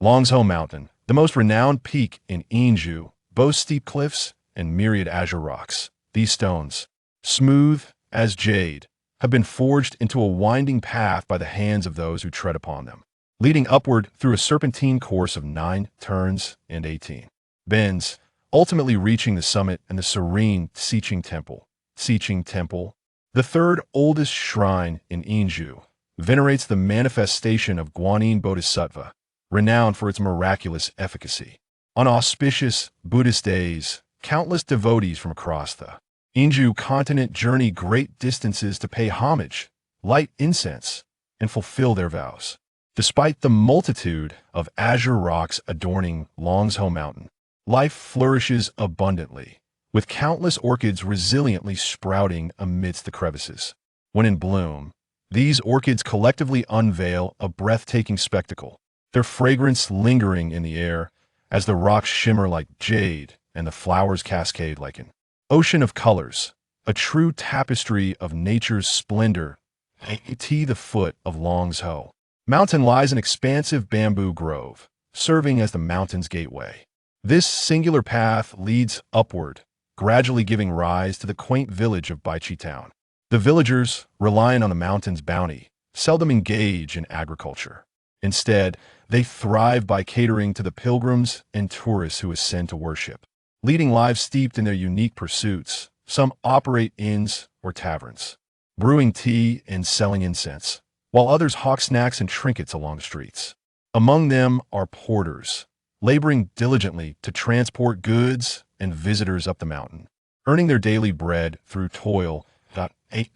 Longzhou Mountain, the most renowned peak in Inju, boasts steep cliffs and myriad azure rocks. These stones, smooth as jade, have been forged into a winding path by the hands of those who tread upon them, leading upward through a serpentine course of 9 turns and 18 bends, ultimately reaching the summit and the serene Xiqing Temple. Xiqing Temple, the third oldest shrine in Inju, venerates the manifestation of Guanyin Bodhisattva, renowned for its miraculous efficacy. On auspicious Buddhist days, countless devotees from across the Inju continent journey great distances to pay homage, light incense, and fulfill their vows. Despite the multitude of azure rocks adorning Longzhou Mountain, life flourishes abundantly, with countless orchids resiliently sprouting amidst the crevices. When in bloom, these orchids collectively unveil a breathtaking spectacle, their fragrance lingering in the air as the rocks shimmer like jade and the flowers cascade like an ocean of colors, a true tapestry of nature's splendor. At the foot of Longzhou Mountain lies an expansive bamboo grove, serving as the mountain's gateway. This singular path leads upward, gradually giving rise to the quaint village of Baichi Town. The villagers, relying on the mountain's bounty, seldom engage in agriculture. Instead, they thrive by catering to the pilgrims and tourists who ascend to worship. Leading lives steeped in their unique pursuits, some operate inns or taverns, brewing tea and selling incense, while others hawk snacks and trinkets along the streets. Among them are porters, laboring diligently to transport goods and visitors up the mountain, earning their daily bread through toil. At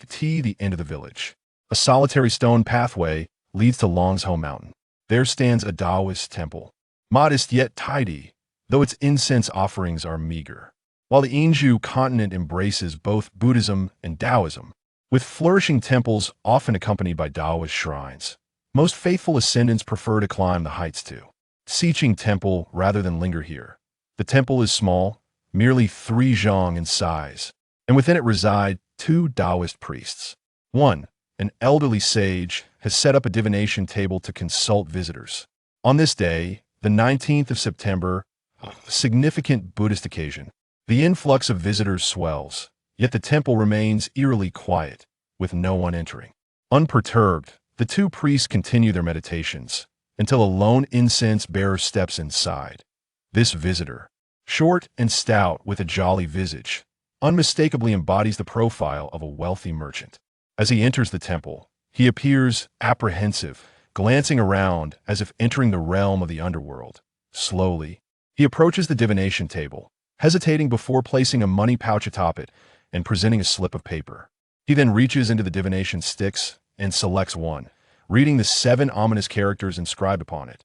the end of the village, a solitary stone pathway leads to Longzhou Mountain. There stands a Taoist temple, modest yet tidy, though its incense offerings are meager. While the Inju continent embraces both Buddhism and Taoism, with flourishing temples often accompanied by Taoist shrines, most faithful ascendants prefer to climb the heights to Xiqing Temple rather than linger here. The temple is small, merely 3 zhang in size, and within it reside 2 Taoist priests. One, an elderly sage, has set up a divination table to consult visitors. On this day, the 19th of September, a significant Buddhist occasion, the influx of visitors swells, yet the temple remains eerily quiet, with no one entering. Unperturbed, the 2 priests continue their meditations, until a lone incense bearer steps inside. This visitor, short and stout with a jolly visage, unmistakably embodies the profile of a wealthy merchant. As he enters the temple, he appears apprehensive, glancing around as if entering the realm of the underworld. Slowly, he approaches the divination table, hesitating before placing a money pouch atop it and presenting a slip of paper. He then reaches into the divination sticks and selects one, reading the 7 ominous characters inscribed upon it.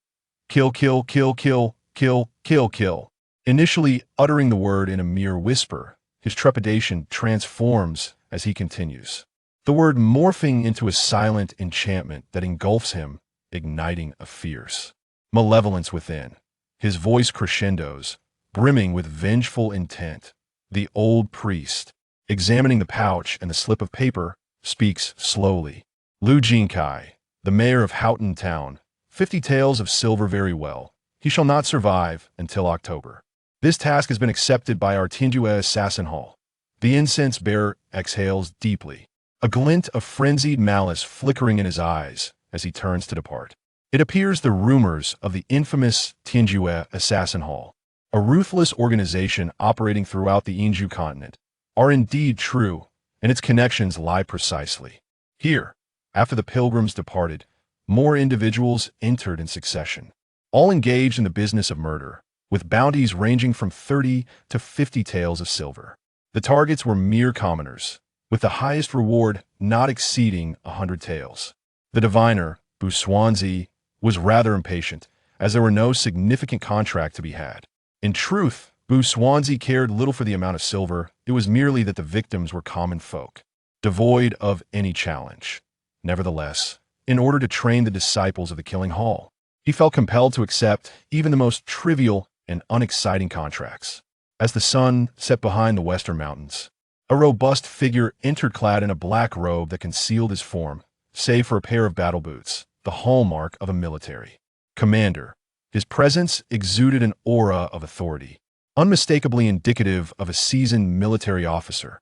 Kill, kill, kill, kill, kill, kill, kill. Initially uttering the word in a mere whisper, his trepidation transforms as he continues, the word morphing into a silent enchantment that engulfs him, igniting a fierce malevolence within. His voice crescendos, brimming with vengeful intent. The old priest, examining the pouch and the slip of paper, speaks slowly. Lu Jinkai, the mayor of Houghton Town, 50 taels of silver very well. He shall not survive until October. This task has been accepted by our Tinjue assassin hall. The incense bearer exhales deeply, a glint of frenzied malice flickering in his eyes as he turns to depart. It appears the rumors of the infamous Tinjue assassin hall, a ruthless organization operating throughout the Inju continent, are indeed true, and its connections lie precisely here. After the pilgrims departed, more individuals entered in succession, all engaged in the business of murder, with bounties ranging from 30 to 50 taels of silver. The targets were mere commoners, with the highest reward not exceeding 100 taels. The diviner, Buswanzi, was rather impatient, as there were no significant contract to be had. In truth, Buswanzi cared little for the amount of silver. It was merely that the victims were common folk, devoid of any challenge. Nevertheless, in order to train the disciples of the killing hall, he felt compelled to accept even the most trivial and unexciting contracts. As the sun set behind the western mountains, a robust figure entered clad in a black robe that concealed his form, save for a pair of battle boots, the hallmark of a military commander. His presence exuded an aura of authority, unmistakably indicative of a seasoned military officer.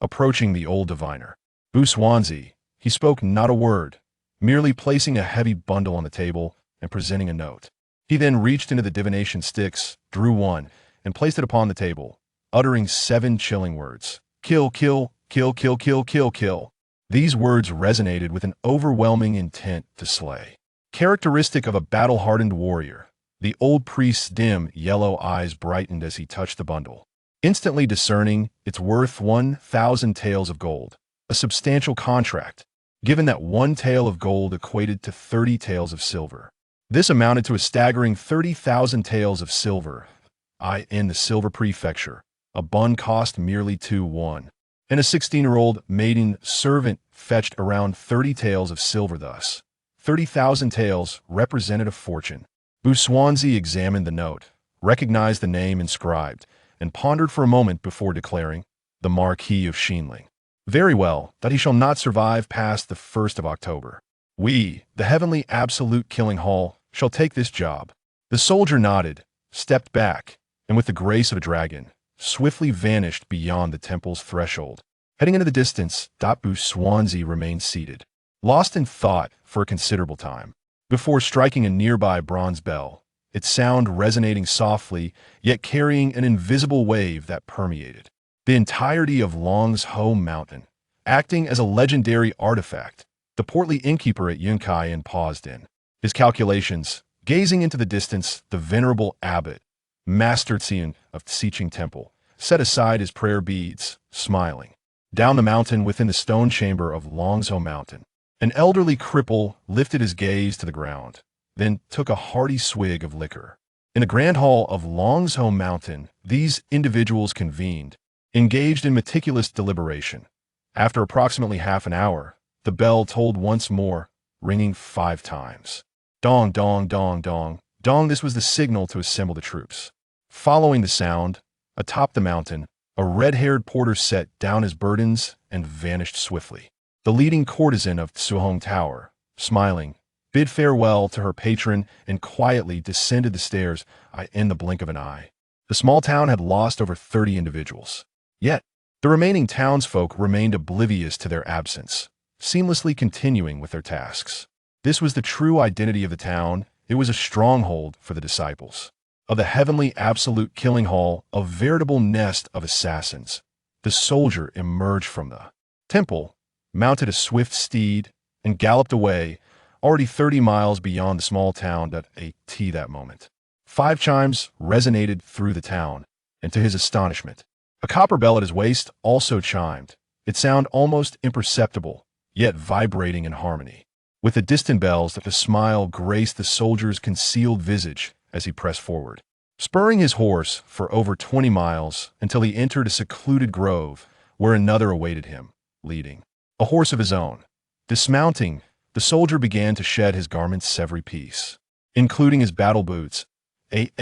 Approaching the old diviner, Swansea, he spoke not a word, merely placing a heavy bundle on the table and presenting a note. He then reached into the divination sticks, drew one, and placed it upon the table, uttering 7 chilling words. Kill, kill, kill, kill, kill, kill, kill. These words resonated with an overwhelming intent to slay. Characteristic of a battle-hardened warrior, the old priest's dim, yellow eyes brightened as he touched the bundle, instantly discerning its worth 1,000 taels of gold, a substantial contract, given that 1 tael of gold equated to 30 taels of silver. This amounted to a staggering 30,000 taels of silver. In the Silver Prefecture, a bun cost merely 2 and a 16-year-old maiden servant fetched around 30 taels of silver. Thus, 30,000 taels represented a fortune. Swansea examined the note, recognized the name inscribed, and pondered for a moment before declaring, the Marquis of Sheenling. Very well, that he shall not survive past the 1st of October. We, the heavenly absolute killing hall, shall take this job. The soldier nodded, stepped back, and with the grace of a dragon, swiftly vanished beyond the temple's threshold. Heading into the distance, Swansea remained seated, lost in thought for a considerable time, before striking a nearby bronze bell, its sound resonating softly, yet carrying an invisible wave that permeated the entirety of Long's home mountain. Acting as a legendary artifact, the portly innkeeper at Yunkai paused in his calculations, gazing into the distance. The venerable abbot, Master Tsian of Tsiching Temple, set aside his prayer beads, smiling. Down the mountain within the stone chamber of Long's home mountain, an elderly cripple lifted his gaze to the ground, then took a hearty swig of liquor. In the grand hall of Long's home mountain, these individuals convened, engaged in meticulous deliberation. After approximately half an hour, the bell tolled once more, ringing 5 times. Dong, dong, dong, dong, dong. This was the signal to assemble the troops. Following the sound, atop the mountain, a red-haired porter set down his burdens and vanished swiftly. The leading courtesan of Tsuhong Tower, smiling, bid farewell to her patron and quietly descended the stairs in the blink of an eye. The small town had lost over 30 individuals. Yet, the remaining townsfolk remained oblivious to their absence, seamlessly continuing with their tasks. This was the true identity of the town. It was a stronghold for the disciples of the heavenly absolute killing hall, a veritable nest of assassins. The soldier emerged from the temple, mounted a swift steed, and galloped away, already 30 miles beyond the small town at that moment. 5 chimes resonated through the town, and to his astonishment, a copper bell at his waist also chimed, its sound almost imperceptible, yet vibrating in harmony with the distant bells. That the smile graced the soldier's concealed visage as he pressed forward, spurring his horse for over 20 miles until he entered a secluded grove where another awaited him, leading a horse of his own. Dismounting, the soldier began to shed his garments every piece, including his battle boots. He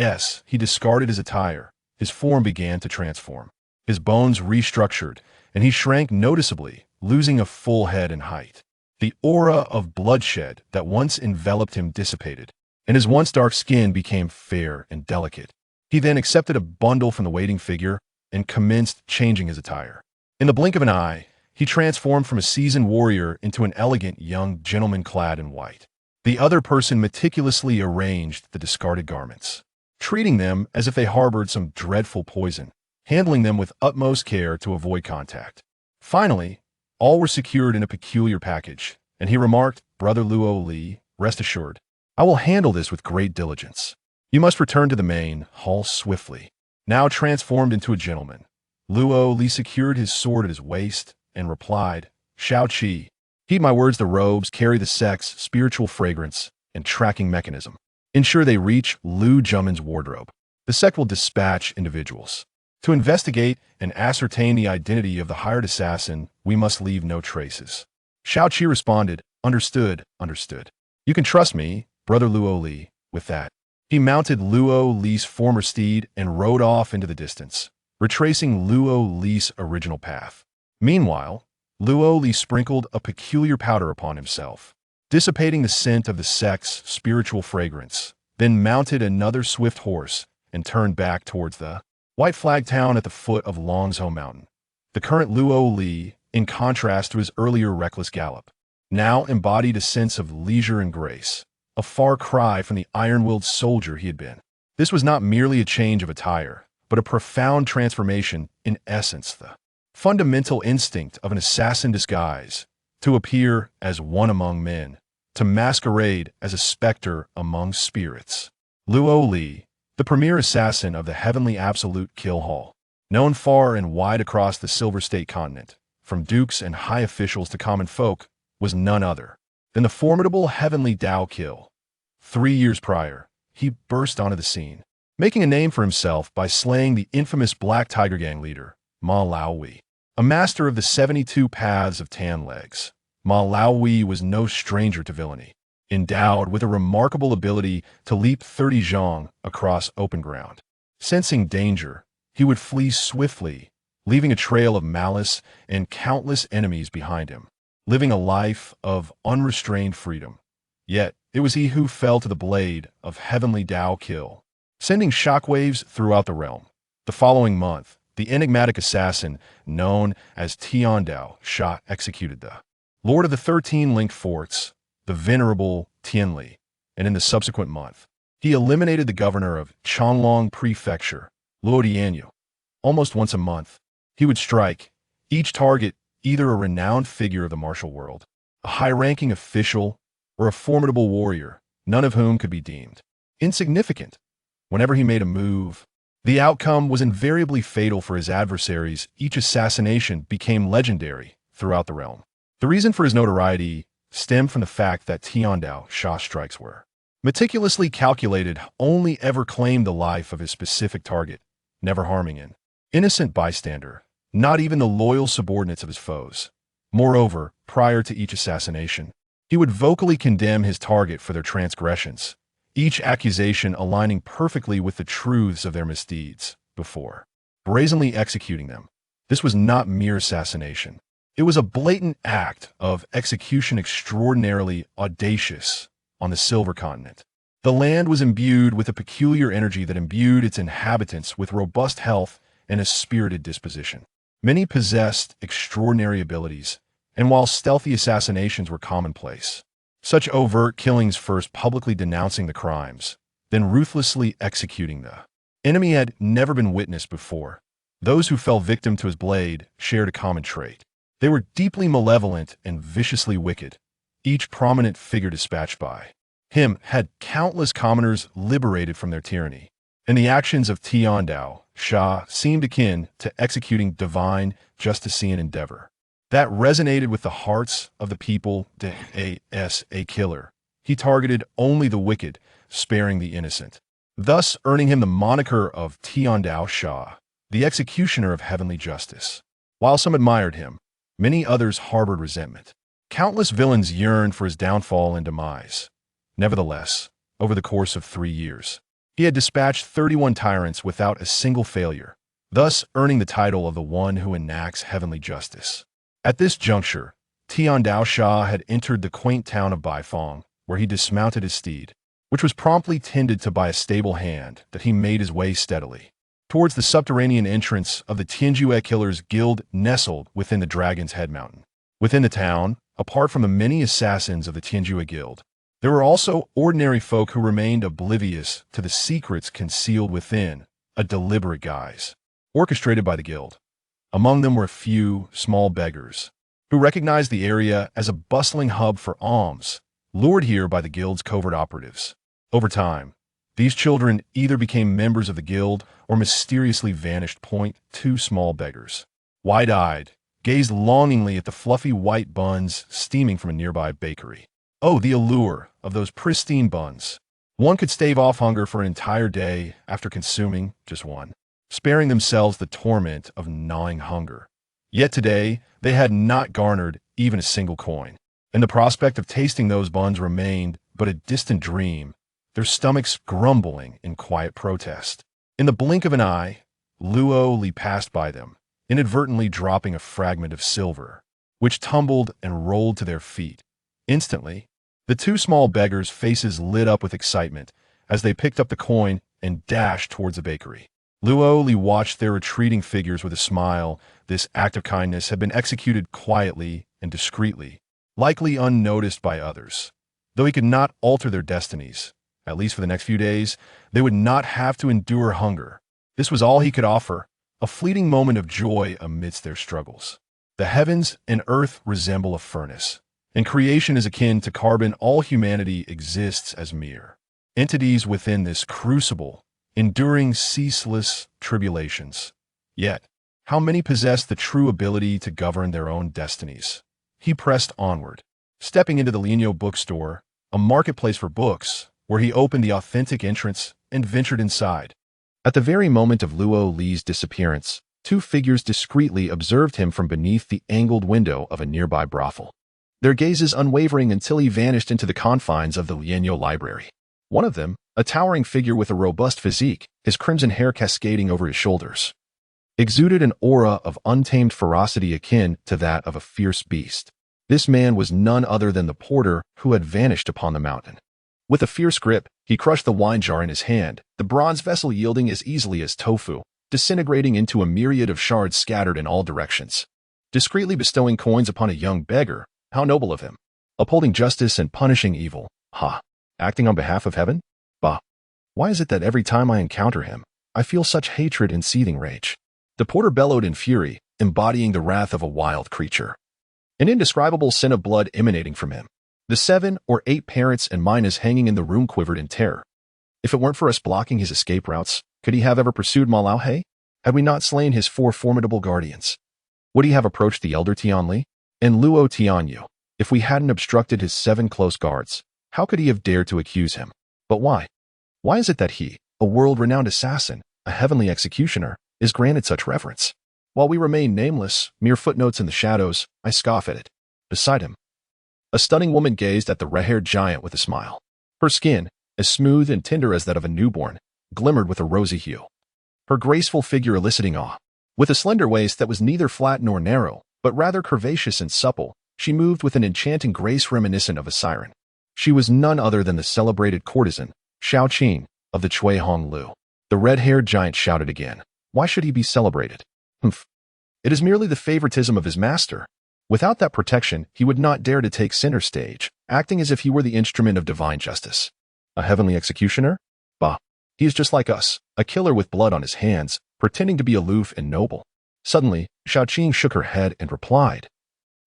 discarded his attire. His form began to transform. His bones restructured, and he shrank noticeably, losing a full head in height. The aura of bloodshed that once enveloped him dissipated, and his once dark skin became fair and delicate. He then accepted a bundle from the waiting figure and commenced changing his attire. In the blink of an eye, he transformed from a seasoned warrior into an elegant young gentleman clad in white. The other person meticulously arranged the discarded garments, treating them as if they harbored some dreadful poison, handling them with utmost care to avoid contact. Finally, all were secured in a peculiar package, and he remarked, "Brother Luo Li, rest assured, I will handle this with great diligence. You must return to the main hall swiftly." Now transformed into a gentleman, Luo Li secured his sword at his waist and replied, "Shao Qi, heed my words. The robes carry the sect's spiritual fragrance and tracking mechanism. Ensure they reach Lu Juman's wardrobe. The sect will dispatch individuals to investigate and ascertain the identity of the hired assassin. We must leave no traces." Shao Qi responded, "Understood, understood. You can trust me, Brother Luo Li." With that, he mounted Luo Li's former steed and rode off into the distance, retracing Luo Li's original path. Meanwhile, Luo Li sprinkled a peculiar powder upon himself, dissipating the scent of the sect's spiritual fragrance. then mounted another swift horse and turned back towards the white flag town at the foot of Longzhou Mountain. The current Luo Li, in contrast to his earlier reckless gallop, now embodied a sense of leisure and grace, a far cry from the iron-willed soldier he had been. This was not merely a change of attire, but a profound transformation in essence, the fundamental instinct of an assassin disguise, to appear as one among men, to masquerade as a specter among spirits. Luo Li, the premier assassin of the heavenly absolute kill hall, known far and wide across the Silver State continent, from dukes and high officials to common folk, was none other than the formidable heavenly Dao Kill. 3 years prior, he burst onto the scene, making a name for himself by slaying the infamous Black Tiger Gang leader, Ma Laowi. A master of the 72 paths of tan legs, Ma Laowi was no stranger to villainy. Endowed with a remarkable ability to leap 30 zhang across open ground. Sensing danger, he would flee swiftly, leaving a trail of malice and countless enemies behind him, living a life of unrestrained freedom. Yet, it was he who fell to the blade of heavenly Dao Kill, sending shockwaves throughout the realm. The following month, the enigmatic assassin known as Dao I executed the Lord of the 13 linked forts, the venerable Tianli, and in the subsequent month, he eliminated the governor of Changlong Prefecture, Luo Dianyu. Almost once a month, he would strike, each target either a renowned figure of the martial world, a high-ranking official, or a formidable warrior, none of whom could be deemed insignificant. Whenever he made a move, the outcome was invariably fatal for his adversaries. Each assassination became legendary throughout the realm. The reason for his notoriety stemmed from the fact that Dao I's strikes were meticulously calculated, only ever claimed the life of his specific target, never harming an innocent bystander, not even the loyal subordinates of his foes. Moreover, prior to each assassination, he would vocally condemn his target for their transgressions, each accusation aligning perfectly with the truths of their misdeeds, before brazenly executing them. This was not mere assassination. It was a blatant act of execution extraordinarily audacious on the Silver Continent. The land was imbued with a peculiar energy that imbued its inhabitants with robust health and a spirited disposition. Many possessed extraordinary abilities, and while stealthy assassinations were commonplace, such overt killings, first publicly denouncing the crimes, then ruthlessly executing the enemy, had never been witnessed before. Those who fell victim to his blade shared a common trait. They were deeply malevolent and viciously wicked. Each prominent figure dispatched by him had countless commoners liberated from their tyranny, and the actions of Dao I seemed akin to executing divine justician endeavor. That resonated with the hearts of the people. As a killer, he targeted only the wicked, sparing the innocent, thus earning him the moniker of Dao I, the executioner of heavenly justice. While some admired him, many others harbored resentment. Countless villains yearned for his downfall and demise. Nevertheless, over the course of 3 years, he had dispatched 31 tyrants without a single failure, thus earning the title of the one who enacts heavenly justice. At this juncture, Dao I had entered the quaint town of Baifeng, where he dismounted his steed, which was promptly tended to by a stable hand that he made his way steadily towards the subterranean entrance of the Tianjue Killers Guild nestled within the Dragon's Head Mountain. Within the town, apart from the many assassins of the Tianjue Guild, there were also ordinary folk who remained oblivious to the secrets concealed within a deliberate guise, orchestrated by the guild. Among them were a few small beggars, who recognized the area as a bustling hub for alms, lured here by the guild's covert operatives. Over time, these children either became members of the guild or mysteriously vanished. Two small beggars, wide-eyed, gazed longingly at the fluffy white buns steaming from a nearby bakery. Oh, the allure of those pristine buns. One could stave off hunger for an entire day after consuming just one, sparing themselves the torment of gnawing hunger. Yet today, they had not garnered even a single coin, and the prospect of tasting those buns remained but a distant dream, their stomachs grumbling in quiet protest. In the blink of an eye, Luo Li passed by them, inadvertently dropping a fragment of silver, which tumbled and rolled to their feet. Instantly, the two small beggars' faces lit up with excitement as they picked up the coin and dashed towards the bakery. Luo Li watched their retreating figures with a smile. This act of kindness had been executed quietly and discreetly, likely unnoticed by others. Though he could not alter their destinies, at least for the next few days, they would not have to endure hunger. This was all he could offer, a fleeting moment of joy amidst their struggles. The heavens and earth resemble a furnace, and creation is akin to carbon. All humanity exists as mere entities within this crucible, enduring ceaseless tribulations. Yet, how many possess the true ability to govern their own destinies? He pressed onward, stepping into the Lienyo bookstore, a marketplace for books, where he opened the authentic entrance and ventured inside. At the very moment of Luo Li's disappearance, two figures discreetly observed him from beneath the angled window of a nearby brothel, their gazes unwavering until he vanished into the confines of the Lienyo library. One of them, a towering figure with a robust physique, his crimson hair cascading over his shoulders, exuded an aura of untamed ferocity akin to that of a fierce beast. This man was none other than the porter who had vanished upon the mountain. With a fierce grip, he crushed the wine jar in his hand, the bronze vessel yielding as easily as tofu, disintegrating into a myriad of shards scattered in all directions. Discreetly bestowing coins upon a young beggar, how noble of him. Upholding justice and punishing evil, ha. Acting on behalf of heaven? Bah. Why is it that every time I encounter him, I feel such hatred and seething rage? The porter bellowed in fury, embodying the wrath of a wild creature. An indescribable sin of blood emanating from him. The 7 or 8 parrots and mynas hanging in the room quivered in terror. If it weren't for us blocking his escape routes, could he have ever pursued Ma Laohe? Had we not slain his 4 formidable guardians? Would he have approached the elder Tianli and Luo Tianyu? If we hadn't obstructed his 7 close guards, how could he have dared to accuse him? But why? Why is it that he, a world-renowned assassin, a heavenly executioner, is granted such reverence? While we remain nameless, mere footnotes in the shadows, I scoff at it. Beside him, a stunning woman gazed at the red-haired giant with a smile. Her skin, as smooth and tender as that of a newborn, glimmered with a rosy hue. Her graceful figure eliciting awe. With a slender waist that was neither flat nor narrow, but rather curvaceous and supple, she moved with an enchanting grace reminiscent of a siren. She was none other than the celebrated courtesan, Xiao Qing, of the Cui Hong Lu. The red-haired giant shouted again. Why should he be celebrated? Humph. It is merely the favoritism of his master. Without that protection, he would not dare to take center stage, acting as if he were the instrument of divine justice. A heavenly executioner? Bah. He is just like us, a killer with blood on his hands, pretending to be aloof and noble. Suddenly, Xiao Qing shook her head and replied,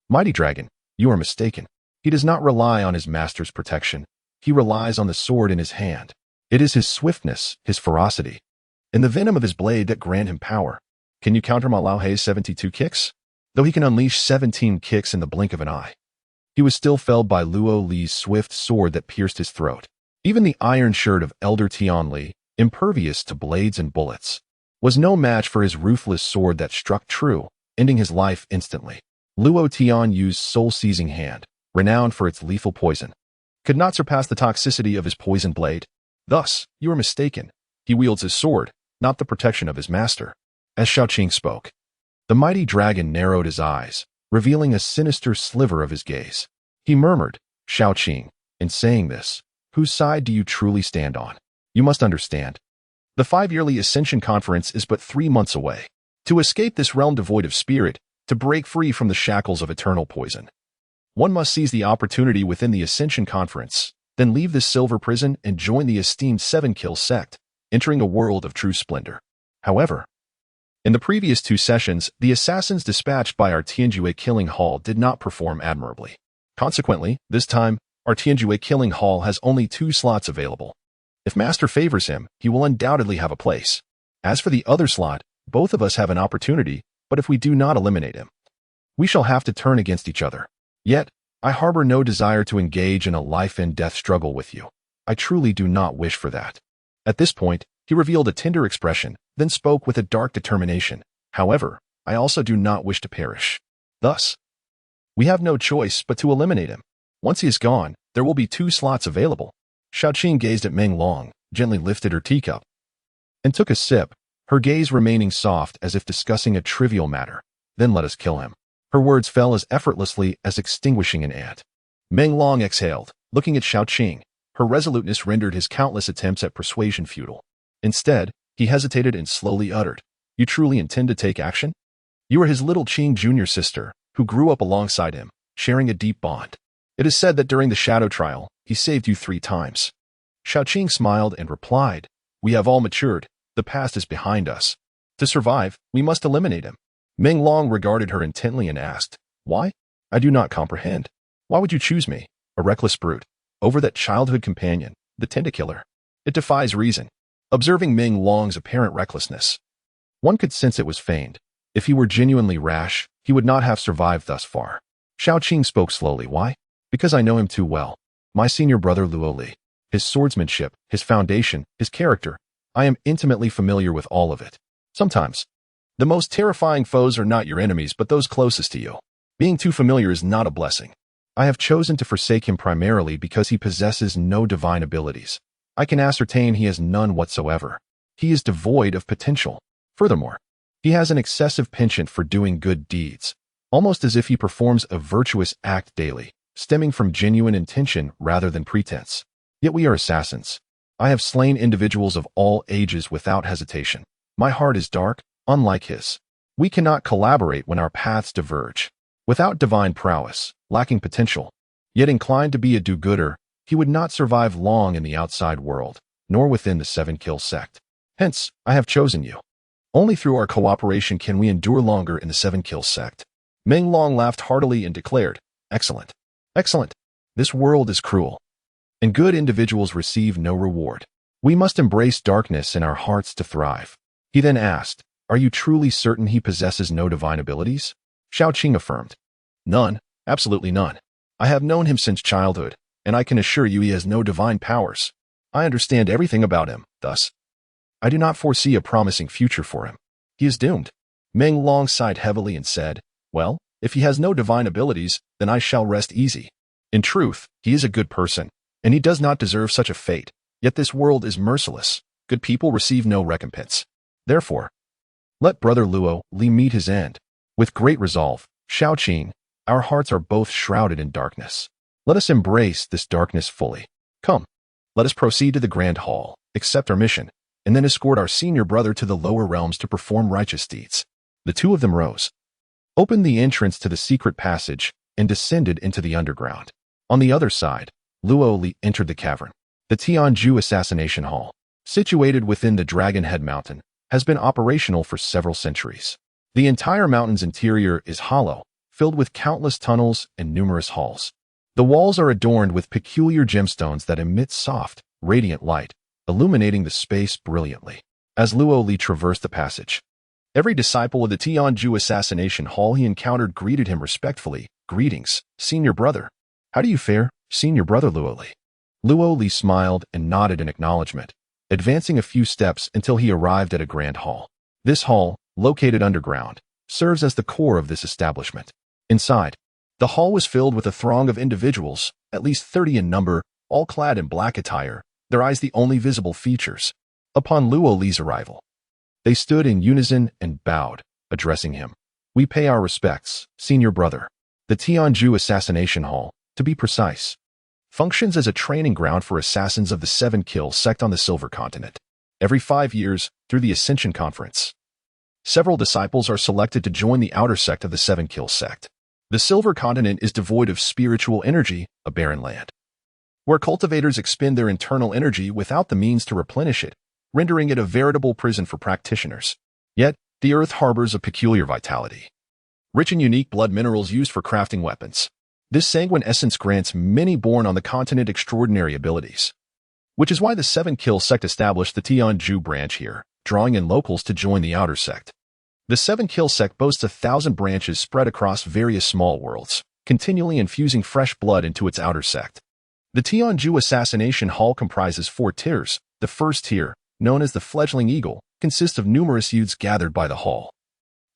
Mighty dragon, you are mistaken. He does not rely on his master's protection. He relies on the sword in his hand. It is his swiftness, his ferocity, and the venom of his blade that grant him power. Can you counter Ma Laohe's 72 kicks? Though he can unleash 17 kicks in the blink of an eye, he was still felled by Luo Li's swift sword that pierced his throat. Even the iron shirt of Elder Tianli, impervious to blades and bullets, was no match for his ruthless sword that struck true, ending his life instantly. Luo Tianyu's soul-seizing hand, renowned for its lethal poison, could not surpass the toxicity of his poison blade. Thus, you are mistaken. He wields his sword, not the protection of his master. As Xiao Qing spoke, the mighty dragon narrowed his eyes, revealing a sinister sliver of his gaze. He murmured, Xiao Qing, in saying this, whose side do you truly stand on? You must understand. The 5-yearly Ascension Conference is but 3 months away. To escape this realm devoid of spirit, to break free from the shackles of eternal poison, one must seize the opportunity within the Ascension Conference, then leave this silver prison and join the esteemed 7-kill sect, entering a world of true splendor. However, in the previous 2 sessions, the assassins dispatched by our Tianjue Killing Hall did not perform admirably. Consequently, this time, our Tianjue Killing Hall has only 2 slots available. If Master favors him, he will undoubtedly have a place. As for the other slot, both of us have an opportunity, but if we do not eliminate him, we shall have to turn against each other. Yet, I harbor no desire to engage in a life-and-death struggle with you. I truly do not wish for that. At this point, he revealed a tender expression, then spoke with a dark determination. However, I also do not wish to perish. Thus, we have no choice but to eliminate him. Once he is gone, there will be 2 slots available. Xiao Qing gazed at Meng Long, gently lifted her teacup, and took a sip, her gaze remaining soft as if discussing a trivial matter. Then let us kill him. Her words fell as effortlessly as extinguishing an ant. Meng Long exhaled, looking at Xiao Qing, Her resoluteness rendered his countless attempts at persuasion futile. Instead, he hesitated and slowly uttered, "You truly intend to take action? You are his little Qing junior sister, who grew up alongside him, sharing a deep bond. It is said that during the shadow trial, he saved you 3 times. Xiaoqing smiled and replied, "We have all matured. The past is behind us. To survive, we must eliminate him." Meng Long regarded her intently and asked, "Why? I do not comprehend. Why would you choose me, a reckless brute, over that childhood companion, the tentacler? It defies reason." Observing Meng Long's apparent recklessness, one could sense it was feigned. If he were genuinely rash, he would not have survived thus far. Xiaoqing spoke slowly. "Why? Because I know him too well. My senior brother Luo Li. His swordsmanship, his foundation, his character. I am intimately familiar with all of it. Sometimes, the most terrifying foes are not your enemies but those closest to you. Being too familiar is not a blessing. I have chosen to forsake him primarily because he possesses no divine abilities. I can ascertain he has none whatsoever. He is devoid of potential. Furthermore, he has an excessive penchant for doing good deeds, almost as if he performs a virtuous act daily, stemming from genuine intention rather than pretense. Yet we are assassins. I have slain individuals of all ages without hesitation. My heart is dark, unlike his. We cannot collaborate when our paths diverge. Without divine prowess, lacking potential, yet inclined to be a do-gooder, he would not survive long in the outside world, nor within the 7-kill sect. Hence, I have chosen you. Only through our cooperation can we endure longer in the 7-kill sect." Meng Long laughed heartily and declared, "Excellent. Excellent. This world is cruel, and good individuals receive no reward. We must embrace darkness in our hearts to thrive." He then asked, "Are you truly certain he possesses no divine abilities?" Xiaoqing affirmed, "None, absolutely none. I have known him since childhood, and I can assure you he has no divine powers. I understand everything about him, thus, I do not foresee a promising future for him. He is doomed." Meng Long sighed heavily and said, "Well, if he has no divine abilities, then I shall rest easy. In truth, he is a good person, and he does not deserve such a fate. Yet this world is merciless. Good people receive no recompense. Therefore, let brother Luo Li meet his end." With great resolve, Xiaoqing, "Our hearts are both shrouded in darkness. Let us embrace this darkness fully. Come, let us proceed to the Grand Hall, accept our mission, and then escort our senior brother to the lower realms to perform righteous deeds." The 2 of them rose, opened the entrance to the secret passage, and descended into the underground. On the other side, Luo Li entered the cavern. The Tianju Assassination Hall, situated within the Dragon Head Mountain, has been operational for several centuries. The entire mountain's interior is hollow, filled with countless tunnels and numerous halls. The walls are adorned with peculiar gemstones that emit soft, radiant light, illuminating the space brilliantly. As Luo Li traversed the passage, every disciple of the Tianju Assassination Hall he encountered greeted him respectfully. "Greetings, senior brother. How do you fare, senior brother Luo Li?" Luo Li smiled and nodded in acknowledgement, advancing a few steps until he arrived at a grand hall. This hall, located underground, serves as the core of this establishment. Inside, the hall was filled with a throng of individuals, at least 30 in number, all clad in black attire, their eyes the only visible features. Upon Luo Li's arrival, they stood in unison and bowed, addressing him. "We pay our respects, senior brother." The Tianju Assassination Hall, to be precise, functions as a training ground for assassins of the 7-kill sect on the Silver Continent. Every 5 years, through the Ascension Conference, several disciples are selected to join the outer sect of the 7-kill sect. The Silver Continent is devoid of spiritual energy, a barren land, where cultivators expend their internal energy without the means to replenish it, rendering it a veritable prison for practitioners. Yet, the earth harbors a peculiar vitality, rich in unique blood minerals used for crafting weapons. This sanguine essence grants many born on the continent extraordinary abilities, which is why the 7-kill sect established the Tianju branch here, drawing in locals to join the outer sect. The 7-kill sect boasts 1,000 branches spread across various small worlds, continually infusing fresh blood into its outer sect. The Tianju Assassination Hall comprises 4 tiers. The first tier, known as the Fledgling Eagle, consists of numerous youths gathered by the hall,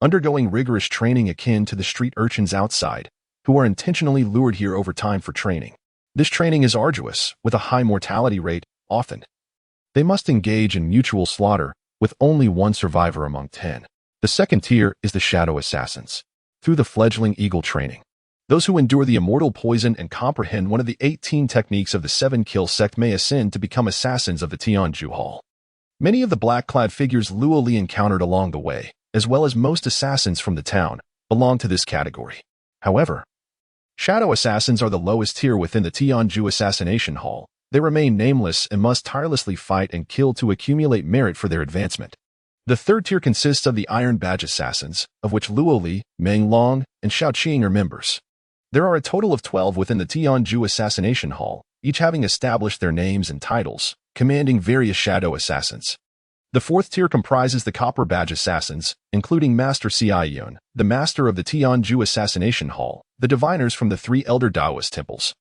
undergoing rigorous training akin to the street urchins outside, who are intentionally lured here over time for training. This training is arduous, with a high mortality rate, often. They must engage in mutual slaughter, with only one survivor among 10. The second tier is the Shadow Assassins. Through the Fledgling Eagle training, Those who endure the immortal poison and comprehend one of the 18 techniques of the seven-kill sect may ascend to become assassins of the Tianju Hall. Many of the black-clad figures Luo Li encountered along the way, as well as most assassins from the town, belong to this category. However, shadow assassins are the lowest tier within the Tianju Assassination Hall. They remain nameless and must tirelessly fight and kill to accumulate merit for their advancement. The third tier consists of the Iron Badge Assassins, of which Luo Li, Meng Long, and Xiaoqing are members. There are a total of 12 within the Tianju Assassination Hall, each having established their names and titles, commanding various shadow assassins. The fourth tier comprises the Copper Badge Assassins, including Master Xiaoyun, the master of the Tianju Assassination Hall, the diviners from the three elder Taoist temples,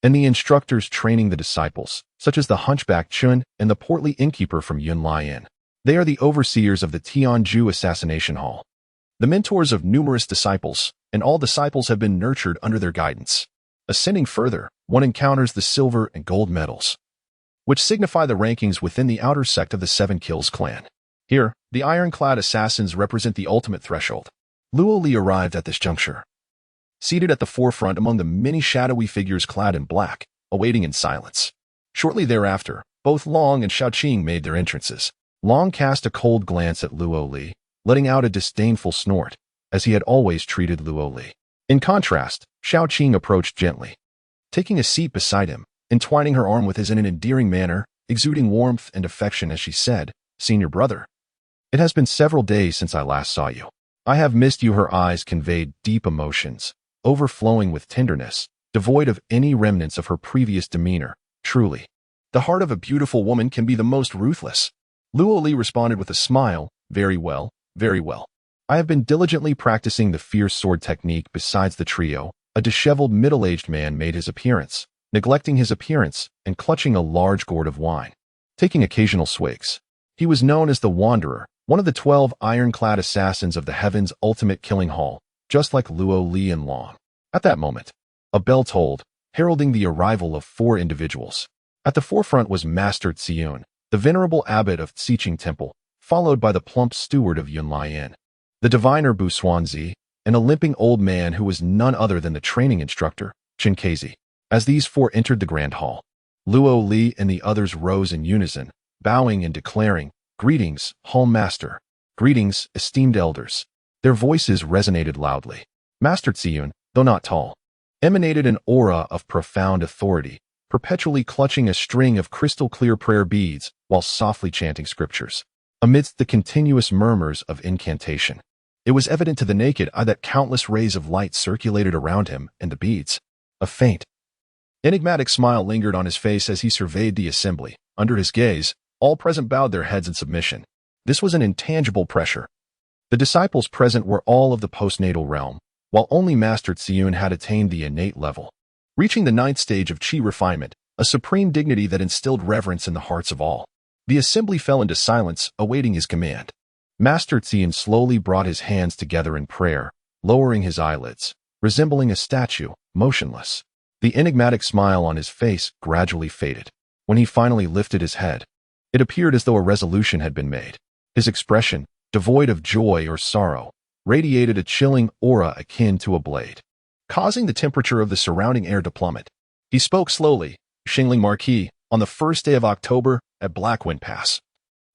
and the instructors training the disciples, such as the Hunchback Chun and the portly innkeeper from Yunlaiyan. They are the overseers of the Tianju Assassination Hall, the mentors of numerous disciples, and all disciples have been nurtured under their guidance. Ascending further, one encounters the silver and gold medals, which signify the rankings within the outer sect of the Seven Kills clan. Here, the ironclad assassins represent the ultimate threshold. Luo Li arrived at this juncture, seated at the forefront among the many shadowy figures clad in black, awaiting in silence. Shortly thereafter, both Long and Xiaoqing made their entrances. Long cast a cold glance at Luo Li, letting out a disdainful snort, as he had always treated Luo Li. In contrast, Xiaoqing approached gently, taking a seat beside him, entwining her arm with his in an endearing manner, exuding warmth and affection as she said, "Senior brother, it has been several days since I last saw you. I have missed you." Her eyes conveyed deep emotions, overflowing with tenderness, devoid of any remnants of her previous demeanor. Truly, the heart of a beautiful woman can be the most ruthless. Luo Li responded with a smile, "Very well, very well. I have been diligently practicing the fierce sword technique." Besides the trio, a disheveled middle-aged man made his appearance, neglecting his appearance and clutching a large gourd of wine, taking occasional swigs. He was known as the Wanderer, one of the 12 ironclad assassins of the Heaven's ultimate killing hall, just like Luo Li and Long. At that moment, a bell tolled, heralding the arrival of 4 individuals. At the forefront was Master Ziyun, the venerable abbot of Xiqing Temple, followed by the plump steward of Yunlaiyan, the diviner Bu Xuanzi, and a limping old man who was none other than the training instructor, Chen Kezi. As these 4 entered the grand hall, Luo Li and the others rose in unison, bowing and declaring, "Greetings, Hall Master. Greetings, esteemed elders." Their voices resonated loudly. Master Ziyun, though not tall, emanated an aura of profound authority, perpetually clutching a string of crystal-clear prayer beads while softly chanting scriptures. Amidst the continuous murmurs of incantation, it was evident to the naked eye that countless rays of light circulated around him and the beads. A faint, enigmatic smile lingered on his face as he surveyed the assembly. Under his gaze, all present bowed their heads in submission. This was an intangible pressure. The disciples present were all of the postnatal realm, while only Master Ziyun had attained the innate level, reaching the 9th stage of Qi refinement, a supreme dignity that instilled reverence in the hearts of all. The assembly fell into silence, awaiting his command. Master Ziyun slowly brought his hands together in prayer, lowering his eyelids, resembling a statue, motionless. The enigmatic smile on his face gradually faded. When he finally lifted his head, it appeared as though a resolution had been made. His expression, devoid of joy or sorrow, radiated a chilling aura akin to a blade, causing the temperature of the surrounding air to plummet. He spoke slowly, "Xingling Marquis, on the 1st day of October, at Blackwind Pass,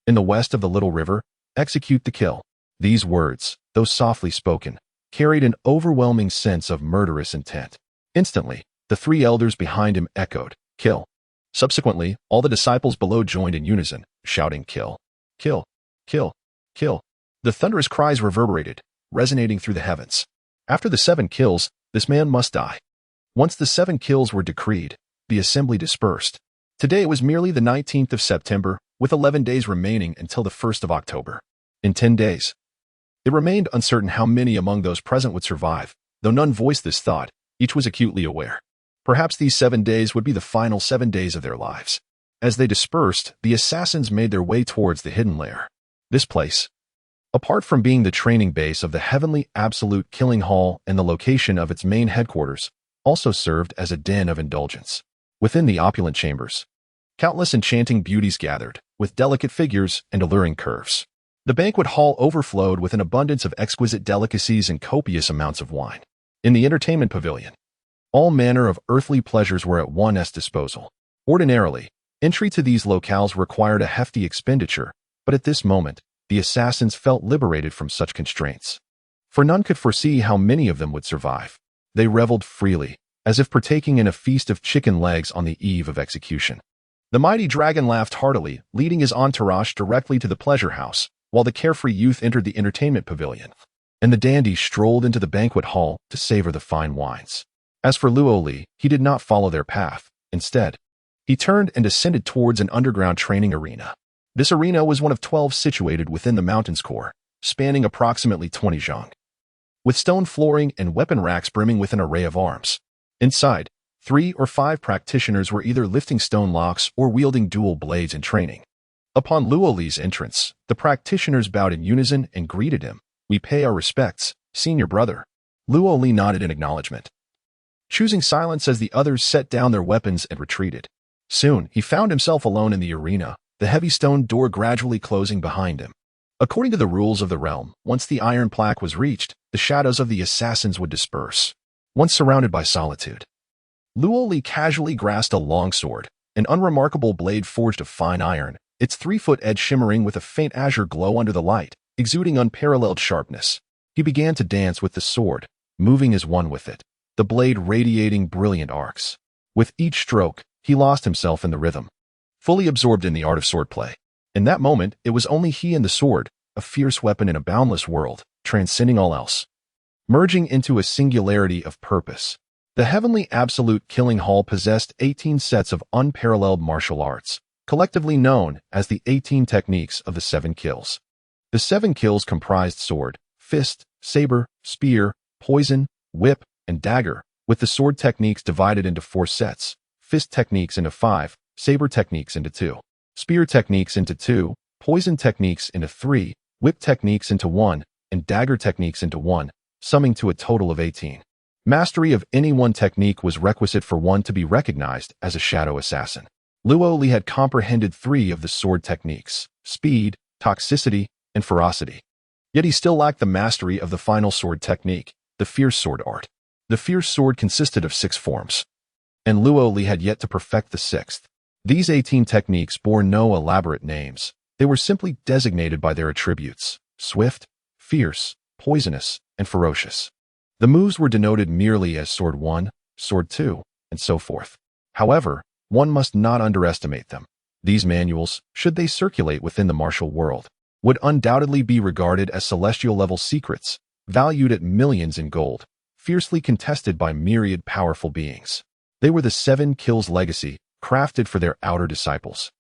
in the west of the Little River, execute the kill." These words, though softly spoken, carried an overwhelming sense of murderous intent. Instantly, the 3 elders behind him echoed, "Kill." Subsequently, all the disciples below joined in unison, shouting, "Kill, kill, kill, kill." The thunderous cries reverberated, resonating through the heavens. After the 7 kills, this man must die. Once the 7 kills were decreed, the assembly dispersed. Today it was merely the 19th of September, with 11 days remaining until the 1st of October. In 10 days, it remained uncertain how many among those present would survive. Though none voiced this thought, each was acutely aware. Perhaps these 7 days would be the final 7 days of their lives. As they dispersed, the assassins made their way towards the hidden lair. This place, apart from being the training base of the heavenly absolute killing hall and the location of its main headquarters, also served as a den of indulgence. Within the opulent chambers, countless enchanting beauties gathered, with delicate figures and alluring curves. The banquet hall overflowed with an abundance of exquisite delicacies and copious amounts of wine. In the entertainment pavilion, all manner of earthly pleasures were at one's disposal. Ordinarily, entry to these locales required a hefty expenditure, but at this moment, the assassins felt liberated from such constraints. For none could foresee how many of them would survive. They reveled freely, as if partaking in a feast of chicken legs on the eve of execution. The mighty dragon laughed heartily, leading his entourage directly to the pleasure house, while the carefree youth entered the entertainment pavilion, and the dandy strolled into the banquet hall to savor the fine wines. As for Luo Li, he did not follow their path. Instead, he turned and descended towards an underground training arena. This arena was one of 12 situated within the mountain's core, spanning approximately 20 zhang, with stone flooring and weapon racks brimming with an array of arms. Inside, 3 or 5 practitioners were either lifting stone locks or wielding dual blades in training. Upon Luo Li's entrance, the practitioners bowed in unison and greeted him. "We pay our respects, senior brother." Luo Li nodded in acknowledgement, choosing silence as the others set down their weapons and retreated. Soon, he found himself alone in the arena, the heavy stone door gradually closing behind him. According to the rules of the realm, once the iron plaque was reached, the shadows of the assassins would disperse. Once surrounded by solitude, Luo Li casually grasped a long sword, an unremarkable blade forged of fine iron, its 3-foot edge shimmering with a faint azure glow under the light, exuding unparalleled sharpness. He began to dance with the sword, moving as one with it, the blade radiating brilliant arcs. With each stroke, he lost himself in the rhythm, fully absorbed in the art of swordplay. In that moment, it was only he and the sword, a fierce weapon in a boundless world, transcending all else, merging into a singularity of purpose. The heavenly absolute killing hall possessed 18 sets of unparalleled martial arts, collectively known as the 18 techniques of the 7 kills. The 7 kills comprised sword, fist, saber, spear, poison, whip, and dagger, with the sword techniques divided into 4 sets, fist techniques into 5, saber techniques into 2, spear techniques into 2, poison techniques into 3, whip techniques into 1, and dagger techniques into 1, summing to a total of 18. Mastery of any one technique was requisite for one to be recognized as a shadow assassin. Luo Li had comprehended 3 of the sword techniques: speed, toxicity, and ferocity. Yet he still lacked the mastery of the final sword technique, the fierce sword art. The fierce sword consisted of 6 forms, and Luo Li had yet to perfect the 6th. These 18 techniques bore no elaborate names. They were simply designated by their attributes: swift, fierce, poisonous, and ferocious. The moves were denoted merely as Sword 1, Sword 2, and so forth. However, one must not underestimate them. These manuals, should they circulate within the martial world, would undoubtedly be regarded as celestial-level secrets, valued at millions in gold, fiercely contested by myriad powerful beings. They were the 7 kills legacy, crafted for their outer disciples,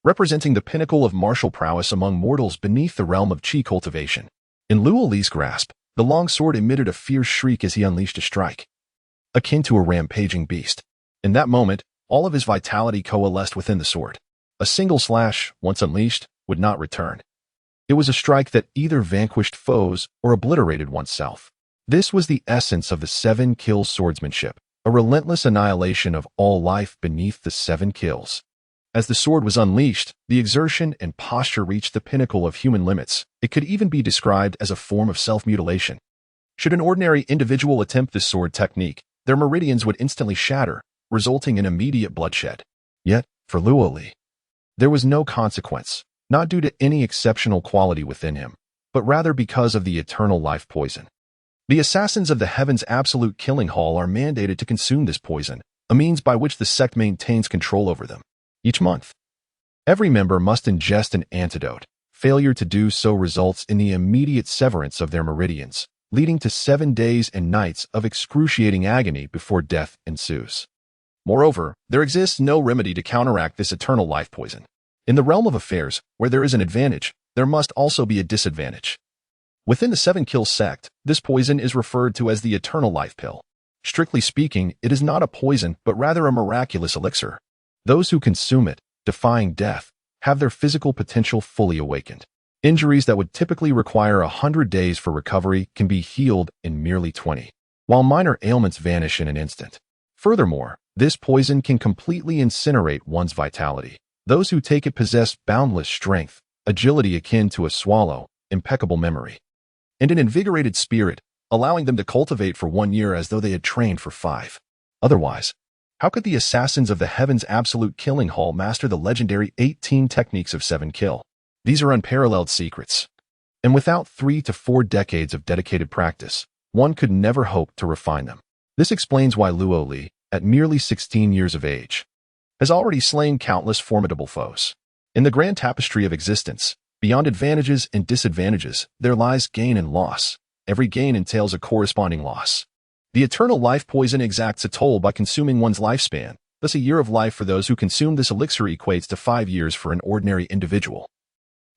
representing the pinnacle of martial prowess among mortals beneath the realm of chi cultivation. In Luo Li's grasp, the long sword emitted a fierce shriek as he unleashed a strike, akin to a rampaging beast. In that moment, all of his vitality coalesced within the sword. A single slash, once unleashed, would not return. It was a strike that either vanquished foes or obliterated oneself. This was the essence of the 7 kills swordsmanship, a relentless annihilation of all life beneath the 7 kills. As the sword was unleashed, the exertion and posture reached the pinnacle of human limits. It could even be described as a form of self-mutilation. Should an ordinary individual attempt this sword technique, their meridians would instantly shatter, resulting in immediate bloodshed. Yet, for Luo Li, there was no consequence, not due to any exceptional quality within him, but rather because of the eternal life poison. The assassins of the Heaven's Absolute Killing Hall are mandated to consume this poison, a means by which the sect maintains control over them. Each month, every member must ingest an antidote. Failure to do so results in the immediate severance of their meridians, leading to 7 days and nights of excruciating agony before death ensues. Moreover, there exists no remedy to counteract this eternal life poison. In the realm of affairs, where there is an advantage, there must also be a disadvantage. Within the 7 Kill sect, this poison is referred to as the eternal life pill. Strictly speaking, it is not a poison, but rather a miraculous elixir. Those who consume it, defying death, have their physical potential fully awakened. Injuries that would typically require 100 days for recovery can be healed in merely 20, while minor ailments vanish in an instant. Furthermore, this poison can completely incinerate one's vitality. Those who take it possess boundless strength, agility akin to a swallow, impeccable memory, and an invigorated spirit, allowing them to cultivate for 1 year as though they had trained for 5. Otherwise, how could the assassins of the Heaven's Absolute Killing Hall master the legendary 18 techniques of 7 kill? These are unparalleled secrets. And without 3 to 4 decades of dedicated practice, one could never hope to refine them. This explains why Luo Li, at merely 16 years of age, has already slain countless formidable foes. In the grand tapestry of existence, beyond advantages and disadvantages, there lies gain and loss. Every gain entails a corresponding loss. The eternal life poison exacts a toll by consuming one's lifespan. Thus, a year of life for those who consume this elixir equates to 5 years for an ordinary individual.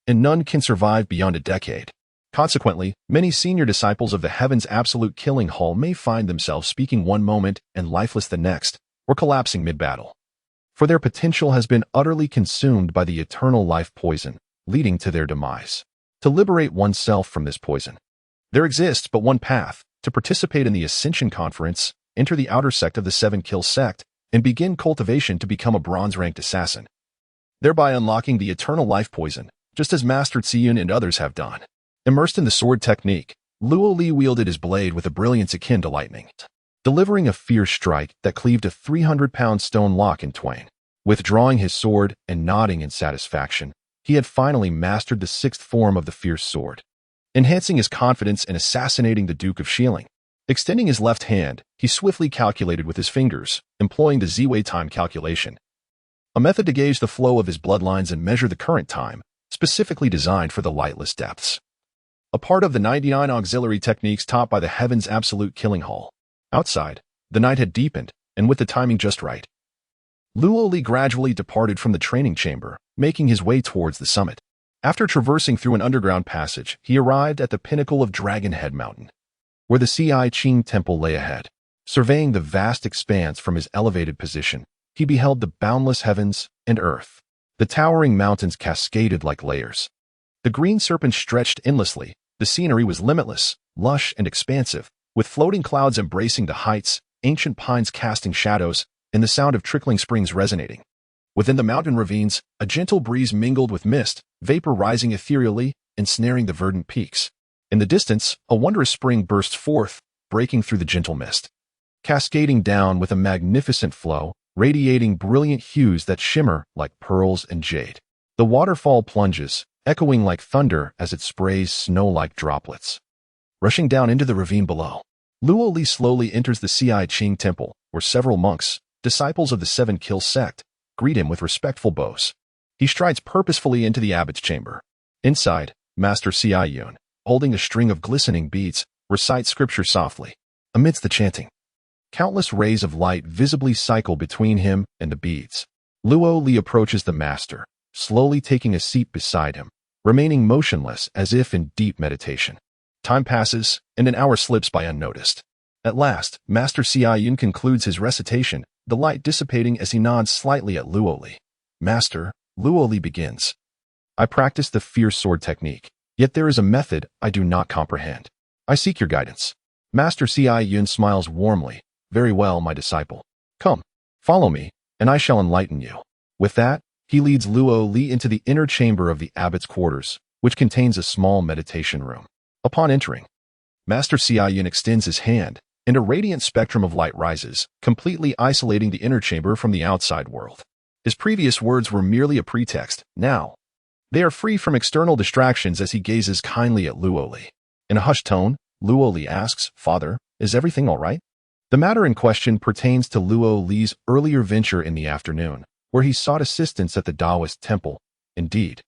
And none can survive beyond a decade. Consequently, many senior disciples of the Heaven's Absolute Killing Hall may find themselves speaking one moment and lifeless the next, or collapsing mid-battle. For their potential has been utterly consumed by the eternal life poison, leading to their demise. To liberate oneself from this poison, there exists but one path: to participate in the Ascension Conference, enter the outer sect of the 7 Kill sect, and begin cultivation to become a bronze-ranked assassin, thereby unlocking the eternal life poison, just as Master Ziyun and others have done. Immersed in the sword technique, Luo Li wielded his blade with a brilliance akin to lightning, delivering a fierce strike that cleaved a 300-pound stone lock in twain. Withdrawing his sword and nodding in satisfaction, he had finally mastered the 6th form of the fierce sword, enhancing his confidence in assassinating the Duke of Shieling. Extending his left hand, he swiftly calculated with his fingers, employing the Z-Way time calculation, a method to gauge the flow of his bloodlines and measure the current time, specifically designed for the lightless depths. A part of the 99 auxiliary techniques taught by the Heaven's Absolute Killing Hall. Outside, the night had deepened, and with the timing just right, Luo Li gradually departed from the training chamber, making his way towards the summit. After traversing through an underground passage, he arrived at the pinnacle of Dragon Head Mountain, where the Ci Qing Temple lay ahead. Surveying the vast expanse from his elevated position, he beheld the boundless heavens and earth. The towering mountains cascaded like layers. The green serpent stretched endlessly. The scenery was limitless, lush, and expansive, with floating clouds embracing the heights, ancient pines casting shadows, and the sound of trickling springs resonating. Within the mountain ravines, a gentle breeze mingled with mist, vapor rising ethereally, ensnaring the verdant peaks. In the distance, a wondrous spring burst forth, breaking through the gentle mist, cascading down with a magnificent flow, radiating brilliant hues that shimmer like pearls and jade. The waterfall plunges, echoing like thunder as it sprays snow-like droplets, rushing down into the ravine below. Luo Li slowly enters the Ci Qing Temple, where several monks, disciples of the 7 Kill sect, greet him with respectful bows. He strides purposefully into the abbot's chamber. Inside, Master Ziyun, holding a string of glistening beads, recites scripture softly. Amidst the chanting, countless rays of light visibly cycle between him and the beads. Luo Li approaches the master, slowly taking a seat beside him, remaining motionless as if in deep meditation. Time passes, and an hour slips by unnoticed. At last, Master Ziyun concludes his recitation, the light dissipating as he nods slightly at Luo Li. Master, Luo Li begins. I practice the fierce sword technique, yet there is a method I do not comprehend. I seek your guidance. Master Ziyun smiles warmly. Very well, my disciple. Come, follow me, and I shall enlighten you. With that, he leads Luo Li into the inner chamber of the abbot's quarters, which contains a small meditation room. Upon entering, Master Ziyun extends his hand, and a radiant spectrum of light rises, completely isolating the inner chamber from the outside world. His previous words were merely a pretext. Now, they are free from external distractions as he gazes kindly at Luo Li. In a hushed tone, Luo Li asks, Father, is everything all right? The matter in question pertains to Luo Li's earlier venture in the afternoon, where he sought assistance at the Taoist temple. Indeed,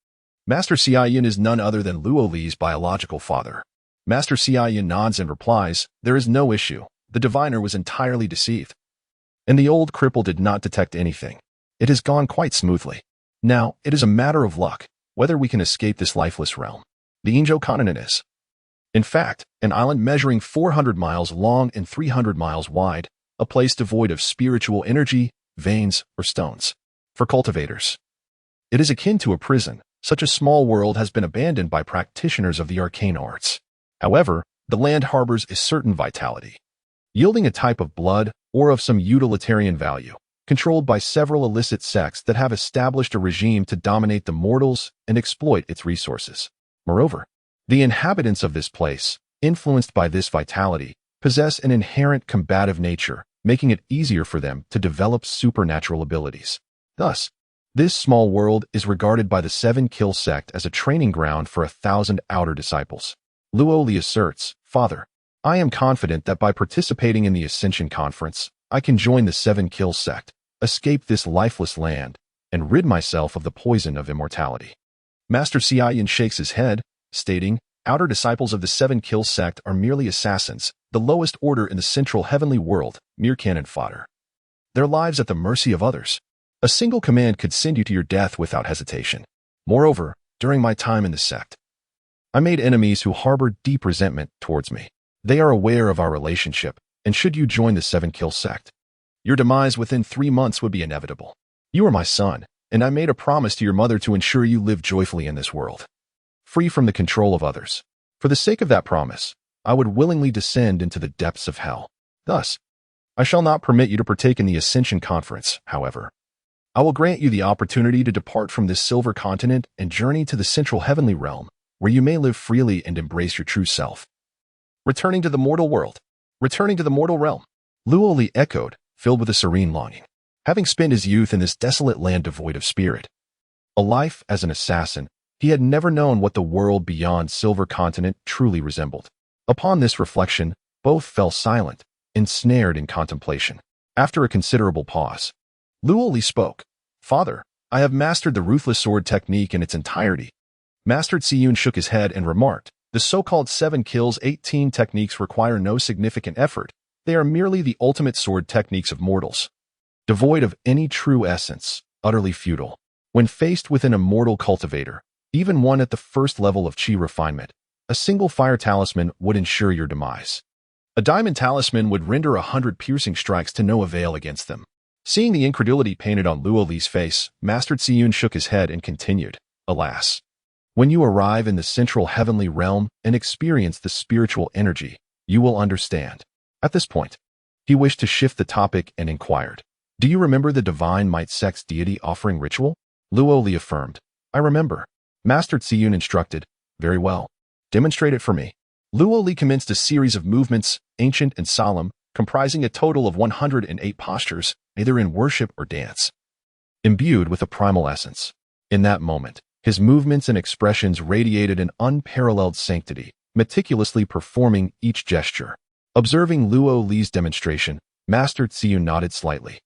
Master Ziyun is none other than Luo Li's biological father. Master Ziyun nods and replies, there is no issue. The diviner was entirely deceived, and the old cripple did not detect anything. It has gone quite smoothly. Now, it is a matter of luck, whether we can escape this lifeless realm. The Injo continent is, in fact, an island measuring 400 miles long and 300 miles wide, a place devoid of spiritual energy, veins, or stones. For cultivators, it is akin to a prison. Such a small world has been abandoned by practitioners of the arcane arts. However, the land harbors a certain vitality, yielding a type of blood or of some utilitarian value, controlled by several illicit sects that have established a regime to dominate the mortals and exploit its resources. Moreover, the inhabitants of this place, influenced by this vitality, possess an inherent combative nature, making it easier for them to develop supernatural abilities. Thus, this small world is regarded by the Seven Kill sect as a training ground for 1,000 outer disciples. Luoli asserts, "Father, I am confident that by participating in the Ascension Conference, I can join the Seven Kill sect, escape this lifeless land, and rid myself of the poison of immortality." Master Xiaoyan shakes his head, stating, "Outer disciples of the Seven Kill sect are merely assassins, the lowest order in the central heavenly world, mere cannon fodder. Their lives at the mercy of others. A single command could send you to your death without hesitation. Moreover, during my time in the sect, I made enemies who harbored deep resentment towards me. They are aware of our relationship, and should you join the Seven Kill sect, your demise within 3 months would be inevitable. You are my son, and I made a promise to your mother to ensure you live joyfully in this world, free from the control of others. For the sake of that promise, I would willingly descend into the depths of hell. Thus, I shall not permit you to partake in the Ascension Conference, however. I will grant you the opportunity to depart from this silver continent and journey to the central heavenly realm, where you may live freely and embrace your true self." Returning to the mortal world. Returning to the mortal realm. Luoli echoed, filled with a serene longing. Having spent his youth in this desolate land devoid of spirit, a life as an assassin, he had never known what the world beyond Silver Continent truly resembled. Upon this reflection, both fell silent, ensnared in contemplation. After a considerable pause, Luoli spoke. "Father, I have mastered the ruthless sword technique in its entirety." Master Tsiyun shook his head and remarked, "The so-called 7 kills 18 techniques require no significant effort. They are merely the ultimate sword techniques of mortals, devoid of any true essence, utterly futile. When faced with an immortal cultivator, even one at the first level of chi refinement, a single fire talisman would ensure your demise. A diamond talisman would render 100 piercing strikes to no avail against them." Seeing the incredulity painted on Luoli's face, Master Tsiyun shook his head and continued, "Alas, when you arrive in the central heavenly realm and experience the spiritual energy, you will understand." At this point, he wished to shift the topic and inquired, "Do you remember the Divine Might sect's deity offering ritual?" Luoli affirmed, "I remember." Master Tsiyun instructed, "Very well. Demonstrate it for me." Luoli commenced a series of movements, ancient and solemn, comprising a total of 108 postures, either in worship or dance, imbued with a primal essence. In that moment, his movements and expressions radiated an unparalleled sanctity, meticulously performing each gesture. Observing Luoli's demonstration, Master Tsiyun nodded slightly,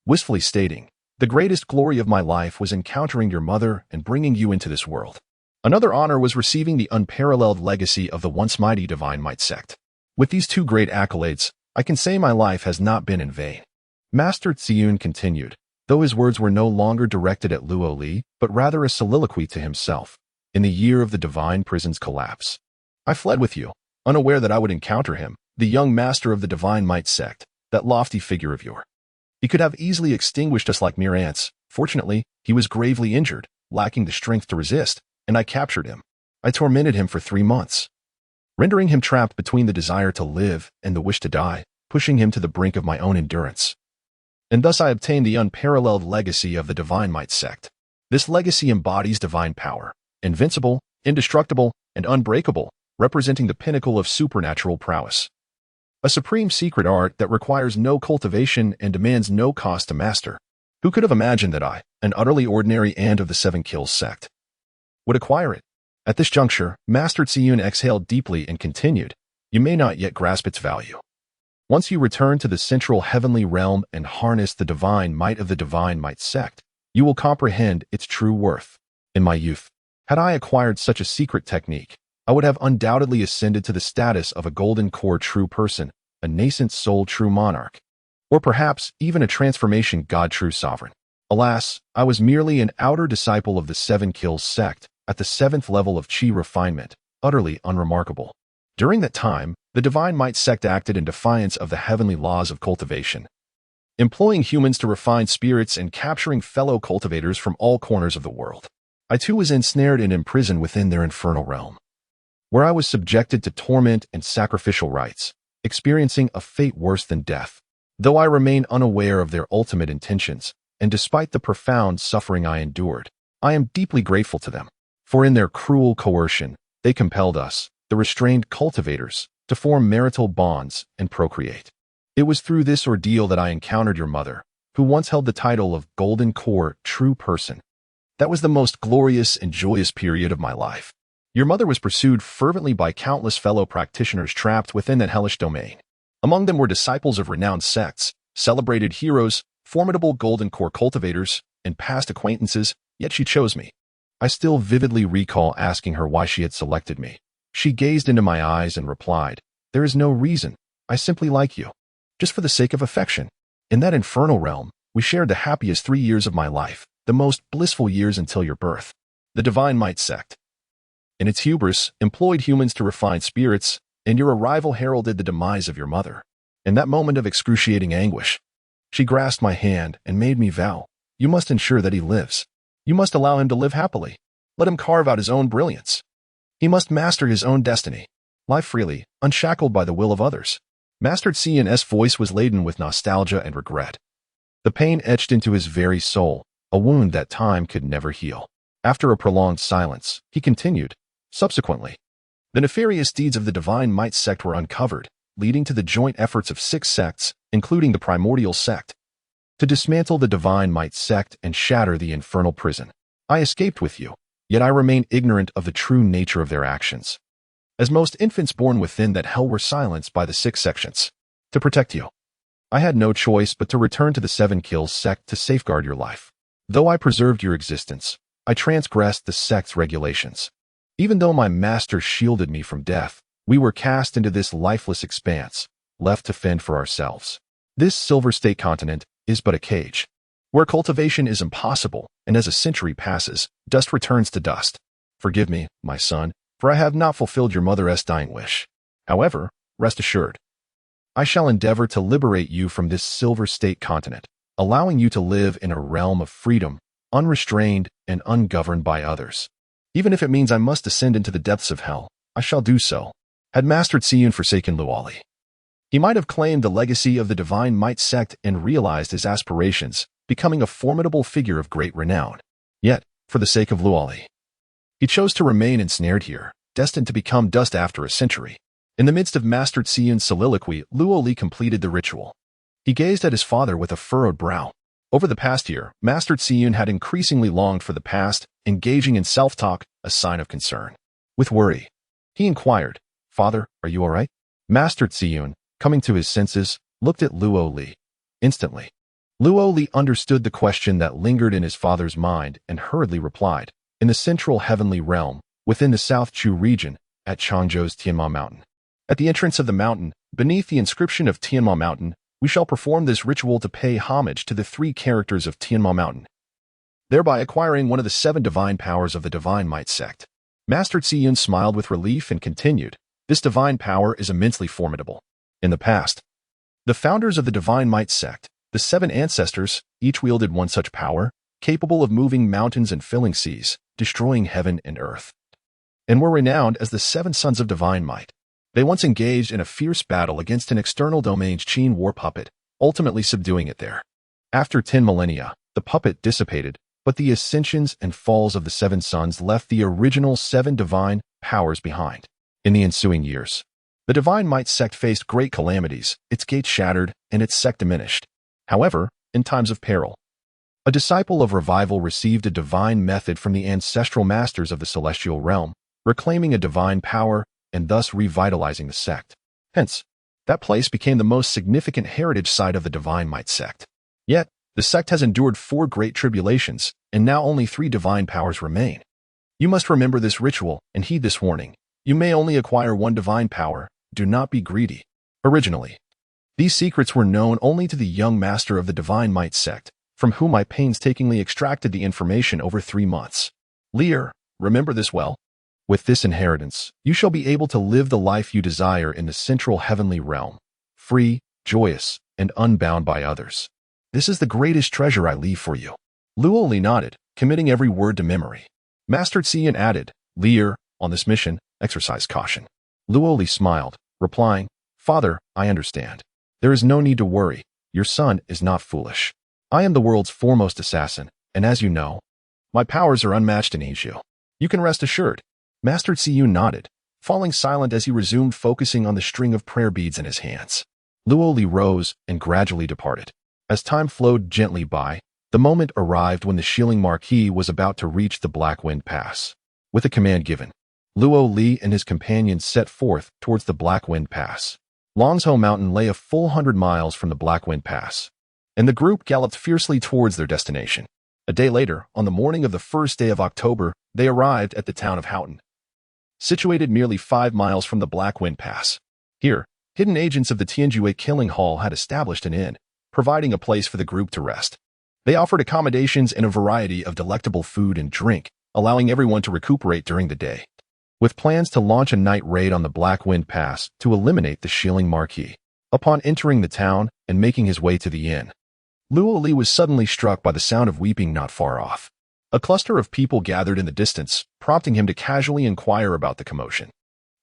wistfully stating, "The greatest glory of my life was encountering your mother and bringing you into this world. Another honor was receiving the unparalleled legacy of the once mighty Divine Might sect. With these two great accolades, I can say my life has not been in vain." Master Tsiyun continued, though his words were no longer directed at Luoli, but rather a soliloquy to himself. "In the year of the Divine Prison's collapse, I fled with you, unaware that I would encounter him, the young master of the Divine Might sect, that lofty figure of yours. He could have easily extinguished us like mere ants. Fortunately, he was gravely injured, lacking the strength to resist, and I captured him. I tormented him for 3 months, rendering him trapped between the desire to live and the wish to die, pushing him to the brink of my own endurance. And thus I obtained the unparalleled legacy of the Divine Might sect. This legacy embodies divine power, invincible, indestructible, and unbreakable, representing the pinnacle of supernatural prowess. A supreme secret art that requires no cultivation and demands no cost to master. Who could have imagined that I, an utterly ordinary ant of the 7 Kills sect, would acquire it?" At this juncture, Master Tsiyun exhaled deeply and continued, "You may not yet grasp its value. Once you return to the central heavenly realm and harness the divine might of the Divine Might sect, you will comprehend its true worth. In my youth, had I acquired such a secret technique, I would have undoubtedly ascended to the status of a golden core true person, a nascent soul true monarch, or perhaps even a transformation god true sovereign. Alas, I was merely an outer disciple of the 7 Kills sect, at the 7th level of chi refinement, utterly unremarkable. During that time, the Divine Might sect acted in defiance of the heavenly laws of cultivation, employing humans to refine spirits and capturing fellow cultivators from all corners of the world. I too was ensnared and imprisoned within their infernal realm, where I was subjected to torment and sacrificial rites, experiencing a fate worse than death. Though I remain unaware of their ultimate intentions, and despite the profound suffering I endured, I am deeply grateful to them, for in their cruel coercion, they compelled us, the restrained cultivators, to form marital bonds and procreate. It was through this ordeal that I encountered your mother, who once held the title of Golden Core True Person. That was the most glorious and joyous period of my life. Your mother was pursued fervently by countless fellow practitioners trapped within that hellish domain. Among them were disciples of renowned sects, celebrated heroes, formidable Golden Core cultivators, and past acquaintances, yet she chose me. I still vividly recall asking her why she had selected me. She gazed into my eyes and replied, "There is no reason. I simply like you. Just for the sake of affection." In that infernal realm, we shared the happiest 3 years of my life, the most blissful years until your birth. The Divine Might sect, in its hubris, employed humans to refine spirits, and your arrival heralded the demise of your mother. In that moment of excruciating anguish, she grasped my hand and made me vow, "You must ensure that he lives. You must allow him to live happily. Let him carve out his own brilliance. He must master his own destiny, live freely, unshackled by the will of others." Master Xian's voice was laden with nostalgia and regret. The pain etched into his very soul, a wound that time could never heal. After a prolonged silence, he continued, "Subsequently, the nefarious deeds of the Divine Might sect were uncovered, leading to the joint efforts of 6 sects, including the primordial sect, to dismantle the Divine Might sect and shatter the infernal prison. I escaped with you, yet I remain ignorant of the true nature of their actions. As most infants born within that hell were silenced by the 6 sections. To protect you, I had no choice but to return to the 7 Kills sect to safeguard your life. Though I preserved your existence, I transgressed the sect's regulations. Even though my master shielded me from death, we were cast into this lifeless expanse, left to fend for ourselves. This Silver State continent is but a cage, where cultivation is impossible, and as a century passes, dust returns to dust. Forgive me, my son, for I have not fulfilled your mother's dying wish. However, rest assured, I shall endeavor to liberate you from this Silver State continent, allowing you to live in a realm of freedom, unrestrained and ungoverned by others. Even if it means I must descend into the depths of hell, I shall do so." Had Master Xian forsaken Luoli, he might have claimed the legacy of the Divine Might sect and realized his aspirations, becoming a formidable figure of great renown. Yet, for the sake of Luoli, he chose to remain ensnared here, destined to become dust after a century. In the midst of Master Xian's soliloquy, Luoli completed the ritual. He gazed at his father with a furrowed brow. Over the past year, Master Xian had increasingly longed for the past, engaging in self-talk, a sign of concern. With worry, he inquired, "Father, are you all right?" Master Xian, coming to his senses, looked at Luoli. Instantly, Luoli understood the question that lingered in his father's mind and hurriedly replied, "In the central heavenly realm, within the South Chu region, at Changzhou's Tianma Mountain. At the entrance of the mountain, beneath the inscription of Tianma Mountain, we shall perform this ritual to pay homage to the 3 characters of Tianma Mountain, thereby acquiring one of the 7 divine powers of the Divine Might sect." Master Xian smiled with relief and continued, "This divine power is immensely formidable. In the past, the founders of the Divine Might sect, the 7 ancestors, each wielded one such power, capable of moving mountains and filling seas, destroying heaven and earth, and were renowned as the 7 Sons of Divine Might. They once engaged in a fierce battle against an external domain's Qin war puppet, ultimately subduing it there. After 10 millennia, the puppet dissipated, but the ascensions and falls of the 7 sons left the original 7 divine powers behind. In the ensuing years, the Divine Might sect faced great calamities, its gates shattered, and its sect diminished. However, in times of peril, a disciple of revival received a divine method from the ancestral masters of the celestial realm, reclaiming a divine power and thus revitalizing the sect. Hence, that place became the most significant heritage site of the Divine Might sect. Yet, the sect has endured 4 great tribulations, and now only 3 divine powers remain. You must remember this ritual and heed this warning. You may only acquire 1 divine power. Do not be greedy. Originally, these secrets were known only to the young master of the Divine Might sect, from whom I painstakingly extracted the information over 3 months. Lear, remember this well. With this inheritance, you shall be able to live the life you desire in the central heavenly realm, free, joyous, and unbound by others. This is the greatest treasure I leave for you." Luoli nodded, committing every word to memory. Master Xian added, "Lear, on this mission, exercise caution." Luoli smiled, replying, "Father, I understand. There is no need to worry. Your son is not foolish. I am the world's foremost assassin, and as you know, my powers are unmatched in Asia. You can rest assured." Master Xian nodded, falling silent as he resumed focusing on the string of prayer beads in his hands. Luo Li rose and gradually departed. As time flowed gently by, the moment arrived when the Shilling Marquis was about to reach the Black Wind Pass. With a command given, Luo Li and his companions set forth towards the Black Wind Pass. Longzhou Mountain lay a full 100 miles from the Black Wind Pass, and the group galloped fiercely towards their destination. A day later, on the morning of the first day of October, they arrived at the town of Houghton, situated merely 5 miles from the Black Wind Pass. Here, hidden agents of the Tianjue Killing Hall had established an inn, providing a place for the group to rest. They offered accommodations and a variety of delectable food and drink, allowing everyone to recuperate during the day. With plans to launch a night raid on the Black Wind Pass to eliminate the Shilling Marquis. Upon entering the town and making his way to the inn, Luo Li was suddenly struck by the sound of weeping not far off. A cluster of people gathered in the distance, prompting him to casually inquire about the commotion.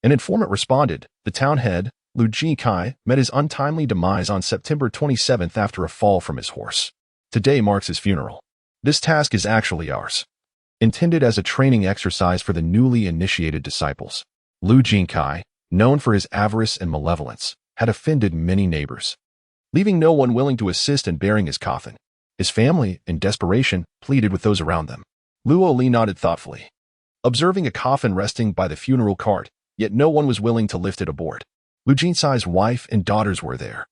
An informant responded. The town head, Lu Jikai, met his untimely demise on September 27th after a fall from his horse. Today marks his funeral. This task is actually ours, intended as a training exercise for the newly initiated disciples. Lu Jikai, known for his avarice and malevolence, had offended many neighbors, leaving no one willing to assist in bearing his coffin. His family, in desperation, pleaded with those around them. Luo Li nodded thoughtfully, observing a coffin resting by the funeral cart, yet no one was willing to lift it aboard. Lu Jinsai's wife and daughters were there,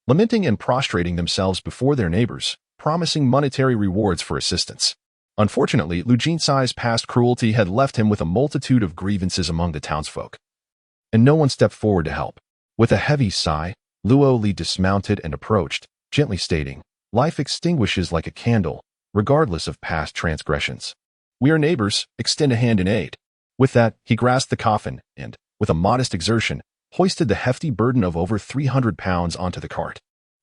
lamenting and prostrating themselves before their neighbors, promising monetary rewards for assistance. Unfortunately, Lu Jinsai's past cruelty had left him with a multitude of grievances among the townsfolk, and no one stepped forward to help. With a heavy sigh, Luo Li dismounted and approached, gently stating, "Life extinguishes like a candle, regardless of past transgressions. We are neighbors, extend a hand in aid." With that, he grasped the coffin and, with a modest exertion, hoisted the hefty burden of over 300 pounds onto the cart.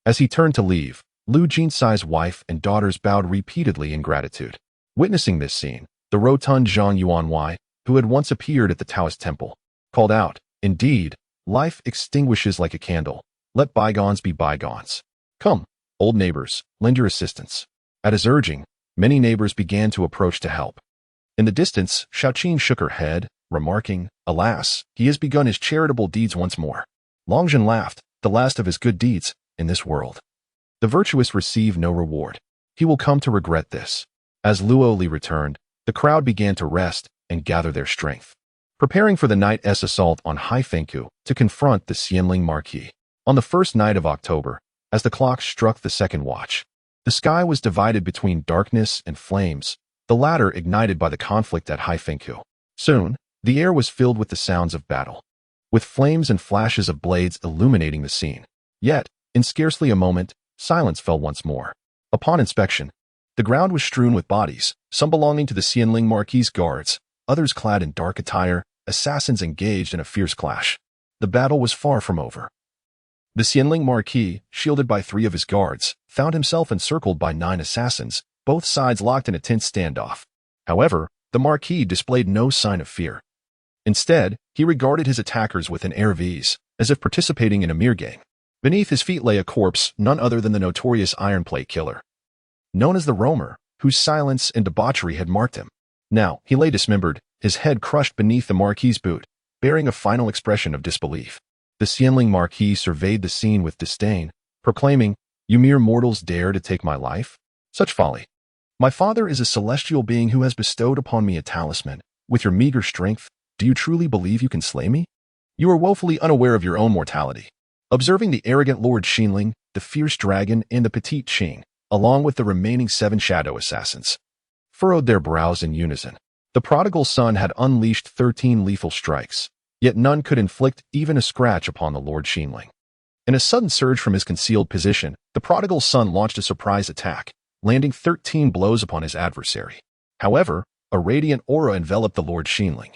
As he turned to leave, Lu Jinsai's wife and daughters bowed repeatedly in gratitude. Witnessing this scene, the rotund Zhang Yuanwei, who had once appeared at the Taoist temple, called out, "Indeed, life extinguishes like a candle. Let bygones be bygones. Come, old neighbors, lend your assistance." At his urging, many neighbors began to approach to help. In the distance, Shaoqin shook her head, remarking, "Alas, he has begun his charitable deeds once more." Longzhen laughed, "The last of his good deeds, in this world. The virtuous receive no reward. He will come to regret this." As Luo Li returned, the crowd began to rest and gather their strength, preparing for the night's assault on Haifengkou to confront the Xianling Marquis. On the first night of October, as the clock struck the second watch, the sky was divided between darkness and flames, the latter ignited by the conflict at Haifengkou. Soon, the air was filled with the sounds of battle, with flames and flashes of blades illuminating the scene. Yet, in scarcely a moment, silence fell once more. Upon inspection, the ground was strewn with bodies, some belonging to the Xianling Marquis' guards, others clad in dark attire, assassins engaged in a fierce clash. The battle was far from over. The Xianling Marquis, shielded by 3 of his guards, found himself encircled by 9 assassins, both sides locked in a tense standoff. However, the Marquis displayed no sign of fear. Instead, he regarded his attackers with an air of ease, as if participating in a mere game. Beneath his feet lay a corpse, none other than the notorious Iron Plate Killer, known as the Roamer, whose silence and debauchery had marked him. Now, he lay dismembered, his head crushed beneath the Marquis' boot, bearing a final expression of disbelief. The Xianling Marquis surveyed the scene with disdain, proclaiming, "You mere mortals dare to take my life? Such folly. My father is a celestial being who has bestowed upon me a talisman. With your meager strength, do you truly believe you can slay me? You are woefully unaware of your own mortality." Observing the arrogant Lord Xinling, the fierce dragon, and the petite Qing, along with the remaining 7 shadow assassins, furrowed their brows in unison. The prodigal son had unleashed 13 lethal strikes, yet none could inflict even a scratch upon the Lord Xinling. In a sudden surge from his concealed position, the prodigal son launched a surprise attack, landing 13 blows upon his adversary. However, a radiant aura enveloped the Lord Xinling,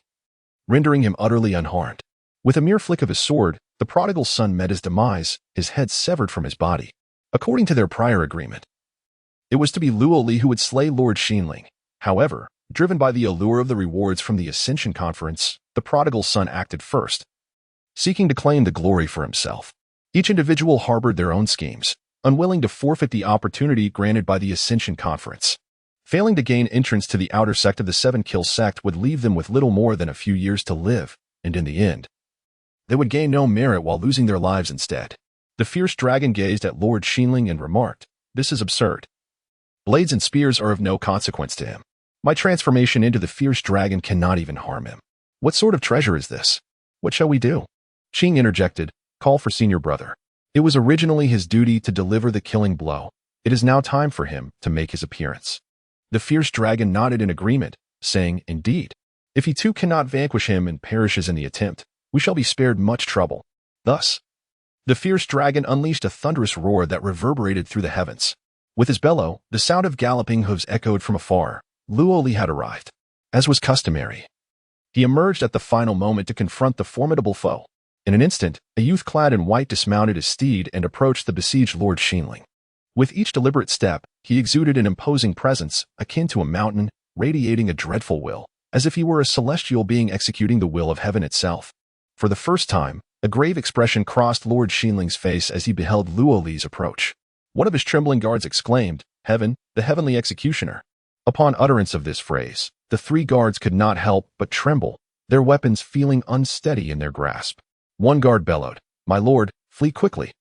rendering him utterly unharmed. With a mere flick of his sword, the prodigal son met his demise, his head severed from his body. According to their prior agreement, it was to be Luo Li who would slay Lord Xinling. However, driven by the allure of the rewards from the Ascension Conference, the prodigal son acted first, seeking to claim the glory for himself. Each individual harbored their own schemes, unwilling to forfeit the opportunity granted by the Ascension Conference. Failing to gain entrance to the outer sect of the 7 Kill sect would leave them with little more than a few years to live, and in the end, they would gain no merit while losing their lives instead. The fierce dragon gazed at Lord Xinling and remarked, "This is absurd. Blades and spears are of no consequence to him. My transformation into the fierce dragon cannot even harm him. What sort of treasure is this? What shall we do?" Qing interjected, "Call for senior brother. It was originally his duty to deliver the killing blow. It is now time for him to make his appearance." The fierce dragon nodded in agreement, saying, "Indeed. If he too cannot vanquish him and perishes in the attempt, we shall be spared much trouble." Thus, the fierce dragon unleashed a thunderous roar that reverberated through the heavens. With his bellow, the sound of galloping hooves echoed from afar. Luo Li had arrived. As was customary, he emerged at the final moment to confront the formidable foe. In an instant, a youth clad in white dismounted his steed and approached the besieged Lord Xinling. With each deliberate step, he exuded an imposing presence, akin to a mountain, radiating a dreadful will, as if he were a celestial being executing the will of heaven itself. For the first time, a grave expression crossed Lord Xinling's face as he beheld Luo Li's approach. One of his trembling guards exclaimed, "Heaven, the heavenly executioner." Upon utterance of this phrase, the three guards could not help but tremble, their weapons feeling unsteady in their grasp. One guard bellowed, "My lord, flee quickly.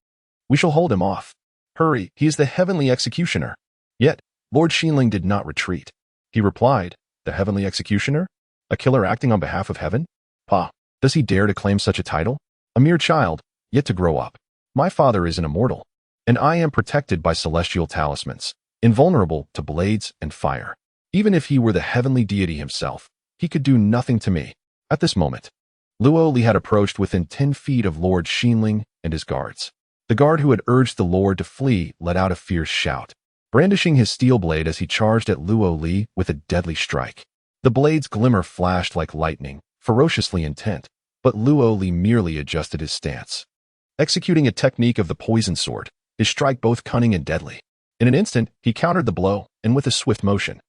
We shall hold him off. Hurry, he is the heavenly executioner." Yet, Lord Xinling did not retreat. He replied, "The heavenly executioner? A killer acting on behalf of heaven? Pah, does he dare to claim such a title? A mere child, yet to grow up. My father is an immortal, and I am protected by celestial talismans, invulnerable to blades and fire. Even if he were the heavenly deity himself, he could do nothing to me." At this moment, Luo Li had approached within 10 feet of Lord Xinling and his guards. The guard who had urged the lord to flee let out a fierce shout, brandishing his steel blade as he charged at Luo Li with a deadly strike. The blade's glimmer flashed like lightning, ferociously intent, but Luo Li merely adjusted his stance, executing a technique of the poison sword, his strike both cunning and deadly. In an instant, he countered the blow, and with a swift motion,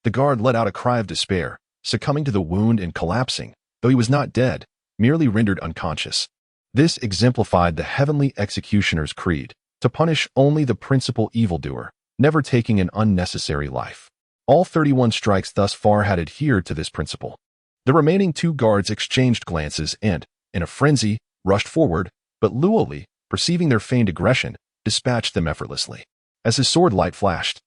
the guard let out a cry of despair, succumbing to the wound and collapsing, though he was not dead, merely rendered unconscious. This exemplified the heavenly executioner's creed, to punish only the principal evildoer, never taking an unnecessary life. All 31 strikes thus far had adhered to this principle. The remaining 2 guards exchanged glances and, in a frenzy, rushed forward, but Luo Li, perceiving their feigned aggression, dispatched them effortlessly. As his sword light flashed,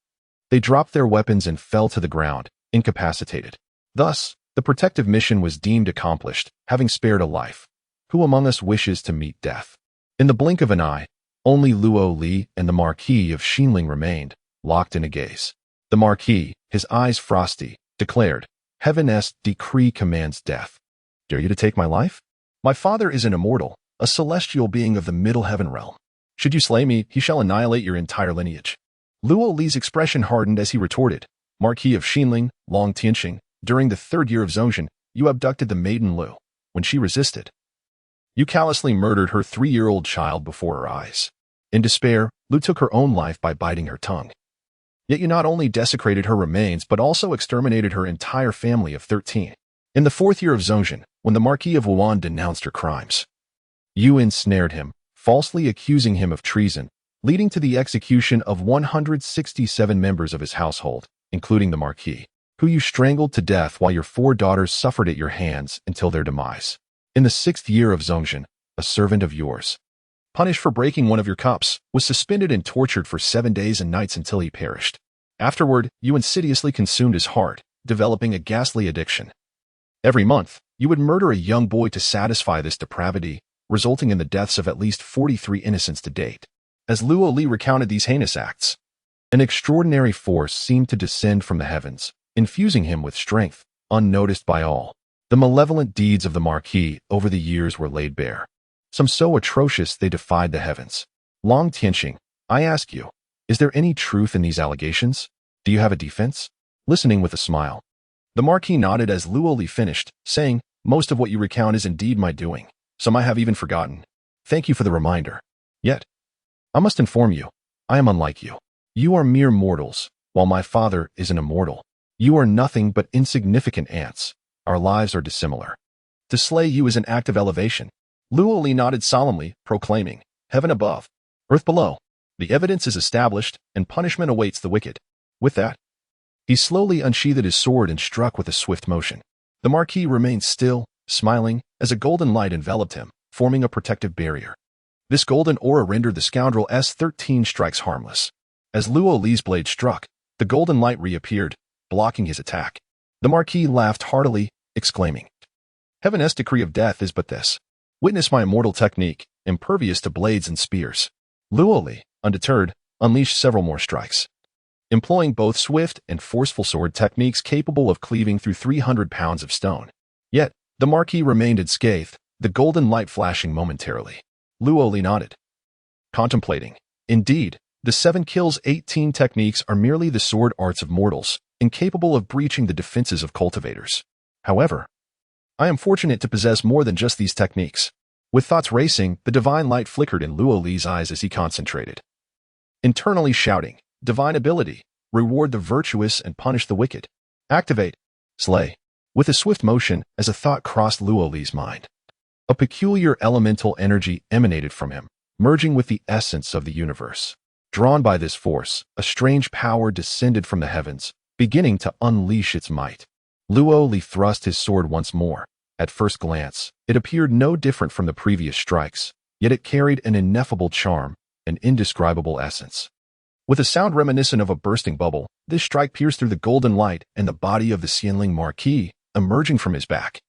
they dropped their weapons and fell to the ground, incapacitated. Thus, the protective mission was deemed accomplished, having spared a life. Who among us wishes to meet death? In the blink of an eye, only Luo Li and the Marquis of Xinling remained, locked in a gaze. The Marquis, his eyes frosty, declared, "Heaven's decree commands death. Dare you to take my life? My father is an immortal, a celestial being of the middle heaven realm. Should you slay me, he shall annihilate your entire lineage." Luo Li's expression hardened as he retorted, "Marquis of Xinling, Long Tianxing, during the 3rd year of Zhongshan, you abducted the maiden Lu. When she resisted, you callously murdered her 3-year-old child before her eyes. In despair, Lu took her own life by biting her tongue. Yet you not only desecrated her remains but also exterminated her entire family of 13. In the 4th year of Zhongshan, when the Marquis of Wuan denounced her crimes, you ensnared him, falsely accusing him of treason, leading to the execution of 167 members of his household, including the Marquis, who you strangled to death while your 4 daughters suffered at your hands until their demise. In the 6th year of Zhongshan, a servant of yours, punished for breaking one of your cups, was suspended and tortured for 7 days and nights until he perished. Afterward, you insidiously consumed his heart, developing a ghastly addiction. Every month, you would murder a young boy to satisfy this depravity, resulting in the deaths of at least 43 innocents to date. As Luo Li recounted these heinous acts, an extraordinary force seemed to descend from the heavens, infusing him with strength, unnoticed by all. The malevolent deeds of the Marquis over the years were laid bare, some so atrocious they defied the heavens. Long Tianxing, I ask you, is there any truth in these allegations? Do you have a defense? Listening with a smile, the Marquis nodded as Luo Li finished, saying, "Most of what you recount is indeed my doing. Some I have even forgotten. Thank you for the reminder. Yet, I must inform you, I am unlike you. You are mere mortals, while my father is an immortal. You are nothing but insignificant ants. Our lives are dissimilar. To slay you is an act of elevation." Luo Li nodded solemnly, proclaiming, "Heaven above, earth below. The evidence is established, and punishment awaits the wicked." With that, he slowly unsheathed his sword and struck with a swift motion. The Marquis remained still, smiling as a golden light enveloped him, forming a protective barrier. This golden aura rendered the scoundrel's 13 strikes harmless. As Luo Li's blade struck, the golden light reappeared, blocking his attack. The Marquis laughed heartily, exclaiming, "Heaven's decree of death is but this. Witness my immortal technique, impervious to blades and spears." Luo Li, undeterred, unleashed several more strikes, employing both swift and forceful sword techniques capable of cleaving through 300 pounds of stone. Yet, the Marquis remained unscathed, the golden light flashing momentarily. Luo Li nodded, contemplating. Indeed, the 7 kills 18 techniques are merely the sword arts of mortals, incapable of breaching the defenses of cultivators. However, I am fortunate to possess more than just these techniques. With thoughts racing, the divine light flickered in Luo Li's eyes as he concentrated, internally shouting, "Divine ability, reward the virtuous and punish the wicked. Activate, slay." With a swift motion, as a thought crossed Luo Li's mind, a peculiar elemental energy emanated from him, merging with the essence of the universe. Drawn by this force, a strange power descended from the heavens, beginning to unleash its might. Luo Li thrust his sword once more. At first glance, it appeared no different from the previous strikes, yet it carried an ineffable charm, an indescribable essence. With a sound reminiscent of a bursting bubble, this strike pierced through the golden light and the body of the Xianling Marquis, emerging from his back.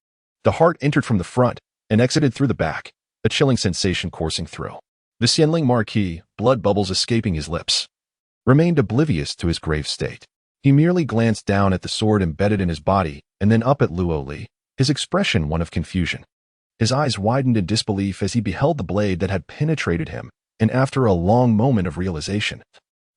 The heart entered from the front and exited through the back, a chilling sensation coursing through. The Xianling Marquis, blood bubbles escaping his lips, remained oblivious to his grave state. He merely glanced down at the sword embedded in his body and then up at Luo Li, his expression one of confusion. His eyes widened in disbelief as he beheld the blade that had penetrated him, and after a long moment of realization,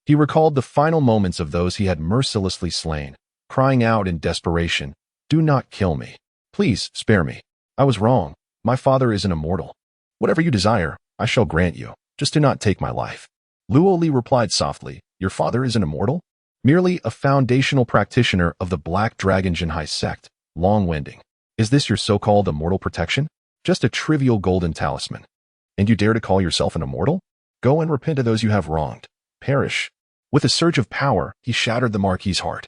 he recalled the final moments of those he had mercilessly slain, crying out in desperation, "Do not kill me. Please spare me. I was wrong. My father is an immortal. Whatever you desire, I shall grant you. Just do not take my life." Luo Li replied softly, "Your father is an immortal? Merely a foundational practitioner of the Black Dragon Jinhai sect, long-winding. Is this your so-called immortal protection? Just a trivial golden talisman. And you dare to call yourself an immortal? Go and repent to those you have wronged. Perish." With a surge of power, he shattered the Marquis's heart.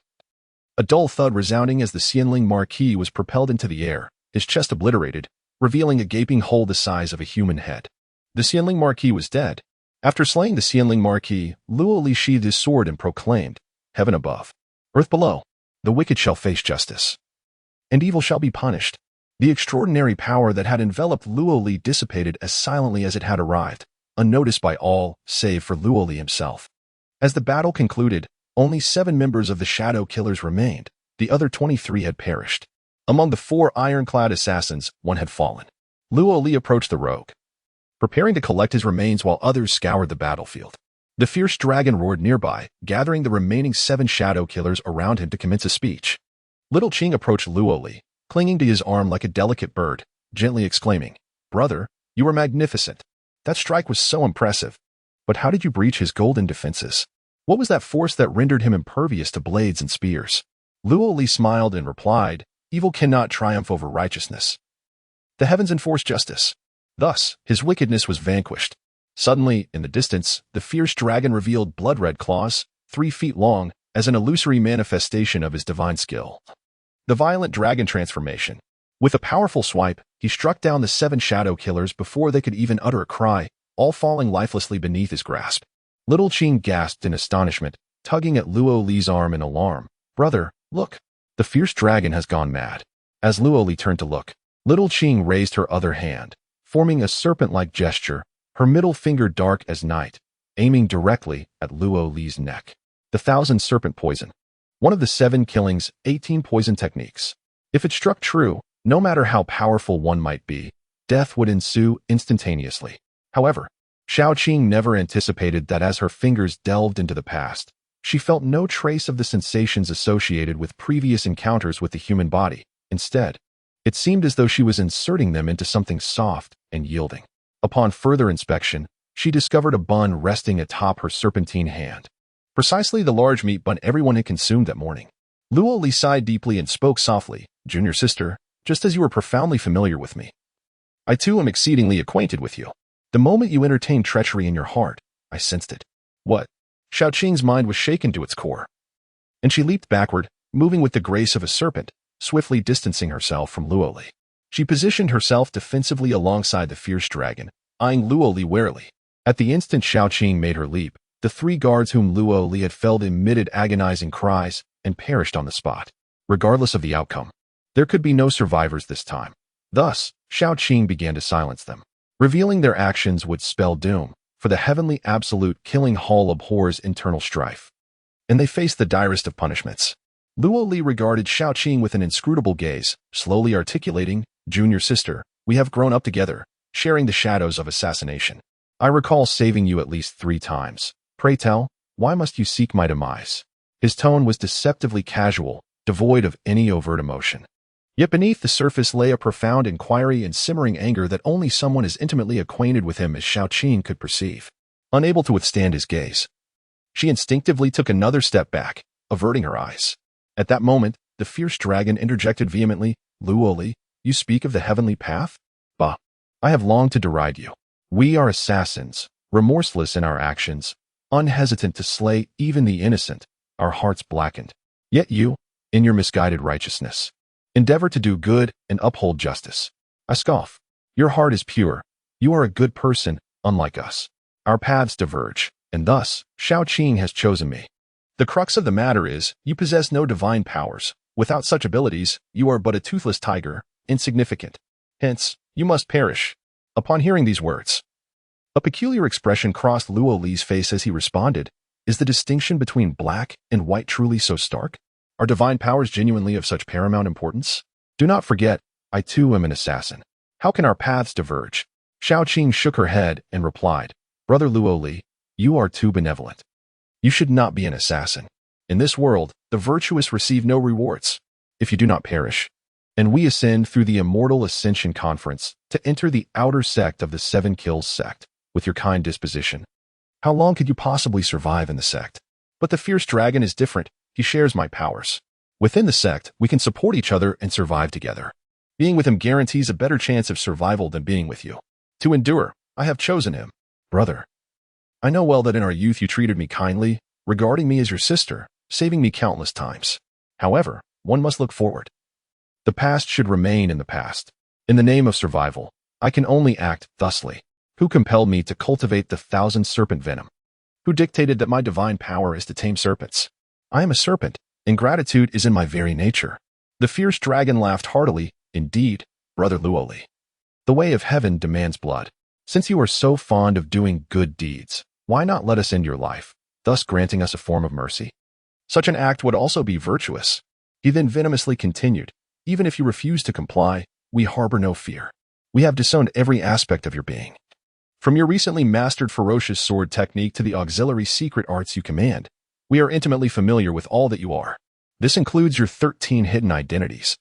A dull thud resounding as the Xianling Marquis was propelled into the air, his chest obliterated, revealing a gaping hole the size of a human head. The Xianling Marquis was dead. After slaying the Xianling Marquis, Luo Li sheathed his sword and proclaimed, "Heaven above, earth below, the wicked shall face justice, and evil shall be punished." The extraordinary power that had enveloped Luo Li dissipated as silently as it had arrived, unnoticed by all, save for Luo Li himself. As the battle concluded, only 7 members of the Shadow Killers remained. The other 23 had perished. Among the 4 ironclad assassins, one had fallen. Luo Li approached the rogue, preparing to collect his remains while others scoured the battlefield. The fierce dragon roared nearby, gathering the remaining 7 Shadow Killers around him to commence a speech. Little Qing approached Luo Li, clinging to his arm like a delicate bird, gently exclaiming, "Brother, you were magnificent. That strike was so impressive. But how did you breach his golden defenses? What was that force that rendered him impervious to blades and spears?" Luo Li smiled and replied, "Evil cannot triumph over righteousness. The heavens enforce justice." Thus, his wickedness was vanquished. Suddenly, in the distance, the fierce dragon revealed blood-red claws, 3 feet long, as an illusory manifestation of his divine skill. The violent dragon transformation. With a powerful swipe, he struck down the 7 Shadow Killers before they could even utter a cry, all falling lifelessly beneath his grasp. Little Qing gasped in astonishment, tugging at Luo Li's arm in alarm. "Brother, look. The fierce dragon has gone mad." As Luo Li turned to look, Little Qing raised her other hand, forming a serpent-like gesture, her middle finger dark as night, aiming directly at Luo Li's neck. The 1,000 serpent poison. One of the 7 killings, 18 poison techniques. If it struck true, no matter how powerful one might be, death would ensue instantaneously. However, Xiao Qing never anticipated that as her fingers delved into the past, she felt no trace of the sensations associated with previous encounters with the human body. Instead, it seemed as though she was inserting them into something soft and yielding. Upon further inspection, she discovered a bun resting atop her serpentine hand. Precisely the large meat bun everyone had consumed that morning. Luo Li sighed deeply and spoke softly, "Junior sister, just as you are profoundly familiar with me, I too am exceedingly acquainted with you. The moment you entertained treachery in your heart, I sensed it." "What?" Xiao Qing's mind was shaken to its core, and she leaped backward, moving with the grace of a serpent, swiftly distancing herself from Luo Li. She positioned herself defensively alongside the fierce dragon, eyeing Luo Li warily. At the instant Xiaoqing made her leap, the three guards whom Luo Li had felled emitted agonizing cries and perished on the spot. Regardless of the outcome, there could be no survivors this time. Thus, Xiaoqing began to silence them. Revealing their actions would spell doom, for the heavenly absolute killing hall abhors internal strife. And they faced the direst of punishments. Luo Li regarded Xiaoqing with an inscrutable gaze, slowly articulating, "Junior sister, we have grown up together, sharing the shadows of assassination. I recall saving you at least 3 times. Pray tell, why must you seek my demise?" His tone was deceptively casual, devoid of any overt emotion. Yet beneath the surface lay a profound inquiry and simmering anger that only someone as intimately acquainted with him as Xiaoqing could perceive. Unable to withstand his gaze, she instinctively took another step back, averting her eyes. At that moment, the fierce dragon interjected vehemently, "Luo Li, you speak of the heavenly path? Bah, I have longed to deride you. We are assassins, remorseless in our actions, unhesitant to slay even the innocent, our hearts blackened. Yet you, in your misguided righteousness, endeavor to do good and uphold justice. I scoff. Your heart is pure. You are a good person, unlike us. Our paths diverge, and thus, Xiaoqing has chosen me. The crux of the matter is, you possess no divine powers. Without such abilities, you are but a toothless tiger, insignificant. Hence, you must perish." Upon hearing these words, a peculiar expression crossed Luo Li's face as he responded, "Is the distinction between black and white truly so stark? Are divine powers genuinely of such paramount importance? Do not forget, I too am an assassin. How can our paths diverge?" Xiaoqing shook her head and replied, "Brother Luo Li, you are too benevolent. You should not be an assassin. In this world, the virtuous receive no rewards, if you do not perish. And we ascend through the immortal Ascension Conference to enter the outer sect of the 7 Kills sect, with your kind disposition. How long could you possibly survive in the sect? But the fierce dragon is different. He shares my powers. Within the sect, we can support each other and survive together. Being with him guarantees a better chance of survival than being with you. To endure, I have chosen him. Brother, I know well that in our youth you treated me kindly, regarding me as your sister, saving me countless times. However, one must look forward. The past should remain in the past. In the name of survival, I can only act thusly. Who compelled me to cultivate the 1,000 serpent venom? Who dictated that my divine power is to tame serpents? I am a serpent, and gratitude is in my very nature." The fierce dragon laughed heartily. "Indeed, Brother Luo Li. The way of heaven demands blood. Since you are so fond of doing good deeds, why not let us end your life, thus granting us a form of mercy? Such an act would also be virtuous." He then venomously continued, "Even if you refuse to comply, we harbor no fear. We have disowned every aspect of your being. From your recently mastered ferocious sword technique to the auxiliary secret arts you command, we are intimately familiar with all that you are. This includes your 13 hidden identities.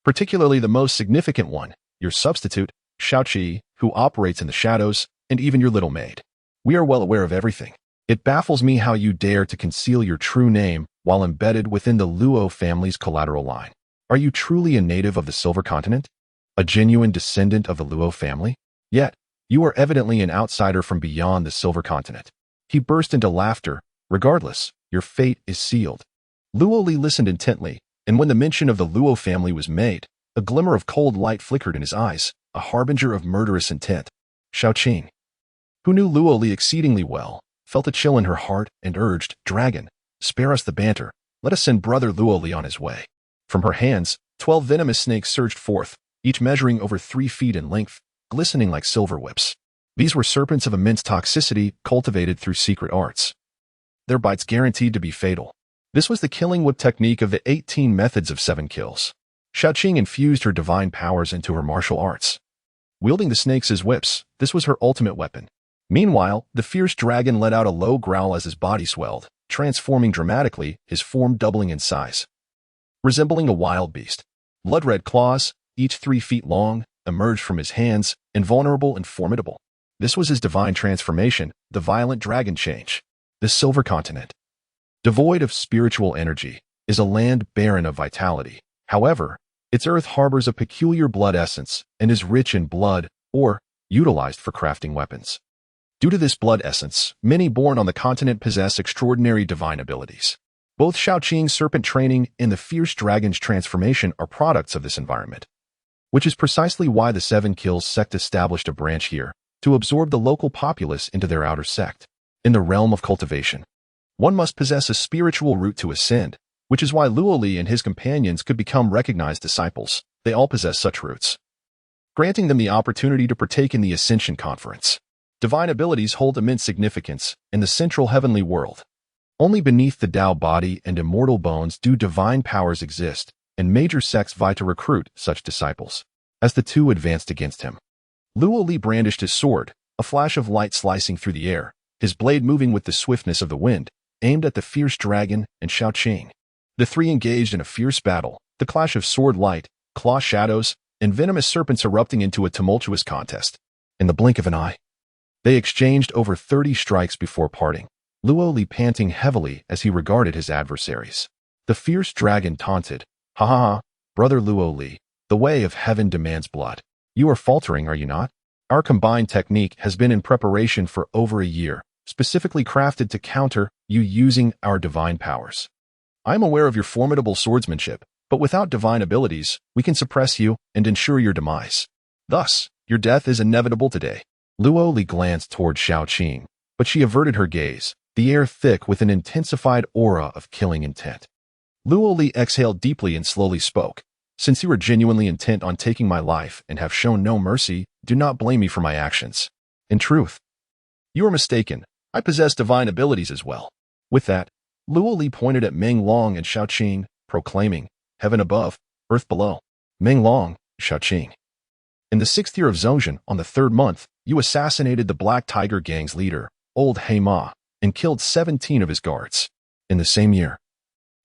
Particularly the most significant one, your substitute, Xiaoqi, who operates in the shadows, and even your little maid. We are well aware of everything. It baffles me how you dare to conceal your true name while embedded within the Luo family's collateral line. Are you truly a native of the Silver Continent? A genuine descendant of the Luo family? Yet, you are evidently an outsider from beyond the Silver Continent." He burst into laughter. "Regardless, your fate is sealed." Luo Li listened intently, and when the mention of the Luo family was made, a glimmer of cold light flickered in his eyes, a harbinger of murderous intent. Xiaoqing, who knew Luo Li exceedingly well, felt a chill in her heart and urged, "Dragon, spare us the banter. Let us send Brother Luo Li on his way." From her hands, 12 venomous snakes surged forth, each measuring over 3 feet in length, glistening like silver whips. These were serpents of immense toxicity cultivated through secret arts. Their bites guaranteed to be fatal. This was the killing whip technique of the 18 methods of 7 kills. Xiaoqing infused her divine powers into her martial arts. Wielding the snakes as whips, this was her ultimate weapon. Meanwhile, the fierce dragon let out a low growl as his body swelled, transforming dramatically, his form doubling in size. Resembling a wild beast, blood-red claws, each 3 feet long, emerged from his hands, invulnerable and formidable. This was his divine transformation, the violent dragon change. The Silver Continent, devoid of spiritual energy, is a land barren of vitality. However, its earth harbors a peculiar blood essence and is rich in blood, or utilized for crafting weapons. Due to this blood essence, many born on the continent possess extraordinary divine abilities. Both Xiaoqing's serpent training and the fierce dragon's transformation are products of this environment. which is precisely why the Seven Kills sect established a branch here, to absorb the local populace into their outer sect. In the realm of cultivation, one must possess a spiritual root to ascend, which is why Luoli and his companions could become recognized disciples. They all possess such roots, granting them the opportunity to partake in the Ascension Conference. Divine abilities hold immense significance in the central heavenly world. Only beneath the Dao body and immortal bones do divine powers exist, and major sects vie to recruit such disciples. As the two advanced against him, Luoli brandished his sword, a flash of light slicing through the air, his blade moving with the swiftness of the wind, aimed at the fierce dragon and Xiaoqing. The three engaged in a fierce battle, the clash of sword light, claw shadows, and venomous serpents erupting into a tumultuous contest. In the blink of an eye, they exchanged over 30 strikes before parting, Luoli panting heavily as he regarded his adversaries. The fierce dragon taunted, "Ha ha ha, brother Luoli, the way of heaven demands blood. You are faltering, are you not? Our combined technique has been in preparation for over a year, specifically crafted to counter you using our divine powers. I am aware of your formidable swordsmanship, but without divine abilities, we can suppress you and ensure your demise. Thus, your death is inevitable today." Luoli glanced toward Xiaoqing, but she averted her gaze, the air thick with an intensified aura of killing intent. Luoli exhaled deeply and slowly spoke. "Since you are genuinely intent on taking my life and have shown no mercy, do not blame me for my actions. In truth, you are mistaken. I possess divine abilities as well." With that, Luoli pointed at Meng Long and Xiaoqing, proclaiming, "Heaven above, earth below." Meng Long, Xiaoqing. In the 6th year of Zhongzhen, on the 3rd month, you assassinated the Black Tiger Gang's leader, Old Heima, and killed 17 of his guards. In the same year,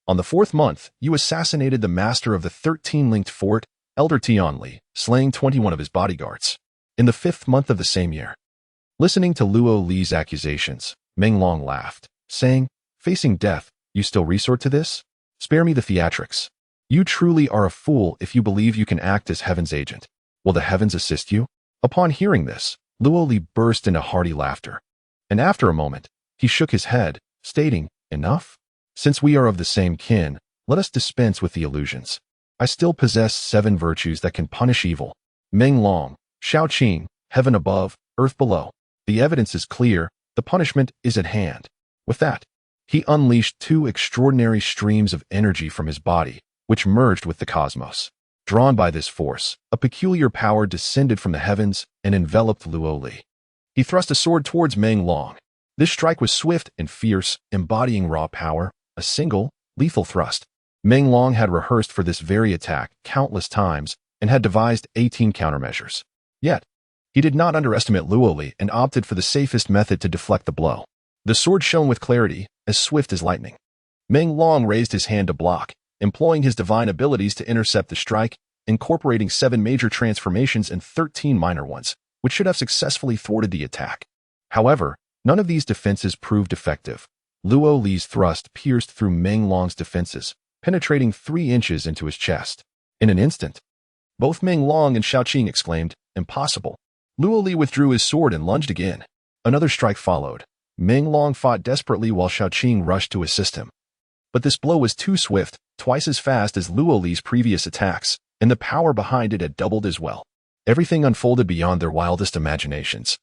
on the 4th month, you assassinated the master of the 13-linked fort, Elder Tianli, slaying 21 of his bodyguards. In the 5th month of the same year, listening to Luo Li's accusations, Meng Long laughed, saying, "Facing death, you still resort to this? Spare me the theatrics. You truly are a fool if you believe you can act as heaven's agent. Will the heavens assist you?" Upon hearing this, Luo Li burst into hearty laughter, and after a moment, he shook his head, stating, "Enough? Since we are of the same kin, let us dispense with the illusions. I still possess 7 virtues that can punish evil. Meng Long, Xiaoqing, heaven above, earth below. The evidence is clear, the punishment is at hand." With that, he unleashed 2 extraordinary streams of energy from his body, which merged with the cosmos. Drawn by this force, a peculiar power descended from the heavens and enveloped Luo Li. He thrust a sword towards Meng Long. This strike was swift and fierce, embodying raw power, a single, lethal thrust. Meng Long had rehearsed for this very attack countless times and had devised 18 countermeasures. Yet, he did not underestimate Luo Li and opted for the safest method to deflect the blow. The sword shone with clarity, as swift as lightning. Meng Long raised his hand to block, employing his divine abilities to intercept the strike, incorporating 7 major transformations and 13 minor ones, which should have successfully thwarted the attack. However, none of these defenses proved effective. Luo Li's thrust pierced through Meng Long's defenses, penetrating 3 inches into his chest. In an instant, both Meng Long and Xiaoqing exclaimed, "Impossible." Luo Li withdrew his sword and lunged again. Another strike followed. Meng Long fought desperately while Xiaoqing rushed to assist him. But this blow was too swift, twice as fast as Luo Li's previous attacks, and the power behind it had doubled as well. Everything unfolded beyond their wildest imaginations.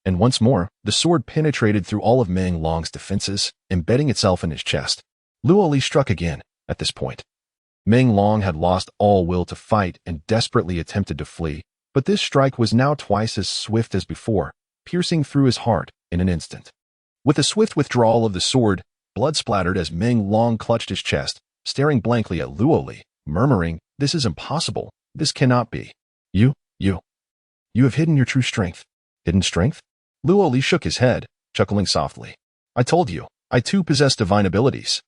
And once more, the sword penetrated through all of Meng Long's defenses, embedding itself in his chest. Luo Li struck again. At this point, Meng Long had lost all will to fight and desperately attempted to flee, but this strike was now twice as swift as before, piercing through his heart in an instant. With a swift withdrawal of the sword, blood splattered as Meng Long clutched his chest, staring blankly at Luo Li, murmuring, "This is impossible. This cannot be. You have hidden your true strength." "Hidden strength?" Luo Li shook his head, chuckling softly. "I told you, I too possess divine abilities.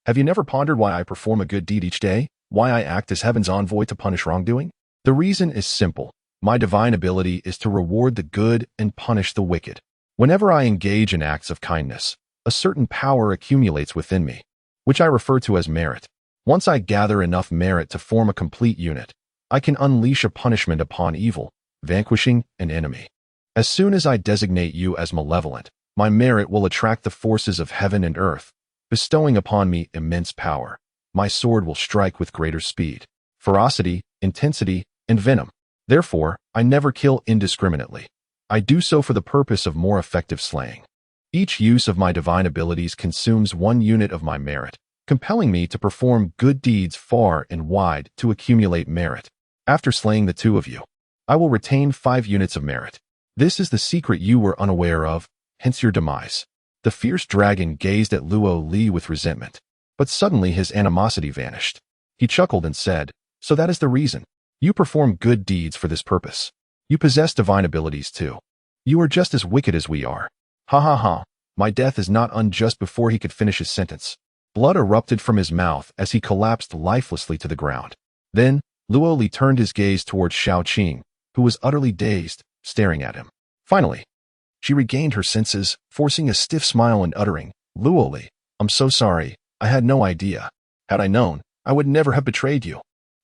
Have you never pondered why I perform a good deed each day? Why I act as heaven's envoy to punish wrongdoing? The reason is simple. My divine ability is to reward the good and punish the wicked. Whenever I engage in acts of kindness, a certain power accumulates within me, which I refer to as merit. Once I gather enough merit to form a complete unit, I can unleash a punishment upon evil, vanquishing an enemy. As soon as I designate you as malevolent, my merit will attract the forces of heaven and earth, bestowing upon me immense power. My sword will strike with greater speed, ferocity, intensity, and venom. Therefore, I never kill indiscriminately. I do so for the purpose of more effective slaying. Each use of my divine abilities consumes 1 unit of my merit, compelling me to perform good deeds far and wide to accumulate merit. After slaying the 2 of you, I will retain 5 units of merit. This is the secret you were unaware of, hence your demise. The fierce dragon gazed at Luo Li with resentment, but suddenly his animosity vanished. He chuckled and said, "So that is the reason. You perform good deeds for this purpose. You possess divine abilities too. You are just as wicked as we are." Ha ha ha. My death is not unjust. Before he could finish his sentence, blood erupted from his mouth as he collapsed lifelessly to the ground. Then, Luo Li turned his gaze towards Xiaoqing, who was utterly dazed, staring at him. Finally, she regained her senses, forcing a stiff smile and uttering, "Luo Li, I'm so sorry. I had no idea. Had I known, I would never have betrayed you.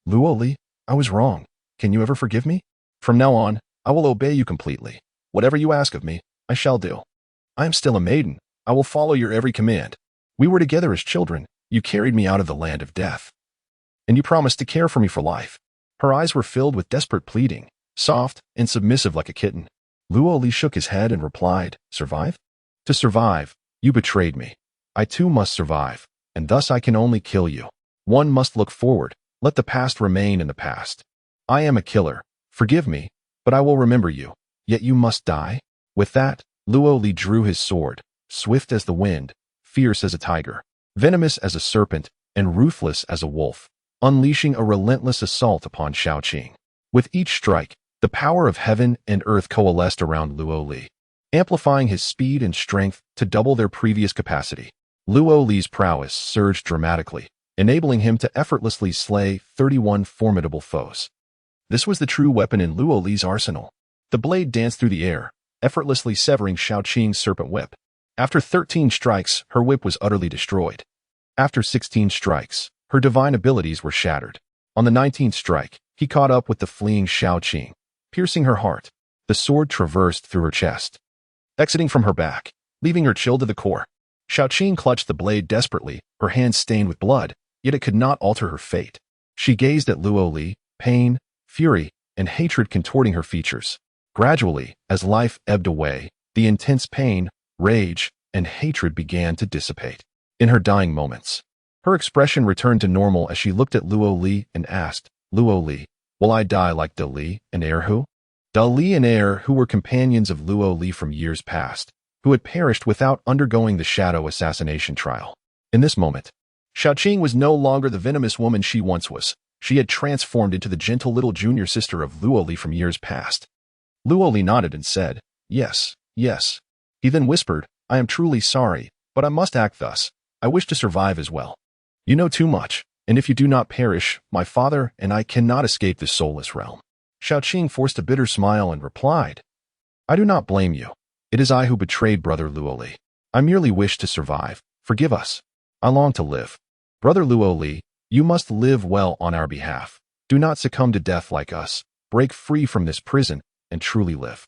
Luo Li, I was wrong. Can you ever forgive me? From now on, I will obey you completely. Whatever you ask of me, I shall do. I am still a maiden. I will follow your every command. We were together as children. You carried me out of the land of death. And you promised to care for me for life." Her eyes were filled with desperate pleading, soft and submissive like a kitten. Luo Li shook his head and replied, "Survive? To survive, you betrayed me. I too must survive, and thus I can only kill you. One must look forward. Let the past remain in the past. I am a killer. Forgive me, but I will remember you. Yet you must die." With that, Luo Li drew his sword, swift as the wind, fierce as a tiger, venomous as a serpent, and ruthless as a wolf, unleashing a relentless assault upon Xiaoqing. With each strike, the power of heaven and earth coalesced around Luo Li, amplifying his speed and strength to double their previous capacity. Luo Li's prowess surged dramatically, enabling him to effortlessly slay 31 formidable foes. This was the true weapon in Luo Li's arsenal. The blade danced through the air, effortlessly severing Xiaoqing's serpent whip. After 13 strikes, her whip was utterly destroyed. After 16 strikes, her divine abilities were shattered. On the 19th strike, he caught up with the fleeing Xiaoqing, piercing her heart. The sword traversed through her chest, exiting from her back, leaving her chilled to the core. Xiaoqing clutched the blade desperately, her hands stained with blood, yet it could not alter her fate. She gazed at Luo Li, pain, fury, and hatred contorting her features. Gradually, as life ebbed away, the intense pain, rage, and hatred began to dissipate. In her dying moments, her expression returned to normal as she looked at Luo Li and asked, "Luo Li, will I die like Da Li and Erhu?" Da Li and Er, who were companions of Luo Li from years past, who had perished without undergoing the shadow assassination trial. In this moment, Xiaoqing was no longer the venomous woman she once was. She had transformed into the gentle little junior sister of Luo Li from years past. Luo Li nodded and said, "Yes, yes." He then whispered, "I am truly sorry, but I must act thus. I wish to survive as well. You know too much, and if you do not perish, my father and I cannot escape this soulless realm." Xiaoqing forced a bitter smile and replied, "I do not blame you. It is I who betrayed Brother Luo Li. I merely wish to survive. Forgive us. I long to live. Brother Luo Li, you must live well on our behalf. Do not succumb to death like us. Break free from this prison and truly live."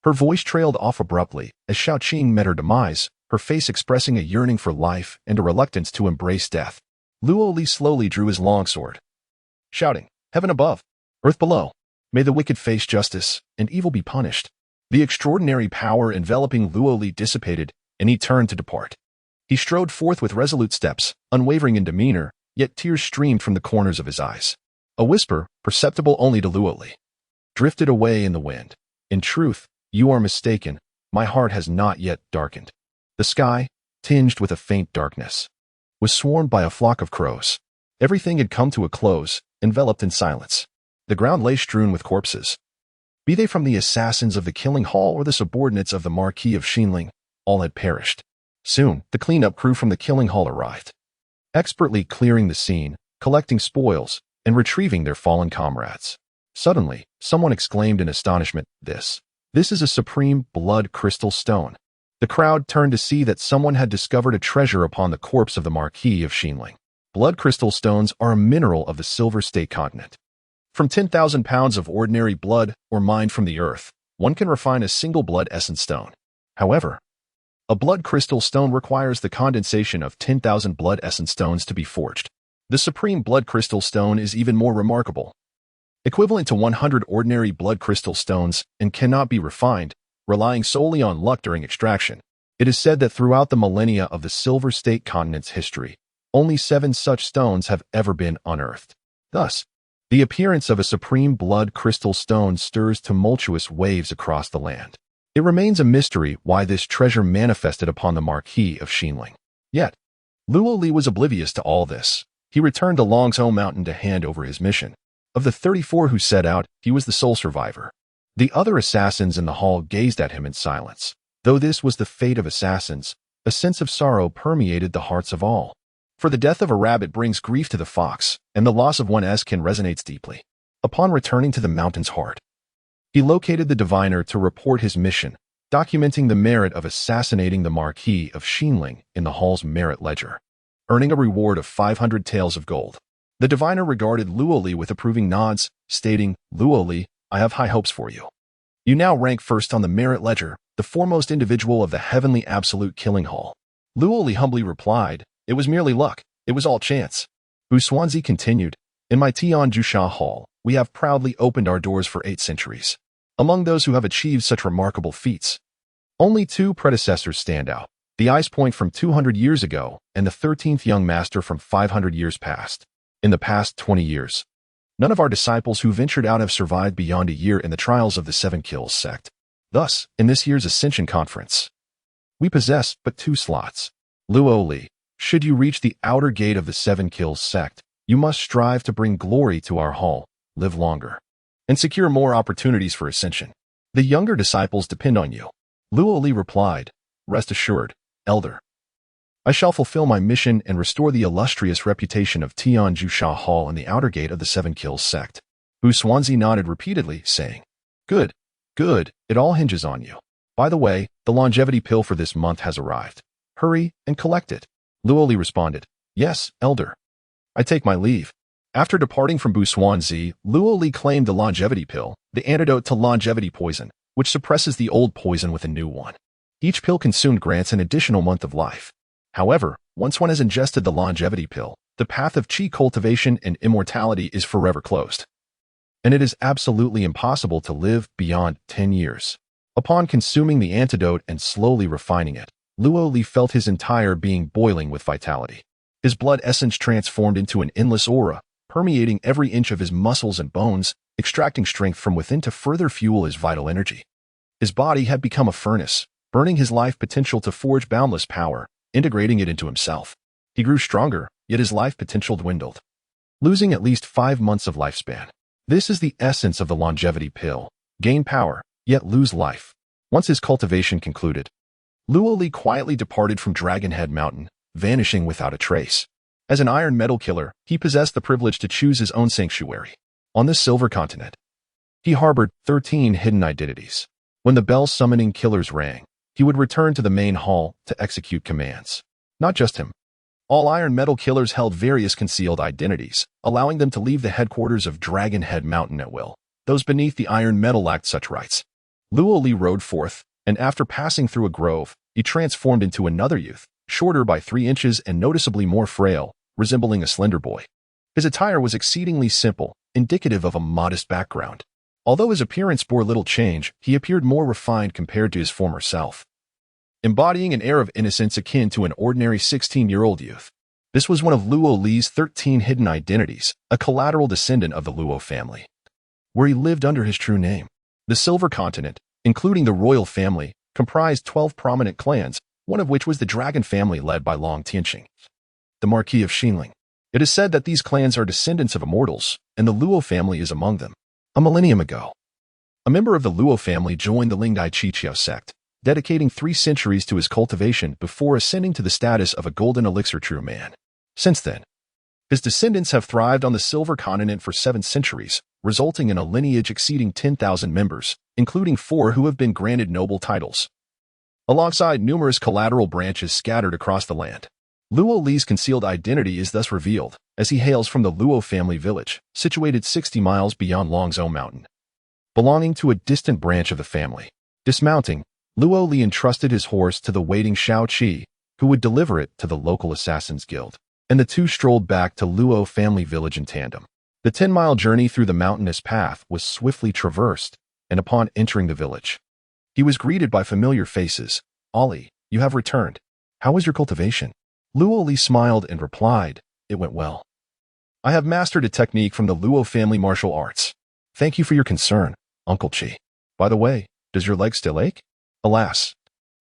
Her voice trailed off abruptly as Xiaoqing met her demise, her face expressing a yearning for life and a reluctance to embrace death. Luo Li slowly drew his longsword, shouting, "Heaven above, earth below. May the wicked face justice and evil be punished." The extraordinary power enveloping Luo Li dissipated, and he turned to depart. He strode forth with resolute steps, unwavering in demeanor, yet tears streamed from the corners of his eyes. A whisper, perceptible only to Luo Li, drifted away in the wind. "In truth, you are mistaken. My heart has not yet darkened." The sky, tinged with a faint darkness, was swarmed by a flock of crows. Everything had come to a close, enveloped in silence. The ground lay strewn with corpses. Be they from the assassins of the killing hall or the subordinates of the Marquis of Xinling, all had perished. Soon, the cleanup crew from the killing hall arrived, expertly clearing the scene, collecting spoils, and retrieving their fallen comrades. Suddenly, someone exclaimed in astonishment, This is a supreme blood crystal stone." The crowd turned to see that someone had discovered a treasure upon the corpse of the Marquis of Xinling. Blood crystal stones are a mineral of the Silver State continent. From 10,000 pounds of ordinary blood or mined from the earth, one can refine a single blood essence stone. However, a blood crystal stone requires the condensation of 10,000 blood essence stones to be forged. The supreme blood crystal stone is even more remarkable. equivalent to 100 ordinary blood crystal stones, and cannot be refined, relying solely on luck during extraction. It is said that throughout the millennia of the Silver State continent's history, only 7 such stones have ever been unearthed. Thus, the appearance of a supreme blood crystal stone stirs tumultuous waves across the land. It remains a mystery why this treasure manifested upon the Marquis of Xinling. Yet, Luo Li was oblivious to all this. He returned to Longzhou Mountain to hand over his mission. Of the 34 who set out, he was the sole survivor. The other assassins in the hall gazed at him in silence. Though this was the fate of assassins, a sense of sorrow permeated the hearts of all. For the death of a rabbit brings grief to the fox, and the loss of one's kin resonates deeply. Upon returning to the mountain's heart, he located the diviner to report his mission, documenting the merit of assassinating the Marquis of Xinling in the hall's merit ledger, earning a reward of 500 taels of gold. The diviner regarded Luo Li with approving nods, stating, "Luo Li, I have high hopes for you. You now rank first on the merit ledger, the foremost individual of the heavenly absolute killing hall." Luo Li humbly replied, "It was merely luck. It was all chance." Bu Xuanzi continued, "In my Tian Jusha Hall, we have proudly opened our doors for 8 centuries. Among those who have achieved such remarkable feats, only 2 predecessors stand out, the Ice Point from 200 years ago and the 13th young master from 500 years past. In the past 20 years, none of our disciples who ventured out have survived beyond a year in the trials of the 7 Kills sect. Thus, in this year's Ascension Conference, we possess but 2 slots. Luo Li, should you reach the outer gate of the 7 Kills sect, you must strive to bring glory to our hall, live longer, and secure more opportunities for ascension. The younger disciples depend on you." Luo Li replied, "Rest assured, Elder. I shall fulfill my mission and restore the illustrious reputation of Tian Jusha Hall in the outer gate of the 7 Kills sect." Bu Xuanzi nodded repeatedly, saying, "Good, good, it all hinges on you. By the way, the longevity pill for this month has arrived. Hurry and collect it." Luo Li responded, "Yes, Elder. I take my leave." After departing from Bu Xuanzi, Luo Li claimed the longevity pill, the antidote to longevity poison, which suppresses the old poison with a new one. Each pill consumed grants an additional month of life. However, once one has ingested the longevity pill, the path of qi cultivation and immortality is forever closed, and it is absolutely impossible to live beyond 10 years. Upon consuming the antidote and slowly refining it, Luo Li felt his entire being boiling with vitality. His blood essence transformed into an endless aura, permeating every inch of his muscles and bones, extracting strength from within to further fuel his vital energy. His body had become a furnace, burning his life potential to forge boundless power, integrating it into himself. He grew stronger, yet his life potential dwindled, losing at least 5 months of lifespan. This is the essence of the longevity pill: gain power, yet lose life. Once his cultivation concluded, Luo Li quietly departed from Dragonhead Mountain, vanishing without a trace. As an iron metal killer, he possessed the privilege to choose his own sanctuary. On this silver continent, he harbored 13 hidden identities. When the bell summoning killers rang, he would return to the main hall to execute commands. Not just him. All iron metal killers held various concealed identities, allowing them to leave the headquarters of Dragonhead Mountain at will. Those beneath the iron metal lacked such rights. Luo Li rode forth, and after passing through a grove, he transformed into another youth, shorter by 3 inches and noticeably more frail, resembling a slender boy. His attire was exceedingly simple, indicative of a modest background. Although his appearance bore little change, he appeared more refined compared to his former self, embodying an air of innocence akin to an ordinary 16-year-old youth. This was one of Luo Li's 13 hidden identities, a collateral descendant of the Luo family, where he lived under his true name. The Silver Continent, including the royal family, comprised 12 prominent clans, one of which was the Dragon family led by Long Tianqing, the Marquis of Xinling. It is said that these clans are descendants of immortals, and the Luo family is among them. A millennium ago, a member of the Luo family joined the Lingdai Qiqiao sect, dedicating 3 centuries to his cultivation before ascending to the status of a golden elixir true man. Since then, his descendants have thrived on the Silver Continent for 7 centuries, resulting in a lineage exceeding 10,000 members, including 4 who have been granted noble titles, alongside numerous collateral branches scattered across the land. Luo Li's concealed identity is thus revealed, as he hails from the Luo family village, situated 60 miles beyond Longzhou Mountain, belonging to a distant branch of the family. Dismounting, Luo Li entrusted his horse to the waiting Shao Qi, who would deliver it to the local assassins guild, and the two strolled back to Luo family village in tandem. The 10-mile journey through the mountainous path was swiftly traversed, and upon entering the village, he was greeted by familiar faces. "Ali, you have returned. How was your cultivation?" Luo Li smiled and replied, "It went well. I have mastered a technique from the Luo family martial arts. Thank you for your concern, Uncle Chi. By the way, does your leg still ache?" "Alas,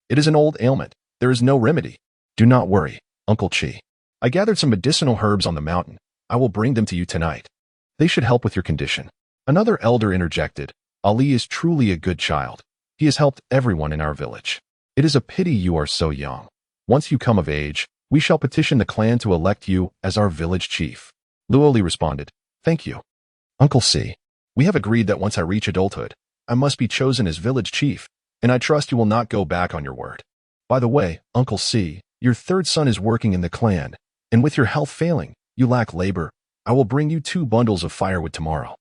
it is an old ailment. There is no remedy." "Do not worry, Uncle Chi. I gathered some medicinal herbs on the mountain. I will bring them to you tonight. They should help with your condition." Another elder interjected, "Ali is truly a good child. He has helped everyone in our village. It is a pity you are so young. Once you come of age, we shall petition the clan to elect you as our village chief." Luo Li responded, "Thank you, Uncle C. We have agreed that once I reach adulthood, I must be chosen as village chief, and I trust you will not go back on your word. By the way, Uncle C, your third son is working in the clan, and with your health failing, you lack labor. I will bring you 2 bundles of firewood tomorrow."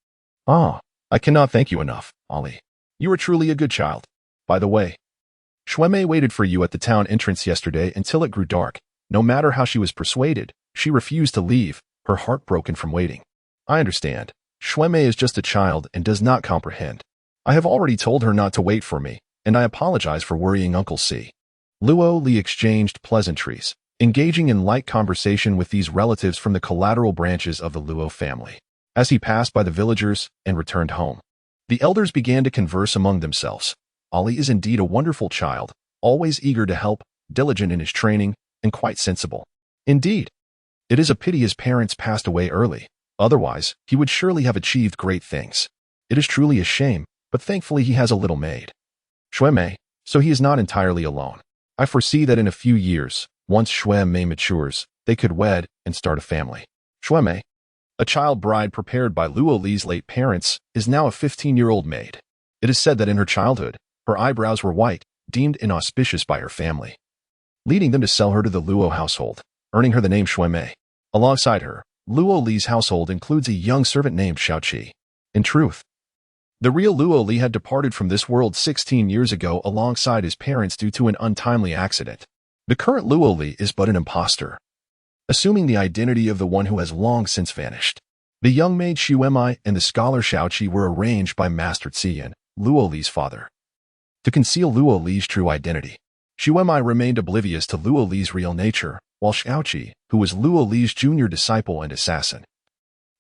"Ah, I cannot thank you enough, Ali. You are truly a good child. By the way, Shuemei waited for you at the town entrance yesterday until it grew dark. No matter how she was persuaded, she refused to leave, her heart broken from waiting. I understand. Shuemei is just a child and does not comprehend. I have already told her not to wait for me, and I apologize for worrying Uncle C." Luo Li exchanged pleasantries, engaging in light conversation with these relatives from the collateral branches of the Luo family. As he passed by the villagers and returned home, the elders began to converse among themselves. Ali is indeed a wonderful child, always eager to help, diligent in his training, and quite sensible. Indeed, it is a pity his parents passed away early. Otherwise, he would surely have achieved great things. It is truly a shame, but thankfully he has a little maid, Shuemei, so he is not entirely alone. I foresee that in a few years, once Shuemei matures, they could wed and start a family. Shuemei, a child bride prepared by Luo Li's late parents, is now a 15-year-old maid. It is said that in her childhood, her eyebrows were white, deemed inauspicious by her family, leading them to sell her to the Luo household, earning her the name Shuemei. Alongside her, Luo Li's household includes a young servant named Xiaoqi. In truth, the real Luo Li had departed from this world 16 years ago alongside his parents due to an untimely accident. The current Luo Li is but an impostor, assuming the identity of the one who has long since vanished. The young maid Shuemei and the scholar Xiaoqi were arranged by Master Ziyan, Luo Li's father, to conceal Luo Li's true identity. Shuemei remained oblivious to Luo Li's real nature, while Xiaoqi, who was Luo Li's junior disciple and assassin,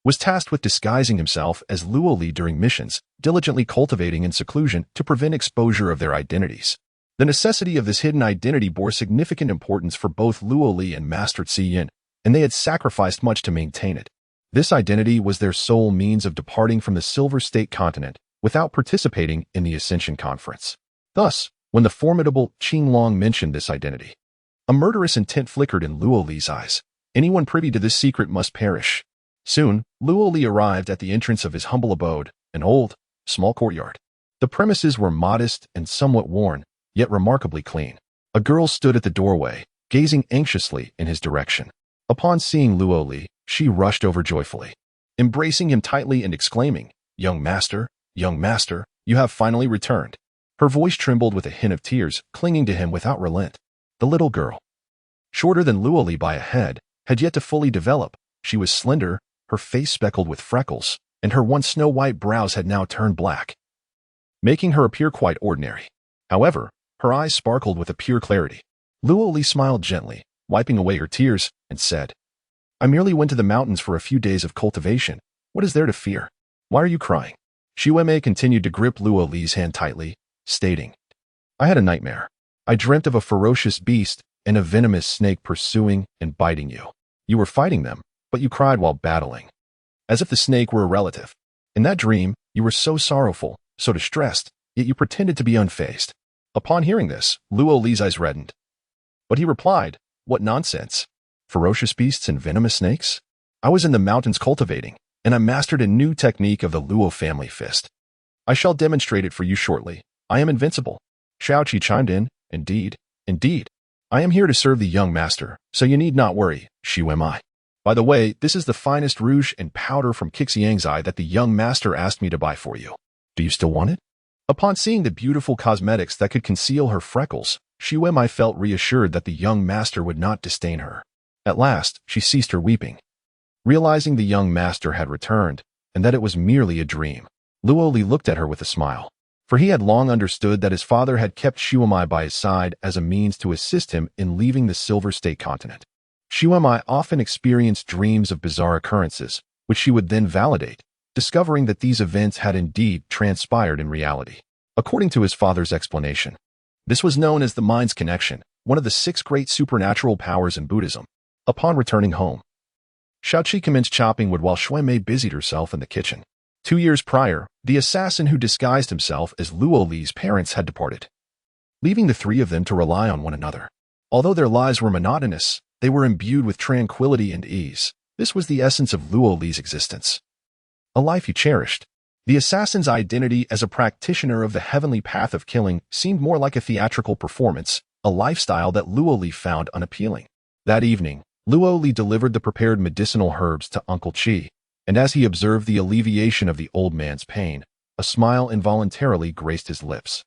was tasked with disguising himself as Luo Li during missions, diligently cultivating in seclusion to prevent exposure of their identities. The necessity of this hidden identity bore significant importance for both Luo Li and Master Ziyan, and they had sacrificed much to maintain it. This identity was their sole means of departing from the Silver State continent without participating in the Ascension Conference. Thus, when the formidable Qinglong mentioned this identity, a murderous intent flickered in Luo Li's eyes. Anyone privy to this secret must perish. Soon, Luo Li arrived at the entrance of his humble abode, an old, small courtyard. The premises were modest and somewhat worn, yet remarkably clean. A girl stood at the doorway, gazing anxiously in his direction. Upon seeing Luo Li, she rushed over joyfully, embracing him tightly and exclaiming, young master, you have finally returned." Her voice trembled with a hint of tears, clinging to him without relent. The little girl, shorter than Luo Li by a head, had yet to fully develop. She was slender, her face speckled with freckles, and her once snow-white brows had now turned black, making her appear quite ordinary. However, her eyes sparkled with a pure clarity. Luo Li smiled gently, wiping away her tears, and said, "I merely went to the mountains for a few days of cultivation. What is there to fear? Why are you crying?" Shuemei continued to grip Luo Li's hand tightly, stating, "I had a nightmare. I dreamt of a ferocious beast and a venomous snake pursuing and biting you. You were fighting them, but you cried while battling, as if the snake were a relative. In that dream, you were so sorrowful, so distressed, yet you pretended to be unfazed." Upon hearing this, Luo Li's eyes reddened. But he replied, "What nonsense! Ferocious beasts and venomous snakes? I was in the mountains cultivating, and I mastered a new technique of the Luo family fist. I shall demonstrate it for you shortly. I am invincible." Xiaoqi chimed in, Indeed. I am here to serve the young master, so you need not worry, Shuemei. By the way, this is the finest rouge and powder from Xiang's eye that the young master asked me to buy for you. Do you still want it?" Upon seeing the beautiful cosmetics that could conceal her freckles, Shuemei felt reassured that the young master would not disdain her. At last, she ceased her weeping, Realizing the young master had returned, and that it was merely a dream, Luo Li looked at her with a smile. For he had long understood that his father had kept Xuemai by his side as a means to assist him in leaving the Silver State continent. Xuemai often experienced dreams of bizarre occurrences, which she would then validate, discovering that these events had indeed transpired in reality. According to his father's explanation, this was known as the mind's connection, one of the 6 great supernatural powers in Buddhism. Upon returning home, Shaoqi commenced chopping wood while Xuemei busied herself in the kitchen. 2 years prior, the assassin who disguised himself as Luo Li's parents had departed, leaving the 3 of them to rely on one another. Although their lives were monotonous, they were imbued with tranquility and ease. This was the essence of Luo Li's existence. A life he cherished. The assassin's identity as a practitioner of the heavenly path of killing seemed more like a theatrical performance, a lifestyle that Luo Li found unappealing. That evening, Luo Li delivered the prepared medicinal herbs to Uncle Chi, and as he observed the alleviation of the old man's pain, a smile involuntarily graced his lips.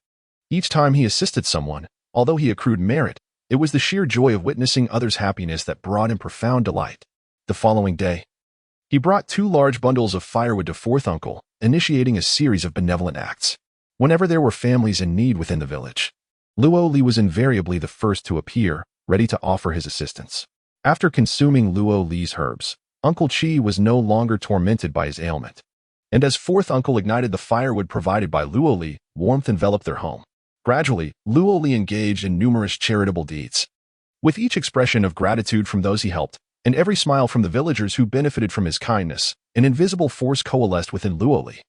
Each time he assisted someone, although he accrued merit, it was the sheer joy of witnessing others' happiness that brought him profound delight. The following day, he brought 2 large bundles of firewood to fourth uncle, initiating a series of benevolent acts. Whenever there were families in need within the village, Luo Li was invariably the first to appear, ready to offer his assistance. After consuming Luo Li's herbs, Uncle Chi was no longer tormented by his ailment. And as fourth uncle ignited the firewood provided by Luo Li, warmth enveloped their home. Gradually, Luo Li engaged in numerous charitable deeds. With each expression of gratitude from those he helped, and every smile from the villagers who benefited from his kindness, an invisible force coalesced within Luo Li,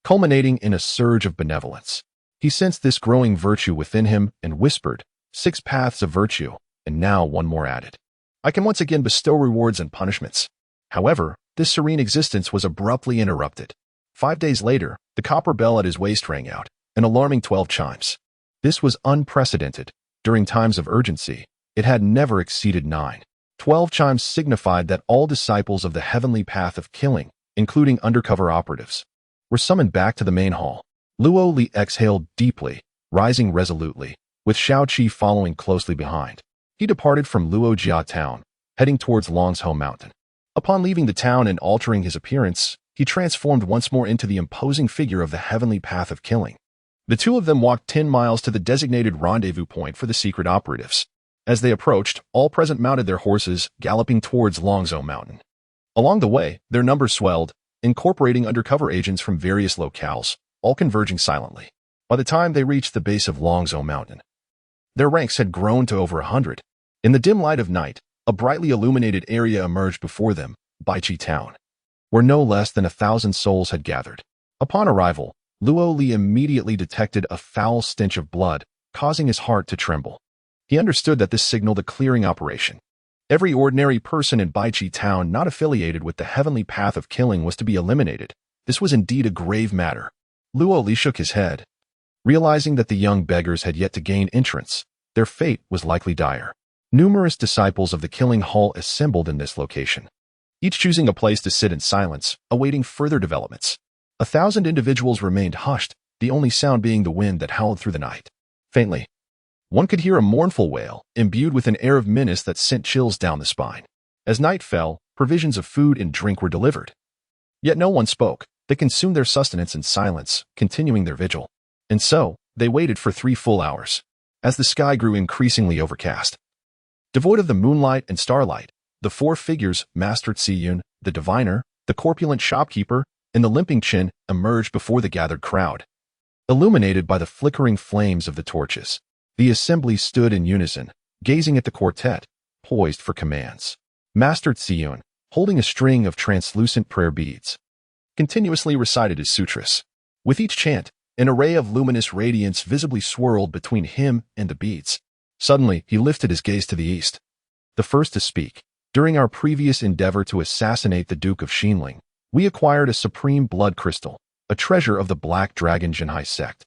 culminating in a surge of benevolence. He sensed this growing virtue within him and whispered, 6 paths of virtue, and now 1 more added. I can once again bestow rewards and punishments. However, this serene existence was abruptly interrupted. 5 days later, the copper bell at his waist rang out, an alarming 12 chimes. This was unprecedented. During times of urgency, it had never exceeded 9. 12 chimes signified that all disciples of the heavenly path of killing, including undercover operatives, were summoned back to the main hall. Luo Li exhaled deeply, rising resolutely, with Shaoqi following closely behind. He departed from Luojia town, heading towards Longshou Mountain. Upon leaving the town and altering his appearance, he transformed once more into the imposing figure of the heavenly path of killing. The 2 of them walked 10 miles to the designated rendezvous point for the secret operatives. As they approached, all present mounted their horses, galloping towards Longzhou Mountain. Along the way, their numbers swelled, incorporating undercover agents from various locales, all converging silently. By the time they reached the base of Longzhou Mountain, their ranks had grown to over 100. In the dim light of night, a brightly illuminated area emerged before them, Baichi Town, where no less than 1,000 souls had gathered. Upon arrival, Luo Li immediately detected a foul stench of blood, causing his heart to tremble. He understood that this signaled a clearing operation. Every ordinary person in Baichi Town not affiliated with the heavenly path of killing was to be eliminated. This was indeed a grave matter. Luo Li shook his head, realizing that the young beggars had yet to gain entrance. Their fate was likely dire. Numerous disciples of the killing hall assembled in this location, each choosing a place to sit in silence, awaiting further developments. 1,000 individuals remained hushed, the only sound being the wind that howled through the night. Faintly, one could hear a mournful wail, imbued with an air of menace that sent chills down the spine. As night fell, provisions of food and drink were delivered. Yet no one spoke. They consumed their sustenance in silence, continuing their vigil. And so, they waited for 3 full hours. As the sky grew increasingly overcast, devoid of the moonlight and starlight, the 4 figures, Master Ziyun, the diviner, the corpulent shopkeeper, and the limping Qin, emerged before the gathered crowd. Illuminated by the flickering flames of the torches, the assembly stood in unison, gazing at the quartet, poised for commands. Master Ziyun, holding a string of translucent prayer beads, continuously recited his sutras. With each chant, an array of luminous radiance visibly swirled between him and the beads. Suddenly, he lifted his gaze to the east. The first to speak. During our previous endeavor to assassinate the Duke of Xinling, we acquired a supreme blood crystal, a treasure of the Black Dragon Jinhai sect.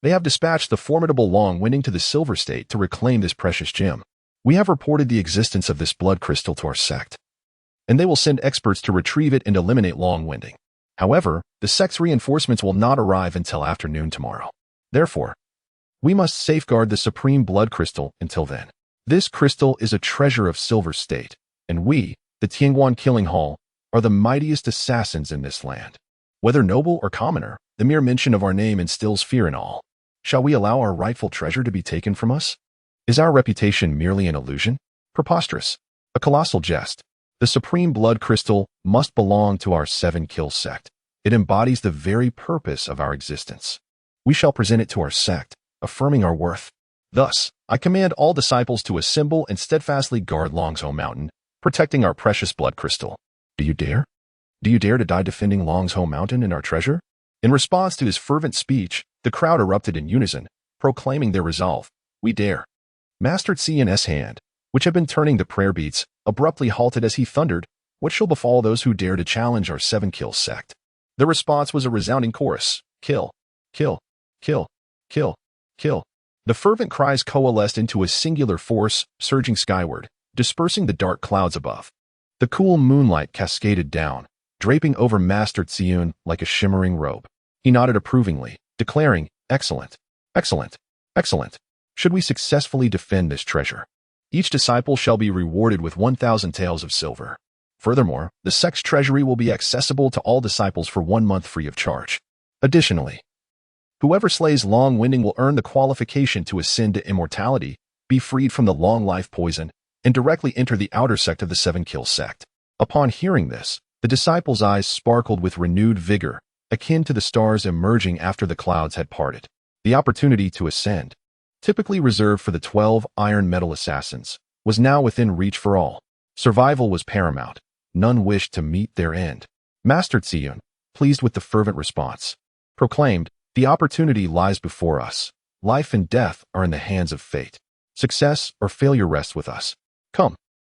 They have dispatched the formidable Long-Winding to the Silver State to reclaim this precious gem. We have reported the existence of this blood crystal to our sect, and they will send experts to retrieve it and eliminate Long-Winding. However, the sect's reinforcements will not arrive until afternoon tomorrow. Therefore, we must safeguard the supreme blood crystal until then. This crystal is a treasure of Silver State, and we, the Tianguan Killing Hall, are the mightiest assassins in this land. Whether noble or commoner, the mere mention of our name instills fear in all. Shall we allow our rightful treasure to be taken from us? Is our reputation merely an illusion? Preposterous. A colossal jest. The supreme blood crystal must belong to our 7-kill sect. It embodies the very purpose of our existence. We shall present it to our sect, affirming our worth. Thus, I command all disciples to assemble and steadfastly guard Longzhou Mountain, protecting our precious blood crystal. Do you dare? Do you dare to die defending Longzhou Mountain and our treasure? In response to his fervent speech, the crowd erupted in unison, proclaiming their resolve. We dare. Master Xian's hand, which had been turning the prayer beats, abruptly halted as he thundered, what shall befall those who dare to challenge our 7-kill sect? The response was a resounding chorus. Kill. Kill. Kill. Kill. Kill. The fervent cries coalesced into a singular force, surging skyward, dispersing the dark clouds above. The cool moonlight cascaded down, draping over Master Xian like a shimmering robe. He nodded approvingly, declaring, Excellent. Excellent. Excellent. Should we successfully defend this treasure, each disciple shall be rewarded with 1,000 taels of silver. Furthermore, the sect's treasury will be accessible to all disciples for 1 month free of charge. Additionally, whoever slays Long-winding will earn the qualification to ascend to immortality, be freed from the long life poison, and directly enter the outer sect of the 7-kill sect. Upon hearing this, the disciples' eyes sparkled with renewed vigor, akin to the stars emerging after the clouds had parted. The opportunity to ascend, typically reserved for the 12 iron metal assassins, was now within reach for all. Survival was paramount. None wished to meet their end. Master Xian, pleased with the fervent response, proclaimed, The opportunity lies before us. Life and death are in the hands of fate. Success or failure rests with us. Come,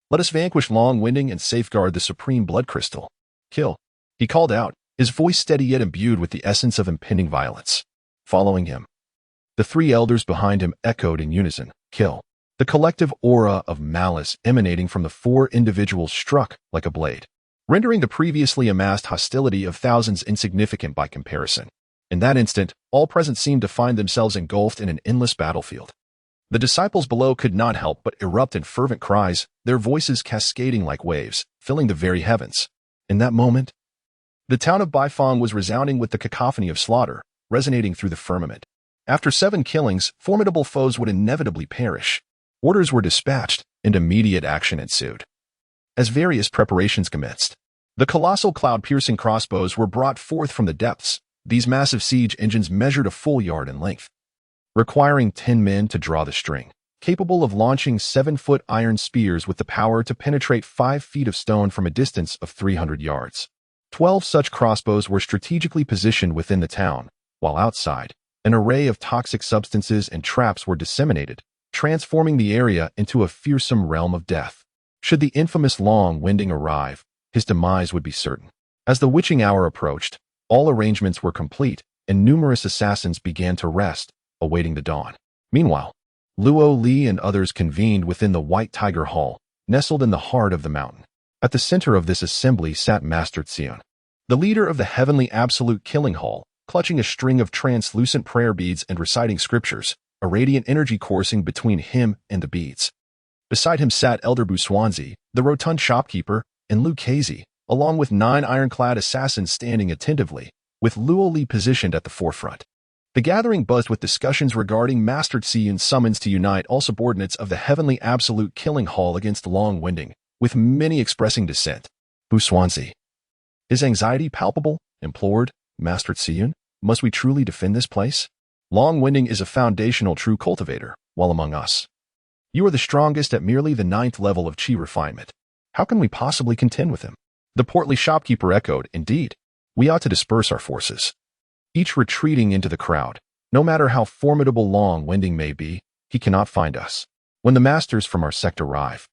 let us vanquish Long-winding and safeguard the supreme blood crystal. Kill. He called out, his voice steady yet imbued with the essence of impending violence. Following him, the 3 elders behind him echoed in unison, Kill. The collective aura of malice emanating from the 4 individuals struck like a blade, rendering the previously amassed hostility of thousands insignificant by comparison. In that instant, all present seemed to find themselves engulfed in an endless battlefield. The disciples below could not help but erupt in fervent cries, their voices cascading like waves, filling the very heavens. In that moment, the town of Baifeng was resounding with the cacophony of slaughter, resonating through the firmament. After 7 killings, formidable foes would inevitably perish. Orders were dispatched, and immediate action ensued. As various preparations commenced, the colossal cloud-piercing crossbows were brought forth from the depths. These massive siege engines measured a full yard in length, requiring 10 men to draw the string, capable of launching 7-foot iron spears with the power to penetrate 5 feet of stone from a distance of 300 yards. 12 such crossbows were strategically positioned within the town, while outside, an array of toxic substances and traps were disseminated, transforming the area into a fearsome realm of death. Should the infamous Long-winding arrive, his demise would be certain. As the witching hour approached, all arrangements were complete, and numerous assassins began to rest, awaiting the dawn. Meanwhile, Luo Li and others convened within the White Tiger Hall, nestled in the heart of the mountain. At the center of this assembly sat Master Xian, the leader of the heavenly absolute killing hall, clutching a string of translucent prayer beads and reciting scriptures, a radiant energy coursing between him and the beads. Beside him sat Elder Bu Xuanzi, the rotund shopkeeper, and Lu Kezi, along with 9 ironclad assassins standing attentively, with Luo Li positioned at the forefront. The gathering buzzed with discussions regarding Master Xian's summons to unite all subordinates of the heavenly absolute killing hall against Long-winding, with many expressing dissent. Bu Xuanzi, is anxiety palpable? Implored Master Xian. Must we truly defend this place? Long-winding is a foundational true cultivator, while among us, you are the strongest at merely the 9th level of chi refinement. How can we possibly contend with him? The portly shopkeeper echoed, Indeed, we ought to disperse our forces, each retreating into the crowd. No matter how formidable Long-winding may be, he cannot find us. When the masters from our sect arrive,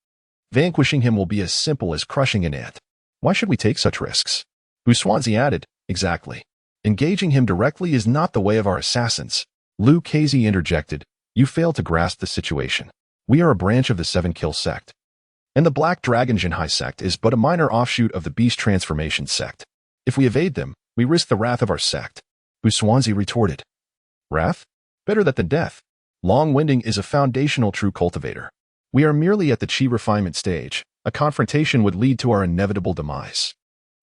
vanquishing him will be as simple as crushing an ant. Why should we take such risks? Bu Xuanzi added, Exactly. Engaging him directly is not the way of our assassins. Lu Kezi interjected, You fail to grasp the situation. We are a branch of the 7-kill sect, and the Black Dragon Jinhai sect is but a minor offshoot of the Beast Transformation sect. If we evade them, we risk the wrath of our sect. Bu Xuanzi retorted, Wrath? Better that than death. Long-winding is a foundational true cultivator. We are merely at the chi refinement stage. A confrontation would lead to our inevitable demise.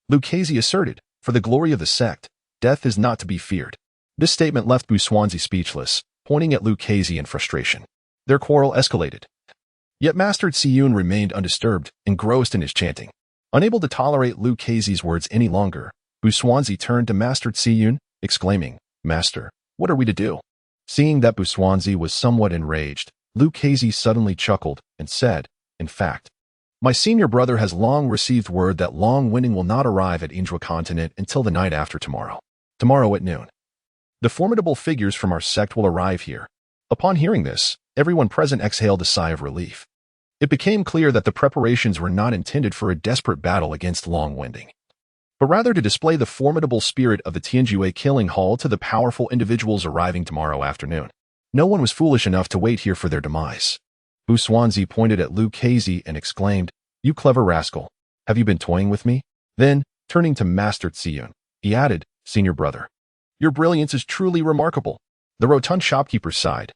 Lucchese asserted, for the glory of the sect, death is not to be feared. This statement left Buswanzi speechless, pointing at Lucchese in frustration. Their quarrel escalated. Yet Master Tsiyun remained undisturbed, engrossed in his chanting. Unable to tolerate Lucchese's words any longer, Buswanzi turned to Master Tsiyun, exclaiming, "Master, what are we to do?" Seeing that Buswanzi was somewhat enraged, Lucchese suddenly chuckled and said, "In fact, my senior brother has long received word that Long-Winding will not arrive at Indra continent until the night after tomorrow. Tomorrow at noon. The formidable figures from our sect will arrive here." Upon hearing this, everyone present exhaled a sigh of relief. It became clear that the preparations were not intended for a desperate battle against Long-Winding, but rather to display the formidable spirit of the Tianjue killing hall to the powerful individuals arriving tomorrow afternoon. No one was foolish enough to wait here for their demise. Buswanzi pointed at Lucchese and exclaimed, "You clever rascal, have you been toying with me?" Then, turning to Master Tsiyun, he added, "Senior brother, your brilliance is truly remarkable." The rotund shopkeeper sighed.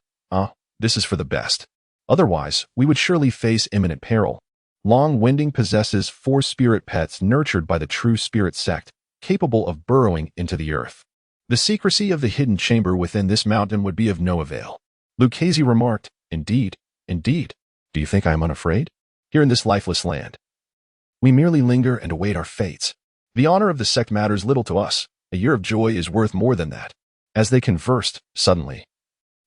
This is for the best. Otherwise, we would surely face imminent peril. Long-Winding possesses 4 spirit pets nurtured by the true spirit sect, capable of burrowing into the earth. The secrecy of the hidden chamber within this mountain would be of no avail. Lucchese remarked, Indeed. Do you think I am unafraid? Here in this lifeless land, we merely linger and await our fates. The honor of the sect matters little to us. A year of joy is worth more than that." As they conversed, suddenly,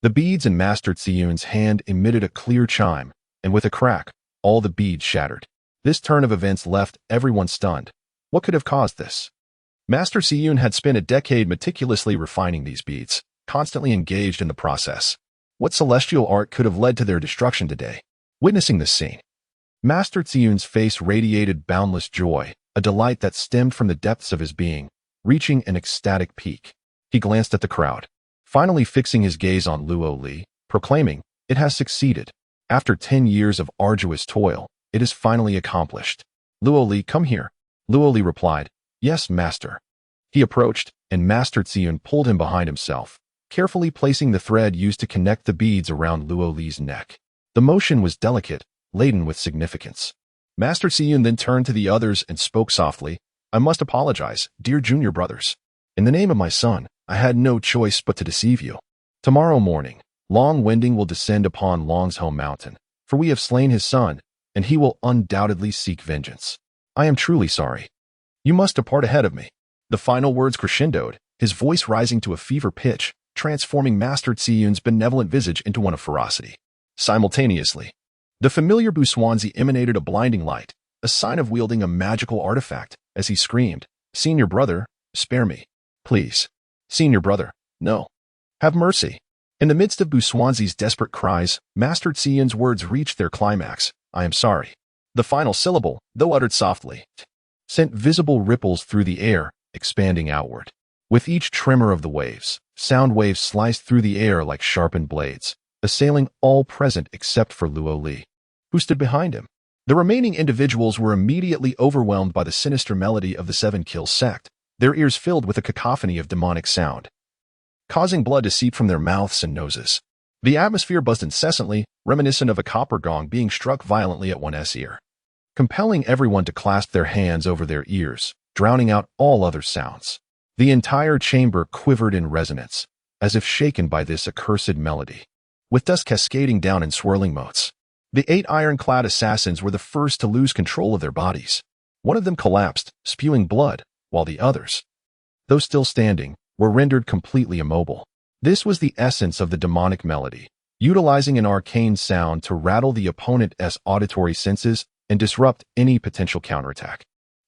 the beads in Master Tsiyun's hand emitted a clear chime, and with a crack, all the beads shattered. This turn of events left everyone stunned. What could have caused this? Master Tsiyun had spent a decade meticulously refining these beads, constantly engaged in the process. What celestial art could have led to their destruction today? Witnessing this scene, Master Tsiyun's face radiated boundless joy, a delight that stemmed from the depths of his being, reaching an ecstatic peak. He glanced at the crowd, finally fixing his gaze on Luo Li, proclaiming, "It has succeeded. After 10 years of arduous toil, it is finally accomplished. Luo Li, come here." Luo Li replied, "Yes, master." He approached, and Master Tsiyun pulled him behind himself, carefully placing the thread used to connect the beads around Luo Li's neck. The motion was delicate, laden with significance. Master Tsiyun then turned to the others and spoke softly, "I must apologize, dear junior brothers. In the name of my son, I had no choice but to deceive you. Tomorrow morning, Long-Winding will descend upon Long's home mountain, for we have slain his son, and he will undoubtedly seek vengeance. I am truly sorry. You must depart ahead of me." The final words crescendoed, his voice rising to a fever pitch, transforming Master Tsiyun's benevolent visage into one of ferocity. Simultaneously, the familiar Buswanzi emanated a blinding light, a sign of wielding a magical artifact, as he screamed, "Senior brother, spare me. Please. Senior brother, no. Have mercy." In the midst of Buswanzi's desperate cries, Master Tsiyun's words reached their climax, "I am sorry." The final syllable, though uttered softly, sent visible ripples through the air, expanding outward. With each tremor of the waves, sound waves sliced through the air like sharpened blades, assailing all present except for Luo Li, who stood behind him. The remaining individuals were immediately overwhelmed by the sinister melody of the Seven Kills sect, their ears filled with a cacophony of demonic sound, causing blood to seep from their mouths and noses. The atmosphere buzzed incessantly, reminiscent of a copper gong being struck violently at one's ear, compelling everyone to clasp their hands over their ears, drowning out all other sounds. The entire chamber quivered in resonance, as if shaken by this accursed melody, with dust cascading down in swirling motes. The 8 iron-clad assassins were the first to lose control of their bodies. One of them collapsed, spewing blood, while the others, though still standing, were rendered completely immobile. This was the essence of the demonic melody, utilizing an arcane sound to rattle the opponent's auditory senses and disrupt any potential counterattack.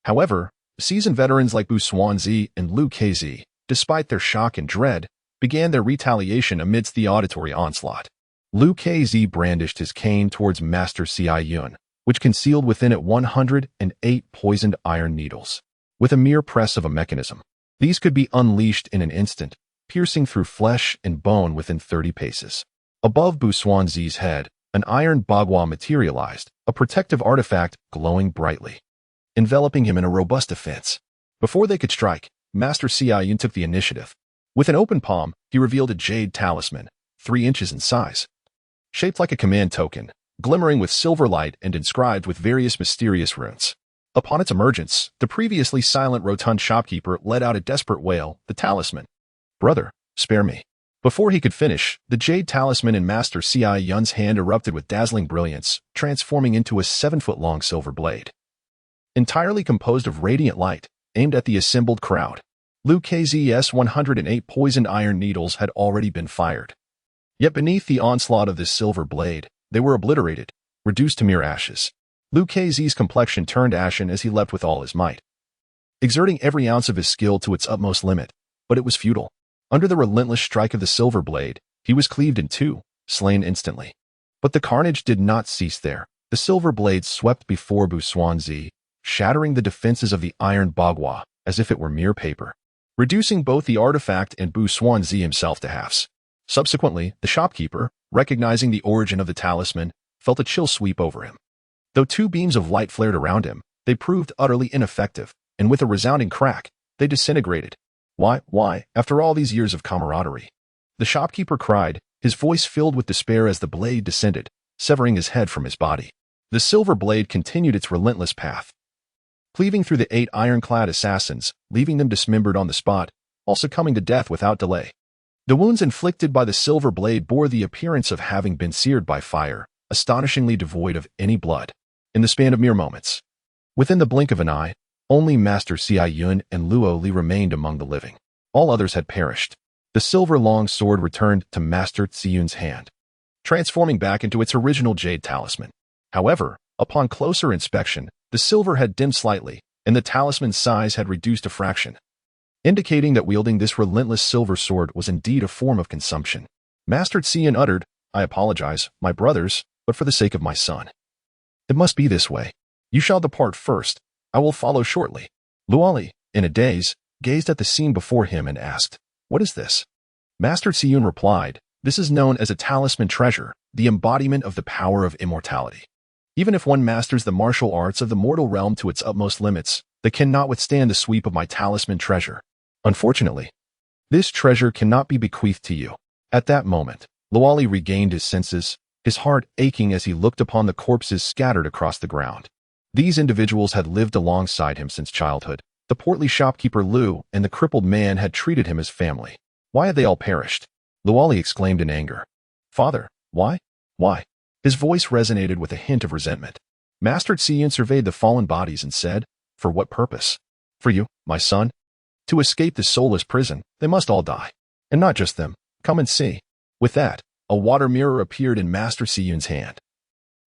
However, seasoned veterans like Buswanzi and Lucchese, despite their shock and dread, began their retaliation amidst the auditory onslaught. Lucchese brandished his cane towards Master Tsiyun, which concealed within it 108 poisoned iron needles. With a mere press of a mechanism, these could be unleashed in an instant, piercing through flesh and bone within 30 paces. Above Buswanzi's head, an iron bagua materialized, a protective artifact glowing brightly, enveloping him in a robust defense. Before they could strike, Master Tsiyun took the initiative. With an open palm, he revealed a jade talisman, 3 inches in size, shaped like a command token, glimmering with silver light and inscribed with various mysterious runes. Upon its emergence, the previously silent rotund shopkeeper let out a desperate wail, the talisman. Brother, spare me. Before he could finish, the jade talisman in Master Si Yun's hand erupted with dazzling brilliance, transforming into a 7-foot-long silver blade. Entirely composed of radiant light, aimed at the assembled crowd. Liu Kz's 108 poisoned iron needles had already been fired. Yet beneath the onslaught of this silver blade, they were obliterated, reduced to mere ashes. Liu Kz's complexion turned ashen as he leapt with all his might, exerting every ounce of his skill to its utmost limit, but it was futile. Under the relentless strike of the silver blade, he was cleaved in two, slain instantly. But the carnage did not cease there. The silver blade swept before Bu Xuanzi, shattering the defenses of the iron bagua as if it were mere paper, reducing both the artifact and Bu Xuanzi himself to halves. Subsequently, the shopkeeper, recognizing the origin of the talisman, felt a chill sweep over him. Though two beams of light flared around him, they proved utterly ineffective, and with a resounding crack, they disintegrated. Why, after all these years of camaraderie? The shopkeeper cried, his voice filled with despair as the blade descended, severing his head from his body. The silver blade continued its relentless path, cleaving through the 8 ironclad assassins, leaving them dismembered on the spot, all succumbing to death without delay. The wounds inflicted by the silver blade bore the appearance of having been seared by fire, astonishingly devoid of any blood. In the span of mere moments, within the blink of an eye, only Master Si Yun and Luo Li remained among the living. All others had perished. The silver long sword returned to Master Si Yun's hand, transforming back into its original jade talisman. However, upon closer inspection, the silver had dimmed slightly, and the talisman's size had reduced a fraction, indicating that wielding this relentless silver sword was indeed a form of consumption. Master Si Yun uttered, I apologize, my brothers, but for the sake of my son. It must be this way. You shall depart first. I will follow shortly. Luo Li, in a daze, gazed at the scene before him and asked, What is this? Master Si Yun replied, This is known as a talisman treasure, the embodiment of the power of immortality. Even if one masters the martial arts of the mortal realm to its utmost limits, they cannot withstand the sweep of my talisman treasure. Unfortunately, this treasure cannot be bequeathed to you. At that moment, Luo Li regained his senses, his heart aching as he looked upon the corpses scattered across the ground. These individuals had lived alongside him since childhood. The portly shopkeeper Lu and the crippled man had treated him as family. Why had they all perished? Luo Li exclaimed in anger. Father, why? Why? His voice resonated with a hint of resentment. Master Si Yun surveyed the fallen bodies and said, For what purpose? For you, my son? To escape this soulless prison, they must all die. And not just them. Come and see. With that, a water mirror appeared in Master Si Yun's hand,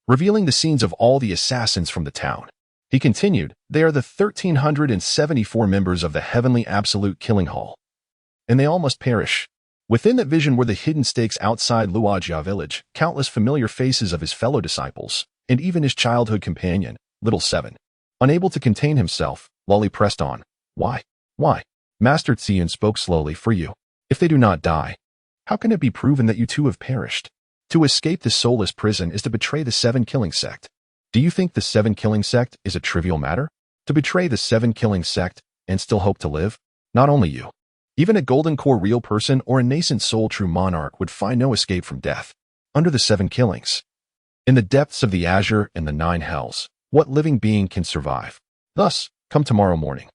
revealing the scenes of all the assassins from the town. He continued, They are the 1,374 members of the Heavenly Absolute Killing Hall, and they all must perish. Within that vision were the hidden stakes outside Luojia village, countless familiar faces of his fellow disciples, and even his childhood companion, Little Seven. Unable to contain himself, Luo Li pressed on. Why? Why? Master Si Yun spoke slowly. For you. If they do not die, how can it be proven that you too have perished? To escape this soulless prison is to betray the 7 killing sect. Do you think the 7 killing sect is a trivial matter? To betray the 7 killing sect and still hope to live? Not only you. Even a golden core real person or a nascent soul true monarch would find no escape from death. Under the 7 killings, in the depths of the azure and the 9 hells, what living being can survive? Thus, come tomorrow morning.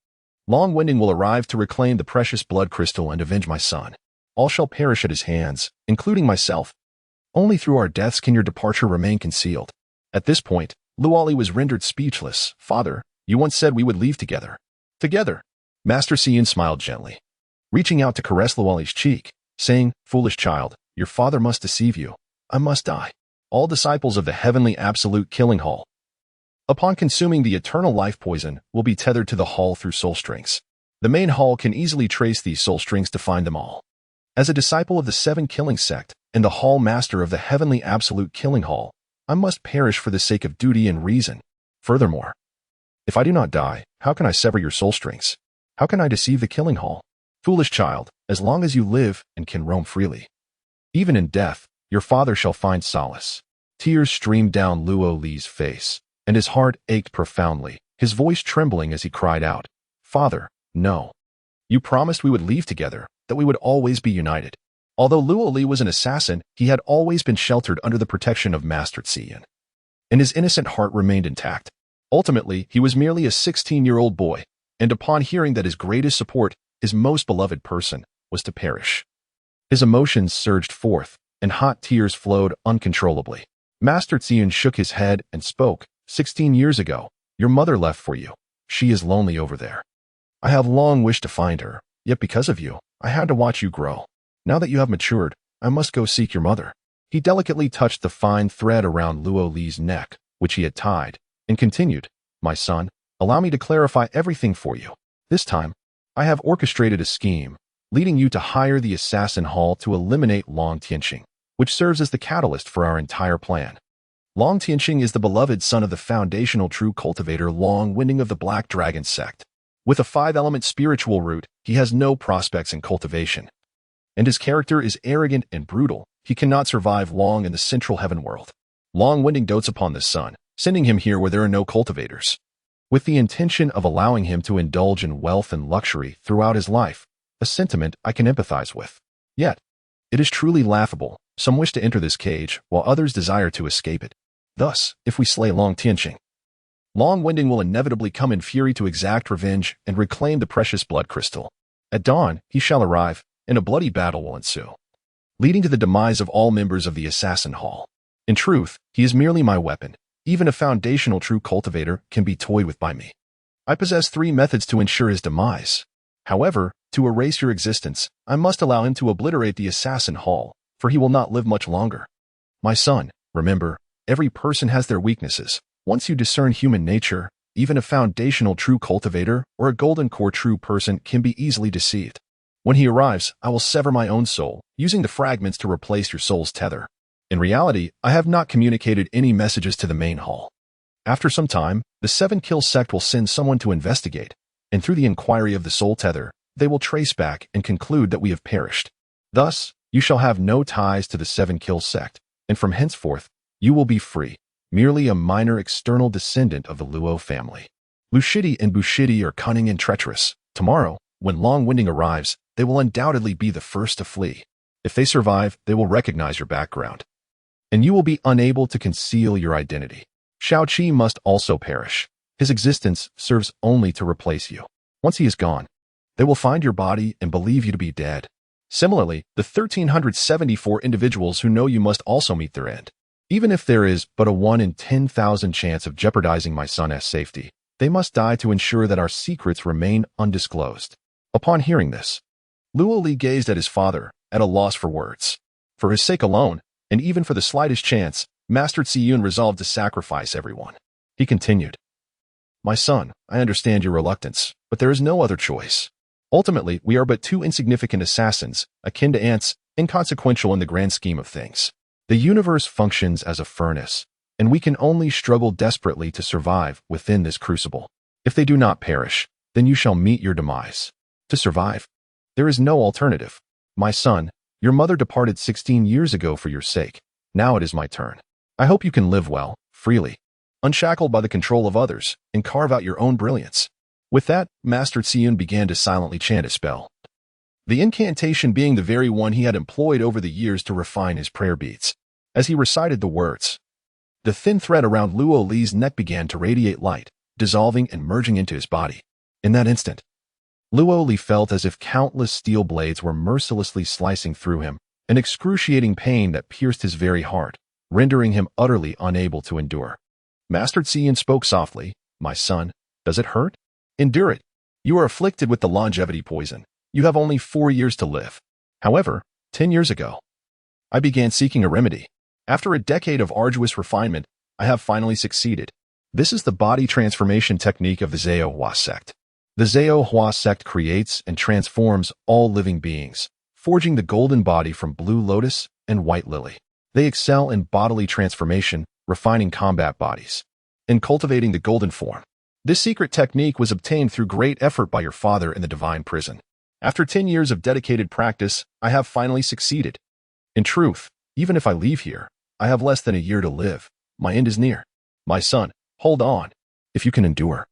Long Winding will arrive to reclaim the precious blood crystal and avenge my son. All shall perish at his hands, including myself. Only through our deaths can your departure remain concealed. At this point, Luo Li was rendered speechless. Father, you once said we would leave together. Together. Master Si Yun smiled gently, reaching out to caress Luo Li's cheek, saying, Foolish child, your father must deceive you. I must die. All disciples of the Heavenly Absolute Killing Hall, upon consuming the eternal life poison, will be tethered to the hall through soul strings. The main hall can easily trace these soul strings to find them all. As a disciple of the 7 killing sect, and the hall master of the Heavenly Absolute Killing Hall, I must perish for the sake of duty and reason. Furthermore, if I do not die, how can I sever your soul strings? How can I deceive the killing hall? Foolish child, as long as you live and can roam freely, even in death, your father shall find solace. Tears streamed down Luo Li's face, and his heart ached profoundly, his voice trembling as he cried out, Father, no. You promised we would leave together, that we would always be united. Although Luo Li was an assassin, he had always been sheltered under the protection of Master Si Yun, and his innocent heart remained intact. Ultimately, he was merely a 16-year-old boy, and upon hearing that his greatest support, his most beloved person, was to perish, his emotions surged forth, and hot tears flowed uncontrollably. Master Xian shook his head and spoke, 16 years ago, your mother left for you. She is lonely over there. I have long wished to find her, yet because of you, I had to watch you grow. Now that you have matured, I must go seek your mother. He delicately touched the fine thread around Luo Li's neck, which he had tied, and continued, my son, allow me to clarify everything for you. This time, I have orchestrated a scheme, leading you to hire the assassin hall to eliminate Long Tianqing, which serves as the catalyst for our entire plan. Long Tianqing is the beloved son of the foundational true cultivator Long Winding of the Black Dragon sect. With a 5-element spiritual root, he has no prospects in cultivation. And his character is arrogant and brutal. He cannot survive long in the central heaven world. Long Winding dotes upon this son, sending him here where there are no cultivators, with the intention of allowing him to indulge in wealth and luxury throughout his life, a sentiment I can empathize with. Yet, it is truly laughable. Some wish to enter this cage, while others desire to escape it. Thus, if we slay Long Tianqing, Long Winding will inevitably come in fury to exact revenge and reclaim the precious blood crystal. At dawn, he shall arrive, and a bloody battle will ensue, leading to the demise of all members of the Assassin Hall. In truth, he is merely my weapon. Even a foundational true cultivator can be toyed with by me. I possess 3 methods to ensure his demise. However, to erase your existence, I must allow him to obliterate the Assassin Hall, for he will not live much longer. My son, remember, every person has their weaknesses. Once you discern human nature, even a foundational true cultivator or a golden core true person can be easily deceived. When he arrives, I will sever my own soul, using the fragments to replace your soul's tether. In reality, I have not communicated any messages to the main hall. After some time, the 7 Kill sect will send someone to investigate, and through the inquiry of the soul tether, they will trace back and conclude that we have perished. Thus, you shall have no ties to the 7 Kill sect, and from henceforth, you will be free, merely a minor external descendant of the Luo family. Lushidi and Bushidi are cunning and treacherous. Tomorrow, when Long Winding arrives, they will undoubtedly be the first to flee. If they survive, they will recognize your background, and you will be unable to conceal your identity. Shao Qi must also perish. His existence serves only to replace you. Once he is gone, they will find your body and believe you to be dead. Similarly, the 1,374 individuals who know you must also meet their end. Even if there is but a 1 in 10,000 chance of jeopardizing my son's safety, they must die to ensure that our secrets remain undisclosed. Upon hearing this, Luo Li gazed at his father, at a loss for words. For his sake alone, and even for the slightest chance, Master Ziyun resolved to sacrifice everyone. He continued, my son, I understand your reluctance, but there is no other choice. Ultimately, we are but 2 insignificant assassins, akin to ants, inconsequential in the grand scheme of things. The universe functions as a furnace, and we can only struggle desperately to survive within this crucible. If they do not perish, then you shall meet your demise. To survive, there is no alternative. My son, your mother departed 16 years ago for your sake. Now it is my turn. I hope you can live well, freely, unshackled by the control of others, and carve out your own brilliance. With that, Master Ziyun began to silently chant a spell, the incantation being the very one he had employed over the years to refine his prayer beads. As he recited the words, the thin thread around Luo Li's neck began to radiate light, dissolving and merging into his body. In that instant, Luo Li felt as if countless steel blades were mercilessly slicing through him, an excruciating pain that pierced his very heart, rendering him utterly unable to endure. Master Xian spoke softly, my son, does it hurt? Endure it. You are afflicted with the longevity poison. You have only 4 years to live. However, 10 years ago, I began seeking a remedy. After a decade of arduous refinement, I have finally succeeded. This is the body transformation technique of the Zhao Hua sect. The Zhao Hua sect creates and transforms all living beings, forging the golden body from blue lotus and white lily. They excel in bodily transformation, refining combat bodies, and cultivating the golden form. This secret technique was obtained through great effort by your father in the divine prison. After 10 years of dedicated practice, I have finally succeeded. In truth, even if I leave here, I have less than a year to live. My end is near. My son, hold on. If you can endure,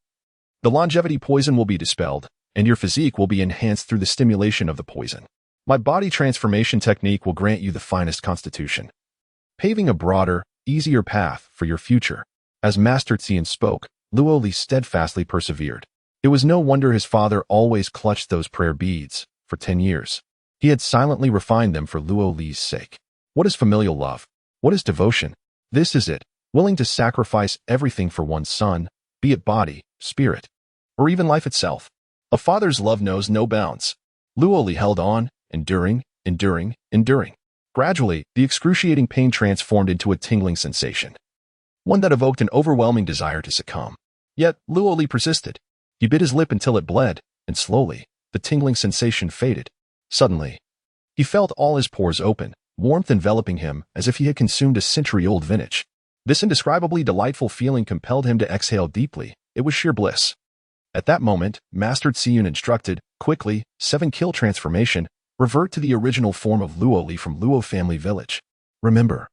the longevity poison will be dispelled, and your physique will be enhanced through the stimulation of the poison. My body transformation technique will grant you the finest constitution, paving a broader, easier path for your future. As Master Xian spoke, Luo Li steadfastly persevered. It was no wonder his father always clutched those prayer beads. For 10 years, he had silently refined them for Luo Li's sake. What is familial love? What is devotion? This is it, willing to sacrifice everything for one's son, be it body, spirit, or even life itself. A father's love knows no bounds. Luo Li held on, enduring. Gradually, the excruciating pain transformed into a tingling sensation, one that evoked an overwhelming desire to succumb. Yet, Luo Li persisted. He bit his lip until it bled, and slowly, the tingling sensation faded. Suddenly, he felt all his pores open, warmth enveloping him as if he had consumed a century-old vintage. This indescribably delightful feeling compelled him to exhale deeply. It was sheer bliss. At that moment, Master Tsiyun instructed, quickly, 7-kill transformation, revert to the original form of Luo Li from Luo family village. Remember,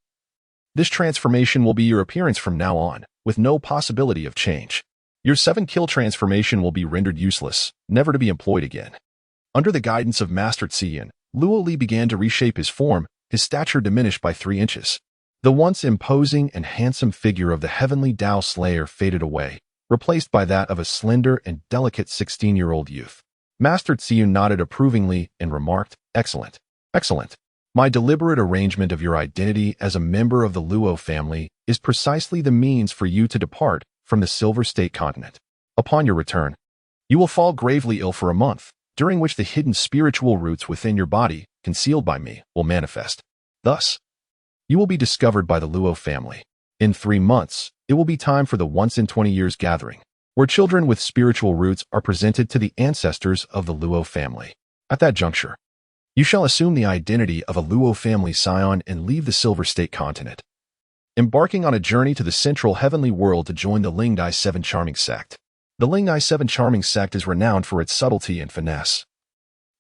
this transformation will be your appearance from now on, with no possibility of change. Your 7-kill transformation will be rendered useless, never to be employed again. Under the guidance of Master Tsiyun, Luo Li began to reshape his form, his stature diminished by 3 inches. The once imposing and handsome figure of the heavenly Dao Slayer faded away, replaced by that of a slender and delicate 16-year-old youth. Master Tsiyun nodded approvingly and remarked, "Excellent. Excellent. My deliberate arrangement of your identity as a member of the Luo family is precisely the means for you to depart from the Silver State continent. Upon your return, you will fall gravely ill for a month, during which the hidden spiritual roots within your body, concealed by me, will manifest. Thus, you will be discovered by the Luo family. In 3 months, it will be time for the once-in-20 years gathering, where children with spiritual roots are presented to the ancestors of the Luo family. At that juncture, you shall assume the identity of a Luo family scion and leave the Silver State continent, embarking on a journey to the central heavenly world to join the Lingdai 7 Charming sect. The Lingdai 7 Charming sect is renowned for its subtlety and finesse,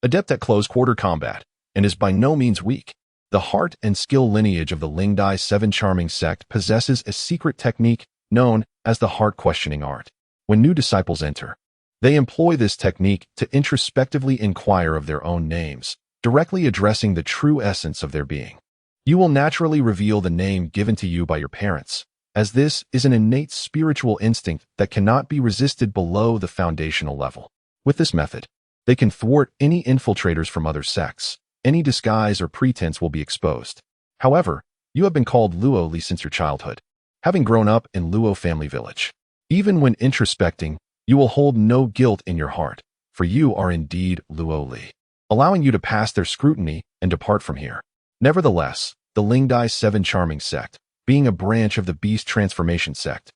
adept at close-quarter combat, and is by no means weak. The heart and skill lineage of the Lingdai 7 Charming sect possesses a secret technique known as the heart-questioning art. When new disciples enter, they employ this technique to introspectively inquire of their own names, directly addressing the true essence of their being. You will naturally reveal the name given to you by your parents, as this is an innate spiritual instinct that cannot be resisted below the foundational level. With this method, they can thwart any infiltrators from other sects. Any disguise or pretense will be exposed. However, you have been called Luo Li since your childhood, having grown up in Luo family village. Even when introspecting, you will hold no guilt in your heart, for you are indeed Luo Li, allowing you to pass their scrutiny and depart from here. Nevertheless, the Lingdai 7 Charming sect, being a branch of the Beast Transformation sect,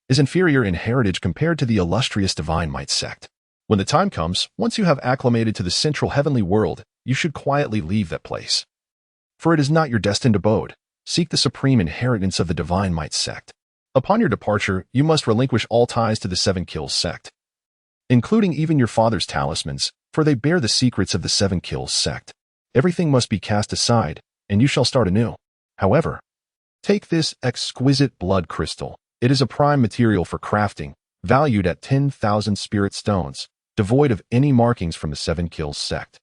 is inferior in heritage compared to the illustrious Divine Might sect. When the time comes, once you have acclimated to the central heavenly world, you should quietly leave that place. For it is not your destined abode. Seek the supreme inheritance of the Divine Might sect. Upon your departure, you must relinquish all ties to the 7 Kills sect, including even your father's talismans, for they bear the secrets of the 7 Kills sect. Everything must be cast aside, and you shall start anew. However, take this exquisite blood crystal. It is a prime material for crafting, valued at 10,000 spirit stones, devoid of any markings from the 7 Kills sect,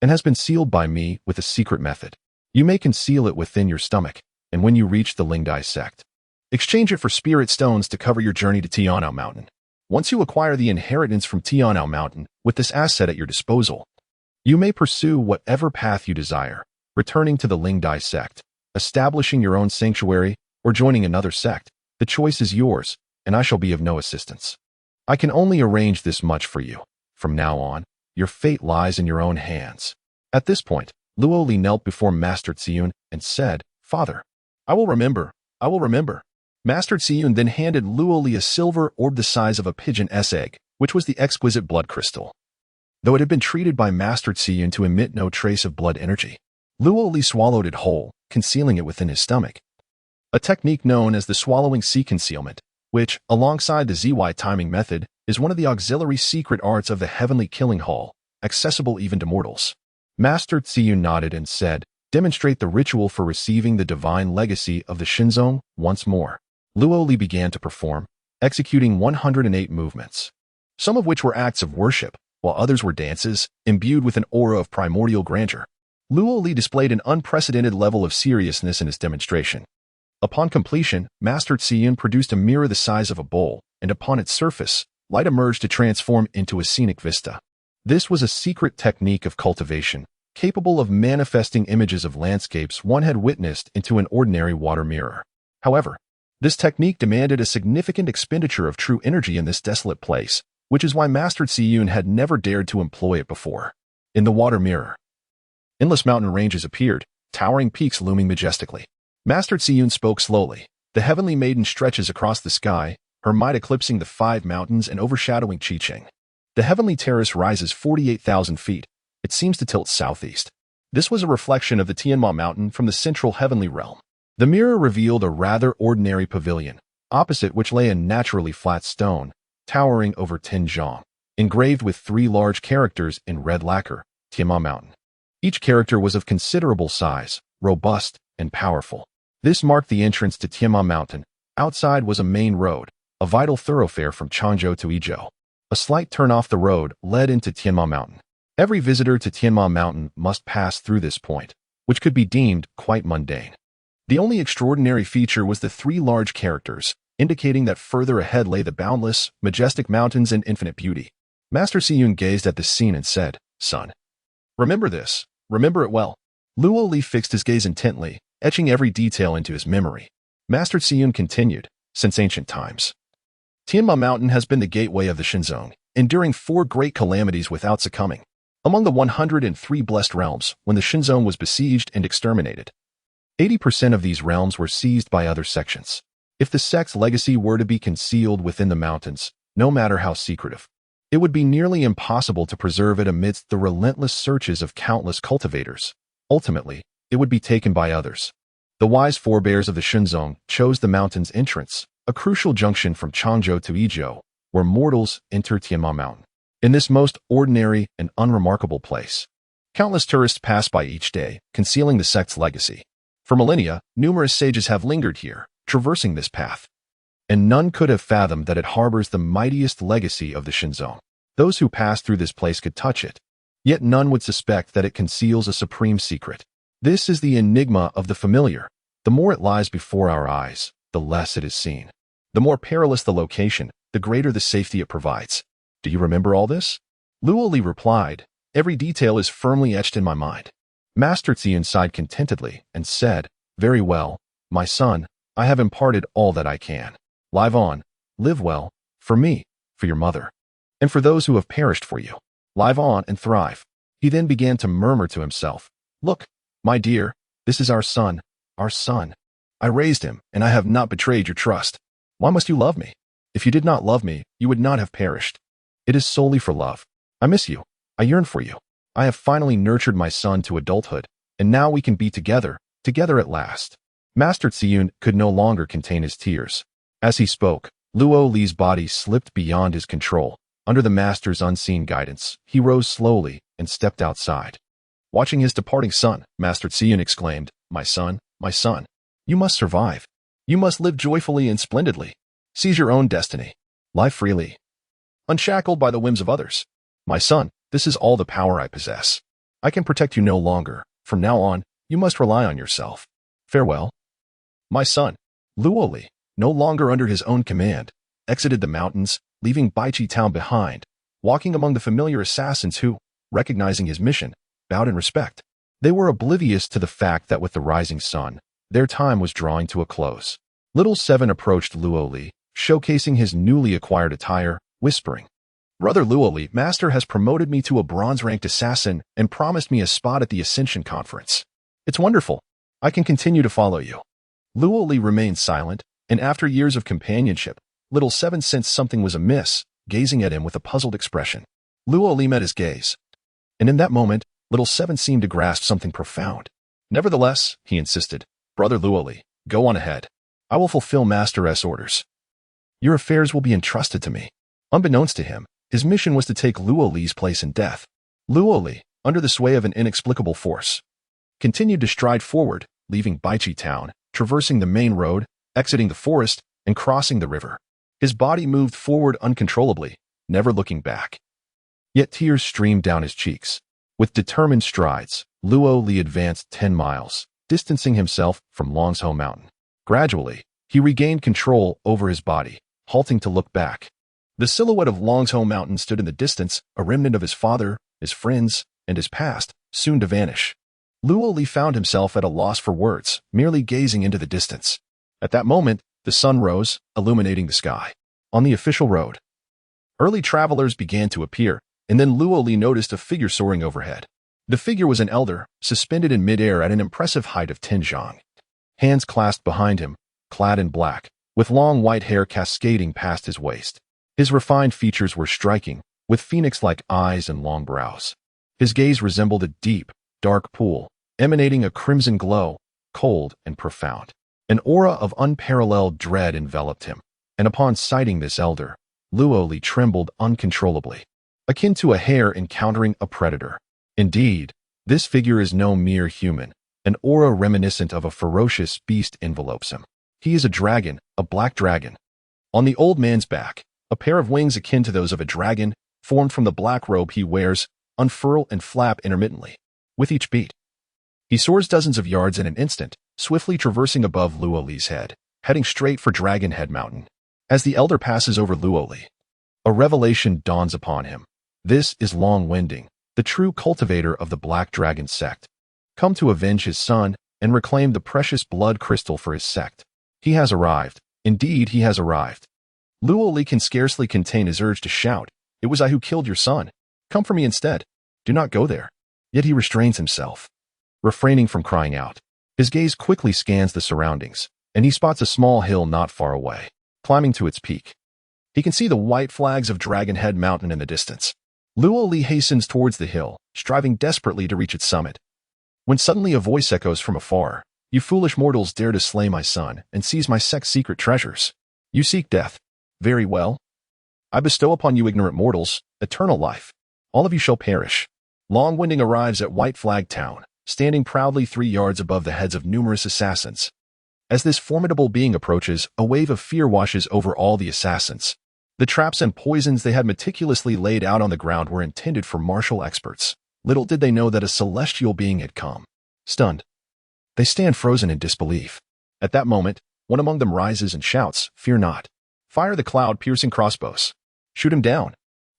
and has been sealed by me with a secret method. You may conceal it within your stomach, and when you reach the Lingdai sect, exchange it for spirit stones to cover your journey to Tianao Mountain. Once you acquire the inheritance from Tianao Mountain, with this asset at your disposal, you may pursue whatever path you desire, returning to the Lingdai sect, establishing your own sanctuary, or joining another sect. The choice is yours, and I shall be of no assistance. I can only arrange this much for you. From now on, your fate lies in your own hands. At this point, Luo Li knelt before Master Tsiyun and said, "Father, I will remember. I will remember." Master Tsiyun then handed Luo Li a silver orb the size of a pigeon's egg, which was the exquisite blood crystal. Though it had been treated by Master Tsiyun to emit no trace of blood energy, Luo Li swallowed it whole, concealing it within his stomach. A technique known as the swallowing sea concealment, which, alongside the ZY timing method, is one of the auxiliary secret arts of the heavenly killing hall, accessible even to mortals. Master Tsiyun nodded and said, "Demonstrate the ritual for receiving the divine legacy of the Shinzong once more." Luo Li began to perform, executing 108 movements, some of which were acts of worship, while others were dances, imbued with an aura of primordial grandeur. Luo Li displayed an unprecedented level of seriousness in his demonstration. Upon completion, Master Tsiyun produced a mirror the size of a bowl and upon its surface, light emerged to transform into a scenic vista. This was a secret technique of cultivation, capable of manifesting images of landscapes one had witnessed into an ordinary water mirror. However, this technique demanded a significant expenditure of true energy in this desolate place, which is why Master Tsiyun had never dared to employ it before. In the water mirror, endless mountain ranges appeared, towering peaks looming majestically. Master Tsiyun spoke slowly. The heavenly maiden stretches across the sky, her might eclipsing the 5 mountains and overshadowing Qiqing. The heavenly terrace rises 48,000 feet. It seems to tilt southeast. This was a reflection of the Tianma mountain from the central heavenly realm. The mirror revealed a rather ordinary pavilion, opposite which lay a naturally flat stone, towering over 10 zhang, engraved with 3 large characters in red lacquer, Tianma Mountain. Each character was of considerable size, robust, and powerful. This marked the entrance to Tianma Mountain. Outside was a main road, a vital thoroughfare from Changzhou to Yizhou. A slight turn off the road led into Tianma Mountain. Every visitor to Tianma Mountain must pass through this point, which could be deemed quite mundane. The only extraordinary feature was the 3 large characters, indicating that further ahead lay the boundless, majestic mountains and infinite beauty. Master Tsiyun gazed at the scene and said, "Son, remember this. Remember it well." Luo Li fixed his gaze intently, etching every detail into his memory. Master Tsiyun continued, "Since ancient times, Tianma Mountain has been the gateway of the Shenzong, enduring 4 great calamities without succumbing. Among the 103 blessed realms, when the Shenzong was besieged and exterminated, 80% of these realms were seized by other sections. If the sect's legacy were to be concealed within the mountains, no matter how secretive, it would be nearly impossible to preserve it amidst the relentless searches of countless cultivators. Ultimately, it would be taken by others. The wise forebears of the Shenzong chose the mountain's entrance, a crucial junction from Changzhou to Yizhou, where mortals enter Tianma Mountain. In this most ordinary and unremarkable place, countless tourists pass by each day, concealing the sect's legacy. For millennia, numerous sages have lingered here, traversing this path, and none could have fathomed that it harbors the mightiest legacy of the Shenzong. Those who pass through this place could touch it, yet none would suspect that it conceals a supreme secret. This is the enigma of the familiar. The more it lies before our eyes, the less it is seen. The more perilous the location, the greater the safety it provides. Do you remember all this? Luo Li replied, "Every detail is firmly etched in my mind." Master Tsiyun sighed contentedly and said, "Very well, my son, I have imparted all that I can. Live on, live well, for me, for your mother, and for those who have perished for you. Live on and thrive." He then began to murmur to himself, "Look, my dear, this is our son, our son. I raised him, and I have not betrayed your trust. Why must you love me? If you did not love me, you would not have perished. It is solely for love. I miss you. I yearn for you. I have finally nurtured my son to adulthood, and now we can be together, together at last." Master Tsiyun could no longer contain his tears. As he spoke, Luo Li's body slipped beyond his control. Under the master's unseen guidance, he rose slowly and stepped outside. Watching his departing son, Master Tsiyun exclaimed, my son, you must survive. You must live joyfully and splendidly. Seize your own destiny. Live freely, unshackled by the whims of others. My son, this is all the power I possess. I can protect you no longer. From now on, you must rely on yourself. Farewell." My son, Luo Li, no longer under his own command, exited the mountains, leaving Baichi town behind, walking among the familiar assassins who, recognizing his mission, bowed in respect. They were oblivious to the fact that with the rising sun, their time was drawing to a close. Little Seven approached Luo Li, showcasing his newly acquired attire, whispering, "Brother Luo Li, Master has promoted me to a bronze-ranked assassin and promised me a spot at the Ascension Conference. It's wonderful. I can continue to follow you." Luo Li remained silent, and after years of companionship, Little Seven sensed something was amiss, gazing at him with a puzzled expression. Luo Li met his gaze, and in that moment, Little Seven seemed to grasp something profound. "Nevertheless," he insisted, "Brother Luo Li, go on ahead. I will fulfill Master S' orders. Your affairs will be entrusted to me." Unbeknownst to him, his mission was to take Luo Li's place in death. Luo Li, under the sway of an inexplicable force, continued to stride forward, leaving Baichi town, traversing the main road, exiting the forest, and crossing the river. His body moved forward uncontrollably, never looking back. Yet tears streamed down his cheeks. With determined strides, Luo Li advanced 10 miles, distancing himself from Longzhou Mountain. Gradually, he regained control over his body, halting to look back. The silhouette of Long's mountain stood in the distance, a remnant of his father, his friends, and his past, soon to vanish. Luoli found himself at a loss for words, merely gazing into the distance. At that moment, the sun rose, illuminating the sky. On the official road, early travelers began to appear, and then Luoli noticed a figure soaring overhead. The figure was an elder, suspended in midair at an impressive height of 10 zhang. Hands clasped behind him, clad in black, with long white hair cascading past his waist. His refined features were striking, with phoenix-like eyes and long brows. His gaze resembled a deep, dark pool, emanating a crimson glow, cold and profound. An aura of unparalleled dread enveloped him, and upon sighting this elder, Luoli trembled uncontrollably, akin to a hare encountering a predator. Indeed, this figure is no mere human. An aura reminiscent of a ferocious beast envelopes him. He is a dragon, a black dragon. On the old man's back, a pair of wings akin to those of a dragon, formed from the black robe he wears, unfurl and flap intermittently. With each beat, he soars dozens of yards in an instant, swiftly traversing above Luoli's head, heading straight for Dragon Head Mountain. As the elder passes over Luoli, a revelation dawns upon him. This is Long-winding, the true cultivator of the Black Dragon sect, come to avenge his son and reclaim the precious blood crystal for his sect. He has arrived. Indeed, he has arrived. Luoli can scarcely contain his urge to shout, "It was I who killed your son. Come for me instead. Do not go there." Yet he restrains himself, refraining from crying out. His gaze quickly scans the surroundings, and he spots a small hill not far away. Climbing to its peak, he can see the white flags of Dragon Head Mountain in the distance. Luoli hastens towards the hill, striving desperately to reach its summit. When suddenly a voice echoes from afar, "You foolish mortals dare to slay my son and seize my sect's secret treasures. You seek death. Very well. I bestow upon you ignorant mortals eternal life. All of you shall perish." Long-winding arrives at White Flag Town, standing proudly 3 yards above the heads of numerous assassins. As this formidable being approaches, a wave of fear washes over all the assassins. The traps and poisons they had meticulously laid out on the ground were intended for martial experts. Little did they know that a celestial being had come. Stunned, they stand frozen in disbelief. At that moment, one among them rises and shouts, "Fear not. Fire the cloud-piercing crossbows. Shoot him down."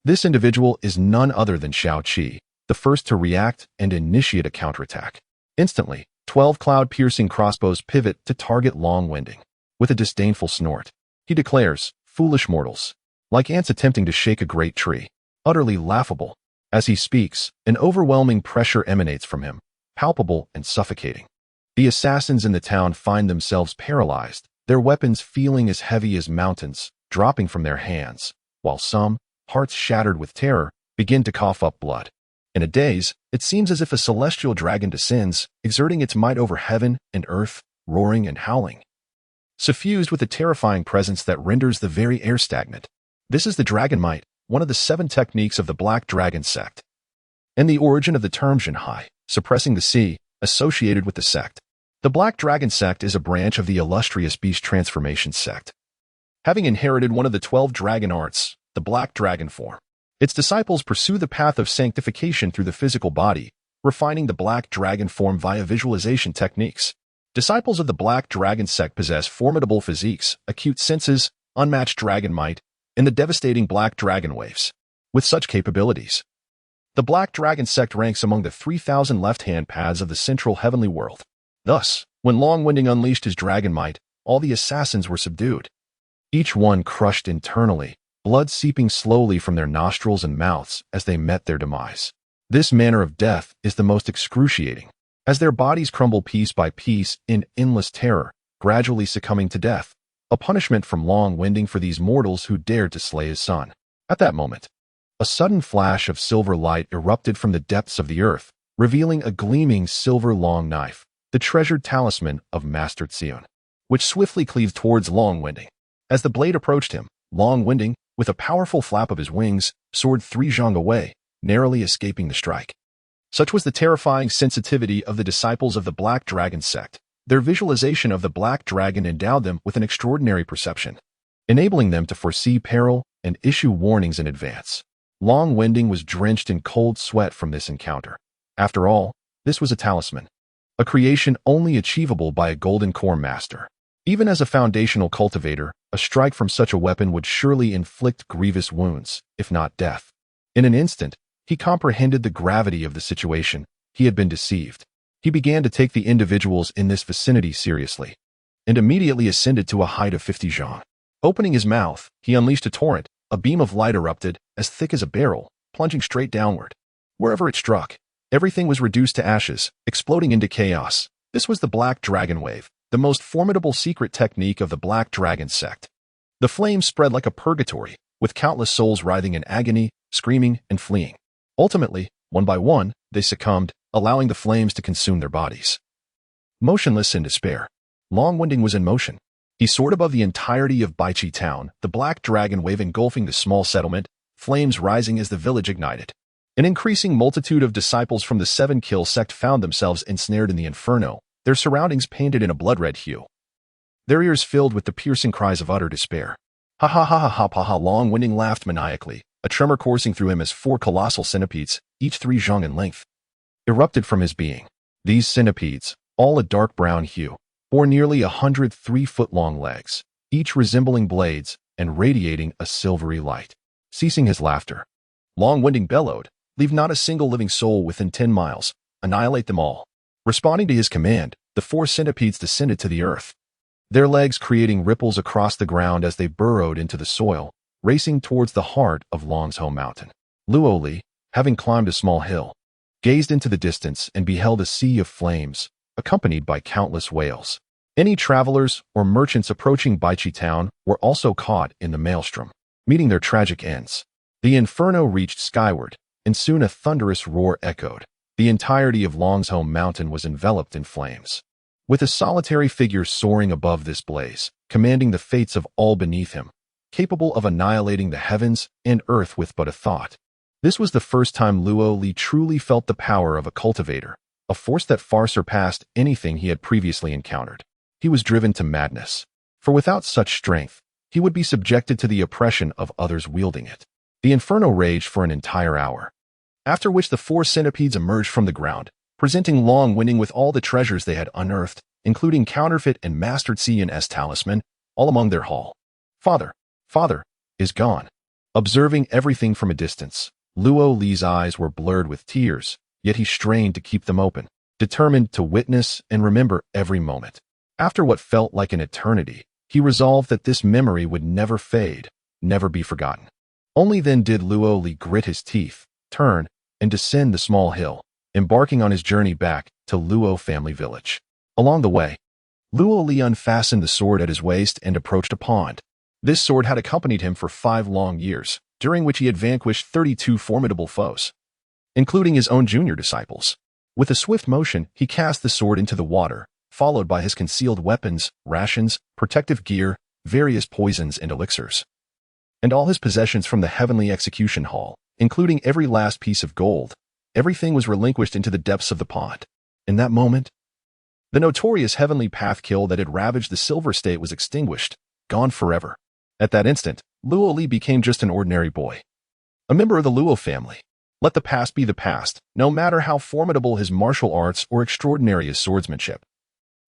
This individual is none other than Xiao Qi, the first to react and initiate a counterattack. Instantly, 12 cloud-piercing crossbows pivot to target Long-winding. With a disdainful snort, he declares, "Foolish mortals, like ants attempting to shake a great tree. Utterly laughable." As he speaks, an overwhelming pressure emanates from him, palpable and suffocating. The assassins in the town find themselves paralyzed, their weapons feeling as heavy as mountains, dropping from their hands, while some, hearts shattered with terror, begin to cough up blood. In a daze, it seems as if a celestial dragon descends, exerting its might over heaven and earth, roaring and howling, suffused with a terrifying presence that renders the very air stagnant. This is the dragon might, one of the 7 techniques of the Black Dragon sect, and the origin of the term Zhenhai, suppressing the sea, associated with the sect. The Black Dragon sect is a branch of the illustrious Beast Transformation sect, having inherited one of the 12 dragon arts, the Black Dragon form. Its disciples pursue the path of sanctification through the physical body, refining the Black Dragon form via visualization techniques. Disciples of the Black Dragon sect possess formidable physiques, acute senses, unmatched dragon might, and the devastating Black Dragon waves. With such capabilities, the Black Dragon sect ranks among the 3,000 left-hand paths of the central heavenly world. Thus, when Long-winding unleashed his dragon might, all the assassins were subdued, each one crushed internally, blood seeping slowly from their nostrils and mouths as they met their demise. This manner of death is the most excruciating, as their bodies crumble piece by piece in endless terror, gradually succumbing to death, a punishment from Long-winding for these mortals who dared to slay his son. At that moment, a sudden flash of silver light erupted from the depths of the earth, revealing a gleaming silver long knife, the treasured talisman of Master Xion, which swiftly cleaved towards Long-winding. As the blade approached him, Long-winding, with a powerful flap of his wings, soared 3 zhang away, narrowly escaping the strike. Such was the terrifying sensitivity of the disciples of the Black Dragon sect. Their visualization of the Black Dragon endowed them with an extraordinary perception, enabling them to foresee peril and issue warnings in advance. Long-winding was drenched in cold sweat from this encounter. After all, this was a talisman, a creation only achievable by a golden core master. Even as a foundational cultivator, a A strike from such a weapon would surely inflict grievous wounds, if not death. In an instant, he comprehended the gravity of the situation. He had been deceived. He began to take the individuals in this vicinity seriously, and immediately ascended to a height of 50 zhang. Opening his mouth, he unleashed a torrent. A beam of light erupted, as thick as a barrel, plunging straight downward. Wherever it struck, everything was reduced to ashes, exploding into chaos. This was the Black Dragon Wave, the most formidable secret technique of the Black Dragon sect. The flames spread like a purgatory, with countless souls writhing in agony, screaming, and fleeing. Ultimately, one by one, they succumbed, allowing the flames to consume their bodies. Motionless in despair, Longwinding was in motion. He soared above the entirety of Baichi town, the Black Dragon Wave engulfing the small settlement, flames rising as the village ignited. An increasing multitude of disciples from the Seven-Kill sect found themselves ensnared in the inferno, their surroundings painted in a blood-red hue. Their ears filled with the piercing cries of utter despair. Ha ha ha ha ha ha ha! Longwinding laughed maniacally, a tremor coursing through him as 4 colossal centipedes, each 3 zhang in length, erupted from his being. These centipedes, all a dark brown hue, bore nearly 100 3-foot-long legs, each resembling blades and radiating a silvery light. Ceasing his laughter, Longwinding bellowed, "Leave not a single living soul within 10 miles. Annihilate them all." Responding to his command, the 4 centipedes descended to the earth, their legs creating ripples across the ground as they burrowed into the soil, racing towards the heart of Long's home mountain. Luo Li, having climbed a small hill, gazed into the distance and beheld a sea of flames, accompanied by countless wails. Any travelers or merchants approaching Baichi town were also caught in the maelstrom, meeting their tragic ends. The inferno reached skyward, and soon a thunderous roar echoed. The entirety of Long's home mountain was enveloped in flames, with a solitary figure soaring above this blaze, commanding the fates of all beneath him, capable of annihilating the heavens and earth with but a thought. This was the first time Luo Li truly felt the power of a cultivator, a force that far surpassed anything he had previously encountered. He was driven to madness, for without such strength, he would be subjected to the oppression of others wielding it. The inferno raged for an entire hour, after which the 4 centipedes emerged from the ground, presenting Longwinding with all the treasures they had unearthed, including counterfeit and mastered C&S talisman, all among their haul. Father, is gone. Observing everything from a distance, Luo Li's eyes were blurred with tears, yet he strained to keep them open, determined to witness and remember every moment. After what felt like an eternity, he resolved that this memory would never fade, never be forgotten. Only then did Luo Li grit his teeth, turn, and descend the small hill, embarking on his journey back to Luo family village. Along the way, Luo Li unfastened the sword at his waist and approached a pond. This sword had accompanied him for 5 long years, during which he had vanquished 32 formidable foes, including his own junior disciples. With a swift motion, he cast the sword into the water, followed by his concealed weapons, rations, protective gear, various poisons and elixirs, and all his possessions from the heavenly execution hall, including every last piece of gold. Everything was relinquished into the depths of the pond. In that moment, the notorious heavenly path kill that had ravaged the Silver State was extinguished, gone forever. At that instant, Luo Li became just an ordinary boy, a member of the Luo family. Let the past be the past, no matter how formidable his martial arts or extraordinary his swordsmanship.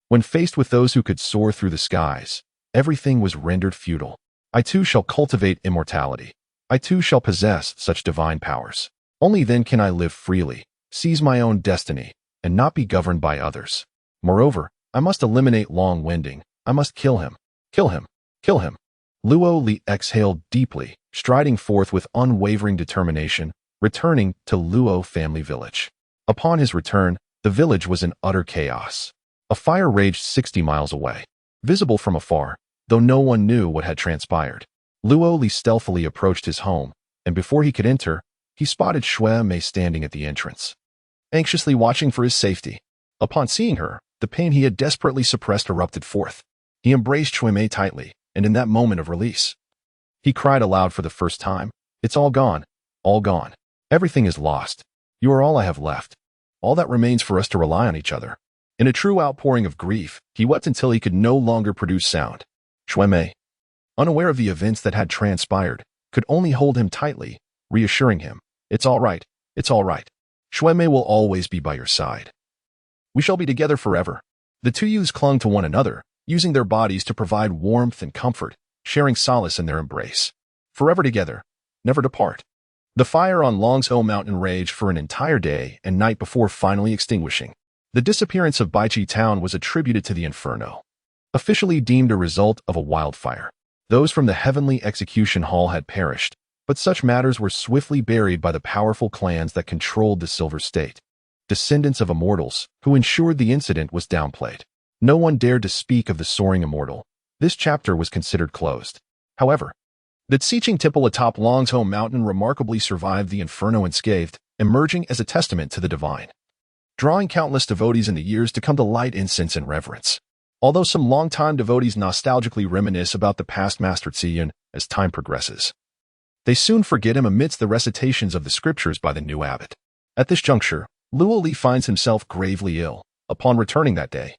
When faced with those who could soar through the skies, everything was rendered futile. I too shall cultivate immortality. I too shall possess such divine powers. Only then can I live freely, seize my own destiny, and not be governed by others. Moreover, I must eliminate Longwinding. I must kill him. Kill him. Kill him. Luo Li exhaled deeply, striding forth with unwavering determination, returning to Luo family village. Upon his return, the village was in utter chaos. A fire raged 60 miles away, visible from afar, though no one knew what had transpired. Luo Li stealthily approached his home, and before he could enter, he spotted Shui Mei standing at the entrance, anxiously watching for his safety. Upon seeing her, the pain he had desperately suppressed erupted forth. He embraced Shui Mei tightly, and in that moment of release, he cried aloud for the first time, "It's all gone, all gone. Everything is lost. You are all I have left. All that remains for us to rely on each other." In a true outpouring of grief, he wept until he could no longer produce sound. Shui Mei, unaware of the events that had transpired, could only hold him tightly, reassuring him, "It's all right, it's all right. Shui Mei will always be by your side. We shall be together forever." The 2 youths clung to one another, using their bodies to provide warmth and comfort, sharing solace in their embrace. Forever together, never to part. The fire on Longzhou Mountain raged for an entire day and night before finally extinguishing. The disappearance of Baichi town was attributed to the inferno, officially deemed a result of a wildfire. Those from the heavenly execution hall had perished, but such matters were swiftly buried by the powerful clans that controlled the Silver State, descendants of immortals, who ensured the incident was downplayed. No one dared to speak of the soaring immortal. This chapter was considered closed. However, the Xiqing temple atop Longzhou Mountain remarkably survived the inferno unscathed, emerging as a testament to the divine, drawing countless devotees in the years to come to light incense and reverence. Although some longtime devotees nostalgically reminisce about the past Master Ziyun as time progresses, they soon forget him amidst the recitations of the scriptures by the new abbot. At this juncture, Luo Li finds himself gravely ill. Upon returning that day,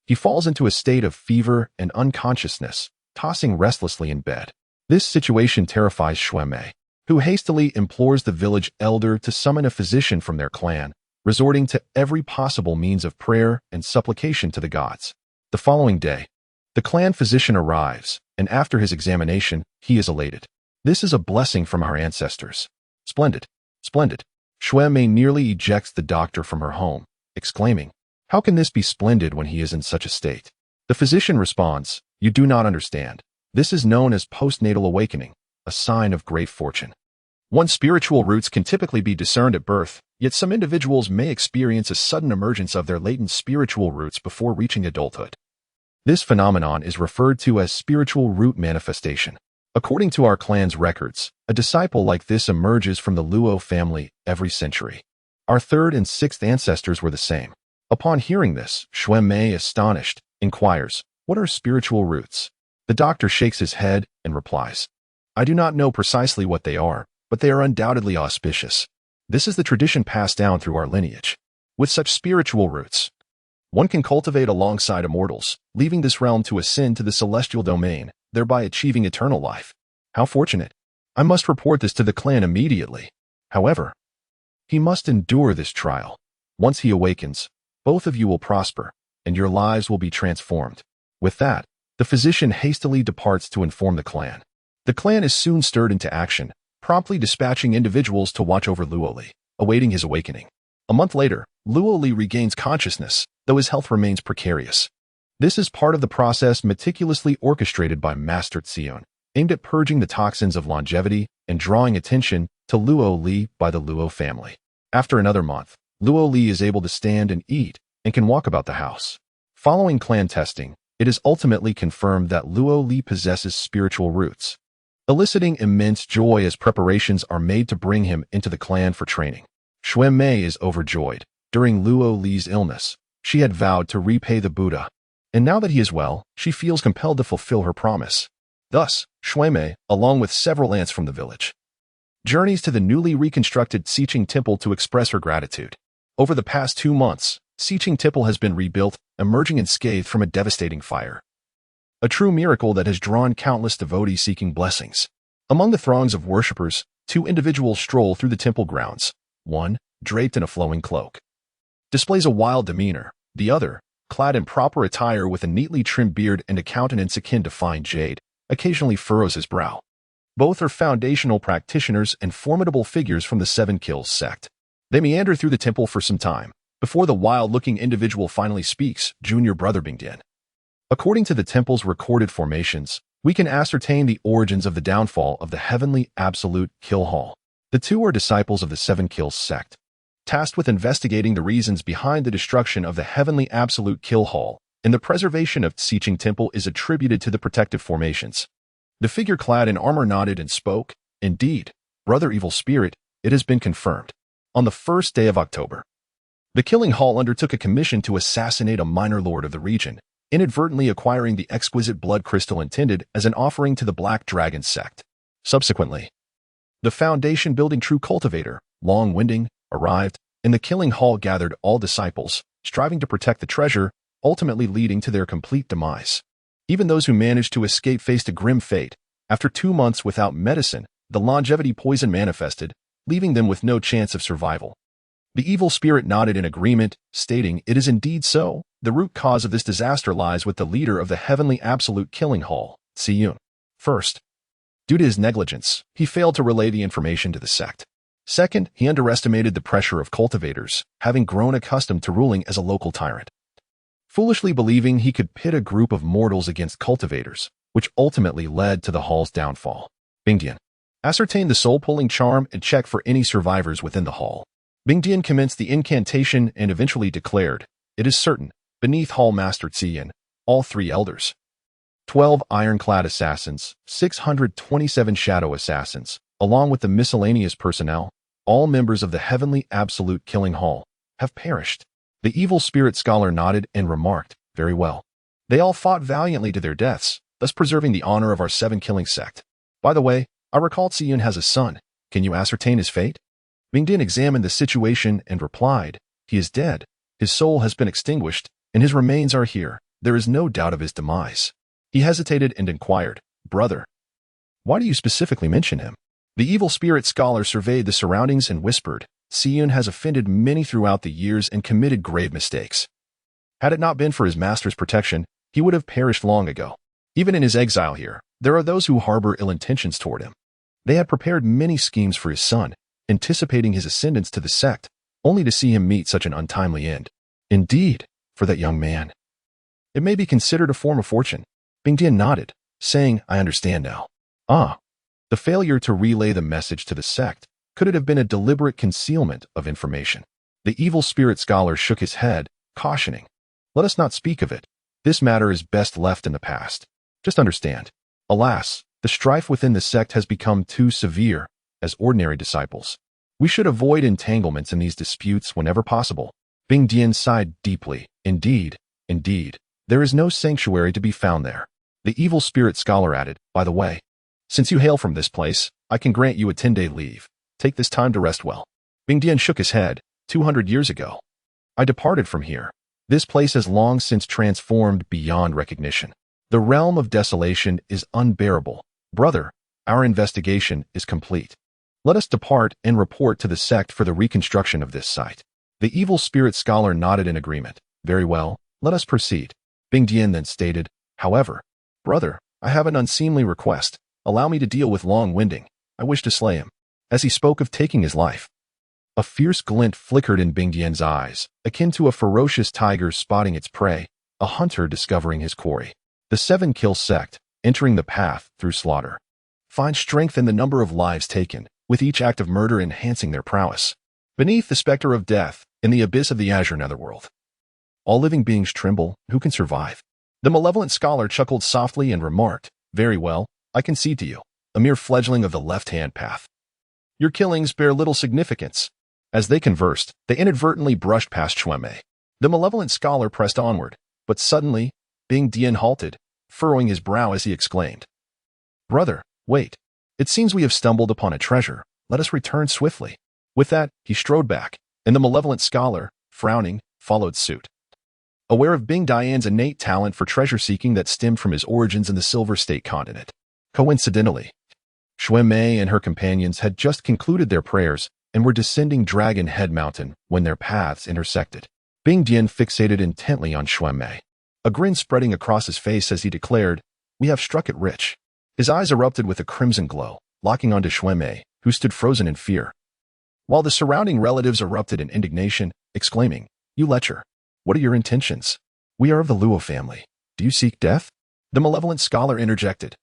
he falls into a state of fever and unconsciousness, tossing restlessly in bed. This situation terrifies Xuemei, who hastily implores the village elder to summon a physician from their clan, resorting to every possible means of prayer and supplication to the gods. The following day, the clan physician arrives, and after his examination, he is elated. This is a blessing from our ancestors. Splendid, splendid. Xuemei nearly ejects the doctor from her home, exclaiming, "How can this be splendid when he is in such a state?" The physician responds, "You do not understand. This is known as postnatal awakening, a sign of great fortune. One's spiritual roots can typically be discerned at birth, yet some individuals may experience a sudden emergence of their latent spiritual roots before reaching adulthood. This phenomenon is referred to as spiritual root manifestation. According to our clan's records, a disciple like this emerges from the Luo family every century. Our third and sixth ancestors were the same." Upon hearing this, Xuemei, astonished, inquires, "What are spiritual roots?" The doctor shakes his head and replies, "I do not know precisely what they are, but they are undoubtedly auspicious. This is the tradition passed down through our lineage. With such spiritual roots, one can cultivate alongside immortals, leaving this realm to ascend to the celestial domain, thereby achieving eternal life. How fortunate! I must report this to the clan immediately." However, he must endure this trial. Once he awakens, both of you will prosper, and your lives will be transformed. With that, the physician hastily departs to inform the clan. The clan is soon stirred into action, promptly dispatching individuals to watch over Luo Li, awaiting his awakening. A month later, Luo Li regains consciousness, though his health remains precarious. This is part of the process meticulously orchestrated by Master Ziyun, aimed at purging the toxins of longevity and drawing attention to Luo Li by the Luo family. After another month, Luo Li is able to stand and eat and can walk about the house. Following clan testing, it is ultimately confirmed that Luo Li possesses spiritual roots, eliciting immense joy as preparations are made to bring him into the clan for training. Xuemei is overjoyed. During Luo Li's illness, she had vowed to repay the Buddha, and now that he is well, she feels compelled to fulfill her promise. Thus, Xuemei, along with several aunts from the village, journeys to the newly reconstructed Xiqing temple to express her gratitude. Over the past 2 months, Xiqing temple has been rebuilt, emerging unscathed from a devastating fire. A true miracle that has drawn countless devotees seeking blessings. Among the throngs of worshippers, 2 individuals stroll through the temple grounds. One, draped in a flowing cloak, displays a wild demeanor. The other, clad in proper attire with a neatly trimmed beard and a countenance akin to fine jade, occasionally furrows his brow. Both are foundational practitioners and formidable figures from the Seven Kills sect. They meander through the temple for some time, before the wild-looking individual finally speaks, Junior Brother Bingdian. According to the temple's recorded formations, we can ascertain the origins of the downfall of the heavenly absolute kill hall. The 2 are disciples of the Seven Kills sect, tasked with investigating the reasons behind the destruction of the heavenly absolute kill hall, and the preservation of Xiqing temple is attributed to the protective formations. The figure clad in armor nodded and spoke, "Indeed, Brother Evil Spirit, it has been confirmed. On the first day of October, the Killing Hall undertook a commission to assassinate a minor lord of the region, inadvertently acquiring the exquisite blood crystal intended as an offering to the Black Dragon sect. Subsequently, the foundation building True Cultivator, Long Winding, arrived, and the Killing Hall gathered all disciples, striving to protect the treasure, ultimately leading to their complete demise. Even those who managed to escape faced a grim fate. After 2 months without medicine, the longevity poison manifested, leaving them with no chance of survival. The evil spirit nodded in agreement, stating, "It is indeed so. The root cause of this disaster lies with the leader of the heavenly absolute killing hall, Ziyun." First, due to his negligence, he failed to relay the information to the sect. Second, he underestimated the pressure of cultivators, having grown accustomed to ruling as a local tyrant. Foolishly believing he could pit a group of mortals against cultivators, which ultimately led to the hall's downfall. Bingdian ascertained the soul-pulling charm and checked for any survivors within the hall. Bingdian commenced the incantation and eventually declared, "It is certain, beneath Hall Master Tsiyan, all 3 elders, 12 ironclad assassins, 627 shadow assassins, along with the miscellaneous personnel, all members of the heavenly absolute killing hall, have perished." The evil spirit scholar nodded and remarked, "Very well. They all fought valiantly to their deaths, thus preserving the honor of our 7-killing sect. By the way, I recall Tsiyun has a son. Can you ascertain his fate?" Bingdian examined the situation and replied, "He is dead. His soul has been extinguished, and his remains are here. There is no doubt of his demise." He hesitated and inquired, "Brother, why do you specifically mention him?" The evil spirit scholar surveyed the surroundings and whispered, "Tsiyun has offended many throughout the years and committed grave mistakes. Had it not been for his master's protection, he would have perished long ago. Even in his exile here, there are those who harbor ill intentions toward him. They had prepared many schemes for his son, anticipating his ascendance to the sect, only to see him meet such an untimely end. Indeed, for that young man, it may be considered a form of fortune." Bingdian nodded, saying, "I understand now." The failure to relay the message to the sect, could it have been a deliberate concealment of information? The evil spirit scholar shook his head, cautioning, "Let us not speak of it. This matter is best left in the past. Just understand, alas, the strife within the sect has become too severe as ordinary disciples. We should avoid entanglements in these disputes whenever possible." Bingdian sighed deeply. Indeed, there is no sanctuary to be found there." The evil spirit scholar added, "By the way, since you hail from this place, I can grant you a 10-day leave. Take this time to rest well." Bingdian shook his head. 200 years ago, I departed from here. This place has long since transformed beyond recognition. The realm of desolation is unbearable. Brother, our investigation is complete. Let us depart and report to the sect for the reconstruction of this site." The evil spirit scholar nodded in agreement. "Very well, let us proceed." Bingdian then stated, "However, brother, I have an unseemly request. Allow me to deal with Long Winding. I wish to slay him." As he spoke of taking his life, a fierce glint flickered in Bingdian's eyes, akin to a ferocious tiger spotting its prey, a hunter discovering his quarry. The 7-kill sect, entering the path through slaughter, find strength in the number of lives taken, with each act of murder enhancing their prowess. Beneath the specter of death, in the abyss of the azure netherworld, all living beings tremble. Who can survive? The malevolent scholar chuckled softly and remarked, "Very well, I concede to you, a mere fledgling of the left-hand path. Your killings bear little significance." As they conversed, they inadvertently brushed past Xuanmei. The malevolent scholar pressed onward, but suddenly, Bingdian halted, furrowing his brow as he exclaimed, "Brother, wait. It seems we have stumbled upon a treasure. Let us return swiftly." With that, he strode back, and the malevolent scholar, frowning, followed suit. Aware of Bingdian's innate talent for treasure-seeking that stemmed from his origins in the Silver State continent. Coincidentally, Xuanmei and her companions had just concluded their prayers and were descending Dragon Head Mountain when their paths intersected. Bingdian fixated intently on Xuanmei, a grin spreading across his face as he declared, "We have struck it rich." His eyes erupted with a crimson glow, locking onto Xuanmei, who stood frozen in fear, while the surrounding relatives erupted in indignation, exclaiming, "You lecher! What are your intentions? We are of the Luo family. Do you seek death?" The malevolent scholar interjected,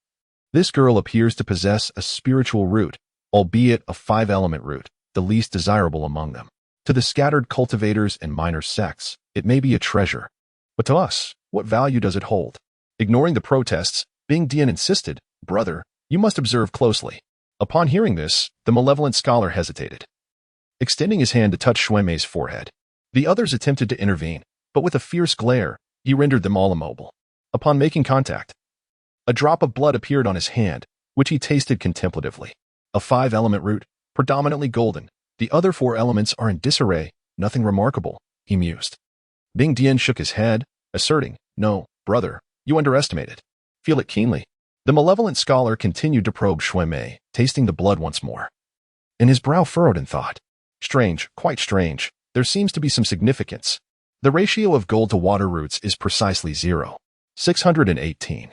"This girl appears to possess a spiritual root, albeit a 5-element root, the least desirable among them. To the scattered cultivators and minor sects, it may be a treasure. But to us, what value does it hold?" Ignoring the protests, Bingdian insisted, "Brother, you must observe closely." Upon hearing this, the malevolent scholar hesitated, extending his hand to touch Xuanmei's forehead. The others attempted to intervene, but with a fierce glare, he rendered them all immobile. Upon making contact, a drop of blood appeared on his hand, which he tasted contemplatively. A 5-element root, predominantly golden. The other 4 elements are in disarray, nothing remarkable, he mused. Bingdian shook his head, asserting, "No, brother, you underestimate it. Feel it keenly." The malevolent scholar continued to probe Xuanmei, tasting the blood once more. And his brow furrowed in thought. Strange, quite strange. There seems to be some significance. The ratio of gold to water roots is precisely 0.618.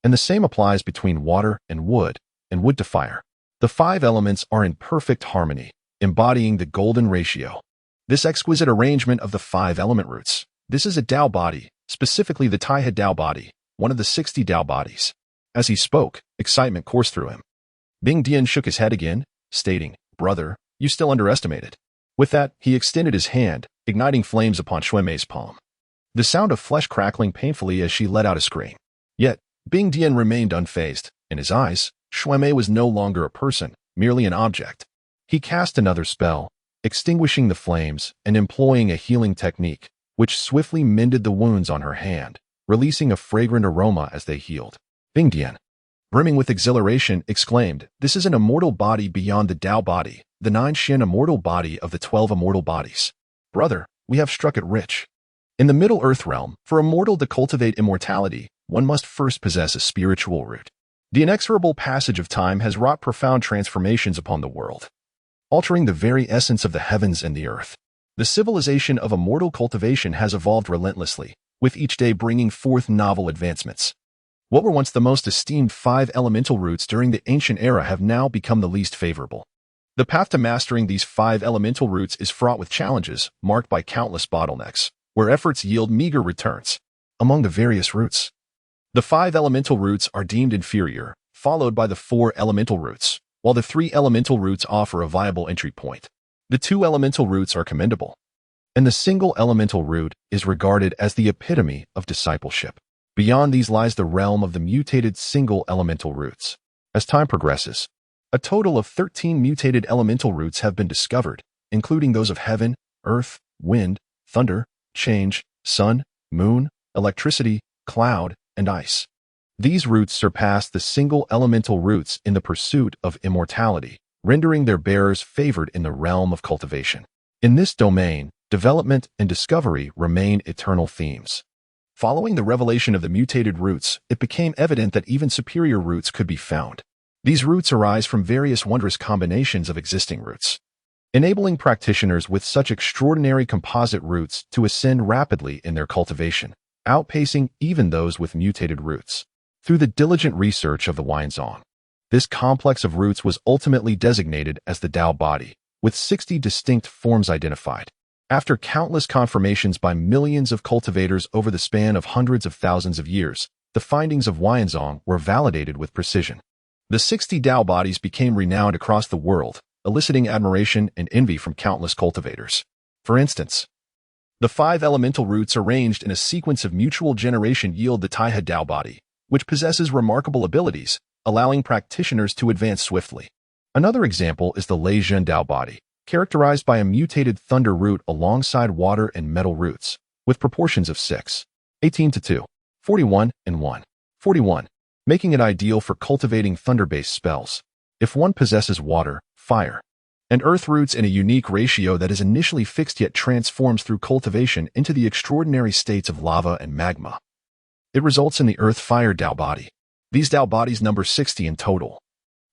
And the same applies between water and wood to fire. The five elements are in perfect harmony, embodying the golden ratio. This exquisite arrangement of the five element roots. This is a Dao body, specifically the Taihe Dao body, one of the 60 Dao bodies. As he spoke, excitement coursed through him. Bing Dian shook his head again, stating, "Brother, you still underestimate it." With that, he extended his hand, igniting flames upon Xuemei's palm. The sound of flesh crackling painfully as she let out a scream. Yet, Bing Dian remained unfazed. In his eyes, Xuemei was no longer a person, merely an object. He cast another spell, extinguishing the flames and employing a healing technique, which swiftly mended the wounds on her hand, releasing a fragrant aroma as they healed. Bing Dian, brimming with exhilaration, exclaimed, "This is an immortal body beyond the Dao body, the 9 Shen immortal body of the 12 immortal bodies. Brother, we have struck it rich. In the Middle Earth realm, for a mortal to cultivate immortality, one must first possess a spiritual root. The inexorable passage of time has wrought profound transformations upon the world, altering the very essence of the heavens and the earth. The civilization of immortal cultivation has evolved relentlessly, with each day bringing forth novel advancements. What were once the most esteemed 5 elemental roots during the ancient era have now become the least favorable. The path to mastering these 5 elemental roots is fraught with challenges, marked by countless bottlenecks, where efforts yield meager returns. Among the various roots, the 5 elemental roots are deemed inferior, followed by the 4 elemental roots, while the 3 elemental roots offer a viable entry point. The 2 elemental roots are commendable, and the single elemental root is regarded as the epitome of discipleship. Beyond these lies the realm of the mutated single elemental roots. As time progresses, a total of 13 mutated elemental roots have been discovered, including those of heaven, earth, wind, thunder, change, sun, moon, electricity, cloud, and ice. These roots surpass the single elemental roots in the pursuit of immortality, rendering their bearers favored in the realm of cultivation. In this domain, development and discovery remain eternal themes. Following the revelation of the mutated roots, it became evident that even superior roots could be found. These roots arise from various wondrous combinations of existing roots, enabling practitioners with such extraordinary composite roots to ascend rapidly in their cultivation, outpacing even those with mutated roots. Through the diligent research of the Huayanzong, this complex of roots was ultimately designated as the Dao body, with 60 distinct forms identified. After countless confirmations by millions of cultivators over the span of hundreds of thousands of years, the findings of Huayanzong were validated with precision. The 60 Dao bodies became renowned across the world, eliciting admiration and envy from countless cultivators. For instance, the 5 elemental roots arranged in a sequence of mutual generation yield the Taihe Dao body, which possesses remarkable abilities, allowing practitioners to advance swiftly. Another example is the Lei Zhen Dao body, characterized by a mutated thunder root alongside water and metal roots, with proportions of 6, 18:2, 41, and 1, 41, making it ideal for cultivating thunder-based spells. If one possesses water, fire, and earth roots in a unique ratio that is initially fixed yet transforms through cultivation into the extraordinary states of lava and magma, it results in the earth-fire Dao body. These Dao bodies number 60 in total,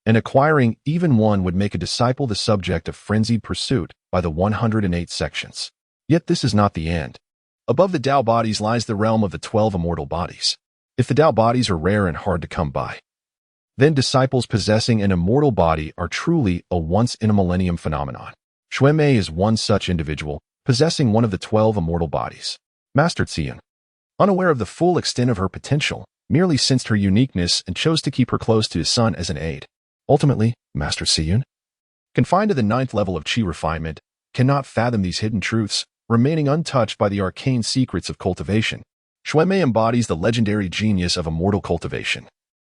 and acquiring even one would make a disciple the subject of frenzied pursuit by the 108 sections. Yet this is not the end. Above the Dao bodies lies the realm of the 12 immortal bodies. If the Dao bodies are rare and hard to come by, then disciples possessing an immortal body are truly a once-in-a-millennium phenomenon. Xuemei is one such individual, possessing one of the 12 immortal bodies. Master Xian, unaware of the full extent of her potential, merely sensed her uniqueness and chose to keep her close to his son as an aide. Ultimately, Master Xian, confined to the 9th level of Qi refinement, cannot fathom these hidden truths, remaining untouched by the arcane secrets of cultivation. Xuemei embodies the legendary genius of immortal cultivation,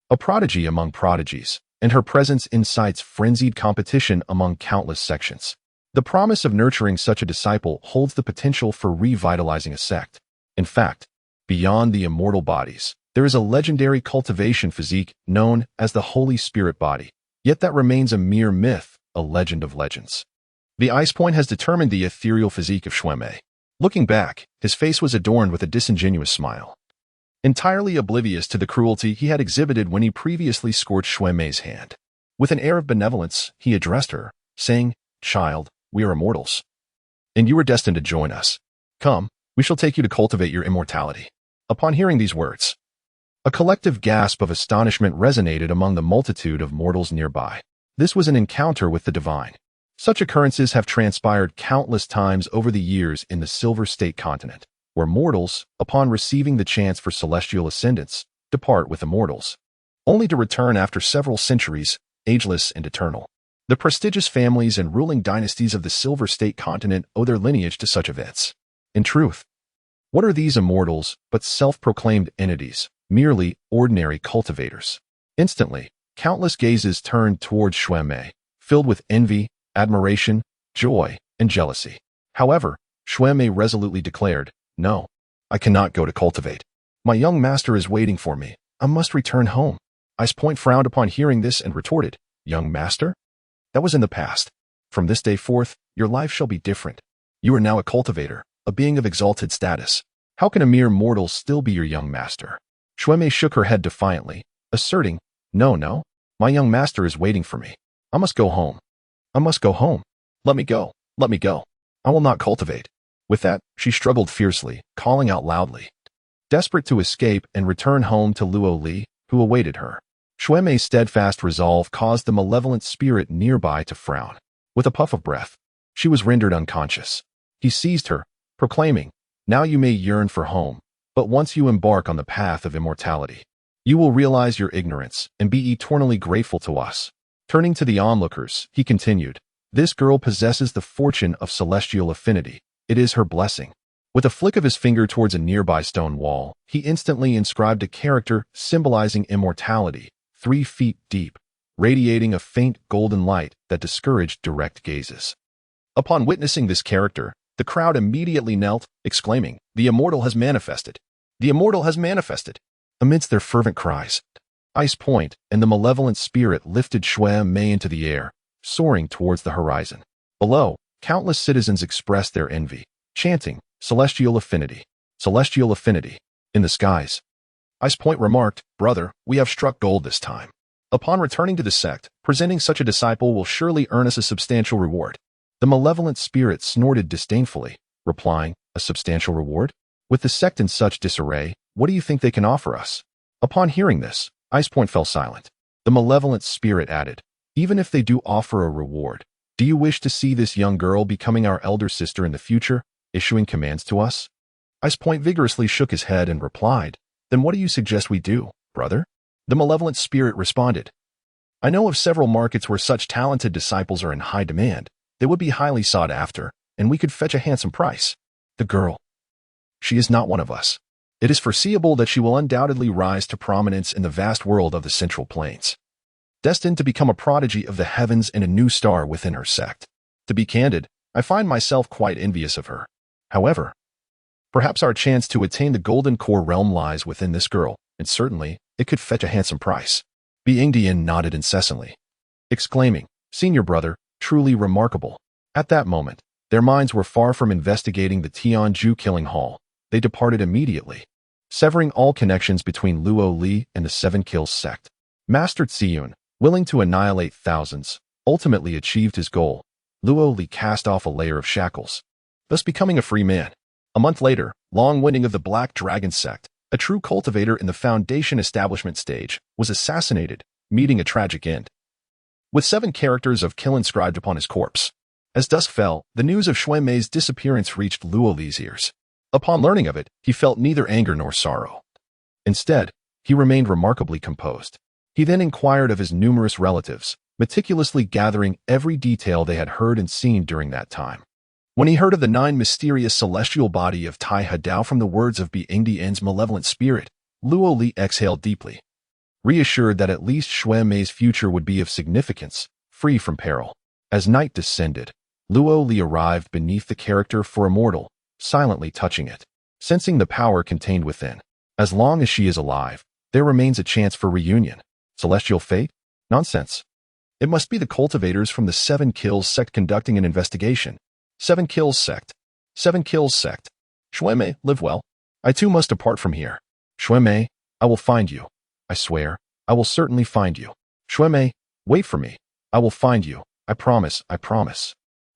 a prodigy among prodigies, and her presence incites frenzied competition among countless sections. The promise of nurturing such a disciple holds the potential for revitalizing a sect. In fact, beyond the immortal bodies, there is a legendary cultivation physique known as the Holy Spirit body, yet that remains a mere myth, a legend of legends. The Ice Point has determined the ethereal physique of Xuemei. Looking back, his face was adorned with a disingenuous smile, entirely oblivious to the cruelty he had exhibited when he previously scorched Xuemei's hand. With an air of benevolence, he addressed her, saying, "Child, we are immortals, and you are destined to join us. Come, we shall take you to cultivate your immortality." Upon hearing these words, A collective gasp of astonishment resonated among the multitude of mortals nearby. This was an encounter with the divine. Such occurrences have transpired countless times over the years in the Silver State continent, where mortals, upon receiving the chance for celestial ascendance, depart with immortals, only to return after several centuries, ageless and eternal. The prestigious families and ruling dynasties of the Silver State continent owe their lineage to such events. In truth, what are these immortals but self-proclaimed entities, merely ordinary cultivators? Instantly, countless gazes turned towards Xue Mei, filled with envy, admiration, joy, and jealousy. However, Xue Mei resolutely declared, "No, I cannot go to cultivate. My young master is waiting for me. I must return home." Ice Point frowned upon hearing this and retorted, "Young master? That was in the past. From this day forth, your life shall be different. You are now a cultivator, a being of exalted status. How can a mere mortal still be your young master?" Xue Mei shook her head defiantly, asserting, No, my young master is waiting for me. I must go home. I must go home. Let me go. Let me go. I will not cultivate." With that, she struggled fiercely, calling out loudly, desperate to escape and return home to Luo Li, who awaited her. Xue Mei's steadfast resolve caused the malevolent spirit nearby to frown. With a puff of breath, she was rendered unconscious. He seized her, proclaiming, "Now you may yearn for home, but once you embark on the path of immortality, you will realize your ignorance and be eternally grateful to us." Turning to the onlookers, he continued, "This girl possesses the fortune of celestial affinity. It is her blessing." With a flick of his finger towards a nearby stone wall, he instantly inscribed a character symbolizing immortality, 3 feet deep, radiating a faint golden light that discouraged direct gazes. Upon witnessing this character, the crowd immediately knelt, exclaiming, "The immortal has manifested! The immortal has manifested!" Amidst their fervent cries, Ice Point and the malevolent spirit lifted Xue Mei into the air, soaring towards the horizon. Below, countless citizens expressed their envy, chanting, "Celestial affinity! Celestial affinity!" In the skies, Ice Point remarked, "Brother, we have struck gold this time. Upon returning to the sect, presenting such a disciple will surely earn us a substantial reward." The malevolent spirit snorted disdainfully, replying, "A substantial reward? With the sect in such disarray, what do you think they can offer us?" Upon hearing this, Ice Point fell silent. The malevolent spirit added, "Even if they do offer a reward, do you wish to see this young girl becoming our elder sister in the future, issuing commands to us?" Ice Point vigorously shook his head and replied, "Then what do you suggest we do, brother?" The malevolent spirit responded, "I know of several markets where such talented disciples are in high demand. They would be highly sought after, and we could fetch a handsome price. The girl, she is not one of us. It is foreseeable that she will undoubtedly rise to prominence in the vast world of the Central Plains, destined to become a prodigy of the heavens and a new star within her sect. To be candid, I find myself quite envious of her. However, perhaps our chance to attain the golden core realm lies within this girl, and certainly, it could fetch a handsome price." Indian nodded incessantly, exclaiming, "Senior brother, truly remarkable." At that moment, their minds were far from investigating the Tianju killing hall. They departed immediately, severing all connections between Luo Li and the Seven Kills sect. Master Tsiyun, willing to annihilate thousands, ultimately achieved his goal. Luo Li cast off a layer of shackles, thus becoming a free man. A month later, Long Winding of the Black Dragon sect, a true cultivator in the Foundation establishment stage, was assassinated, meeting a tragic end, with 7 characters of kill inscribed upon his corpse. As dusk fell, the news of Xue Mei's disappearance reached Luo Li's ears. Upon learning of it, he felt neither anger nor sorrow. Instead, he remained remarkably composed. He then inquired of his numerous relatives, meticulously gathering every detail they had heard and seen during that time. When he heard of the 9 mysterious celestial body of Tai Hadao from the words of Indian's malevolent spirit, Luo Li exhaled deeply, reassured that at least Xue Mei's future would be of significance, free from peril. As night descended, Luo Li arrived beneath the character for immortal, silently touching it, sensing the power contained within. As long as she is alive, there remains a chance for reunion. Celestial fate? Nonsense. It must be the cultivators from the 7 Kills sect conducting an investigation. 7 Kills sect. 7 Kills sect. Xue Mei, live well. I too must depart from here. Xue Mei, I will find you. I swear, I will certainly find you. Xue Mei, wait for me. I will find you. I promise, I promise.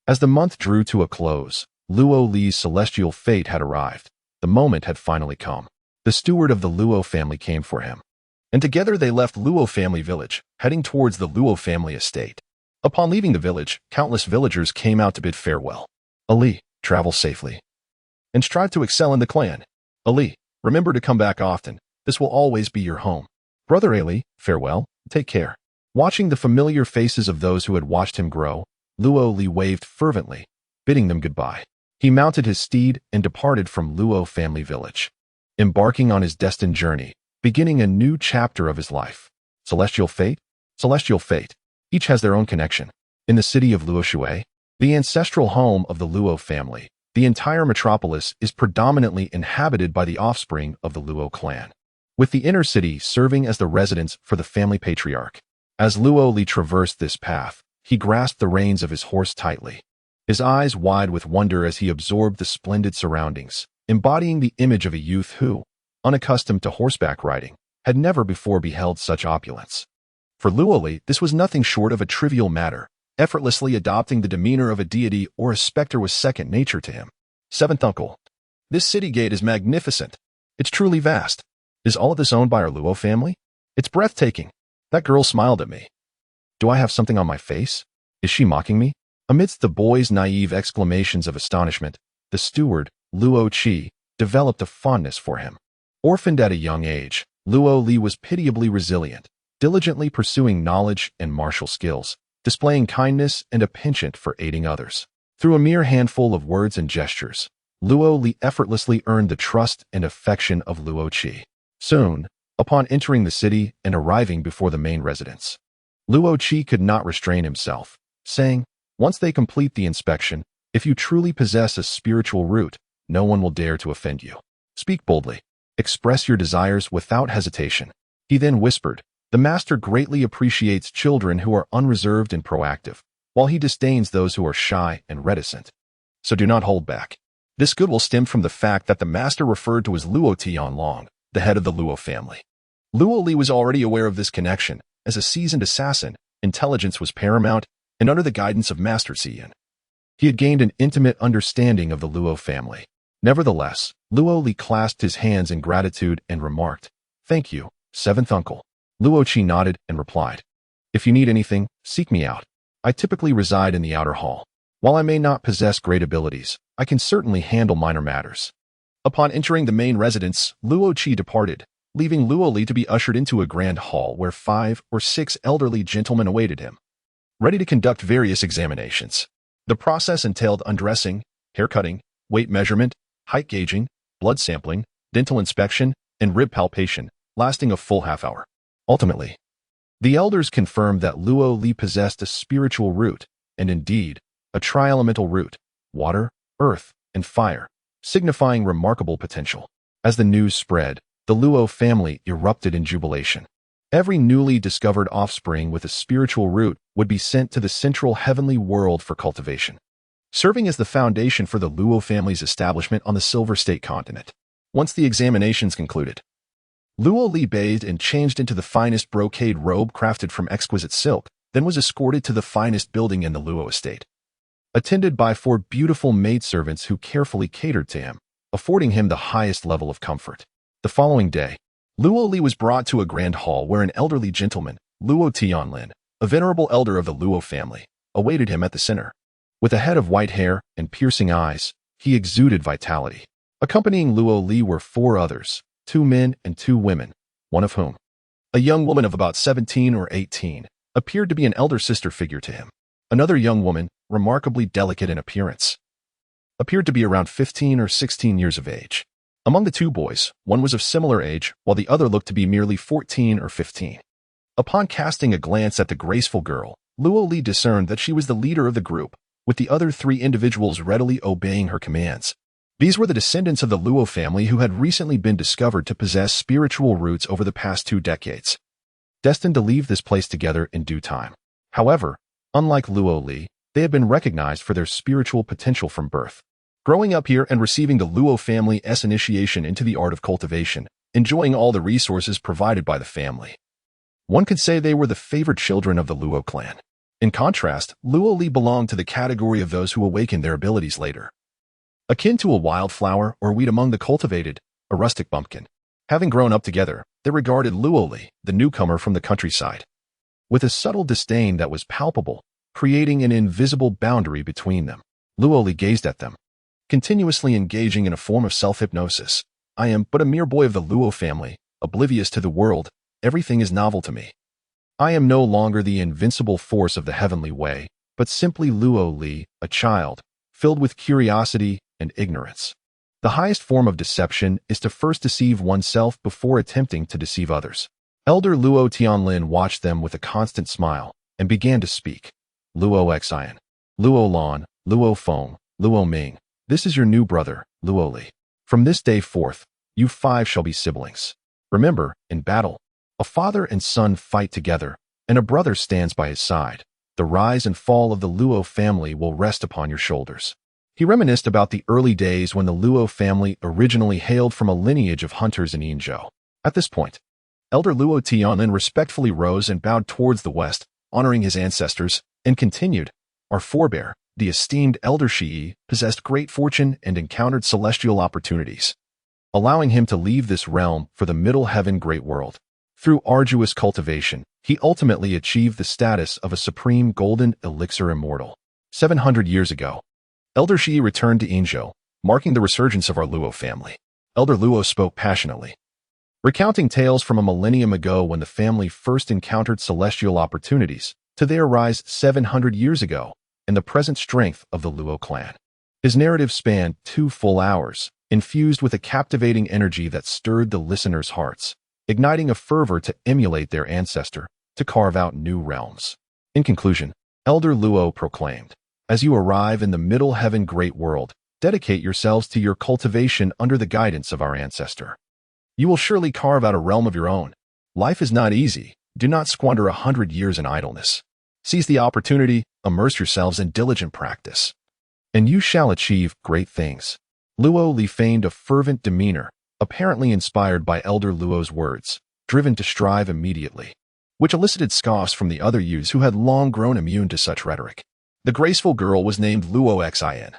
As the month drew to a close, Luo Li's celestial fate had arrived. The moment had finally come. The steward of the Luo family came for him. and together they left Luo family village, heading towards the Luo family estate. Upon leaving the village, countless villagers came out to bid farewell. Ali, travel safely, and strive to excel in the clan. Ali, remember to come back often. This will always be your home. Brother Ali, farewell, take care. Watching the familiar faces of those who had watched him grow, Luo Li waved fervently, bidding them goodbye. He mounted his steed and departed from Luo family village, embarking on his destined journey, beginning a new chapter of his life. Celestial fate? Celestial fate. Each has their own connection. In the city of Luoshui, the ancestral home of the Luo family, the entire metropolis is predominantly inhabited by the offspring of the Luo clan, with the inner city serving as the residence for the family patriarch. As Luo Li traversed this path, he grasped the reins of his horse tightly, his eyes wide with wonder as he absorbed the splendid surroundings, embodying the image of a youth who, unaccustomed to horseback riding, had never before beheld such opulence. For Luo Li, this was nothing short of a trivial matter. Effortlessly adopting the demeanor of a deity or a specter was second nature to him. Seventh uncle. This city gate is magnificent. It's truly vast. Is all of this owned by our Luo family? It's breathtaking. That girl smiled at me. Do I have something on my face? Is she mocking me? Amidst the boy's naive exclamations of astonishment, the steward, Luo Qi, developed a fondness for him. Orphaned at a young age, Luo Li was pitiably resilient, diligently pursuing knowledge and martial skills, displaying kindness and a penchant for aiding others. Through a mere handful of words and gestures, Luo Li effortlessly earned the trust and affection of Luo Qi. Soon, upon entering the city and arriving before the main residence, Luo Qi could not restrain himself, saying, once they complete the inspection, if you truly possess a spiritual root, no one will dare to offend you. Speak boldly. Express your desires without hesitation. He then whispered, the master greatly appreciates children who are unreserved and proactive, while he disdains those who are shy and reticent. So do not hold back. This goodwill stemmed from the fact that the master referred to as Luo Tianlong, the head of the Luo family. Luo Li was already aware of this connection. As a seasoned assassin, intelligence was paramount, and under the guidance of Master Xian, he had gained an intimate understanding of the Luo family. Nevertheless, Luo Li clasped his hands in gratitude and remarked, thank you, seventh uncle. Luo Qi nodded and replied, if you need anything, seek me out. I typically reside in the outer hall. While I may not possess great abilities, I can certainly handle minor matters. Upon entering the main residence, Luo Qi departed, leaving Luo Li to be ushered into a grand hall where 5 or 6 elderly gentlemen awaited him, ready to conduct various examinations. The process entailed undressing, haircutting, weight measurement, height gauging, blood sampling, dental inspection, and rib palpation, lasting a full half hour. Ultimately, the elders confirmed that Luo Li possessed a spiritual root, and indeed, a tri-elemental root, water, earth, and fire, signifying remarkable potential. As the news spread, the Luo family erupted in jubilation. Every newly discovered offspring with a spiritual root would be sent to the central heavenly world for cultivation, serving as the foundation for the Luo family's establishment on the Silver State continent. Once the examinations concluded, Luo Li bathed and changed into the finest brocade robe crafted from exquisite silk, then was escorted to the finest building in the Luo estate, attended by 4 beautiful maidservants who carefully catered to him, affording him the highest level of comfort. The following day, Luo Li was brought to a grand hall where an elderly gentleman, Luo Tianlin, a venerable elder of the Luo family, awaited him at the center. With a head of white hair and piercing eyes, he exuded vitality. Accompanying Luo Li were 4 others, 2 men and 2 women, one of whom, a young woman of about 17 or 18, appeared to be an elder sister figure to him. Another young woman, remarkably delicate in appearance, appeared to be around 15 or 16 years of age. Among the 2 boys, one was of similar age, while the other looked to be merely 14 or 15. Upon casting a glance at the graceful girl, Luo Li discerned that she was the leader of the group, with the other 3 individuals readily obeying her commands. These were the descendants of the Luo family who had recently been discovered to possess spiritual roots over the past 2 decades, destined to leave this place together in due time. However, unlike Luo Li, they had been recognized for their spiritual potential from birth. Growing up here and receiving the Luo family's initiation into the art of cultivation, enjoying all the resources provided by the family, one could say they were the favored children of the Luo clan. In contrast, Luo Li belonged to the category of those who awakened their abilities later. Akin to a wildflower or weed among the cultivated, a rustic bumpkin. Having grown up together, They regarded Luoli, the newcomer from the countryside, with a subtle disdain that was palpable, creating an invisible boundary between them. Luoli gazed at them, continuously engaging in a form of self-hypnosis. I am but a mere boy of the Luo family, oblivious to the world. Everything is novel to me. I am no longer the invincible force of the heavenly way, but simply Luoli, a child, filled with curiosity and ignorance. The highest form of deception is to first deceive oneself before attempting to deceive others. Elder Luo Tianlin watched them with a constant smile and began to speak. Luo Xian, Luo Lan, Luo Feng, Luo Ming, this is your new brother, Luoli. From this day forth, you 5 shall be siblings. Remember, in battle, a father and son fight together, and a brother stands by his side. The rise and fall of the Luo family will rest upon your shoulders. He reminisced about the early days when the Luo family originally hailed from a lineage of hunters in Yinzhou. At this point, Elder Luo Tianlin respectfully rose and bowed towards the west, honoring his ancestors, and continued, our forebear, the esteemed Elder Shi, possessed great fortune and encountered celestial opportunities, allowing him to leave this realm for the middle heaven great world. Through arduous cultivation, he ultimately achieved the status of a supreme golden elixir immortal. 700 years ago, Elder Shi returned to Yinzhou, marking the resurgence of our Luo family. Elder Luo spoke passionately, recounting tales from a millennium ago when the family first encountered celestial opportunities, to their rise 700 years ago, and the present strength of the Luo clan. His narrative spanned 2 full hours, infused with a captivating energy that stirred the listeners' hearts, igniting a fervor to emulate their ancestor, to carve out new realms. In conclusion, Elder Luo proclaimed, as you arrive in the middle heaven great world, dedicate yourselves to your cultivation under the guidance of our ancestor. You will surely carve out a realm of your own. Life is not easy. Do not squander 100 years in idleness. Seize the opportunity, immerse yourselves in diligent practice, and you shall achieve great things. Luo Li feigned a fervent demeanor, apparently inspired by Elder Luo's words, driven to strive immediately, which elicited scoffs from the other youths who had long grown immune to such rhetoric. The graceful girl was named Luo Xian.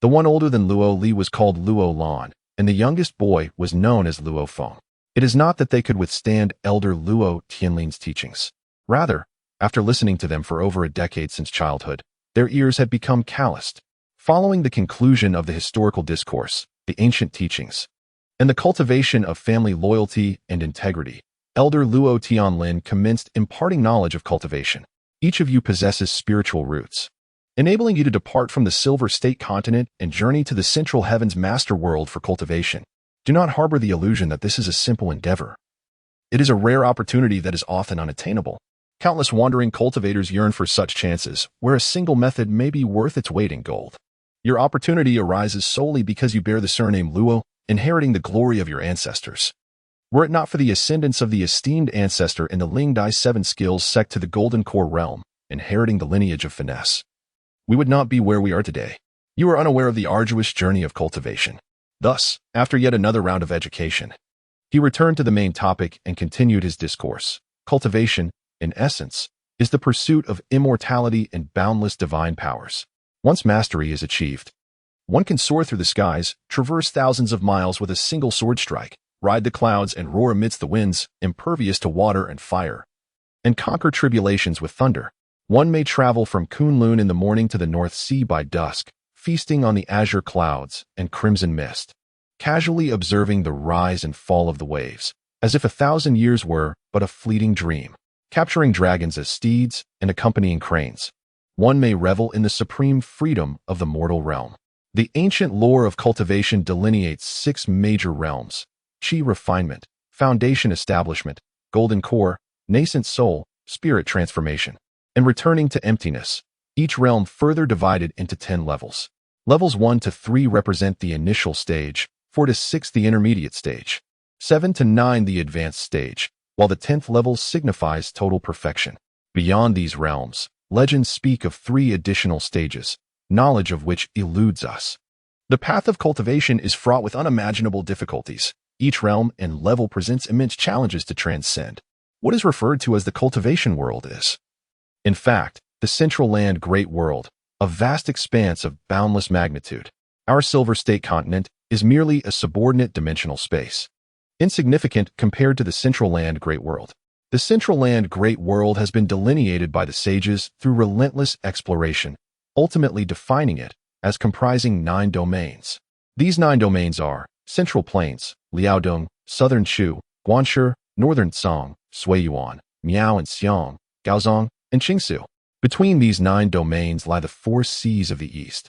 The one older than Luo Li was called Luo Lan, and the youngest boy was known as Luo Feng. It is not that they could withstand Elder Luo Tianlin's teachings. Rather, after listening to them for over a decade since childhood, their ears had become calloused. Following the conclusion of the historical discourse, the ancient teachings, and the cultivation of family loyalty and integrity, Elder Luo Tianlin commenced imparting knowledge of cultivation. Each of you possesses spiritual roots, enabling you to depart from the Silver State continent and journey to the Central Heavens master world for cultivation. Do not harbor the illusion that this is a simple endeavor. It is a rare opportunity that is often unattainable. Countless wandering cultivators yearn for such chances, where a single method may be worth its weight in gold. Your opportunity arises solely because you bear the surname Luo, inheriting the glory of your ancestors. Were it not for the ascendance of the esteemed ancestor in the Ling Dai 7 skills sect to the Golden Core realm, inheriting the lineage of finesse, we would not be where we are today. You are unaware of the arduous journey of cultivation. Thus, after yet another round of education, he returned to the main topic and continued his discourse. Cultivation, in essence, is the pursuit of immortality and boundless divine powers. Once mastery is achieved, one can soar through the skies, traverse thousands of miles with a single sword strike, ride the clouds and roar amidst the winds, impervious to water and fire, and conquer tribulations with thunder. One may travel from Kunlun in the morning to the North Sea by dusk, feasting on the azure clouds and crimson mist, casually observing the rise and fall of the waves, as if 1,000 years were but a fleeting dream. Capturing dragons as steeds and accompanying cranes, one may revel in the supreme freedom of the mortal realm. The ancient lore of cultivation delineates 6 major realms: Qi refinement, foundation establishment, golden core, nascent soul, spirit transformation, and returning to emptiness. Each realm further divided into 10 levels. Levels 1 to 3 represent the initial stage, 4 to 6 the intermediate stage, 7 to 9 the advanced stage, while the 10th level signifies total perfection. Beyond these realms, legends speak of 3 additional stages, knowledge of which eludes us. The path of cultivation is fraught with unimaginable difficulties. Each realm and level presents immense challenges to transcend. What is referred to as the cultivation world is, in fact, the Central Land Great World, a vast expanse of boundless magnitude. Our Silver State continent is merely a subordinate dimensional space. insignificant compared to the Central Land Great World. The Central Land Great World has been delineated by the sages through relentless exploration, ultimately defining it as comprising 9 domains. These 9 domains are Central Plains, Liaodong, Southern Shu, Guanshi, Northern Song, Suiyuan, Miao and Xiong, Gaozong, and Qingsu. Between these 9 domains lie the 4 seas of the East,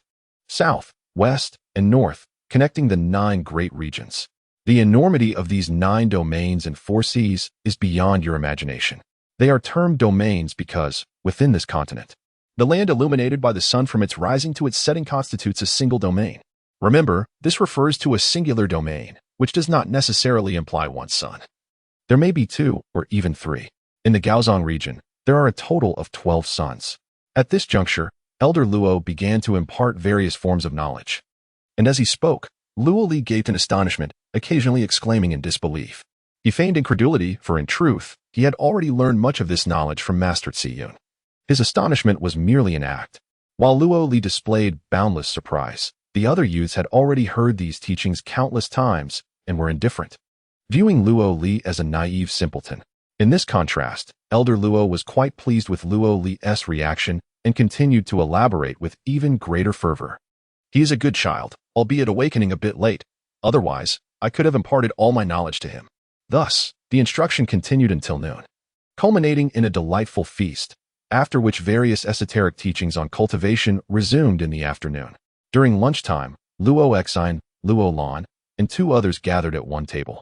South, West, and North, connecting the 9 great regions. The enormity of these 9 domains and 4 seas is beyond your imagination. They are termed domains because, within this continent, the land illuminated by the sun from its rising to its setting constitutes a single domain. Remember, this refers to a singular domain, which does not necessarily imply one sun. There may be 2 or even 3. In the Gaozong region, there are a total of 12 suns. At this juncture, Elder Luo began to impart various forms of knowledge. And as he spoke, Luo Li gaped in astonishment, occasionally exclaiming in disbelief. He feigned incredulity, for in truth, he had already learned much of this knowledge from Master Ziyun. His astonishment was merely an act. While Luo Li displayed boundless surprise, the other youths had already heard these teachings countless times and were indifferent, viewing Luo Li as a naive simpleton. In this contrast, Elder Luo was quite pleased with Luo Li's reaction and continued to elaborate with even greater fervor. He is a good child, albeit awakening a bit late. Otherwise, I could have imparted all my knowledge to him. Thus, the instruction continued until noon, culminating in a delightful feast, after which various esoteric teachings on cultivation resumed in the afternoon. During lunchtime, Luo Xine, Luo Lan, and 2 others gathered at one table,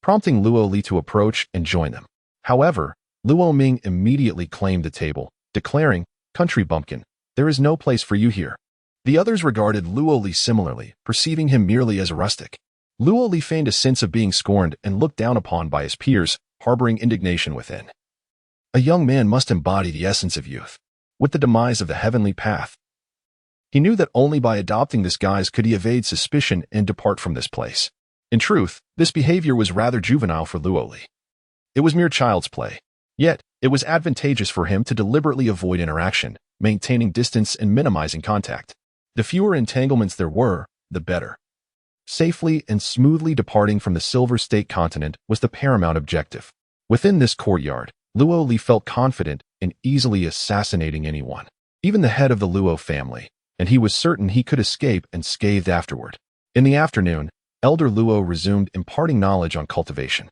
prompting Luo Li to approach and join them. However, Luo Ming immediately claimed the table, declaring, "Country bumpkin, there is no place for you here." The others regarded Luo Li similarly, perceiving him merely as a rustic. Luo Li feigned a sense of being scorned and looked down upon by his peers, harboring indignation within. A young man must embody the essence of youth. With the demise of the heavenly path, he knew that only by adopting this guise could he evade suspicion and depart from this place. In truth, this behavior was rather juvenile for Luo Li. It was mere child's play. Yet, it was advantageous for him to deliberately avoid interaction, maintaining distance and minimizing contact. The fewer entanglements there were, the better. Safely and smoothly departing from the Silver State continent was the paramount objective. Within this courtyard, Luo Li felt confident in easily assassinating anyone, even the head of the Luo family, and he was certain he could escape unscathed afterward. In the afternoon, Elder Luo resumed imparting knowledge on cultivation.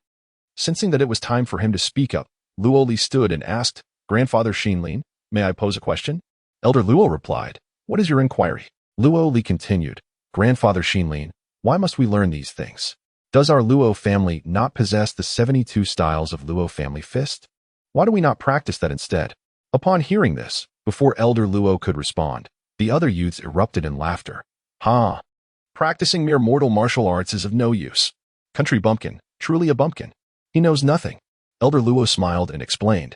Sensing that it was time for him to speak up, Luo Li stood and asked, "Grandfather Xinlin, may I pose a question?" Elder Luo replied, "What is your inquiry?" Luo Li continued, "Grandfather Xinlin, why must we learn these things? Does our Luo family not possess the 72 styles of Luo family fist? Why do we not practice that instead?" Upon hearing this, before Elder Luo could respond, the other youths erupted in laughter. "Ha! Practicing mere mortal martial arts is of no use. Country bumpkin, truly a bumpkin. He knows nothing." Elder Luo smiled and explained.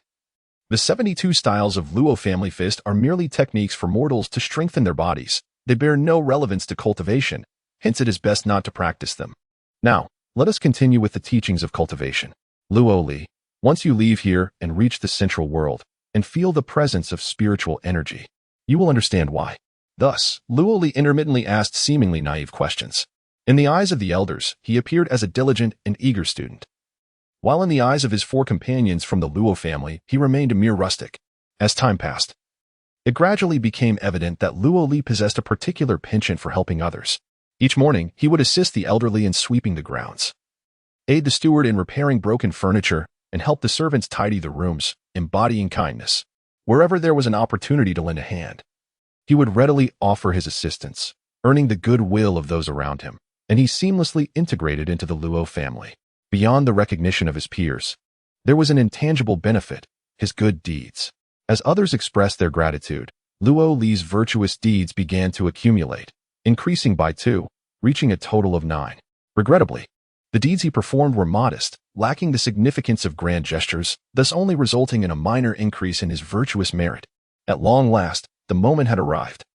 The 72 styles of Luo family fist are merely techniques for mortals to strengthen their bodies. They bear no relevance to cultivation, hence it is best not to practice them. Now, let us continue with the teachings of cultivation. Luo Li, once you leave here and reach the central world, and feel the presence of spiritual energy, you will understand why. Thus, Luo Li intermittently asked seemingly naive questions. In the eyes of the elders, he appeared as a diligent and eager student, while in the eyes of his 4 companions from the Luo family, he remained a mere rustic. As time passed, it gradually became evident that Luo Li possessed a particular penchant for helping others. Each morning, he would assist the elderly in sweeping the grounds, aid the steward in repairing broken furniture, and help the servants tidy the rooms, embodying kindness. Wherever there was an opportunity to lend a hand, he would readily offer his assistance, earning the goodwill of those around him, and he seamlessly integrated into the Luo family. Beyond the recognition of his peers, there was an intangible benefit, his good deeds. As others expressed their gratitude, Luo Li's virtuous deeds began to accumulate, increasing by 2, reaching a total of 9. Regrettably, the deeds he performed were modest, lacking the significance of grand gestures, thus only resulting in a minor increase in his virtuous merit. At long last, the moment had arrived.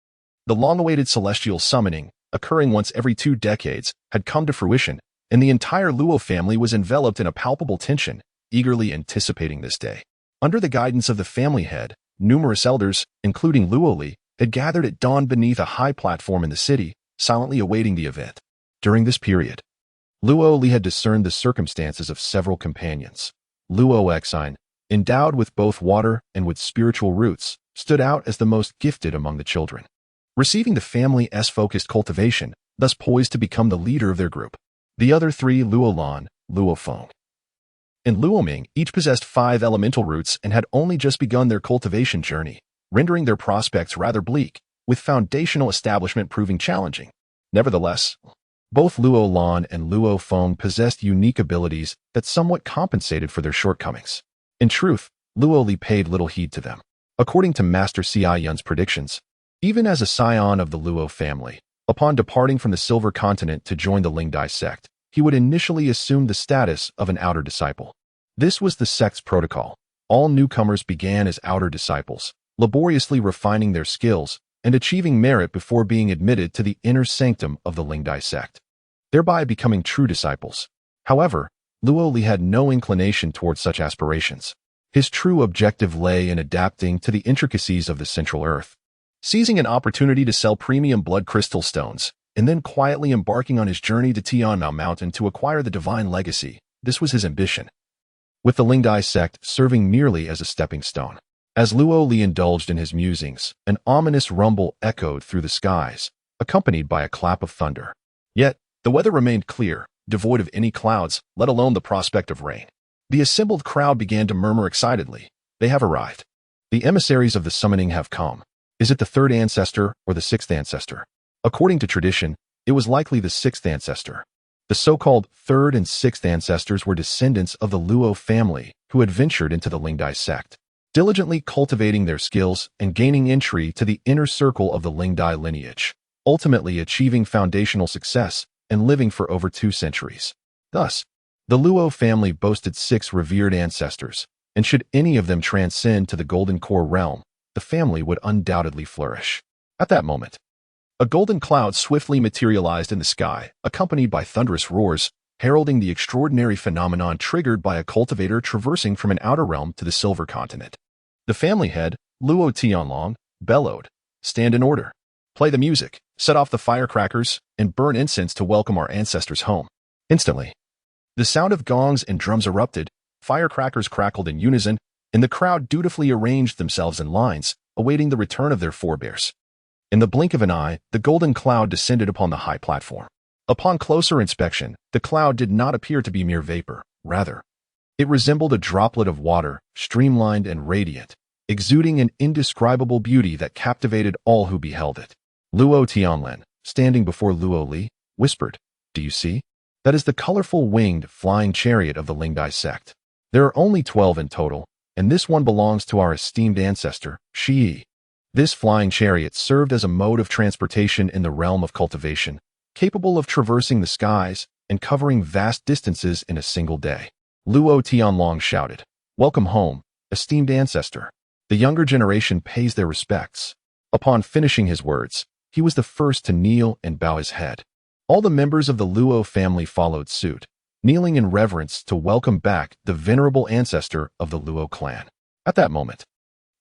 The long-awaited celestial summoning, occurring once every 2 decades, had come to fruition, and the entire Luo family was enveloped in a palpable tension, eagerly anticipating this day. Under the guidance of the family head, numerous elders, including Luo Li, had gathered at dawn beneath a high platform in the city, silently awaiting the event. During this period, Luo Li had discerned the circumstances of several companions. Luo Xine, endowed with both water and with spiritual roots, stood out as the most gifted among the children, receiving the family's focused cultivation, thus poised to become the leader of their group. The other three, Luo Lan, Luo Feng, and Luo Ming, each possessed 5 elemental roots and had only just begun their cultivation journey, rendering their prospects rather bleak, with foundational establishment proving challenging. Nevertheless, both Luo Lan and Luo Feng possessed unique abilities that somewhat compensated for their shortcomings. In truth, Luo Li paid little heed to them. According to Master Ci Yun's predictions, even as a scion of the Luo family, upon departing from the Silver Continent to join the Lingdai sect, he would initially assume the status of an outer disciple. This was the sect's protocol. All newcomers began as outer disciples, laboriously refining their skills and achieving merit before being admitted to the inner sanctum of the Lingdai sect, thereby becoming true disciples. However, Luo Li had no inclination towards such aspirations. His true objective lay in adapting to the intricacies of the Central Earth, seizing an opportunity to sell premium blood crystal stones, and then quietly embarking on his journey to Tianmao Mountain to acquire the divine legacy. This was his ambition, with the Lingdai sect serving merely as a stepping stone. As Luo Li indulged in his musings, an ominous rumble echoed through the skies, accompanied by a clap of thunder. Yet, the weather remained clear, devoid of any clouds, let alone the prospect of rain. The assembled crowd began to murmur excitedly. They have arrived. The emissaries of the summoning have come. Is it the 3rd ancestor or the 6th ancestor? According to tradition, it was likely the 6th ancestor. The so-called 3rd and 6th ancestors were descendants of the Luo family who had ventured into the Lingdai sect, diligently cultivating their skills and gaining entry to the inner circle of the Lingdai lineage, ultimately achieving foundational success and living for over 2 centuries. Thus, the Luo family boasted 6 revered ancestors, and should any of them transcend to the Golden Core realm, the family would undoubtedly flourish. At that moment, a golden cloud swiftly materialized in the sky, accompanied by thunderous roars, heralding the extraordinary phenomenon triggered by a cultivator traversing from an outer realm to the Silver Continent. The family head, Luo Tianlong, bellowed, "Stand in order. Play the music, set off the firecrackers, and burn incense to welcome our ancestors home." Instantly, the sound of gongs and drums erupted, firecrackers crackled in unison, and the crowd dutifully arranged themselves in lines, awaiting the return of their forebears. In the blink of an eye, the golden cloud descended upon the high platform. Upon closer inspection, the cloud did not appear to be mere vapor. Rather, it resembled a droplet of water, streamlined and radiant, exuding an indescribable beauty that captivated all who beheld it. Luo Tianlen, standing before Luo Li, whispered, "Do you see? That is the colorful winged, flying chariot of the Lingdai sect. There are only 12 in total, and this one belongs to our esteemed ancestor, Shi. This flying chariot served as a mode of transportation in the realm of cultivation, capable of traversing the skies and covering vast distances in a single day." Luo Tianlong shouted, "Welcome home, esteemed ancestor." The younger generation pays their respects. Upon finishing his words, he was the first to kneel and bow his head. All the members of the Luo family followed suit, kneeling in reverence to welcome back the venerable ancestor of the Luo clan. At that moment,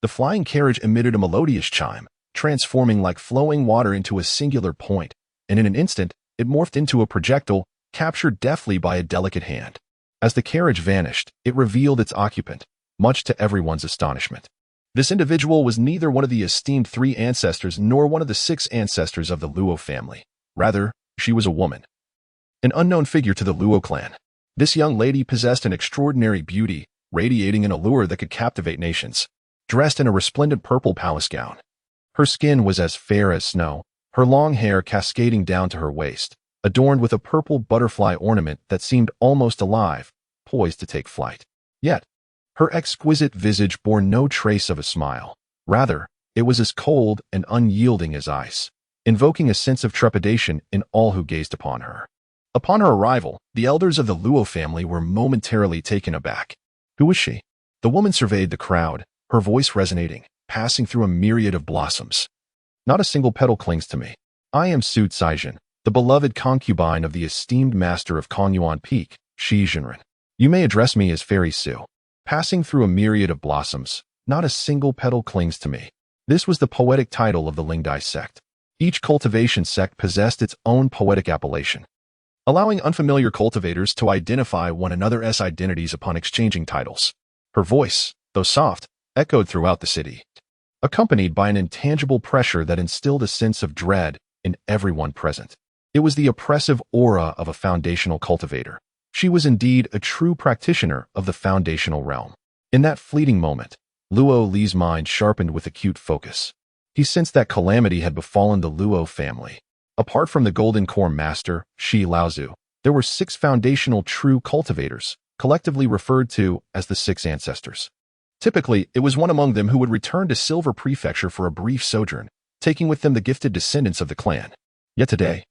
the flying carriage emitted a melodious chime, transforming like flowing water into a singular point, and in an instant, it morphed into a projectile, captured deftly by a delicate hand. As the carriage vanished, it revealed its occupant, much to everyone's astonishment. This individual was neither one of the esteemed 3 ancestors nor one of the 6 ancestors of the Luo family. Rather, she was a woman, an unknown figure to the Luo clan. This young lady possessed an extraordinary beauty, radiating an allure that could captivate nations. Dressed in a resplendent purple palace gown, her skin was as fair as snow, her long hair cascading down to her waist, adorned with a purple butterfly ornament that seemed almost alive, poised to take flight. Yet, her exquisite visage bore no trace of a smile. Rather, it was as cold and unyielding as ice, invoking a sense of trepidation in all who gazed upon her. Upon her arrival, the elders of the Luo family were momentarily taken aback. "Who is she?" The woman surveyed the crowd, her voice resonating, passing through a myriad of blossoms. "Not a single petal clings to me. I am Su Caijin, the beloved concubine of the esteemed master of Kongyuan Peak, Shi Jinren. You may address me as Fairy Su." Passing through a myriad of blossoms, not a single petal clings to me. This was the poetic title of the Lingdai sect. Each cultivation sect possessed its own poetic appellation. allowing unfamiliar cultivators to identify one another's identities upon exchanging titles. Her voice, though soft, echoed throughout the city, accompanied by an intangible pressure that instilled a sense of dread in everyone present. It was the oppressive aura of a foundational cultivator. She was indeed a true practitioner of the foundational realm. In that fleeting moment, Luo Li's mind sharpened with acute focus. He sensed that calamity had befallen the Luo family. Apart from the Golden Core Master, Shi Laozu, there were 6 foundational true cultivators, collectively referred to as the 6 ancestors. Typically, it was one among them who would return to Silver Prefecture for a brief sojourn, taking with them the gifted descendants of the clan. Yet today,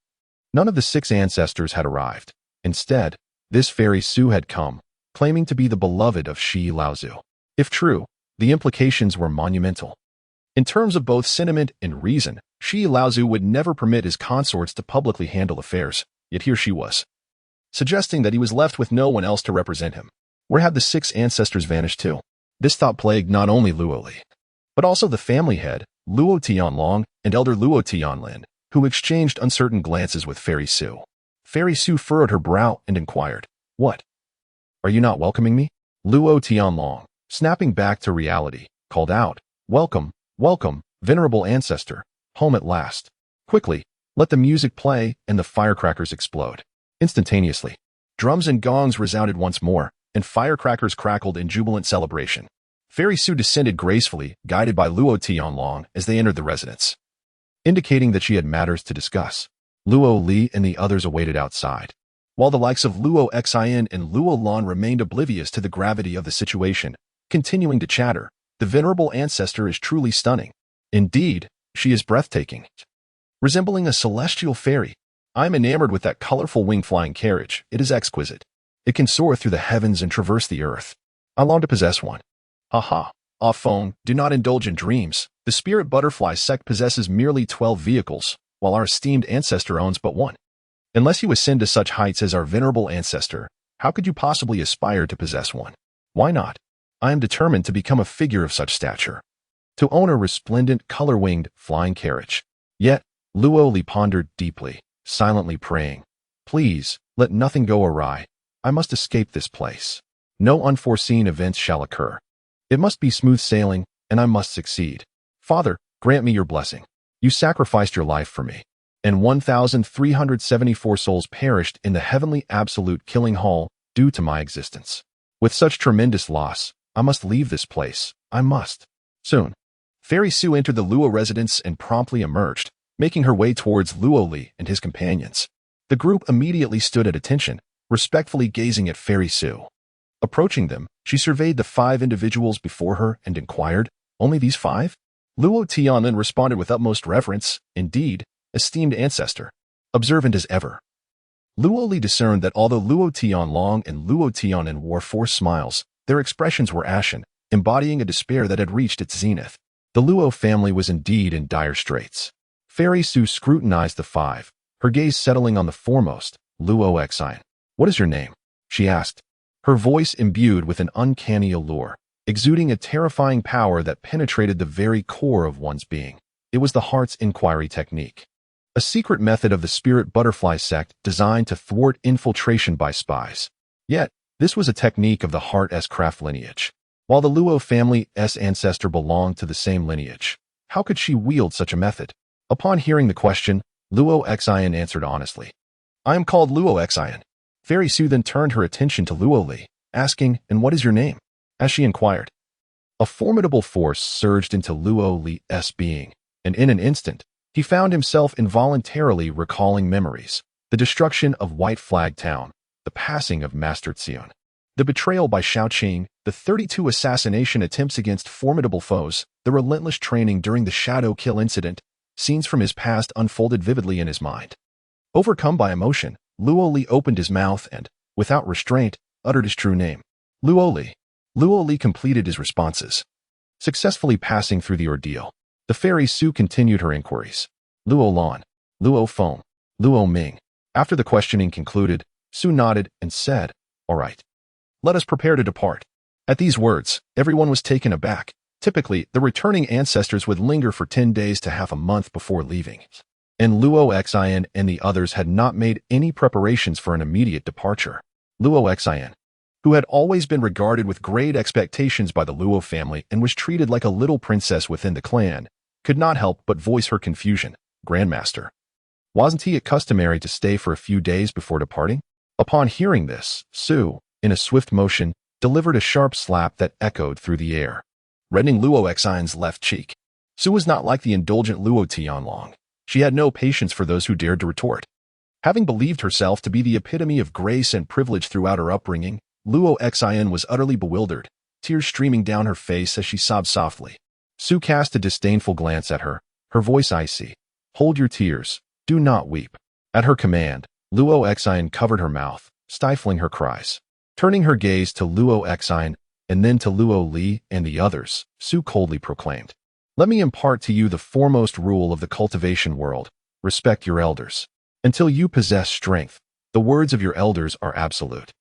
none of the 6 ancestors had arrived. Instead, this fairy Su had come, claiming to be the beloved of Shi Laozu. If true, the implications were monumental. In terms of both sentiment and reason, Shi Laozu would never permit his consorts to publicly handle affairs, yet here she was, suggesting that he was left with no one else to represent him. Where had the 6 ancestors vanished to? This thought plagued not only Luo Li, but also the family head, Luo Tianlong, and Elder Luo Tianlin, who exchanged uncertain glances with Fairy Su. Fairy Su furrowed her brow and inquired, "What? Are you not welcoming me?" Luo Tianlong, snapping back to reality, called out, "Welcome, welcome, venerable ancestor, home at last. Quickly, let the music play and the firecrackers explode." Instantaneously, drums and gongs resounded once more, and firecrackers crackled in jubilant celebration. Fairy Su descended gracefully, guided by Luo Tianlong as they entered the residence, indicating that she had matters to discuss. Luo Li and the others awaited outside, while the likes of Luo Xin and Luo Lan remained oblivious to the gravity of the situation, continuing to chatter. "The venerable ancestor is truly stunning. Indeed, she is breathtaking. Resembling a celestial fairy. I am enamored with that colorful wing-flying carriage. It is exquisite. It can soar through the heavens and traverse the earth. I long to possess one." Haha. Phone, do not indulge in dreams. The spirit butterfly sect possesses merely 12 vehicles, while our esteemed ancestor owns but one. Unless you ascend to such heights as our venerable ancestor, how could you possibly aspire to possess one? Why not? I am determined to become a figure of such stature, to own a resplendent, color-winged, flying carriage. Yet, Luo Li pondered deeply, silently praying, "Please, let nothing go awry. I must escape this place. No unforeseen events shall occur. It must be smooth sailing, and I must succeed. Father, grant me your blessing. You sacrificed your life for me, and 1,374 souls perished in the heavenly absolute killing hall due to my existence. With such tremendous loss, I must leave this place. I must. Soon." Fairy Su entered the Luo residence and promptly emerged, making her way towards Luo Li and his companions. The group immediately stood at attention, respectfully gazing at Fairy Su. Approaching them, she surveyed the 5 individuals before her and inquired, "Only these 5? Luo Tianlin responded with utmost reverence, "Indeed, esteemed ancestor, observant as ever." Luo Li discerned that although Luo Tianlong and Luo Tianlin wore forced smiles, their expressions were ashen, embodying a despair that had reached its zenith. The Luo family was indeed in dire straits. Fairy Su scrutinized the 5, her gaze settling on the foremost, Luo Xin. "What is your name?" she asked, her voice imbued with an uncanny allure, exuding a terrifying power that penetrated the very core of one's being. It was the heart's inquiry technique, a secret method of the spirit butterfly sect designed to thwart infiltration by spies. Yet, this was a technique of the heart's craft lineage. While the Luo family's ancestor belonged to the same lineage, how could she wield such a method? Upon hearing the question, Luo Xin answered honestly, "I am called Luo Xin." Fairy Su then turned her attention to Luo Li, asking, "And what is your name?" As she inquired, a formidable force surged into Luo Li's being, and in an instant, he found himself involuntarily recalling memories: the destruction of White Flag Town, the passing of Master Xion, the betrayal by Shaoqing, the 32 assassination attempts against formidable foes, the relentless training during the Shadow Kill incident. Scenes from his past unfolded vividly in his mind. Overcome by emotion, Luo Li opened his mouth and, without restraint, uttered his true name. Luo Li. Luo Li completed his responses, successfully passing through the ordeal. The Fairy Su continued her inquiries. Luo Lan, Luo Feng, Luo Ming. After the questioning concluded, Su nodded and said, "All right. Let us prepare to depart." At these words, everyone was taken aback. Typically, the returning ancestors would linger for 10 days to half a month before leaving. and Luo Xin and the others had not made any preparations for an immediate departure. Luo Xin, who had always been regarded with great expectations by the Luo family and was treated like a little princess within the clan, could not help but voice her confusion. Grandmaster, wasn't it customary to stay for a few days before departing? Upon hearing this, Su, in a swift motion, delivered a sharp slap that echoed through the air, reddening Luo Xion's left cheek. Su was not like the indulgent Luo Tianlong. She had no patience for those who dared to retort. Having believed herself to be the epitome of grace and privilege throughout her upbringing, Luo Xian was utterly bewildered, tears streaming down her face as she sobbed softly. Su cast a disdainful glance at her, her voice icy. Hold your tears. Do not weep. At her command, Luo Xian covered her mouth, stifling her cries. Turning her gaze to Luo Xian and then to Luo Li and the others, Su coldly proclaimed, "Let me impart to you the foremost rule of the cultivation world. Respect your elders. Until you possess strength, the words of your elders are absolute.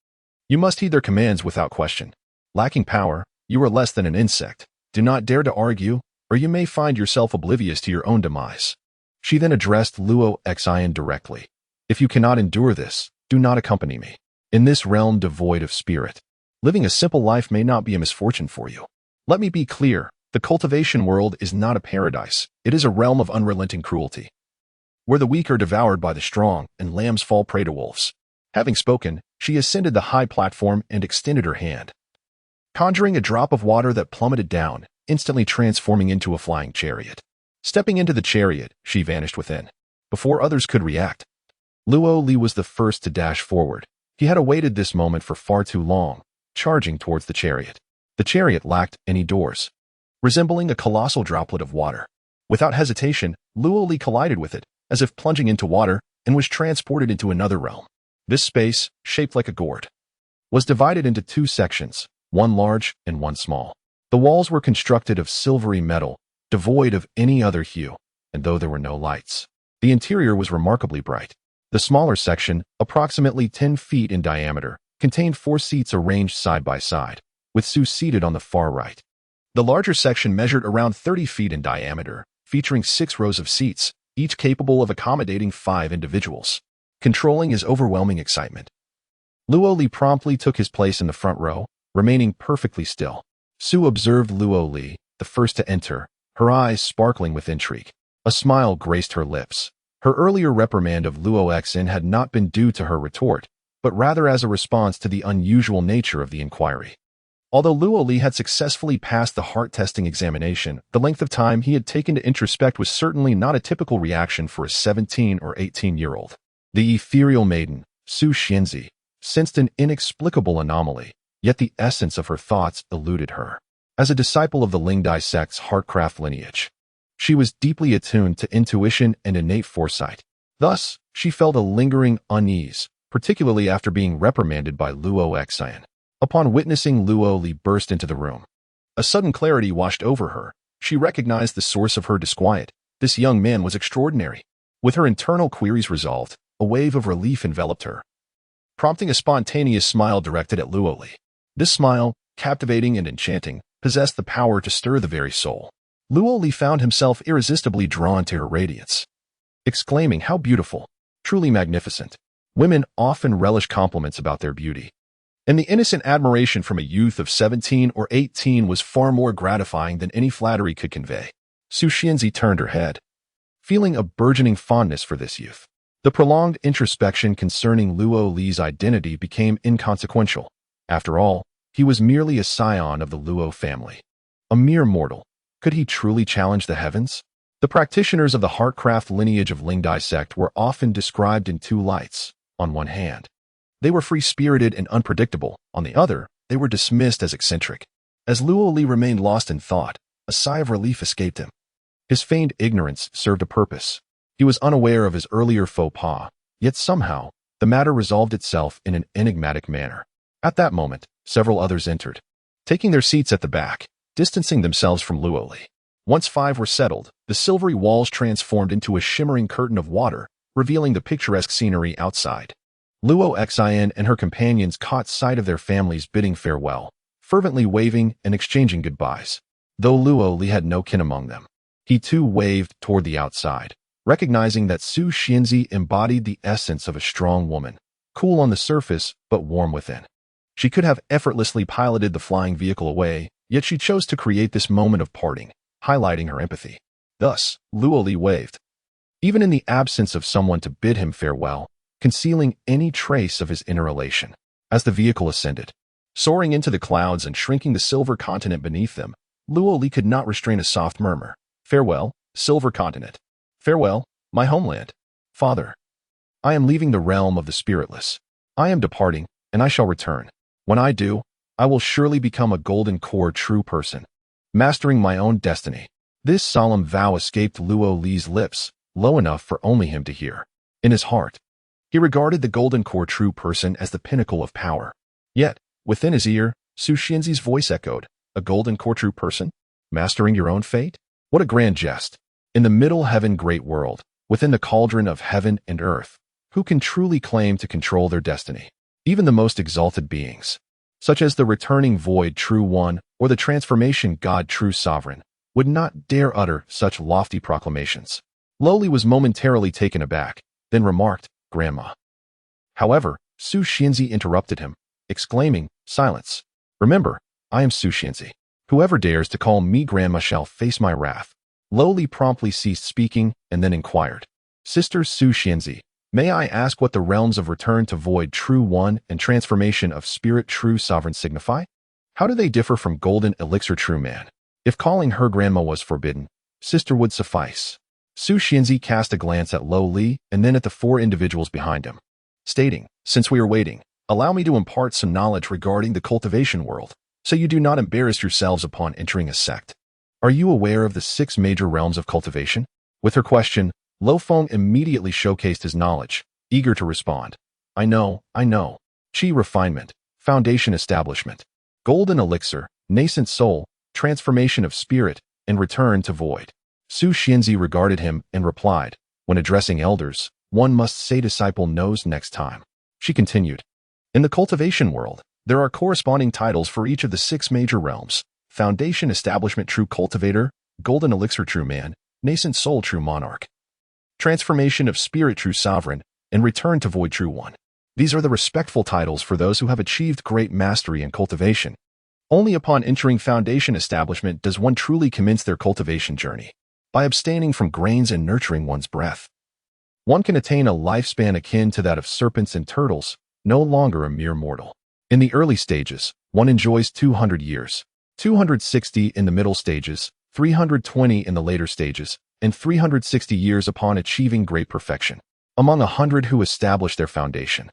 You must heed their commands without question. Lacking power, you are less than an insect. Do not dare to argue, or you may find yourself oblivious to your own demise." She then addressed Luo Xian directly. "If you cannot endure this, do not accompany me. In this realm devoid of spirit, living a simple life may not be a misfortune for you. Let me be clear, the cultivation world is not a paradise. It is a realm of unrelenting cruelty, where the weak are devoured by the strong and lambs fall prey to wolves." Having spoken, she ascended the high platform and extended her hand, conjuring a drop of water that plummeted down, instantly transforming into a flying chariot. Stepping into the chariot, she vanished within. Before others could react, Luo Li was the first to dash forward. He had awaited this moment for far too long, charging towards the chariot. The chariot lacked any doors, resembling a colossal droplet of water. Without hesitation, Luo Li collided with it, as if plunging into water, and was transported into another realm. This space, shaped like a gourd, was divided into two sections, one large and one small. The walls were constructed of silvery metal, devoid of any other hue, and though there were no lights, the interior was remarkably bright. The smaller section, approximately 10 feet in diameter, contained 4 seats arranged side by side, with Su seated on the far right. The larger section measured around 30 feet in diameter, featuring 6 rows of seats, each capable of accommodating 5 individuals. Controlling his overwhelming excitement, Luo Li promptly took his place in the front row, remaining perfectly still. Su observed Luo Li, the first to enter, her eyes sparkling with intrigue. A smile graced her lips. Her earlier reprimand of Luo Xin had not been due to her retort, but rather as a response to the unusual nature of the inquiry. Although Luo Li had successfully passed the heart-testing examination, the length of time he had taken to introspect was certainly not a typical reaction for a 17 or 18-year-old. The ethereal maiden, Su Xianzi, sensed an inexplicable anomaly, yet the essence of her thoughts eluded her. As a disciple of the Lingdai sect's heartcraft lineage, she was deeply attuned to intuition and innate foresight. Thus, she felt a lingering unease, particularly after being reprimanded by Luo Xian. Upon witnessing Luo Li burst into the room, a sudden clarity washed over her. She recognized the source of her disquiet. This young man was extraordinary. With her internal queries resolved, a wave of relief enveloped her, prompting a spontaneous smile directed at Luo Li. This smile, captivating and enchanting, possessed the power to stir the very soul. Luo Li found himself irresistibly drawn to her radiance, exclaiming, "How beautiful! Truly magnificent." Women often relish compliments about their beauty, and the innocent admiration from a youth of 17 or 18 was far more gratifying than any flattery could convey. Su Xianzi turned her head, feeling a burgeoning fondness for this youth. The prolonged introspection concerning Luo Li's identity became inconsequential. After all, he was merely a scion of the Luo family. A mere mortal. Could he truly challenge the heavens? The practitioners of the Heartcraft lineage of Lingdai sect were often described in two lights. On one hand, they were free-spirited and unpredictable. On the other, they were dismissed as eccentric. As Luo Li remained lost in thought, a sigh of relief escaped him. His feigned ignorance served a purpose. He was unaware of his earlier faux pas, yet somehow, the matter resolved itself in an enigmatic manner. At that moment, several others entered, taking their seats at the back, distancing themselves from Luo Li. Once 5 were settled, the silvery walls transformed into a shimmering curtain of water, revealing the picturesque scenery outside. Luo Xian and her companions caught sight of their families bidding farewell, fervently waving and exchanging goodbyes. Though Luo Li had no kin among them, he too waved toward the outside, recognizing that Su Xianzi embodied the essence of a strong woman, cool on the surface but warm within. She could have effortlessly piloted the flying vehicle away, yet she chose to create this moment of parting, highlighting her empathy. Thus, Luo Li waved, even in the absence of someone to bid him farewell, concealing any trace of his inner elation. As the vehicle ascended, soaring into the clouds and shrinking the silver continent beneath them, Luo Li could not restrain a soft murmur. Farewell, silver continent. Farewell, my homeland. Father, I am leaving the realm of the spiritless. I am departing, and I shall return. When I do, I will surely become a golden core true person, mastering my own destiny. This solemn vow escaped Luo Li's lips, low enough for only him to hear. In his heart, he regarded the golden core true person as the pinnacle of power. Yet, within his ear, Su Xianzi's voice echoed, a golden core true person? Mastering your own fate? What a grand jest. In the middle heaven great world, within the cauldron of heaven and earth, who can truly claim to control their destiny? Even the most exalted beings, such as the returning void true one or the transformation God true sovereign, would not dare utter such lofty proclamations. Luo Li was momentarily taken aback, then remarked, Grandma. However, Su Xianzi interrupted him, exclaiming, Silence. Remember, I am Su Xianzi. Whoever dares to call me Grandma shall face my wrath. Luo Li promptly ceased speaking and then inquired, Sister Su Xianzi, may I ask what the realms of return to void true one and transformation of spirit true sovereign signify? How do they differ from golden elixir true man? If calling her grandma was forbidden, sister would suffice. Su Xianzi cast a glance at Luo Li and then at the four individuals behind him, stating, Since we are waiting, allow me to impart some knowledge regarding the cultivation world, so you do not embarrass yourselves upon entering a sect. Are you aware of the 6 major realms of cultivation? With her question, Lo Feng immediately showcased his knowledge, eager to respond. I know. Qi refinement, foundation establishment, golden elixir, nascent soul, transformation of spirit, and return to void. Su Xianzi regarded him and replied, When addressing elders, one must say disciple knows next time. She continued, In the cultivation world, there are corresponding titles for each of the 6 major realms: foundation establishment true cultivator, golden elixir true man, nascent soul true monarch, transformation of spirit true sovereign, and return to void true one. These are the respectful titles for those who have achieved great mastery in cultivation. Only upon entering foundation establishment does one truly commence their cultivation journey. By abstaining from grains and nurturing one's breath, one can attain a lifespan akin to that of serpents and turtles, no longer a mere mortal. In the early stages, one enjoys 200 years, 260 in the middle stages, 320 in the later stages, and 360 years upon achieving great perfection. Among 100 who establish their foundation,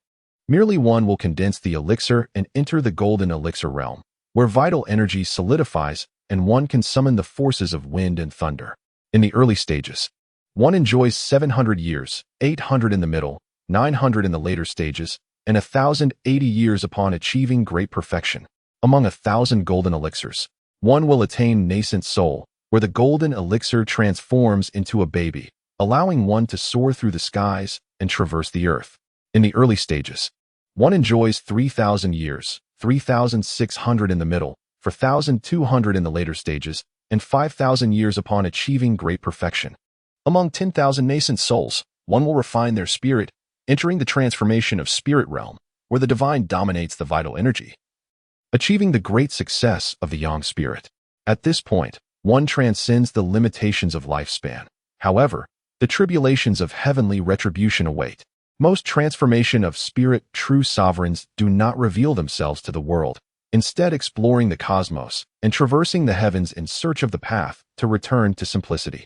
merely one will condense the elixir and enter the golden elixir realm, where vital energy solidifies and one can summon the forces of wind and thunder. In the early stages, one enjoys 700 years, 800 in the middle, 900 in the later stages, and 1,080 years upon achieving great perfection. Among 1,000 golden elixirs, one will attain nascent soul, where the golden elixir transforms into a baby, allowing one to soar through the skies and traverse the earth. In the early stages, one enjoys 3,000 years, 3,600 in the middle, 4,200 in the later stages, and 5,000 years upon achieving great perfection. Among 10,000 nascent souls, one will refine their spirit, entering the transformation of spirit realm, where the divine dominates the vital energy, achieving the great success of the yang spirit. At this point, one transcends the limitations of lifespan. However, the tribulations of heavenly retribution await. Most transformation of spirit true sovereigns do not reveal themselves to the world, instead exploring the cosmos and traversing the heavens in search of the path to return to simplicity.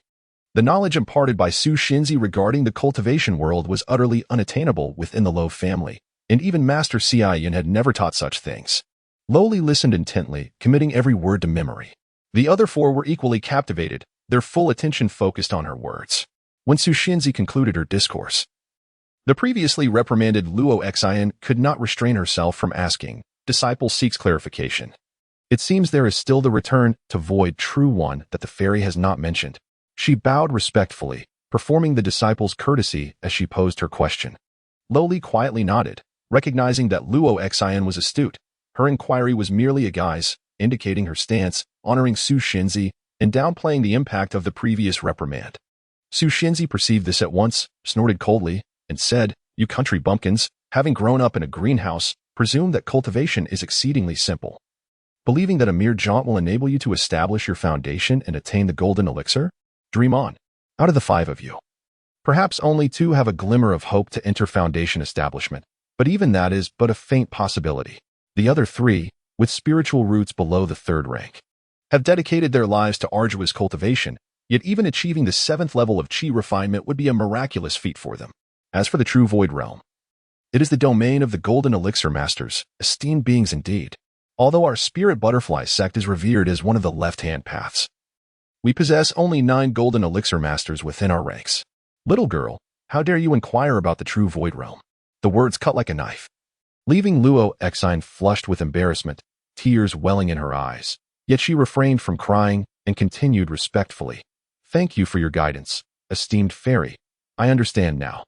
The knowledge imparted by Su Xianzi regarding the cultivation world was utterly unattainable within the Lo family, and even Master Xiaoyan had never taught such things. Luo Li listened intently, committing every word to memory. The other 4 were equally captivated, their full attention focused on her words. When Su Xianzi concluded her discourse, the previously reprimanded Luo Xian could not restrain herself from asking, Disciple seeks clarification. It seems there is still the return to void true one that the fairy has not mentioned. She bowed respectfully, performing the disciple's courtesy as she posed her question. Luo Li quietly nodded, recognizing that Luo Xian was astute. Her inquiry was merely a guise, indicating her stance, honoring Su Xianzi, and downplaying the impact of the previous reprimand. Su Shinzi perceived this at once, snorted coldly, and said, "You country bumpkins, having grown up in a greenhouse, presume that cultivation is exceedingly simple. Believing that a mere jaunt will enable you to establish your foundation and attain the golden elixir? Dream on. Out of the 5 of you, perhaps only 2 have a glimmer of hope to enter foundation establishment, but even that is but a faint possibility. The other 3, with spiritual roots below the 3rd rank, have dedicated their lives to arduous cultivation, yet even achieving the 7th level of chi refinement would be a miraculous feat for them. As for the true void realm, it is the domain of the golden elixir masters, esteemed beings indeed, although our spirit butterfly sect is revered as one of the left-hand paths. We possess only 9 golden elixir masters within our ranks. Little girl, how dare you inquire about the true void realm?" The words cut like a knife, leaving Luo Exine flushed with embarrassment, tears welling in her eyes. Yet she refrained from crying and continued respectfully, "Thank you for your guidance, esteemed fairy. I understand now."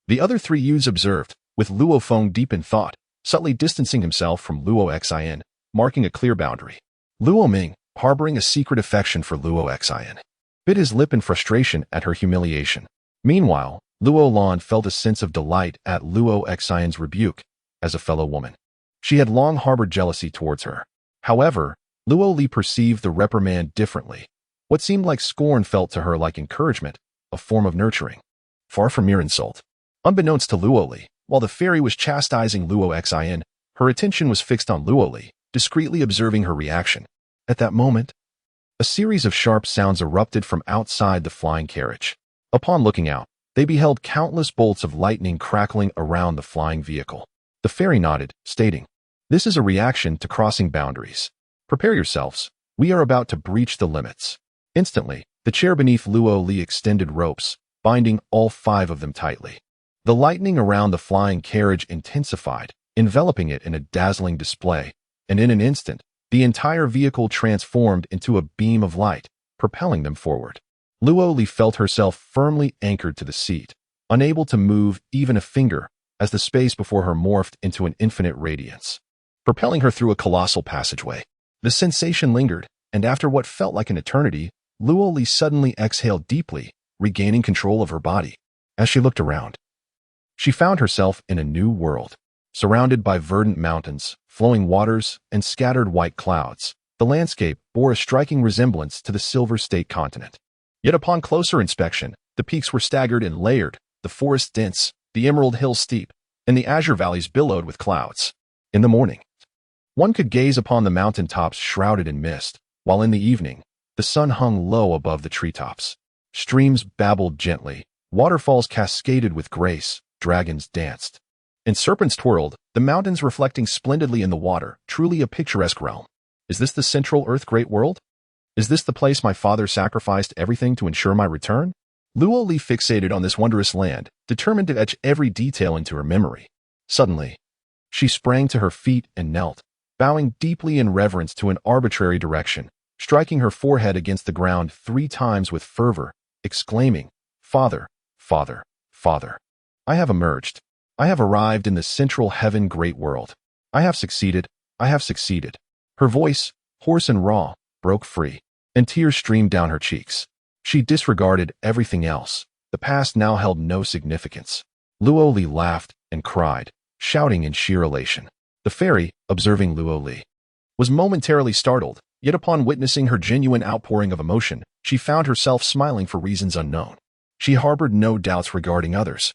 The other 3 youths observed, with Luo Feng deep in thought, subtly distancing himself from Luo Xin, marking a clear boundary. Luo Ming, harboring a secret affection for Luo Xin, bit his lip in frustration at her humiliation. Meanwhile, Luo Lan felt a sense of delight at Luo Xin's rebuke as a fellow woman. She had long harbored jealousy towards her. However, Luo Li perceived the reprimand differently. What seemed like scorn felt to her like encouragement, a form of nurturing, far from mere insult. Unbeknownst to Luo Li, while the fairy was chastising Luo Xin, her attention was fixed on Luo Li, discreetly observing her reaction. At that moment, a series of sharp sounds erupted from outside the flying carriage. Upon looking out, they beheld countless bolts of lightning crackling around the flying vehicle. The fairy nodded, stating, "This is a reaction to crossing boundaries. Prepare yourselves. We are about to breach the limits." Instantly, the chair beneath Luo Li extended ropes, binding all 5 of them tightly. The lightning around the flying carriage intensified, enveloping it in a dazzling display, and in an instant, the entire vehicle transformed into a beam of light, propelling them forward. Luo Li felt herself firmly anchored to the seat, unable to move even a finger, as the space before her morphed into an infinite radiance, propelling her through a colossal passageway. The sensation lingered, and after what felt like an eternity, Luo Li suddenly exhaled deeply, regaining control of her body. As she looked around, she found herself in a new world, surrounded by verdant mountains, flowing waters, and scattered white clouds. The landscape bore a striking resemblance to the Silver State continent. Yet upon closer inspection, the peaks were staggered and layered, the forest dense, the emerald hills steep, and the azure valleys billowed with clouds. In the morning, one could gaze upon the mountain tops shrouded in mist, while in the evening, the sun hung low above the treetops. Streams babbled gently, waterfalls cascaded with grace, dragons danced, and serpents twirled, the mountains reflecting splendidly in the water, truly a picturesque realm. Is this the central Earth Great World? Is this the place my father sacrificed everything to ensure my return? Luo Li fixated on this wondrous land, determined to etch every detail into her memory. Suddenly, she sprang to her feet and knelt, bowing deeply in reverence to an arbitrary direction, striking her forehead against the ground 3 times with fervor, exclaiming, "Father, Father, Father, I have emerged. I have arrived in the central heaven great world. I have succeeded. I have succeeded." Her voice, hoarse and raw, broke free, and tears streamed down her cheeks. She disregarded everything else. The past now held no significance. Luo Li laughed and cried, shouting in sheer elation. The fairy, observing Luo Li, was momentarily startled, yet upon witnessing her genuine outpouring of emotion, she found herself smiling for reasons unknown. She harbored no doubts regarding others.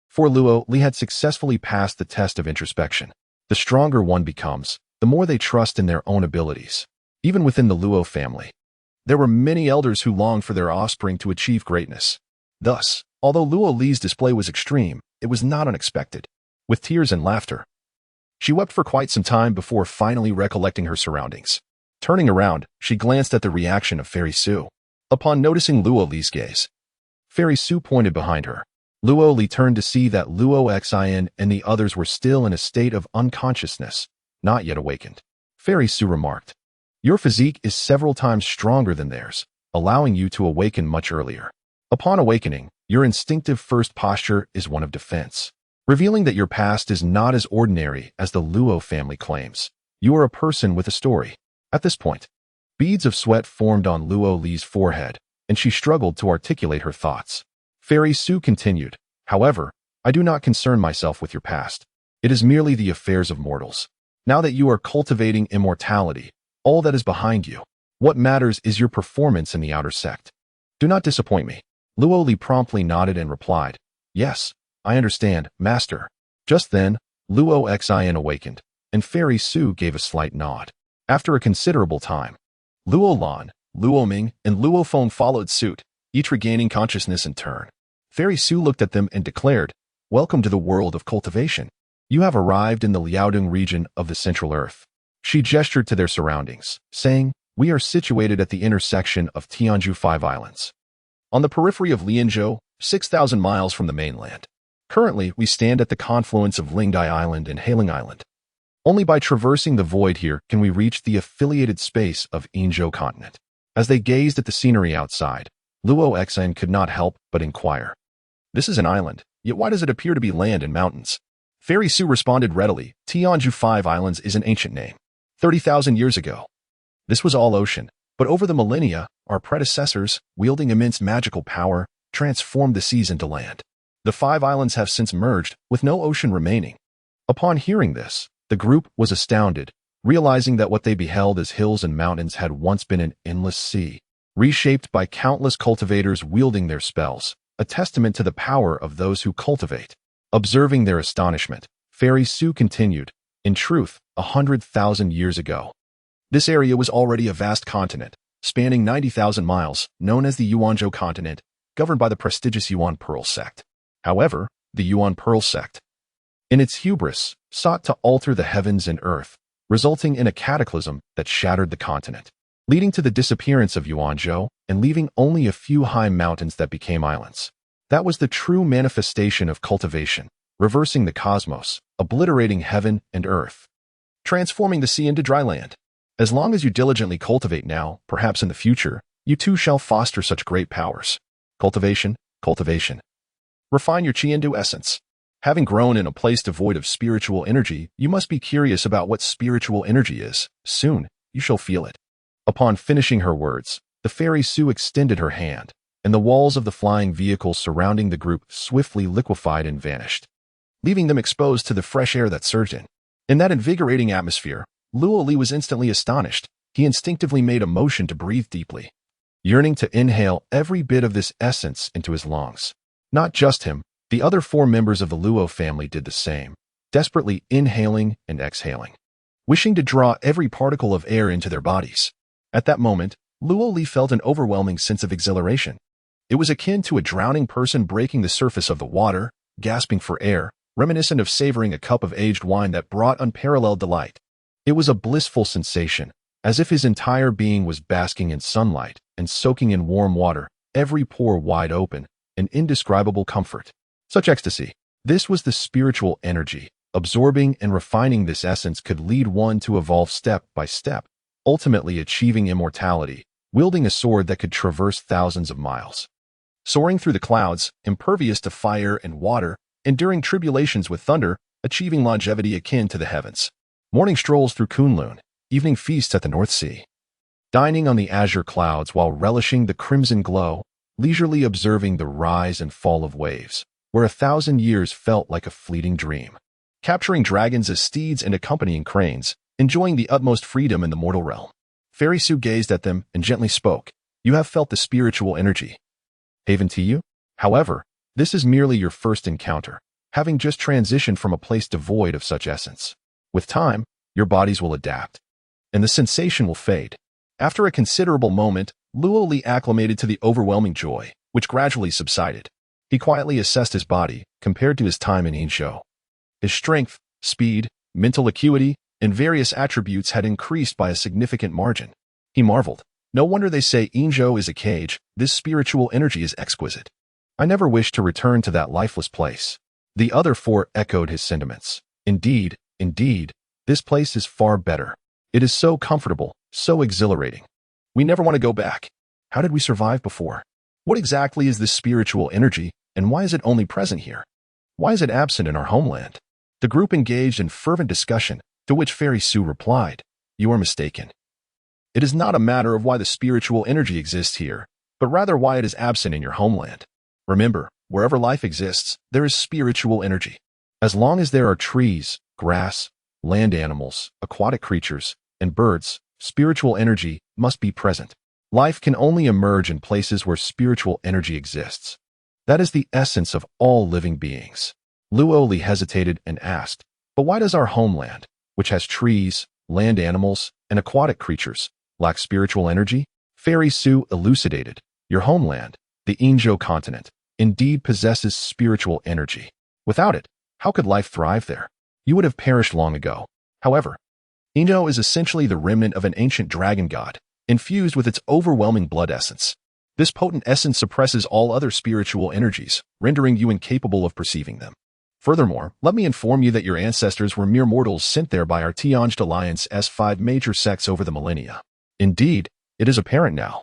For Luo Li had successfully passed the test of introspection. The stronger one becomes, the more they trust in their own abilities. Even within the Luo family, there were many elders who longed for their offspring to achieve greatness. Thus, although Luo Li's display was extreme, it was not unexpected. With tears and laughter, she wept for quite some time before finally recollecting her surroundings. Turning around, she glanced at the reaction of Fairy Su. Upon noticing Luo Li's gaze, Fairy Su pointed behind her. Luo Li turned to see that Luo Xin and the others were still in a state of unconsciousness, not yet awakened. Fairy Su remarked, "Your physique is several times stronger than theirs, allowing you to awaken much earlier. Upon awakening, your instinctive first posture is one of defense, revealing that your past is not as ordinary as the Luo family claims. You are a person with a story." At this point, beads of sweat formed on Luo Li's forehead, and she struggled to articulate her thoughts. Fairy Su continued, "However, I do not concern myself with your past. It is merely the affairs of mortals. Now that you are cultivating immortality, all that is behind you, what matters is your performance in the outer sect. Do not disappoint me." Luo Li promptly nodded and replied, "Yes, I understand, Master." Just then, Luo Xin awakened, and Fairy Su gave a slight nod. After a considerable time, Luo Lan, Luo Ming, and Luo Feng followed suit, each regaining consciousness in turn. Fairy Su looked at them and declared, "Welcome to the world of cultivation. You have arrived in the Liaodong region of the Central Earth." She gestured to their surroundings, saying, "We are situated at the intersection of Tianzhu 5 Islands, on the periphery of Lianzhou, 6,000 miles from the mainland. Currently, we stand at the confluence of Lingdai Island and Hailing Island. Only by traversing the void here can we reach the affiliated space of Yinzhou continent." As they gazed at the scenery outside, Luo Xin could not help but inquire, "This is an island, yet why does it appear to be land and mountains?" Fairy Su responded readily, "Tianzhu 5 Islands is an ancient name. 30,000 years ago, this was all ocean, but over the millennia, our predecessors, wielding immense magical power, transformed the seas into land. The 5 islands have since merged, with no ocean remaining." Upon hearing this, the group was astounded, realizing that what they beheld as hills and mountains had once been an endless sea, reshaped by countless cultivators wielding their spells, a testament to the power of those who cultivate. Observing their astonishment, Fairy Su continued, "In truth, 100,000 years ago, this area was already a vast continent, spanning 90,000 miles, known as the Yuanzhou continent, governed by the prestigious Yuan Pearl sect. However, the Yuan Pearl sect, in its hubris, sought to alter the heavens and earth, resulting in a cataclysm that shattered the continent, leading to the disappearance of Yuanzhou and leaving only a few high mountains that became islands. That was the true manifestation of cultivation, reversing the cosmos, obliterating heaven and earth, transforming the sea into dry land. As long as you diligently cultivate now, perhaps in the future, you too shall foster such great powers. Cultivation, cultivation. Refine your chi into essence. Having grown in a place devoid of spiritual energy, you must be curious about what spiritual energy is. Soon, you shall feel it." Upon finishing her words, the Fairy Su extended her hand, and the walls of the flying vehicle surrounding the group swiftly liquefied and vanished, leaving them exposed to the fresh air that surged in. In that invigorating atmosphere, Luo Li was instantly astonished. He instinctively made a motion to breathe deeply, yearning to inhale every bit of this essence into his lungs. Not just him, the other 4 members of the Luo family did the same, desperately inhaling and exhaling, wishing to draw every particle of air into their bodies. At that moment, Luo Li felt an overwhelming sense of exhilaration. It was akin to a drowning person breaking the surface of the water, gasping for air, reminiscent of savoring a cup of aged wine that brought unparalleled delight. It was a blissful sensation, as if his entire being was basking in sunlight and soaking in warm water, every pore wide open, an indescribable comfort. Such ecstasy. This was the spiritual energy. Absorbing and refining this essence could lead one to evolve step by step, ultimately achieving immortality, wielding a sword that could traverse thousands of miles, soaring through the clouds, impervious to fire and water, enduring tribulations with thunder, achieving longevity akin to the heavens. Morning strolls through Kunlun, evening feasts at the North Sea, dining on the azure clouds while relishing the crimson glow, leisurely observing the rise and fall of waves, where 1,000 years felt like a fleeting dream, capturing dragons as steeds and accompanying cranes, enjoying the utmost freedom in the mortal realm. Fairy Su gazed at them and gently spoke, "You have felt the spiritual energy. Haven to you? However, this is merely your first encounter, having just transitioned from a place devoid of such essence. With time, your bodies will adapt, and the sensation will fade." After a considerable moment, Luo Li acclimated to the overwhelming joy, which gradually subsided. He quietly assessed his body, compared to his time in Yinzhou. His strength, speed, mental acuity, and various attributes had increased by a significant margin. He marveled. No wonder they say Yinzhou is a cage. This spiritual energy is exquisite. I never wish to return to that lifeless place. The other 4 echoed his sentiments. Indeed, this place is far better. It is so comfortable, so exhilarating. We never want to go back. How did we survive before? What exactly is this spiritual energy, and why is it only present here? Why is it absent in our homeland? The group engaged in fervent discussion, to which Fairy Su replied, "You are mistaken. It is not a matter of why the spiritual energy exists here, but rather why it is absent in your homeland. Remember, Wherever life exists, there is spiritual energy. As long as there are trees, grass, land animals, aquatic creatures, and birds, spiritual energy must be present. Life can only emerge in places where spiritual energy exists. That is the essence of all living beings. Luoli hesitated and asked, but why does our homeland, which has trees, land animals, and aquatic creatures, lack spiritual energy? Fairy Su elucidated, your homeland, the Injo continent, indeed possesses spiritual energy. Without it, how could life thrive there? You would have perished long ago. However, Injo is essentially the remnant of an ancient dragon god, infused with its overwhelming blood essence. This potent essence suppresses all other spiritual energies, rendering you incapable of perceiving them. Furthermore, let me inform you that your ancestors were mere mortals sent there by our Tianjin Alliance's 5 major sects over the millennia. Indeed, it is apparent now.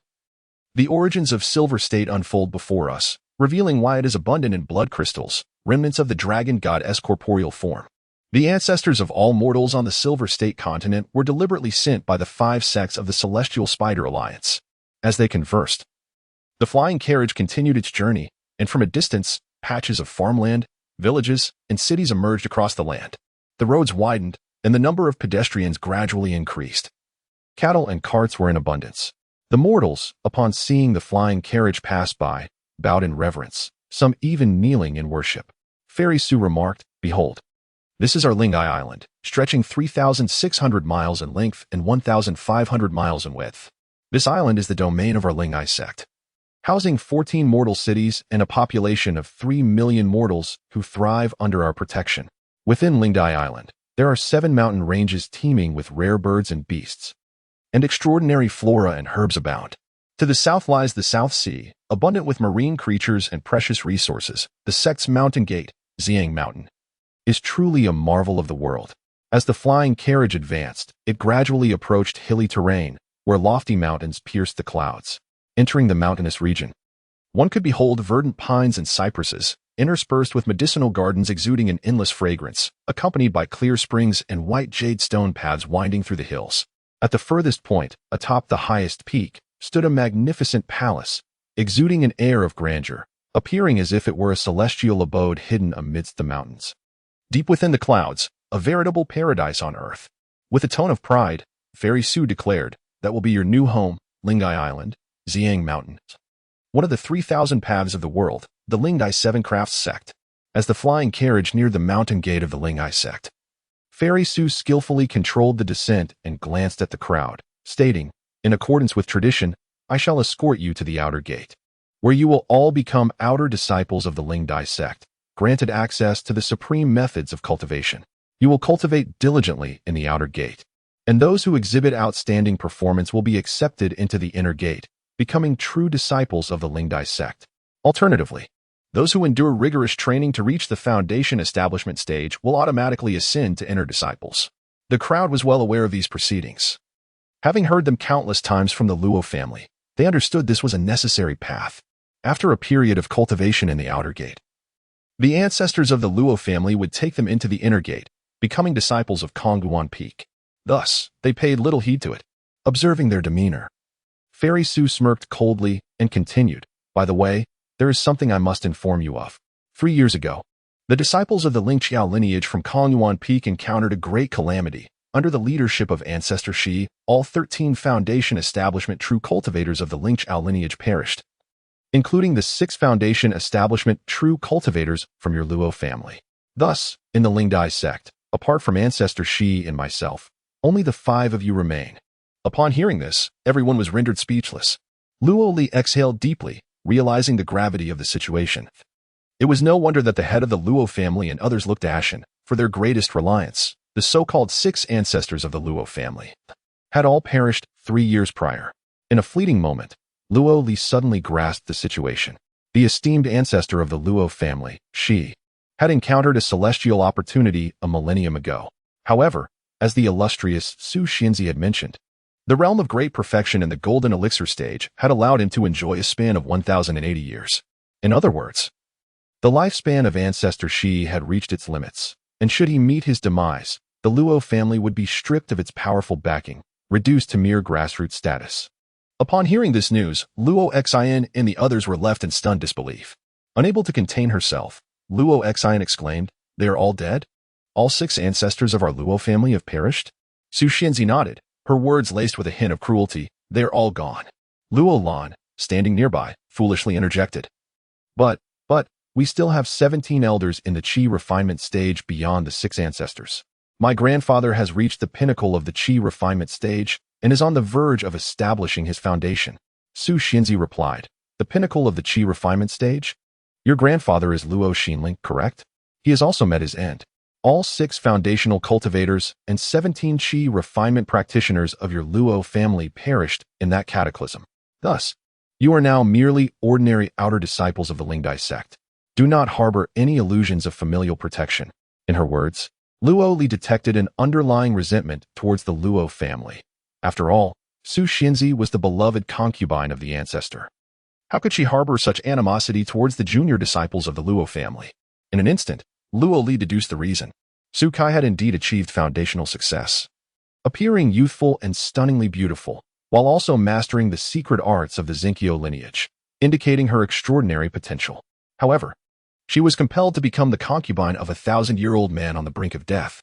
The origins of Silver State unfold before us, revealing why it is abundant in blood crystals, remnants of the dragon god's corporeal form. The ancestors of all mortals on the Silver State continent were deliberately sent by the 5 sects of the Celestial Spider Alliance. As they conversed, the flying carriage continued its journey, and from a distance, patches of farmland, villages, and cities emerged across the land. The roads widened, and the number of pedestrians gradually increased. Cattle and carts were in abundance. The mortals, upon seeing the flying carriage pass by, bowed in reverence, some even kneeling in worship. Fairy Su remarked, behold, this is our Lingai Island, stretching 3,600 miles in length and 1,500 miles in width. This island is the domain of our Lingai sect, housing 14 mortal cities and a population of 3 million mortals who thrive under our protection. Within Lingai Island, there are 7 mountain ranges teeming with rare birds and beasts, and extraordinary flora and herbs abound. To the south lies the South Sea, abundant with marine creatures and precious resources. The sect's mountain gate, Xiang Mountain, is truly a marvel of the world. As the flying carriage advanced, it gradually approached hilly terrain, where lofty mountains pierced the clouds. Entering the mountainous region, one could behold verdant pines and cypresses, interspersed with medicinal gardens exuding an endless fragrance, accompanied by clear springs and white jade stone paths winding through the hills. At the furthest point, atop the highest peak, stood a magnificent palace, exuding an air of grandeur, appearing as if it were a celestial abode hidden amidst the mountains. Deep within the clouds, a veritable paradise on earth. With a tone of pride, Fairy Su declared, that will be your new home, Lingai Island, Xiang Mountain. One of the 3,000 paths of the world, the Lingai 7 Crafts sect. As the flying carriage neared the mountain gate of the Lingai sect, Fairy Su skillfully controlled the descent and glanced at the crowd, stating, in accordance with tradition, I shall escort you to the outer gate, where you will all become outer disciples of the Lingai sect, granted access to the supreme methods of cultivation. You will cultivate diligently in the outer gate, and those who exhibit outstanding performance will be accepted into the inner gate, becoming true disciples of the Lingai sect. Alternatively, those who endure rigorous training to reach the foundation establishment stage will automatically ascend to inner disciples. The crowd was well aware of these proceedings. Having heard them countless times from the Luo family, they understood this was a necessary path. After a period of cultivation in the outer gate, the ancestors of the Luo family would take them into the inner gate, becoming disciples of Kongguan Peak. Thus, they paid little heed to it, observing their demeanor. Fairy Su smirked coldly and continued, by the way, there is something I must inform you of. 3 years ago, the disciples of the Lingqiao lineage from Kongguan Peak encountered a great calamity. Under the leadership of Ancestor Shi, all 13 foundation establishment true cultivators of the Lingqiao lineage perished, including the 6 foundation establishment true cultivators from your Luo family. Thus, in the Lingdai sect, apart from Ancestor Shi and myself, only the 5 of you remain. Upon hearing this, everyone was rendered speechless. Luo Li exhaled deeply, realizing the gravity of the situation. It was no wonder that the head of the Luo family and others looked ashen, for their greatest reliance, the so-called 6 ancestors of the Luo family, had all perished 3 years prior. In a fleeting moment, Luo Li suddenly grasped the situation. The esteemed ancestor of the Luo family, Shi, had encountered a celestial opportunity a millennium ago. However, as the illustrious Su Xinzi had mentioned, the realm of great perfection in the golden elixir stage had allowed him to enjoy a span of 1,080 years. In other words, the lifespan of Ancestor Shi had reached its limits, and should he meet his demise, the Luo family would be stripped of its powerful backing, reduced to mere grassroots status. Upon hearing this news, Luo Xin and the others were left in stunned disbelief. Unable to contain herself, Luo Xian exclaimed, "They are all dead? All 6 ancestors of our Luo family have perished?" Su Xianzi nodded, her words laced with a hint of cruelty. "They are all gone." Luo Lan, standing nearby, foolishly interjected. But, we still have 17 elders in the Qi refinement stage beyond the 6 ancestors. My grandfather has reached the pinnacle of the Qi refinement stage and is on the verge of establishing his foundation. Su Xianzi replied, "The pinnacle of the Qi refinement stage? Your grandfather is Luo Xinling, correct? He has also met his end. All 6 foundational cultivators and 17 Qi refinement practitioners of your Luo family perished in that cataclysm. Thus, you are now merely ordinary outer disciples of the Lingdai sect. Do not harbor any illusions of familial protection." In her words, Luo Li detected an underlying resentment towards the Luo family. After all, Su Xianzi was the beloved concubine of the ancestor. How could she harbor such animosity towards the junior disciples of the Luo family? In an instant, Luo Li deduced the reason. Su Kai had indeed achieved foundational success, appearing youthful and stunningly beautiful, while also mastering the secret arts of the Xinkyo lineage, indicating her extraordinary potential. However, she was compelled to become the concubine of a 1,000-year-old man on the brink of death,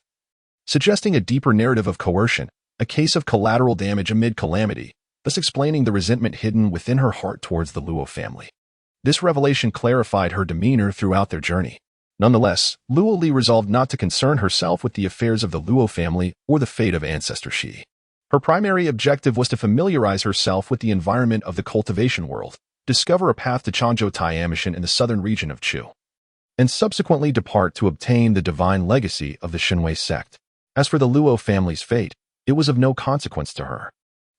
suggesting a deeper narrative of coercion, a case of collateral damage amid calamity, thus explaining the resentment hidden within her heart towards the Luo family. This revelation clarified her demeanor throughout their journey. Nonetheless, Luo Li resolved not to concern herself with the affairs of the Luo family or the fate of Ancestor Shi. Her primary objective was to familiarize herself with the environment of the cultivation world, discover a path to Changzhou Tiamishan in the southern region of Chu, and subsequently depart to obtain the divine legacy of the Xinhui sect. As for the Luo family's fate, it was of no consequence to her.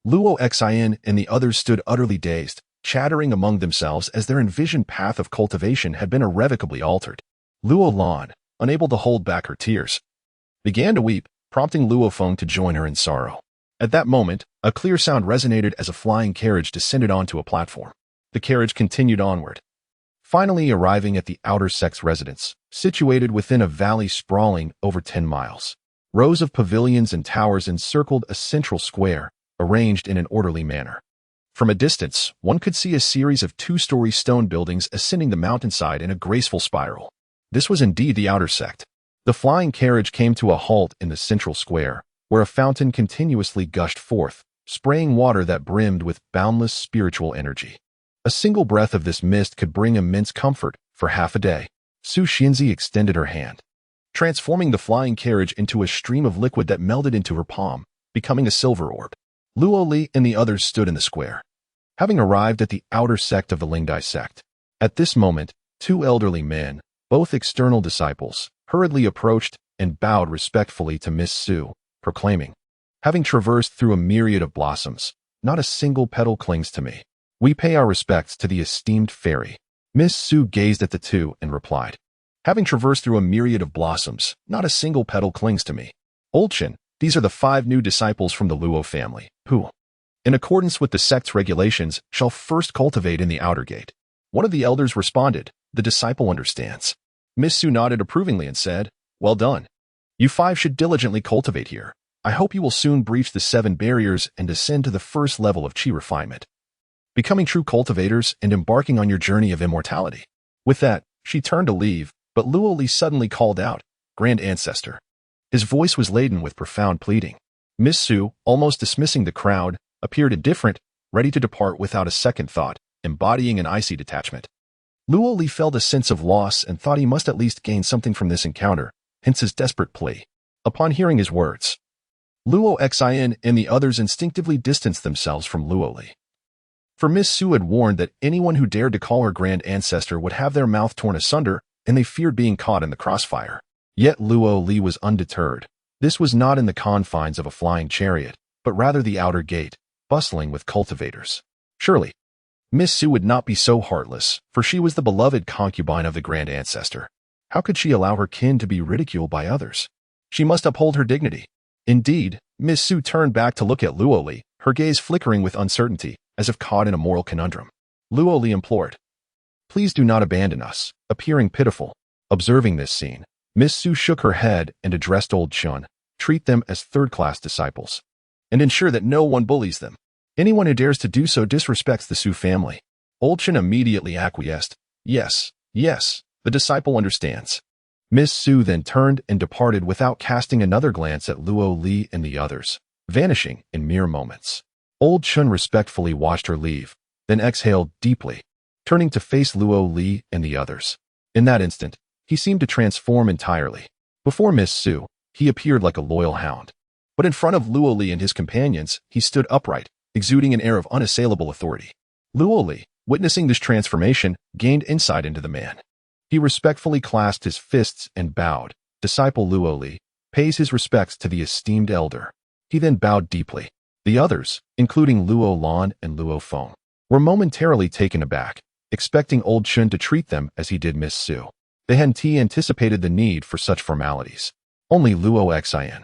Luo Xian and the others stood utterly dazed, chattering among themselves as their envisioned path of cultivation had been irrevocably altered. Luo Lan, unable to hold back her tears, began to weep, prompting Luo Feng to join her in sorrow. At that moment, a clear sound resonated as a flying carriage descended onto a platform. The carriage continued onward, finally arriving at the outer sect's residence, situated within a valley sprawling over 10 miles. Rows of pavilions and towers encircled a central square, arranged in an orderly manner. From a distance, one could see a series of 2-story stone buildings ascending the mountainside in a graceful spiral. This was indeed the outer sect. The flying carriage came to a halt in the central square, where a fountain continuously gushed forth, spraying water that brimmed with boundless spiritual energy. A single breath of this mist could bring immense comfort for half a day. Su Xianzi extended her hand, transforming the flying carriage into a stream of liquid that melded into her palm, becoming a silver orb. Luo Li and the others stood in the square, having arrived at the outer sect of the Lingdai sect. At this moment, 2 elderly men, both external disciples, hurriedly approached and bowed respectfully to Miss Su, proclaiming, "Having traversed through a myriad of blossoms, not a single petal clings to me. We pay our respects to the esteemed fairy." Miss Su gazed at the 2 and replied, "Having traversed through a myriad of blossoms, not a single petal clings to me. Old Chen, these are the 5 new disciples from the Luo family, who, in accordance with the sect's regulations, shall first cultivate in the outer gate." One of the elders responded, "The disciple understands." Miss Su nodded approvingly and said, "Well done. You 5 should diligently cultivate here. I hope you will soon breach the 7 barriers and ascend to the first level of Qi refinement, becoming true cultivators and embarking on your journey of immortality." With that, she turned to leave, but Luo Li suddenly called out, "Grand Ancestor." His voice was laden with profound pleading. Miss Su, almost dismissing the crowd, appeared indifferent, ready to depart without a second thought, embodying an icy detachment. Luo Li felt a sense of loss and thought he must at least gain something from this encounter, hence his desperate plea. Upon hearing his words, Luo Xian and the others instinctively distanced themselves from Luo Li. For Miss Su had warned that anyone who dared to call her grand ancestor would have their mouth torn asunder, and they feared being caught in the crossfire. Yet Luo Li was undeterred. This was not in the confines of a flying chariot, but rather the outer gate, bustling with cultivators. Surely, Miss Su would not be so heartless, for she was the beloved concubine of the grand ancestor. How could she allow her kin to be ridiculed by others? She must uphold her dignity. Indeed, Miss Su turned back to look at Luo Li, her gaze flickering with uncertainty, as if caught in a moral conundrum. Luo Li implored, "Please do not abandon us," appearing pitiful. Observing this scene, Miss Su shook her head and addressed old Chun, "Treat them as third-class disciples, and ensure that no one bullies them. Anyone who dares to do so disrespects the Su family." Old Chun immediately acquiesced, "Yes, Yes, the disciple understands. Miss Su then turned and departed without casting another glance at Luo Li and the others, vanishing in mere moments. Old Chun respectfully watched her leave, then exhaled deeply, turning to face Luo Li and the others. In that instant, he seemed to transform entirely. Before Miss Su, he appeared like a loyal hound. But in front of Luo Li and his companions, he stood upright, exuding an air of unassailable authority. Luo Li, witnessing this transformation, gained insight into the man. He respectfully clasped his fists and bowed. Disciple Luo Li pays his respects to the esteemed elder. He then bowed deeply. The others, including Luo Lan and Luo Feng, were momentarily taken aback, expecting Old Chun to treat them as he did Miss Su. They hadn't anticipated the need for such formalities. Only Luo Xin,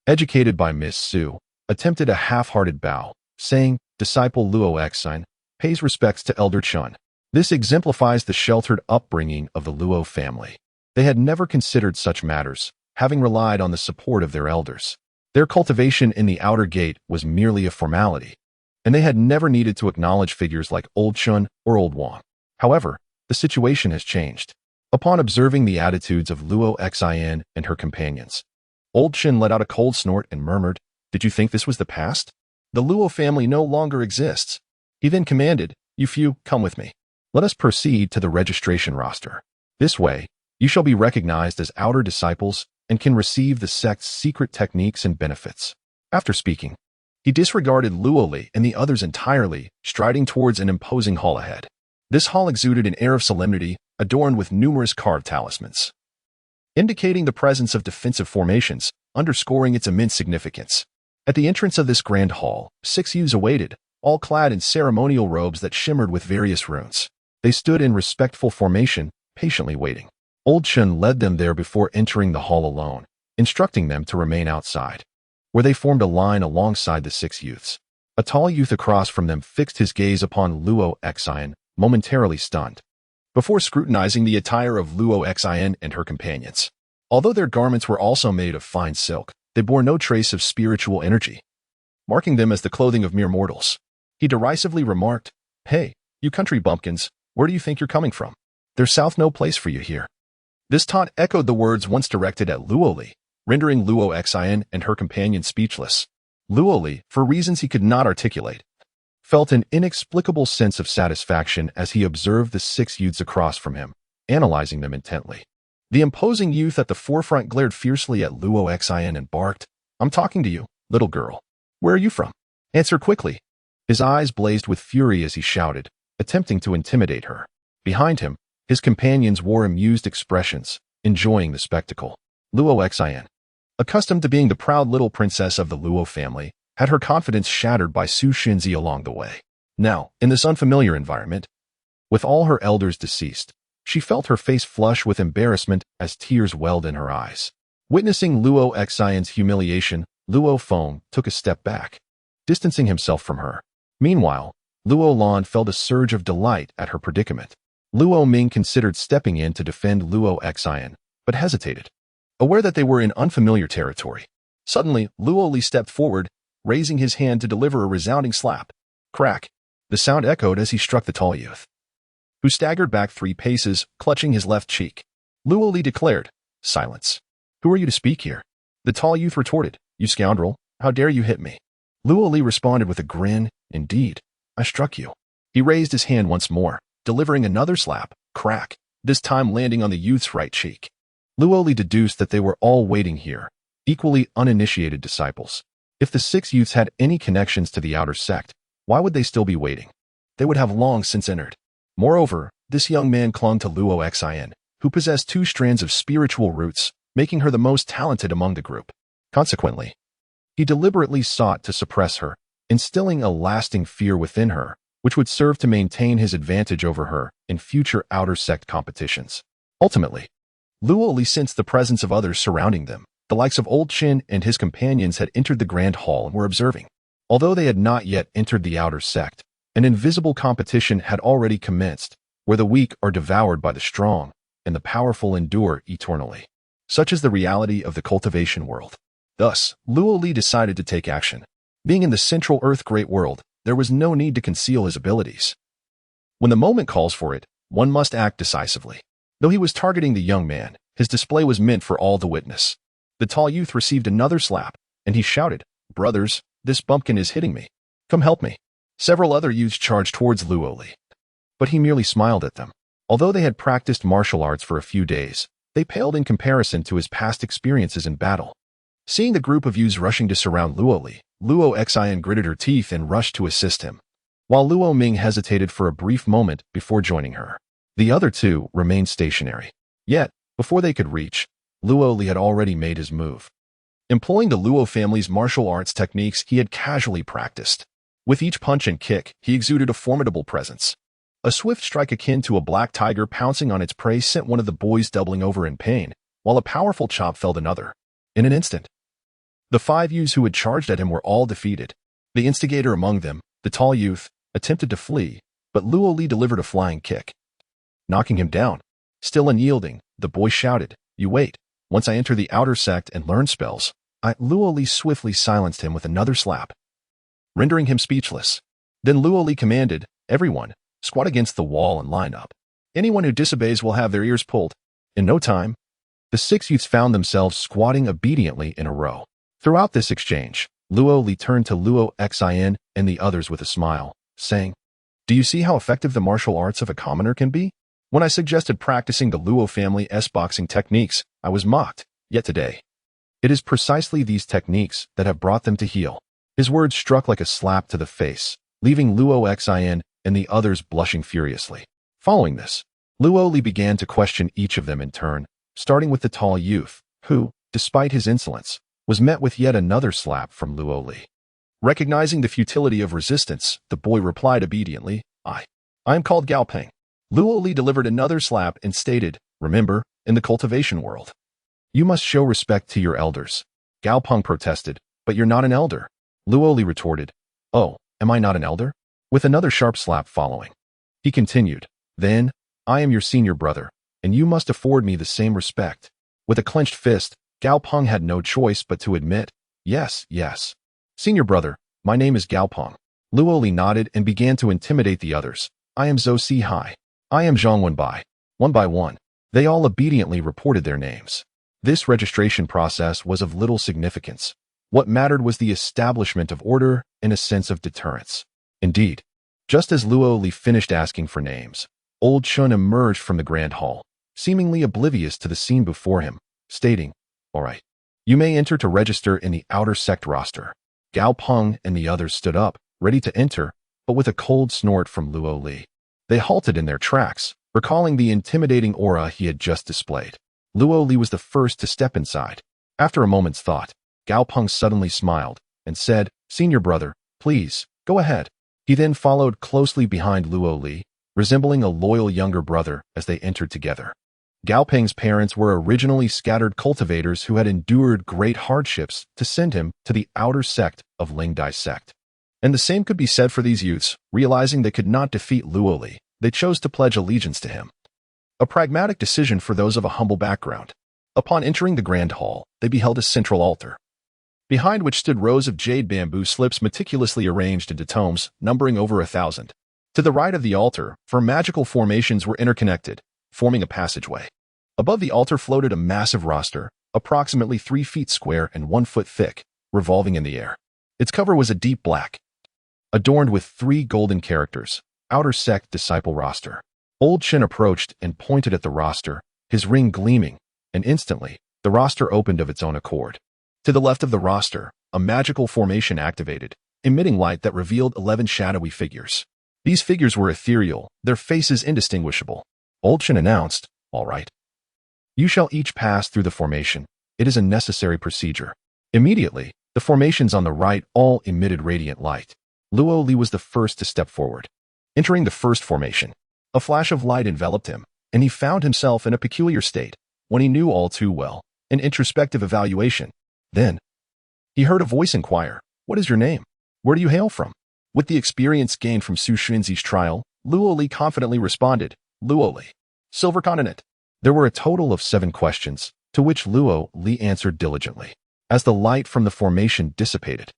educated by Miss Su, attempted a half-hearted bow, saying, Disciple Luo Xin pays respects to Elder Chun. This exemplifies the sheltered upbringing of the Luo family. They had never considered such matters, having relied on the support of their elders. Their cultivation in the outer gate was merely a formality, and they had never needed to acknowledge figures like Old Chun or Old Wang. However, the situation has changed. Upon observing the attitudes of Luo Xin and her companions, Old Chun let out a cold snort and murmured, Did you think this was the past? The Luo family no longer exists. He then commanded, You few, come with me. Let us proceed to the registration roster. This way, you shall be recognized as outer disciples and can receive the sect's secret techniques and benefits. After speaking, he disregarded Luo Li and the others entirely, striding towards an imposing hall ahead. This hall exuded an air of solemnity, adorned with numerous carved talismans, indicating the presence of defensive formations, underscoring its immense significance. At the entrance of this grand hall, 6 youths awaited, all clad in ceremonial robes that shimmered with various runes. They stood in respectful formation, patiently waiting. Old Chun led them there before entering the hall alone, instructing them to remain outside, where they formed a line alongside the 6 youths. A tall youth across from them fixed his gaze upon Luo Xin, momentarily stunned, before scrutinizing the attire of Luo Xin and her companions. Although their garments were also made of fine silk, they bore no trace of spiritual energy, marking them as the clothing of mere mortals. He derisively remarked, Hey, you country bumpkins, where do you think you're coming from? There's south no place for you here. This taunt echoed the words once directed at Luo Li, rendering Luo Xin and her companion speechless. Luo Li, for reasons he could not articulate, felt an inexplicable sense of satisfaction as he observed the 6 youths across from him, analyzing them intently. The imposing youth at the forefront glared fiercely at Luo Xin and barked, I'm talking to you, little girl. Where are you from? Answer quickly. His eyes blazed with fury as he shouted, attempting to intimidate her. Behind him, his companions wore amused expressions, enjoying the spectacle. Luo Xin, accustomed to being the proud little princess of the Luo family, had her confidence shattered by Su Shinzi along the way. Now, in this unfamiliar environment, with all her elders deceased, she felt her face flush with embarrassment as tears welled in her eyes. Witnessing Luo Xion's humiliation, Luo Feng took a step back, distancing himself from her. Meanwhile, Luo Lan felt a surge of delight at her predicament. Luo Ming considered stepping in to defend Luo Xian, but hesitated, aware that they were in unfamiliar territory. Suddenly, Luo Li stepped forward, raising his hand to deliver a resounding slap. Crack! The sound echoed as he struck the tall youth, who staggered back 3 paces, clutching his left cheek. Luo Li declared, Silence. Who are you to speak here? The tall youth retorted, You scoundrel, how dare you hit me? Luo Li responded with a grin, Indeed, I struck you. He raised his hand once more, delivering another slap, crack, this time landing on the youth's right cheek. Luo Li deduced that they were all waiting here, equally uninitiated disciples. If the 6 youths had any connections to the outer sect, why would they still be waiting? They would have long since entered. Moreover, this young man clung to Luo Xin, who possessed 2 strands of spiritual roots, making her the most talented among the group. Consequently, he deliberately sought to suppress her, instilling a lasting fear within her, which would serve to maintain his advantage over her in future outer sect competitions. Ultimately, Luo Li sensed the presence of others surrounding them. The likes of Old Chin and his companions had entered the grand hall and were observing. Although they had not yet entered the outer sect, an invisible competition had already commenced, where the weak are devoured by the strong, and the powerful endure eternally. Such is the reality of the cultivation world. Thus, Luo Li decided to take action. Being in the central Earth Great World, there was no need to conceal his abilities. When the moment calls for it, one must act decisively. Though he was targeting the young man, his display was meant for all to witness. The tall youth received another slap, and he shouted, "Brothers, this bumpkin is hitting me. Come help me." Several other youths charged towards Luo Li, but he merely smiled at them. Although they had practiced martial arts for a few days, they paled in comparison to his past experiences in battle. Seeing the group of youths rushing to surround Luo Li, Luo Xin gritted her teeth and rushed to assist him, while Luo Ming hesitated for a brief moment before joining her. The other two remained stationary. Yet, before they could reach, Luo Li had already made his move. Employing the Luo family's martial arts techniques he had casually practiced. With each punch and kick, he exuded a formidable presence. A swift strike akin to a black tiger pouncing on its prey sent one of the boys doubling over in pain, while a powerful chop felled another. In an instant, the 5 youths who had charged at him were all defeated. The instigator among them, the tall youth, attempted to flee, but Luo Li delivered a flying kick, knocking him down. Still unyielding, the boy shouted, "You wait. Once I enter the outer sect and learn spells." Luo Li swiftly silenced him with another slap, rendering him speechless. Then Luo Li commanded, "Everyone, squat against the wall and line up. Anyone who disobeys will have their ears pulled." In no time, the 6 youths found themselves squatting obediently in a row. Throughout this exchange, Luo Li turned to Luo Xin and the others with a smile, saying, "Do you see how effective the martial arts of a commoner can be? When I suggested practicing the Luo family's boxing techniques, I was mocked. Yet today, it is precisely these techniques that have brought them to heel." His words struck like a slap to the face, leaving Luo Xin and the others blushing furiously. Following this, Luo Li began to question each of them in turn, starting with the tall youth, who, despite his insolence, was met with yet another slap from Luo Li. Recognizing the futility of resistance, the boy replied obediently, I am called Gao Peng." Luo Li delivered another slap and stated, "Remember, in the cultivation world, you must show respect to your elders." Gao Peng protested, "But you're not an elder." Luo Li retorted, "Oh, am I not an elder?" With another sharp slap following. He continued, "Then, I am your senior brother, and you must afford me the same respect." With a clenched fist, Gao Peng had no choice but to admit, Yes. "Senior brother, my name is Gao Peng." Luo Li nodded and began to intimidate the others. "I am Zhou Si Hai. I am Zhang Wenbai." One by one, they all obediently reported their names. This registration process was of little significance. What mattered was the establishment of order and a sense of deterrence. Indeed, just as Luo Li finished asking for names, Old Chun emerged from the grand hall, seemingly oblivious to the scene before him, stating, "All right, you may enter to register in the outer sect roster." Gao Peng and the others stood up, ready to enter, but with a cold snort from Luo Li. They halted in their tracks, recalling the intimidating aura he had just displayed. Luo Li was the first to step inside. After a moment's thought, Gao Peng suddenly smiled and said, "Senior brother, please, go ahead." He then followed closely behind Luo Li, resembling a loyal younger brother as they entered together. Gao Peng's parents were originally scattered cultivators who had endured great hardships to send him to the outer sect of Lingdai sect. And the same could be said for these youths. Realizing they could not defeat Luo Li, they chose to pledge allegiance to him. A pragmatic decision for those of a humble background. Upon entering the grand hall, they beheld a central altar, behind which stood rows of jade bamboo slips meticulously arranged into tomes, numbering over 1,000. To the right of the altar, 4 magical formations were interconnected, forming a passageway. Above the altar floated a massive roster, approximately 3 feet square and 1 foot thick, revolving in the air. Its cover was a deep black, adorned with 3 golden characters, Outer Sect Disciple Roster. Old Chin approached and pointed at the roster, his ring gleaming, and instantly, the roster opened of its own accord. To the left of the roster, a magical formation activated, emitting light that revealed 11 shadowy figures. These figures were ethereal, their faces indistinguishable. Old Chin announced, "All right. You shall each pass through the formation. It is a necessary procedure." Immediately, the formations on the right all emitted radiant light. Luo Li was the first to step forward. Entering the first formation, a flash of light enveloped him, and he found himself in a peculiar state, one he knew all too well, an introspective evaluation. Then, he heard a voice inquire, "What is your name? Where do you hail from?" With the experience gained from Su Xuanzi's trial, Luo Li confidently responded, "Luo Li, Silver Continent." There were a total of 7 questions, to which Luo Li answered diligently. As the light from the formation dissipated,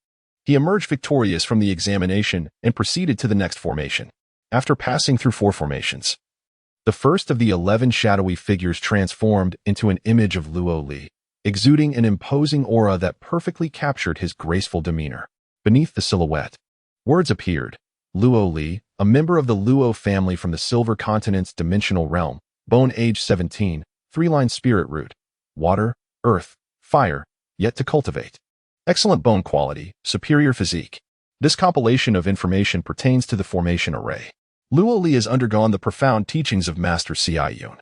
he emerged victorious from the examination and proceeded to the next formation. After passing through 4 formations, The first of the 11 shadowy figures transformed into an image of Luo Li, exuding an imposing aura that perfectly captured his graceful demeanor. Beneath the silhouette, words appeared. Luo Li, a member of the Luo family from the Silver Continent's dimensional realm, bone age 17, 3-line spirit root, water, earth, fire, yet to cultivate. Excellent bone quality, superior physique. This compilation of information pertains to the formation array. Luo Li has undergone the profound teachings of Master Yun,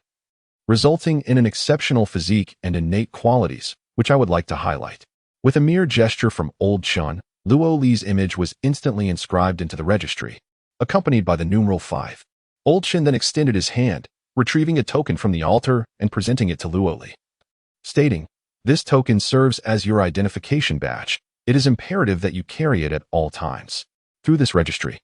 resulting in an exceptional physique and innate qualities, which I would like to highlight. With a mere gesture from Old Chun, Luo Li's image was instantly inscribed into the registry, accompanied by the numeral 5. Old Chun then extended his hand, retrieving a token from the altar and presenting it to Luo Li, stating, "This token serves as your identification badge. It is imperative that you carry it at all times. Through this registry,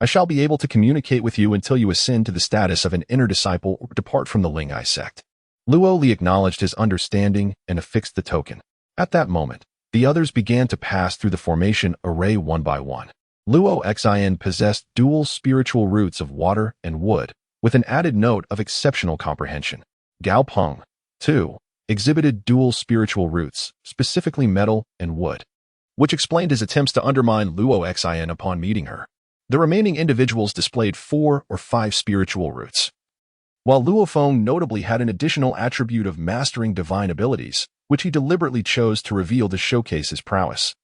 I shall be able to communicate with you until you ascend to the status of an inner disciple or depart from the Lingai sect." Luo Li acknowledged his understanding and affixed the token. At that moment, the others began to pass through the formation array one by one. Luo Xin possessed dual spiritual roots of water and wood, with an added note of exceptional comprehension. Gao Peng, too, exhibited dual spiritual roots, specifically metal and wood, which explained his attempts to undermine Luo Xin upon meeting her. The remaining individuals displayed 4 or 5 spiritual roots, while Luo Feng notably had an additional attribute of mastering divine abilities, which he deliberately chose to reveal to showcase his prowess,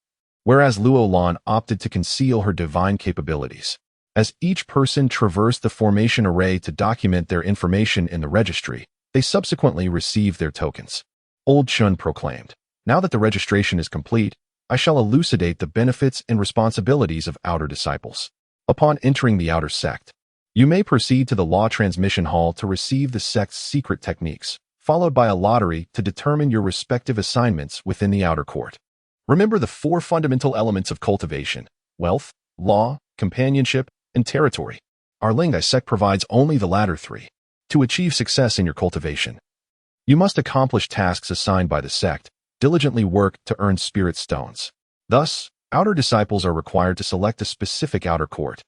whereas Luo Lan opted to conceal her divine capabilities. As each person traversed the formation array to document their information in the registry, they subsequently received their tokens. Old Chun proclaimed, "Now that the registration is complete, I shall elucidate the benefits and responsibilities of outer disciples. Upon entering the outer sect, you may proceed to the law transmission hall to receive the sect's secret techniques, followed by a lottery to determine your respective assignments within the outer court. Remember the 4 fundamental elements of cultivation: wealth, law, companionship, and territory. Our Lingai sect provides only the latter 3. To achieve success in your cultivation, you must accomplish tasks assigned by the sect, diligently work to earn spirit stones. Thus, outer disciples are required to select a specific outer court,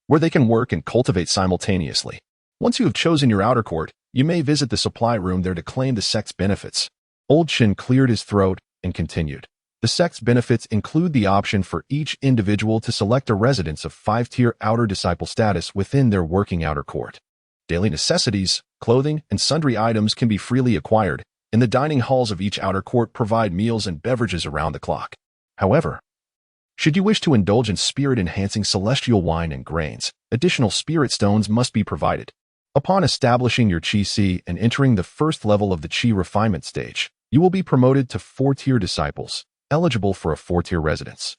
where they can work and cultivate simultaneously. Once you have chosen your outer court, you may visit the supply room there to claim the sect's benefits." Old Chin cleared his throat and continued. The sect's benefits include the option for each individual to select a residence of 5-tier outer disciple status within their working outer court. Daily necessities, clothing, and sundry items can be freely acquired, and the dining halls of each outer court provide meals and beverages around the clock. However, should you wish to indulge in spirit-enhancing celestial wine and grains, additional spirit stones must be provided. Upon establishing your Qi and entering the first level of the Qi refinement stage, you will be promoted to 4-tier disciples, eligible for a 4-tier residence,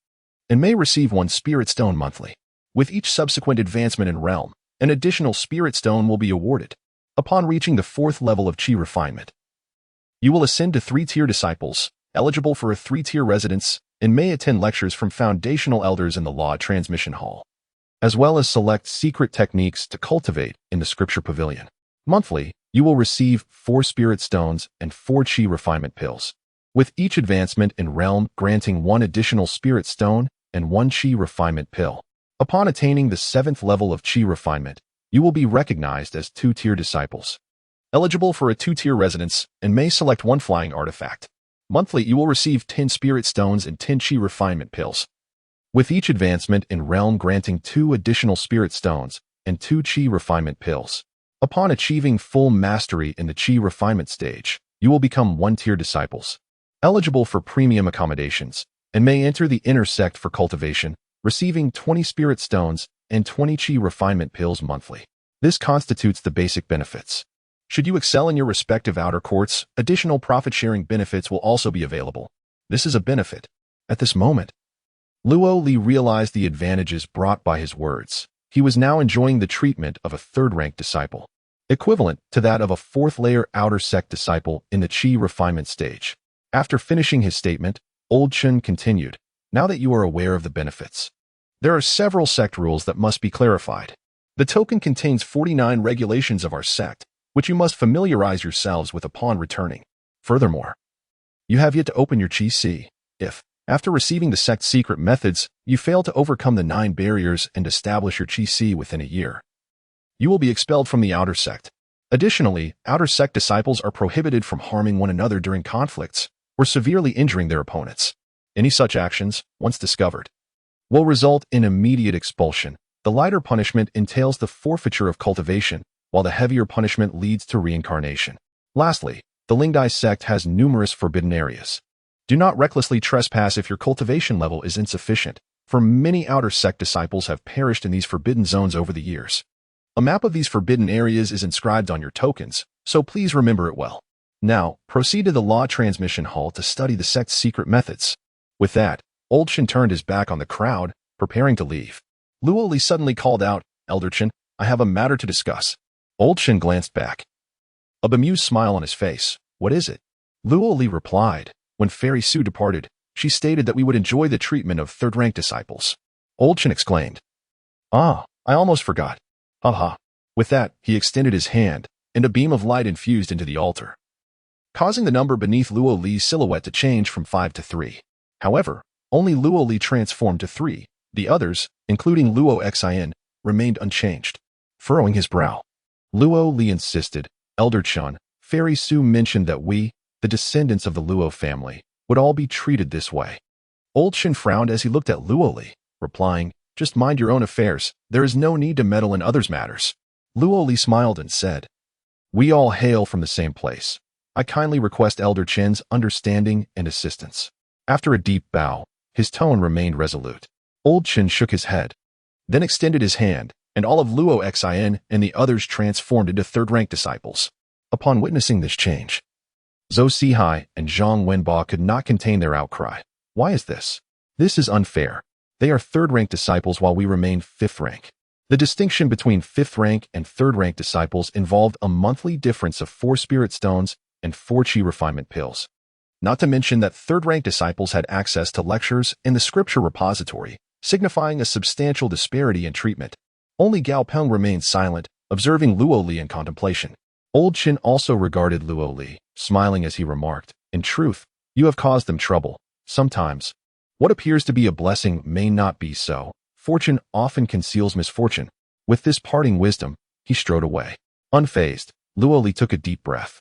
and may receive 1 spirit stone monthly. With each subsequent advancement in realm, an additional spirit stone will be awarded. Upon reaching the 4th level of Qi refinement, you will ascend to 3-tier disciples, eligible for a 3-tier residence, and may attend lectures from foundational elders in the Law Transmission Hall, as well as select secret techniques to cultivate in the Scripture Pavilion. Monthly, you will receive 4 spirit stones and 4 Qi refinement pills, with each advancement in realm granting 1 additional spirit stone and 1 Qi refinement pill. Upon attaining the 7th level of Qi refinement, you will be recognized as 2-tier disciples, eligible for a 2-tier residence, and may select 1 flying artifact. Monthly, you will receive 10 spirit stones and 10 Qi refinement pills, with each advancement in realm granting 2 additional spirit stones and 2 Qi refinement pills. Upon achieving full mastery in the Qi refinement stage, you will become 1-tier disciples, eligible for premium accommodations, and may enter the inner sect for cultivation, receiving 20 spirit stones and 20 Qi refinement pills monthly. This constitutes the basic benefits. Should you excel in your respective outer courts, additional profit-sharing benefits will also be available. This is a benefit. At this moment, Luo Li realized the advantages brought by his words. He was now enjoying the treatment of a 3rd-rank disciple, equivalent to that of a 4th-layer outer sect disciple in the Qi refinement stage. After finishing his statement, Old Chun continued, "Now that you are aware of the benefits, there are several sect rules that must be clarified. The token contains 49 regulations of our sect, which you must familiarize yourselves with upon returning. Furthermore, you have yet to open your Qi. If, after receiving the sect's secret methods, you fail to overcome the 9 barriers and establish your Qi within a year, you will be expelled from the outer sect. Additionally, outer sect disciples are prohibited from harming one another during conflicts or severely injuring their opponents. Any such actions, once discovered, will result in immediate expulsion. The lighter punishment entails the forfeiture of cultivation, while the heavier punishment leads to reincarnation. Lastly, the Lingdai sect has numerous forbidden areas. Do not recklessly trespass if your cultivation level is insufficient, for many outer sect disciples have perished in these forbidden zones over the years. A map of these forbidden areas is inscribed on your tokens, so please remember it well. Now, proceed to the Law Transmission Hall to study the sect's secret methods. With that, Old Shin turned his back on the crowd, preparing to leave. Luo Li suddenly called out, "Elder Chen, I have a matter to discuss." Old Shin glanced back, a bemused smile on his face. "What is it?" Luo Li replied. When Fairy Su departed, she stated that we would enjoy the treatment of third-rank disciples. Old Shin exclaimed, "Ah, I almost forgot. Haha." With that, he extended his hand, and a beam of light infused into the altar, causing the number beneath Luo Li's silhouette to change from 5 to 3. However, only Luo Li transformed to 3. The others, including Luo Xin, remained unchanged. Furrowing his brow, Luo Li insisted, "Elder Chun, Fairy Su mentioned that we, the descendants of the Luo family, would all be treated this way." Old Shin frowned as he looked at Luo Li, replying, "Just mind your own affairs. There is no need to meddle in others' matters." Luo Li smiled and said, "We all hail from the same place. I kindly request Elder Chen's understanding and assistance." After a deep bow, his tone remained resolute. Old Chen shook his head, then extended his hand, and all of Luo Xin and the others transformed into third-rank disciples. Upon witnessing this change, Zhou Sihai and Zhang Wenba could not contain their outcry. "Why is this? This is unfair. They are third-rank disciples while we remain fifth rank." The distinction between fifth rank and third-rank disciples involved a monthly difference of 4 spirit stones and 4 chi refinement pills. Not to mention that third-rank disciples had access to lectures in the scripture repository, signifying a substantial disparity in treatment. Only Gao Peng remained silent, observing Luo Li in contemplation. Old Chin also regarded Luo Li, smiling as he remarked, "In truth, you have caused them trouble. Sometimes, what appears to be a blessing may not be so. Fortune often conceals misfortune." With this parting wisdom, he strode away. Unfazed, Luo Li took a deep breath,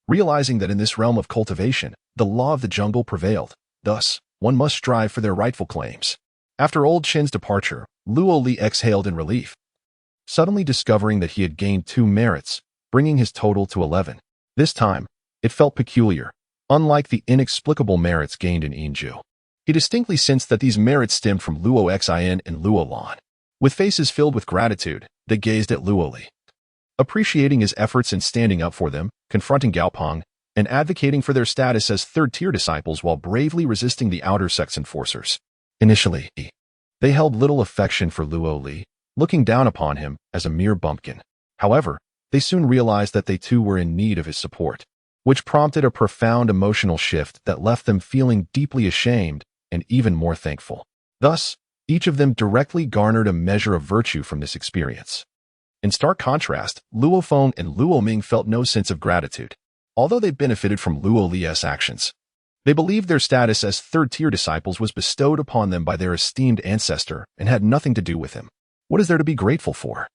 realizing that in this realm of cultivation, the law of the jungle prevailed. Thus, one must strive for their rightful claims. After Old Chin's departure, Luo Li exhaled in relief, suddenly discovering that he had gained 2 merits, bringing his total to 11. This time, it felt peculiar, unlike the inexplicable merits gained in Yinju. He distinctly sensed that these merits stemmed from Luo Xin and Luo Lan. With faces filled with gratitude, they gazed at Luo Li, appreciating his efforts in standing up for them, confronting Gao Peng, and advocating for their status as third-tier disciples while bravely resisting the outer sect's enforcers. Initially, they held little affection for Luo Li, looking down upon him as a mere bumpkin. However, they soon realized that they too were in need of his support, which prompted a profound emotional shift that left them feeling deeply ashamed and even more thankful. Thus, each of them directly garnered a measure of virtue from this experience. In stark contrast, Luo Feng and Luo Ming felt no sense of gratitude. Although they benefited from Luo Li's actions, they believed their status as third-tier disciples was bestowed upon them by their esteemed ancestor and had nothing to do with him. What is there to be grateful for?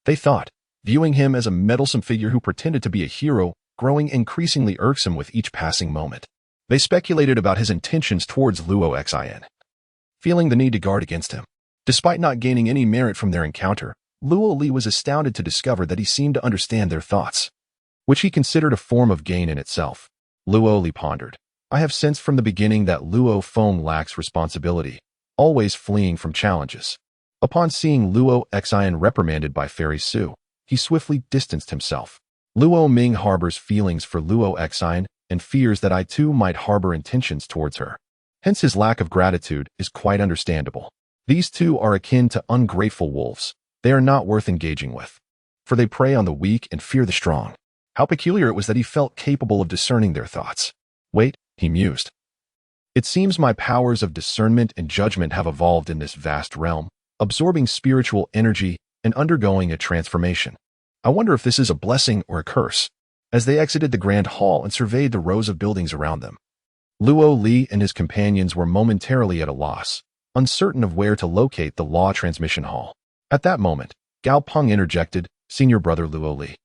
They thought, viewing him as a meddlesome figure who pretended to be a hero, growing increasingly irksome with each passing moment. They speculated about his intentions towards Luo Xin, feeling the need to guard against him. Despite not gaining any merit from their encounter, Luo Li was astounded to discover that he seemed to understand their thoughts, which he considered a form of gain in itself. Luo Li pondered, "I have sensed from the beginning that Luo Feng lacks responsibility, always fleeing from challenges." Upon seeing Luo Xin reprimanded by Fairy Su, he swiftly distanced himself. Luo Ming harbors feelings for Luo Xin and fears that I too might harbor intentions towards her. Hence his lack of gratitude is quite understandable. These two are akin to ungrateful wolves. They are not worth engaging with, for they prey on the weak and fear the strong. How peculiar it was that he felt capable of discerning their thoughts. Wait, he mused. It seems my powers of discernment and judgment have evolved in this vast realm, absorbing spiritual energy and undergoing a transformation. I wonder if this is a blessing or a curse. As they exited the grand hall and surveyed the rows of buildings around them, Luo Li and his companions were momentarily at a loss, uncertain of where to locate the Law Transmission Hall. At that moment, Gao Peng interjected, "Senior brother Luo Li,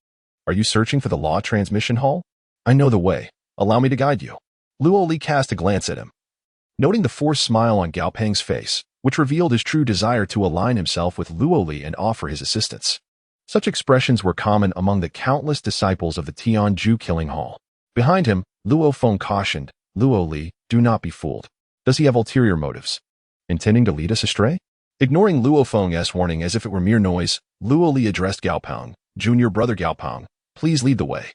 Are you searching for the law transmission hall? I know the way. Allow me to guide you. Luo Li cast a glance at him. Noting the forced smile on Gao Peng's face, which revealed his true desire to align himself with Luo Li and offer his assistance. Such expressions were common among the countless disciples of the Tianju killing hall. Behind him, Luo Feng cautioned, Luo Li, do not be fooled. Does he have ulterior motives? Intending to lead us astray? Ignoring Luo Feng's warning as if it were mere noise, Luo Li addressed Gao Peng, junior brother Gao Peng, please lead the way.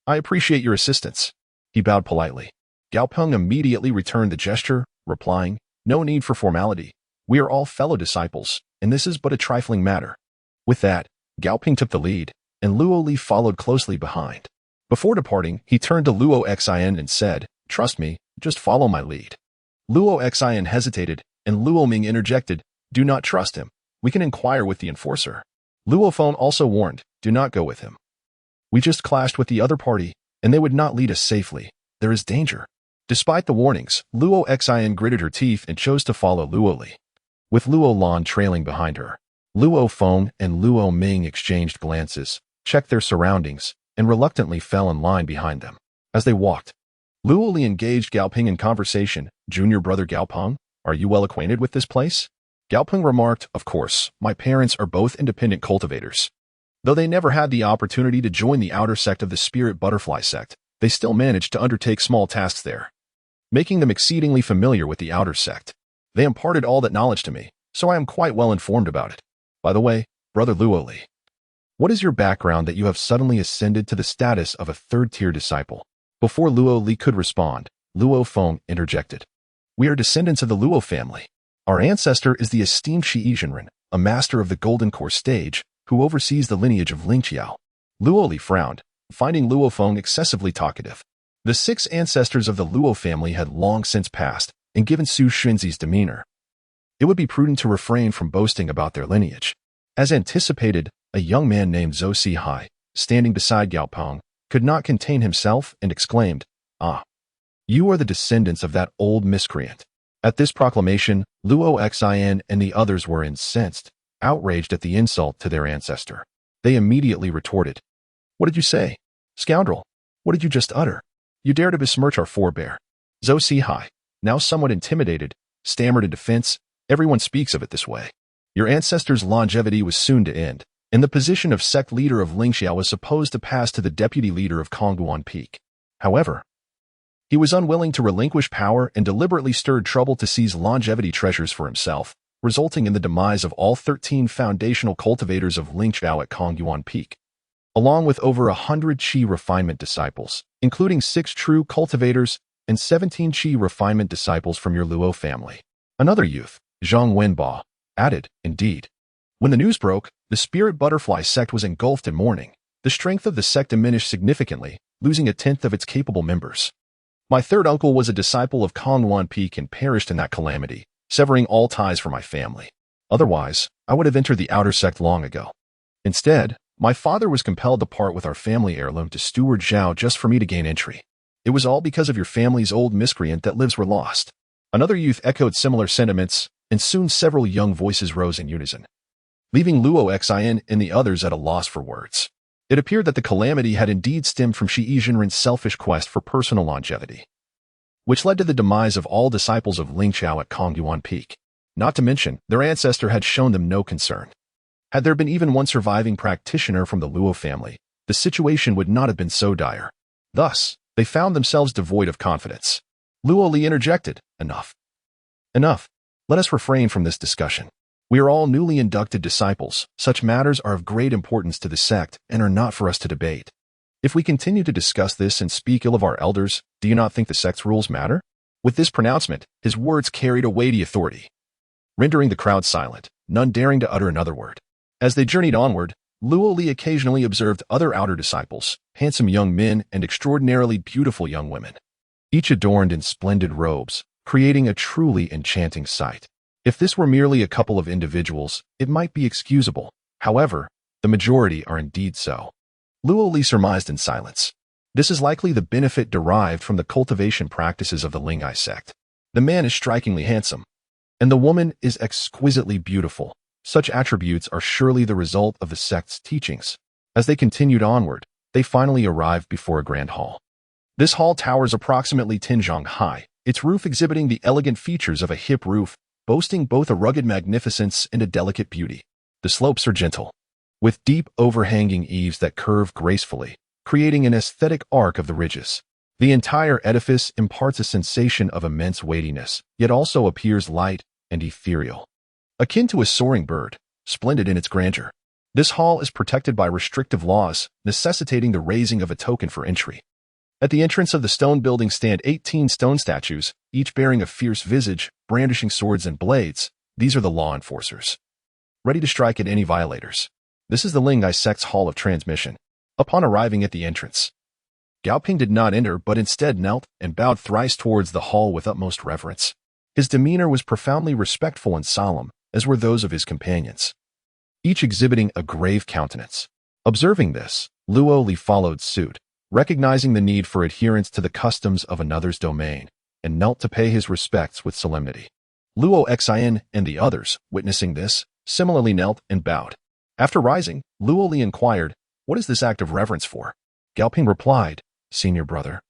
I appreciate your assistance. He bowed politely. Gao Peng immediately returned the gesture, replying, no need for formality. We are all fellow disciples, and this is but a trifling matter. With that, Gao Peng took the lead, and Luo Li followed closely behind. Before departing, he turned to Luo Xin and said, trust me, just follow my lead. Luo Xin hesitated, and Luo Ming interjected, do not trust him. We can inquire with the enforcer. Luo Feng also warned, do not go with him. We just clashed with the other party, and they would not lead us safely. There is danger. Despite the warnings, Luo Xin gritted her teeth and chose to follow Luo Li. With Luo Lan trailing behind her, Luo Feng and Luo Ming exchanged glances, checked their surroundings, and reluctantly fell in line behind them. As they walked, Luo Li engaged Gao Peng in conversation. Junior brother Gao Peng, are you well acquainted with this place? Gao Peng remarked, of course, my parents are both independent cultivators. Though they never had the opportunity to join the outer sect of the spirit butterfly sect, they still managed to undertake small tasks there, making them exceedingly familiar with the outer sect. They imparted all that knowledge to me, so I am quite well informed about it. By the way, brother Luo Li, what is your background that you have suddenly ascended to the status of a third-tier disciple? Before Luo Li could respond, Luo Feng interjected. We are descendants of the Luo family. Our ancestor is the esteemed Shi Zhenren, a master of the Golden Core stage, who oversees the lineage of Lingqiao. Luo Li frowned, finding Luo Feng excessively talkative. The 6 ancestors of the Luo family had long since passed, and given Su Xunzi's demeanor, it would be prudent to refrain from boasting about their lineage. As anticipated, a young man named Zhou Sihai, standing beside Gao Peng, could not contain himself and exclaimed, ah, you are the descendants of that old miscreant. At this proclamation, Luo Xin and the others were incensed, outraged at the insult to their ancestor. They immediately retorted, what did you say? Scoundrel, what did you just utter? You dare to besmirch our forebear. Zhou Sihai, now somewhat intimidated, stammered in defense, everyone speaks of it this way. Your ancestor's longevity was soon to end, and the position of sect leader of Lingxiao was supposed to pass to the deputy leader of Kongguan Peak. However, he was unwilling to relinquish power and deliberately stirred trouble to seize longevity treasures for himself, resulting in the demise of all 13 foundational cultivators of Lingxiao at Kongguan Peak, along with over 100 Qi refinement disciples, including 6 true cultivators and 17 Qi refinement disciples from your Luo family. Another youth, Zhang Wenba, added, indeed. When the news broke, the spirit butterfly sect was engulfed in mourning. The strength of the sect diminished significantly, losing a tenth of its capable members. My third uncle was a disciple of Kongguan Peak and perished in that calamity, severing all ties for my family. Otherwise, I would have entered the outer sect long ago. Instead, my father was compelled to part with our family heirloom to steward Zhao just for me to gain entry. It was all because of your family's old miscreant that lives were lost. Another youth echoed similar sentiments, and soon several young voices rose in unison, leaving Luo Xin and the others at a loss for words. It appeared that the calamity had indeed stemmed from Shi Zhenren's selfish quest for personal longevity, which led to the demise of all disciples of Lingqiao at Kongguan Peak. Not to mention, their ancestor had shown them no concern. Had there been even one surviving practitioner from the Luo family, the situation would not have been so dire. Thus, they found themselves devoid of confidence. Luo Li interjected, enough. Enough. Let us refrain from this discussion. We are all newly inducted disciples. Such matters are of great importance to the sect and are not for us to debate. If we continue to discuss this and speak ill of our elders, do you not think the sect's rules matter? With this pronouncement, his words carried a weighty authority, rendering the crowd silent, none daring to utter another word. As they journeyed onward, Luo Li occasionally observed other outer disciples, handsome young men and extraordinarily beautiful young women, each adorned in splendid robes, creating a truly enchanting sight. If this were merely a couple of individuals, it might be excusable. However, the majority are indeed so. Luo Li surmised in silence. This is likely the benefit derived from the cultivation practices of the Lingai sect. The man is strikingly handsome, and the woman is exquisitely beautiful. Such attributes are surely the result of the sect's teachings. As they continued onward, they finally arrived before a grand hall. This hall towers approximately 10 zhang high, its roof exhibiting the elegant features of a hip roof, boasting both a rugged magnificence and a delicate beauty. The slopes are gentle, with deep overhanging eaves that curve gracefully, creating an aesthetic arc of the ridges. The entire edifice imparts a sensation of immense weightiness, yet also appears light and ethereal, akin to a soaring bird, splendid in its grandeur. This hall is protected by restrictive laws, necessitating the raising of a token for entry. At the entrance of the stone building stand 18 stone statues, each bearing a fierce visage, brandishing swords and blades. These are the law enforcers, ready to strike at any violators. This is the Lingai sect's hall of transmission. Upon arriving at the entrance, Gaoping did not enter, but instead knelt and bowed thrice towards the hall with utmost reverence. His demeanor was profoundly respectful and solemn, as were those of his companions, each exhibiting a grave countenance. Observing this, Luo Li followed suit, recognizing the need for adherence to the customs of another's domain, and knelt to pay his respects with solemnity. Luo Xin and the others, witnessing this, similarly knelt and bowed. After rising, Luo Li inquired, "What is this act of reverence for?" Gaoping replied, "Senior brother,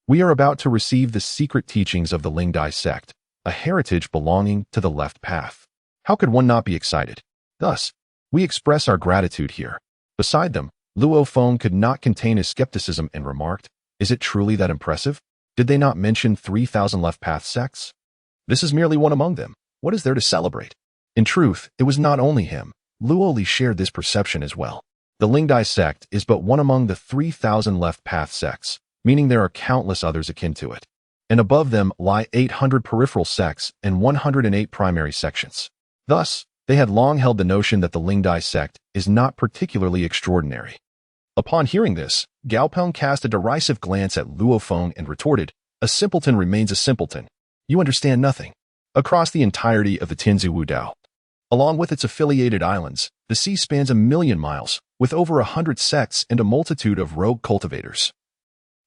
we are about to receive the secret teachings of the Lingdai sect, a heritage belonging to the left path. How could one not be excited? Thus, we express our gratitude here." Beside them, Luo Feng could not contain his skepticism and remarked, "Is it truly that impressive? Did they not mention 3,000 left path sects? This is merely one among them. What is there to celebrate?" In truth, it was not only him. Luo Li shared this perception as well. The Lingdai sect is but one among the 3,000 left path sects, meaning there are countless others akin to it. And above them lie 800 peripheral sects and 108 primary sections. Thus, they had long held the notion that the Lingdai sect is not particularly extraordinary. Upon hearing this, Gaopeng cast a derisive glance at Luo Feng and retorted, "A simpleton remains a simpleton. You understand nothing." Across the entirety of the Tianzi Wudao, along with its affiliated islands, the sea spans 1,000,000 miles, with over 100 sects and a multitude of rogue cultivators.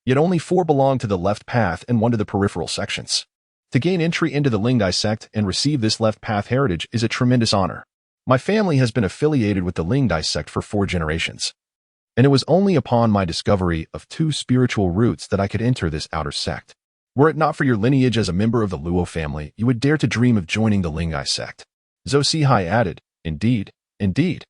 Yet only 4 belong to the left path and 1 to the peripheral sections. To gain entry into the Lingdai sect and receive this left path heritage is a tremendous honor. My family has been affiliated with the Lingdai sect for 4 generations, and it was only upon my discovery of 2 spiritual roots that I could enter this outer sect. Were it not for your lineage as a member of the Luo family, you would dare to dream of joining the Lingdai sect." Zhou Sihai added, "Indeed, indeed.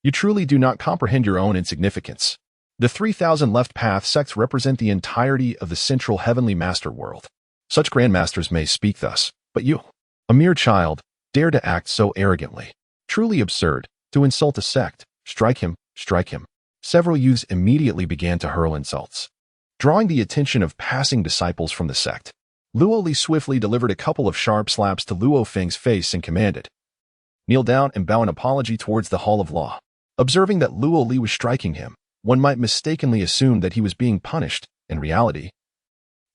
You truly do not comprehend your own insignificance. The 3,000 left path sects represent the entirety of the central heavenly master world. Such grandmasters may speak thus, but you, a mere child, dare to act so arrogantly. Truly absurd, to insult a sect. Strike him, strike him." Several youths immediately began to hurl insults, drawing the attention of passing disciples from the sect. Luo Li swiftly delivered a couple of sharp slaps to Luo Feng's face and commanded, "Kneel down and bow an apology towards the Hall of Law." Observing that Luo Li was striking him, one might mistakenly assume that he was being punished. In reality,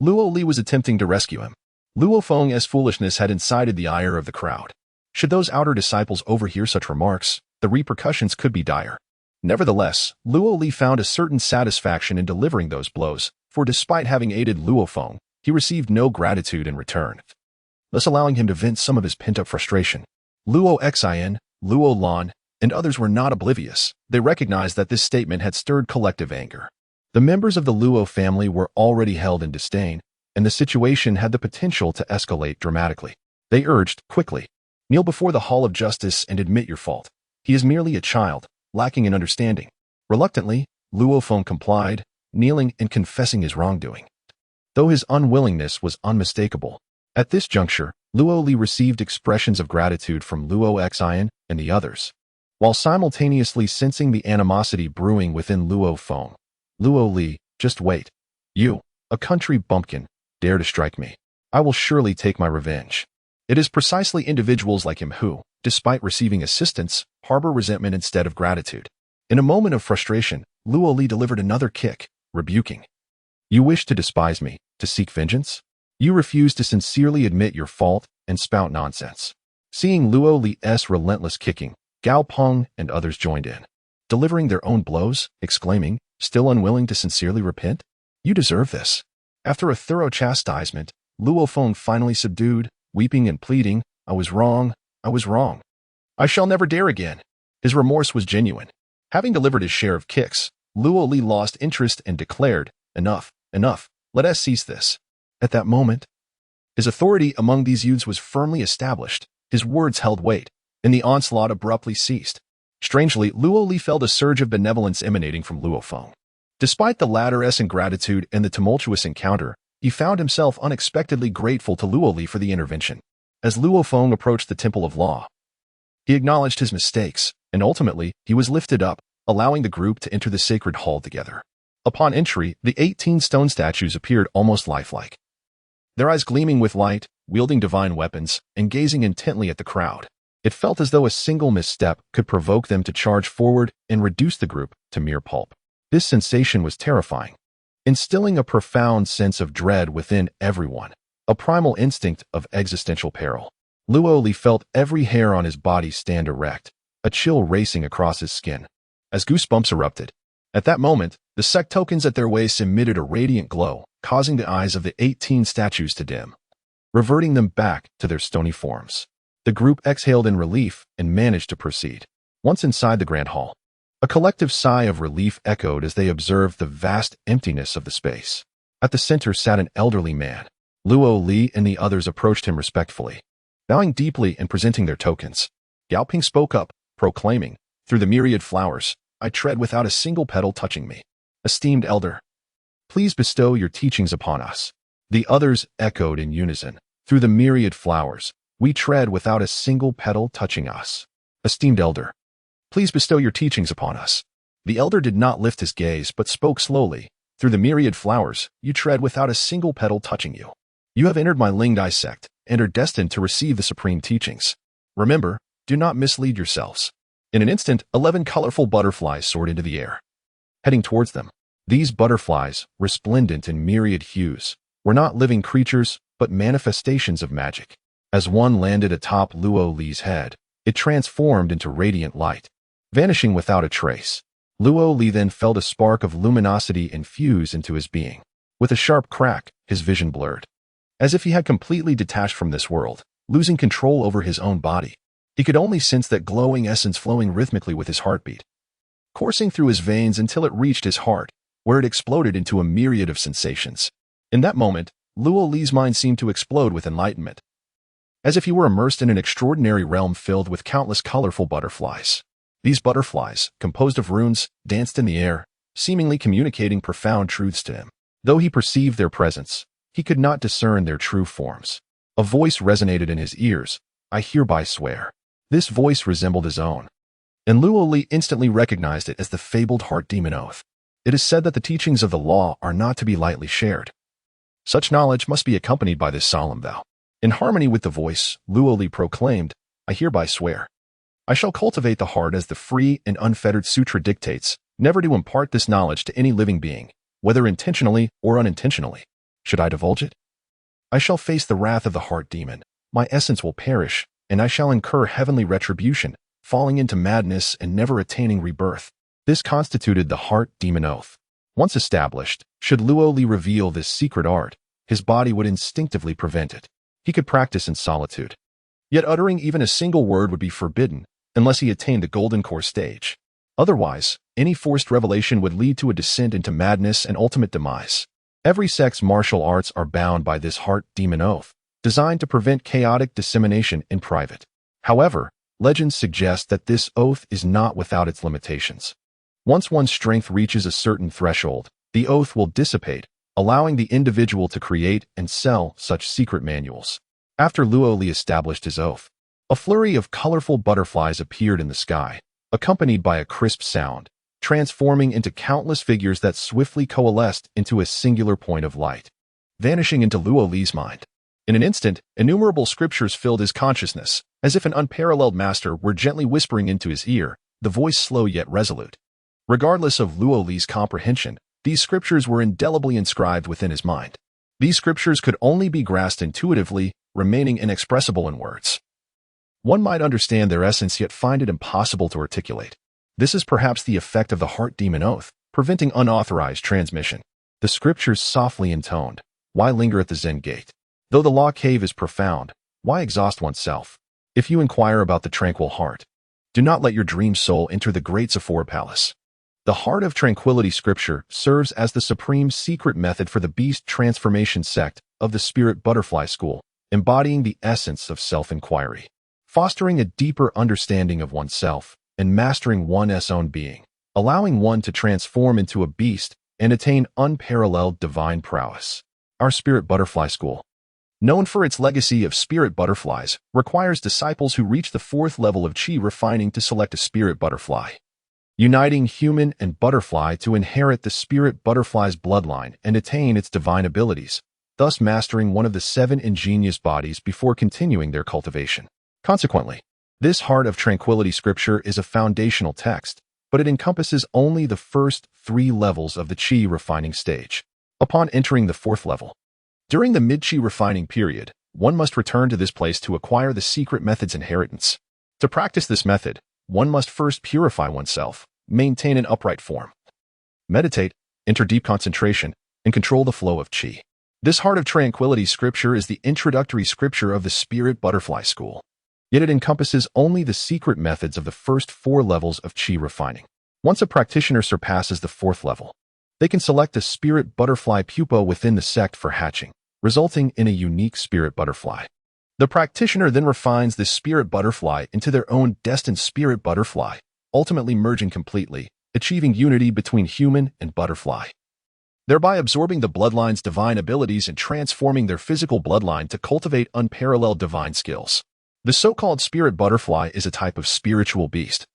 Luo Li was attempting to rescue him. Luo Feng's foolishness had incited the ire of the crowd. Should those outer disciples overhear such remarks, the repercussions could be dire. Nevertheless, Luo Li found a certain satisfaction in delivering those blows, for despite having aided Luo Feng, he received no gratitude in return, thus allowing him to vent some of his pent-up frustration. Luo Xin, Luo Lan, and others were not oblivious. They recognized that this statement had stirred collective anger. The members of the Luo family were already held in disdain, and the situation had the potential to escalate dramatically. They urged, "Quickly, kneel before the Hall of Justice and admit your fault. He is merely a child, lacking in understanding." Reluctantly, Luo Feng complied, kneeling and confessing his wrongdoing, though his unwillingness was unmistakable. At this juncture, Luo Li received expressions of gratitude from Luo Xin and the others, while simultaneously sensing the animosity brewing within Luo Feng. "Luo Li, just wait. You, a country bumpkin, dare to strike me. I will surely take my revenge." It is precisely individuals like him who, despite receiving assistance, harbor resentment instead of gratitude. In a moment of frustration, Luo Li delivered another kick, rebuking, "You wish to despise me, to seek vengeance? You refuse to sincerely admit your fault and spout nonsense." Seeing Luo Li's relentless kicking, Gao Peng and others joined in, delivering their own blows, exclaiming, still unwilling to sincerely repent, "You deserve this." After a thorough chastisement, Luo Feng finally subdued, weeping and pleading, "I was wrong, I was wrong. I shall never dare again." His remorse was genuine. Having delivered his share of kicks, Luo Li lost interest and declared, "Enough, enough, let us cease this." At that moment, his authority among these youths was firmly established, his words held weight, and the onslaught abruptly ceased. Strangely, Luo Li felt a surge of benevolence emanating from Luo Feng. Despite the latter's ingratitude and the tumultuous encounter, he found himself unexpectedly grateful to Luo Li for the intervention. As Luo Feng approached the Temple of Law, he acknowledged his mistakes, and ultimately, he was lifted up, allowing the group to enter the sacred hall together. Upon entry, the 18 stone statues appeared almost lifelike, their eyes gleaming with light, wielding divine weapons, and gazing intently at the crowd. It felt as though a single misstep could provoke them to charge forward and reduce the group to mere pulp. This sensation was terrifying, instilling a profound sense of dread within everyone, a primal instinct of existential peril. Luo Li felt every hair on his body stand erect, a chill racing across his skin, as goosebumps erupted. At that moment, the sect tokens at their waists emitted a radiant glow, causing the eyes of the 18 statues to dim, reverting them back to their stony forms. The group exhaled in relief and managed to proceed. Once inside the grand hall, a collective sigh of relief echoed as they observed the vast emptiness of the space. At the center sat an elderly man. Luo Li and the others approached him respectfully, bowing deeply and presenting their tokens. Yao Ping spoke up, proclaiming, "Through the myriad flowers, I tread without a single petal touching me. Esteemed elder, please bestow your teachings upon us." The others echoed in unison, "Through the myriad flowers, we tread without a single petal touching us. Esteemed elder, please bestow your teachings upon us." The elder did not lift his gaze but spoke slowly, "Through the myriad flowers, you tread without a single petal touching you. You have entered my Lingdai sect and are destined to receive the supreme teachings. Remember, do not mislead yourselves." In an instant, 11 colorful butterflies soared into the air, heading towards them. These butterflies, resplendent in myriad hues, were not living creatures, but manifestations of magic. As one landed atop Luo Li's head, it transformed into radiant light, vanishing without a trace. Luo Li then felt a spark of luminosity infuse into his being. With a sharp crack, his vision blurred, as if he had completely detached from this world, losing control over his own body. He could only sense that glowing essence flowing rhythmically with his heartbeat, coursing through his veins until it reached his heart, where it exploded into a myriad of sensations. In that moment, Luo Li's mind seemed to explode with enlightenment, as if he were immersed in an extraordinary realm filled with countless colorful butterflies. These butterflies, composed of runes, danced in the air, seemingly communicating profound truths to him. Though he perceived their presence, he could not discern their true forms. A voice resonated in his ears, "I hereby swear." This voice resembled his own, and Luo Li instantly recognized it as the fabled heart demon oath. It is said that the teachings of the law are not to be lightly shared. Such knowledge must be accompanied by this solemn vow. In harmony with the voice, Luo Li proclaimed, "I hereby swear. I shall cultivate the heart as the free and unfettered sutra dictates, never to impart this knowledge to any living being, whether intentionally or unintentionally. Should I divulge it, I shall face the wrath of the heart demon. My essence will perish, and I shall incur heavenly retribution, falling into madness and never attaining rebirth." This constituted the heart demon oath. Once established, should Luo Li reveal this secret art, his body would instinctively prevent it. He could practice in solitude. Yet uttering even a single word would be forbidden unless he attained the golden core stage. Otherwise, any forced revelation would lead to a descent into madness and ultimate demise. Every sect's martial arts are bound by this heart demon oath, designed to prevent chaotic dissemination in private. However, legends suggest that this oath is not without its limitations. Once one's strength reaches a certain threshold, the oath will dissipate, allowing the individual to create and sell such secret manuals. After Luo Li established his oath, a flurry of colorful butterflies appeared in the sky, accompanied by a crisp sound, transforming into countless figures that swiftly coalesced into a singular point of light, vanishing into Luo Li's mind. In an instant, innumerable scriptures filled his consciousness, as if an unparalleled master were gently whispering into his ear, the voice slow yet resolute. Regardless of Luo Li's comprehension, these scriptures were indelibly inscribed within his mind. These scriptures could only be grasped intuitively, remaining inexpressible in words. One might understand their essence yet find it impossible to articulate. This is perhaps the effect of the heart demon oath, preventing unauthorized transmission. The scriptures softly intoned, "Why linger at the Zen gate? Though the law cave is profound, why exhaust oneself? If you inquire about the tranquil heart, do not let your dream soul enter the great Sephora palace. The Heart of Tranquility scripture serves as the supreme secret method for the beast transformation sect of the Spirit Butterfly School, embodying the essence of self-inquiry, fostering a deeper understanding of oneself, and mastering one's own being, allowing one to transform into a beast and attain unparalleled divine prowess. Our Spirit Butterfly School, known for its legacy of spirit butterflies, requires disciples who reach the fourth level of Qi refining to select a spirit butterfly, uniting human and butterfly to inherit the spirit butterfly's bloodline and attain its divine abilities, thus mastering one of the 7 ingenious bodies before continuing their cultivation. Consequently, this Heart of Tranquility scripture is a foundational text, but it encompasses only the first 3 levels of the Qi refining stage. Upon entering the 4th level, during the mid-Qi refining period, one must return to this place to acquire the secret method's inheritance. To practice this method, one must first purify oneself, maintain an upright form, meditate, enter deep concentration, and control the flow of Qi. This Heart of Tranquility scripture is the introductory scripture of the Spirit Butterfly School, yet it encompasses only the secret methods of the first 4 levels of Qi refining. Once a practitioner surpasses the 4th level, they can select a spirit butterfly pupa within the sect for hatching, resulting in a unique spirit butterfly. The practitioner then refines this spirit butterfly into their own destined spirit butterfly, ultimately merging completely, achieving unity between human and butterfly, thereby absorbing the bloodline's divine abilities and transforming their physical bloodline to cultivate unparalleled divine skills. The so-called spirit butterfly is a type of spiritual beast,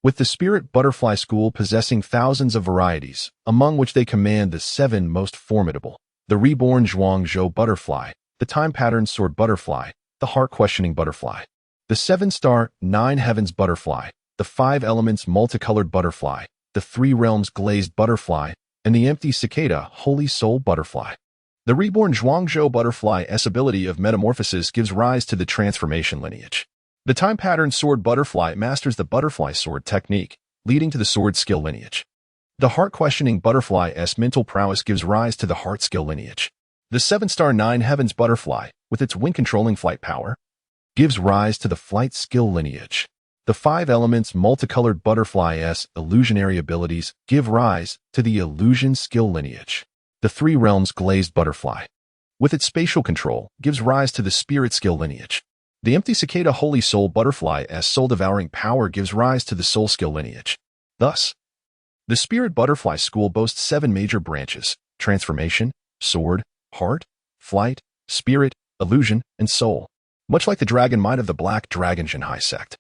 with the Spirit Butterfly School possessing thousands of varieties, among which they command the 7 most formidable: the reborn Zhuangzhou butterfly, the time-patterned sword butterfly, the heart-questioning butterfly, the 7-star 9 heavens butterfly, the 5 elements multicolored butterfly, the 3 realms glazed butterfly, and the empty cicada holy soul butterfly. The reborn Zhuangzhou butterfly's ability of metamorphosis gives rise to the transformation lineage. The time-patterned sword butterfly masters the butterfly sword technique, leading to the sword skill lineage. The heart-questioning butterfly's mental prowess gives rise to the heart skill lineage. The 7-star 9 heavens butterfly, with its wind-controlling flight power, gives rise to the flight skill lineage. The 5 elements multicolored butterfly's illusionary abilities give rise to the illusion skill lineage. The 3 realms glazed butterfly, with its spatial control, gives rise to the spirit skill lineage. The empty cicada holy soul butterfly's soul-devouring power gives rise to the soul skill lineage. Thus, the Spirit Butterfly School boasts 7 major branches: transformation, sword, heart, flight, spirit, illusion, and soul, much like the dragon might of the Black Dragon Jinhai sect.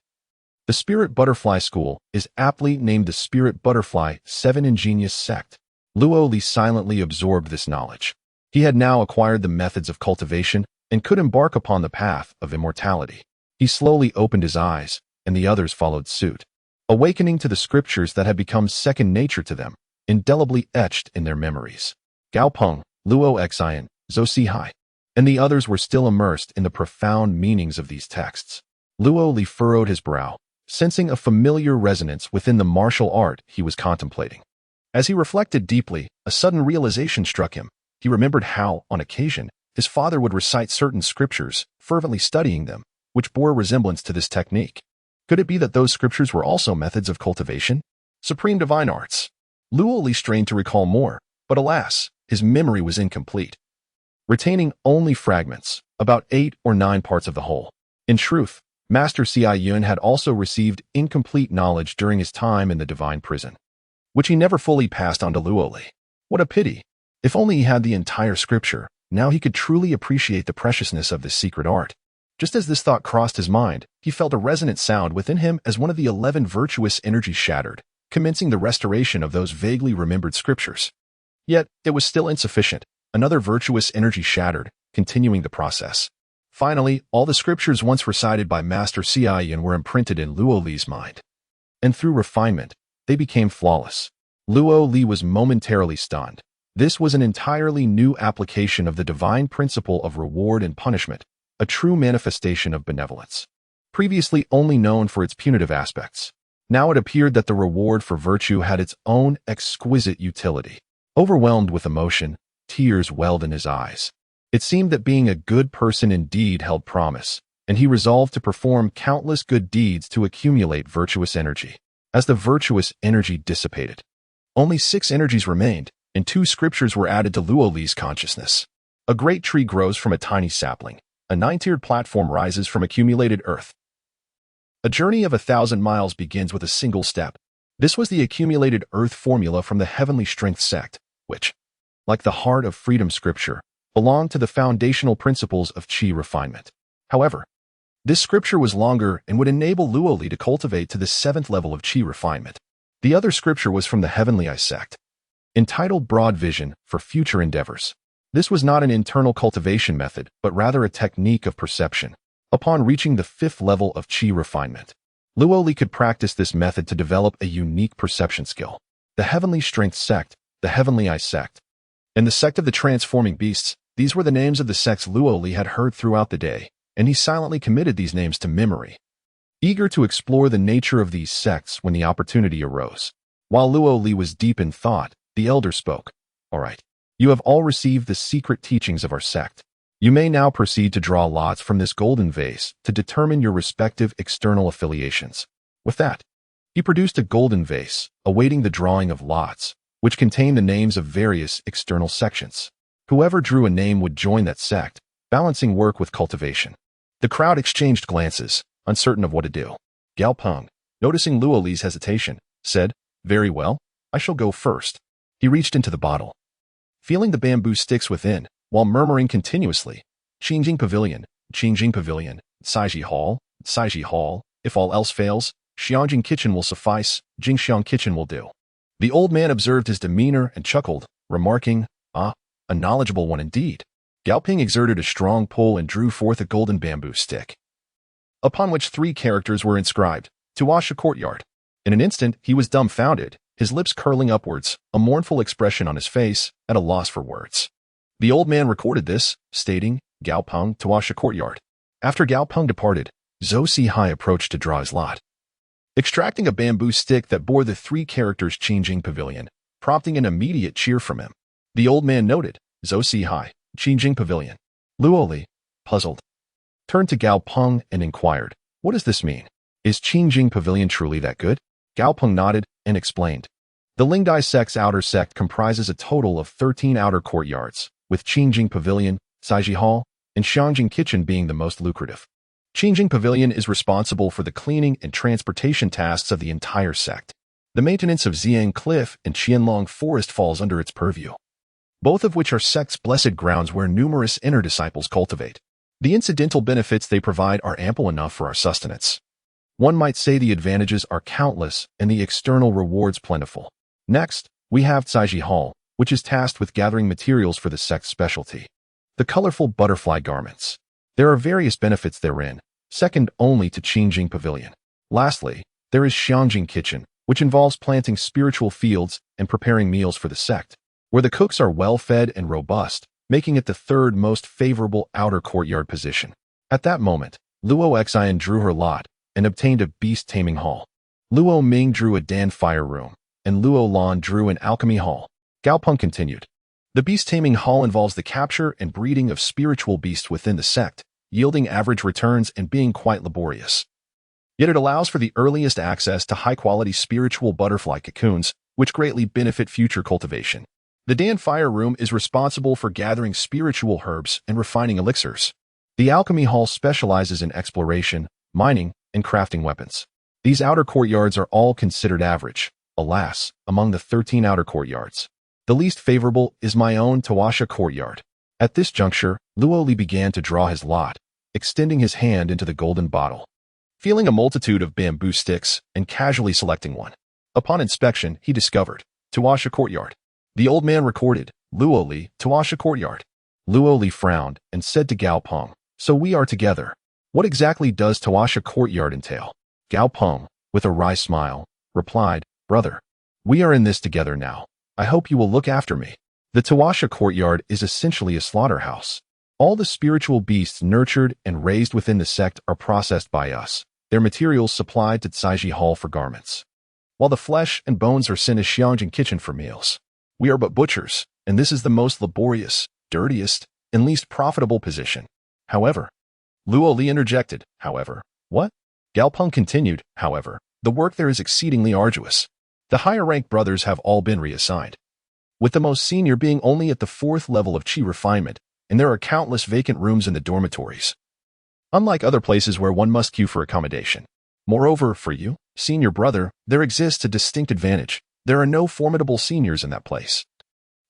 The Spirit Butterfly School is aptly named the Spirit Butterfly 7 Ingenious Sect. Luo Li silently absorbed this knowledge. He had now acquired the methods of cultivation and could embark upon the path of immortality. He slowly opened his eyes, and the others followed suit, awakening to the scriptures that had become second nature to them, indelibly etched in their memories. Gao Peng, Luo Xian, Zhou Sihai, and the others were still immersed in the profound meanings of these texts. Luo Li furrowed his brow, sensing a familiar resonance within the martial art he was contemplating. As he reflected deeply, a sudden realization struck him. He remembered how, on occasion, his father would recite certain scriptures, fervently studying them, which bore resemblance to this technique. Could it be that those scriptures were also methods of cultivation? Supreme divine arts. Luo Li strained to recall more, but alas, his memory was incomplete, retaining only fragments, about 8 or 9 parts of the whole. In truth, Master Xia Yun had also received incomplete knowledge during his time in the divine prison, which he never fully passed on to Luo Li. What a pity! If only he had the entire scripture, now he could truly appreciate the preciousness of this secret art. Just as this thought crossed his mind, he felt a resonant sound within him as one of the 11 virtuous energies shattered, commencing the restoration of those vaguely remembered scriptures. Yet, it was still insufficient. Another virtuous energy shattered, continuing the process. Finally, all the scriptures once recited by Master Xia Yun were imprinted in Luo Li's mind. And through refinement, they became flawless. Luo Li was momentarily stunned. This was an entirely new application of the divine principle of reward and punishment, a true manifestation of benevolence. Previously only known for its punitive aspects, now it appeared that the reward for virtue had its own exquisite utility. Overwhelmed with emotion, tears welled in his eyes. It seemed that being a good person indeed held promise, and he resolved to perform countless good deeds to accumulate virtuous energy. As the virtuous energy dissipated, Only 6 energies remained, and 2 scriptures were added to Luo Li's consciousness. A great tree grows from a tiny sapling. A 9-tiered platform rises from accumulated earth. A journey of 1,000 miles begins with a single step. This was the accumulated earth formula from the Heavenly Strength sect, which, like the heart of freedom scripture, belonged to the foundational principles of Qi refinement. However, this scripture was longer and would enable Luo Li to cultivate to the 7th level of Qi refinement. The other scripture was from the Heavenly I sect, entitled Broad Vision for Future Endeavors. This was not an internal cultivation method, but rather a technique of perception. Upon reaching the 5th level of Qi refinement, Luo Li could practice this method to develop a unique perception skill. The Heavenly Strength sect, the Heavenly I sect, and the sect of the Transforming Beasts, these were the names of the sects Luo Li had heard throughout the day, and he silently committed these names to memory, eager to explore the nature of these sects when the opportunity arose. While Luo Li was deep in thought, the elder spoke. All right, you have all received the secret teachings of our sect. You may now proceed to draw lots from this golden vase to determine your respective external affiliations. With that, he produced a golden vase, awaiting the drawing of lots, which contained the names of various external sections. Whoever drew a name would join that sect, balancing work with cultivation. The crowd exchanged glances, uncertain of what to do. Gao Peng, noticing Luo Li's hesitation, said, "Very well, I shall go first." He reached into the bottle, feeling the bamboo sticks within, while murmuring continuously, Qingjing Pavilion, Saiji Hall, if all else fails, Xiangjing Kitchen will suffice, Jingxiang Kitchen will do. The old man observed his demeanor and chuckled, remarking, "Ah, a knowledgeable one indeed." Gao Ping exerted a strong pull and drew forth a golden bamboo stick, upon which 3 characters were inscribed, Tuasha Courtyard. In an instant, he was dumbfounded, his lips curling upwards, a mournful expression on his face, at a loss for words. The old man recorded this, stating, Gao Peng, Tuasha Courtyard. After Gao Peng departed, Zhou Sihai approached to draw his lot, extracting a bamboo stick that bore the 3 characters Qingjing Pavilion, prompting an immediate cheer from him. The old man noted, Zhou Sihai, Qingjing Pavilion. Luo Li, puzzled, turned to Gao Peng and inquired, "What does this mean? Is Qingjing Pavilion truly that good?" Gao Peng nodded and explained. The Lingdai sect's outer sect comprises a total of 13 outer courtyards, with Qingjing Pavilion, Saiji Hall, and Xiangjing Kitchen being the most lucrative. Qingjing Pavilion is responsible for the cleaning and transportation tasks of the entire sect. The maintenance of Xiang Cliff and Qianlong Forest falls under its purview, both of which are sect's blessed grounds where numerous inner disciples cultivate. The incidental benefits they provide are ample enough for our sustenance. One might say the advantages are countless and the external rewards plentiful. Next, we have Saiji Hall, which is tasked with gathering materials for the sect's specialty, the colorful butterfly garments. There are various benefits therein, second only to Qingjing Pavilion. Lastly, there is Xiangjing Kitchen, which involves planting spiritual fields and preparing meals for the sect, where the cooks are well-fed and robust, making it the 3rd most favorable outer courtyard position. At that moment, Luo Xian drew her lot and obtained a beast-taming hall. Luo Ming drew a Dan fire room, and Luo Lan drew an alchemy hall. Gao Peng continued. The beast-taming hall involves the capture and breeding of spiritual beasts within the sect, yielding average returns and being quite laborious. Yet it allows for the earliest access to high-quality spiritual butterfly cocoons, which greatly benefit future cultivation. The Dan Fire Room is responsible for gathering spiritual herbs and refining elixirs. The Alchemy Hall specializes in exploration, mining, and crafting weapons. These outer courtyards are all considered average, alas, among the 13 outer courtyards. The least favorable is my own Tuasha Courtyard. At this juncture, Luo Li began to draw his lot, extending his hand into the golden bottle, feeling a multitude of bamboo sticks and casually selecting one. Upon inspection, he discovered Tuasha Courtyard. The old man recorded, Luo Li, Tuasha Courtyard. Luo Li frowned and said to Gao Peng, "So we are together. What exactly does Tuasha Courtyard entail?" Gao Peng, with a wry smile, replied, "Brother, we are in this together now. I hope you will look after me." The Tuasha Courtyard is essentially a slaughterhouse. All the spiritual beasts nurtured and raised within the sect are processed by us, their materials supplied to Saiji Hall for garments, while the flesh and bones are sent to Xiangjing Kitchen for meals. We are but butchers, and this is the most laborious, dirtiest, and least profitable position. However, Luo Li interjected, however, what? Gao Peng continued, however, the work there is exceedingly arduous. The higher-ranked brothers have all been reassigned, with the most senior being only at the 4th level of chi refinement, and there are countless vacant rooms in the dormitories, unlike other places where one must queue for accommodation. Moreover, for you, senior brother, there exists a distinct advantage. There are no formidable seniors in that place.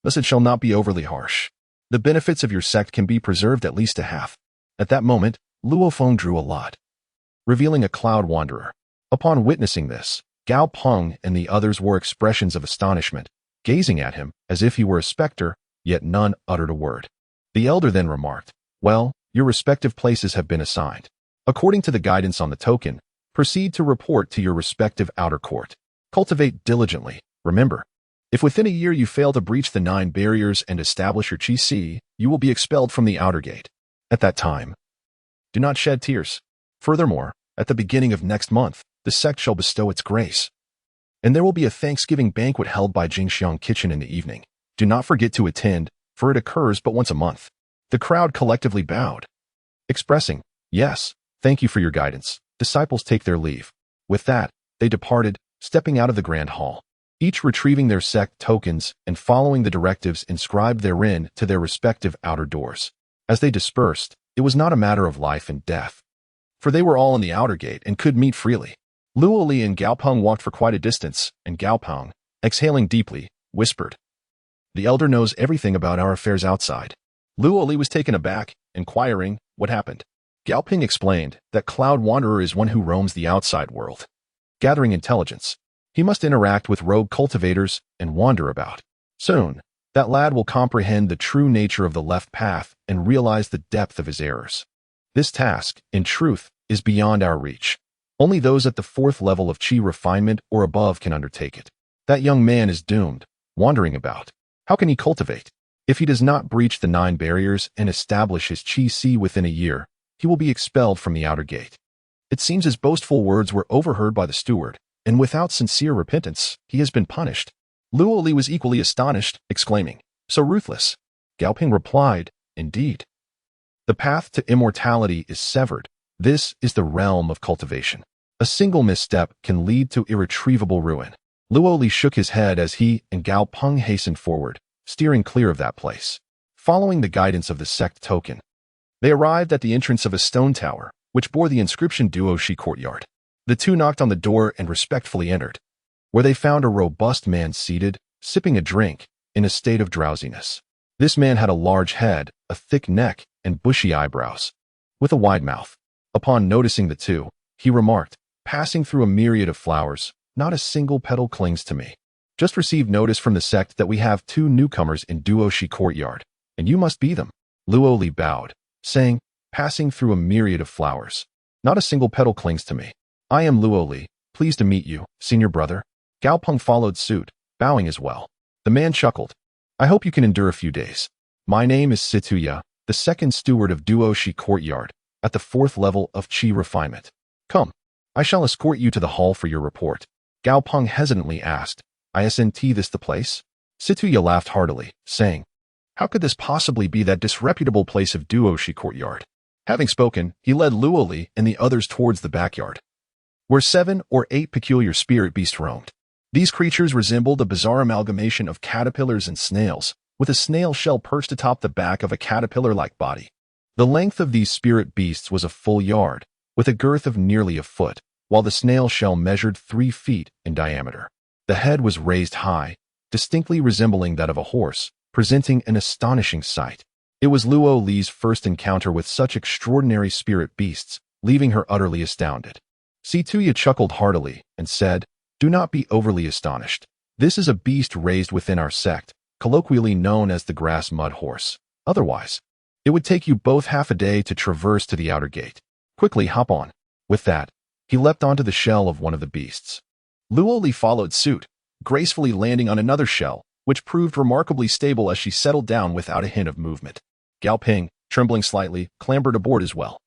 Thus it shall not be overly harsh. The benefits of your sect can be preserved at least a half. At that moment, Luo Feng drew a lot, revealing a cloud wanderer. Upon witnessing this, Gao Peng and the others wore expressions of astonishment, gazing at him as if he were a specter, yet none uttered a word. The elder then remarked, "Well, your respective places have been assigned. According to the guidance on the token, proceed to report to your respective outer court. Cultivate diligently. Remember, if within a year you fail to breach the 9 barriers and establish your Qi, you will be expelled from the outer gate. At that time, do not shed tears. Furthermore, at the beginning of next month, the sect shall bestow its grace. And there will be a Thanksgiving banquet held by Jingxiang Kitchen in the evening. Do not forget to attend, for it occurs but once a month." The crowd collectively bowed, expressing, "Yes, thank you for your guidance." Disciples take their leave. With that, they departed, stepping out of the grand hall, each retrieving their sect tokens and following the directives inscribed therein to their respective outer doors. As they dispersed, it was not a matter of life and death, for they were all in the outer gate and could meet freely. Luo Li and Gao Peng walked for quite a distance, and Gao Peng, exhaling deeply, whispered, "The elder knows everything about our affairs outside." Luo Li was taken aback, inquiring, "What happened?" Gao Peng explained that Cloud Wanderer is one who roams the outside world, gathering intelligence. He must interact with rogue cultivators and wander about. Soon, that lad will comprehend the true nature of the left path and realize the depth of his errors. This task, in truth, is beyond our reach. Only those at the 4th level of Qi refinement or above can undertake it. That young man is doomed, wandering about. How can he cultivate? If he does not breach the 9 barriers and establish his Qi within a year, he will be expelled from the outer gate. It seems his boastful words were overheard by the steward, and without sincere repentance, he has been punished. Luo Li was equally astonished, exclaiming, "So ruthless." Gao Peng replied, "Indeed. The path to immortality is severed. This is the realm of cultivation. A single misstep can lead to irretrievable ruin." Luo Li shook his head as he and Gao Peng hastened forward, steering clear of that place. Following the guidance of the sect token, they arrived at the entrance of a stone tower, which bore the inscription Duoshi Courtyard. The two knocked on the door and respectfully entered, where they found a robust man seated, sipping a drink, in a state of drowsiness. This man had a large head, a thick neck, and bushy eyebrows, with a wide mouth. Upon noticing the two, he remarked, "Passing through a myriad of flowers, not a single petal clings to me. Just received notice from the sect that we have 2 newcomers in Duoshi Courtyard, and you must be them." Luo Li bowed, saying, "Passing through a myriad of flowers, not a single petal clings to me. I am Luo Li, pleased to meet you, senior brother." Gao Peng followed suit, bowing as well. The man chuckled, "I hope you can endure a few days. My name is Situya, the 2nd steward of Duoshi Courtyard, at the 4th level of Qi refinement. Come, I shall escort you to the hall for your report." Gao Peng hesitantly asked, "Isn't this the place?" Situya laughed heartily, saying, "How could this possibly be that disreputable place of Duoshi Courtyard?" Having spoken, he led Luo Li and the others towards the backyard, where 7 or 8 peculiar spirit beasts roamed. These creatures resembled a bizarre amalgamation of caterpillars and snails, with a snail shell perched atop the back of a caterpillar-like body. The length of these spirit beasts was a full yard, with a girth of nearly a foot, while the snail shell measured 3 feet in diameter. The head was raised high, distinctly resembling that of a horse, presenting an astonishing sight. It was Luo Li's first encounter with such extraordinary spirit beasts, leaving her utterly astounded. Situya chuckled heartily and said, "Do not be overly astonished. This is a beast raised within our sect, colloquially known as the grass mud horse. Otherwise, it would take you both half a day to traverse to the outer gate. Quickly hop on." With that, he leapt onto the shell of one of the beasts. Luo Li followed suit, gracefully landing on another shell, which proved remarkably stable as she settled down without a hint of movement. Gao Peng, trembling slightly, clambered aboard as well.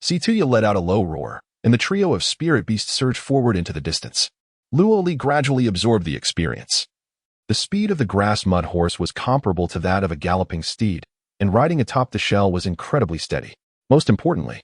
Situya let out a low roar, and the trio of spirit beasts surged forward into the distance. Luo Li gradually absorbed the experience. The speed of the grass mud horse was comparable to that of a galloping steed, and riding atop the shell was incredibly steady. Most importantly,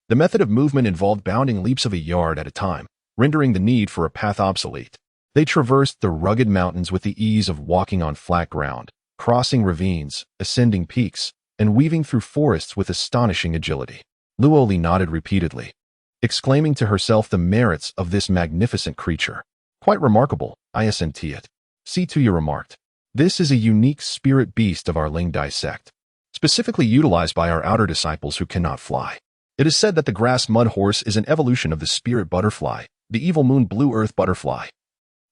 the method of movement involved bounding leaps of a yard at a time, rendering the need for a path obsolete. They traversed the rugged mountains with the ease of walking on flat ground, crossing ravines, ascending peaks, and weaving through forests with astonishing agility. Luoli nodded repeatedly, exclaiming to herself the merits of this magnificent creature. Quite remarkable, I assent it. Situya remarked. This is a unique spirit beast of our Lingdai sect, specifically utilized by our outer disciples who cannot fly. It is said that the grass mud horse is an evolution of the spirit butterfly, the evil moon blue earth butterfly,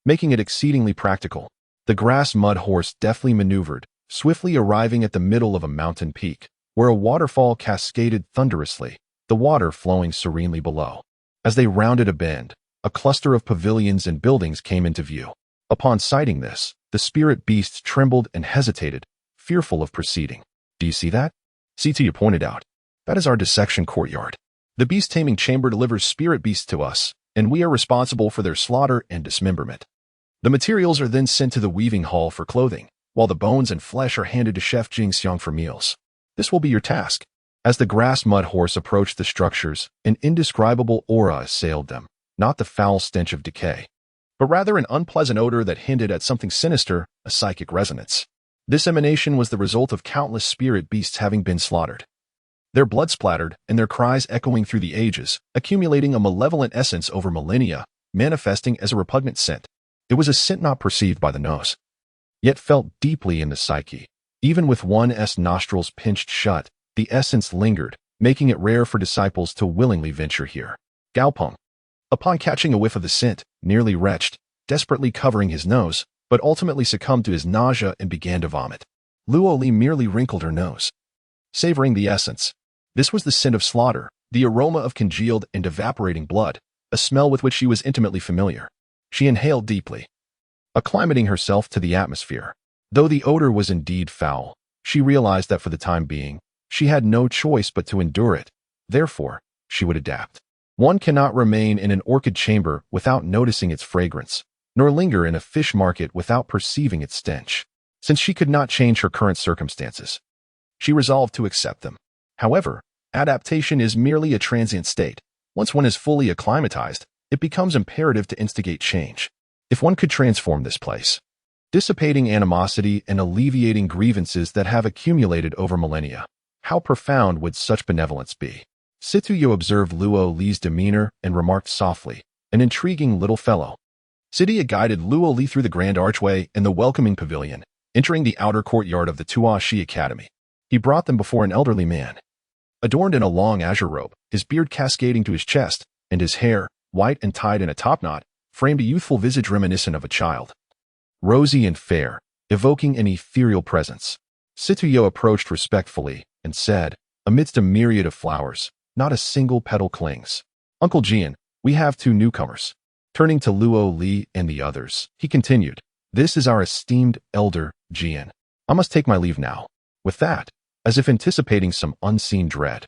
making it exceedingly practical. The grass mud horse deftly maneuvered, swiftly arriving at the middle of a mountain peak, where a waterfall cascaded thunderously, the water flowing serenely below. As they rounded a bend, a cluster of pavilions and buildings came into view. Upon sighting this, the spirit beasts trembled and hesitated, fearful of proceeding. Do you see that? Situya pointed out. That is our dissection courtyard. The beast-taming chamber delivers spirit beasts to us, and we are responsible for their slaughter and dismemberment. The materials are then sent to the weaving hall for clothing, while the bones and flesh are handed to Chef Jingxiang for meals. This will be your task. As the grass mud horse approached the structures, an indescribable aura assailed them, not the foul stench of decay, but rather an unpleasant odor that hinted at something sinister, a psychic resonance. This emanation was the result of countless spirit beasts having been slaughtered, their blood splattered and their cries echoing through the ages, accumulating a malevolent essence over millennia, manifesting as a repugnant scent. It was a scent not perceived by the nose, yet felt deeply in the psyche. Even with one's nostrils pinched shut, the essence lingered, making it rare for disciples to willingly venture here. Gaopeng, upon catching a whiff of the scent, nearly retched, desperately covering his nose, but ultimately succumbed to his nausea and began to vomit. Luoli merely wrinkled her nose, savoring the essence. This was the scent of slaughter, the aroma of congealed and evaporating blood, a smell with which she was intimately familiar. She inhaled deeply, acclimating herself to the atmosphere. Though the odor was indeed foul, she realized that for the time being, she had no choice but to endure it. Therefore, she would adapt. One cannot remain in an orchid chamber without noticing its fragrance, nor linger in a fish market without perceiving its stench. Since she could not change her current circumstances, she resolved to accept them. However, adaptation is merely a transient state. Once one is fully acclimatized, it becomes imperative to instigate change. If one could transform this place, dissipating animosity and alleviating grievances that have accumulated over millennia, how profound would such benevolence be? Situyo observed Luo Li's demeanor and remarked softly, an intriguing little fellow. Sidia guided Luo Li through the grand archway and the welcoming pavilion, entering the outer courtyard of the Tuashi Academy. He brought them before an elderly man, adorned in a long azure robe, his beard cascading to his chest, and his hair, white and tied in a topknot, framed a youthful visage reminiscent of a child. Rosy and fair, evoking an ethereal presence. Situyo approached respectfully and said, amidst a myriad of flowers, not a single petal clings. Uncle Jian, we have two newcomers. Turning to Luo Li and the others, he continued, this is our esteemed elder, Jian. I must take my leave now. With that, as if anticipating some unseen dread,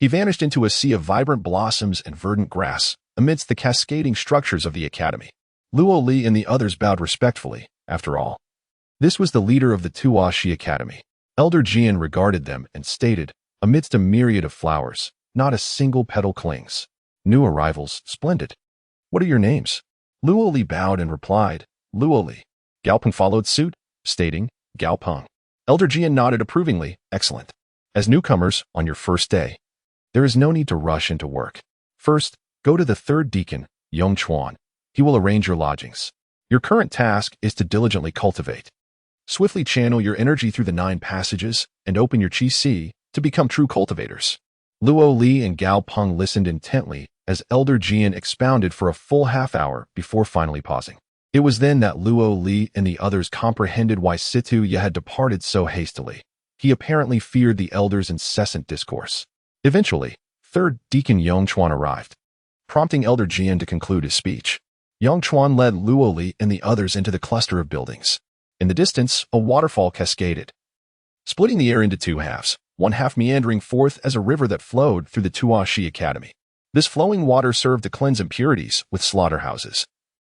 he vanished into a sea of vibrant blossoms and verdant grass amidst the cascading structures of the academy. Luo Li and the others bowed respectfully. After all, this was the leader of the Tuashi Academy. Elder Jian regarded them and stated, amidst a myriad of flowers, not a single petal clings. New arrivals, splendid. What are your names? Luo Li bowed and replied, Luo Li. Gaopeng followed suit, stating, Gaopeng. Elder Jian nodded approvingly, excellent. As newcomers, on your first day, there is no need to rush into work. First, go to the third deacon, Yong Chuan. He will arrange your lodgings. Your current task is to diligently cultivate. Swiftly channel your energy through the 9 passages and open your Qi to become true cultivators. Luo Li and Gaopeng listened intently as Elder Jian expounded for a full half-hour before finally pausing. It was then that Luo Li and the others comprehended why Situya had departed so hastily. He apparently feared the elder's incessant discourse. Eventually, third deacon Yongchuan arrived, prompting Elder Jian to conclude his speech. Yongchuan led Luo Li and the others into the cluster of buildings. In the distance, a waterfall cascaded, splitting the air into 2 halves, one half meandering forth as a river that flowed through the Tuashi Academy. This flowing water served to cleanse impurities with slaughterhouses,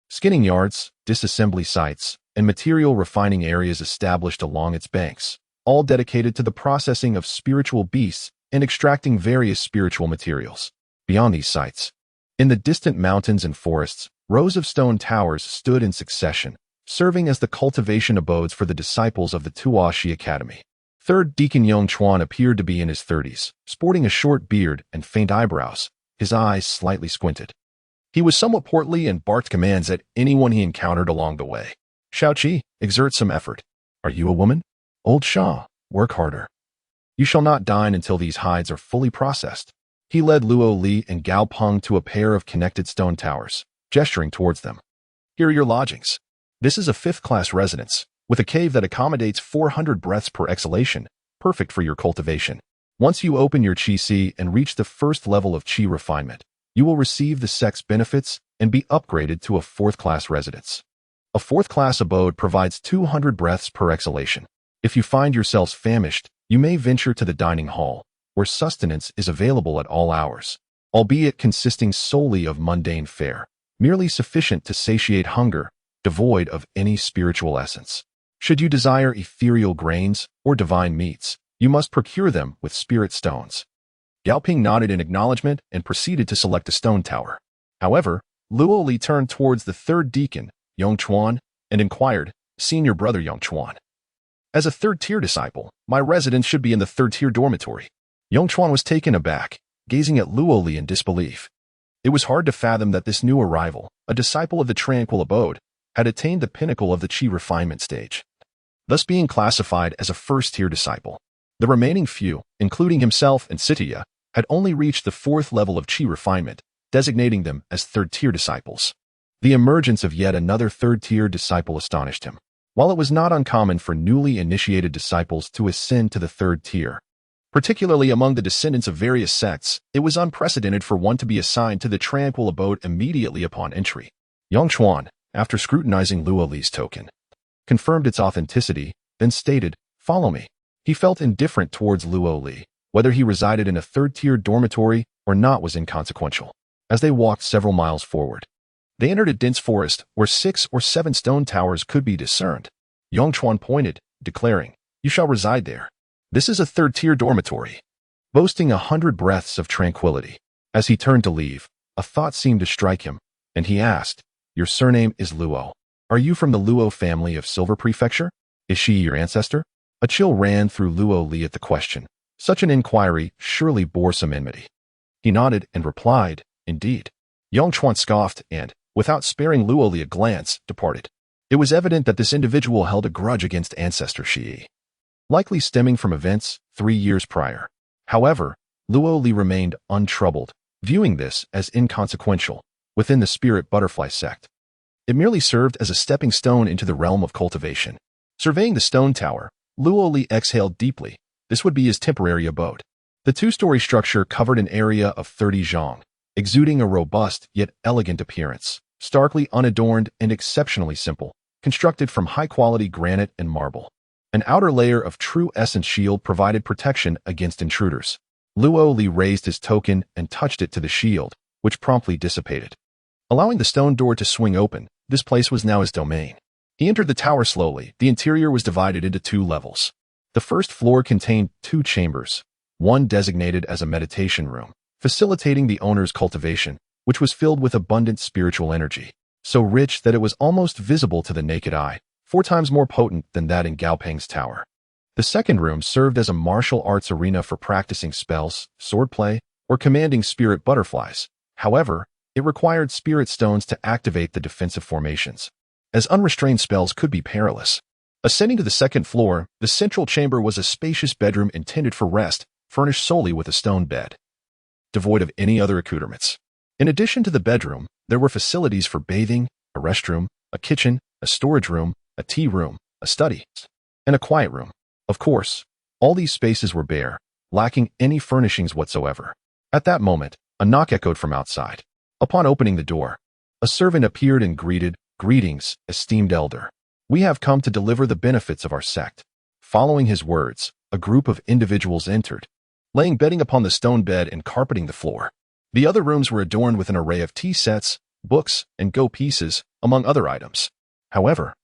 skinning yards, disassembly sites, and material refining areas established along its banks, all dedicated to the processing of spiritual beasts and extracting various spiritual materials. Beyond these sites, in the distant mountains and forests, Rows of stone towers stood in succession, serving as the cultivation abodes for the disciples of the Tuashi Academy. Third Deacon Yongchuan appeared to be in his 30s, sporting a short beard and faint eyebrows, his eyes slightly squinted. He was somewhat portly and barked commands at anyone he encountered along the way. Shaoqi, exert some effort. Are you a woman? Old Sha, work harder. You shall not dine until these hides are fully processed. He led Luo Li and Gao Peng to a pair of connected stone towers, gesturing towards them. Here are your lodgings. This is a 5th-class residence, with a cave that accommodates 400 breaths per exhalation, perfect for your cultivation. Once you open your Qi and reach the first level of Qi refinement, you will receive the sect's benefits and be upgraded to a 4th-class residence. A 4th-class abode provides 200 breaths per exhalation. If you find yourselves famished, you may venture to the dining hall, where sustenance is available at all hours, albeit consisting solely of mundane fare, merely sufficient to satiate hunger, devoid of any spiritual essence. Should you desire ethereal grains or divine meats, you must procure them with spirit stones. Gao Ping nodded in acknowledgement and proceeded to select a stone tower. However, Luo Li turned towards the 3rd deacon, Yongchuan, and inquired, Senior brother Yongchuan. As a 3rd-tier disciple, my residence should be in the 3rd-tier dormitory. Yongchuan was taken aback, gazing at Luo Li in disbelief. It was hard to fathom that this new arrival, a disciple of the tranquil abode, had attained the pinnacle of the Qi refinement stage, thus being classified as a 1st-tier disciple. The remaining few, including himself and Sitiya, had only reached the 4th level of Qi refinement, designating them as 3rd-tier disciples. The emergence of yet another 3rd-tier disciple astonished him. While it was not uncommon for newly initiated disciples to ascend to the 3rd tier, particularly among the descendants of various sects, it was unprecedented for one to be assigned to the tranquil abode immediately upon entry. Yongchuan, after scrutinizing Luo Li's token, confirmed its authenticity, then stated, Follow me. He felt indifferent towards Luo Li. Whether he resided in a 3rd-tier dormitory or not was inconsequential. As they walked several miles forward, they entered a dense forest where 6 or 7 stone towers could be discerned. Yongchuan pointed, declaring, You shall reside there. This is a 3rd-tier dormitory, boasting 100 breaths of tranquility. As he turned to leave, a thought seemed to strike him, and he asked, Your surname is Luo. Are you from the Luo family of Silver Prefecture? Is she your ancestor? A chill ran through Luo Li at the question. Such an inquiry surely bore some enmity. He nodded and replied, Indeed. Yongchuan scoffed and, without sparing Luo Li a glance, departed. It was evident that this individual held a grudge against ancestor Shi, likely stemming from events 3 years prior. However, Luo Li remained untroubled, viewing this as inconsequential within the spirit butterfly sect. It merely served as a stepping stone into the realm of cultivation. Surveying the stone tower, Luo Li exhaled deeply. This would be his temporary abode. The 2-story structure covered an area of 30 zhang, exuding a robust yet elegant appearance, starkly unadorned and exceptionally simple, constructed from high-quality granite and marble. An outer layer of true essence shield provided protection against intruders. Luo Li raised his token and touched it to the shield, which promptly dissipated. Allowing the stone door to swing open, this place was now his domain. He entered the tower slowly. The interior was divided into 2 levels. The first floor contained 2 chambers, one designated as a meditation room, facilitating the owner's cultivation, which was filled with abundant spiritual energy, so rich that it was almost visible to the naked eye, 4 times more potent than that in Gao Peng's tower. The second room served as a martial arts arena for practicing spells, swordplay, or commanding spirit butterflies. However, it required spirit stones to activate the defensive formations, as unrestrained spells could be perilous. Ascending to the second floor, the central chamber was a spacious bedroom intended for rest, furnished solely with a stone bed, devoid of any other accoutrements. In addition to the bedroom, there were facilities for bathing, a restroom, a kitchen, a storage room, a tea room, a study, and a quiet room. Of course, all these spaces were bare, lacking any furnishings whatsoever. At that moment, a knock echoed from outside. Upon opening the door, a servant appeared and greeted, Greetings, esteemed elder. We have come to deliver the benefits of our sect. Following his words, a group of individuals entered, laying bedding upon the stone bed and carpeting the floor. The other rooms were adorned with an array of tea sets, books, and go pieces, among other items. However,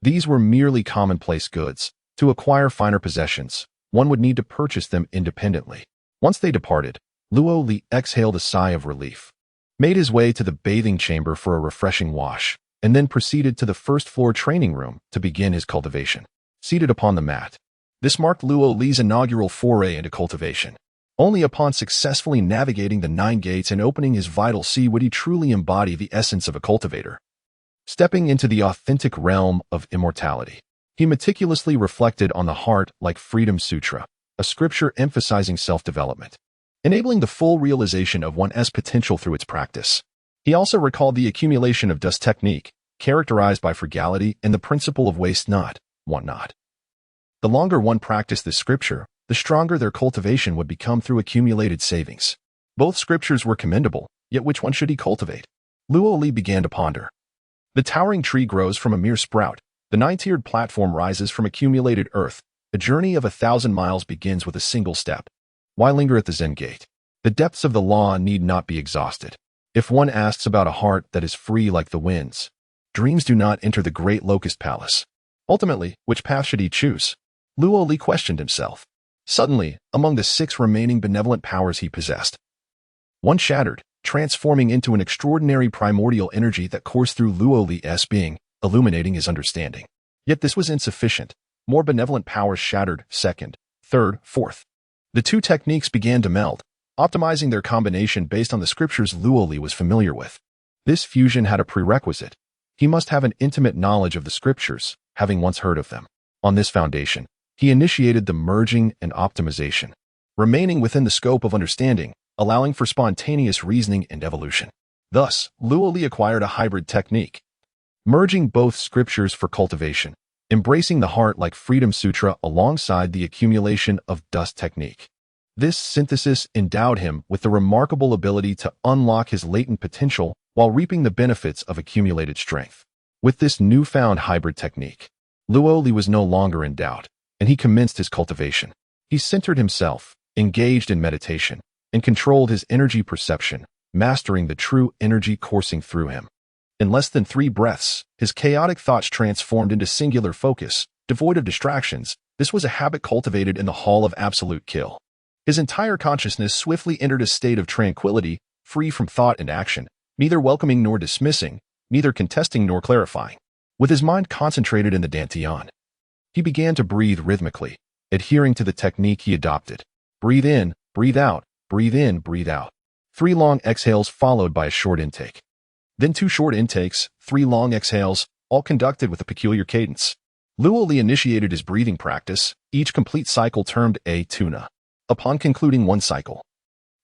these were merely commonplace goods. To acquire finer possessions, one would need to purchase them independently. Once they departed, Luo Li exhaled a sigh of relief. made his way to the bathing chamber for a refreshing wash, and then proceeded to the first-floor training room to begin his cultivation. Seated upon the mat, this marked Luo Li's inaugural foray into cultivation. Only upon successfully navigating the 9 gates and opening his vital sea would he truly embody the essence of a cultivator. Stepping into the authentic realm of immortality, he meticulously reflected on the Heart Like Freedom Sutra, a scripture emphasizing self-development, enabling the full realization of one's potential through its practice. He also recalled the accumulation of dust technique, characterized by frugality and the principle of waste not, want not. The longer one practiced this scripture, the stronger their cultivation would become through accumulated savings. Both scriptures were commendable, yet which one should he cultivate? Luo Li began to ponder. The towering tree grows from a mere sprout. The 9-tiered platform rises from accumulated earth. A journey of 1,000 miles begins with a single step. Why linger at the Zen gate? The depths of the law need not be exhausted. If one asks about a heart that is free like the winds, dreams do not enter the great locust palace. Ultimately, which path should he choose? Luo Li questioned himself. Suddenly, among the 6 remaining benevolent powers he possessed, one shattered, transforming into an extraordinary primordial energy that coursed through Luo Li's being, illuminating his understanding. Yet this was insufficient. More benevolent powers shattered, 2nd, 3rd, 4th. The 2 techniques began to meld, optimizing their combination based on the scriptures Luo Li was familiar with. This fusion had a prerequisite. He must have an intimate knowledge of the scriptures, having once heard of them. On this foundation, he initiated the merging and optimization, remaining within the scope of understanding, allowing for spontaneous reasoning and evolution. Thus, Luo Li acquired a hybrid technique, merging both scriptures for cultivation, embracing the Heart Like Freedom Sutra alongside the accumulation of dust technique. This synthesis endowed him with the remarkable ability to unlock his latent potential while reaping the benefits of accumulated strength. With this newfound hybrid technique, Luo Li was no longer in doubt, and he commenced his cultivation. He centered himself, engaged in meditation, and controlled his energy perception, mastering the true energy coursing through him. In less than 3 breaths, his chaotic thoughts transformed into singular focus, devoid of distractions. This was a habit cultivated in the Hall of Absolute Kill. His entire consciousness swiftly entered a state of tranquility, free from thought and action, neither welcoming nor dismissing, neither contesting nor clarifying. With his mind concentrated in the dantian, he began to breathe rhythmically, adhering to the technique he adopted. Breathe in, breathe out, breathe in, breathe out. 3 long exhales followed by a short intake. Then 2 short intakes, 3 long exhales, all conducted with a peculiar cadence. Luo Li initiated his breathing practice, each complete cycle termed a tuna. Upon concluding 1 cycle,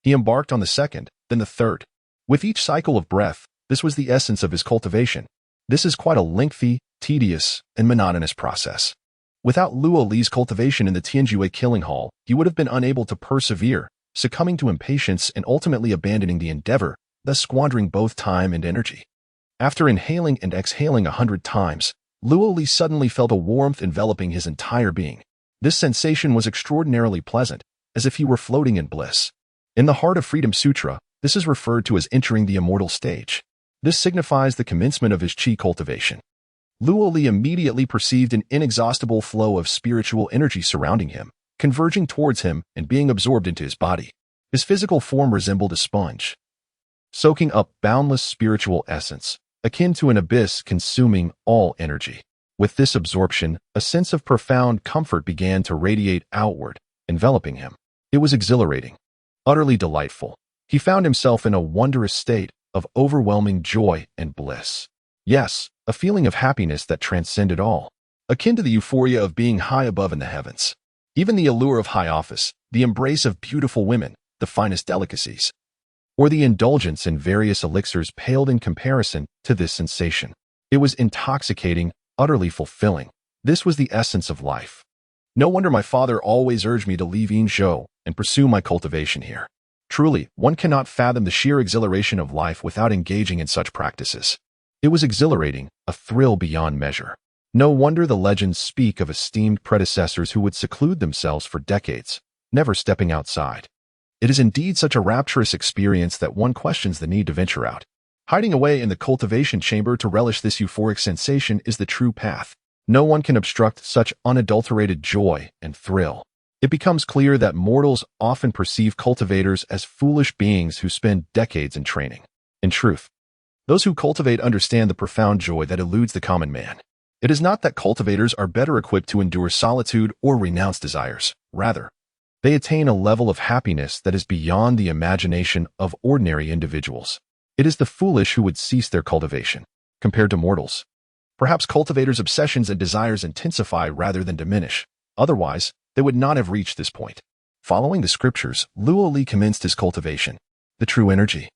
he embarked on the 2nd, then the 3rd. With each cycle of breath, this was the essence of his cultivation. This is quite a lengthy, tedious, and monotonous process. Without Luo Li's cultivation in the Tianjue killing hall, he would have been unable to persevere, succumbing to impatience and ultimately abandoning the endeavor, thus squandering both time and energy. After inhaling and exhaling 100 times, Luo Li suddenly felt a warmth enveloping his entire being. This sensation was extraordinarily pleasant, as if he were floating in bliss. In the Heart of Freedom Sutra, this is referred to as entering the immortal stage. This signifies the commencement of his qi cultivation. Luo Li immediately perceived an inexhaustible flow of spiritual energy surrounding him, converging towards him and being absorbed into his body. His physical form resembled a sponge, soaking up boundless spiritual essence, akin to an abyss consuming all energy. With this absorption, a sense of profound comfort began to radiate outward, enveloping him. It was exhilarating, utterly delightful. He found himself in a wondrous state of overwhelming joy and bliss. Yes, a feeling of happiness that transcended all, akin to the euphoria of being high above in the heavens. Even the allure of high office, the embrace of beautiful women, the finest delicacies, or the indulgence in various elixirs paled in comparison to this sensation. It was intoxicating, utterly fulfilling. This was the essence of life. No wonder my father always urged me to leave Yinzhou and pursue my cultivation here. Truly, one cannot fathom the sheer exhilaration of life without engaging in such practices. It was exhilarating, a thrill beyond measure. No wonder the legends speak of esteemed predecessors who would seclude themselves for decades, never stepping outside. It is indeed such a rapturous experience that one questions the need to venture out. Hiding away in the cultivation chamber to relish this euphoric sensation is the true path. No one can obstruct such unadulterated joy and thrill. It becomes clear that mortals often perceive cultivators as foolish beings who spend decades in training. In truth, those who cultivate understand the profound joy that eludes the common man. It is not that cultivators are better equipped to endure solitude or renounce desires. Rather, they attain a level of happiness that is beyond the imagination of ordinary individuals. It is the foolish who would cease their cultivation. Compared to mortals, perhaps cultivators' obsessions and desires intensify rather than diminish. Otherwise, they would not have reached this point. Following the scriptures, Luo Li commenced his cultivation. The true energy,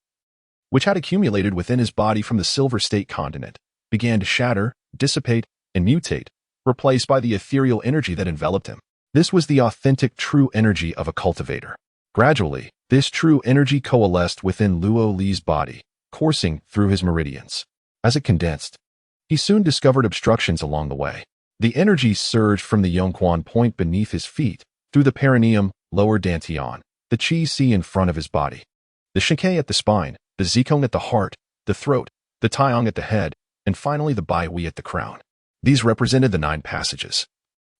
which had accumulated within his body from the Silver State continent, began to shatter, dissipate, and mutate, replaced by the ethereal energy that enveloped him. This was the authentic true energy of a cultivator. Gradually, this true energy coalesced within Luo Li's body, coursing through his meridians. As it condensed, he soon discovered obstructions along the way. The energy surged from the Yongquan point beneath his feet, through the perineum, lower dantian, the Qi Si in front of his body, the Shinkei at the spine, the Zikong at the heart, the throat, the Taiyang at the head, and finally the Bai Hui at the crown. These represented the 9 passages,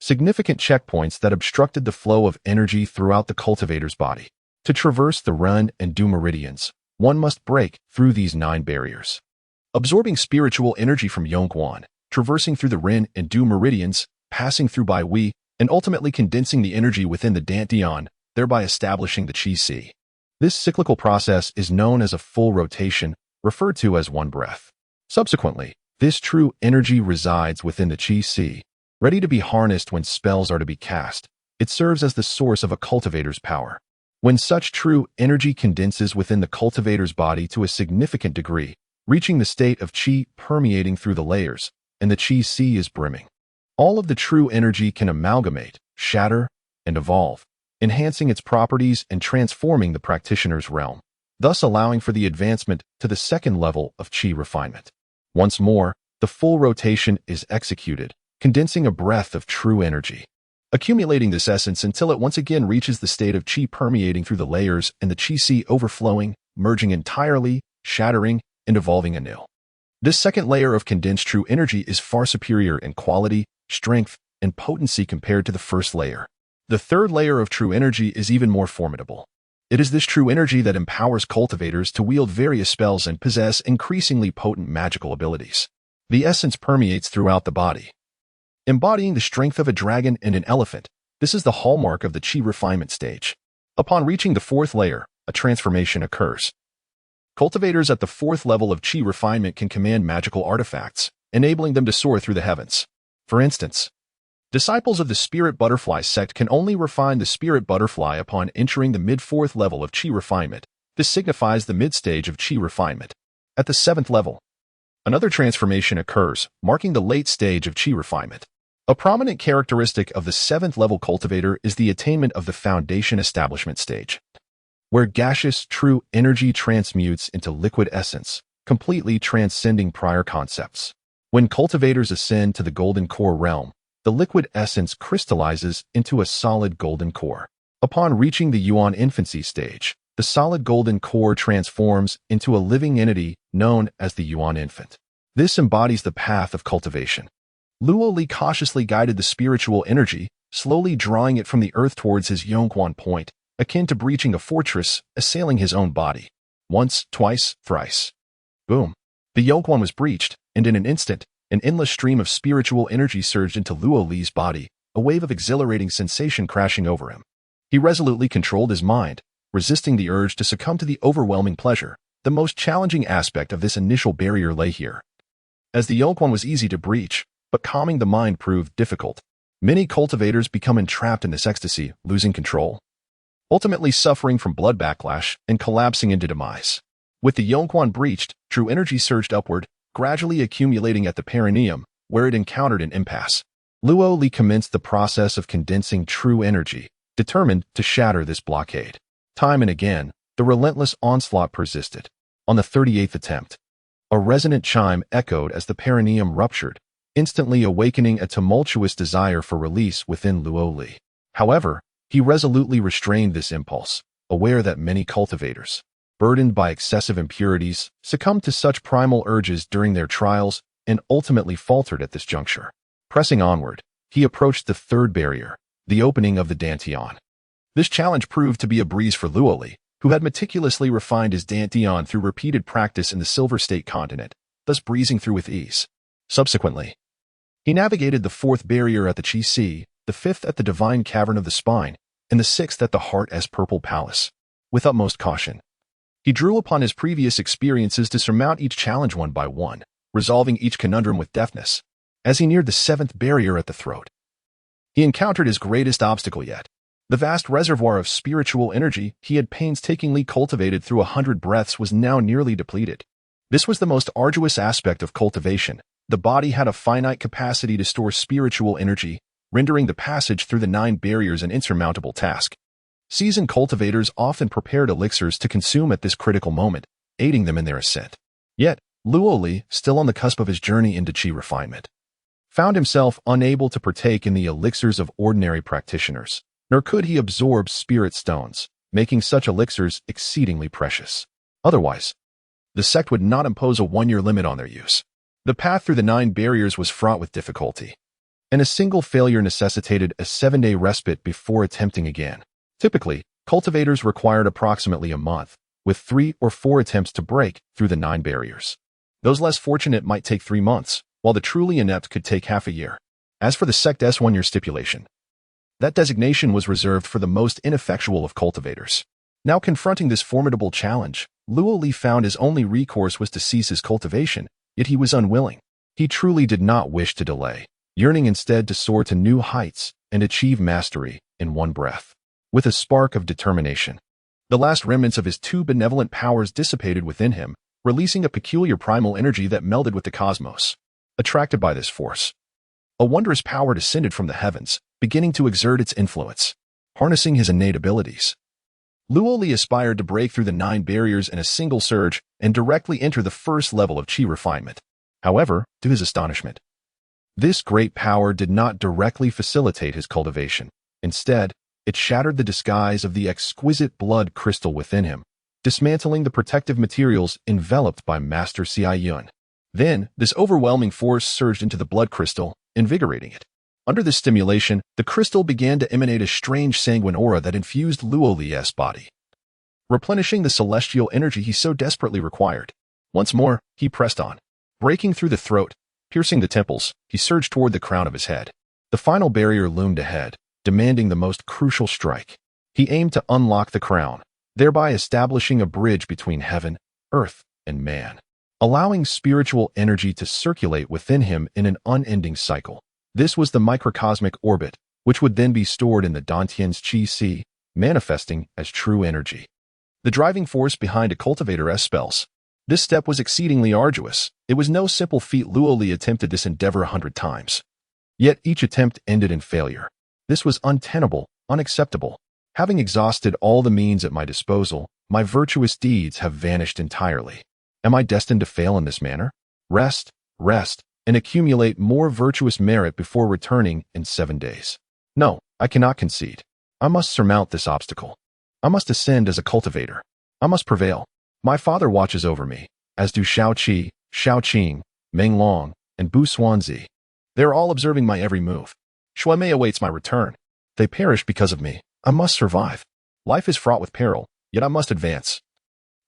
significant checkpoints that obstructed the flow of energy throughout the cultivator's body. To traverse the Ren and Du meridians, one must break through these 9 barriers. Absorbing spiritual energy from Yongquan, traversing through the Ren and Du meridians, passing through Bai Hui, and ultimately condensing the energy within the dantian, thereby establishing the Qi Si. This cyclical process is known as a full rotation, referred to as one breath. Subsequently, this true energy resides within the Qi Si, ready to be harnessed when spells are to be cast. It serves as the source of a cultivator's power. When such true energy condenses within the cultivator's body to a significant degree, reaching the state of Qi permeating through the layers, and the Qi Si is brimming, all of the true energy can amalgamate, shatter, and evolve, enhancing its properties and transforming the practitioner's realm, thus allowing for the advancement to the second level of Qi refinement. Once more, the full rotation is executed, condensing a breath of true energy, accumulating this essence until it once again reaches the state of Qi permeating through the layers and the Qi Si overflowing, merging entirely, shattering, and evolving anew. This second layer of condensed true energy is far superior in quality, strength, and potency compared to the first layer. The third layer of true energy is even more formidable. It is this true energy that empowers cultivators to wield various spells and possess increasingly potent magical abilities. The essence permeates throughout the body, embodying the strength of a dragon and an elephant. This is the hallmark of the Qi refinement stage. Upon reaching the 4th layer, a transformation occurs. Cultivators at the 4th level of Qi refinement can command magical artifacts, enabling them to soar through the heavens. For instance, disciples of the Spirit Butterfly sect can only refine the Spirit Butterfly upon entering the mid-4th level of Qi refinement. This signifies the mid-stage of Qi refinement. At the 7th level, another transformation occurs, marking the late stage of Qi refinement. A prominent characteristic of the 7th level cultivator is the attainment of the foundation establishment stage, where gaseous true energy transmutes into liquid essence, completely transcending prior concepts. When cultivators ascend to the golden core realm, the liquid essence crystallizes into a solid golden core. Upon reaching the Yuan infancy stage, the solid golden core transforms into a living entity known as the Yuan infant. This embodies the path of cultivation. Luo Li cautiously guided the spiritual energy, slowly drawing it from the earth towards his Yongquan point, akin to breaching a fortress, assailing his own body. Once, twice, thrice. Boom. The Yongquan was breached, and in an instant, an endless stream of spiritual energy surged into Luo Li's body, a wave of exhilarating sensation crashing over him. He resolutely controlled his mind, resisting the urge to succumb to the overwhelming pleasure. The most challenging aspect of this initial barrier lay here. As the Yongquan was easy to breach, but calming the mind proved difficult. Many cultivators become entrapped in this ecstasy, losing control, ultimately suffering from blood backlash and collapsing into demise. With the Yongquan breached, true energy surged upward, gradually accumulating at the perineum, where it encountered an impasse. Luo Li commenced the process of condensing true energy, determined to shatter this blockade. Time and again, the relentless onslaught persisted. On the 38th attempt, a resonant chime echoed as the perineum ruptured, instantly awakening a tumultuous desire for release within Luo Li. However, he resolutely restrained this impulse, aware that many cultivators, burdened by excessive impurities, succumbed to such primal urges during their trials and ultimately faltered at this juncture. Pressing onward, he approached the 3rd barrier, the opening of the dantian. This challenge proved to be a breeze for Luo Li, who had meticulously refined his dantian through repeated practice in the Silver State continent, thus breezing through with ease. Subsequently, he navigated the fourth barrier at the Chi Sea, the fifth at the divine cavern of the spine, and the sixth at the heart's purple palace. With utmost caution, he drew upon his previous experiences to surmount each challenge one by one, resolving each conundrum with deftness. As he neared the seventh barrier at the throat, he encountered his greatest obstacle yet. The vast reservoir of spiritual energy he had painstakingly cultivated through 100 breaths was now nearly depleted. This was the most arduous aspect of cultivation. The body had a finite capacity to store spiritual energy, rendering the passage through the 9 barriers an insurmountable task. Seasoned cultivators often prepared elixirs to consume at this critical moment, aiding them in their ascent. Yet, Luoli, still on the cusp of his journey into Qi refinement, found himself unable to partake in the elixirs of ordinary practitioners, nor could he absorb spirit stones, making such elixirs exceedingly precious. Otherwise, the sect would not impose a 1-year limit on their use. The path through the 9 barriers was fraught with difficulty, and a single failure necessitated a 7-day respite before attempting again. Typically, cultivators required approximately a month, with 3 or 4 attempts to break through the 9 barriers. Those less fortunate might take 3 months, while the truly inept could take half a year. As for the sect's 1-year stipulation, that designation was reserved for the most ineffectual of cultivators. Now confronting this formidable challenge, Luoli found his only recourse was to cease his cultivation, yet he was unwilling. He truly did not wish to delay, yearning instead to soar to new heights and achieve mastery in one breath. With a spark of determination, the last remnants of his 2 benevolent powers dissipated within him, releasing a peculiar primal energy that melded with the cosmos. Attracted by this force, a wondrous power descended from the heavens, beginning to exert its influence. Harnessing his innate abilities, Luoli aspired to break through the 9 barriers in a single surge and directly enter the first level of Qi refinement. However, to his astonishment, this great power did not directly facilitate his cultivation. Instead, it shattered the disguise of the exquisite blood crystal within him, dismantling the protective materials enveloped by Master Xiaiyun. Then, this overwhelming force surged into the blood crystal, invigorating it. Under this stimulation, the crystal began to emanate a strange sanguine aura that infused Luoli's body, replenishing the celestial energy he so desperately required. Once more, he pressed on. Breaking through the throat, piercing the temples, he surged toward the crown of his head. The final barrier loomed ahead, demanding the most crucial strike. He aimed to unlock the crown, thereby establishing a bridge between heaven, earth, and man, allowing spiritual energy to circulate within him in an unending cycle. This was the microcosmic orbit, which would then be stored in the Dantian's Qi Sea, manifesting as true energy. The driving force behind a cultivator's spells. This step was exceedingly arduous. It was no simple feat. Luoli attempted this endeavor 100 times. Yet each attempt ended in failure. This was untenable, unacceptable. Having exhausted all the means at my disposal, my virtuous deeds have vanished entirely. Am I destined to fail in this manner? Rest, and accumulate more virtuous merit before returning in 7 days. No, I cannot concede. I must surmount this obstacle. I must ascend as a cultivator. I must prevail. My father watches over me, as do Shao Qi, Shao Qing, Meng Long, and Bu Xuanzi. They are all observing my every move. Shuai awaits my return. They perish because of me. I must survive. Life is fraught with peril, yet I must advance.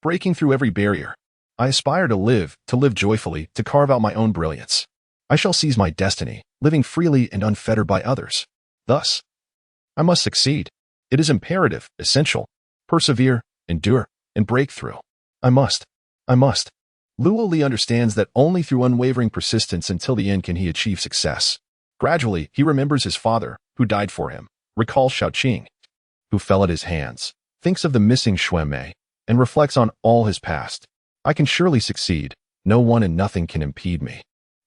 Breaking through every barrier, I aspire to live joyfully, to carve out my own brilliance. I shall seize my destiny, living freely and unfettered by others. Thus, I must succeed. It is imperative, essential. Persevere, endure, and break through. I must. Luoli understands that only through unwavering persistence until the end can he achieve success. Gradually, he remembers his father, who died for him, recalls Shaoqing, who fell at his hands, thinks of the missing Shuai, and reflects on all his past. I can surely succeed. No one and nothing can impede me.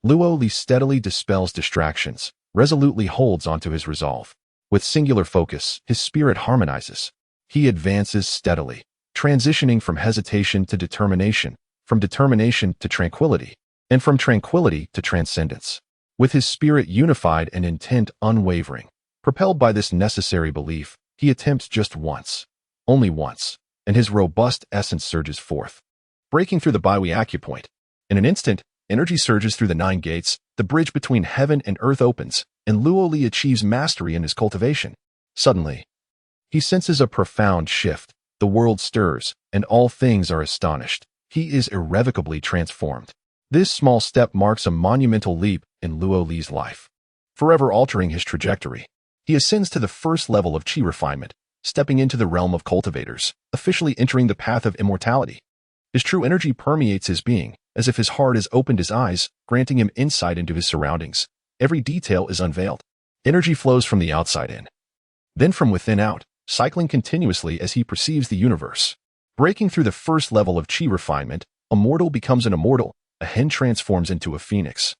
Luoli steadily dispels distractions, resolutely holds onto his resolve. With singular focus, his spirit harmonizes. He advances steadily, transitioning from hesitation to determination, from determination to tranquility, and from tranquility to transcendence. With his spirit unified and intent unwavering, propelled by this necessary belief, he attempts just once, only once, and his robust essence surges forth. Breaking through the Baihui acupoint, in an instant, energy surges through the 9 gates, the bridge between heaven and earth opens, and Luoli achieves mastery in his cultivation. Suddenly, he senses a profound shift. the world stirs, and all things are astonished. He is irrevocably transformed. This small step marks a monumental leap in Luo Li's life, forever altering his trajectory. He ascends to the first level of qi refinement, stepping into the realm of cultivators, officially entering the path of immortality. His true energy permeates his being, as if his heart has opened his eyes, granting him insight into his surroundings. Every detail is unveiled. Energy flows from the outside in, then from within out, cycling continuously as he perceives the universe. Breaking through the first level of qi refinement, a mortal becomes an immortal, a hen transforms into a phoenix.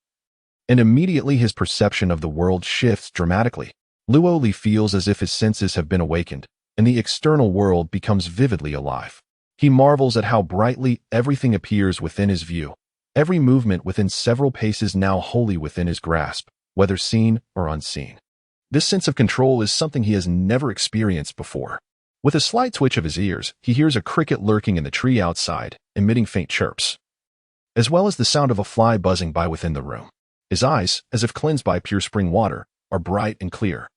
And immediately his perception of the world shifts dramatically. Luo Li feels as if his senses have been awakened, and the external world becomes vividly alive. He marvels at how brightly everything appears within his view, every movement within several paces now wholly within his grasp, whether seen or unseen. This sense of control is something he has never experienced before. With a slight twitch of his ears, he hears a cricket lurking in the tree outside, emitting faint chirps, as well as the sound of a fly buzzing by within the room. His eyes, as if cleansed by pure spring water, are bright and clear.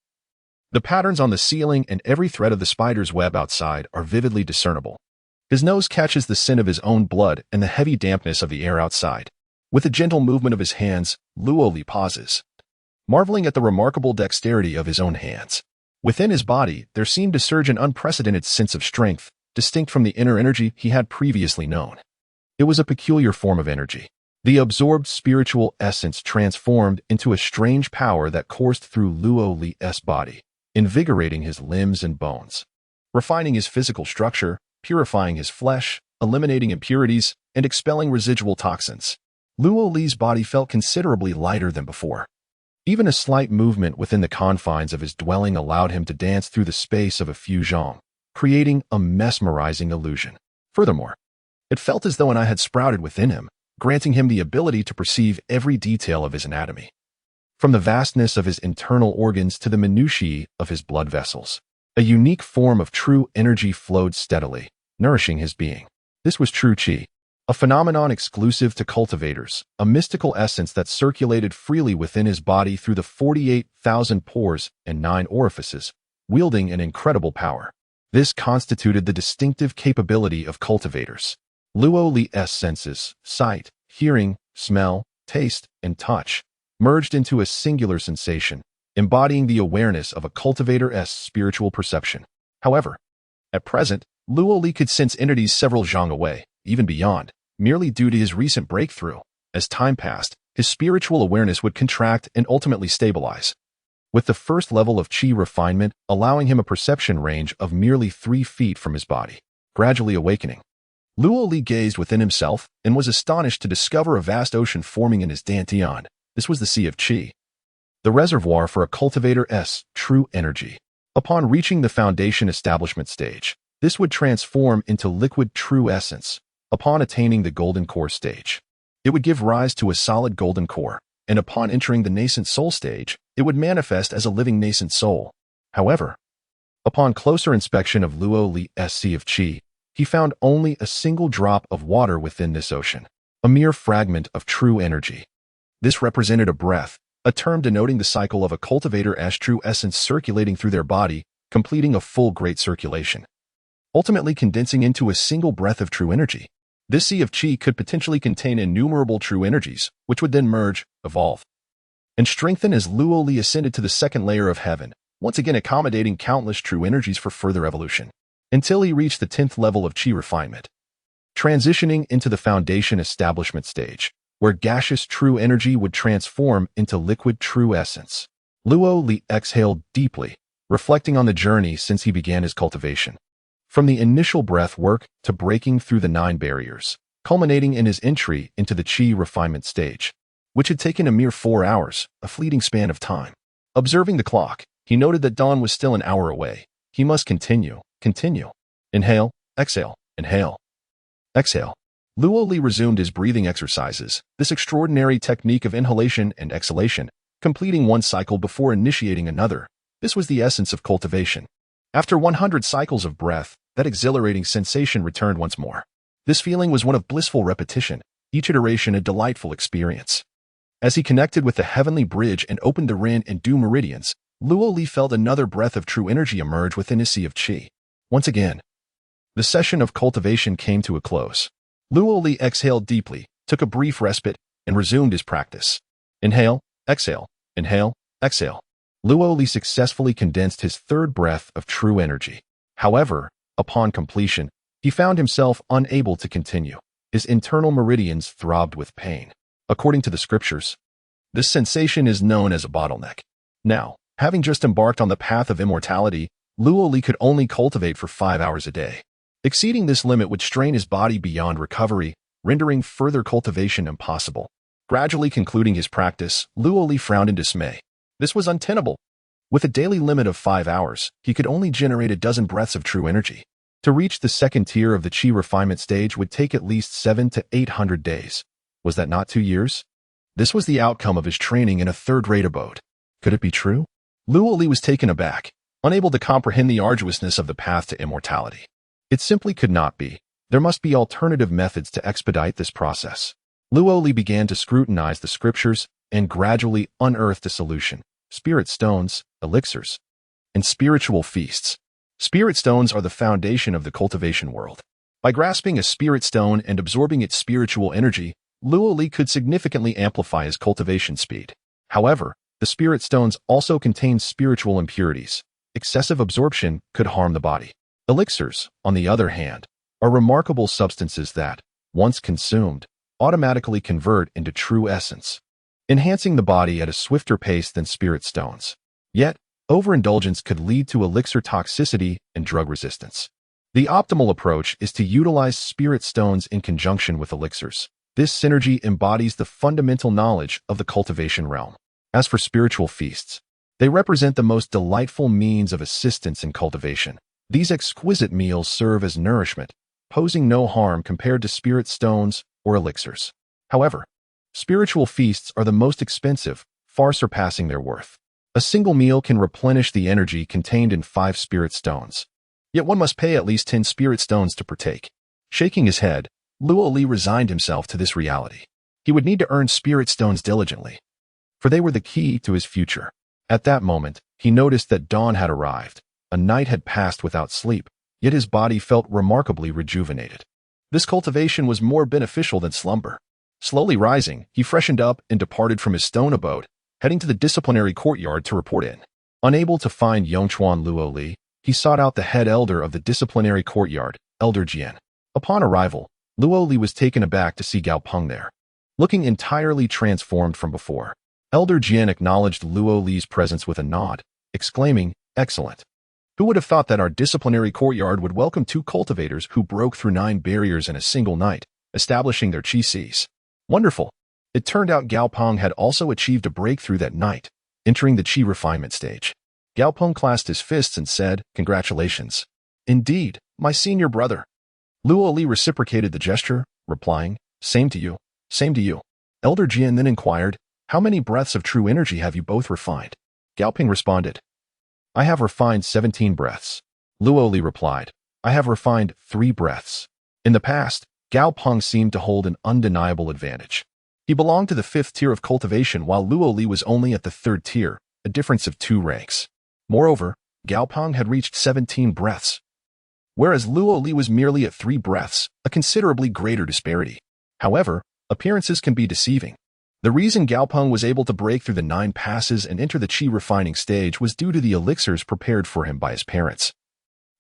The patterns on the ceiling and every thread of the spider's web outside are vividly discernible. His nose catches the scent of his own blood and the heavy dampness of the air outside. With a gentle movement of his hands, Luo Li pauses, marveling at the remarkable dexterity of his own hands. Within his body, there seemed to surge an unprecedented sense of strength, distinct from the inner energy he had previously known. It was a peculiar form of energy. The absorbed spiritual essence transformed into a strange power that coursed through Luo Li's body, invigorating his limbs and bones, refining his physical structure, purifying his flesh, eliminating impurities, and expelling residual toxins. Luo Li's body felt considerably lighter than before. Even a slight movement within the confines of his dwelling allowed him to dance through the space of a few zhong, creating a mesmerizing illusion. Furthermore, it felt as though an eye had sprouted within him, granting him the ability to perceive every detail of his anatomy, from the vastness of his internal organs to the minutiae of his blood vessels. A unique form of true energy flowed steadily, nourishing his being. This was true qi, a phenomenon exclusive to cultivators, a mystical essence that circulated freely within his body through the 48,000 pores and 9 orifices, wielding an incredible power. This constituted the distinctive capability of cultivators. Luo Li's senses, sight, hearing, smell, taste, and touch, merged into a singular sensation, embodying the awareness of a cultivator's spiritual perception. However, at present, Luo Li could sense entities several zhong away, even beyond, merely due to his recent breakthrough. As time passed, his spiritual awareness would contract and ultimately stabilize, with the first level of qi refinement allowing him a perception range of merely 3 feet from his body. Gradually awakening, Luo Li gazed within himself and was astonished to discover a vast ocean forming in his dantian. This was the Sea of Qi, the reservoir for a cultivator's true energy. Upon reaching the foundation establishment stage, this would transform into liquid true essence. Upon attaining the golden core stage, it would give rise to a solid golden core, and upon entering the nascent soul stage, it would manifest as a living nascent soul. However, upon closer inspection of Luo Li's Sea of Qi, he found only a single drop of water within this ocean, a mere fragment of true energy. This represented a breath, a term denoting the cycle of a cultivator's true essence circulating through their body, completing a full great circulation, ultimately condensing into a single breath of true energy. This Sea of Qi could potentially contain innumerable true energies, which would then merge, evolve, and strengthen as Luo Li ascended to the second layer of heaven, once again accommodating countless true energies for further evolution, until he reached the 10th level of qi refinement, transitioning into the foundation establishment stage, where gaseous true energy would transform into liquid true essence. Luo Li exhaled deeply, reflecting on the journey since he began his cultivation. From the initial breath work to breaking through the 9 barriers, culminating in his entry into the qi refinement stage, which had taken a mere 4 hours, a fleeting span of time. Observing the clock, he noted that dawn was still an hour away. He must continue. Inhale, exhale, inhale, exhale. Luo Li resumed his breathing exercises, this extraordinary technique of inhalation and exhalation, completing one cycle before initiating another. This was the essence of cultivation. After 100 cycles of breath, that exhilarating sensation returned once more. This feeling was one of blissful repetition, each iteration a delightful experience. As he connected with the heavenly bridge and opened the Ren and Du meridians, Luo Li felt another breath of true energy emerge within his sea of qi. Once again, The session of cultivation came to a close. Luo Li exhaled deeply, took a brief respite, and resumed his practice. Inhale, exhale, inhale, exhale. Luo Li successfully condensed his third breath of true energy. However, upon completion, he found himself unable to continue. His internal meridians throbbed with pain. According to the scriptures, this sensation is known as a bottleneck. Now, having just embarked on the path of immortality, Luo Li could only cultivate for 5 hours a day. Exceeding this limit would strain his body beyond recovery, rendering further cultivation impossible. Gradually concluding his practice, Luo Li frowned in dismay. This was untenable. With a daily limit of 5 hours, he could only generate a dozen breaths of true energy. To reach the second tier of the Qi refinement stage would take at least 700 to 800 days. Was that not 2 years? This was the outcome of his training in a third-rate abode. Could it be true? Luo Li was taken aback, unable to comprehend the arduousness of the path to immortality. It simply could not be. There must be alternative methods to expedite this process. Luo Li began to scrutinize the scriptures and gradually unearthed a solution: spirit stones, elixirs, and spiritual feasts. Spirit stones are the foundation of the cultivation world. By grasping a spirit stone and absorbing its spiritual energy, Luo Li could significantly amplify his cultivation speed. However, the spirit stones also contain spiritual impurities. Excessive absorption could harm the body. Elixirs, on the other hand, are remarkable substances that, once consumed, automatically convert into true essence, enhancing the body at a swifter pace than spirit stones. Yet, overindulgence could lead to elixir toxicity and drug resistance. The optimal approach is to utilize spirit stones in conjunction with elixirs. This synergy embodies the fundamental knowledge of the cultivation realm. As for spiritual feasts, they represent the most delightful means of assistance in cultivation. These exquisite meals serve as nourishment, posing no harm compared to spirit stones or elixirs. However, spiritual feasts are the most expensive, far surpassing their worth. A single meal can replenish the energy contained in 5 spirit stones. Yet one must pay at least 10 spirit stones to partake. Shaking his head, Luo Li resigned himself to this reality. He would need to earn spirit stones diligently, for they were the key to his future. At that moment, he noticed that dawn had arrived. A night had passed without sleep, yet his body felt remarkably rejuvenated. This cultivation was more beneficial than slumber. Slowly rising, he freshened up and departed from his stone abode, heading to the disciplinary courtyard to report in. Unable to find Yongchuan Luo Li, he sought out the head elder of the disciplinary courtyard, Elder Jian. Upon arrival, Luo Li was taken aback to see Gao Peng there, looking entirely transformed from before. Elder Jian acknowledged Luo Li's presence with a nod, exclaiming, "Excellent. Who would have thought that our disciplinary courtyard would welcome 2 cultivators who broke through 9 barriers in a single night, establishing their Qi seas? Wonderful." It turned out Gao Peng had also achieved a breakthrough that night, entering the Qi refinement stage. Gao Peng clasped his fists and said, "Congratulations. Indeed, my senior brother." Luo Li reciprocated the gesture, replying, "Same to you, same to you." Elder Jian then inquired, "How many breaths of true energy have you both refined?" Gao Peng responded, "I have refined 17 breaths. Luo Li replied, "I have refined 3 breaths." In the past, Gao Peng seemed to hold an undeniable advantage. He belonged to the 5th tier of cultivation while Luo Li was only at the 3rd tier, a difference of 2 ranks. Moreover, Gao Peng had reached 17 breaths, whereas Luo Li was merely at 3 breaths, a considerably greater disparity. However, appearances can be deceiving. The reason Gao Peng was able to break through the 9 passes and enter the Qi refining stage was due to the elixirs prepared for him by his parents,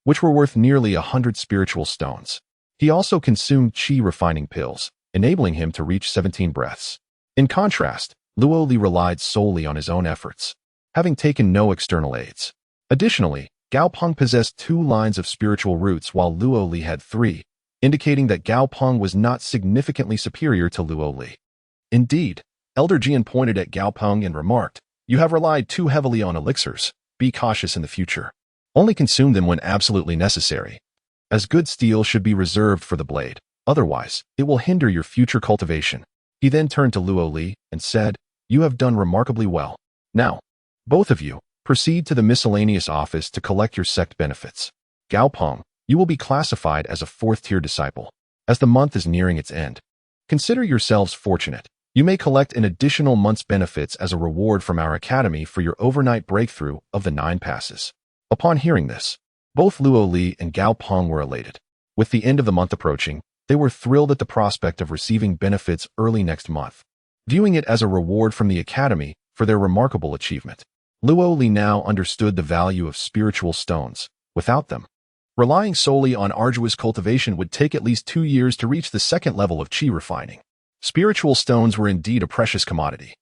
which were worth nearly 100 spiritual stones. He also consumed Qi refining pills, enabling him to reach 17 breaths. In contrast, Luo Li relied solely on his own efforts, having taken no external aids. Additionally, Gao Peng possessed 2 lines of spiritual roots while Luo Li had 3, indicating that Gao Peng was not significantly superior to Luo Li. Indeed, Elder Jian pointed at Gao Peng and remarked, "You have relied too heavily on elixirs. Be cautious in the future. Only consume them when absolutely necessary, as good steel should be reserved for the blade. Otherwise, it will hinder your future cultivation." He then turned to Luo Li and said, "You have done remarkably well. Now, both of you, proceed to the miscellaneous office to collect your sect benefits. Gao Peng, you will be classified as a 4th-tier disciple. As the month is nearing its end, consider yourselves fortunate. You may collect an additional month's benefits as a reward from our academy for your overnight breakthrough of the 9 passes." Upon hearing this, both Luo Li and Gao Peng were elated. With the end of the month approaching, they were thrilled at the prospect of receiving benefits early next month, viewing it as a reward from the Academy for their remarkable achievement. Luo Li now understood the value of spiritual stones. Without them, relying solely on arduous cultivation would take at least 2 years to reach the second level of qi refining. Spiritual stones were indeed a precious commodity,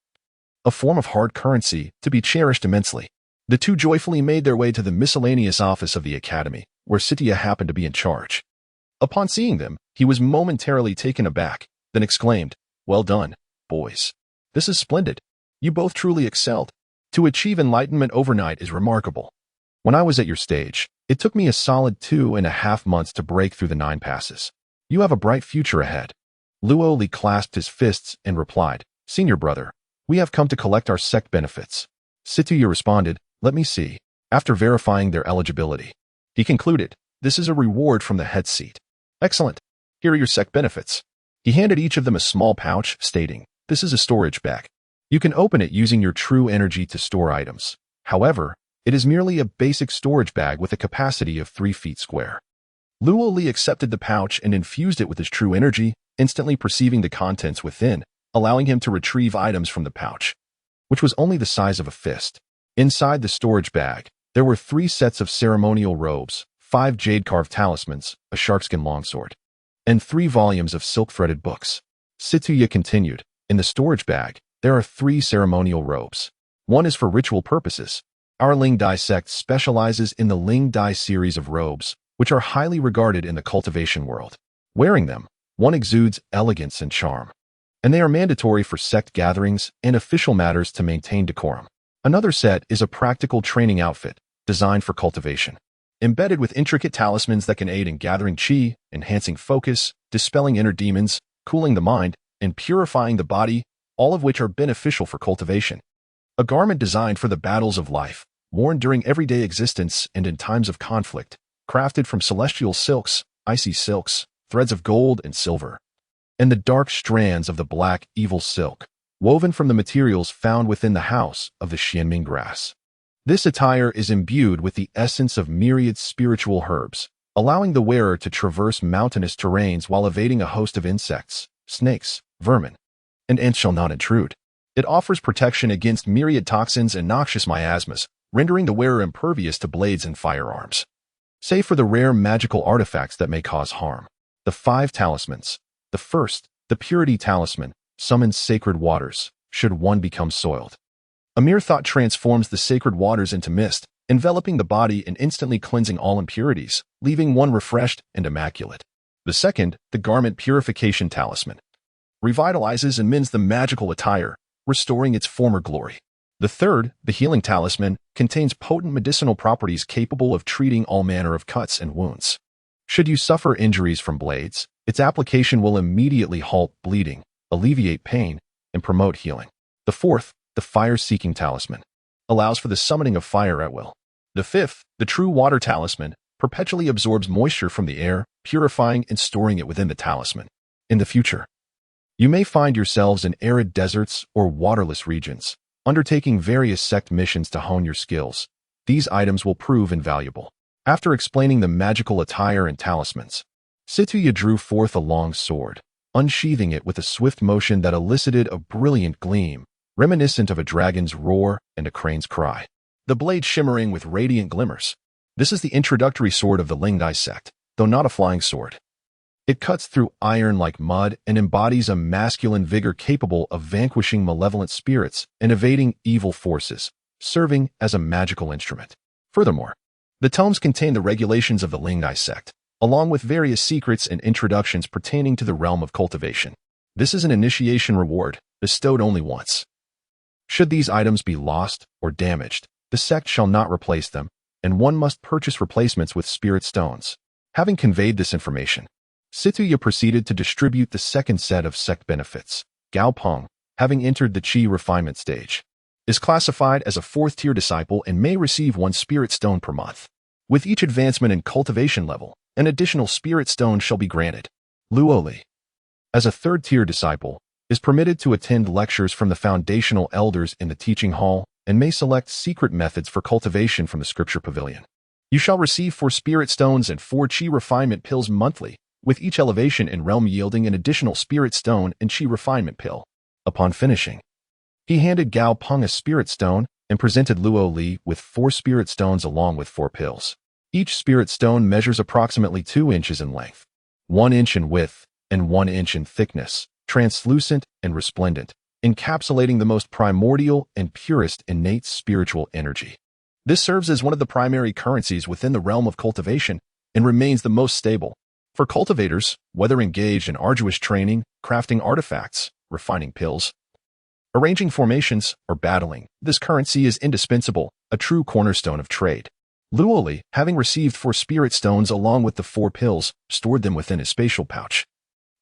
a form of hard currency to be cherished immensely. The two joyfully made their way to the miscellaneous office of the Academy, where Sitya happened to be in charge. Upon seeing them, he was momentarily taken aback, then exclaimed, "Well done, boys. This is splendid. You both truly excelled. To achieve enlightenment overnight is remarkable. When I was at your stage, it took me a solid 2.5 months to break through the 9 passes. You have a bright future ahead." Luo Li clasped his fists and replied, "Senior brother, we have come to collect our sect benefits." Sitya responded, "Let me see." After verifying their eligibility, he concluded, "This is a reward from the head seat. Excellent. Here are your sect benefits." He handed each of them a small pouch, stating, "This is a storage bag. You can open it using your true energy to store items. However, it is merely a basic storage bag with a capacity of 3 feet square." Luo Li accepted the pouch and infused it with his true energy, instantly perceiving the contents within, allowing him to retrieve items from the pouch, which was only the size of a fist. Inside the storage bag, there were 3 sets of ceremonial robes, 5 jade-carved talismans, a sharkskin longsword, and 3 volumes of silk-threaded books. Sitya continued, "In the storage bag, there are 3 ceremonial robes. One is for ritual purposes. Our Ling Dai sect specializes in the Ling Dai series of robes, which are highly regarded in the cultivation world. Wearing them, one exudes elegance and charm, and they are mandatory for sect gatherings and official matters to maintain decorum. Another set is a practical training outfit, designed for cultivation, embedded with intricate talismans that can aid in gathering qi, enhancing focus, dispelling inner demons, cooling the mind, and purifying the body, all of which are beneficial for cultivation. A garment designed for the battles of life, worn during everyday existence and in times of conflict, crafted from celestial silks, icy silks, threads of gold and silver, and the dark strands of the black, evil silk, woven from the materials found within the house of the Xianming grass. This attire is imbued with the essence of myriad spiritual herbs, allowing the wearer to traverse mountainous terrains while evading a host of insects, snakes, vermin, and ants shall not intrude. It offers protection against myriad toxins and noxious miasmas, rendering the wearer impervious to blades and firearms, save for the rare magical artifacts that may cause harm. The 5 talismans. The first, the purity talisman, summons sacred waters, should one become soiled. A mere thought transforms the sacred waters into mist, enveloping the body and instantly cleansing all impurities, leaving one refreshed and immaculate. The second, the garment purification talisman, revitalizes and mends the magical attire, restoring its former glory. The third, the healing talisman, contains potent medicinal properties capable of treating all manner of cuts and wounds. Should you suffer injuries from blades, its application will immediately halt bleeding, alleviate pain, and promote healing. The fourth, the fire-seeking talisman, allows for the summoning of fire at will. The fifth, the true water talisman, perpetually absorbs moisture from the air, purifying and storing it within the talisman. In the future, you may find yourselves in arid deserts or waterless regions, undertaking various sect missions to hone your skills. These items will prove invaluable. After explaining the magical attire and talismans, Sitya drew forth a long sword, unsheathing it with a swift motion that elicited a brilliant gleam, reminiscent of a dragon's roar and a crane's cry, the blade shimmering with radiant glimmers. This is the introductory sword of the Ling Dai sect, though not a flying sword. It cuts through iron like mud and embodies a masculine vigor capable of vanquishing malevolent spirits and evading evil forces, serving as a magical instrument. Furthermore, the tomes contain the regulations of the Ling Dai sect, along with various secrets and introductions pertaining to the realm of cultivation. This is an initiation reward, bestowed only once. Should these items be lost or damaged, the sect shall not replace them, and one must purchase replacements with spirit stones. Having conveyed this information, Sitya proceeded to distribute the second set of sect benefits. Gao Peng, having entered the Qi refinement stage, is classified as a 4th-tier disciple and may receive 1 spirit stone per month. With each advancement in cultivation level, an additional spirit stone shall be granted. Luo Li, as a 3rd-tier disciple, is permitted to attend lectures from the foundational elders in the teaching hall and may select secret methods for cultivation from the scripture pavilion. You shall receive 4 spirit stones and 4 chi refinement pills monthly, with each elevation in realm yielding an additional spirit stone and chi refinement pill. Upon finishing, he handed Gao Peng a spirit stone and presented Luo Li with 4 spirit stones along with 4 pills. Each spirit stone measures approximately 2 inches in length, 1 inch in width, and 1 inch in thickness, translucent and resplendent, encapsulating the most primordial and purest innate spiritual energy. This serves as one of the primary currencies within the realm of cultivation and remains the most stable. For cultivators, whether engaged in arduous training, crafting artifacts, refining pills, arranging formations, or battling, this currency is indispensable, a true cornerstone of trade. Luo Li, having received 4 spirit stones along with the 4 pills, stored them within his spatial pouch.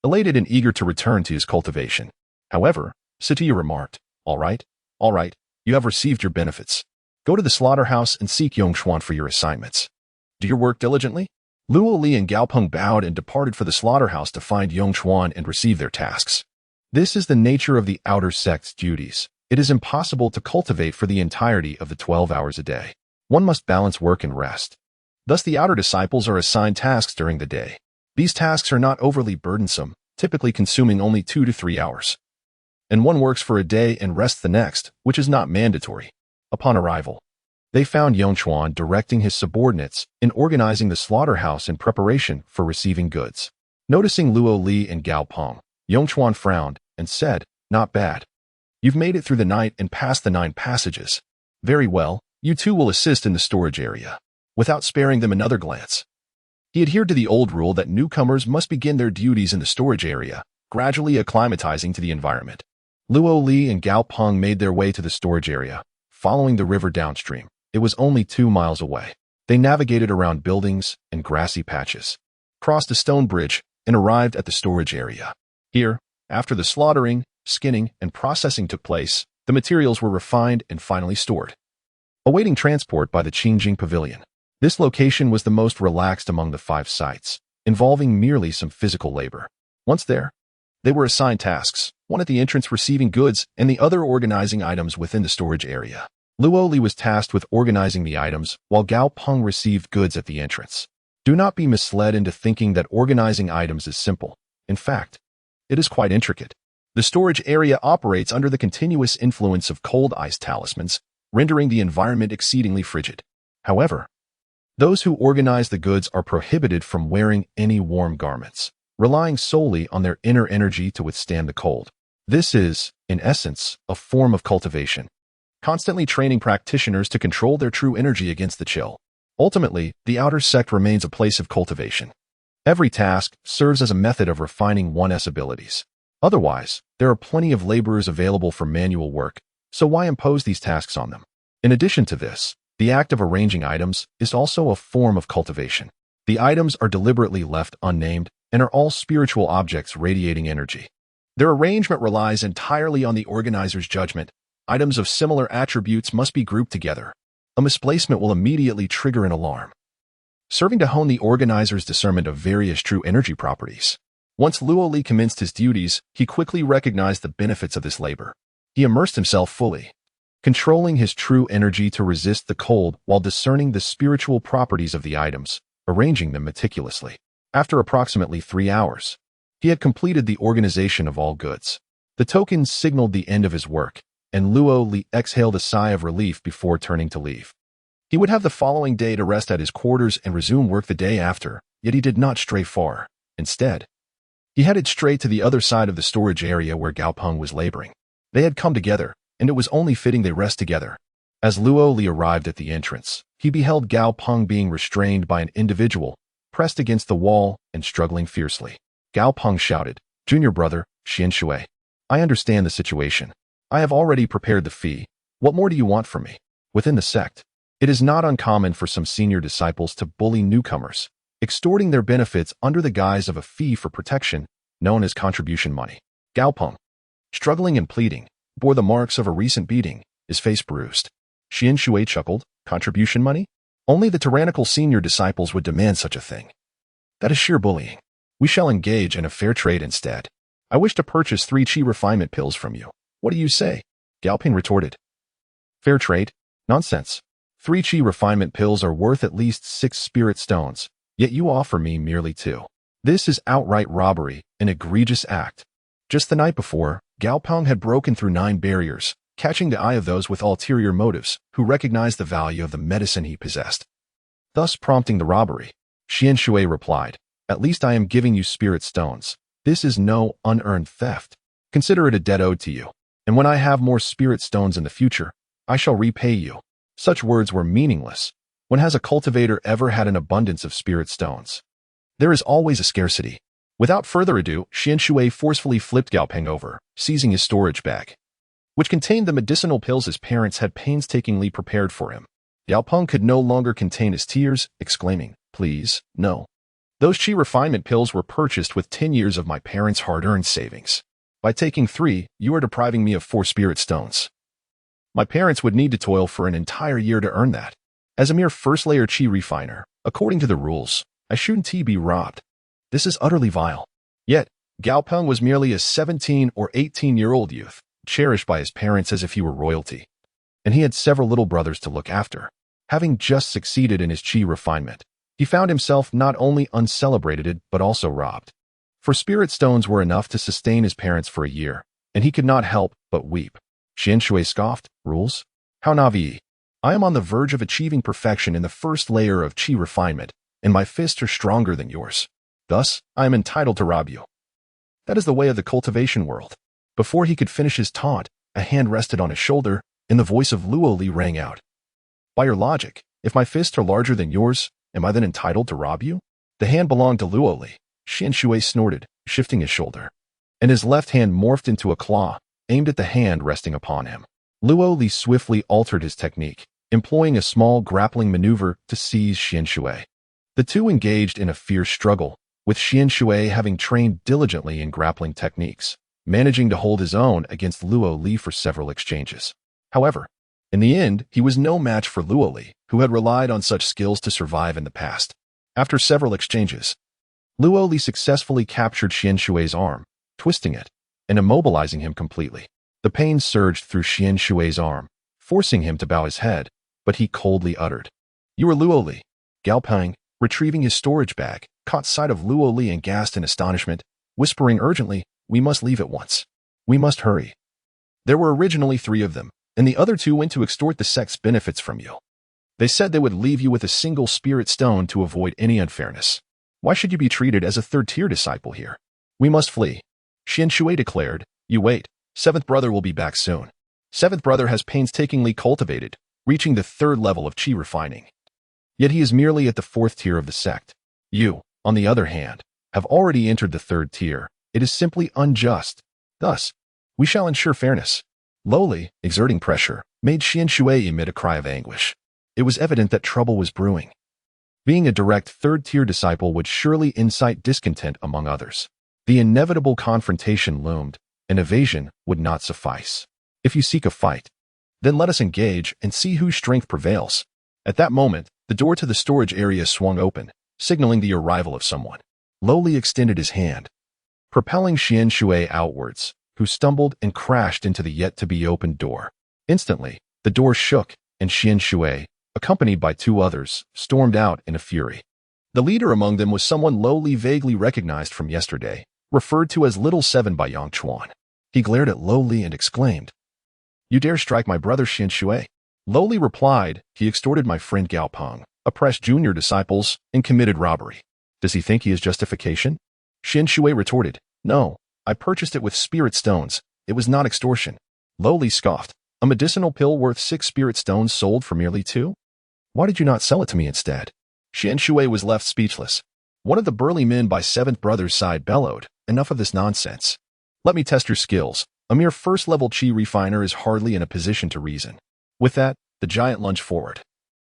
Elated and eager to return to his cultivation. However, Satya remarked, all right, you have received your benefits. Go to the slaughterhouse and seek Yongchuan for your assignments. Do your work diligently. Luo Li and Gao Peng bowed and departed for the slaughterhouse to find Yongchuan and receive their tasks. This is the nature of the outer sect's duties. It is impossible to cultivate for the entirety of the 12 hours a day. One must balance work and rest. Thus the outer disciples are assigned tasks during the day. These tasks are not overly burdensome, typically consuming only 2 to 3 hours. And one works for a day and rests the next, which is not mandatory. Upon arrival, they found Yongchuan directing his subordinates in organizing the slaughterhouse in preparation for receiving goods. Noticing Luo Li and Gao Peng, Yongchuan frowned and said, not bad. You've made it through the night and passed the 9 passages. Very well, you two will assist in the storage area. Without sparing them another glance, he adhered to the old rule that newcomers must begin their duties in the storage area, gradually acclimatizing to the environment. Luo Li and Gao Peng made their way to the storage area, following the river downstream. It was only 2 miles away. They navigated around buildings and grassy patches, crossed a stone bridge, and arrived at the storage area. Here, after the slaughtering, skinning, and processing took place, the materials were refined and finally stored, awaiting transport by the Qingjing Pavilion. This location was the most relaxed among the 5 sites, involving merely some physical labor. Once there, they were assigned tasks, one at the entrance receiving goods and the other organizing items within the storage area. Luo Li was tasked with organizing the items, while Gao Peng received goods at the entrance. Do not be misled into thinking that organizing items is simple. In fact, it is quite intricate. The storage area operates under the continuous influence of cold ice talismans, rendering the environment exceedingly frigid. However, those who organize the goods are prohibited from wearing any warm garments, relying solely on their inner energy to withstand the cold. This is, in essence, a form of cultivation, constantly training practitioners to control their true energy against the chill. Ultimately, the outer sect remains a place of cultivation. Every task serves as a method of refining one's abilities. Otherwise, there are plenty of laborers available for manual work, so why impose these tasks on them? In addition to this, the act of arranging items is also a form of cultivation. The items are deliberately left unnamed and are all spiritual objects radiating energy. Their arrangement relies entirely on the organizer's judgment. Items of similar attributes must be grouped together. A misplacement will immediately trigger an alarm, serving to hone the organizer's discernment of various true energy properties. Once Luo Li commenced his duties, he quickly recognized the benefits of this labor. He immersed himself fully, controlling his true energy to resist the cold while discerning the spiritual properties of the items, arranging them meticulously. After approximately 3 hours, he had completed the organization of all goods. The tokens signaled the end of his work, and Luo Li exhaled a sigh of relief before turning to leave. He would have the following day to rest at his quarters and resume work the day after, yet he did not stray far. Instead, he headed straight to the other side of the storage area where Gao Peng was laboring. They had come together, and it was only fitting they rest together. As Luo Li arrived at the entrance, he beheld Gao Peng being restrained by an individual, pressed against the wall and struggling fiercely. Gao Peng shouted, "Junior brother, Xian Shui, I understand the situation. I have already prepared the fee. What more do you want from me?" Within the sect, it is not uncommon for some senior disciples to bully newcomers, extorting their benefits under the guise of a fee for protection, known as contribution money. Gao Peng, struggling and pleading, bore the marks of a recent beating, his face bruised. Xian Shui chuckled, "Contribution money? Only the tyrannical senior disciples would demand such a thing. That is sheer bullying. We shall engage in a fair trade instead. I wish to purchase 3 chi refinement pills from you. What do you say?" Gao Peng retorted. "Fair trade? Nonsense. 3 chi refinement pills are worth at least 6 spirit stones, yet you offer me merely 2. This is outright robbery, an egregious act. Just the night before, Gao Peng had broken through 9 barriers, catching the eye of those with ulterior motives who recognized the value of the medicine he possessed, thus prompting the robbery. Xian Shui replied, "At least I am giving you spirit stones. This is no unearned theft. Consider it a debt owed to you, and when I have more spirit stones in the future, I shall repay you." Such words were meaningless. When has a cultivator ever had an abundance of spirit stones? There is always a scarcity. Without further ado, Xian Shui forcefully flipped Gao Peng over, seizing his storage bag, which contained the medicinal pills his parents had painstakingly prepared for him. Gao Peng could no longer contain his tears, exclaiming, "Please, no. Those chi refinement pills were purchased with 10 years of my parents' hard-earned savings. By taking 3, you are depriving me of 4 spirit stones. My parents would need to toil for an entire year to earn that. As a mere first-layer chi refiner, according to the rules, I shouldn't be robbed. This is utterly vile." Yet, Gao Peng was merely a 17 or 18-year-old youth, cherished by his parents as if he were royalty. And he had several little brothers to look after. Having just succeeded in his chi refinement, he found himself not only uncelebrated but also robbed. For spirit stones were enough to sustain his parents for a year, and he could not help but weep. Xian Shui scoffed, "Rules? How naive. I am on the verge of achieving perfection in the first layer of chi refinement, and my fists are stronger than yours. Thus, I am entitled to rob you." That is the way of the cultivation world. Before he could finish his taunt, a hand rested on his shoulder, and the voice of Luo Li rang out. "By your logic, if my fists are larger than yours, am I then entitled to rob you?" The hand belonged to Luo Li. Xian Shui snorted, shifting his shoulder, and his left hand morphed into a claw, aimed at the hand resting upon him. Luo Li swiftly altered his technique, employing a small grappling maneuver to seize Xian Shui. The two engaged in a fierce struggle, with Xian Shui having trained diligently in grappling techniques, managing to hold his own against Luo Li for several exchanges. However, in the end, he was no match for Luo Li, who had relied on such skills to survive in the past. After several exchanges, Luo Li successfully captured Xian Shui's arm, twisting it, and immobilizing him completely. The pain surged through Xian Shui's arm, forcing him to bow his head, but he coldly uttered, "You are Luo Li." Gao Peng, retrieving his storage bag, caught sight of Luo Li and gasped in astonishment, whispering urgently, "We must leave at once. We must hurry." There were originally 3 of them, and the other 2 went to extort the sect's benefits from you. They said they would leave you with a single spirit stone to avoid any unfairness. Why should you be treated as a 3rd-tier disciple here? We must flee. Xian Shui declared, "You wait. 7th brother will be back soon." 7th brother has painstakingly cultivated, reaching the 3rd level of chi refining. Yet he is merely at the 4th tier of the sect. You, on the other hand, have already entered the 3rd tier. It is simply unjust. Thus, we shall ensure fairness. Lowly, exerting pressure, made Xian Shui emit a cry of anguish. It was evident that trouble was brewing. Being a direct 3rd-tier disciple would surely incite discontent among others. The inevitable confrontation loomed, and evasion would not suffice. If you seek a fight, then let us engage and see whose strength prevails. At that moment, the door to the storage area swung open, signaling the arrival of someone. Lowly extended his hand, propelling Xian Shui outwards, who stumbled and crashed into the yet-to-be-opened door. Instantly, the door shook, and Xian Shui, accompanied by 2 others, stormed out in a fury. The leader among them was someone Lowly vaguely recognized from yesterday, referred to as Little Seven by Yang Chuan. He glared at Lowly and exclaimed, "You dare strike my brother Xian Shui?" Lowly replied, "He extorted my friend Gao Peng, oppressed junior disciples, and committed robbery. Does he think he is justification?" Xian Shui retorted, "No, I purchased it with spirit stones. It was not extortion." Lowly scoffed, "A medicinal pill worth 6 spirit stones sold for merely 2? Why did you not sell it to me instead?" Xian Shui was left speechless. One of the burly men by 7th brother's side bellowed, "Enough of this nonsense. Let me test your skills. A mere 1st-level chi refiner is hardly in a position to reason." With that, the giant lunged forward,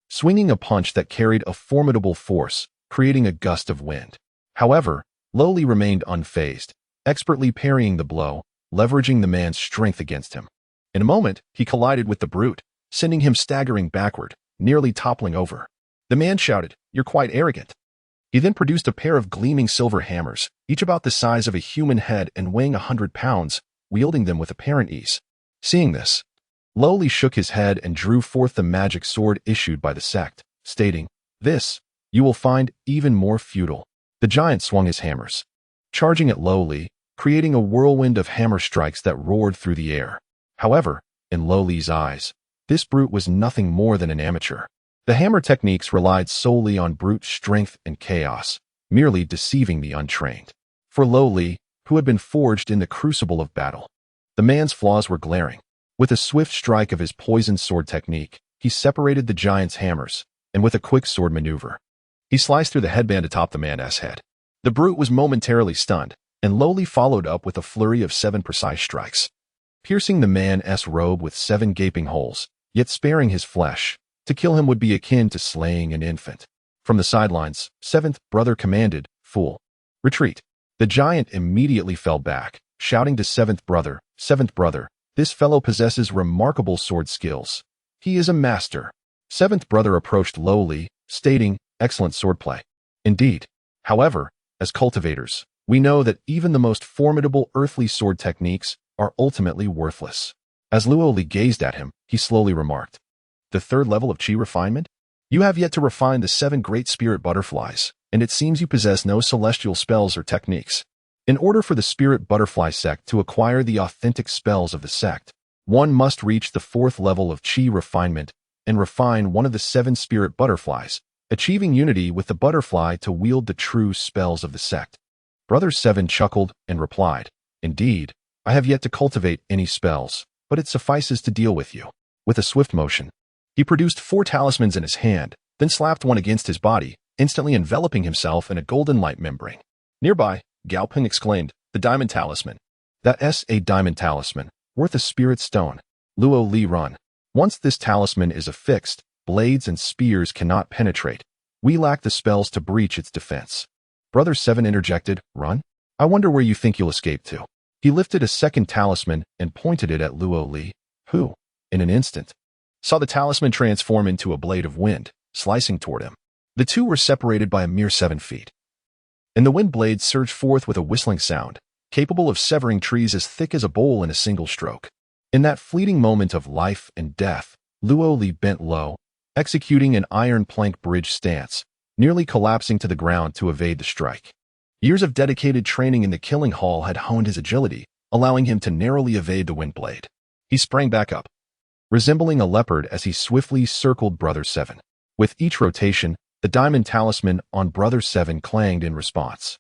swinging a punch that carried a formidable force, creating a gust of wind. However, Lowly remained unfazed, expertly parrying the blow, leveraging the man's strength against him. In a moment, he collided with the brute, sending him staggering backward, nearly toppling over. The man shouted, "You're quite arrogant." He then produced a pair of gleaming silver hammers, each about the size of a human head and weighing 100 pounds, wielding them with apparent ease. Seeing this, Luo shook his head and drew forth the magic sword issued by the sect, stating, "This, you will find even more futile." The giant swung his hammers, charging at Luo, creating a whirlwind of hammer strikes that roared through the air. However, in Luo's eyes, this brute was nothing more than an amateur. The hammer techniques relied solely on brute strength and chaos, merely deceiving the untrained. For Luo, who had been forged in the crucible of battle, the man's flaws were glaring. With a swift strike of his poisoned sword technique, he separated the giant's hammers, and with a quick sword maneuver, he sliced through the headband atop the man's head. The brute was momentarily stunned, and Luo followed up with a flurry of 7 precise strikes, piercing the man's robe with 7 gaping holes, yet sparing his flesh. To kill him would be akin to slaying an infant. From the sidelines, 7th brother commanded, "Fool, retreat." The giant immediately fell back, shouting to 7th brother, "7th brother, this fellow possesses remarkable sword skills. He is a master." 7th brother approached Luo, stating, "Excellent swordplay." Indeed. However, as cultivators, we know that even the most formidable earthly sword techniques are ultimately worthless. As Luo gazed at him, he slowly remarked, "The 3rd level of chi refinement? You have yet to refine the 7 great spirit butterflies, and it seems you possess no celestial spells or techniques. In order for the spirit butterfly sect to acquire the authentic spells of the sect, one must reach the 4th level of chi refinement and refine one of the 7 spirit butterflies, achieving unity with the butterfly to wield the true spells of the sect." Brother 7 chuckled and replied, "Indeed, I have yet to cultivate any spells, but it suffices to deal with you." With a swift motion, he produced 4 talismans in his hand, then slapped one against his body, instantly enveloping himself in a golden light membrane. Nearby, Gaoping exclaimed, "The diamond talisman. That's a diamond talisman, worth a spirit stone." Luo run. "Once this talisman is affixed, blades and spears cannot penetrate. We lack the spells to breach its defense." Brother 7 interjected, "Run? I wonder where you think you'll escape to." He lifted a 2nd talisman and pointed it at Luo, who, in an instant, saw the talisman transform into a blade of wind, slicing toward him. The two were separated by a mere 7 feet, and the wind blade surged forth with a whistling sound, capable of severing trees as thick as a bowl in a single stroke. In that fleeting moment of life and death, Luo bent low, executing an iron plank bridge stance, nearly collapsing to the ground to evade the strike. Years of dedicated training in the killing hall had honed his agility, allowing him to narrowly evade the wind blade. He sprang back up, resembling a leopard as he swiftly circled Brother 7. With each rotation, the diamond talisman on Brother 7 clanged in response.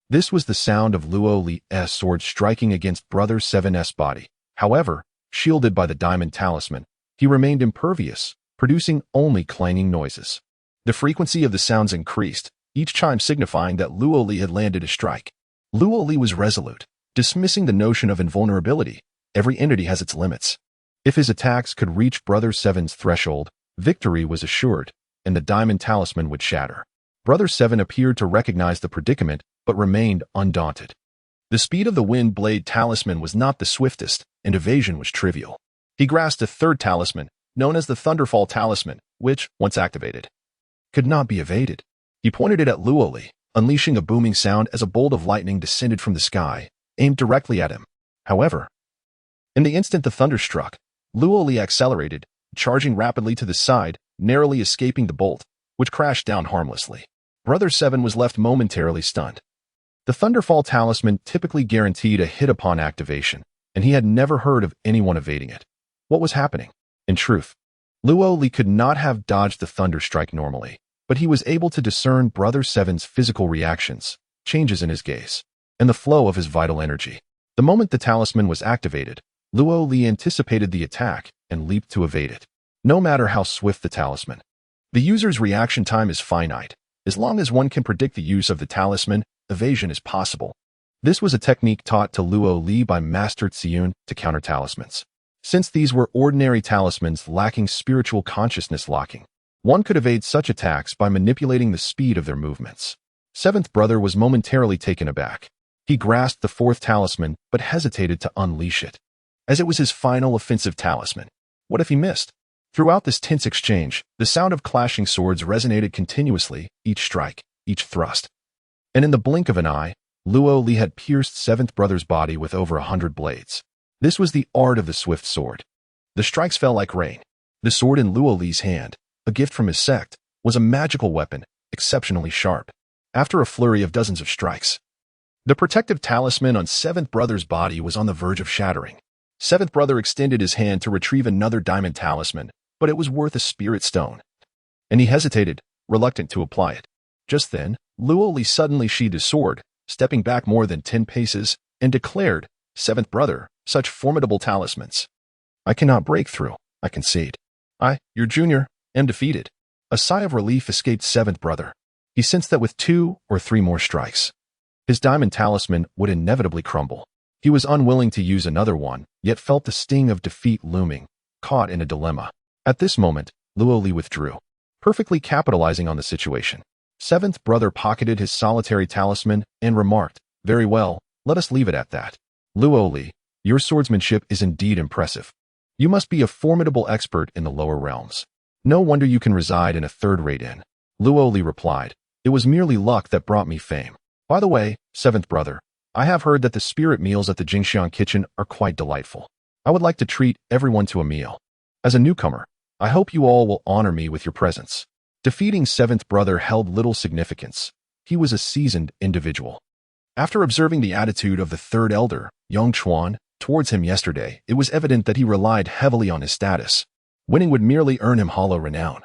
This was the sound of Luo's sword striking against Brother 7's body. However, shielded by the diamond talisman, he remained impervious, producing only clanging noises. The frequency of the sounds increased, each chime signifying that Luo had landed a strike. Luo was resolute, dismissing the notion of invulnerability. Every entity has its limits. If his attacks could reach Brother 7's threshold, victory was assured, and the diamond talisman would shatter. Brother 7 appeared to recognize the predicament, but remained undaunted. The speed of the wind blade talisman was not the swiftest, and evasion was trivial. He grasped a 3rd talisman, known as the Thunderfall talisman, which, once activated, could not be evaded. He pointed it at Luo, unleashing a booming sound as a bolt of lightning descended from the sky, aimed directly at him. However, in the instant the thunder struck, Luo accelerated, charging rapidly to the side, narrowly escaping the bolt, which crashed down harmlessly. Brother 7 was left momentarily stunned. The Thunderfall talisman typically guaranteed a hit upon activation, and he had never heard of anyone evading it. What was happening? In truth, Luo could not have dodged the thunder strike normally, but he was able to discern Brother 7's physical reactions, changes in his gaze, and the flow of his vital energy. The moment the talisman was activated, Luo anticipated the attack and leaped to evade it. No matter how swift the talisman, the user's reaction time is finite. As long as one can predict the use of the talisman, evasion is possible. This was a technique taught to Luo by Master Tsiyun to counter talismans. Since these were ordinary talismans lacking spiritual consciousness locking, one could evade such attacks by manipulating the speed of their movements. 7th brother was momentarily taken aback. He grasped the 4th talisman, but hesitated to unleash it, as it was his final offensive talisman. What if he missed? Throughout this tense exchange, the sound of clashing swords resonated continuously, each strike, each thrust. And in the blink of an eye, Luo had pierced 7th brother's body with over 100 blades. This was the art of the swift sword. The strikes fell like rain. The sword in Luo Li's hand, a gift from his sect, was a magical weapon, exceptionally sharp. After a flurry of dozens of strikes, the protective talisman on Seventh Brother's body was on the verge of shattering. Seventh Brother extended his hand to retrieve another diamond talisman, but it was worth a spirit stone, and he hesitated, reluctant to apply it. Just then, Luo Li suddenly sheathed his sword, stepping back more than 10 paces, and declared, "Seventh Brother, such formidable talismans. I cannot break through, I concede. I, your junior, am defeated." A sigh of relief escaped Seventh Brother. He sensed that with 2 or 3 more strikes, his diamond talisman would inevitably crumble. He was unwilling to use another one, yet felt the sting of defeat looming, caught in a dilemma. At this moment, Luo Li withdrew, perfectly capitalizing on the situation. Seventh Brother pocketed his solitary talisman and remarked, "Very well, let us leave it at that. Luo Li, your swordsmanship is indeed impressive. You must be a formidable expert in the lower realms. No wonder you can reside in a third-rate inn." Luo Li replied, "It was merely luck that brought me fame. By the way, Seventh Brother, I have heard that the spirit meals at the Jingxiang kitchen are quite delightful. I would like to treat everyone to a meal. As a newcomer, I hope you all will honor me with your presence." Defeating Seventh Brother held little significance. He was a seasoned individual. After observing the attitude of the third elder, Yang Chuan, towards him yesterday, it was evident that he relied heavily on his status. Winning would merely earn him hollow renown,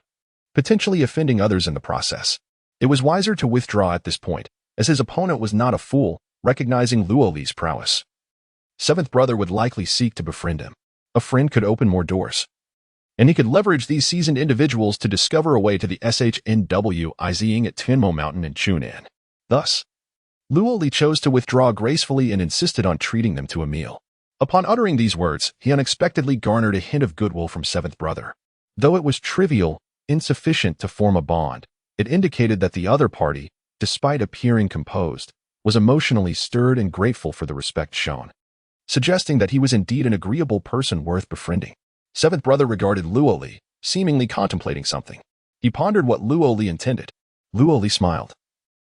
potentially offending others in the process. It was wiser to withdraw at this point, as his opponent was not a fool, recognizing Luo Li's prowess. Seventh Brother would likely seek to befriend him. A friend could open more doors, and he could leverage these seasoned individuals to discover a way to the SHNWIZing at Tianmo Mountain in Chunan. Thus, Luo Li chose to withdraw gracefully and insisted on treating them to a meal. Upon uttering these words, he unexpectedly garnered a hint of goodwill from Seventh Brother. Though it was trivial, insufficient to form a bond, it indicated that the other party, despite appearing composed, was emotionally stirred and grateful for the respect shown, suggesting that he was indeed an agreeable person worth befriending. Seventh Brother regarded Luo Li, seemingly contemplating something. He pondered what Luo Li intended. Luo Li smiled.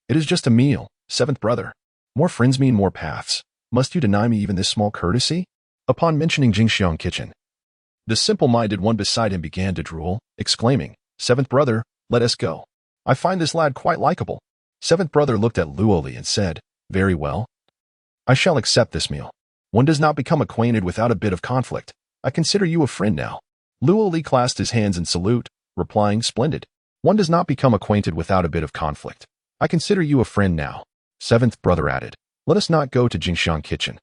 "It is just a meal, Seventh Brother. More friends mean more paths. Must you deny me even this small courtesy?" Upon mentioning Jingxiang kitchen, the simple-minded one beside him began to drool, exclaiming, "Seventh Brother, let us go. I find this lad quite likable." Seventh Brother looked at Luo Li and said, "Very well. I shall accept this meal. One does not become acquainted without a bit of conflict. I consider you a friend now." Luo Li clasped his hands in salute, replying, "Splendid. One does not become acquainted without a bit of conflict. I consider you a friend now." Seventh Brother added, "Let us not go to Jingxiang kitchen.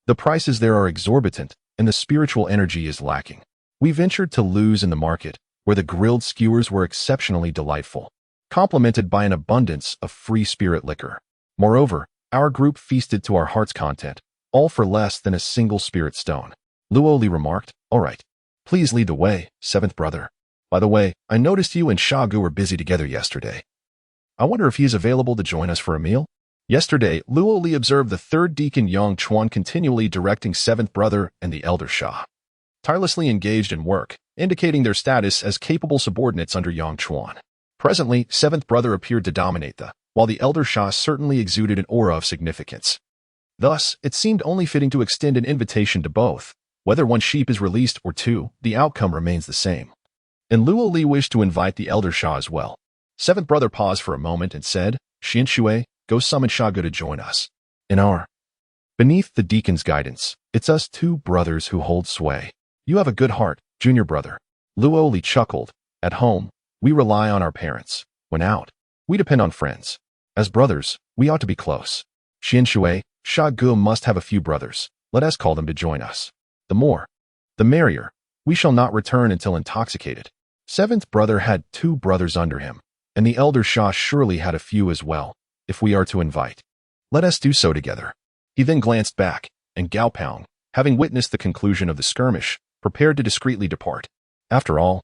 The prices there are exorbitant, and the spiritual energy is lacking. We ventured to lose in the market, where the grilled skewers were exceptionally delightful, complemented by an abundance of free spirit liquor. Moreover, our group feasted to our heart's content, all for less than a single spirit stone." Luo Li remarked, "All right. Please lead the way, Seventh Brother. By the way, I noticed you and Sha Gu were busy together yesterday. I wonder if he is available to join us for a meal?" Yesterday, Luo Li observed the third deacon Yang Chuan continually directing Seventh Brother and the elder Sha, tirelessly engaged in work, indicating their status as capable subordinates under Yang Chuan. Presently, Seventh Brother appeared to dominate while the elder Sha certainly exuded an aura of significance. Thus, it seemed only fitting to extend an invitation to both. Whether one sheep is released or two, the outcome remains the same. And Luo Li wished to invite the elder Sha as well. Seventh Brother paused for a moment and said, "Xian Shui, go summon Sha Gu to join us. Beneath the deacon's guidance, it's us two brothers who hold sway. You have a good heart, junior brother." Luo Li chuckled. "At home, we rely on our parents. When out, we depend on friends. As brothers, we ought to be close. Xian Shui, Sha Gu must have a few brothers. Let us call them to join us. The more, the merrier. We shall not return until intoxicated." Seventh Brother had 2 brothers under him, and the elder Sha surely had a few as well, if we are to invite. Let us do so together. He then glanced back, and Gao Pound, having witnessed the conclusion of the skirmish, prepared to discreetly depart. After all,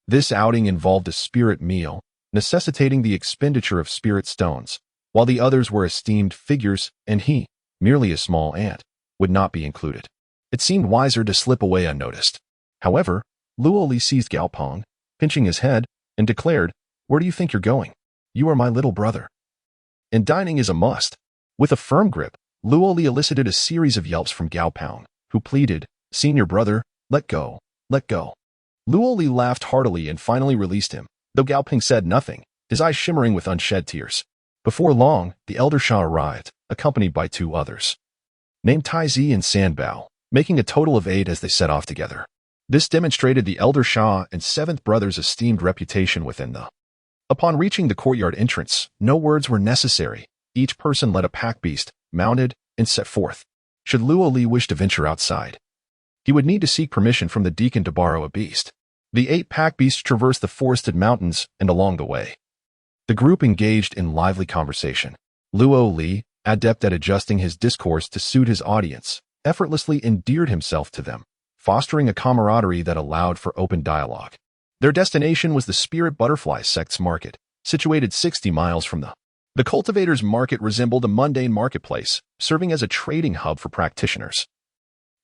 this outing involved a spirit meal, necessitating the expenditure of spirit stones, while the others were esteemed figures and he, merely a small ant, would not be included. It seemed wiser to slip away unnoticed. However, Luo Li seized Gao Pong, pinching his head, and declared, "Where do you think you're going? You are my little brother, and dining is a must." With a firm grip, Luo Li elicited a series of yelps from Gao Pound, who pleaded, "Senior brother, let go. Let go. Luoli laughed heartily and finally released him, though Gaoping said nothing, his eyes shimmering with unshed tears. Before long, the elder Shah arrived, accompanied by 2 others, named Taizi and Sanbao, making a total of 8 as they set off together. This demonstrated the elder Shah and 7th brother's esteemed reputation within the. Upon reaching the courtyard entrance, no words were necessary. Each person led a pack beast, mounted, and set forth. Should Luoli wish to venture outside, he would need to seek permission from the deacon to borrow a beast. The 8 pack beasts traversed the forested mountains, and along the way, the group engaged in lively conversation. Luoli, adept at adjusting his discourse to suit his audience, effortlessly endeared himself to them, fostering a camaraderie that allowed for open dialogue. Their destination was the Spirit Butterfly Sect's market, situated 60 miles from the cultivators' market resembled a mundane marketplace, serving as a trading hub for practitioners.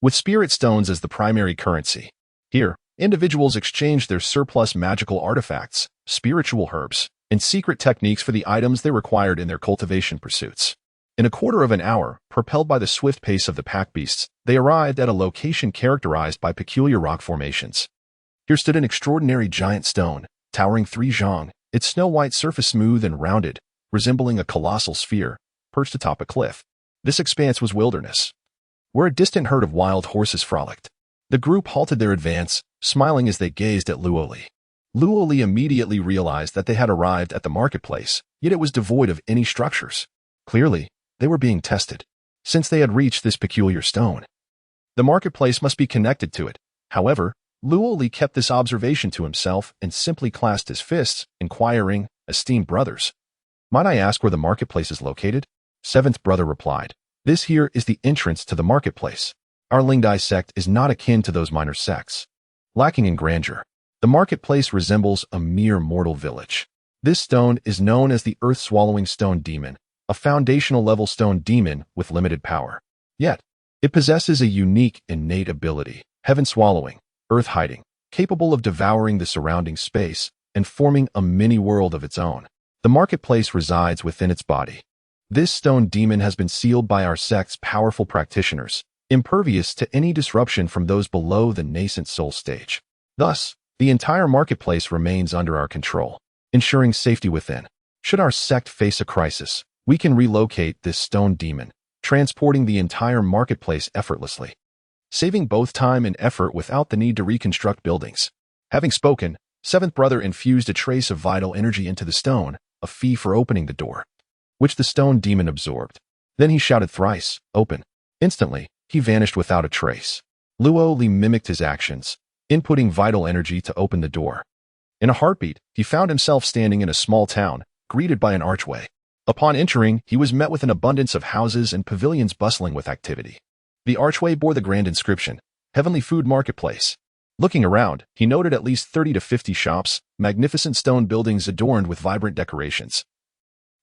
With spirit stones as the primary currency, here, individuals exchanged their surplus magical artifacts, spiritual herbs, and secret techniques for the items they required in their cultivation pursuits. In a quarter of an hour, propelled by the swift pace of the pack beasts, they arrived at a location characterized by peculiar rock formations. Here stood an extraordinary giant stone, towering 3 zhang, its snow-white surface smooth and rounded, resembling a colossal sphere, perched atop a cliff. This expanse was wilderness, where a distant herd of wild horses frolicked. The group halted their advance, smiling as they gazed at Luoli. Luoli immediately realized that they had arrived at the marketplace, yet it was devoid of any structures. Clearly, they were being tested. Since they had reached this peculiar stone, the marketplace must be connected to it. However, Luoli kept this observation to himself and simply clasped his fists, inquiring, "Esteemed brothers, might I ask where the marketplace is located?" 7th brother replied, "This here is the entrance to the marketplace. Our Lingdai sect is not akin to those minor sects, lacking in grandeur. The marketplace resembles a mere mortal village. This stone is known as the earth-swallowing stone demon, a foundational-level stone demon with limited power. Yet, it possesses a unique innate ability, heaven-swallowing, earth-hiding, capable of devouring the surrounding space and forming a mini-world of its own. The marketplace resides within its body. This stone demon has been sealed by our sect's powerful practitioners, impervious to any disruption from those below the nascent soul stage. Thus, the entire marketplace remains under our control, ensuring safety within. Should our sect face a crisis, we can relocate this stone demon, transporting the entire marketplace effortlessly, saving both time and effort without the need to reconstruct buildings." Having spoken, 7th brother infused a trace of vital energy into the stone, a fee for opening the door, which the stone demon absorbed. Then he shouted thrice, "Open." Instantly, he vanished without a trace. Luoli mimicked his actions, inputting vital energy to open the door. In a heartbeat, he found himself standing in a small town, greeted by an archway. Upon entering, he was met with an abundance of houses and pavilions bustling with activity. The archway bore the grand inscription, "Heavenly Food Marketplace." Looking around, he noted at least 30 to 50 shops, magnificent stone buildings adorned with vibrant decorations,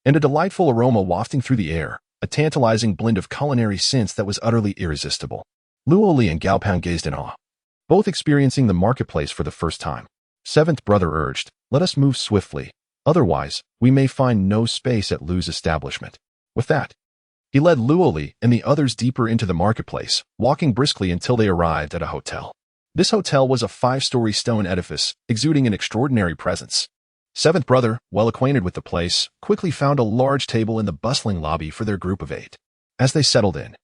and a delightful aroma wafting through the air, a tantalizing blend of culinary scents that was utterly irresistible. Luoli and Gaopang gazed in awe, both experiencing the marketplace for the first time. 7th brother urged, "Let us move swiftly, otherwise we may find no space at Lu's establishment." With that, he led Luoli and the others deeper into the marketplace, walking briskly until they arrived at a hotel. This hotel was a 5-story stone edifice, exuding an extraordinary presence. 7th brother, well acquainted with the place, quickly found a large table in the bustling lobby for their group of 8. As they settled in,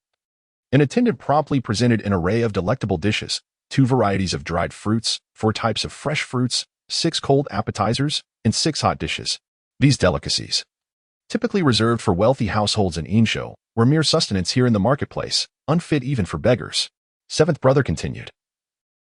an attendant promptly presented an array of delectable dishes, 2 varieties of dried fruits, 4 types of fresh fruits, 6 cold appetizers, and 6 hot dishes. These delicacies, typically reserved for wealthy households in Insho, were mere sustenance here in the marketplace, unfit even for beggars. 7th brother continued,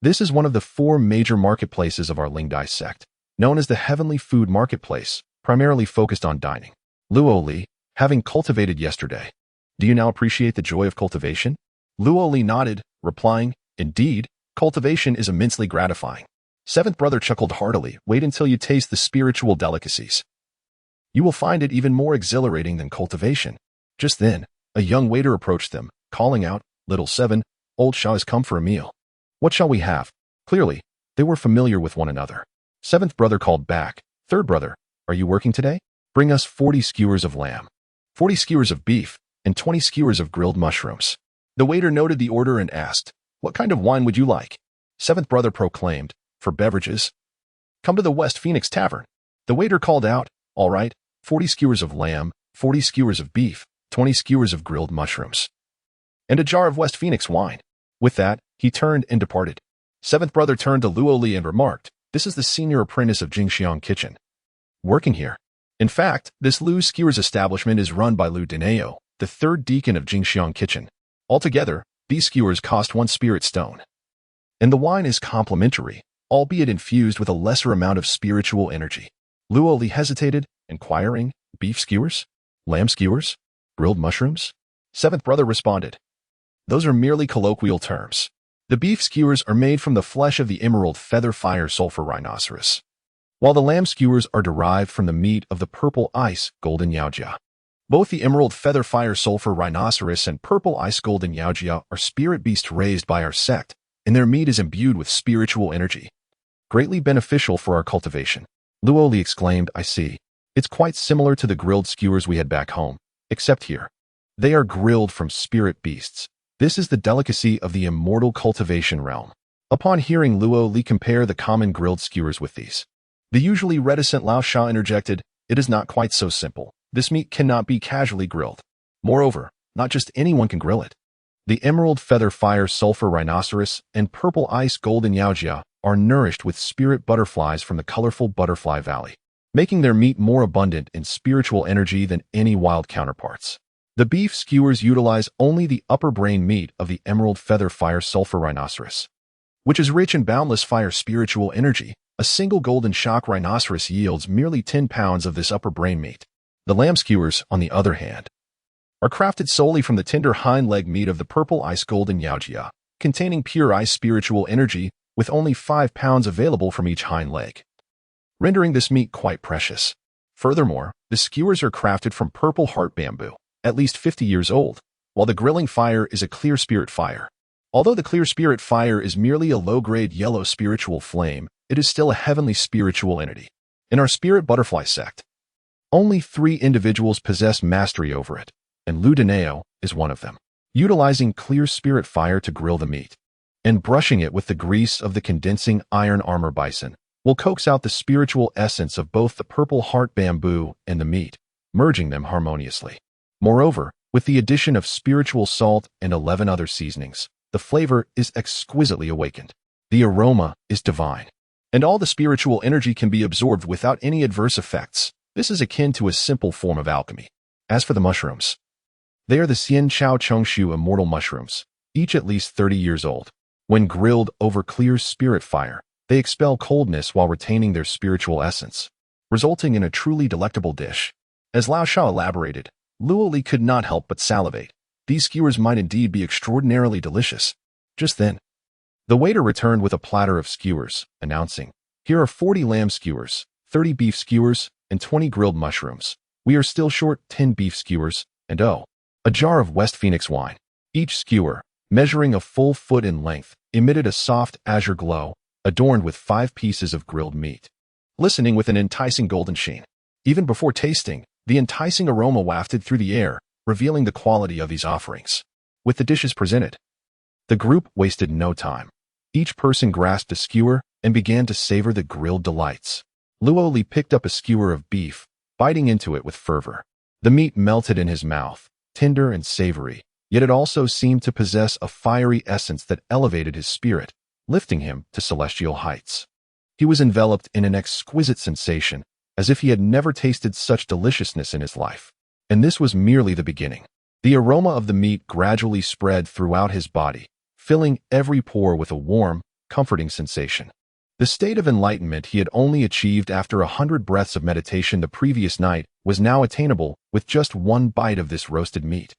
"This is one of the 4 major marketplaces of our Lingdai sect, known as the Heavenly Food Marketplace, primarily focused on dining. Luoli, having cultivated yesterday, do you now appreciate the joy of cultivation?" Luoli nodded, replying, "Indeed, cultivation is immensely gratifying." 7th brother chuckled heartily, "Wait until you taste the spiritual delicacies. You will find it even more exhilarating than cultivation." Just then, a young waiter approached them, calling out, "Little 7, old Shah has come for a meal. What shall we have?" Clearly, they were familiar with one another. 7th brother called back, "3rd brother, are you working today? Bring us 40 skewers of lamb, 40 skewers of beef, and 20 skewers of grilled mushrooms." The waiter noted the order and asked, "What kind of wine would you like?" Seventh brother proclaimed, "For beverages, come to the West Phoenix Tavern." The waiter called out, "All right, 40 skewers of lamb, 40 skewers of beef, 20 skewers of grilled mushrooms, and a jar of West Phoenix wine." With that, he turned and departed. Seventh brother turned to Luo Li and remarked, "This is the senior apprentice of Jingxiang Kitchen, working here. In fact, this Lu Skewers establishment is run by Lu Dineo, the third deacon of Jingxiang Kitchen. Altogether, these skewers cost 1 spirit stone. And the wine is complimentary, albeit infused with a lesser amount of spiritual energy." Luo Li hesitated, inquiring, "Beef skewers? Lamb skewers? Grilled mushrooms?" Seventh brother responded, "Those are merely colloquial terms. The beef skewers are made from the flesh of the emerald feather fire sulfur rhinoceros, while the lamb skewers are derived from the meat of the purple ice golden yaojia. Both the emerald feather fire sulfur rhinoceros and purple ice golden yaojia are spirit beasts raised by our sect, and their meat is imbued with spiritual energy, greatly beneficial for our cultivation." Luo Li exclaimed, "I see. It's quite similar to the grilled skewers we had back home, except here they are grilled from spirit beasts. This is the delicacy of the immortal cultivation realm." Upon hearing Luo Li compare the common grilled skewers with these, the usually reticent Lao Sha interjected, "It is not quite so simple. This meat cannot be casually grilled. Moreover, not just anyone can grill it. The emerald feather fire sulfur rhinoceros and purple ice golden yaojia are nourished with spirit butterflies from the colorful butterfly valley, making their meat more abundant in spiritual energy than any wild counterparts. The beef skewers utilize only the upper brain meat of the emerald feather fire sulfur rhinoceros, which is rich in boundless fire spiritual energy. A single golden shock rhinoceros yields merely 10 pounds of this upper brain meat. The lamb skewers, on the other hand, are crafted solely from the tender hind leg meat of the purple ice golden yaojia, containing pure ice spiritual energy with only 5 pounds available from each hind leg, rendering this meat quite precious. Furthermore, the skewers are crafted from purple heart bamboo, at least 50 years old, while the grilling fire is a clear spirit fire. Although the clear spirit fire is merely a low-grade yellow spiritual flame, it is still a heavenly spiritual entity. In our spirit butterfly sect, only 3 individuals possess mastery over it, and Lu Dineo is one of them. Utilizing clear spirit fire to grill the meat, and brushing it with the grease of the condensing iron armor bison, will coax out the spiritual essence of both the purple heart bamboo and the meat, merging them harmoniously. Moreover, with the addition of spiritual salt and 11 other seasonings, the flavor is exquisitely awakened. The aroma is divine, and all the spiritual energy can be absorbed without any adverse effects. This is akin to a simple form of alchemy. As for the mushrooms, they are the Xian Chao Chongshu immortal mushrooms, each at least 30 years old. When grilled over clear spirit fire, they expel coldness while retaining their spiritual essence, resulting in a truly delectable dish. As Lao Sha elaborated, Luo Li could not help but salivate. These skewers might indeed be extraordinarily delicious. Just then, the waiter returned with a platter of skewers, announcing, "Here are 40 lamb skewers, 30 beef skewers, and 20 grilled mushrooms. We are still short 10 beef skewers, and a jar of West Phoenix wine." Each skewer, measuring a full foot in length, emitted a soft azure glow, adorned with 5 pieces of grilled meat, glistening with an enticing golden sheen. Even before tasting, the enticing aroma wafted through the air, revealing the quality of these offerings. With the dishes presented, the group wasted no time. Each person grasped a skewer and began to savor the grilled delights. Luo Li picked up a skewer of beef, biting into it with fervor. The meat melted in his mouth, tender and savory, yet it also seemed to possess a fiery essence that elevated his spirit, lifting him to celestial heights. He was enveloped in an exquisite sensation, as if he had never tasted such deliciousness in his life. And this was merely the beginning. The aroma of the meat gradually spread throughout his body, filling every pore with a warm, comforting sensation. The state of enlightenment he had only achieved after 100 breaths of meditation the previous night was now attainable with just 1 bite of this roasted meat.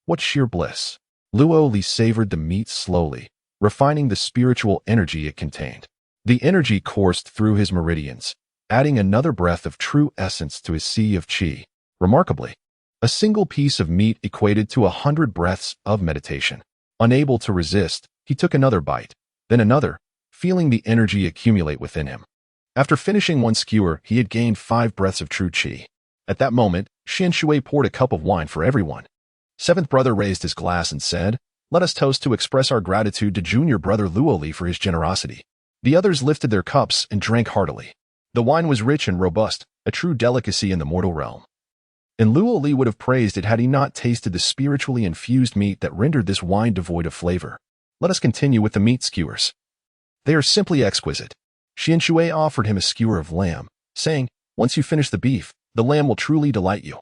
What sheer bliss! Luo Li savored the meat slowly, refining the spiritual energy it contained. The energy coursed through his meridians, adding another breath of true essence to his sea of qi. Remarkably, a single piece of meat equated to 100 breaths of meditation. Unable to resist, he took another bite, then another, feeling the energy accumulate within him. After finishing 1 skewer, he had gained 5 breaths of true qi. At that moment, Xian Shui poured a cup of wine for everyone. Seventh brother raised his glass and said, Let us toast to express our gratitude to junior brother Luoli for his generosity. The others lifted their cups and drank heartily. The wine was rich and robust, a true delicacy in the mortal realm. And Luoli would have praised it had he not tasted the spiritually infused meat that rendered this wine devoid of flavor. Let us continue with the meat skewers. They are simply exquisite. Xianshui offered him a skewer of lamb, saying, "Once you finish the beef, the lamb will truly delight you."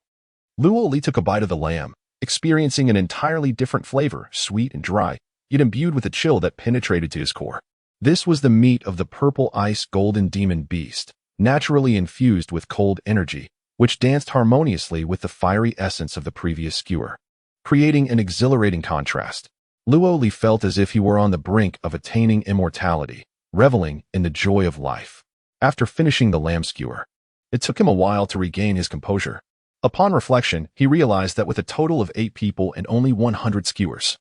Luoli took a bite of the lamb, experiencing an entirely different flavor, sweet and dry, yet imbued with a chill that penetrated to his core. This was the meat of the purple ice golden demon beast, naturally infused with cold energy, which danced harmoniously with the fiery essence of the previous skewer, creating an exhilarating contrast. Luoli felt as if he were on the brink of attaining immortality, reveling in the joy of life. After finishing the lamb skewer, it took him a while to regain his composure. Upon reflection, he realized that with a total of 8 people and only 100 skewers,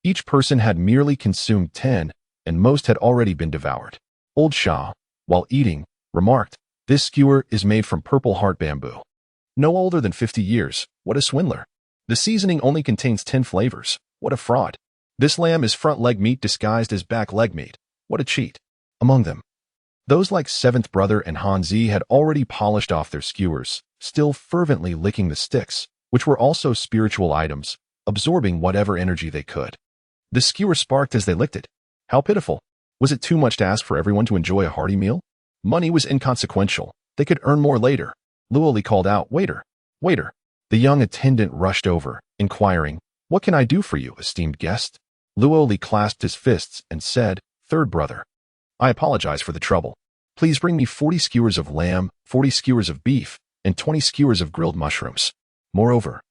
each person had merely consumed 10, and most had already been devoured. Old Shah, while eating, remarked, "This skewer is made from purple heart bamboo. No older than 50 years, what a swindler. The seasoning only contains 10 flavors, what a fraud. This lamb is front leg meat disguised as back leg meat, what a cheat." Among them, those like Seventh Brother and Hanzi had already polished off their skewers, still fervently licking the sticks, which were also spiritual items, absorbing whatever energy they could. The skewer sparked as they licked it. How pitiful. Was it too much to ask for everyone to enjoy a hearty meal? Money was inconsequential. They could earn more later. Luoli called out, "Waiter, waiter." The young attendant rushed over, inquiring, "What can I do for you, esteemed guest?" Luoli clasped his fists and said, "Third brother, I apologize for the trouble. Please bring me 40 skewers of lamb, 40 skewers of beef, and 20 skewers of grilled mushrooms. Moreover,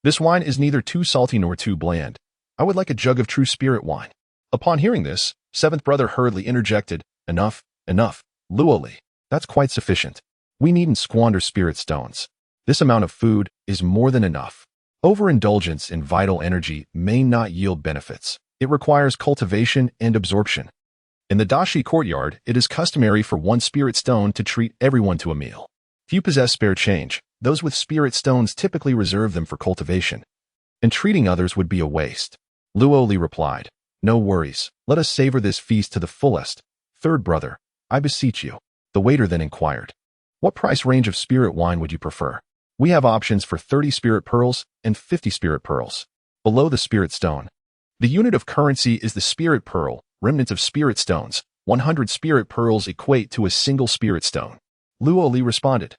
this wine is neither too salty nor too bland. I would like a jug of true spirit wine." Upon hearing this, Seventh Brother hurriedly interjected, "Enough, enough, Luoli. That's quite sufficient. We needn't squander spirit stones. This amount of food is more than enough. Overindulgence in vital energy may not yield benefits. It requires cultivation and absorption. In the Dashi courtyard, it is customary for 1 spirit stone to treat everyone to a meal. If you possess spare change, those with spirit stones typically reserve them for cultivation, and treating others would be a waste." Luoli replied, "No worries. Let us savor this feast to the fullest. Third brother, I beseech you." The waiter then inquired, "What price range of spirit wine would you prefer? We have options for 30 spirit pearls and 50 spirit pearls. Below the spirit stone. The unit of currency is the spirit pearl, remnants of spirit stones. 100 spirit pearls equate to a single spirit stone." Luoli responded,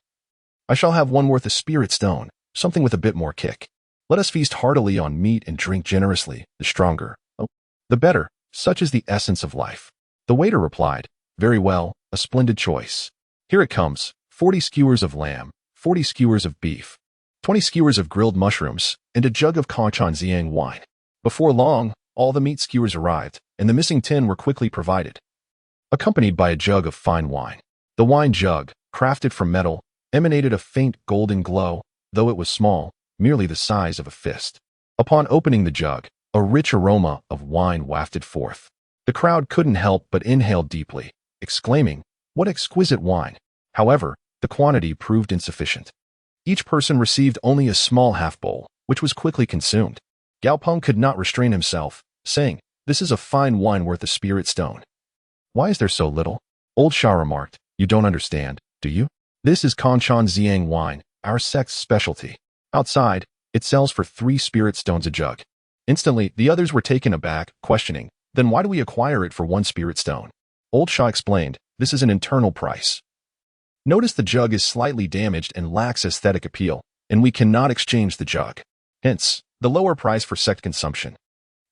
"I shall have one worth a spirit stone, something with a bit more kick. Let us feast heartily on meat and drink generously, the stronger, the better, such is the essence of life." The waiter replied, "Very well, a splendid choice. Here it comes, 40 skewers of lamb, 40 skewers of beef, 20 skewers of grilled mushrooms, and a jug of Kangchanziang wine." Before long, all the meat skewers arrived, and the missing 10 were quickly provided, accompanied by a jug of fine wine. The wine jug, crafted from metal, emanated a faint golden glow, though it was small, merely the size of a fist. Upon opening the jug, a rich aroma of wine wafted forth. The crowd couldn't help but inhale deeply, exclaiming, "What exquisite wine!" However, the quantity proved insufficient. Each person received only a small half-bowl, which was quickly consumed. Gaopeng could not restrain himself, saying, "This is a fine wine worth a spirit stone." "Why is there so little?" Old Shah remarked, "You don't understand, do you? This is Kangchanziang wine, our sect's specialty. Outside, it sells for 3 spirit stones a jug." Instantly, the others were taken aback, questioning, "Then why do we acquire it for 1 spirit stone?" Old Shah explained, "This is an internal price. Notice the jug is slightly damaged and lacks aesthetic appeal, and we cannot exchange the jug. Hence, the lower price for sect consumption.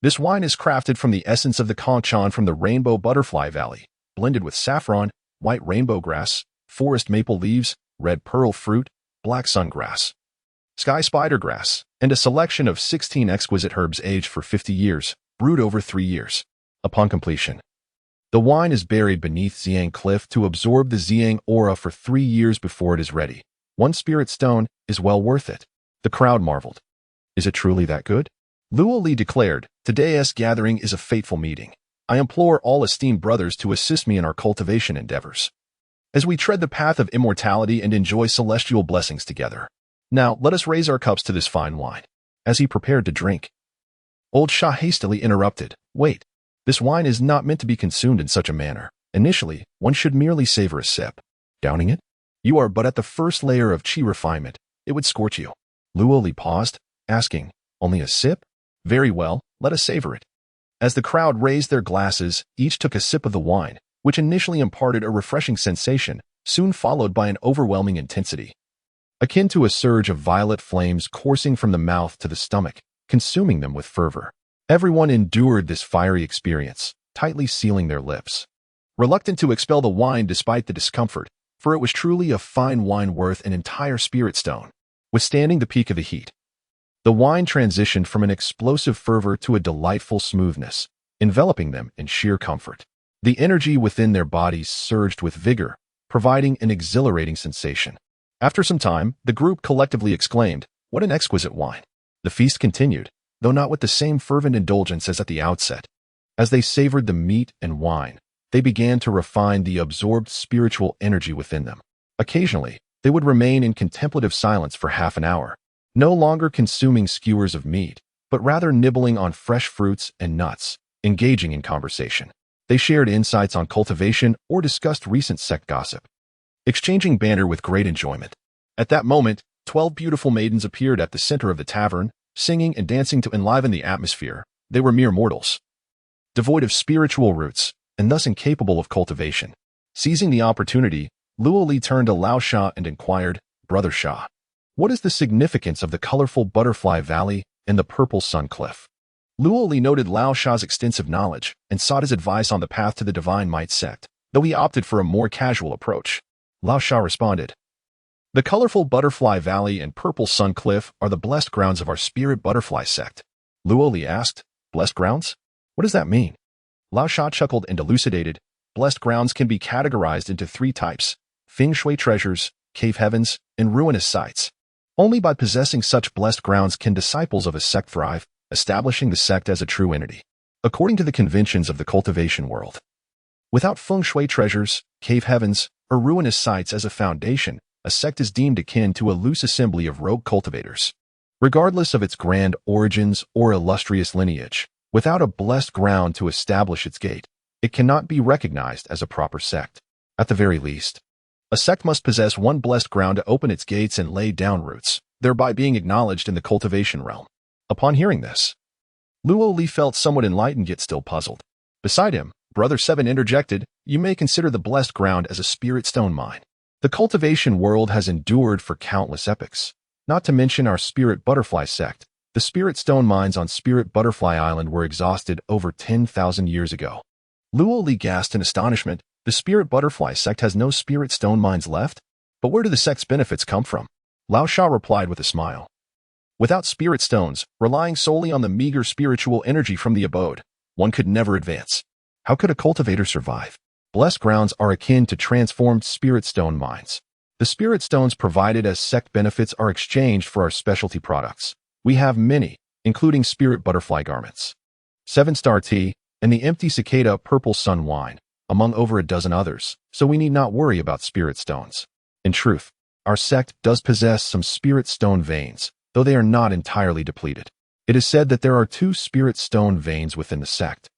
This wine is crafted from the essence of the Kangchan from the Rainbow Butterfly Valley, blended with saffron, white rainbow grass, forest maple leaves, red pearl fruit, black sungrass, sky spider grass, and a selection of 16 exquisite herbs aged for 50 years, brewed over 3 years. Upon completion, the wine is buried beneath Xiang Cliff to absorb the Xiang aura for 3 years before it is ready. 1 spirit stone is well worth it." The crowd marveled. "Is it truly that good?" Luoli declared, "Today's gathering is a fateful meeting. I implore all esteemed brothers to assist me in our cultivation endeavors, as we tread the path of immortality and enjoy celestial blessings together. Now, let us raise our cups to this fine wine." As he prepared to drink, Old Shah hastily interrupted. Wait, this wine is not meant to be consumed in such a manner. Initially, one should merely savor a sip. Downing it? You are but at the first layer of qi refinement. It would scorch you. Luoli paused, asking, only a sip? Very well, let us savor it. As the crowd raised their glasses, each took a sip of the wine, which initially imparted a refreshing sensation, soon followed by an overwhelming intensity, akin to a surge of violet flames coursing from the mouth to the stomach, consuming them with fervor. Everyone endured this fiery experience, tightly sealing their lips, reluctant to expel the wine despite the discomfort, for it was truly a fine wine worth an entire spirit stone, withstanding the peak of the heat. The wine transitioned from an explosive fervor to a delightful smoothness, enveloping them in sheer comfort. The energy within their bodies surged with vigor, providing an exhilarating sensation. After some time, the group collectively exclaimed, "What an exquisite wine!" The feast continued, though not with the same fervent indulgence as at the outset. As they savored the meat and wine, they began to refine the absorbed spiritual energy within them. Occasionally, they would remain in contemplative silence for half an hour, no longer consuming skewers of meat, but rather nibbling on fresh fruits and nuts, engaging in conversation. They shared insights on cultivation or discussed recent sect gossip, exchanging banter with great enjoyment. At that moment, 12 beautiful maidens appeared at the center of the tavern, singing and dancing to enliven the atmosphere. They were mere mortals, devoid of spiritual roots, and thus incapable of cultivation. Seizing the opportunity, Luoli turned to Lao Sha and inquired, "Brother Shah, what is the significance of the colorful Butterfly Valley and the Purple Sun Cliff?" Luoli noted Lao Sha's extensive knowledge and sought his advice on the path to the Divine Might sect, though he opted for a more casual approach. Lao Sha responded, "The colorful Butterfly Valley and Purple Sun Cliff are the blessed grounds of our Spirit Butterfly sect." Luoli asked, "Blessed grounds? What does that mean?" Lao Sha chuckled and elucidated, "Blessed grounds can be categorized into 3 types: feng shui treasures, cave heavens, and ruinous sites. Only by possessing such blessed grounds can disciples of a sect thrive, establishing the sect as a true entity, according to the conventions of the cultivation world. Without feng shui treasures, cave heavens, or ruinous sites as a foundation, a sect is deemed akin to a loose assembly of rogue cultivators. Regardless of its grand origins or illustrious lineage, without a blessed ground to establish its gate, it cannot be recognized as a proper sect. At the very least, a sect must possess one blessed ground to open its gates and lay down roots, thereby being acknowledged in the cultivation realm." Upon hearing this, Luoli felt somewhat enlightened yet still puzzled. Beside him, Brother Seven interjected, "You may consider the blessed ground as a spirit stone mine. The cultivation world has endured for countless epochs. Not to mention our Spirit Butterfly sect. The spirit stone mines on Spirit Butterfly Island were exhausted over 10,000 years ago." Luoli gasped in astonishment. The Spirit Butterfly sect has no spirit stone mines left? But where do the sect's benefits come from? Lao Sha replied with a smile. Without spirit stones, relying solely on the meager spiritual energy from the abode, one could never advance. How could a cultivator survive? Blessed grounds are akin to transformed spirit stone mines. The spirit stones provided as sect benefits are exchanged for our specialty products. We have many, including Spirit Butterfly garments, 7-star tea, and the empty cicada purple sun wine, among over a dozen others, so we need not worry about spirit stones. In truth, our sect does possess some spirit stone veins, though they are not entirely depleted. It is said that there are 2 spirit stone veins within the sect,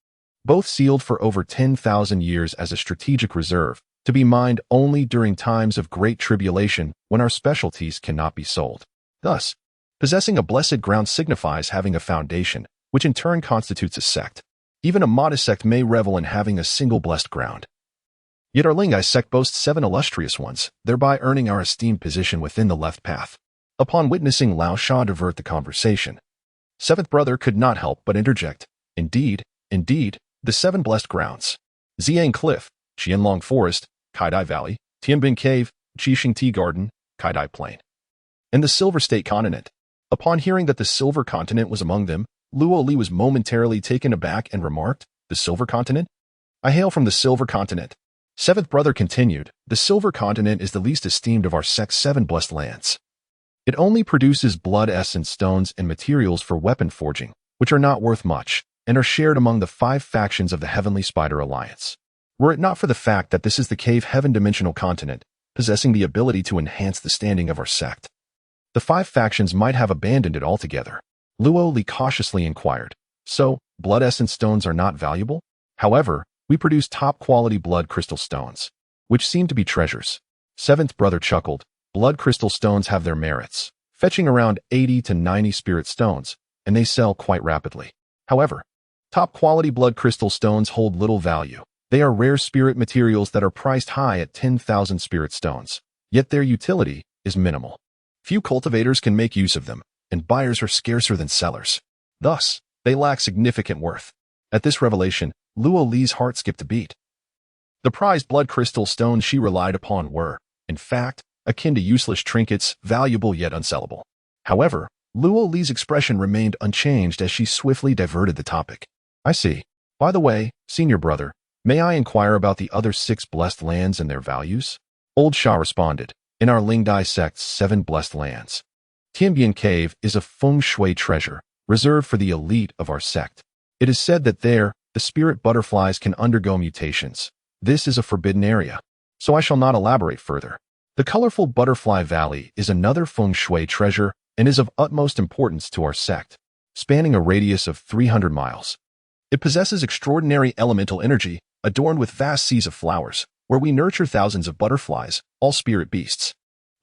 both sealed for over 10,000 years as a strategic reserve, to be mined only during times of great tribulation when our specialties cannot be sold. Thus, possessing a blessed ground signifies having a foundation, which in turn constitutes a sect. Even a modest sect may revel in having a single blessed ground. Yet our Lingai sect boasts 7 illustrious ones, thereby earning our esteemed position within the left path. Upon witnessing Lao Sha divert the conversation, Seventh Brother could not help but interject, indeed, the 7 blessed grounds: Ziang Cliff, Qianlong Forest, Kaidai Valley, Tianbin Cave, Qixing Tea Garden, Kaidai Plain, and the Silver State Continent. Upon hearing that the Silver Continent was among them, Luoli was momentarily taken aback and remarked, "The Silver Continent? I hail from the Silver Continent." Seventh Brother continued, "The Silver Continent is the least esteemed of our sect's 7 blessed lands. It only produces blood essence stones and materials for weapon forging, which are not worth much, and are shared among the 5 factions of the Heavenly Spider Alliance. Were it not for the fact that this is the Cave Heaven dimensional continent, possessing the ability to enhance the standing of our sect, the 5 factions might have abandoned it altogether." Luoli cautiously inquired, So, blood essence stones are not valuable? However, we produce top-quality blood crystal stones, which seem to be treasures. Seventh brother chuckled. Blood crystal stones have their merits, fetching around 80 to 90 spirit stones, and they sell quite rapidly. However, top-quality blood crystal stones hold little value. They are rare spirit materials that are priced high at 10,000 spirit stones, yet their utility is minimal. Few cultivators can make use of them, and buyers are scarcer than sellers. Thus, they lack significant worth. At this revelation, Luo Li's heart skipped a beat. The prized blood crystal stones she relied upon were, in fact, akin to useless trinkets, valuable yet unsellable. However, Luo Li's expression remained unchanged as she swiftly diverted the topic. I see. By the way, senior brother, may I inquire about the other 6 blessed lands and their values? Old Sha responded. In our Lingdai sect's 7 blessed lands, Tianbian Cave is a feng shui treasure, reserved for the elite of our sect. It is said that there, the spirit butterflies can undergo mutations. This is a forbidden area, so I shall not elaborate further. The colorful Butterfly Valley is another feng shui treasure and is of utmost importance to our sect, spanning a radius of 300 miles. It possesses extraordinary elemental energy, adorned with vast seas of flowers, where we nurture thousands of butterflies, all spirit beasts.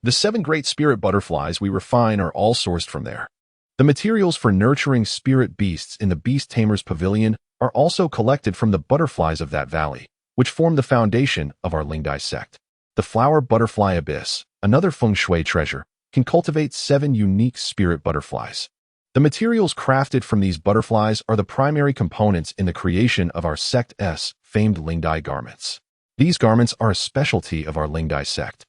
The 7 great spirit butterflies we refine are all sourced from there. The materials for nurturing spirit beasts in the Beast Tamer's Pavilion are also collected from the butterflies of that valley, which form the foundation of our Lingdai sect. The flower butterfly abyss, another feng shui treasure, can cultivate 7 unique spirit butterflies. The materials crafted from these butterflies are the primary components in the creation of our sect's famed Lingdai garments. These garments are a specialty of our Lingdai sect,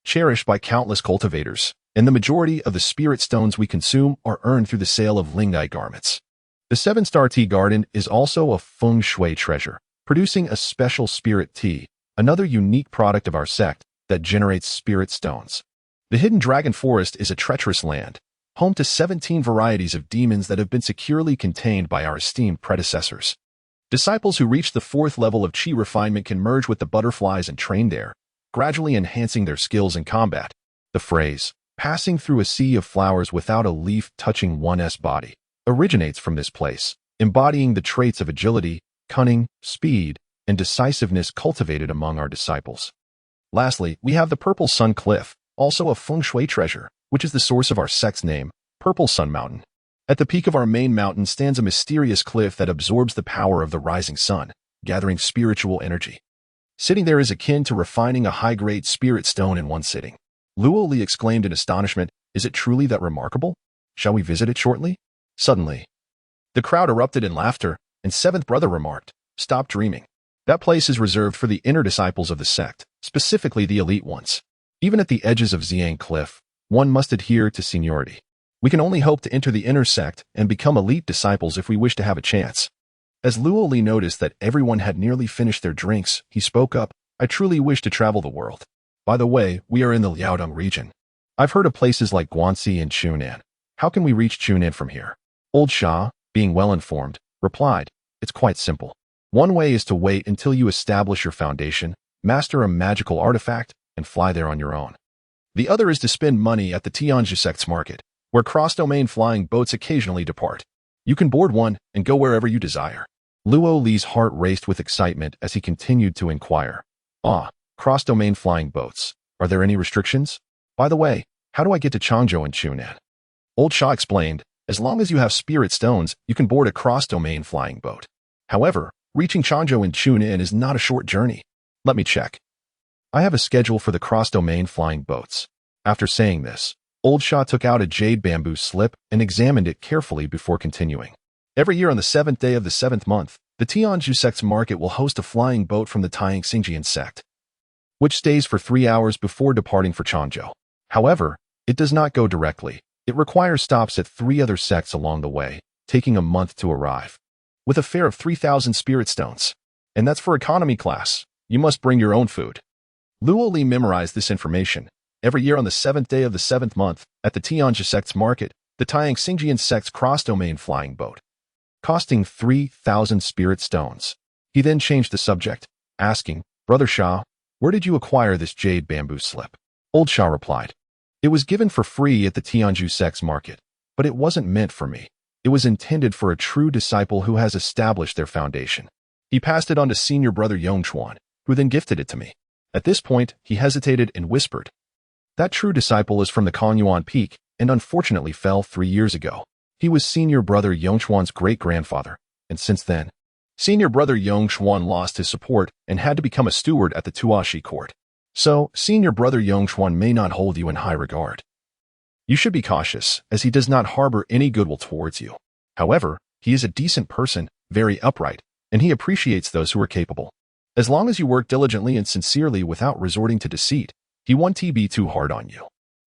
cherished by countless cultivators, and the majority of the spirit stones we consume are earned through the sale of Lingdai garments. The 7-star tea garden is also a feng shui treasure, producing a special spirit tea, another unique product of our sect that generates spirit stones. The Hidden Dragon Forest is a treacherous land, home to 17 varieties of demons that have been securely contained by our esteemed predecessors. Disciples who reach the 4th level of Qi refinement can merge with the butterflies and train there, gradually enhancing their skills in combat. The phrase, passing through a sea of flowers without a leaf touching one's body, originates from this place, embodying the traits of agility, cunning, speed, and decisiveness cultivated among our disciples. Lastly, we have the Purple Sun Cliff, also a feng shui treasure, which is the source of our sect's name, Purple Sun Mountain. At the peak of our main mountain stands a mysterious cliff that absorbs the power of the rising sun, gathering spiritual energy. Sitting there is akin to refining a high-grade spirit stone in one sitting. Luo Li exclaimed in astonishment, "Is it truly that remarkable? Shall we visit it shortly?" Suddenly, the crowd erupted in laughter, and 7th brother remarked, "Stop dreaming. That place is reserved for the inner disciples of the sect, specifically the elite ones. Even at the edges of Xiang Cliff, one must adhere to seniority. We can only hope to enter the inner sect and become elite disciples if we wish to have a chance." As Luo Li noticed that everyone had nearly finished their drinks, he spoke up, "I truly wish to travel the world. By the way, we are in the Liaodong region. I've heard of places like Guangxi and Chunan. How can we reach Chunan from here?" Old Sha, being well informed, replied, "It's quite simple. One way is to wait until you establish your foundation, master a magical artifact, and fly there on your own. The other is to spend money at the Tianzhu sect's market, where cross-domain flying boats occasionally depart. You can board one and go wherever you desire." Luo Li's heart raced with excitement as he continued to inquire. Cross-domain flying boats. Are there any restrictions? By the way, how do I get to Changzhou and Chunan? Old Sha explained, "As long as you have spirit stones, you can board a cross-domain flying boat. However, reaching Changzhou and Chunan is not a short journey. Let me check. I have a schedule for the cross-domain flying boats." After saying this, Old Sha took out a jade bamboo slip and examined it carefully before continuing. "Every year on the 7th day of the 7th month, the Tianzhu sect's market will host a flying boat from the Taiyang Xingjian sect, which stays for 3 hours before departing for Changzhou. However, it does not go directly. It requires stops at 3 other sects along the way, taking a month to arrive, with a fare of 3,000 spirit stones. And that's for economy class. You must bring your own food." Luo Li memorized this information. Every year on the 7th day of the 7th month, at the Tianzhu sect's market, the Taiyang Xingjian sect's cross-domain flying boat, costing 3,000 spirit stones. He then changed the subject, asking, "Brother Sha, where did you acquire this jade bamboo slip?" Old Sha replied, "It was given for free at the Tianzhu sect's market, but it wasn't meant for me. It was intended for a true disciple who has established their foundation. He passed it on to senior brother Yongchuan, who then gifted it to me. At this point, he hesitated and whispered, "That true disciple is from the Kanyuan Peak and unfortunately fell 3 years ago. He was senior brother Yongchuan's great-grandfather, and since then, senior brother Yongchuan lost his support and had to become a steward at the Tuashi court. So, senior brother Yongchuan may not hold you in high regard. You should be cautious, as he does not harbor any goodwill towards you. However, he is a decent person, very upright, and he appreciates those who are capable. As long as you work diligently and sincerely without resorting to deceit, he won't be too hard on you."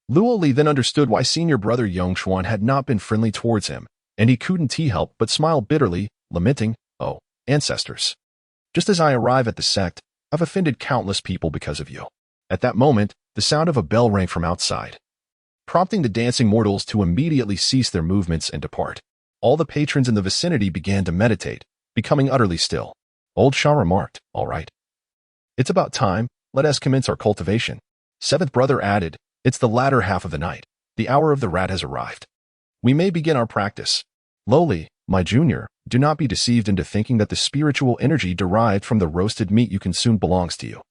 Luo Li then understood why senior brother Yongchuan had not been friendly towards him, and he couldn't help but smile bitterly, lamenting, "Oh, ancestors. Just as I arrive at the sect, I've offended countless people because of you." At that moment, the sound of a bell rang from outside, prompting the dancing mortals to immediately cease their movements and depart. All the patrons in the vicinity began to meditate, becoming utterly still. Old Shah remarked, "All right. It's about time, let us commence our cultivation." Seventh brother added, "It's the latter half of the night. The hour of the rat has arrived. We may begin our practice." Lowly, my junior, do not be deceived into thinking that the spiritual energy derived from the roasted meat you consume belongs to you.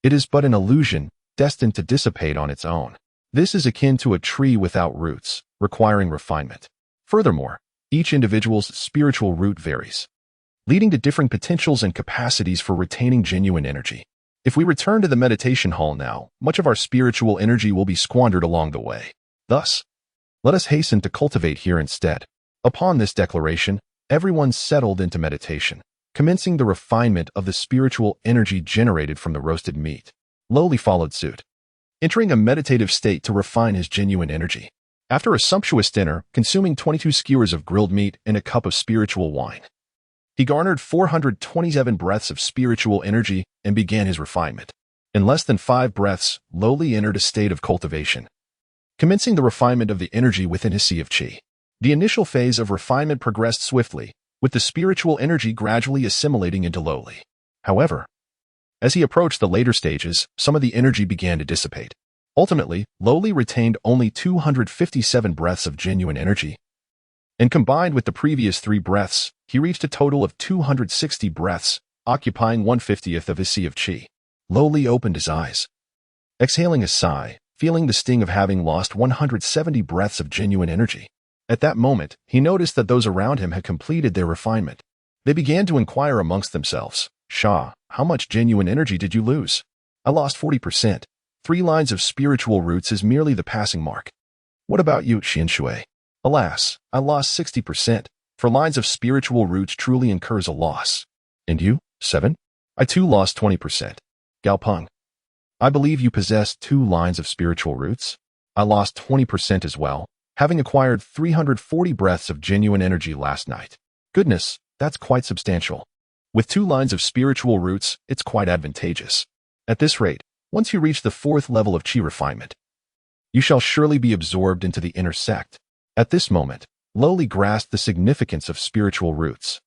It is but an illusion, destined to dissipate on its own. This is akin to a tree without roots, requiring refinement. Furthermore, each individual's spiritual root varies, leading to different potentials and capacities for retaining genuine energy. If we return to the meditation hall now, much of our spiritual energy will be squandered along the way. Thus, let us hasten to cultivate here instead. Upon this declaration, everyone settled into meditation, commencing the refinement of the spiritual energy generated from the roasted meat. Lowly followed suit, entering a meditative state to refine his genuine energy. After a sumptuous dinner, consuming 22 skewers of grilled meat and a cup of spiritual wine, he garnered 427 breaths of spiritual energy and began his refinement. In less than 5 breaths, Lowly entered a state of cultivation, commencing the refinement of the energy within his sea of qi. The initial phase of refinement progressed swiftly, with the spiritual energy gradually assimilating into Lowly. However, as he approached the later stages, some of the energy began to dissipate. Ultimately, Lowly retained only 257 breaths of genuine energy, and combined with the previous 3 breaths, he reached a total of 260 breaths, occupying 1/50th of his sea of qi. Lowly opened his eyes, exhaling a sigh, feeling the sting of having lost 170 breaths of genuine energy. At that moment, he noticed that those around him had completed their refinement. They began to inquire amongst themselves, "Shah, how much genuine energy did you lose?" "I lost 40%. 3 lines of spiritual roots is merely the passing mark." "What about you, Xinshui?" "Alas, I lost 60%. For lines of spiritual roots truly incurs a loss." "And you, 7? "I too lost 20%. "Gaopeng, I believe you possess 2 lines of spiritual roots." "I lost 20% as well, having acquired 340 breaths of genuine energy last night." "Goodness, that's quite substantial. With 2 lines of spiritual roots, it's quite advantageous. At this rate, once you reach the 4th level of qi refinement, you shall surely be absorbed into the inner sect." At this moment, Lowly grasped the significance of spiritual roots.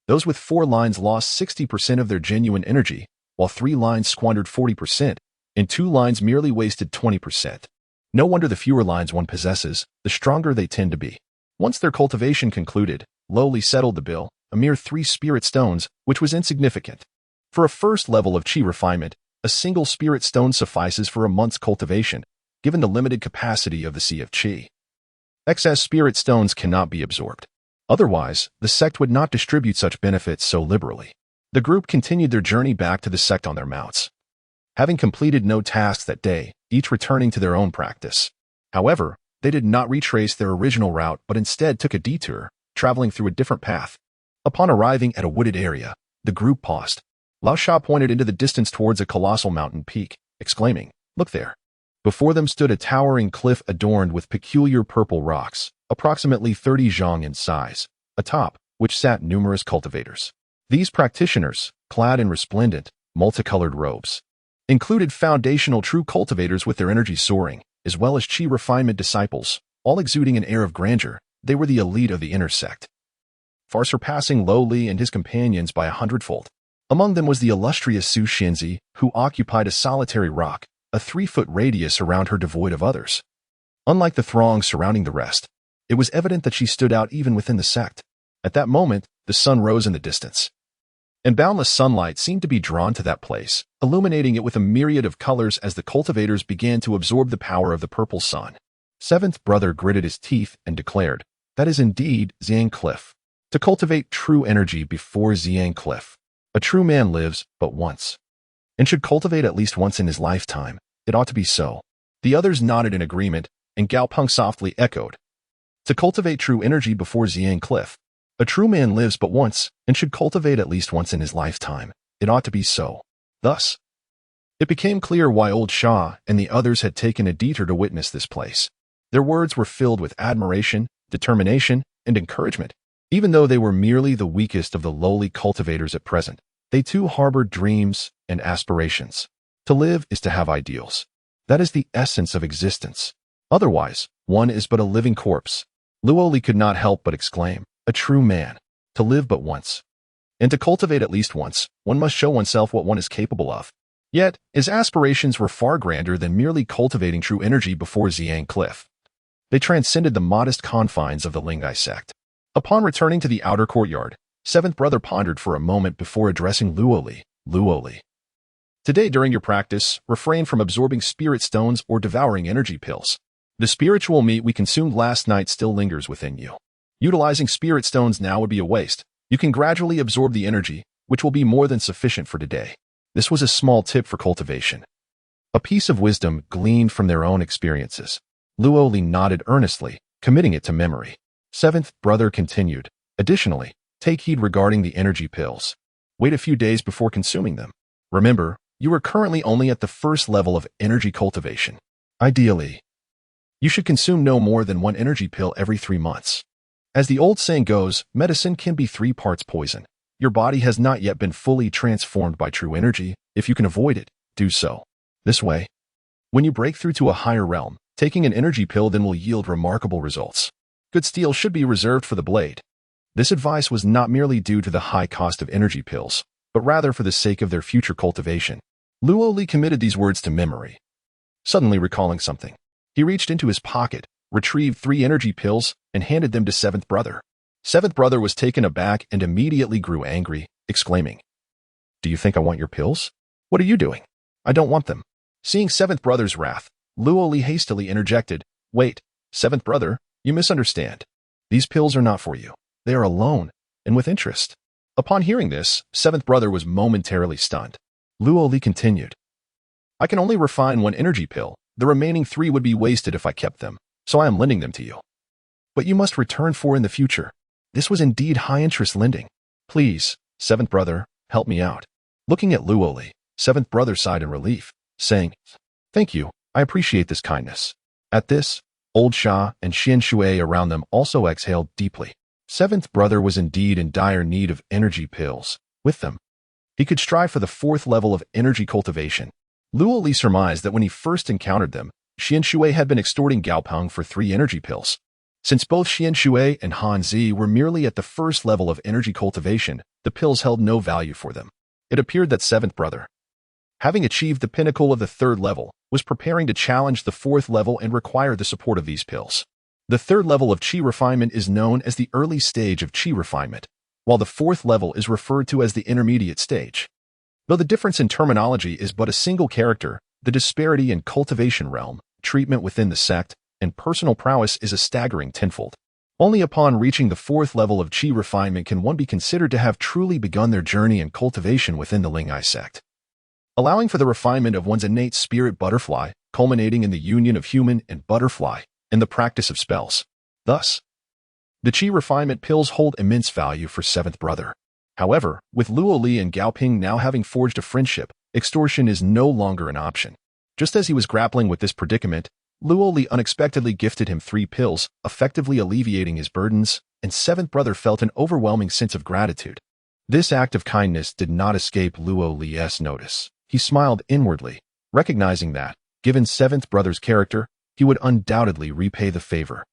Those with 4 lines lost 60% of their genuine energy, while 3 lines squandered 40%, and 2 lines merely wasted 20%. No wonder the fewer lines one possesses, the stronger they tend to be. Once their cultivation concluded, Lowly settled the bill, a mere 3 spirit stones, which was insignificant. For a first level of qi refinement, a single spirit stone suffices for a month's cultivation, given the limited capacity of the sea of qi. Excess spirit stones cannot be absorbed. Otherwise, the sect would not distribute such benefits so liberally. The group continued their journey back to the sect on their mounts, having completed no tasks that day, each returning to their own practice. However, they did not retrace their original route but instead took a detour, traveling through a different path. Upon arriving at a wooded area, the group paused. Lao Sha pointed into the distance towards a colossal mountain peak, exclaiming, "Look there." Before them stood a towering cliff adorned with peculiar purple rocks, approximately 30 zhang in size, atop which sat numerous cultivators. These practitioners, clad in resplendent, multicolored robes, included foundational true cultivators with their energy soaring, as well as qi refinement disciples, all exuding an air of grandeur. They were the elite of the inner sect, far surpassing Lowly and his companions by 100-fold. Among them was the illustrious Su Xianzi, who occupied a solitary rock, a 3-foot radius around her devoid of others. Unlike the throng surrounding the rest, It was evident that she stood out even within the sect. At that moment, the sun rose in the distance, and boundless sunlight seemed to be drawn to that place, illuminating it with a myriad of colors as the cultivators began to absorb the power of the purple sun. Seventh brother gritted his teeth and declared, "That is indeed Xiang Cliff. To cultivate true energy before Xiang Cliff. A true man lives but once, and should cultivate at least once in his lifetime. It ought to be so." The others nodded in agreement, and Gaopeng softly echoed, "To cultivate true energy before Xiang Cliff. A true man lives but once, and should cultivate at least once in his lifetime. It ought to be so." Thus, it became clear why old Shah and the others had taken a detour to witness this place. Their words were filled with admiration, determination, and encouragement. Even though they were merely the weakest of the lowly cultivators at present, they too harbored dreams and aspirations. To live is to have ideals. That is the essence of existence. Otherwise, one is but a living corpse. Luoli could not help but exclaim, "A true man. To live but once. And to cultivate at least once, one must show oneself what one is capable of." Yet, his aspirations were far grander than merely cultivating true energy before Xiang Cliff. They transcended the modest confines of the Lingai sect. Upon returning to the outer courtyard, seventh brother pondered for a moment before addressing Luoli. "Luoli, today during your practice, refrain from absorbing spirit stones or devouring energy pills. The spiritual meat we consumed last night still lingers within you. Utilizing spirit stones now would be a waste. You can gradually absorb the energy, which will be more than sufficient for today." This was a small tip for cultivation, a piece of wisdom gleaned from their own experiences. Luoli nodded earnestly, committing it to memory. Seventh brother continued, "Additionally, take heed regarding the energy pills. Wait a few days before consuming them. Remember, you are currently only at the first level of energy cultivation. Ideally, you should consume no more than one energy pill every 3 months. As the old saying goes, medicine can be 3 parts poison. Your body has not yet been fully transformed by true energy. If you can avoid it, do so. This way, when you break through to a higher realm, taking an energy pill then will yield remarkable results. Good steel should be reserved for the blade." This advice was not merely due to the high cost of energy pills, but rather for the sake of their future cultivation. Luoli committed these words to memory. Suddenly recalling something, he reached into his pocket, retrieved 3 energy pills, and handed them to seventh brother. Seventh brother was taken aback and immediately grew angry, exclaiming, "Do you think I want your pills? What are you doing? I don't want them." Seeing seventh brother's wrath, Luoli hastily interjected, "Wait, seventh brother, you misunderstand. These pills are not for you. They are a loan, and with interest." Upon hearing this, seventh brother was momentarily stunned. Luoli continued, "I can only refine 1 energy pill. The remaining 3 would be wasted if I kept them, so I am lending them to you. But you must return 4 in the future." This was indeed high-interest lending. "Please, seventh brother, help me out." Looking at Luoli, seventh brother sighed in relief, saying, "Thank you, I appreciate this kindness." At this, old Shah and Xian Shui around them also exhaled deeply. Seventh brother was indeed in dire need of energy pills. With them, he could strive for the 4th level of energy cultivation. Luoli surmised that when he first encountered them, Xian Shui had been extorting Gaopeng for 3 energy pills. Since both Xian Shui and Han Zi were merely at the 1st level of energy cultivation, the pills held no value for them. It appeared that seventh brother, having achieved the pinnacle of the 3rd level, was preparing to challenge the 4th level and require the support of these pills. The 3rd level of Qi refinement is known as the early stage of Qi refinement, while the 4th level is referred to as the intermediate stage. Though the difference in terminology is but a single character, the disparity in cultivation realm, treatment within the sect, and personal prowess is a staggering tenfold. Only upon reaching the 4th level of Qi refinement can one be considered to have truly begun their journey in cultivation within the Lingai sect, allowing for the refinement of one's innate spirit butterfly, culminating in the union of human and butterfly, and the practice of spells. Thus, the Qi refinement pills hold immense value for seventh brother. However, with Luoli and Gaoping now having forged a friendship, extortion is no longer an option. Just as he was grappling with this predicament, Luoli unexpectedly gifted him 3 pills, effectively alleviating his burdens, and seventh brother felt an overwhelming sense of gratitude. This act of kindness did not escape Luoli's notice. He smiled inwardly, recognizing that, given seventh brother's character, he would undoubtedly repay the favor,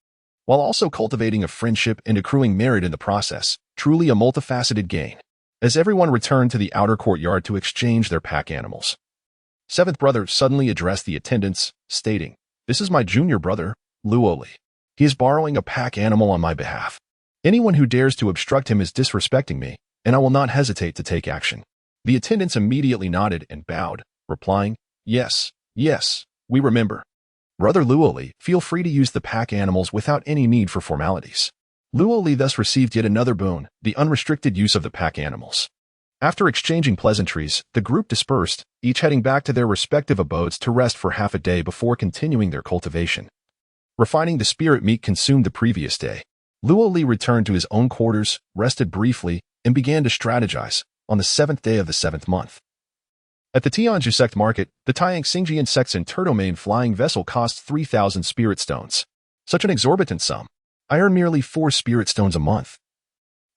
while also cultivating a friendship and accruing merit in the process, truly a multifaceted gain. As everyone returned to the outer courtyard to exchange their pack animals, seventh brother suddenly addressed the attendants, stating, "This is my junior brother, Luoli. He is borrowing a pack animal on my behalf. Anyone who dares to obstruct him is disrespecting me, and I will not hesitate to take action." The attendants immediately nodded and bowed, replying, "Yes, yes, we remember. Brother Luoli, feel free to use the pack animals without any need for formalities." Luoli thus received yet another boon, the unrestricted use of the pack animals. After exchanging pleasantries, the group dispersed, each heading back to their respective abodes to rest for half a day before continuing their cultivation. Refining the spirit meat consumed the previous day, Luoli returned to his own quarters, rested briefly, and began to strategize on the 7th day of the 7th month. At the Tianju sect market, the Taiyang Xingjian sect's Turtomane flying vessel cost 3,000 spirit stones. Such an exorbitant sum. I earn merely 4 spirit stones a month.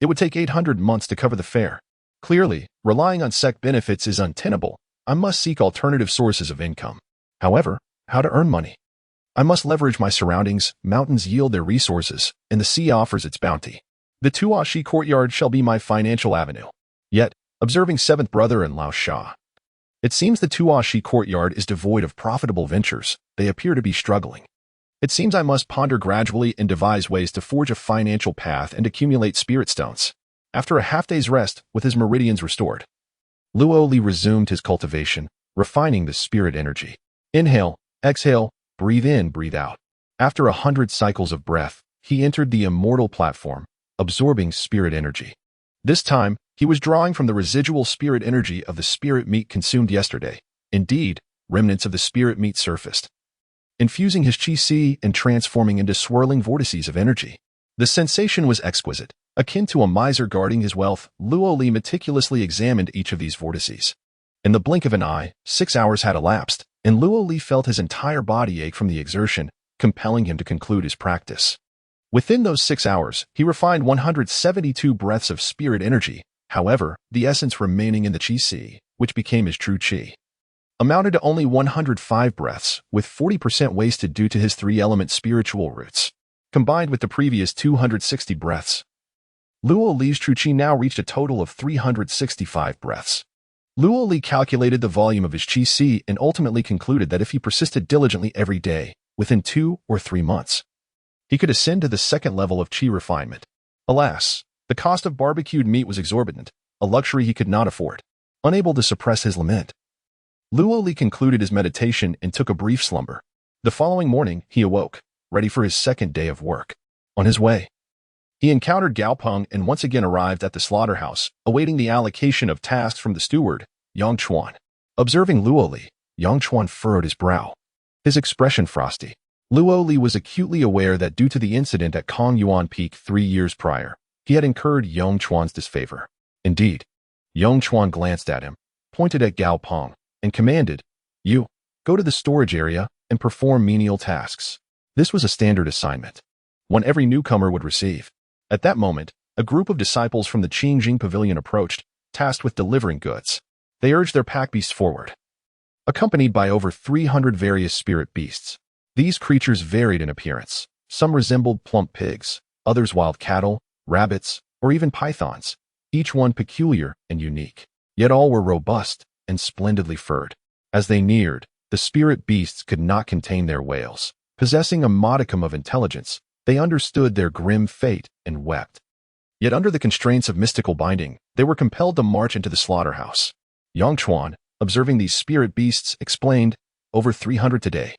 It would take 800 months to cover the fare. Clearly, relying on sect benefits is untenable. I must seek alternative sources of income. However, how to earn money? I must leverage my surroundings, mountains yield their resources, and the sea offers its bounty. The Tuashi courtyard shall be my financial avenue. Yet, observing 7th brother and Lao Sha, it seems the Tuashi courtyard is devoid of profitable ventures. They appear to be struggling. It seems I must ponder gradually and devise ways to forge a financial path and accumulate spirit stones. After a half-day's rest, with his meridians restored, Luoli resumed his cultivation, refining the spirit energy. Inhale, exhale, breathe in, breathe out. After 100 cycles of breath, he entered the immortal platform, absorbing spirit energy. This time, he was drawing from the residual spirit energy of the spirit meat consumed yesterday. Indeed, remnants of the spirit meat surfaced, infusing his chi and transforming into swirling vortices of energy. The sensation was exquisite. Akin to a miser guarding his wealth, Luoli meticulously examined each of these vortices. In the blink of an eye, 6 hours had elapsed, and Luoli felt his entire body ache from the exertion, compelling him to conclude his practice. Within those 6 hours, he refined 172 breaths of spirit energy. However, the essence remaining in the chi, which became his true chi, amounted to only 105 breaths, with 40% wasted due to his 3-element spiritual roots. Combined with the previous 260 breaths, Luoli's true chi now reached a total of 365 breaths. Luoli calculated the volume of his chi and ultimately concluded that if he persisted diligently every day, within 2 or 3 months, he could ascend to the 2nd level of chi refinement. Alas, the cost of barbecued meat was exorbitant, a luxury he could not afford. Unable to suppress his lament, Luoli concluded his meditation and took a brief slumber. The following morning, he awoke, ready for his 2nd day of work. On his way, he encountered Gao Peng and once again arrived at the slaughterhouse, awaiting the allocation of tasks from the steward, Yang Chuan. Observing Luoli, Yang Chuan furrowed his brow, his expression frosty. Luoli was acutely aware that due to the incident at Kong Yuan Peak 3 years prior, he had incurred Yang Chuan's disfavor. Indeed, Yang Chuan glanced at him, pointed at Gao Peng, and commanded, "You, go to the storage area and perform menial tasks." This was a standard assignment, one every newcomer would receive. At that moment, a group of disciples from the Qingjing Pavilion approached, tasked with delivering goods. They urged their pack beasts forward, accompanied by over 300 various spirit beasts. These creatures varied in appearance. Some resembled plump pigs, others wild cattle, rabbits, or even pythons, each one peculiar and unique. Yet all were robust and splendidly furred. As they neared, the spirit beasts could not contain their wails. Possessing a modicum of intelligence, they understood their grim fate and wept. Yet under the constraints of mystical binding, they were compelled to march into the slaughterhouse. Yang Chuan, observing these spirit beasts, explained, "Over 300 today.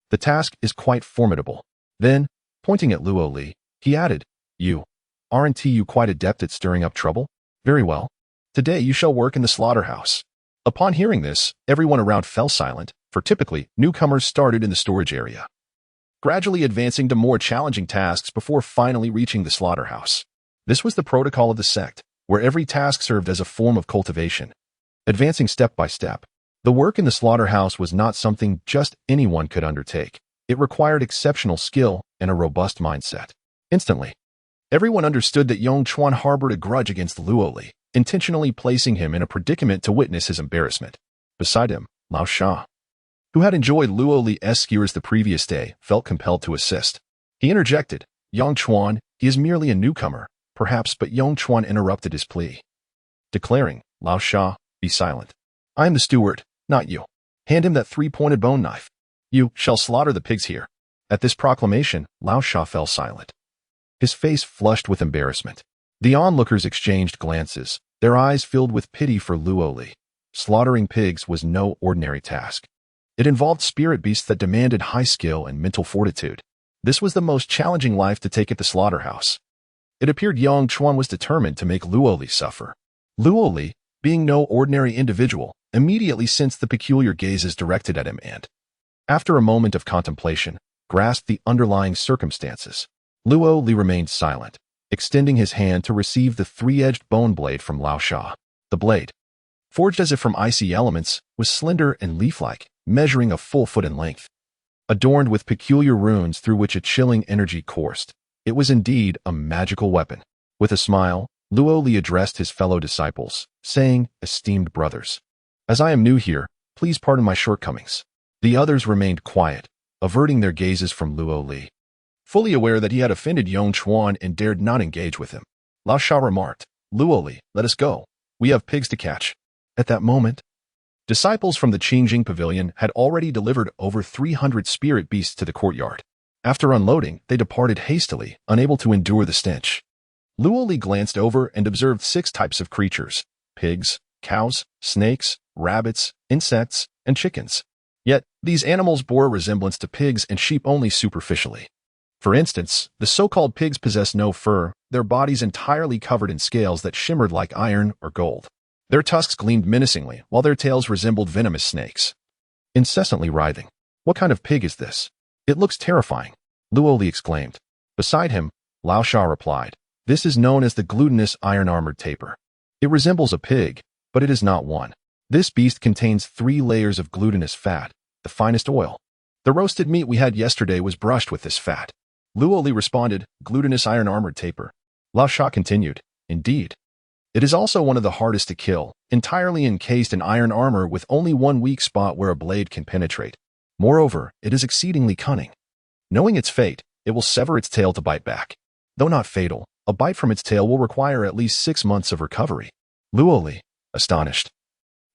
The task is quite formidable." Then, pointing at Luoli, he added, Aren't you quite adept at stirring up trouble? Very well. Today you shall work in the slaughterhouse." Upon hearing this, everyone around fell silent, for typically, newcomers started in the storage area, gradually advancing to more challenging tasks before finally reaching the slaughterhouse. This was the protocol of the sect, where every task served as a form of cultivation, advancing step by step. The work in the slaughterhouse was not something just anyone could undertake. It required exceptional skill and a robust mindset. Instantly, everyone understood that Yang Chuan harbored a grudge against Luoli, intentionally placing him in a predicament to witness his embarrassment. Beside him, Lao Sha, who had enjoyed Luoli's skewers the previous day, felt compelled to assist. He interjected, "Yang Chuan, he is merely a newcomer, perhaps," but Yang Chuan interrupted his plea, declaring, "Lao Sha, be silent. I am the steward, not you. Hand him that 3-pointed bone knife. You shall slaughter the pigs here." At this proclamation, Lao Sha fell silent. His face flushed with embarrassment. The onlookers exchanged glances, their eyes filled with pity for Luo Li. Slaughtering pigs was no ordinary task. It involved spirit beasts that demanded high skill and mental fortitude. This was the most challenging life to take at the slaughterhouse. It appeared Yang Chuan was determined to make Luo Li suffer. Luo Li, being no ordinary individual, immediately sensed the peculiar gazes directed at him and, after a moment of contemplation, grasped the underlying circumstances. Luo Li remained silent, extending his hand to receive the three-edged bone blade from Lao Sha. The blade, forged as if from icy elements, was slender and leaf-like, measuring a full foot in length. Adorned with peculiar runes through which a chilling energy coursed, it was indeed a magical weapon. With a smile, Luo Li addressed his fellow disciples, saying, "Esteemed brothers, as I am new here, please pardon my shortcomings." The others remained quiet, averting their gazes from Luo Li. Fully aware that he had offended Yang Chuan and dared not engage with him, Lao Sha remarked, "Luo Li, let us go. We have pigs to catch." At that moment, disciples from the Qingjing Pavilion had already delivered over 300 spirit beasts to the courtyard. After unloading, they departed hastily, unable to endure the stench. Luo Li glanced over and observed 6 types of creatures: pigs, cows, snakes, rabbits, insects, and chickens. Yet, these animals bore a resemblance to pigs and sheep only superficially. For instance, the so-called pigs possessed no fur, their bodies entirely covered in scales that shimmered like iron or gold. Their tusks gleamed menacingly, while their tails resembled venomous snakes, incessantly writhing. "What kind of pig is this? It looks terrifying," Luo Li exclaimed. Beside him, Lao Sha replied, "This is known as the glutinous iron-armored tapir. It resembles a pig, but it is not one. This beast contains 3 layers of glutinous fat, the finest oil. The roasted meat we had yesterday was brushed with this fat." Luo Li responded, "Glutinous iron-armored tapir." Lao Sha continued, "Indeed. It is also one of the hardest to kill, entirely encased in iron armor with only one weak spot where a blade can penetrate. Moreover, it is exceedingly cunning. Knowing its fate, it will sever its tail to bite back. Though not fatal, a bite from its tail will require at least 6 months of recovery." Luo Li, astonished,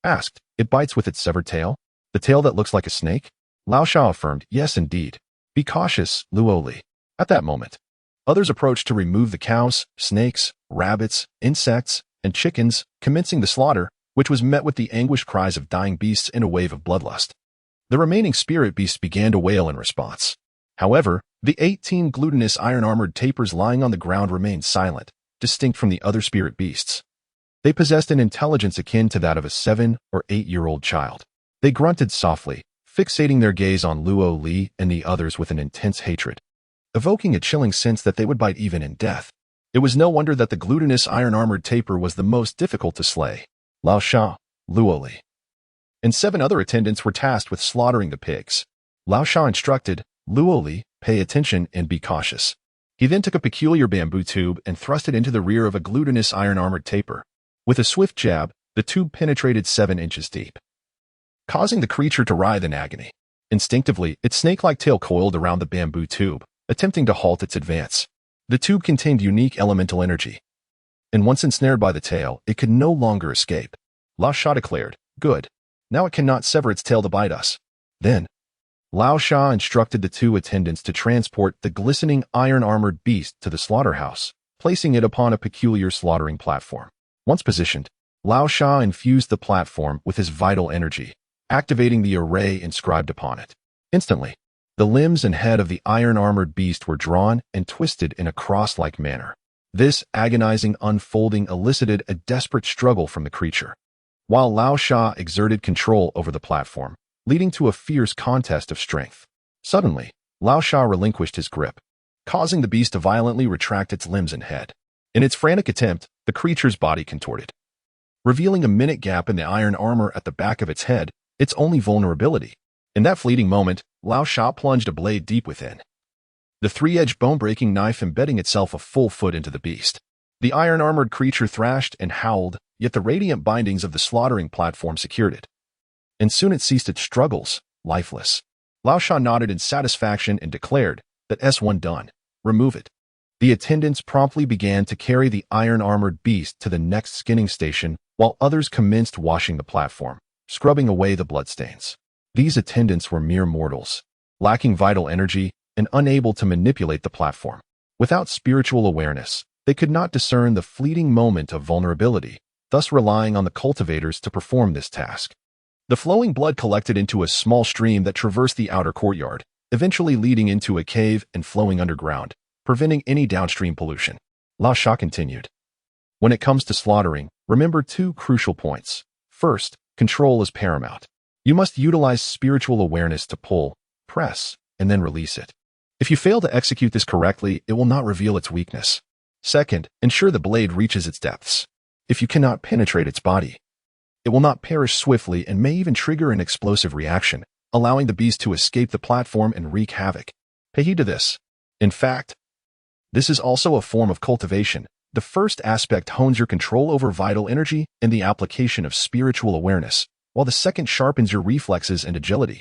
asked, "It bites with its severed tail? The tail that looks like a snake?" Lao Sha affirmed, "Yes, indeed. Be cautious, Luo Li." At that moment, others approached to remove the cows, snakes, rabbits, insects, and chickens, commencing the slaughter, which was met with the anguished cries of dying beasts in a wave of bloodlust. The remaining spirit beasts began to wail in response. However, the 18 glutinous iron-armored tapirs lying on the ground remained silent, distinct from the other spirit beasts. They possessed an intelligence akin to that of a 7- or 8-year-old child. They grunted softly, fixating their gaze on Luo Li and the others with an intense hatred, evoking a chilling sense that they would bite even in death. It was no wonder that the glutinous iron-armored tapir was the most difficult to slay. Lao Sha, Luo Li, and 7 other attendants were tasked with slaughtering the pigs. Lao Sha instructed, "Luo Li, pay attention and be cautious." He then took a peculiar bamboo tube and thrust it into the rear of a glutinous iron-armored tapir. With a swift jab, the tube penetrated 7 inches deep, causing the creature to writhe in agony. Instinctively, its snake-like tail coiled around the bamboo tube, attempting to halt its advance. The tube contained unique elemental energy, and once ensnared by the tail, it could no longer escape. Lao Sha declared, "Good. Now it cannot sever its tail to bite us." Then, Lao Sha instructed the 2 attendants to transport the glistening iron-armored beast to the slaughterhouse, placing it upon a peculiar slaughtering platform. Once positioned, Lao Sha infused the platform with his vital energy, activating the array inscribed upon it. Instantly, the limbs and head of the iron-armored beast were drawn and twisted in a cross-like manner. This agonizing unfolding elicited a desperate struggle from the creature, while Lao Sha exerted control over the platform, leading to a fierce contest of strength. Suddenly, Lao Sha relinquished his grip, causing the beast to violently retract its limbs and head. In its frantic attempt, the creature's body contorted, revealing a minute gap in the iron armor at the back of its head, its only vulnerability. In that fleeting moment, Lao Sha plunged a blade deep within, the 3-edged bone-breaking knife embedding itself a full foot into the beast. The iron-armored creature thrashed and howled, yet the radiant bindings of the slaughtering platform secured it. And soon it ceased its struggles, lifeless. Lao Sha nodded in satisfaction and declared, "That S1 done. Remove it." The attendants promptly began to carry the iron-armored beast to the next skinning station, while others commenced washing the platform, scrubbing away the bloodstains. These attendants were mere mortals, lacking vital energy, and unable to manipulate the platform. Without spiritual awareness, they could not discern the fleeting moment of vulnerability, thus relying on the cultivators to perform this task. The flowing blood collected into a small stream that traversed the outer courtyard, eventually leading into a cave and flowing underground, preventing any downstream pollution. Lao Sha continued. When it comes to slaughtering, remember two crucial points. First, control is paramount. You must utilize spiritual awareness to pull, press, and then release it. If you fail to execute this correctly, it will not reveal its weakness. Second, ensure the blade reaches its depths. If you cannot penetrate its body, it will not perish swiftly and may even trigger an explosive reaction, allowing the beast to escape the platform and wreak havoc. Pay heed to this. In fact, this is also a form of cultivation. The first aspect hones your control over vital energy and the application of spiritual awareness, while the second sharpens your reflexes and agility.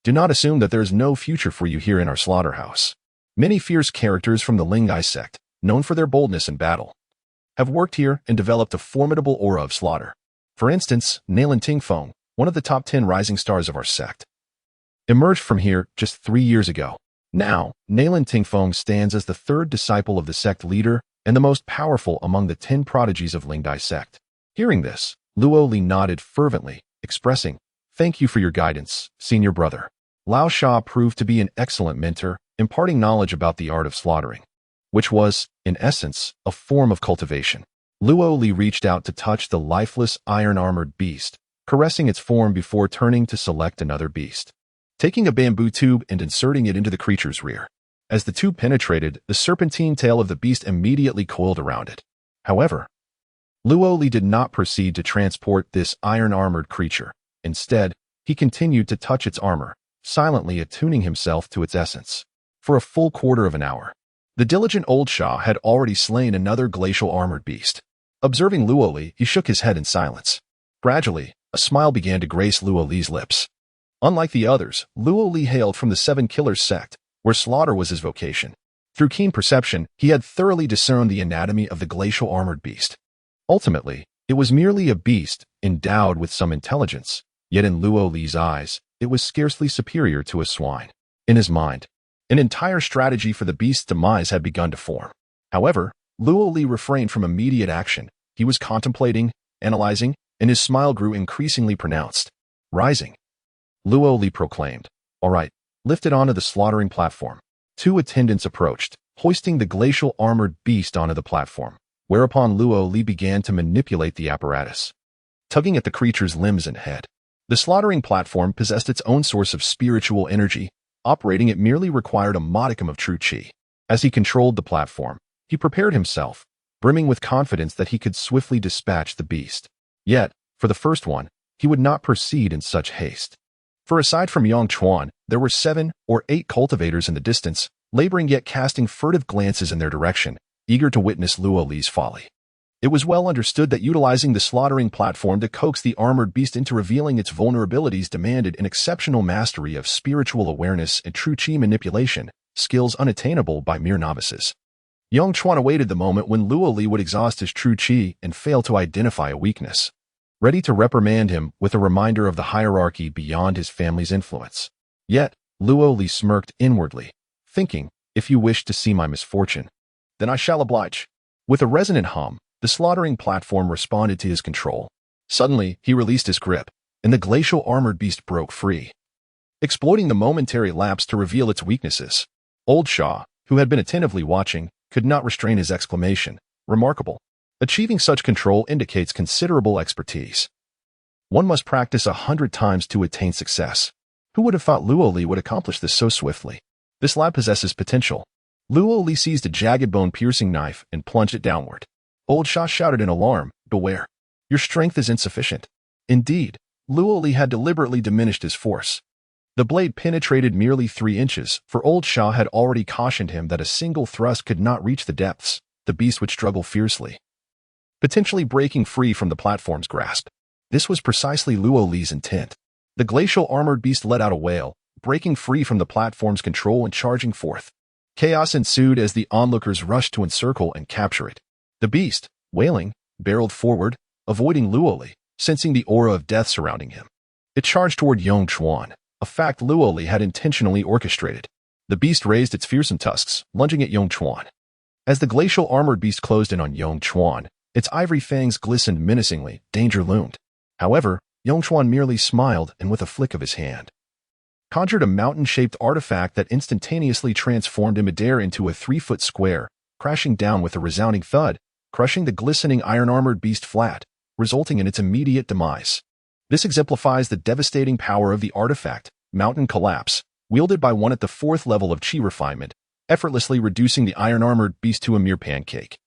Do not assume that there is no future for you here in our slaughterhouse. Many fierce characters from the Lingai sect, known for their boldness in battle, have worked here and developed a formidable aura of slaughter. For instance, Nalan Tingfeng, one of the top 10 rising stars of our sect, emerged from here just 3 years ago. Now, Nalan Tingfeng stands as the third disciple of the sect leader and the most powerful among the 10 prodigies of Lingdai sect. Hearing this, Luo Li nodded fervently, expressing, "Thank you for your guidance, senior brother." Lao Sha proved to be an excellent mentor, imparting knowledge about the art of slaughtering, which was, in essence, a form of cultivation. Luo Li reached out to touch the lifeless iron-armored beast, caressing its form before turning to select another beast, taking a bamboo tube and inserting it into the creature's rear. As the tube penetrated, the serpentine tail of the beast immediately coiled around it. However, Luo Li did not proceed to transport this iron-armored creature. Instead, he continued to touch its armor, silently attuning himself to its essence. For a full quarter of an hour, the diligent old Shah had already slain another glacial armored beast. Observing Luo Li, he shook his head in silence. Gradually, a smile began to grace Luo Li's lips. Unlike the others, Luo Li hailed from the Seven Killers sect, where slaughter was his vocation. Through keen perception, he had thoroughly discerned the anatomy of the glacial armored beast. Ultimately, it was merely a beast, endowed with some intelligence, yet in Luo Li's eyes, it was scarcely superior to a swine. In his mind, an entire strategy for the beast's demise had begun to form. However, Luo Li refrained from immediate action. He was contemplating, analyzing, and his smile grew increasingly pronounced. Rising, Luo Li proclaimed, "All right, lift it onto the slaughtering platform." 2 attendants approached, hoisting the glacial armored beast onto the platform, whereupon Luo Li began to manipulate the apparatus, tugging at the creature's limbs and head. The slaughtering platform possessed its own source of spiritual energy. Operating it merely required a modicum of true qi. As he controlled the platform, he prepared himself, brimming with confidence that he could swiftly dispatch the beast. Yet, for the first one, he would not proceed in such haste. For aside from Yang Chuan, there were 7 or 8 cultivators in the distance, laboring yet casting furtive glances in their direction, eager to witness Luo Li's folly. It was well understood that utilizing the slaughtering platform to coax the armored beast into revealing its vulnerabilities demanded an exceptional mastery of spiritual awareness and true qi manipulation, skills unattainable by mere novices. Yang Chuan awaited the moment when Luo Li would exhaust his true qi and fail to identify a weakness, ready to reprimand him with a reminder of the hierarchy beyond his family's influence. Yet, Luo Li smirked inwardly, thinking, "If you wish to see my misfortune, then I shall oblige." With a resonant hum, the slaughtering platform responded to his control. Suddenly, he released his grip, and the glacial armored beast broke free, exploiting the momentary lapse to reveal its weaknesses. Old Shah, who had been attentively watching, could not restrain his exclamation, "Remarkable." Achieving such control indicates considerable expertise. One must practice 100 times to attain success. Who would have thought Luo Li would accomplish this so swiftly? This lad possesses potential. Luo Li seized a jagged bone-piercing knife and plunged it downward. Old Shah shouted in alarm, "Beware. Your strength is insufficient." Indeed, Luo Li had deliberately diminished his force. The blade penetrated merely 3 inches, for Old Shah had already cautioned him that a single thrust could not reach the depths. The beast would struggle fiercely, potentially breaking free from the platform's grasp. This was precisely Luo Li's intent. The glacial armored beast let out a wail, breaking free from the platform's control and charging forth. Chaos ensued as the onlookers rushed to encircle and capture it. The beast, wailing, barreled forward, avoiding Luo Li, sensing the aura of death surrounding him. It charged toward Yang Chuan, a fact Luo Li had intentionally orchestrated. The beast raised its fearsome tusks, lunging at Yongchuan. As the glacial armored beast closed in on Yongchuan, its ivory fangs glistened menacingly. Danger loomed. However, Yongchuan merely smiled and with a flick of his hand, conjured a mountain-shaped artifact that instantaneously transformed in midair into a 3-foot square, crashing down with a resounding thud, crushing the glistening iron-armored beast flat, resulting in its immediate demise. This exemplifies the devastating power of the artifact, Mountain Collapse, wielded by one at the 4th level of Qi refinement, effortlessly reducing the iron-armored beast to a mere pancake.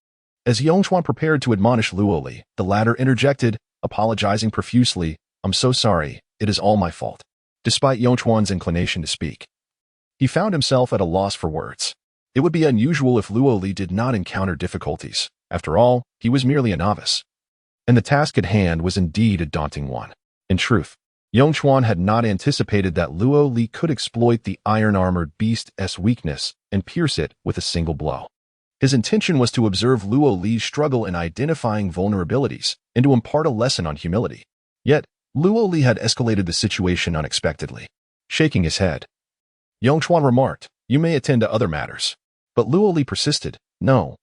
As Yongchuan prepared to admonish Luoli, the latter interjected, apologizing profusely, "I'm so sorry, it is all my fault." Despite Yongchuan's inclination to speak, he found himself at a loss for words. It would be unusual if Luoli did not encounter difficulties. After all, he was merely a novice. And the task at hand was indeed a daunting one. In truth, Yongchuan had not anticipated that Luoli could exploit the iron-armored beast's weakness and pierce it with a single blow. His intention was to observe Luoli's struggle in identifying vulnerabilities and to impart a lesson on humility. Yet, Luoli had escalated the situation unexpectedly. Shaking his head, Yongchuan remarked, "You may attend to other matters." But Luoli persisted, No,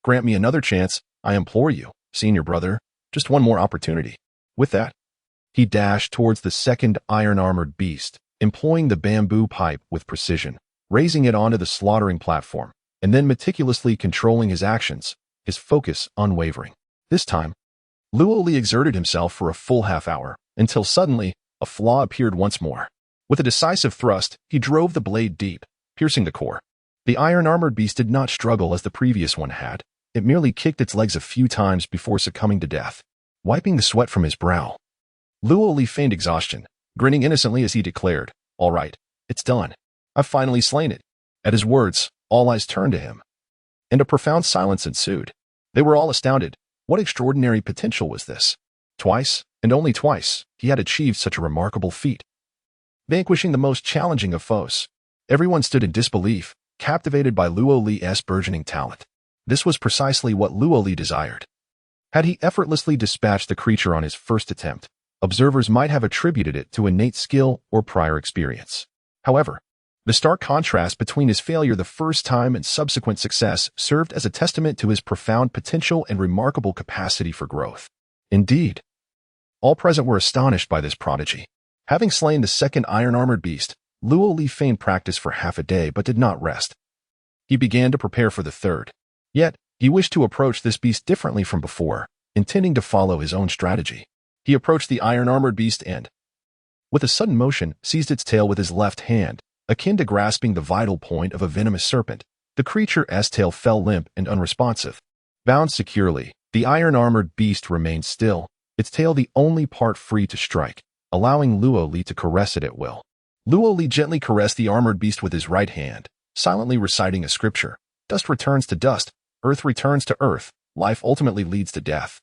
grant me another chance, I implore you, senior brother, just one more opportunity." With that, he dashed towards the second iron-armored beast, employing the bamboo pipe with precision, raising it onto the slaughtering platform, and then meticulously controlling his actions, his focus unwavering. This time, Luoli exerted himself for a full half-hour, until suddenly, a flaw appeared once more. With a decisive thrust, he drove the blade deep, piercing the core. The iron-armored beast did not struggle as the previous one had. It merely kicked its legs a few times before succumbing to death. Wiping the sweat from his brow, Luoli feigned exhaustion, grinning innocently as he declared, "All right, it's done. I've finally slain it." At his words, all eyes turned to him, and a profound silence ensued. They were all astounded. What extraordinary potential was this? Twice, and only twice, he had achieved such a remarkable feat, vanquishing the most challenging of foes. Everyone stood in disbelief, captivated by Luoli's burgeoning talent. This was precisely what Luoli desired. Had he effortlessly dispatched the creature on his first attempt, observers might have attributed it to innate skill or prior experience. However, the stark contrast between his failure the first time and subsequent success served as a testament to his profound potential and remarkable capacity for growth. Indeed, all present were astonished by this prodigy. Having slain the second iron-armored beast, Luoli feigned practice for half a day but did not rest. He began to prepare for the third. Yet, he wished to approach this beast differently from before, intending to follow his own strategy. He approached the iron-armored beast and, with a sudden motion, seized its tail with his left hand, akin to grasping the vital point of a venomous serpent. The creature's tail fell limp and unresponsive. Bound securely, the iron-armored beast remained still, its tail the only part free to strike, allowing Luoli to caress it at will. Luoli gently caressed the armored beast with his right hand, silently reciting a scripture. Dust returns to dust, earth returns to earth, life ultimately leads to death.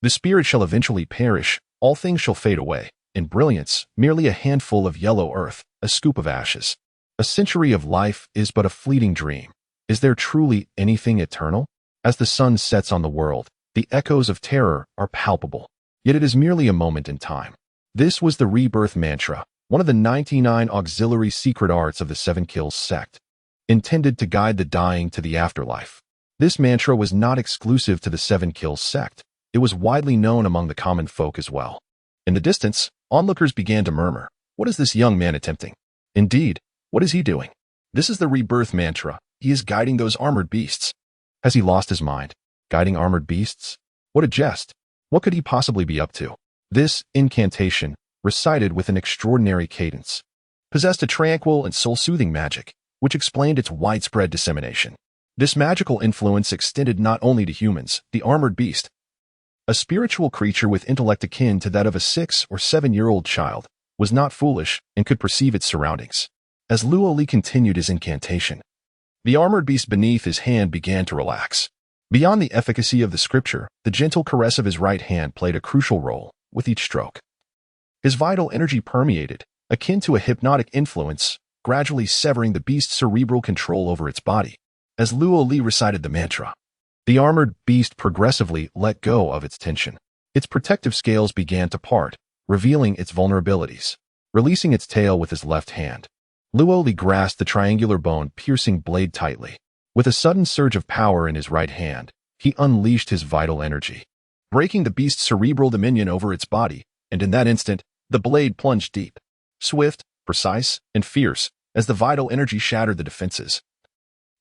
The spirit shall eventually perish, all things shall fade away. In brilliance, merely a handful of yellow earth, a scoop of ashes. A century of life is but a fleeting dream. Is there truly anything eternal? As the sun sets on the world, the echoes of terror are palpable. Yet it is merely a moment in time. This was the rebirth mantra, one of the 99 auxiliary secret arts of the Seven Kills sect, intended to guide the dying to the afterlife. This mantra was not exclusive to the Seven Kills sect. It was widely known among the common folk as well. In the distance, onlookers began to murmur, "What is this young man attempting? Indeed, what is he doing? This is the rebirth mantra. He is guiding those armored beasts. Has he lost his mind? Guiding armored beasts? What a jest! What could he possibly be up to?" This incantation, recited with an extraordinary cadence, possessed a tranquil and soul-soothing magic, which explained its widespread dissemination. This magical influence extended not only to humans, the armored beast, a spiritual creature with intellect akin to that of a 6 or 7-year-old child, was not foolish and could perceive its surroundings. As Luoli continued his incantation, the armored beast beneath his hand began to relax. Beyond the efficacy of the scripture, the gentle caress of his right hand played a crucial role with each stroke. His vital energy permeated, akin to a hypnotic influence, gradually severing the beast's cerebral control over its body. As Luoli recited the mantra, the armored beast progressively let go of its tension. Its protective scales began to part, revealing its vulnerabilities. Releasing its tail with his left hand, Luo Li grasped the triangular bone-piercing blade tightly. With a sudden surge of power in his right hand, he unleashed his vital energy, breaking the beast's cerebral dominion over its body, and in that instant, the blade plunged deep, swift, precise, and fierce, as the vital energy shattered the defenses.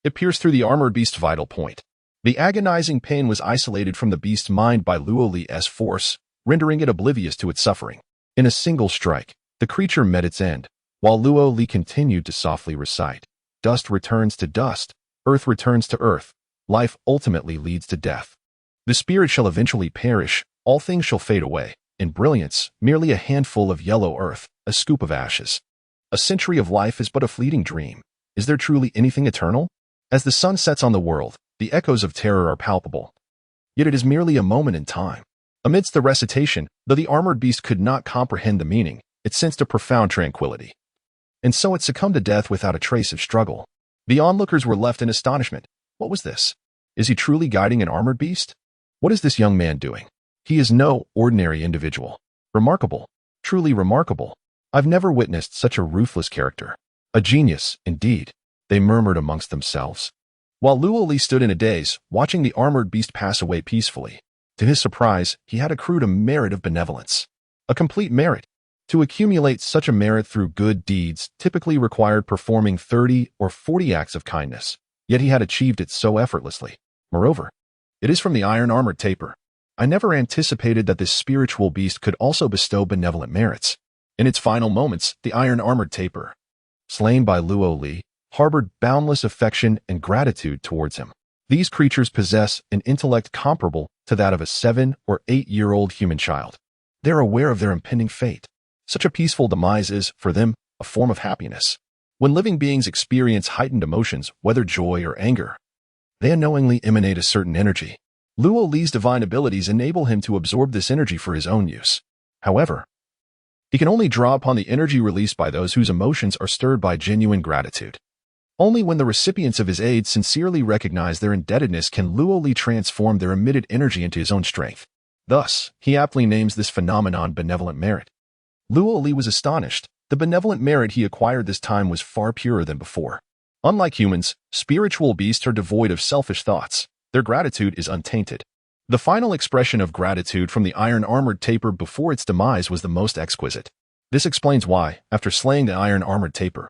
It pierced through the armored beast's vital point. The agonizing pain was isolated from the beast's mind by Luo Li's force, rendering it oblivious to its suffering. In a single strike, the creature met its end, while Luo Li continued to softly recite, "Dust returns to dust, earth returns to earth, life ultimately leads to death. The spirit shall eventually perish, all things shall fade away, in brilliance, merely a handful of yellow earth, a scoop of ashes. A century of life is but a fleeting dream. Is there truly anything eternal? As the sun sets on the world, the echoes of terror are palpable. Yet it is merely a moment in time." Amidst the recitation, though the armored beast could not comprehend the meaning, it sensed a profound tranquility. And so it succumbed to death without a trace of struggle. The onlookers were left in astonishment. What was this? Is he truly guiding an armored beast? What is this young man doing? He is no ordinary individual. Remarkable. Truly remarkable. I've never witnessed such a ruthless character. A genius, indeed, they murmured amongst themselves. While Luo Li stood in a daze, watching the armored beast pass away peacefully. To his surprise, he had accrued a merit of benevolence. A complete merit. To accumulate such a merit through good deeds typically required performing 30 or 40 acts of kindness, yet he had achieved it so effortlessly. Moreover, it is from the iron armored taper. I never anticipated that this spiritual beast could also bestow benevolent merits. In its final moments, the iron armored taper, slain by Luo Li, harbored boundless affection and gratitude towards him. These creatures possess an intellect comparable to that of a 7 or 8-year-old human child. They're aware of their impending fate. Such a peaceful demise is, for them, a form of happiness. When living beings experience heightened emotions, whether joy or anger, they unknowingly emanate a certain energy. Luo Li's divine abilities enable him to absorb this energy for his own use. However, he can only draw upon the energy released by those whose emotions are stirred by genuine gratitude. Only when the recipients of his aid sincerely recognize their indebtedness can Luo Li transform their emitted energy into his own strength. Thus, he aptly names this phenomenon benevolent merit. Luo Li was astonished. The benevolent merit he acquired this time was far purer than before. Unlike humans, spiritual beasts are devoid of selfish thoughts. Their gratitude is untainted. The final expression of gratitude from the iron-armored taper before its demise was the most exquisite. This explains why, after slaying the iron-armored taper,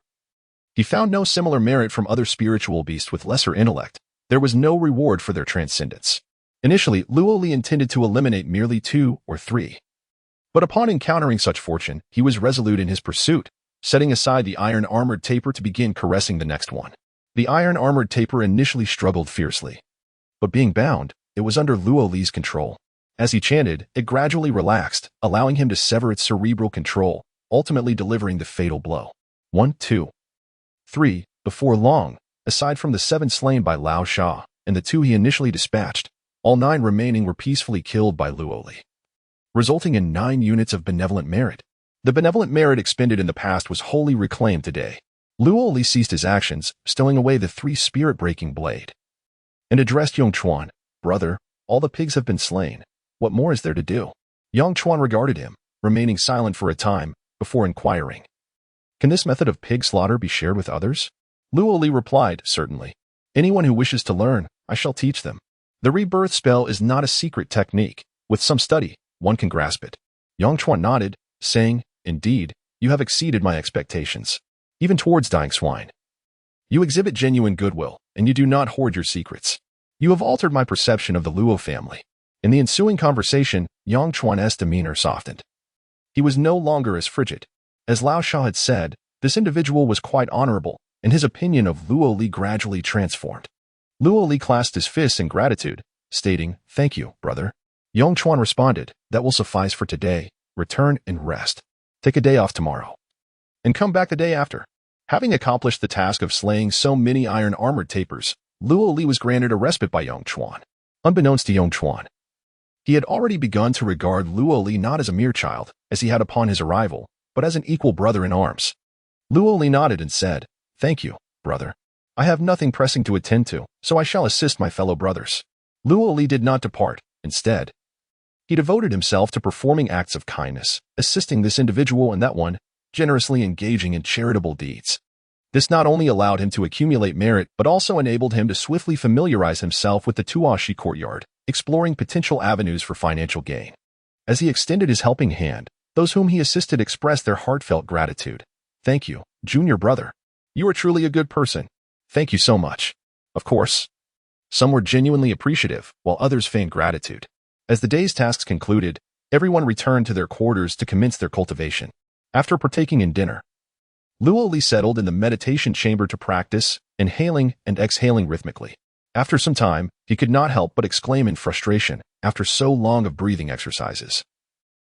he found no similar merit from other spiritual beasts with lesser intellect. There was no reward for their transcendence. Initially, Luo Li intended to eliminate merely 2 or 3. But upon encountering such fortune, he was resolute in his pursuit, setting aside the iron-armored taper to begin caressing the next one. The iron-armored taper initially struggled fiercely, but being bound, it was under Luo Li's control. As he chanted, it gradually relaxed, allowing him to sever its cerebral control, ultimately delivering the fatal blow. 1, 2, 3. Before long, aside from the 7 slain by Lao Sha and the 2 he initially dispatched, all 9 remaining were peacefully killed by Luo Li, resulting in 9 units of benevolent merit. The benevolent merit expended in the past was wholly reclaimed today. Luo Li ceased his actions, stowing away the 3 spirit-breaking blade, and addressed Yong Chuan. "Brother, all the pigs have been slain. What more is there to do?" Yong Chuan regarded him, remaining silent for a time, before inquiring, "Can this method of pig slaughter be shared with others?" Luo Li replied, "Certainly. Anyone who wishes to learn, I shall teach them. The rebirth spell is not a secret technique. With some study, one can grasp it." Yong Chuan nodded, saying, "Indeed, you have exceeded my expectations. Even towards dying swine. You exhibit genuine goodwill, and you do not hoard your secrets. You have altered my perception of the Luo family." In the ensuing conversation, Yong Chuan's demeanor softened. He was no longer as frigid. As Lao Sha had said, this individual was quite honorable, and his opinion of Luo Li gradually transformed. Luo Li clasped his fists in gratitude, stating, "Thank you, brother." Yong Chuan responded, "That will suffice for today. Return and rest. Take a day off tomorrow, and come back the day after." Having accomplished the task of slaying so many iron-armored tapers, Luo Li was granted a respite by Yong Chuan. Unbeknownst to Yong Chuan, he had already begun to regard Luo Li not as a mere child, as he had upon his arrival, but as an equal brother in arms. Luo Li nodded and said, "Thank you, brother. I have nothing pressing to attend to, so I shall assist my fellow brothers." Luo Li did not depart. Instead, he devoted himself to performing acts of kindness, assisting this individual and that one, generously engaging in charitable deeds. This not only allowed him to accumulate merit, but also enabled him to swiftly familiarize himself with the Tuashi courtyard, exploring potential avenues for financial gain. As he extended his helping hand, those whom he assisted expressed their heartfelt gratitude. "Thank you, junior brother. You are truly a good person. Thank you so much." Of course, some were genuinely appreciative, while others feigned gratitude. As the day's tasks concluded, everyone returned to their quarters to commence their cultivation. After partaking in dinner, Luoli settled in the meditation chamber to practice, inhaling and exhaling rhythmically. After some time, he could not help but exclaim in frustration after so long of breathing exercises.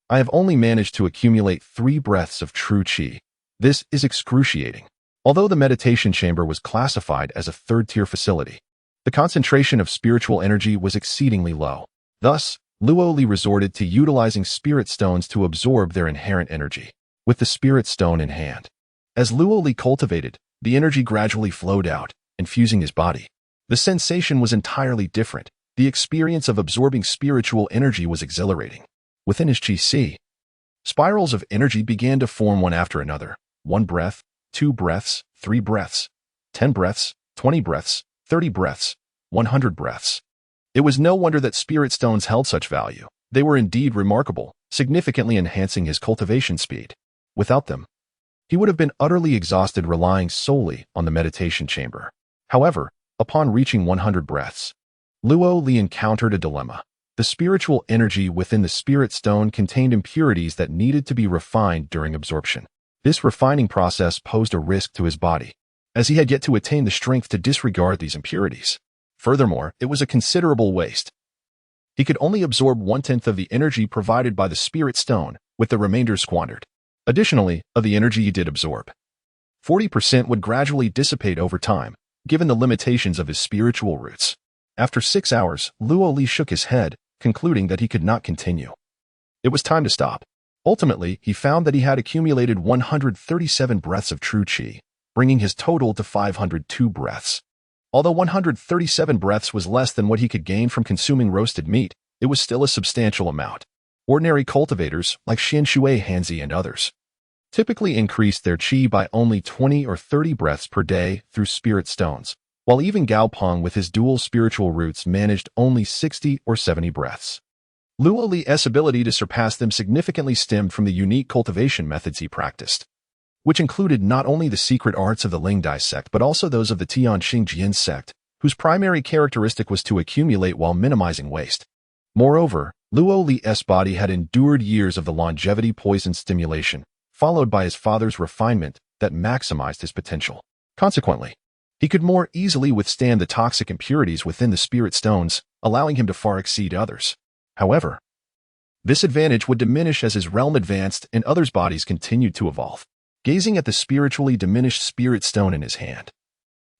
"I have only managed to accumulate 3 breaths of true qi. This is excruciating." Although the meditation chamber was classified as a third-tier facility, the concentration of spiritual energy was exceedingly low. Thus, Luoli resorted to utilizing spirit stones to absorb their inherent energy. With the spirit stone in hand, as Luoli cultivated, the energy gradually flowed out, infusing his body. The sensation was entirely different. The experience of absorbing spiritual energy was exhilarating. Within his qi, spirals of energy began to form one after another. 1 breath, 2 breaths, 3 breaths, 10 breaths, 20 breaths, 30 breaths, 100 breaths. It was no wonder that spirit stones held such value. They were indeed remarkable, significantly enhancing his cultivation speed. Without them, he would have been utterly exhausted relying solely on the meditation chamber. However, upon reaching 100 breaths, Luoli encountered a dilemma. The spiritual energy within the spirit stone contained impurities that needed to be refined during absorption. This refining process posed a risk to his body, as he had yet to attain the strength to disregard these impurities. Furthermore, it was a considerable waste. He could only absorb 1/10 of the energy provided by the spirit stone, with the remainder squandered. Additionally, of the energy he did absorb, 40% would gradually dissipate over time, given the limitations of his spiritual roots. After 6 hours, Luoli shook his head, concluding that he could not continue. It was time to stop. Ultimately, he found that he had accumulated 137 breaths of true qi, bringing his total to 502 breaths. Although 137 breaths was less than what he could gain from consuming roasted meat, it was still a substantial amount. Ordinary cultivators, like Xianshui Hanzi and others, typically increased their qi by only 20 or 30 breaths per day through spirit stones, while even Gao Peng with his dual spiritual roots managed only 60 or 70 breaths. Luoli's ability to surpass them significantly stemmed from the unique cultivation methods he practiced, which included not only the secret arts of the Lingdai sect but also those of the Tianqing Jian sect, whose primary characteristic was to accumulate while minimizing waste. Moreover, Luoli's body had endured years of the longevity poison stimulation, followed by his father's refinement that maximized his potential. Consequently, he could more easily withstand the toxic impurities within the spirit stones, allowing him to far exceed others. However, this advantage would diminish as his realm advanced and others' bodies continued to evolve. Gazing at the spiritually diminished spirit stone in his hand,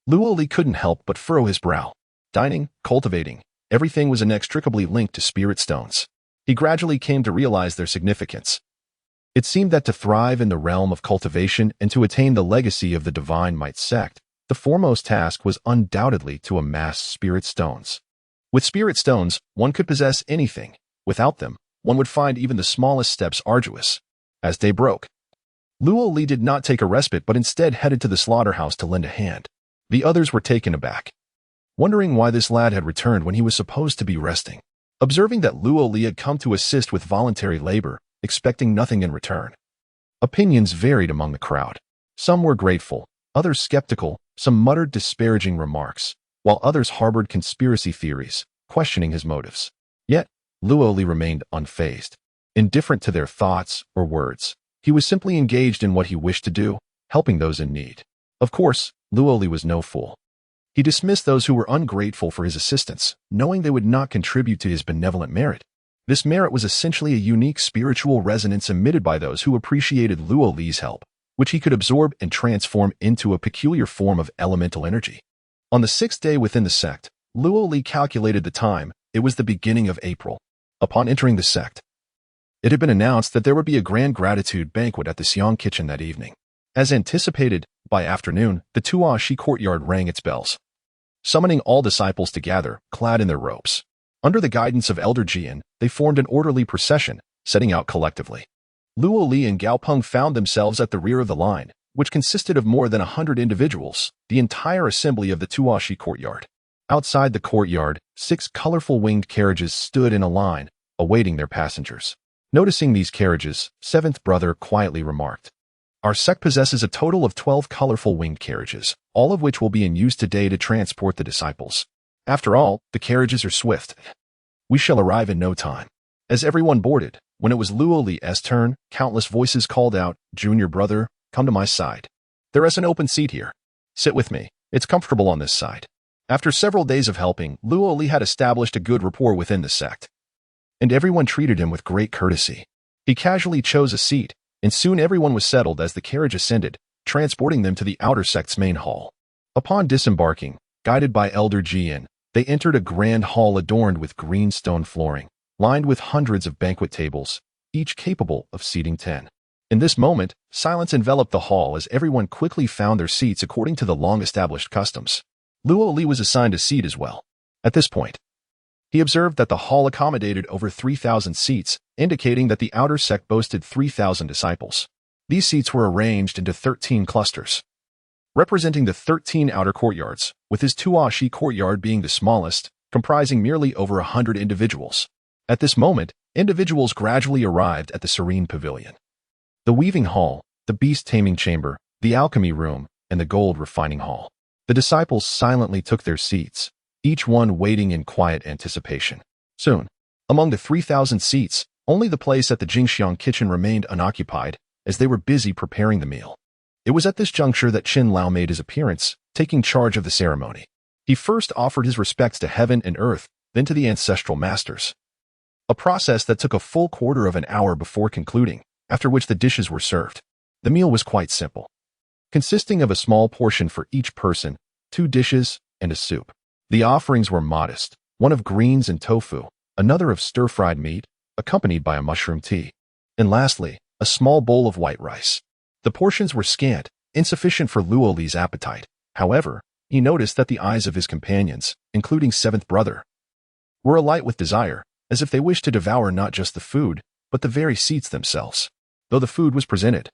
Luoli couldn't help but furrow his brow. Dining, cultivating, everything was inextricably linked to spirit stones. He gradually came to realize their significance. It seemed that to thrive in the realm of cultivation and to attain the legacy of the Divine Might sect, the foremost task was undoubtedly to amass spirit stones. With spirit stones, one could possess anything. Without them, one would find even the smallest steps arduous. As day broke, Luoli did not take a respite but instead headed to the slaughterhouse to lend a hand. The others were taken aback, wondering why this lad had returned when he was supposed to be resting. Observing that Luoli had come to assist with voluntary labor, expecting nothing in return, opinions varied among the crowd. Some were grateful, others skeptical, some muttered disparaging remarks, while others harbored conspiracy theories, questioning his motives. Yet, Luoli remained unfazed, indifferent to their thoughts or words. He was simply engaged in what he wished to do, helping those in need. Of course, Luoli was no fool. He dismissed those who were ungrateful for his assistance, knowing they would not contribute to his benevolent merit. This merit was essentially a unique spiritual resonance emitted by those who appreciated Luoli's help, which he could absorb and transform into a peculiar form of elemental energy. On the 6th day within the sect, Luoli calculated the time. It was the beginning of April. Upon entering the sect, it had been announced that there would be a grand gratitude banquet at the Xiang kitchen that evening. As anticipated, by afternoon, the Tuashi courtyard rang its bells, summoning all disciples to gather, clad in their robes. Under the guidance of Elder Jian, they formed an orderly procession, setting out collectively. Luoli and Gao Peng found themselves at the rear of the line, which consisted of more than 100 individuals, the entire assembly of the Tuashi courtyard. Outside the courtyard, 6 colorful winged carriages stood in a line, awaiting their passengers. Noticing these carriages, seventh brother quietly remarked, "Our sect possesses a total of 12 colorful winged carriages, all of which will be in use today to transport the disciples. After all, the carriages are swift. We shall arrive in no time." As everyone boarded, when it was Luo Li's turn, countless voices called out, "Junior brother, come to my side. There is an open seat here. Sit with me. It's comfortable on this side." After several days of helping, Luo Li had established a good rapport within the sect, and everyone treated him with great courtesy. He casually chose a seat, and soon everyone was settled as the carriage ascended, transporting them to the outer sect's main hall. Upon disembarking, guided by Elder Jian, they entered a grand hall adorned with green stone flooring, lined with hundreds of banquet tables, each capable of seating 10. In this moment, silence enveloped the hall as everyone quickly found their seats according to the long-established customs. Luo Li was assigned a seat as well. At this point, he observed that the hall accommodated over 3,000 seats, indicating that the outer sect boasted 3,000 disciples. These seats were arranged into 13 clusters, representing the 13 outer courtyards, with his Tuashi courtyard being the smallest, comprising merely over 100 individuals. At this moment, individuals gradually arrived at the serene pavilion. The weaving hall, the beast-taming chamber, the alchemy room, and the gold refining hall. The disciples silently took their seats, each one waiting in quiet anticipation. Soon, among the 3,000 seats, only the place at the Jingxiang kitchen remained unoccupied, as they were busy preparing the meal. It was at this juncture that Qin Lao made his appearance, taking charge of the ceremony. He first offered his respects to heaven and earth, then to the ancestral masters, a process that took a full quarter of an hour before concluding, after which the dishes were served. The meal was quite simple, consisting of a small portion for each person, 2 dishes, and a soup. The offerings were modest, one of greens and tofu, another of stir-fried meat, accompanied by a mushroom tea, and lastly, a small bowl of white rice. The portions were scant, insufficient for Luo Li's appetite. However, he noticed that the eyes of his companions, including seventh brother, were alight with desire, as if they wished to devour not just the food, but the very seats themselves. Though the food was presented,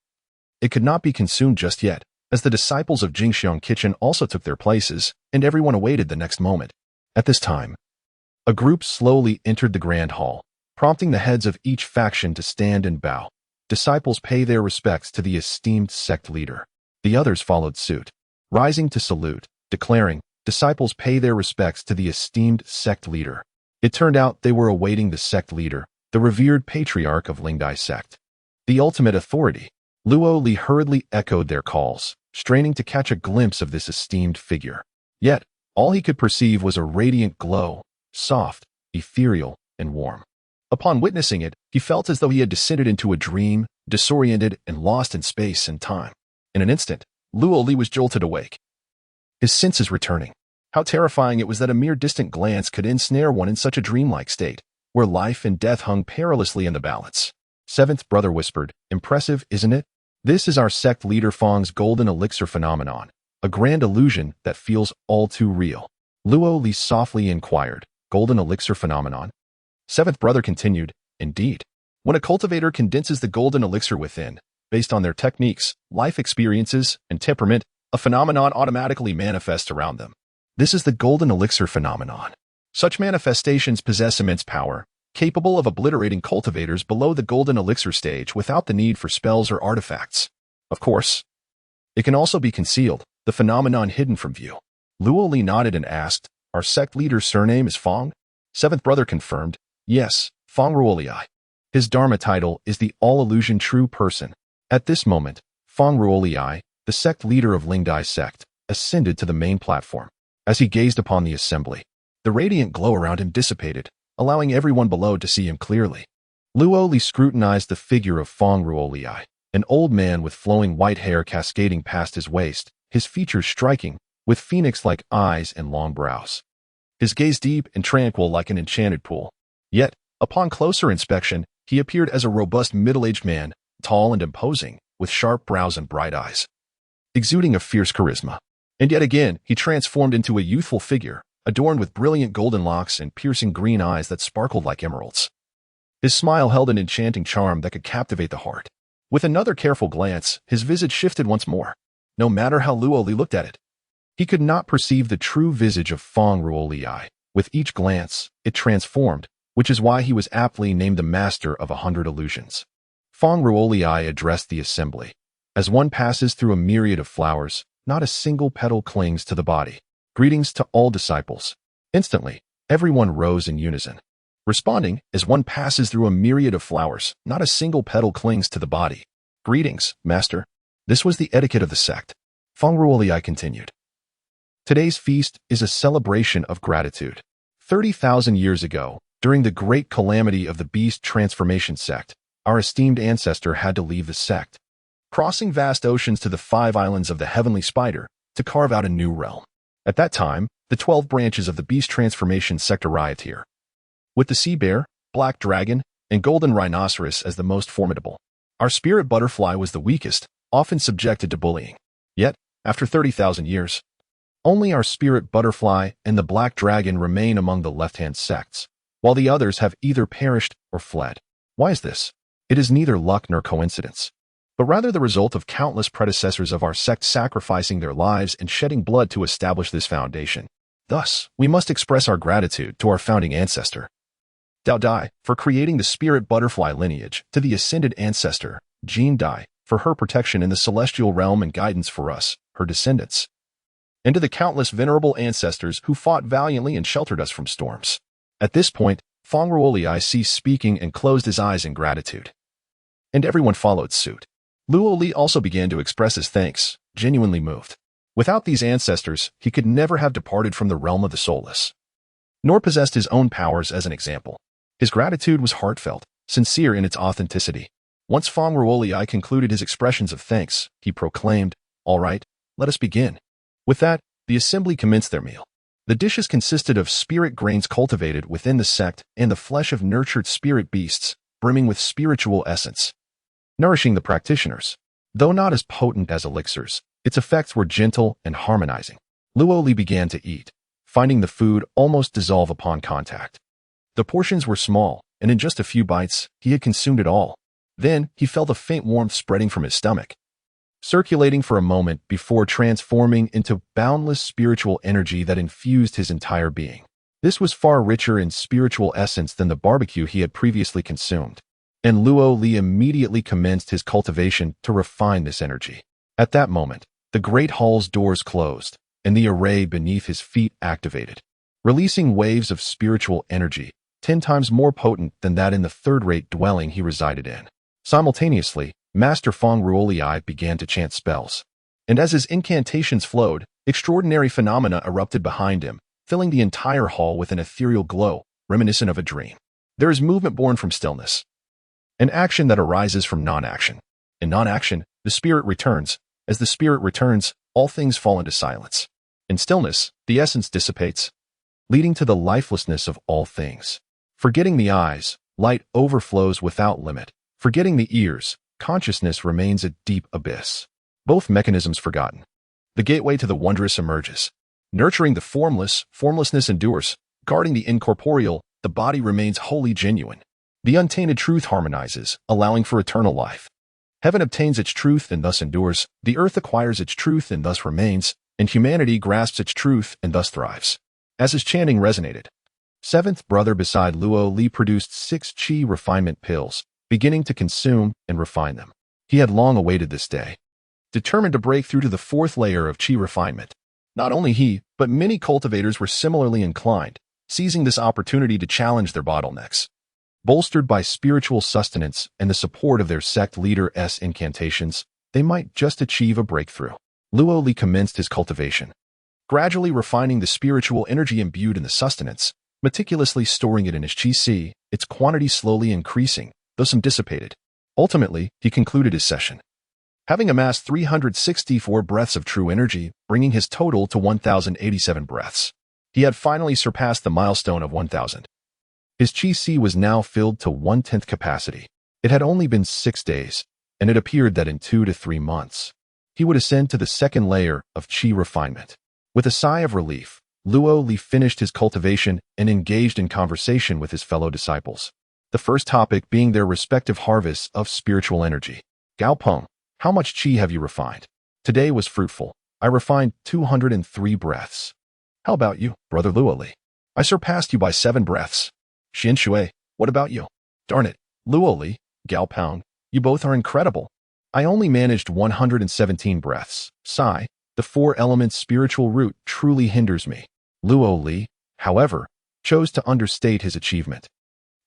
it could not be consumed just yet, as the disciples of Jingxiang kitchen also took their places, and everyone awaited the next moment. At this time, a group slowly entered the grand hall, prompting the heads of each faction to stand and bow. Disciples pay their respects to the esteemed sect leader. The others followed suit, rising to salute, declaring, "Disciples pay their respects to the esteemed sect leader." It turned out they were awaiting the sect leader, the revered patriarch of Lingdai sect, the ultimate authority. Luo Li hurriedly echoed their calls, straining to catch a glimpse of this esteemed figure. Yet, all he could perceive was a radiant glow, soft, ethereal, and warm. Upon witnessing it, he felt as though he had descended into a dream, disoriented and lost in space and time. In an instant, Luo Li was jolted awake, his senses returning. How terrifying it was that a mere distant glance could ensnare one in such a dreamlike state, where life and death hung perilously in the balance. Seventh brother whispered, "Impressive, isn't it? This is our sect leader Fang's golden elixir phenomenon, a grand illusion that feels all too real." Luo Li softly inquired, "Golden elixir phenomenon?" Seventh brother continued, "Indeed. When a cultivator condenses the golden elixir within, based on their techniques, life experiences, and temperament, a phenomenon automatically manifests around them. This is the golden elixir phenomenon. Such manifestations possess immense power, capable of obliterating cultivators below the golden elixir stage without the need for spells or artifacts. Of course, it can also be concealed, the phenomenon hidden from view." Luo Li nodded and asked, "Our sect leader's surname is Fang?" Seventh brother confirmed, "Yes, Fang Ruolii. His dharma title is the all-illusion true person." At this moment, Fang Ruolii, the sect leader of Lingdai sect, ascended to the main platform. As he gazed upon the assembly, the radiant glow around him dissipated, allowing everyone below to see him clearly. Luo Li scrutinized the figure of Fang Ruolii, an old man with flowing white hair cascading past his waist, his features striking, with phoenix-like eyes and long brows. His gaze deep and tranquil like an enchanted pool. Yet, upon closer inspection, he appeared as a robust middle-aged man, tall and imposing, with sharp brows and bright eyes, exuding a fierce charisma. And yet again, he transformed into a youthful figure, adorned with brilliant golden locks and piercing green eyes that sparkled like emeralds. His smile held an enchanting charm that could captivate the heart. With another careful glance, his visage shifted once more. No matter how Luo Li looked at it, he could not perceive the true visage of Feng Ruolei. With each glance, it transformed, which is why he was aptly named the master of 100 illusions. Feng Ruolei addressed the assembly. As one passes through a myriad of flowers, not a single petal clings to the body. Greetings to all disciples. Instantly, everyone rose in unison. Responding, as one passes through a myriad of flowers, not a single petal clings to the body. Greetings, Master. This was the etiquette of the sect. Feng Ruolei continued. Today's feast is a celebration of gratitude. 30,000 years ago, during the great calamity of the beast transformation sect, our esteemed ancestor had to leave the sect, crossing vast oceans to the 5 islands of the heavenly spider to carve out a new realm. At that time, the 12 branches of the beast transformation sect arrived here, with the sea bear, black dragon, and golden rhinoceros as the most formidable. Our spirit butterfly was the weakest, often subjected to bullying. Yet, after 30,000 years, only our spirit butterfly and the black dragon remain among the left-hand sects, while the others have either perished or fled. Why is this? It is neither luck nor coincidence, but rather the result of countless predecessors of our sect sacrificing their lives and shedding blood to establish this foundation. Thus, we must express our gratitude to our founding ancestor, Dao I, for creating the spirit butterfly lineage, to the ascended ancestor, Jin Dai, for her protection in the celestial realm and guidance for us, her descendants, and to the countless venerable ancestors who fought valiantly and sheltered us from storms. At this point, Feng Ruolei ceased speaking and closed his eyes in gratitude. And everyone followed suit. Luo Li also began to express his thanks, genuinely moved. Without these ancestors, he could never have departed from the realm of the soulless, nor possessed his own powers as an example. His gratitude was heartfelt, sincere in its authenticity. Once Feng Ruolei concluded his expressions of thanks, he proclaimed, "All right, let us begin." With that, the assembly commenced their meal. The dishes consisted of spirit grains cultivated within the sect and the flesh of nurtured spirit beasts, brimming with spiritual essence, nourishing the practitioners. Though not as potent as elixirs, its effects were gentle and harmonizing. Luo Li began to eat, finding the food almost dissolve upon contact. The portions were small, and in just a few bites, he had consumed it all. Then, he felt a faint warmth spreading from his stomach, circulating for a moment before transforming into boundless spiritual energy that infused his entire being. This was far richer in spiritual essence than the barbecue he had previously consumed, and Luo Li immediately commenced his cultivation to refine this energy. At that moment, the great hall's doors closed, and the array beneath his feet activated, releasing waves of spiritual energy, 10 times more potent than that in the third-rate dwelling he resided in. Simultaneously, Master Feng Ruolei began to chant spells, and as his incantations flowed, extraordinary phenomena erupted behind him, filling the entire hall with an ethereal glow, reminiscent of a dream. There is movement born from stillness, an action that arises from non-action. In non-action, the spirit returns. As the spirit returns, all things fall into silence. In stillness, the essence dissipates, leading to the lifelessness of all things. Forgetting the eyes, light overflows without limit. Forgetting the ears, consciousness remains a deep abyss. Both mechanisms forgotten. The gateway to the wondrous emerges. Nurturing the formless, formlessness endures. Guarding the incorporeal, the body remains wholly genuine. The untainted truth harmonizes, allowing for eternal life. Heaven obtains its truth and thus endures. The earth acquires its truth and thus remains. And humanity grasps its truth and thus thrives. As his chanting resonated, seventh brother beside Luo Li produced 6 chi refinement pills, beginning to consume and refine them. He had long awaited this day, determined to break through to the 4th layer of chi refinement. Not only he, but many cultivators were similarly inclined, seizing this opportunity to challenge their bottlenecks. Bolstered by spiritual sustenance and the support of their sect leader's incantations, they might just achieve a breakthrough. Luo Li commenced his cultivation, gradually refining the spiritual energy imbued in the sustenance, meticulously storing it in his chi, its quantity slowly increasing, though some dissipated. Ultimately, he concluded his session, having amassed 364 breaths of true energy, bringing his total to 1,087 breaths. He had finally surpassed the milestone of 1,000. His chi was now filled to 1/10 capacity. It had only been 6 days, and it appeared that in 2 to 3 months, he would ascend to the 2nd layer of chi refinement. With a sigh of relief, Luo Li finished his cultivation and engaged in conversation with his fellow disciples, the first topic being their respective harvests of spiritual energy. Gaopeng, how much qi have you refined? Today was fruitful. I refined 203 breaths. How about you, Brother Luoli? I surpassed you by 7 breaths. Xin Shui, what about you? Darn it, Luoli, Gaopeng, you both are incredible. I only managed 117 breaths. Sigh, the 4 elements spiritual route truly hinders me. Luoli, however, chose to understate his achievement,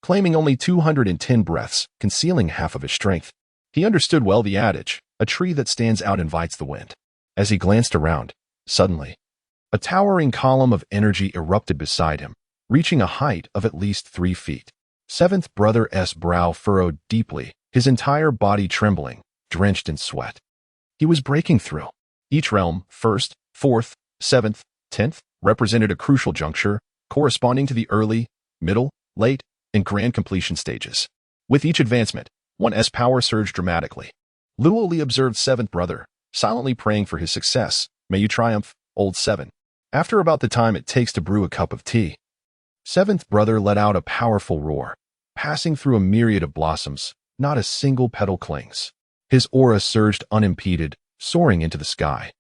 claiming only 210 breaths, concealing half of his strength. He understood well the adage, a tree that stands out invites the wind. As he glanced around, suddenly, a towering column of energy erupted beside him, reaching a height of at least 3 feet. Seventh Brother's brow furrowed deeply, his entire body trembling, drenched in sweat. He was breaking through. Each realm, 1st, 4th, 7th, 10th, represented a crucial juncture, corresponding to the early, middle, late, and grand completion stages. With each advancement, one's power surged dramatically. Luoli observed 7th Brother, silently praying for his success. May you triumph, old 7. After about the time it takes to brew a cup of tea, 7th Brother let out a powerful roar, passing through a myriad of blossoms. Not a single petal clings. His aura surged unimpeded, soaring into the sky.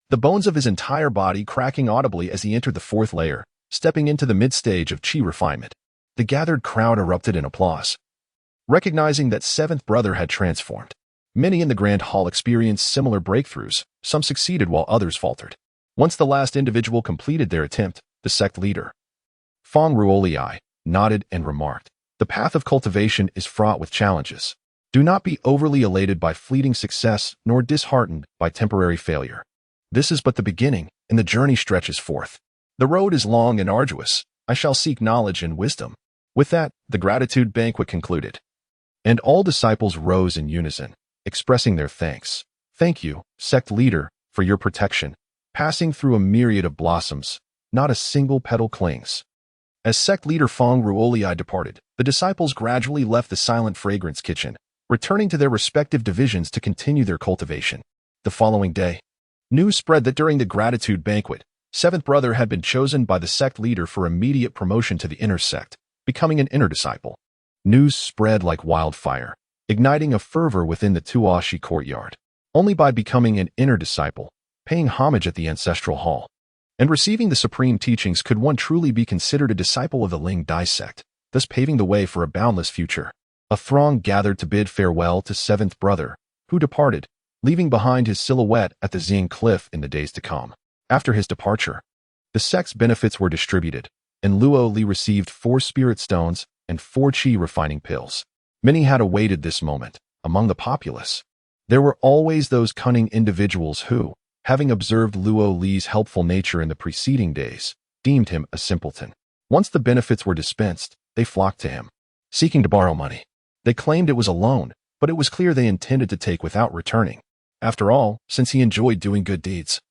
The bones of his entire body cracking audibly as he entered the 4th layer, stepping into the mid-stage of qi refinement. The gathered crowd erupted in applause, recognizing that 7th Brother had transformed. Many in the Grand Hall experienced similar breakthroughs. Some succeeded while others faltered. Once the last individual completed their attempt, the sect leader, Feng Ruolei, nodded and remarked, the path of cultivation is fraught with challenges. Do not be overly elated by fleeting success nor disheartened by temporary failure. This is but the beginning, and the journey stretches forth. The road is long and arduous. I shall seek knowledge and wisdom. With that, the gratitude banquet concluded, and all disciples rose in unison, expressing their thanks. Thank you, sect leader, for your protection. Passing through a myriad of blossoms, not a single petal clings. As sect leader Feng Ruolei departed, the disciples gradually left the silent fragrance kitchen, returning to their respective divisions to continue their cultivation. The following day, news spread that during the gratitude banquet, 7th Brother had been chosen by the sect leader for immediate promotion to the inner sect, becoming an inner disciple. News spread like wildfire, igniting a fervor within the Tuashi courtyard. Only by becoming an inner disciple, paying homage at the ancestral hall, and receiving the supreme teachings could one truly be considered a disciple of the Ling Dai sect, thus paving the way for a boundless future. A throng gathered to bid farewell to 7th Brother, who departed, leaving behind his silhouette at the Xing Cliff in the days to come. After his departure, the sect's benefits were distributed, and Luoli received 4 spirit stones and 4 qi refining pills. Many had awaited this moment. Among the populace, there were always those cunning individuals who, having observed Luoli's helpful nature in the preceding days, deemed him a simpleton. Once the benefits were dispensed, they flocked to him, seeking to borrow money. They claimed it was a loan, but it was clear they intended to take without returning. After all, since he enjoyed doing good deeds,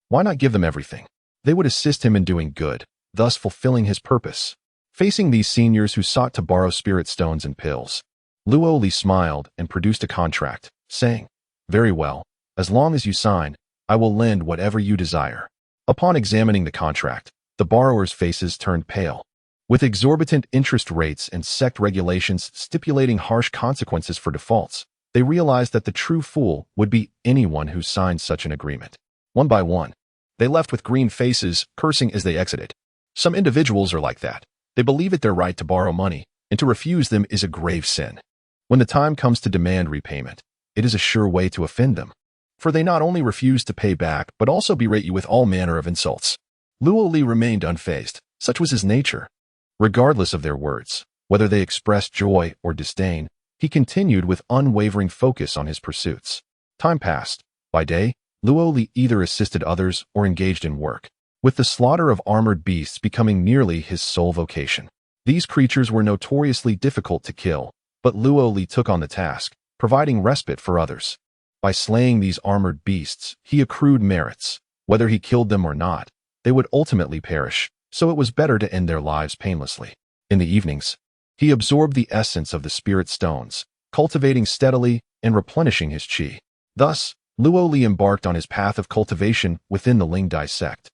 why not give them everything? They would assist him in doing good, thus fulfilling his purpose. Facing these seniors who sought to borrow spirit stones and pills, Luoli smiled and produced a contract, saying, very well, as long as you sign, I will lend whatever you desire. Upon examining the contract, the borrowers' faces turned pale. With exorbitant interest rates and sect regulations stipulating harsh consequences for defaults, they realized that the true fool would be anyone who signed such an agreement. One by one, they left with green faces, cursing as they exited. Some individuals are like that. They believe it their right to borrow money, and to refuse them is a grave sin. When the time comes to demand repayment, it is a sure way to offend them. For they not only refuse to pay back, but also berate you with all manner of insults. Luoli remained unfazed. Such was his nature. Regardless of their words, whether they expressed joy or disdain, he continued with unwavering focus on his pursuits. Time passed. By day, Luoli either assisted others or engaged in work, with the slaughter of armored beasts becoming nearly his sole vocation. These creatures were notoriously difficult to kill, but Luoli took on the task, providing respite for others. By slaying these armored beasts, he accrued merits. Whether he killed them or not, they would ultimately perish, so it was better to end their lives painlessly. In the evenings, he absorbed the essence of the spirit stones, cultivating steadily and replenishing his qi. Thus, Luoli embarked on his path of cultivation within the Ling Dai sect,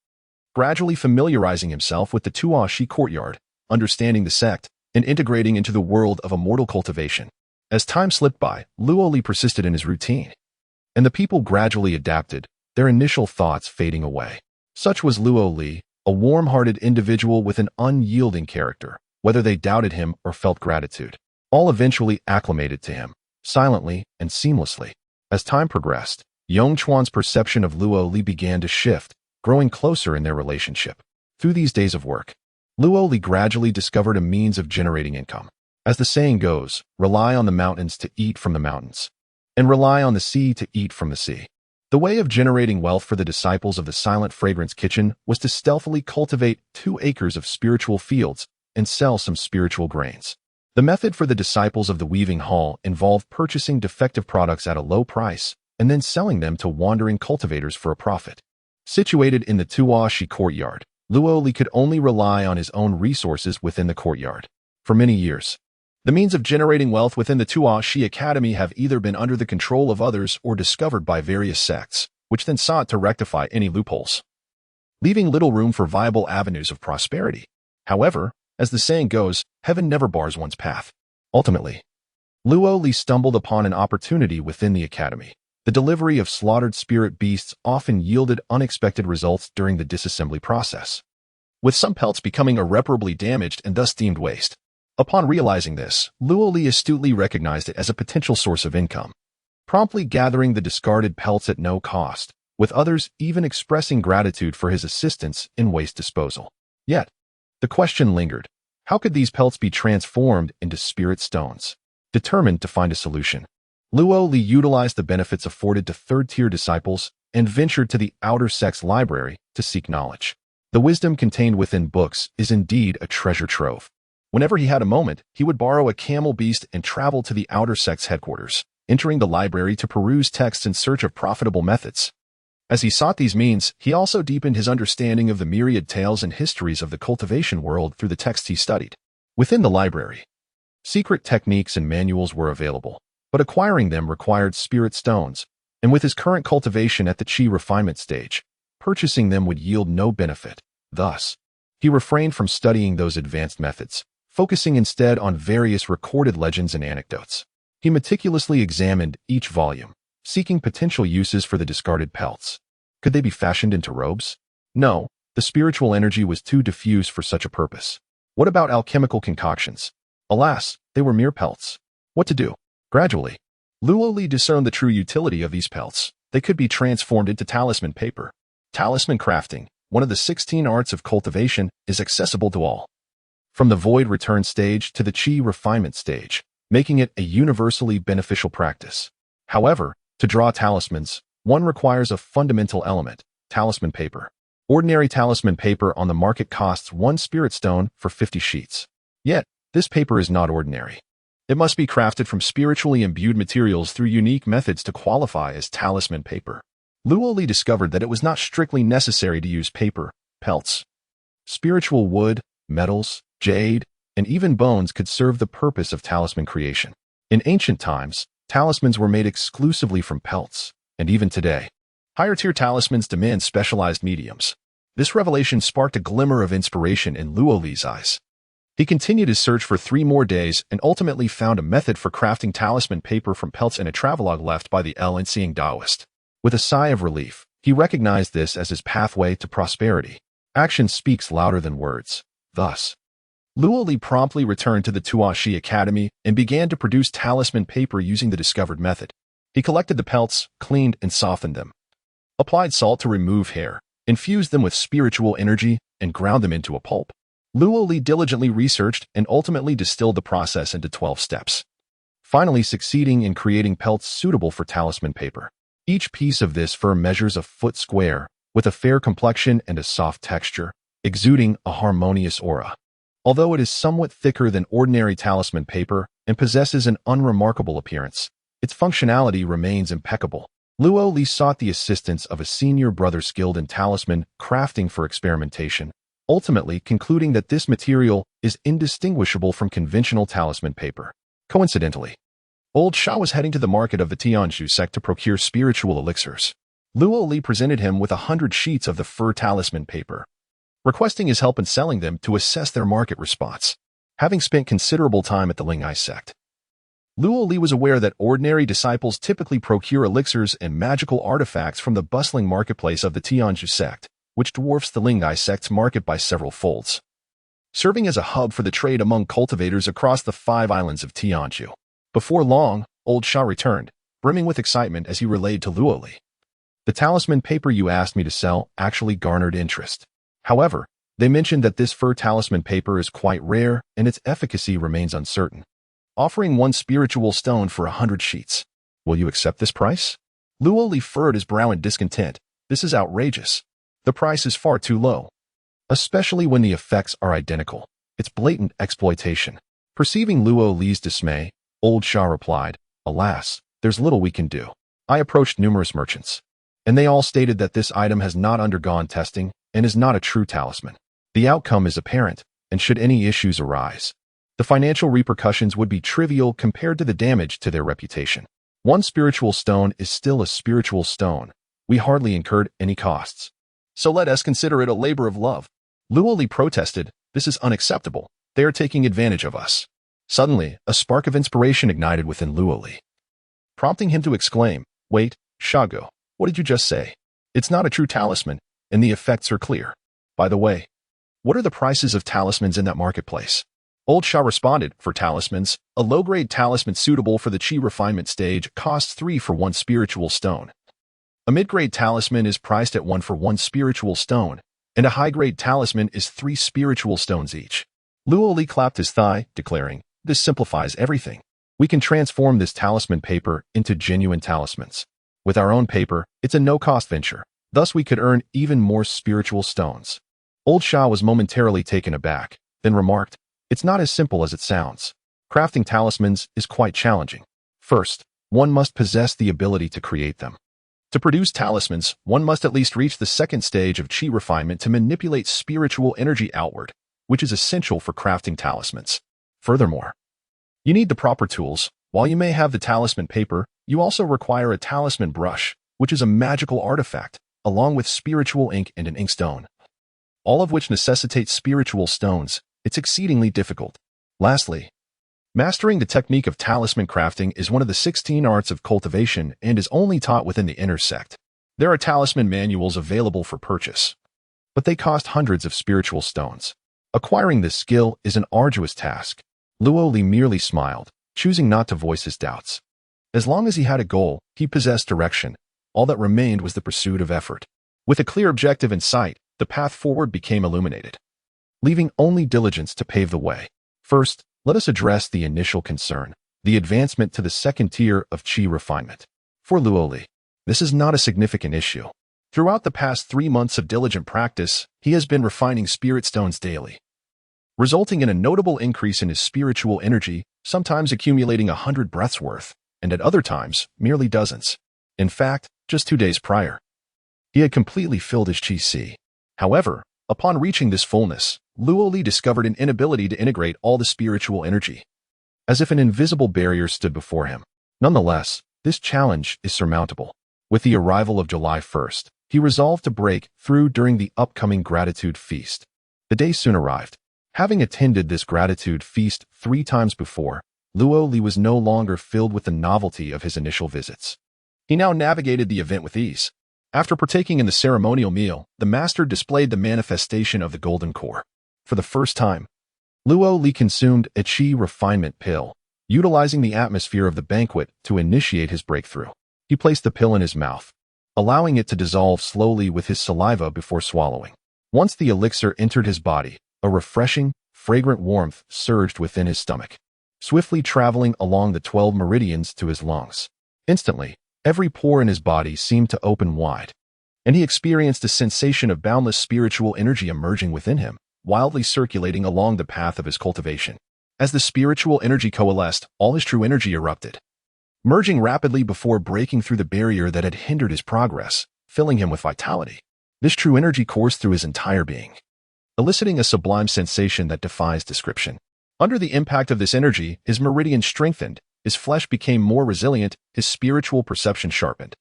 gradually familiarizing himself with the Tuashi courtyard, understanding the sect, and integrating into the world of immortal cultivation. As time slipped by, Luo Li persisted in his routine, and the people gradually adapted, their initial thoughts fading away. Such was Luo Li, a warm-hearted individual with an unyielding character. Whether they doubted him or felt gratitude, all eventually acclimated to him, silently and seamlessly. As time progressed, Yongchuan's perception of Luo Li began to shift, growing closer in their relationship. Through these days of work, Luo Li gradually discovered a means of generating income. As the saying goes, rely on the mountains to eat from the mountains, and rely on the sea to eat from the sea. The way of generating wealth for the disciples of the Silent Fragrance Kitchen was to stealthily cultivate 2 acres of spiritual fields and sell some spiritual grains. The method for the disciples of the Weaving Hall involved purchasing defective products at a low price and then selling them to wandering cultivators for a profit. Situated in the Tuashi courtyard, Luo Li could only rely on his own resources within the courtyard. For many years, the means of generating wealth within the Tuashi Academy have either been under the control of others or discovered by various sects, which then sought to rectify any loopholes, leaving little room for viable avenues of prosperity. However, as the saying goes, heaven never bars one's path. Ultimately, Luo Li stumbled upon an opportunity within the academy. The delivery of slaughtered spirit beasts often yielded unexpected results during the disassembly process, with some pelts becoming irreparably damaged and thus deemed waste. Upon realizing this, Luo Li astutely recognized it as a potential source of income, promptly gathering the discarded pelts at no cost, with others even expressing gratitude for his assistance in waste disposal. Yet, the question lingered: how could these pelts be transformed into spirit stones? Determined to find a solution, Luo Li utilized the benefits afforded to third-tier disciples and ventured to the outer sect's library to seek knowledge. The wisdom contained within books is indeed a treasure trove. Whenever he had a moment, he would borrow a camel beast and travel to the outer sect's headquarters, entering the library to peruse texts in search of profitable methods. As he sought these means, he also deepened his understanding of the myriad tales and histories of the cultivation world through the texts he studied. Within the library, secret techniques and manuals were available, but acquiring them required spirit stones, and with his current cultivation at the chi refinement stage, purchasing them would yield no benefit. Thus, he refrained from studying those advanced methods, focusing instead on various recorded legends and anecdotes. He meticulously examined each volume, seeking potential uses for the discarded pelts. Could they be fashioned into robes? No, the spiritual energy was too diffuse for such a purpose. What about alchemical concoctions? Alas, they were mere pelts. What to do? Gradually, Luo Li discerned the true utility of these pelts. They could be transformed into talisman paper. Talisman crafting, one of the 16 arts of cultivation, is accessible to all, from the void return stage to the chi refinement stage, making it a universally beneficial practice. However, to draw talismans, one requires a fundamental element: talisman paper. Ordinary talisman paper on the market costs 1 spirit stone for 50 sheets. Yet, this paper is not ordinary. It must be crafted from spiritually imbued materials through unique methods to qualify as talisman paper. Luo Li discovered that it was not strictly necessary to use paper, pelts. Spiritual wood, metals, jade, and even bones could serve the purpose of talisman creation. In ancient times, talismans were made exclusively from pelts, and even today, higher-tier talismans demand specialized mediums. This revelation sparked a glimmer of inspiration in Luo Li's eyes. He continued his search for 3 more days and ultimately found a method for crafting talisman paper from pelts in a travelogue left by the Seeing Taoist. With a sigh of relief, he recognized this as his pathway to prosperity. Action speaks louder than words. Thus, Luo Li promptly returned to the Tuashi Academy and began to produce talisman paper using the discovered method. He collected the pelts, cleaned and softened them, applied salt to remove hair, infused them with spiritual energy, and ground them into a pulp. Luo Li diligently researched and ultimately distilled the process into 12 steps, finally succeeding in creating pelts suitable for talisman paper. Each piece of this fur measures a foot square, with a fair complexion and a soft texture, exuding a harmonious aura. Although it is somewhat thicker than ordinary talisman paper and possesses an unremarkable appearance, its functionality remains impeccable. Luo Li sought the assistance of a senior brother skilled in talisman crafting for experimentation, ultimately concluding that this material is indistinguishable from conventional talisman paper. Coincidentally, Old Sha was heading to the market of the Tianzhu sect to procure spiritual elixirs. Luo Li presented him with 100 sheets of the fur talisman paper, requesting his help in selling them to assess their market response. Having spent considerable time at the Lingai sect, Luo Li was aware that ordinary disciples typically procure elixirs and magical artifacts from the bustling marketplace of the Tianzhu sect, which dwarfs the Lingai sect's market by several folds, serving as a hub for the trade among cultivators across the 5 islands of Tianzhu. Before long, old Sha returned, brimming with excitement as he relayed to Luo Li. The talisman paper you asked me to sell actually garnered interest. However, they mentioned that this fur talisman paper is quite rare and its efficacy remains uncertain, offering 1 spiritual stone for 100 sheets. Will you accept this price? Luo Li furrowed his brow in discontent. This is outrageous. The price is far too low, especially when the effects are identical. It's blatant exploitation. Perceiving Luo Li's dismay, old Sha replied, alas, there's little we can do. I approached numerous merchants, and they all stated that this item has not undergone testing and is not a true talisman. The outcome is apparent, and should any issues arise, the financial repercussions would be trivial compared to the damage to their reputation. 1 spiritual stone is still a spiritual stone. We hardly incurred any costs, so let us consider it a labor of love. Luo Li protested, this is unacceptable. They are taking advantage of us. Suddenly, a spark of inspiration ignited within Luo Li, prompting him to exclaim, wait, Shago, what did you just say? It's not a true talisman, and the effects are clear. By the way, what are the prices of talismans in that marketplace? Old Sha responded, for talismans, a low-grade talisman suitable for the chi refinement stage costs 3 for 1 spiritual stone. A mid-grade talisman is priced at 1 for 1 spiritual stone, and a high-grade talisman is 3 spiritual stones each. Luo Li clapped his thigh, declaring, this simplifies everything. We can transform this talisman paper into genuine talismans. With our own paper, it's a no-cost venture. Thus we could earn even more spiritual stones. Old Sha was momentarily taken aback, then remarked, it's not as simple as it sounds. Crafting talismans is quite challenging. First, one must possess the ability to create them. To produce talismans, one must at least reach the 2nd stage of chi refinement to manipulate spiritual energy outward, which is essential for crafting talismans. Furthermore, you need the proper tools. While you may have the talisman paper, you also require a talisman brush, which is a magical artifact, along with spiritual ink and an inkstone, all of which necessitate spiritual stones. It's exceedingly difficult. Lastly, mastering the technique of talisman crafting is one of the 16 arts of cultivation and is only taught within the inner sect. There are talisman manuals available for purchase, but they cost hundreds of spiritual stones. Acquiring this skill is an arduous task. Luo Li merely smiled, choosing not to voice his doubts. As long as he had a goal, he possessed direction. All that remained was the pursuit of effort. With a clear objective in sight, the path forward became illuminated, leaving only diligence to pave the way. First, let us address the initial concern, the advancement to the 2nd tier of chi refinement. For Luo Li, this is not a significant issue. Throughout the past 3 months of diligent practice, he has been refining spirit stones daily, resulting in a notable increase in his spiritual energy, sometimes accumulating 100 breaths worth, and at other times, merely dozens. In fact, just 2 days prior, he had completely filled his chi. However, upon reaching this fullness, Luo Li discovered an inability to integrate all the spiritual energy, as if an invisible barrier stood before him. Nonetheless, this challenge is surmountable. With the arrival of July 1st, he resolved to break through during the upcoming gratitude feast. The day soon arrived. Having attended this gratitude feast 3 times before, Luo Li was no longer filled with the novelty of his initial visits. He now navigated the event with ease. After partaking in the ceremonial meal, the master displayed the manifestation of the golden core. For the first time, Luo Li consumed a chi refinement pill, utilizing the atmosphere of the banquet to initiate his breakthrough. He placed the pill in his mouth, allowing it to dissolve slowly with his saliva before swallowing. Once the elixir entered his body, a refreshing, fragrant warmth surged within his stomach, swiftly traveling along the 12 meridians to his lungs. Instantly, every pore in his body seemed to open wide, and he experienced a sensation of boundless spiritual energy emerging within him, wildly circulating along the path of his cultivation. As the spiritual energy coalesced, all his true energy erupted, merging rapidly before breaking through the barrier that had hindered his progress, filling him with vitality. This true energy coursed through his entire being, eliciting a sublime sensation that defies description. Under the impact of this energy, his meridians strengthened, his flesh became more resilient, his spiritual perception sharpened,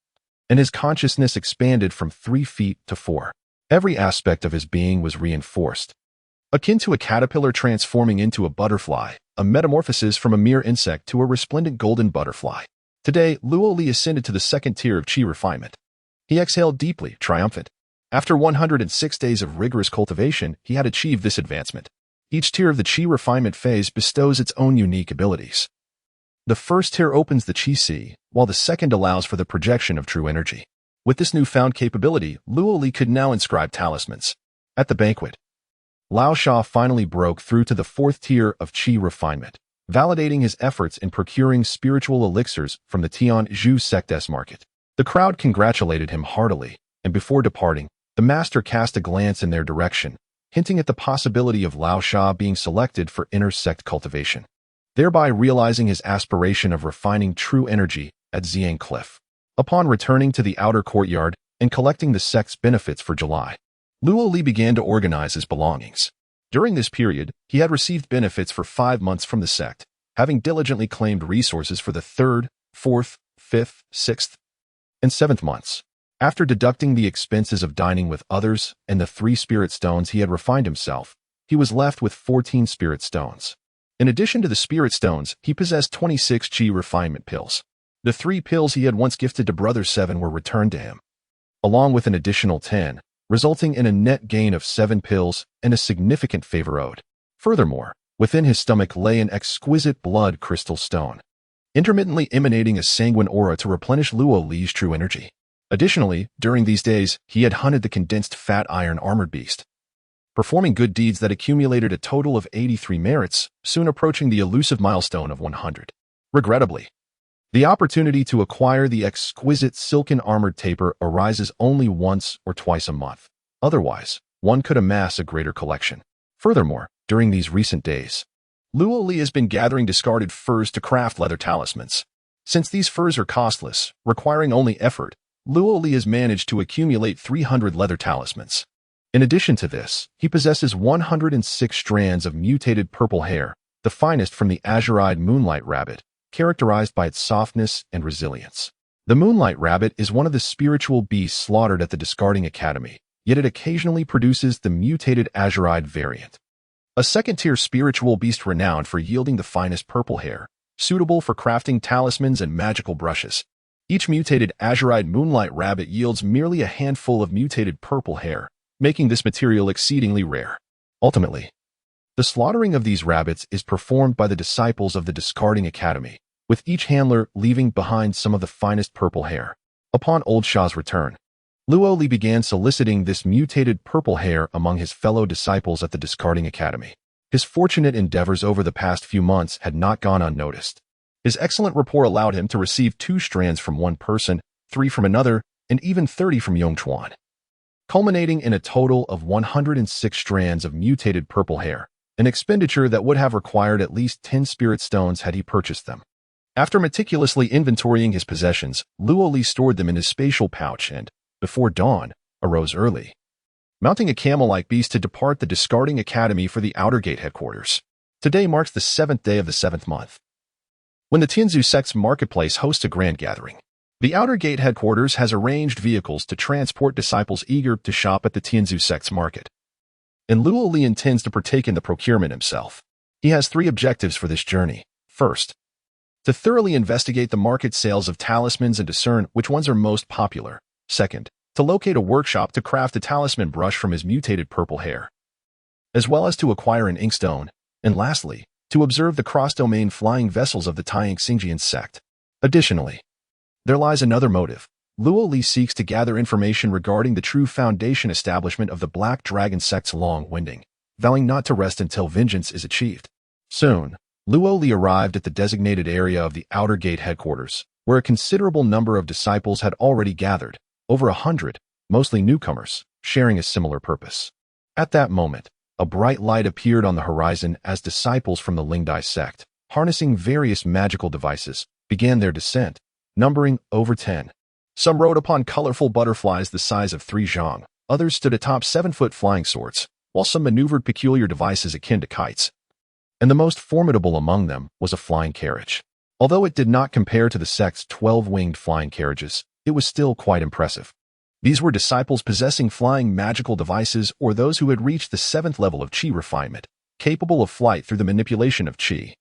and his consciousness expanded from 3 feet to 4. Every aspect of his being was reinforced. Akin to a caterpillar transforming into a butterfly, a metamorphosis from a mere insect to a resplendent golden butterfly. Today, Luo Li ascended to the second tier of qi refinement. He exhaled deeply, triumphant. After 106 days of rigorous cultivation, he had achieved this advancement. Each tier of the qi refinement phase bestows its own unique abilities. The first tier opens the qi sea, while the second allows for the projection of true energy. With this newfound capability, Luo Li could now inscribe talismans. At the banquet, Lao Sha finally broke through to the fourth tier of qi refinement, validating his efforts in procuring spiritual elixirs from the Tian Zhu sect's market. The crowd congratulated him heartily, and before departing, the master cast a glance in their direction, hinting at the possibility of Lao Sha being selected for inner sect cultivation, thereby realizing his aspiration of refining true energy at Xiang Cliff. Upon returning to the outer courtyard and collecting the sect's benefits for July, Luo Li began to organize his belongings. During this period, he had received benefits for 5 months from the sect, having diligently claimed resources for the 3rd, 4th, 5th, 6th, and 7th months. After deducting the expenses of dining with others and the 3 spirit stones he had refined himself, he was left with 14 spirit stones. In addition to the spirit stones, he possessed 26 qi refinement pills. The 3 pills he had once gifted to Brother 7 were returned to him, along with an additional 10, resulting in a net gain of 7 pills and a significant favor owed. Furthermore, within his stomach lay an exquisite blood crystal stone, intermittently emanating a sanguine aura to replenish Luo Li's true energy. Additionally, during these days, he had hunted the condensed fat iron armored beast, performing good deeds that accumulated a total of 83 merits, soon approaching the elusive milestone of 100. Regrettably, the opportunity to acquire the exquisite silken armored taper arises only once or twice a month. Otherwise, one could amass a greater collection. Furthermore, during these recent days, Luo Li has been gathering discarded furs to craft leather talismans. Since these furs are costless, requiring only effort, Luo Li has managed to accumulate 300 leather talismans. In addition to this, he possesses 106 strands of mutated purple hair, the finest from the azure-eyed moonlight rabbit, characterized by its softness and resilience. The moonlight rabbit is one of the spiritual beasts slaughtered at the discarding academy, yet it occasionally produces the mutated azure-eyed variant, a second-tier spiritual beast renowned for yielding the finest purple hair, suitable for crafting talismans and magical brushes. Each mutated azure-eyed moonlight rabbit yields merely a handful of mutated purple hair, making this material exceedingly rare. Ultimately, the slaughtering of these rabbits is performed by the disciples of the discarding academy, with each handler leaving behind some of the finest purple hair. Upon Old Shah's return, Luo Li began soliciting this mutated purple hair among his fellow disciples at the discarding academy. His fortunate endeavors over the past few months had not gone unnoticed. His excellent rapport allowed him to receive 2 strands from one person, 3 from another, and even 30 from Yongchuan, culminating in a total of 106 strands of mutated purple hair, an expenditure that would have required at least 10 spirit stones had he purchased them. After meticulously inventorying his possessions, Luo Li stored them in his spatial pouch and, before dawn, arose early, mounting a camel-like beast to depart the discarding academy for the outer gate headquarters. Today marks the 7th day of the 7th month, when the Tianzhu sect's marketplace hosts a grand gathering. The outer gate headquarters has arranged vehicles to transport disciples eager to shop at the Tianzhu sect's market, and Luo Li intends to partake in the procurement himself. He has 3 objectives for this journey. First, to thoroughly investigate the market sales of talismans and discern which ones are most popular. Second, to locate a workshop to craft a talisman brush from his mutated purple hair, as well as to acquire an inkstone. And lastly, to observe the cross-domain flying vessels of the Taiyang Xingjian sect. Additionally, there lies another motive. Luo Li seeks to gather information regarding the true foundation establishment of the Black Dragon sect's long-winding, vowing not to rest until vengeance is achieved. Soon, Luo Li arrived at the designated area of the outer gate headquarters, where a considerable number of disciples had already gathered, over 100, mostly newcomers, sharing a similar purpose. At that moment, a bright light appeared on the horizon as disciples from the Lingdai sect, harnessing various magical devices, began their descent, numbering over 10. Some rode upon colorful butterflies the size of 3 zhang, others stood atop 7-foot flying swords, while some maneuvered peculiar devices akin to kites. And the most formidable among them was a flying carriage. Although it did not compare to the sect's 12-winged flying carriages, it was still quite impressive. These were disciples possessing flying magical devices or those who had reached the 7th level of qi refinement, capable of flight through the manipulation of qi.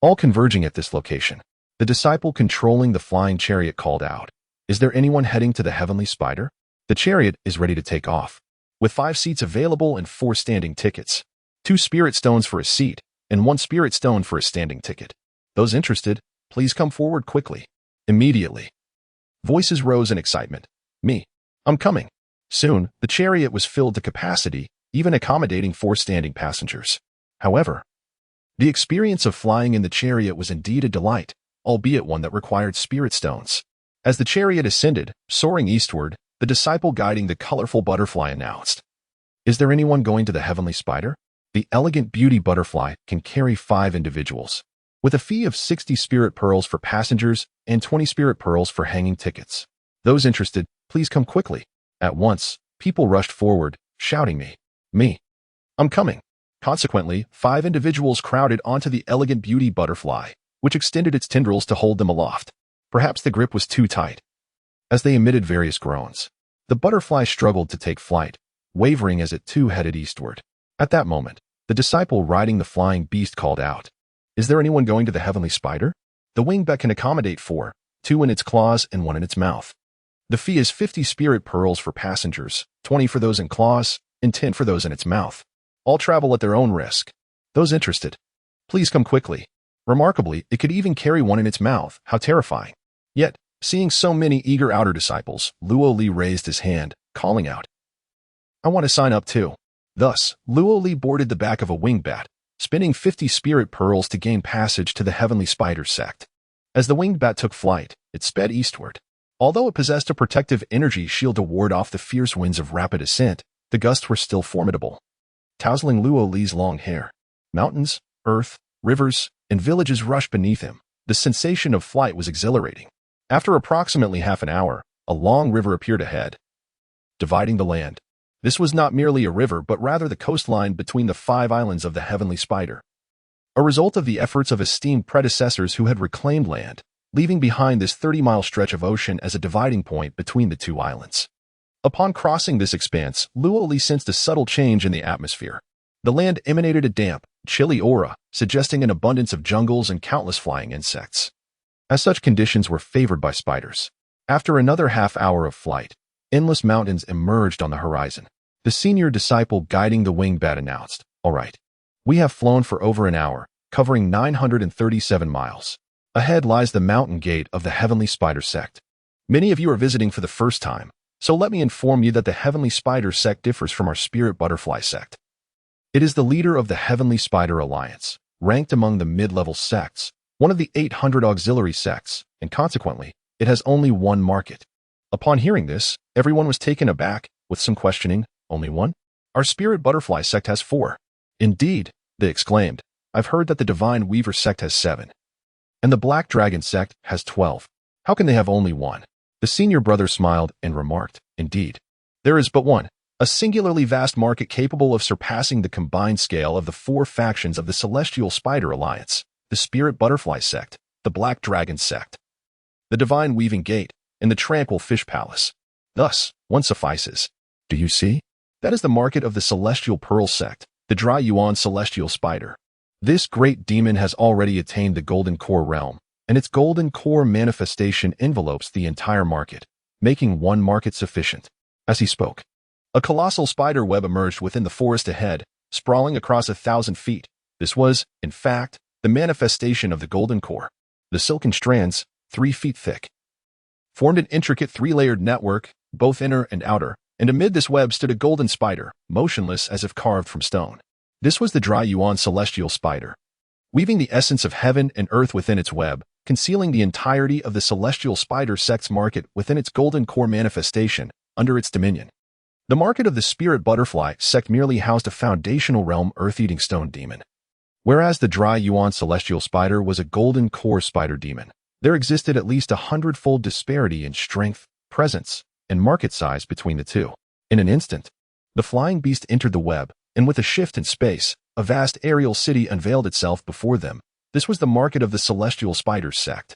all converging at this location. The disciple controlling the flying chariot called out, "Is there anyone heading to the heavenly spider?" The chariot is ready to take off, with 5 seats available and 4 standing tickets, 2 spirit stones for a seat, and 1 spirit stone for a standing ticket. Those interested, please come forward quickly. Immediately, voices rose in excitement. "Me. I'm coming." Soon, the chariot was filled to capacity, even accommodating 4 standing passengers. However, the experience of flying in the chariot was indeed a delight, albeit one that required spirit stones. As the chariot ascended, soaring eastward, the disciple guiding the colorful butterfly announced, "Is there anyone going to the heavenly spider?" The elegant beauty butterfly can carry 5 individuals, with a fee of 60 spirit pearls for passengers and 20 spirit pearls for hanging tickets. Those interested, please come quickly. At once, people rushed forward, shouting, Me. I'm coming." Consequently, 5 individuals crowded onto the elegant beauty butterfly, which extended its tendrils to hold them aloft. Perhaps the grip was too tight. As they emitted various groans, the butterfly struggled to take flight, wavering as it too headed eastward. At that moment, the disciple riding the flying beast called out, "Is there anyone going to the heavenly spider?" The wingbat can accommodate 4, 2 in its claws and 1 in its mouth. The fee is 50 spirit pearls for passengers, 20 for those in claws, and 10 for those in its mouth. All travel at their own risk. Those interested, please come quickly. Remarkably, it could even carry 1 in its mouth. How terrifying. Yet, seeing so many eager outer disciples, Luo Li raised his hand, calling out, "I want to sign up too." Thus, Luo Li boarded the back of a wingbat, spending 50 spirit pearls to gain passage to the heavenly spider sect. As the wingbat took flight, it sped eastward. Although it possessed a protective energy shield to ward off the fierce winds of rapid ascent, the gusts were still formidable, tousling Luo Li's long hair. Mountains, earth, rivers, and villages rushed beneath him. The sensation of flight was exhilarating. After approximately half an hour, a long river appeared ahead, dividing the land. This was not merely a river but rather the coastline between the 5 islands of the heavenly spider, a result of the efforts of esteemed predecessors who had reclaimed land, leaving behind this 30-mile stretch of ocean as a dividing point between the 2 islands. Upon crossing this expanse, Luo Li sensed a subtle change in the atmosphere. The land emanated a damp, chilly aura, suggesting an abundance of jungles and countless flying insects. As such conditions were favored by spiders. After another half-hour of flight, endless mountains emerged on the horizon. The senior disciple guiding the wingbat announced, "All right, we have flown for over an hour, covering 937 miles. Ahead lies the mountain gate of the heavenly spider sect. Many of you are visiting for the first time, so let me inform you that the heavenly spider sect differs from our spirit butterfly sect. It is the leader of the heavenly spider alliance, ranked among the mid-level sects, one of the 800 auxiliary sects, and consequently, it has only 1 market." Upon hearing this, everyone was taken aback, with some questioning. "Only 1? Our spirit butterfly sect has 4. "Indeed," they exclaimed. "I've heard that the divine weaver sect has 7. And the black dragon sect has 12. How can they have only 1? The senior brother smiled and remarked, "Indeed, there is but 1, a singularly vast market capable of surpassing the combined scale of the 4 factions of the celestial spider alliance, the spirit butterfly sect, the black dragon sect, the divine weaving gate, and the tranquil fish palace. Thus, 1 suffices. Do you see? That is the market of the celestial pearl sect, the dry yuan celestial spider. This great demon has already attained the golden core realm, and its golden core manifestation envelopes the entire market, making 1 market sufficient." As he spoke, a colossal spider web emerged within the forest ahead, sprawling across 1,000 feet. This was, in fact, the manifestation of the golden core. The silken strands, 3 feet thick, formed an intricate 3-layered network, both inner and outer, and amid this web stood a golden spider, motionless as if carved from stone. This was the dry yuan celestial spider, weaving the essence of heaven and earth within its web, concealing the entirety of the celestial spider sect's market within its golden core manifestation, under its dominion. The market of the spirit butterfly sect merely housed a foundational realm earth-eating stone demon. Whereas the dry yuan celestial spider was a golden core spider demon, there existed at least 100-fold disparity in strength, presence, and market size between the 2. In an instant, the flying beast entered the web, and with a shift in space, a vast aerial city unveiled itself before them. This was the market of the celestial spider sect.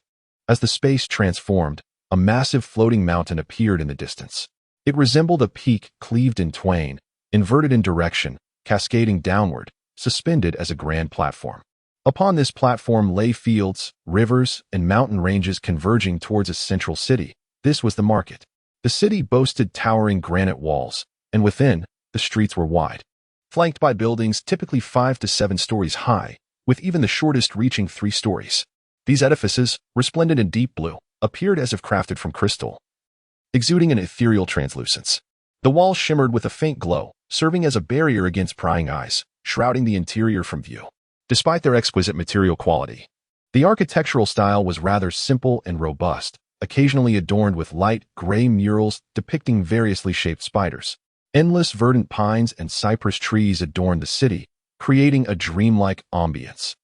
As the space transformed, a massive floating mountain appeared in the distance. It resembled a peak cleaved in twain, inverted in direction, cascading downward, suspended as a grand platform. Upon this platform lay fields, rivers, and mountain ranges converging towards a central city. This was the market. The city boasted towering granite walls, and within, the streets were wide, flanked by buildings typically 5 to 7 stories high, with even the shortest reaching 3 stories. These edifices, resplendent in deep blue, appeared as if crafted from crystal, exuding an ethereal translucence. The walls shimmered with a faint glow, serving as a barrier against prying eyes, shrouding the interior from view. Despite their exquisite material quality, the architectural style was rather simple and robust, occasionally adorned with light gray murals depicting variously shaped spiders. Endless verdant pines and cypress trees adorned the city, creating a dreamlike ambience.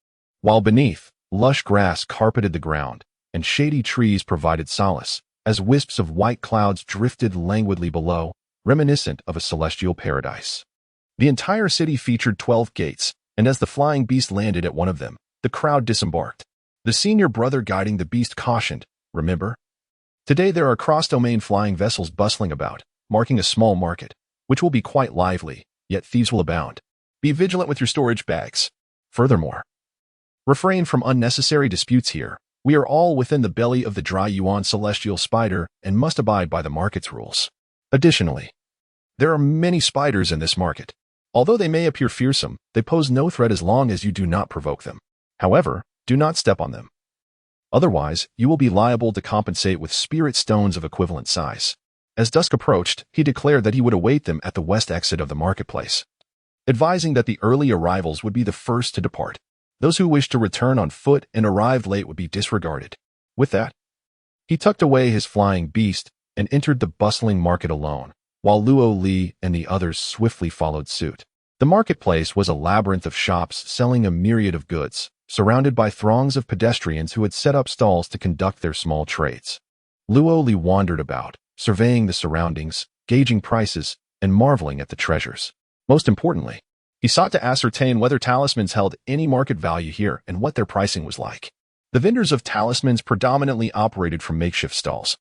While beneath, lush grass carpeted the ground, and shady trees provided solace, as wisps of white clouds drifted languidly below, reminiscent of a celestial paradise. The entire city featured 12 gates, and as the flying beast landed at one of them, the crowd disembarked. The senior brother guiding the beast cautioned, "Remember? Today there are cross-domain flying vessels bustling about, marking a small market, which will be quite lively, yet thieves will abound. Be vigilant with your storage bags. Furthermore, refrain from unnecessary disputes here. We are all within the belly of the dry yuan celestial spider and must abide by the market's rules. Additionally, there are many spiders in this market. Although they may appear fearsome, they pose no threat as long as you do not provoke them. However, do not step on them. Otherwise, you will be liable to compensate with spirit stones of equivalent size." As dusk approached, he declared that he would await them at the west exit of the marketplace, advising that the early arrivals would be the first to depart. Those who wished to return on foot and arrived late would be disregarded. With that, he tucked away his flying beast and entered the bustling market alone, while Luo Li and the others swiftly followed suit. The marketplace was a labyrinth of shops selling a myriad of goods, surrounded by throngs of pedestrians who had set up stalls to conduct their small trades. Luo Li wandered about, surveying the surroundings, gauging prices, and marveling at the treasures. Most importantly, he sought to ascertain whether talismans held any market value here and what their pricing was like. The vendors of talismans predominantly operated from makeshift stalls,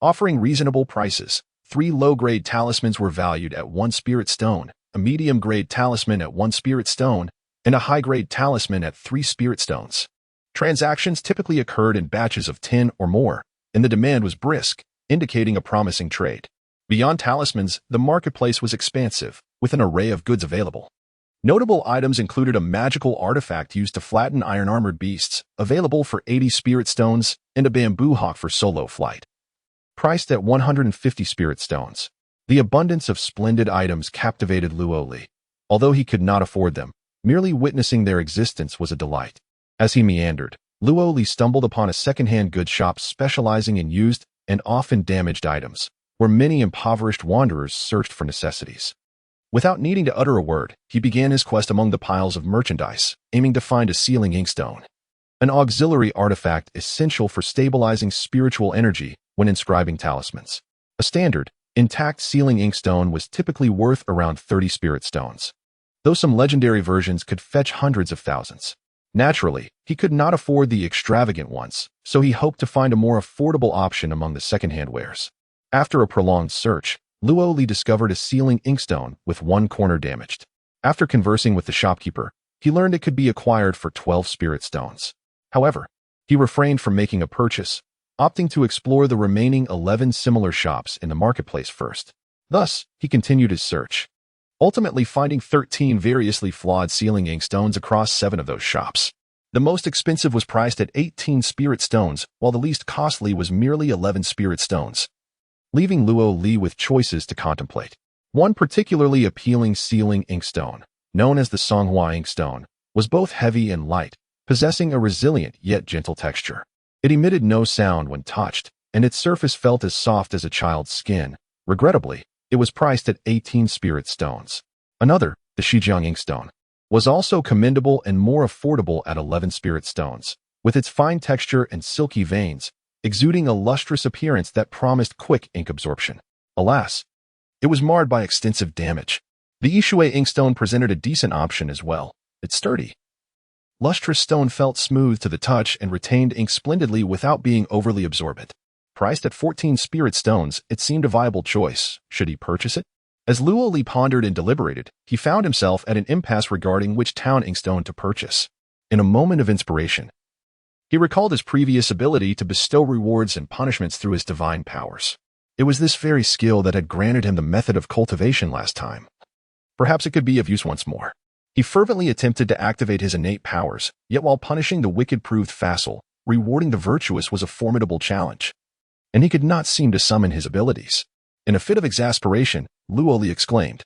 offering reasonable prices. 3 low-grade talismans were valued at 1 spirit stone, a medium-grade talisman at 1 spirit stone, and a high-grade talisman at 3 spirit stones. Transactions typically occurred in batches of 10 or more, and the demand was brisk, indicating a promising trade. Beyond talismans, the marketplace was expansive, with an array of goods available. Notable items included a magical artifact used to flatten iron-armored beasts, available for 80 spirit stones, and a bamboo hawk for solo flight, priced at 150 spirit stones. The abundance of splendid items captivated Luo Li. Although he could not afford them, merely witnessing their existence was a delight. As he meandered, Luo Li stumbled upon a second-hand goods shop specializing in used and often damaged items, where many impoverished wanderers searched for necessities. Without needing to utter a word, he began his quest among the piles of merchandise, aiming to find a sealing inkstone, an auxiliary artifact essential for stabilizing spiritual energy when inscribing talismans. A standard, intact sealing inkstone was typically worth around 30 spirit stones, though some legendary versions could fetch hundreds of thousands. Naturally, he could not afford the extravagant ones, so he hoped to find a more affordable option among the second-hand wares. After a prolonged search, Luo Li discovered a sealing inkstone with 1 corner damaged. After conversing with the shopkeeper, he learned it could be acquired for 12 spirit stones. However, he refrained from making a purchase, opting to explore the remaining 11 similar shops in the marketplace first. Thus, he continued his search, ultimately finding 13 variously flawed sealing inkstones across 7 of those shops. The most expensive was priced at 18 spirit stones, while the least costly was merely 11 spirit stones, leaving Luo Li with choices to contemplate. One particularly appealing sealing inkstone, known as the Songhua inkstone, was both heavy and light, possessing a resilient yet gentle texture. It emitted no sound when touched, and its surface felt as soft as a child's skin. Regrettably, it was priced at 18 spirit stones. Another, the Shijiang inkstone, was also commendable and more affordable at 11 spirit stones, with its fine texture and silky veins, exuding a lustrous appearance that promised quick ink absorption. Alas, it was marred by extensive damage. The Yishui inkstone presented a decent option as well. Its sturdy, lustrous stone felt smooth to the touch and retained ink splendidly without being overly absorbent. Priced at 14 spirit stones, it seemed a viable choice. Should he purchase it? As Luo Li pondered and deliberated, he found himself at an impasse regarding which town inkstone to purchase. In a moment of inspiration, he recalled his previous ability to bestow rewards and punishments through his divine powers. It was this very skill that had granted him the method of cultivation last time. Perhaps it could be of use once more. He fervently attempted to activate his innate powers, yet while punishing the wicked proved facile, rewarding the virtuous was a formidable challenge. And he could not seem to summon his abilities. In a fit of exasperation, Luoli exclaimed,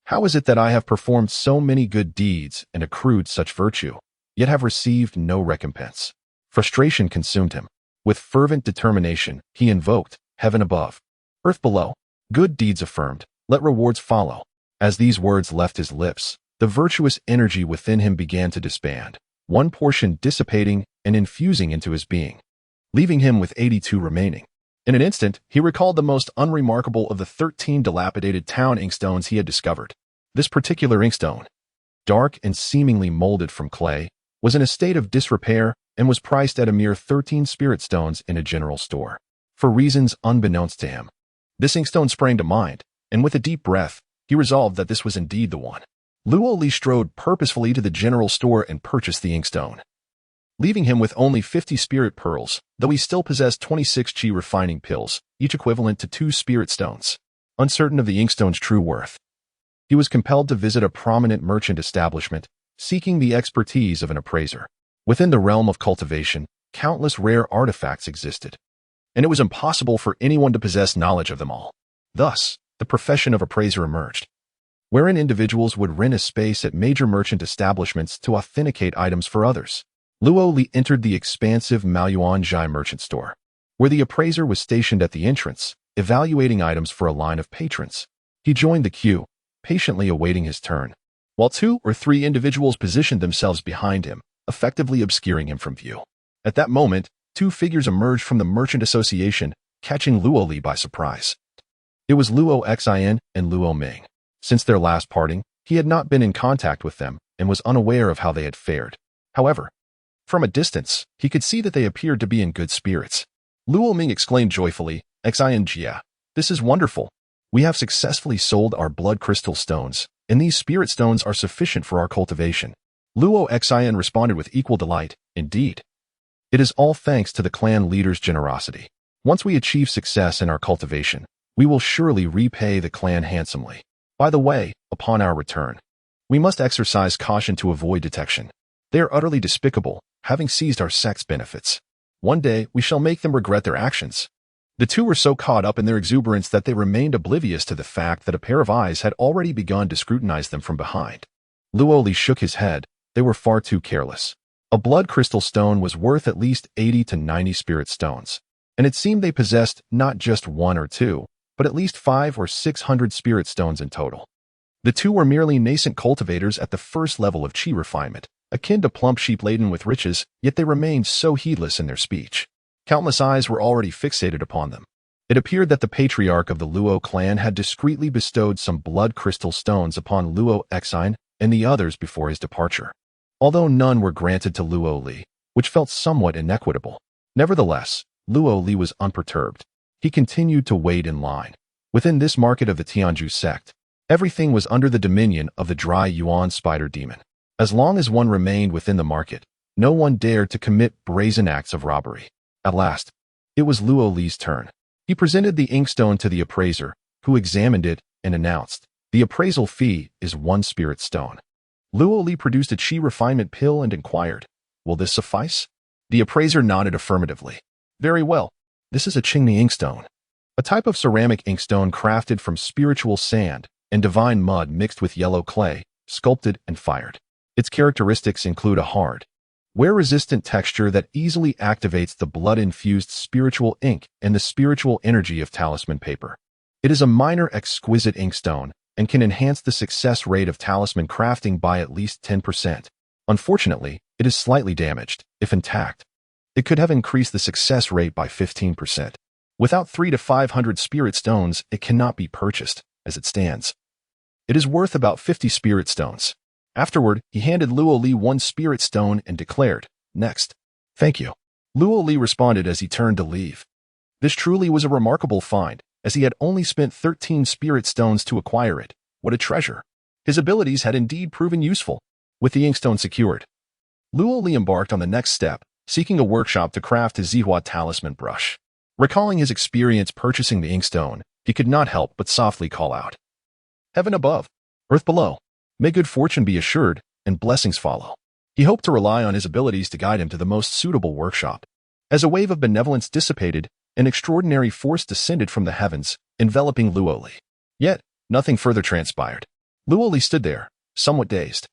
"How is it that I have performed so many good deeds and accrued such virtue, yet have received no recompense?" Frustration consumed him. With fervent determination, he invoked, "Heaven above, earth below, good deeds affirmed, let rewards follow." As these words left his lips, the virtuous energy within him began to disband, one portion dissipating and infusing into his being, leaving him with 82 remaining. In an instant, he recalled the most unremarkable of the 13 dilapidated town inkstones he had discovered. This particular inkstone, dark and seemingly molded from clay, was in a state of disrepair and was priced at a mere 13 spirit stones in a general store. For reasons unbeknownst to him, this inkstone sprang to mind, and with a deep breath, he resolved that this was indeed the one. Luoli strode purposefully to the general store and purchased the inkstone, leaving him with only 50 spirit pearls, though he still possessed 26 chi refining pills, each equivalent to 2 spirit stones. Uncertain of the inkstone's true worth, he was compelled to visit a prominent merchant establishment, seeking the expertise of an appraiser. Within the realm of cultivation, countless rare artifacts existed, and it was impossible for anyone to possess knowledge of them all. Thus, the profession of appraiser emerged, wherein individuals would rent a space at major merchant establishments to authenticate items for others. Luoli entered the expansive Maoyuanzhai merchant store, where the appraiser was stationed at the entrance, evaluating items for a line of patrons. He joined the queue, patiently awaiting his turn, while 2 or 3 individuals positioned themselves behind him, effectively obscuring him from view. At that moment, 2 figures emerged from the merchant association, catching Luoli by surprise. It was Luo Xin and Luo Ming. Since their last parting, he had not been in contact with them and was unaware of how they had fared. However, from a distance, he could see that they appeared to be in good spirits. Luo Ming exclaimed joyfully, "Xin Jia, this is wonderful. We have successfully sold our blood crystal stones, and these spirit stones are sufficient for our cultivation." Luo Xin responded with equal delight, "Indeed. It is all thanks to the clan leader's generosity. Once we achieve success in our cultivation, we will surely repay the clan handsomely. By the way, upon our return, we must exercise caution to avoid detection. They are utterly despicable, having seized our sect's benefits. One day, we shall make them regret their actions." The 2 were so caught up in their exuberance that they remained oblivious to the fact that a pair of eyes had already begun to scrutinize them from behind. Luoli shook his head. They were far too careless. A blood crystal stone was worth at least 80 to 90 spirit stones, and it seemed they possessed not just 1 or 2, but at least 500 or 600 spirit stones in total. The 2 were merely nascent cultivators at the first level of chi refinement, akin to plump sheep laden with riches, yet they remained so heedless in their speech. Countless eyes were already fixated upon them. It appeared that the patriarch of the Luo clan had discreetly bestowed some blood crystal stones upon Luo Xin and the others before his departure, although none were granted to Luo Li, which felt somewhat inequitable. Nevertheless, Luo Li was unperturbed. He continued to wait in line. Within this market of the Tianju sect, everything was under the dominion of the dry yuan spider demon. As long as one remained within the market, no one dared to commit brazen acts of robbery. At last, it was Luo Li's turn. He presented the inkstone to the appraiser, who examined it and announced, "The appraisal fee is 1 spirit stone." Luo Li produced a chi refinement pill and inquired, "Will this suffice?" The appraiser nodded affirmatively. "Very well. This is a Qingni inkstone, a type of ceramic inkstone crafted from spiritual sand and divine mud mixed with yellow clay, sculpted and fired. Its characteristics include a hard, wear-resistant texture that easily activates the blood-infused spiritual ink and the spiritual energy of talisman paper. It is a minor exquisite inkstone and can enhance the success rate of talisman crafting by at least 10%. Unfortunately, it is slightly damaged. If intact, it could have increased the success rate by 15%. Without 300 to 500 spirit stones, it cannot be purchased. As it stands, it is worth about 50 spirit stones." Afterward, he handed Luo Li 1 spirit stone and declared, "Next." "Thank you." Luo Li responded as he turned to leave. This truly was a remarkable find, as he had only spent 13 spirit stones to acquire it. What a treasure! His abilities had indeed proven useful. With the inkstone secured, Luo Li embarked on the next step, seeking a workshop to craft his Zihua talisman brush. Recalling his experience purchasing the inkstone, he could not help but softly call out, "Heaven above, earth below, may good fortune be assured, and blessings follow." He hoped to rely on his abilities to guide him to the most suitable workshop. As a wave of benevolence dissipated, an extraordinary force descended from the heavens, enveloping Luo Li. Yet, nothing further transpired. Luo Li stood there, somewhat dazed.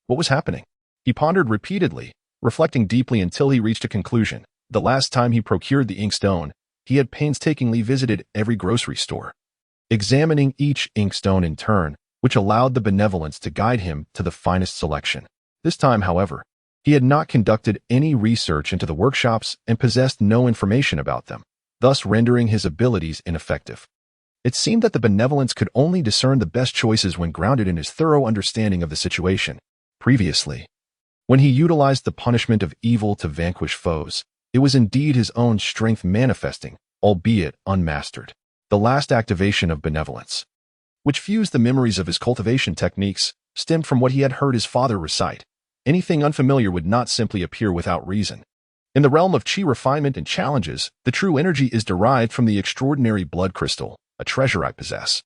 What was happening? He pondered repeatedly, reflecting deeply until he reached a conclusion. The last time he procured the inkstone, he had painstakingly visited every grocery store, examining each inkstone in turn, which allowed the benevolence to guide him to the finest selection. This time, however, he had not conducted any research into the workshops and possessed no information about them, thus rendering his abilities ineffective. It seemed that the benevolence could only discern the best choices when grounded in his thorough understanding of the situation. Previously, when he utilized the punishment of evil to vanquish foes, it was indeed his own strength manifesting, albeit unmastered. The last activation of benevolence, which fused the memories of his cultivation techniques, stemmed from what he had heard his father recite. Anything unfamiliar would not simply appear without reason. In the realm of qi refinement and challenges, the true energy is derived from the extraordinary blood crystal, a treasure I possess.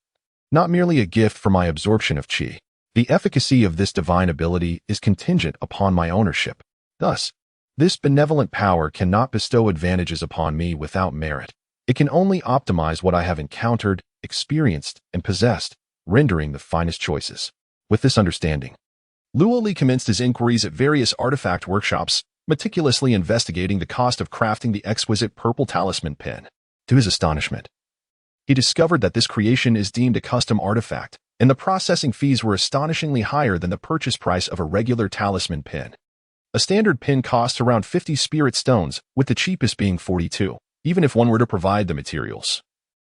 Not merely a gift for my absorption of qi. The efficacy of this divine ability is contingent upon my ownership. Thus, this benevolent power cannot bestow advantages upon me without merit. It can only optimize what I have encountered, experienced, and possessed, rendering the finest choices. With this understanding, Luo Li commenced his inquiries at various artifact workshops, meticulously investigating the cost of crafting the exquisite purple talisman pin. To his astonishment, he discovered that this creation is deemed a custom artifact, and the processing fees were astonishingly higher than the purchase price of a regular talisman pin. A standard pin costs around 50 spirit stones, with the cheapest being 42, even if one were to provide the materials.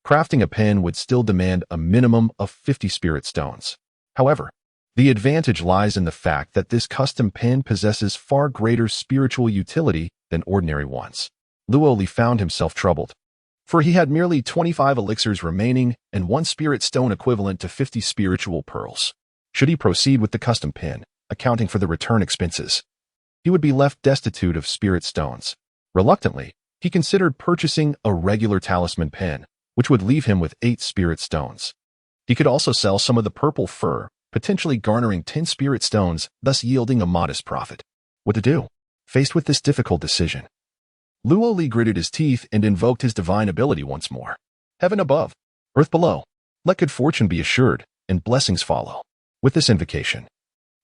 Crafting a pin would still demand a minimum of 50 spirit stones. However, the advantage lies in the fact that this custom pin possesses far greater spiritual utility than ordinary ones. Luo Li found himself troubled, for he had merely 25 elixirs remaining and 1 spirit stone equivalent to 50 spiritual pearls. Should he proceed with the custom pin, accounting for the return expenses, he would be left destitute of spirit stones. Reluctantly, he considered purchasing a regular talisman pin, which would leave him with 8 spirit stones. He could also sell some of the purple fur, potentially garnering 10 spirit stones, thus yielding a modest profit. What to do? Faced with this difficult decision, Luo Li gritted his teeth and invoked his divine ability once more. Heaven above, earth below, let good fortune be assured, and blessings follow. With this invocation,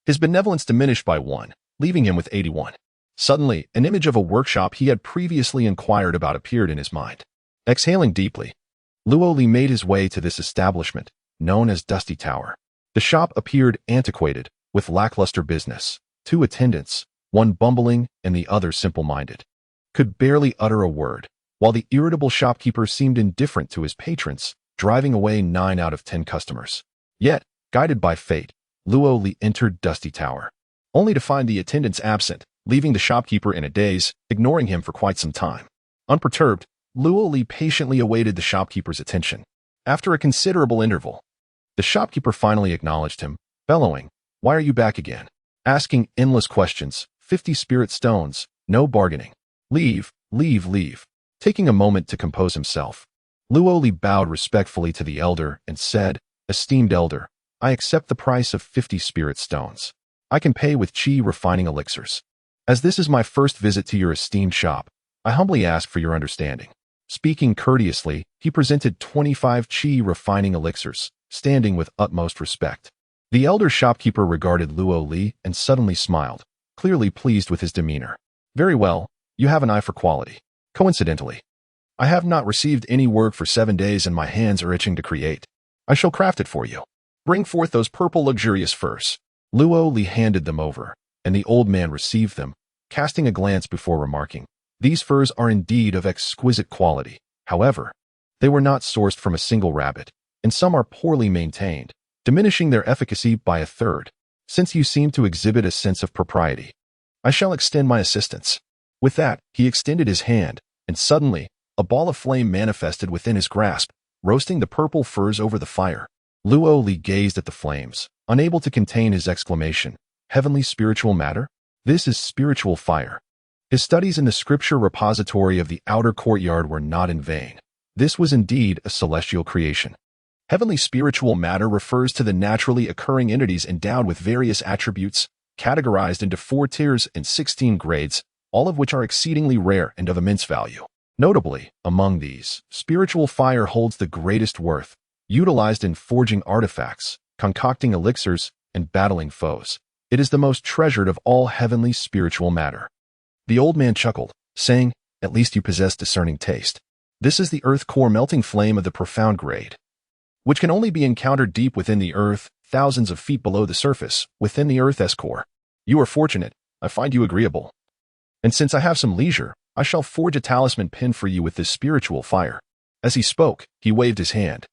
his benevolence diminished by 1, leaving him with 81. Suddenly, an image of a workshop he had previously inquired about appeared in his mind. Exhaling deeply, Luo Li made his way to this establishment, known as Dusty Tower. The shop appeared antiquated, with lackluster business. 2 attendants, one bumbling and the other simple-minded, could barely utter a word, while the irritable shopkeeper seemed indifferent to his patrons, driving away 9 out of 10 customers. Yet, guided by fate, Luo Li entered Dusty Tower, only to find the attendants absent, leaving the shopkeeper in a daze, ignoring him for quite some time. Unperturbed, Luo Li patiently awaited the shopkeeper's attention. After a considerable interval, the shopkeeper finally acknowledged him, bellowing, "Why are you back again?" Asking endless questions, 50 spirit stones, no bargaining. Leave, leave, leave. Taking a moment to compose himself, Luo Li bowed respectfully to the elder and said, "Esteemed elder, I accept the price of 50 spirit stones. I can pay with qi refining elixirs. As this is my first visit to your esteemed shop, I humbly ask for your understanding." Speaking courteously, he presented 25 qi refining elixirs, standing with utmost respect. The elder shopkeeper regarded Luo Li and suddenly smiled, clearly pleased with his demeanor. "Very well, you have an eye for quality. Coincidentally, I have not received any work for 7 days and my hands are itching to create. I shall craft it for you. Bring forth those purple luxurious furs." Luo Li handed them over, and the old man received them, casting a glance before remarking, "These furs are indeed of exquisite quality. However, they were not sourced from a single rabbit, and some are poorly maintained, diminishing their efficacy by a third. Since you seem to exhibit a sense of propriety, I shall extend my assistance." With that, he extended his hand, and suddenly, a ball of flame manifested within his grasp, roasting the purple furs over the fire. Luo Li gazed at the flames, unable to contain his exclamation. "Heavenly spiritual matter? This is spiritual fire. His studies in the scripture repository of the outer courtyard were not in vain. This was indeed a celestial creation. Heavenly spiritual matter refers to the naturally occurring entities endowed with various attributes, categorized into 4 tiers and 16 grades, all of which are exceedingly rare and of immense value. Notably, among these, spiritual fire holds the greatest worth, utilized in forging artifacts, concocting elixirs, and battling foes. It is the most treasured of all heavenly spiritual matter. The old man chuckled, saying, "At least you possess discerning taste. This is the earth core melting flame of the profound grade, which can only be encountered deep within the earth, thousands of feet below the surface, within the earth's core. You are fortunate. I find you agreeable. And since I have some leisure, I shall forge a talisman pin for you with this spiritual fire." As he spoke, he waved his hand,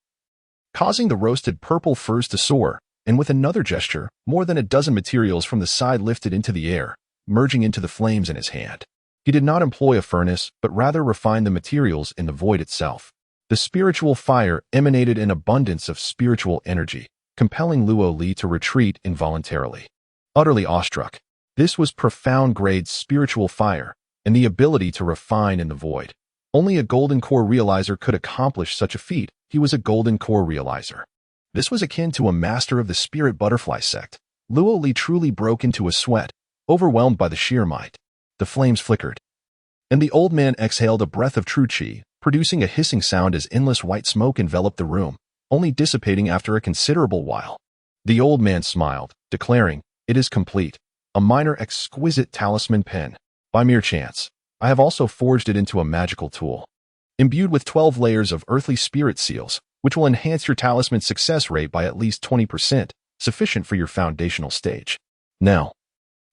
causing the roasted purple furs to soar, and with another gesture, more than a dozen materials from the side lifted into the air, merging into the flames in his hand. He did not employ a furnace, but rather refined the materials in the void itself. The spiritual fire emanated an abundance of spiritual energy, compelling Luo Li to retreat involuntarily. Utterly awestruck, this was profound grade spiritual fire, and the ability to refine in the void. Only a golden core realizer could accomplish such a feat. He was a golden core realizer. This was akin to a master of the spirit butterfly sect. Luo Li truly broke into a sweat, overwhelmed by the sheer might. The flames flickered, and the old man exhaled a breath of true qi, producing a hissing sound as endless white smoke enveloped the room, only dissipating after a considerable while. The old man smiled, declaring, "It is complete. A minor exquisite talisman pen. By mere chance, I have also forged it into a magical tool, imbued with 12 layers of earthly spirit seals, which will enhance your talisman's success rate by at least 20%, sufficient for your foundational stage. Now,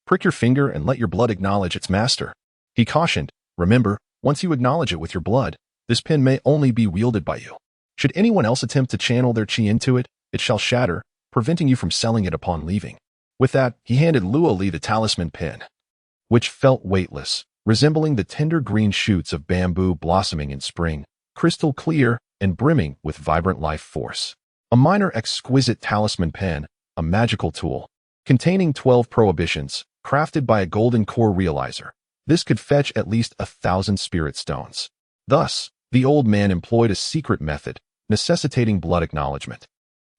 prick your finger and let your blood acknowledge its master." He cautioned, "Remember, once you acknowledge it with your blood, this pen may only be wielded by you. Should anyone else attempt to channel their qi into it, it shall shatter, preventing you from selling it upon leaving." With that, he handed Luo Li the talisman pen, which felt weightless, resembling the tender green shoots of bamboo blossoming in spring, crystal clear and brimming with vibrant life force. A minor exquisite talisman pen, a magical tool, containing 12 prohibitions, crafted by a golden core realizer. This could fetch at least 1,000 spirit stones. Thus, the old man employed a secret method, necessitating blood acknowledgement,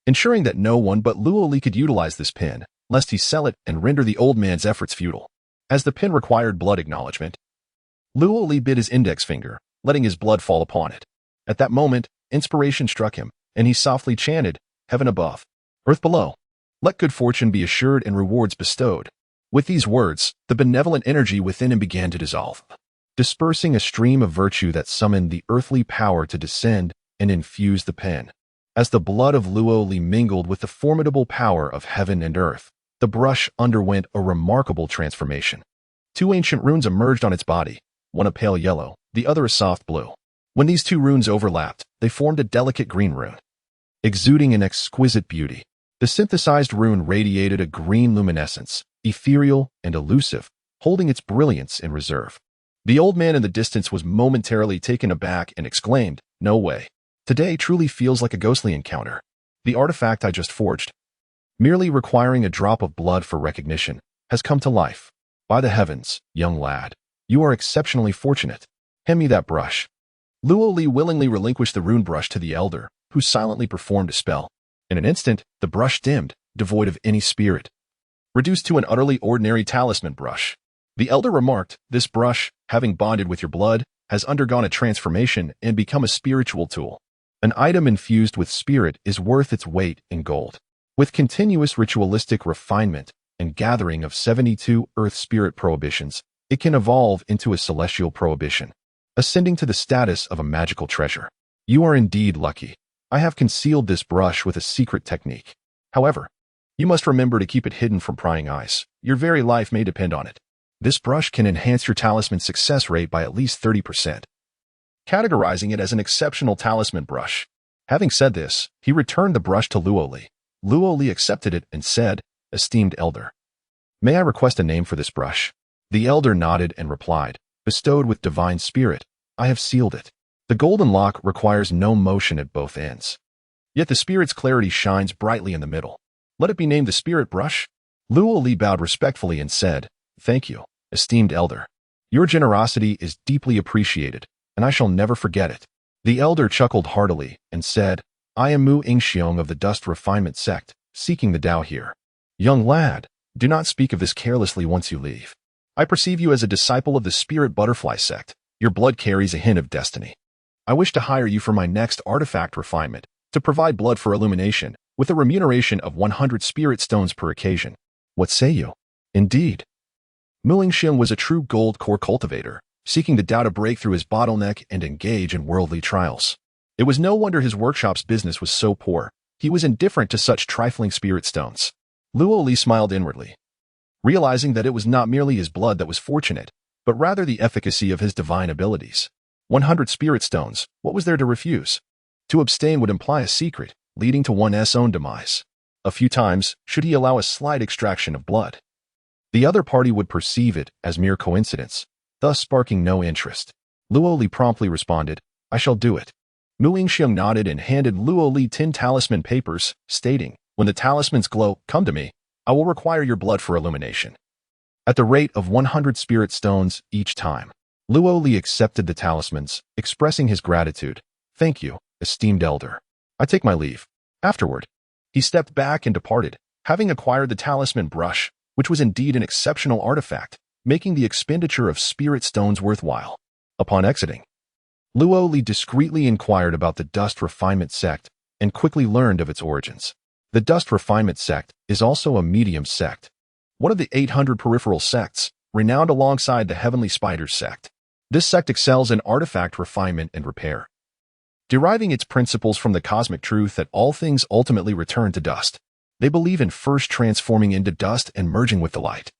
ensuring that no one but Luo Li could utilize this pen, lest he sell it and render the old man's efforts futile. As the pen required blood acknowledgement, Luo Li bit his index finger, letting his blood fall upon it. At that moment, inspiration struck him, and he softly chanted, "Heaven above, earth below. Let good fortune be assured and rewards bestowed." With these words, the benevolent energy within him began to dissolve, dispersing a stream of virtue that summoned the earthly power to descend and infuse the pen. As the blood of Luo Li mingled with the formidable power of heaven and earth, the brush underwent a remarkable transformation. 2 ancient runes emerged on its body, one a pale yellow, the other a soft blue. When these 2 runes overlapped, they formed a delicate green rune, exuding an exquisite beauty. The synthesized rune radiated a green luminescence, ethereal and elusive, holding its brilliance in reserve. The old man in the distance was momentarily taken aback and exclaimed, "No way. Today truly feels like a ghostly encounter. The artifact I just forged, merely requiring a drop of blood for recognition, has come to life. By the heavens, young lad, you are exceptionally fortunate. Hand me that brush." Luo Li willingly relinquished the rune brush to the elder, who silently performed a spell. In an instant, the brush dimmed, devoid of any spirit, reduced to an utterly ordinary talisman brush. The elder remarked, "This brush, having bonded with your blood, has undergone a transformation and become a spiritual tool. An item infused with spirit is worth its weight in gold. With continuous ritualistic refinement and gathering of 72 earth spirit prohibitions, it can evolve into a celestial prohibition, ascending to the status of a magical treasure. You are indeed lucky. I have concealed this brush with a secret technique. However, you must remember to keep it hidden from prying eyes. Your very life may depend on it. This brush can enhance your talisman success rate by at least 30%, categorizing it as an exceptional talisman brush." Having said this, he returned the brush to Luo Li. Luo Li accepted it and said, "Esteemed elder, may I request a name for this brush?" The elder nodded and replied, "Bestowed with divine spirit, I have sealed it. The golden lock requires no motion at both ends, yet the spirit's clarity shines brightly in the middle. Let it be named the spirit brush." Luo Li bowed respectfully and said, Thank you, esteemed elder. Your generosity is deeply appreciated, and I shall never forget it. The elder chuckled heartily and said, I am Mu Ingxiong of the Dust Refinement sect, seeking the Dao here. Young lad, do not speak of this carelessly once you leave. I perceive you as a disciple of the Spirit Butterfly sect. Your blood carries a hint of destiny. I wish to hire you for my next artifact refinement, to provide blood for illumination, with a remuneration of 100 spirit stones per occasion. What say you? Indeed. Mu Ingxiong was a true gold core cultivator, seeking the Dao to break through his bottleneck and engage in worldly trials. It was no wonder his workshop's business was so poor. He was indifferent to such trifling spirit stones. Luo Li smiled inwardly, realizing that it was not merely his blood that was fortunate, but rather the efficacy of his divine abilities. 100 spirit stones, what was there to refuse? To abstain would imply a secret, leading to one's own demise. A few times, should he allow a slight extraction of blood, the other party would perceive it as mere coincidence, thus sparking no interest. Luo Li promptly responded, I shall do it. Mu Ingxiong nodded and handed Luo Li 10 talisman papers, stating, when the talismans glow, come to me. I will require your blood for illumination. At the rate of 100 spirit stones each time. Luo Li accepted the talismans, expressing his gratitude. Thank you, esteemed elder. I take my leave. Afterward, he stepped back and departed, having acquired the talisman brush, which was indeed an exceptional artifact, making the expenditure of spirit stones worthwhile. Upon exiting, Luo Li discreetly inquired about the Dust Refinement sect and quickly learned of its origins. The Dust Refinement sect is also a medium sect, one of the 800 peripheral sects, renowned alongside the Heavenly Spiders sect. This sect excels in artifact refinement and repair, deriving its principles from the cosmic truth that all things ultimately return to dust. They believe in first transforming into dust and merging with the light,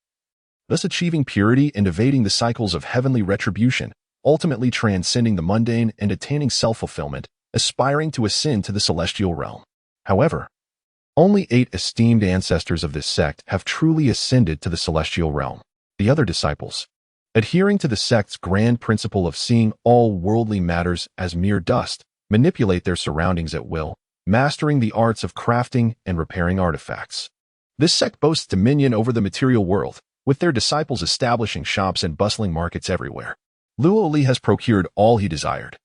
thus achieving purity and evading the cycles of heavenly retribution, ultimately transcending the mundane and attaining self-fulfillment, aspiring to ascend to the celestial realm. However, only 8 esteemed ancestors of this sect have truly ascended to the celestial realm. The other disciples, adhering to the sect's grand principle of seeing all worldly matters as mere dust, manipulate their surroundings at will, mastering the arts of crafting and repairing artifacts. This sect boasts dominion over the material world, with their disciples establishing shops and bustling markets everywhere. Luo Li has procured all he desired,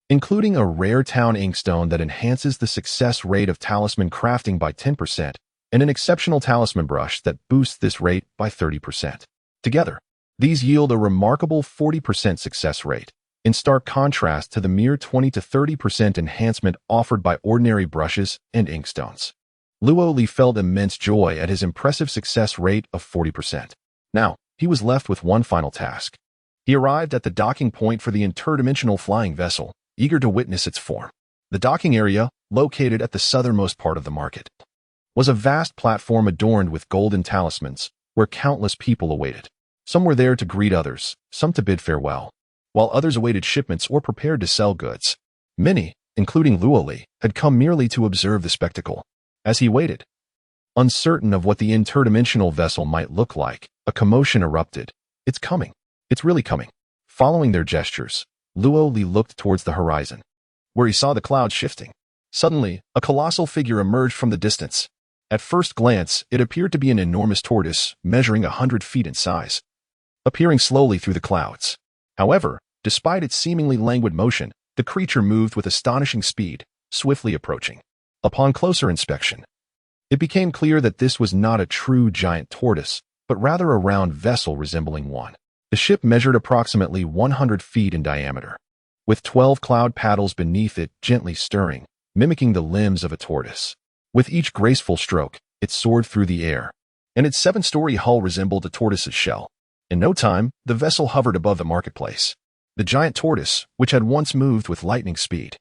including a rare town inkstone that enhances the success rate of talisman crafting by 10%, and an exceptional talisman brush that boosts this rate by 30%. Together, these yield a remarkable 40% success rate, in stark contrast to the mere 20 to 30% enhancement offered by ordinary brushes and inkstones. Luo Li felt immense joy at his impressive success rate of 40%. Now, he was left with one final task. He arrived at the docking point for the interdimensional flying vessel, eager to witness its form. The docking area, located at the southernmost part of the market, was a vast platform adorned with golden talismans, where countless people awaited. Some were there to greet others, some to bid farewell, while others awaited shipments or prepared to sell goods. Many, including Luo Li, had come merely to observe the spectacle. As he waited, uncertain of what the interdimensional vessel might look like, a commotion erupted. It's coming. It's really coming. Following their gestures, Luo Li looked towards the horizon, where he saw the clouds shifting. Suddenly, a colossal figure emerged from the distance. At first glance, it appeared to be an enormous tortoise, measuring 100 feet in size, appearing slowly through the clouds. However, despite its seemingly languid motion, the creature moved with astonishing speed, swiftly approaching. Upon closer inspection, it became clear that this was not a true giant tortoise, but rather a round vessel resembling one. The ship measured approximately 100 feet in diameter, with 12 cloud paddles beneath it gently stirring, mimicking the limbs of a tortoise. With each graceful stroke, it soared through the air, and its 7-story hull resembled a tortoise's shell. In no time, the vessel hovered above the marketplace. The giant tortoise, which had once moved with lightning speed,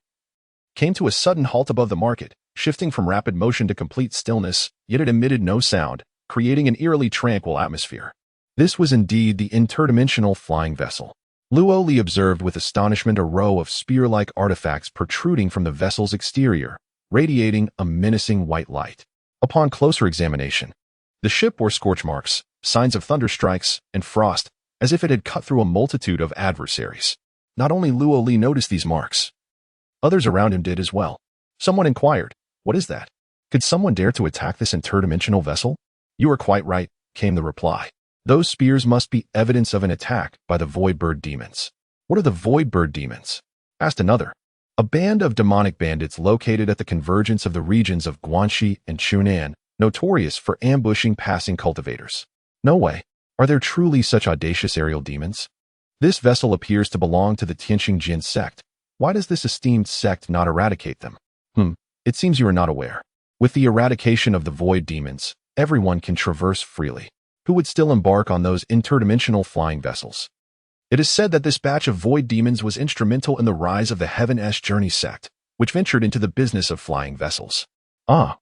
came to a sudden halt above the market, shifting from rapid motion to complete stillness, yet it emitted no sound, creating an eerily tranquil atmosphere. This was indeed the interdimensional flying vessel. Luo Li observed with astonishment a row of spear-like artifacts protruding from the vessel's exterior, radiating a menacing white light. Upon closer examination, the ship bore scorch marks, signs of thunderstrikes, and frost, as if it had cut through a multitude of adversaries. Not only Luo Li noticed these marks, others around him did as well. Someone inquired, "What is that? Could someone dare to attack this interdimensional vessel?" "You are quite right," came the reply. Those spears must be evidence of an attack by the Voidbird demons. What are the Voidbird demons? Asked another. A band of demonic bandits located at the convergence of the regions of Guanxi and Chunan, notorious for ambushing passing cultivators. No way. Are there truly such audacious aerial demons? This vessel appears to belong to the Tianqing Jin sect. Why does this esteemed sect not eradicate them? It seems you are not aware. With the eradication of the void demons, everyone can traverse freely. Who would still embark on those interdimensional flying vessels? It is said that this batch of void demons was instrumental in the rise of the Heaven-S Journey sect, which ventured into the business of flying vessels. Ah,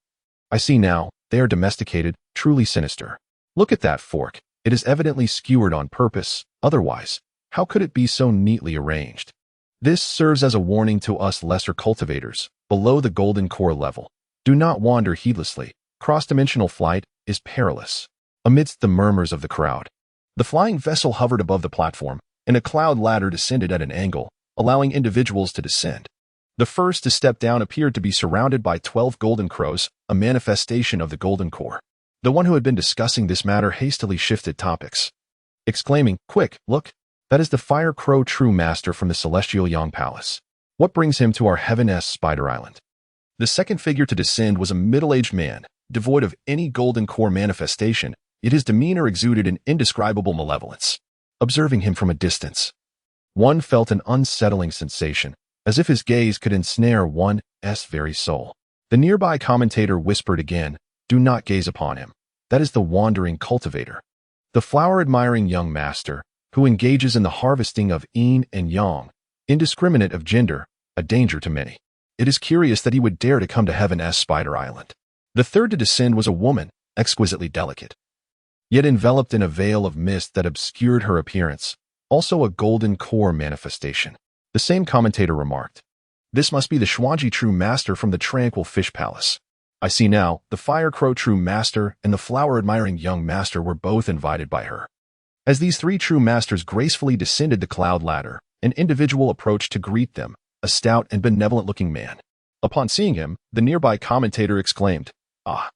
I see now. They are domesticated, truly sinister. Look at that fork. It is evidently skewered on purpose. Otherwise, how could it be so neatly arranged? This serves as a warning to us lesser cultivators, below the golden core level. Do not wander heedlessly. Cross-dimensional flight is perilous. Amidst the murmurs of the crowd, the flying vessel hovered above the platform, and a cloud ladder descended at an angle, allowing individuals to descend. The first to step down appeared to be surrounded by 12 golden crows, a manifestation of the golden core. The one who had been discussing this matter hastily shifted topics, exclaiming, "Quick, look! That is the Fire Crow True Master from the Celestial Yang Palace. What brings him to our Heaven-S Spider Island?" The second figure to descend was a middle-aged man, devoid of any golden core manifestation, yet his demeanor exuded an indescribable malevolence. Observing him from a distance, one felt an unsettling sensation, as if his gaze could ensnare one's very soul. The nearby commentator whispered again, "Do not gaze upon him. That is the wandering cultivator, the flower-admiring young master, who engages in the harvesting of yin and yang, indiscriminate of gender, a danger to many. It is curious that he would dare to come to Heaven-S Spider Island." The third to descend was a woman, exquisitely delicate, yet enveloped in a veil of mist that obscured her appearance, also a golden core manifestation. The same commentator remarked, "This must be the Xuanji True Master from the Tranquil Fish Palace. I see now, the Fire Crow True Master and the flower-admiring young master were both invited by her." As these three true masters gracefully descended the cloud ladder, an individual approached to greet them, a stout and benevolent-looking man. Upon seeing him, the nearby commentator exclaimed, "Ah,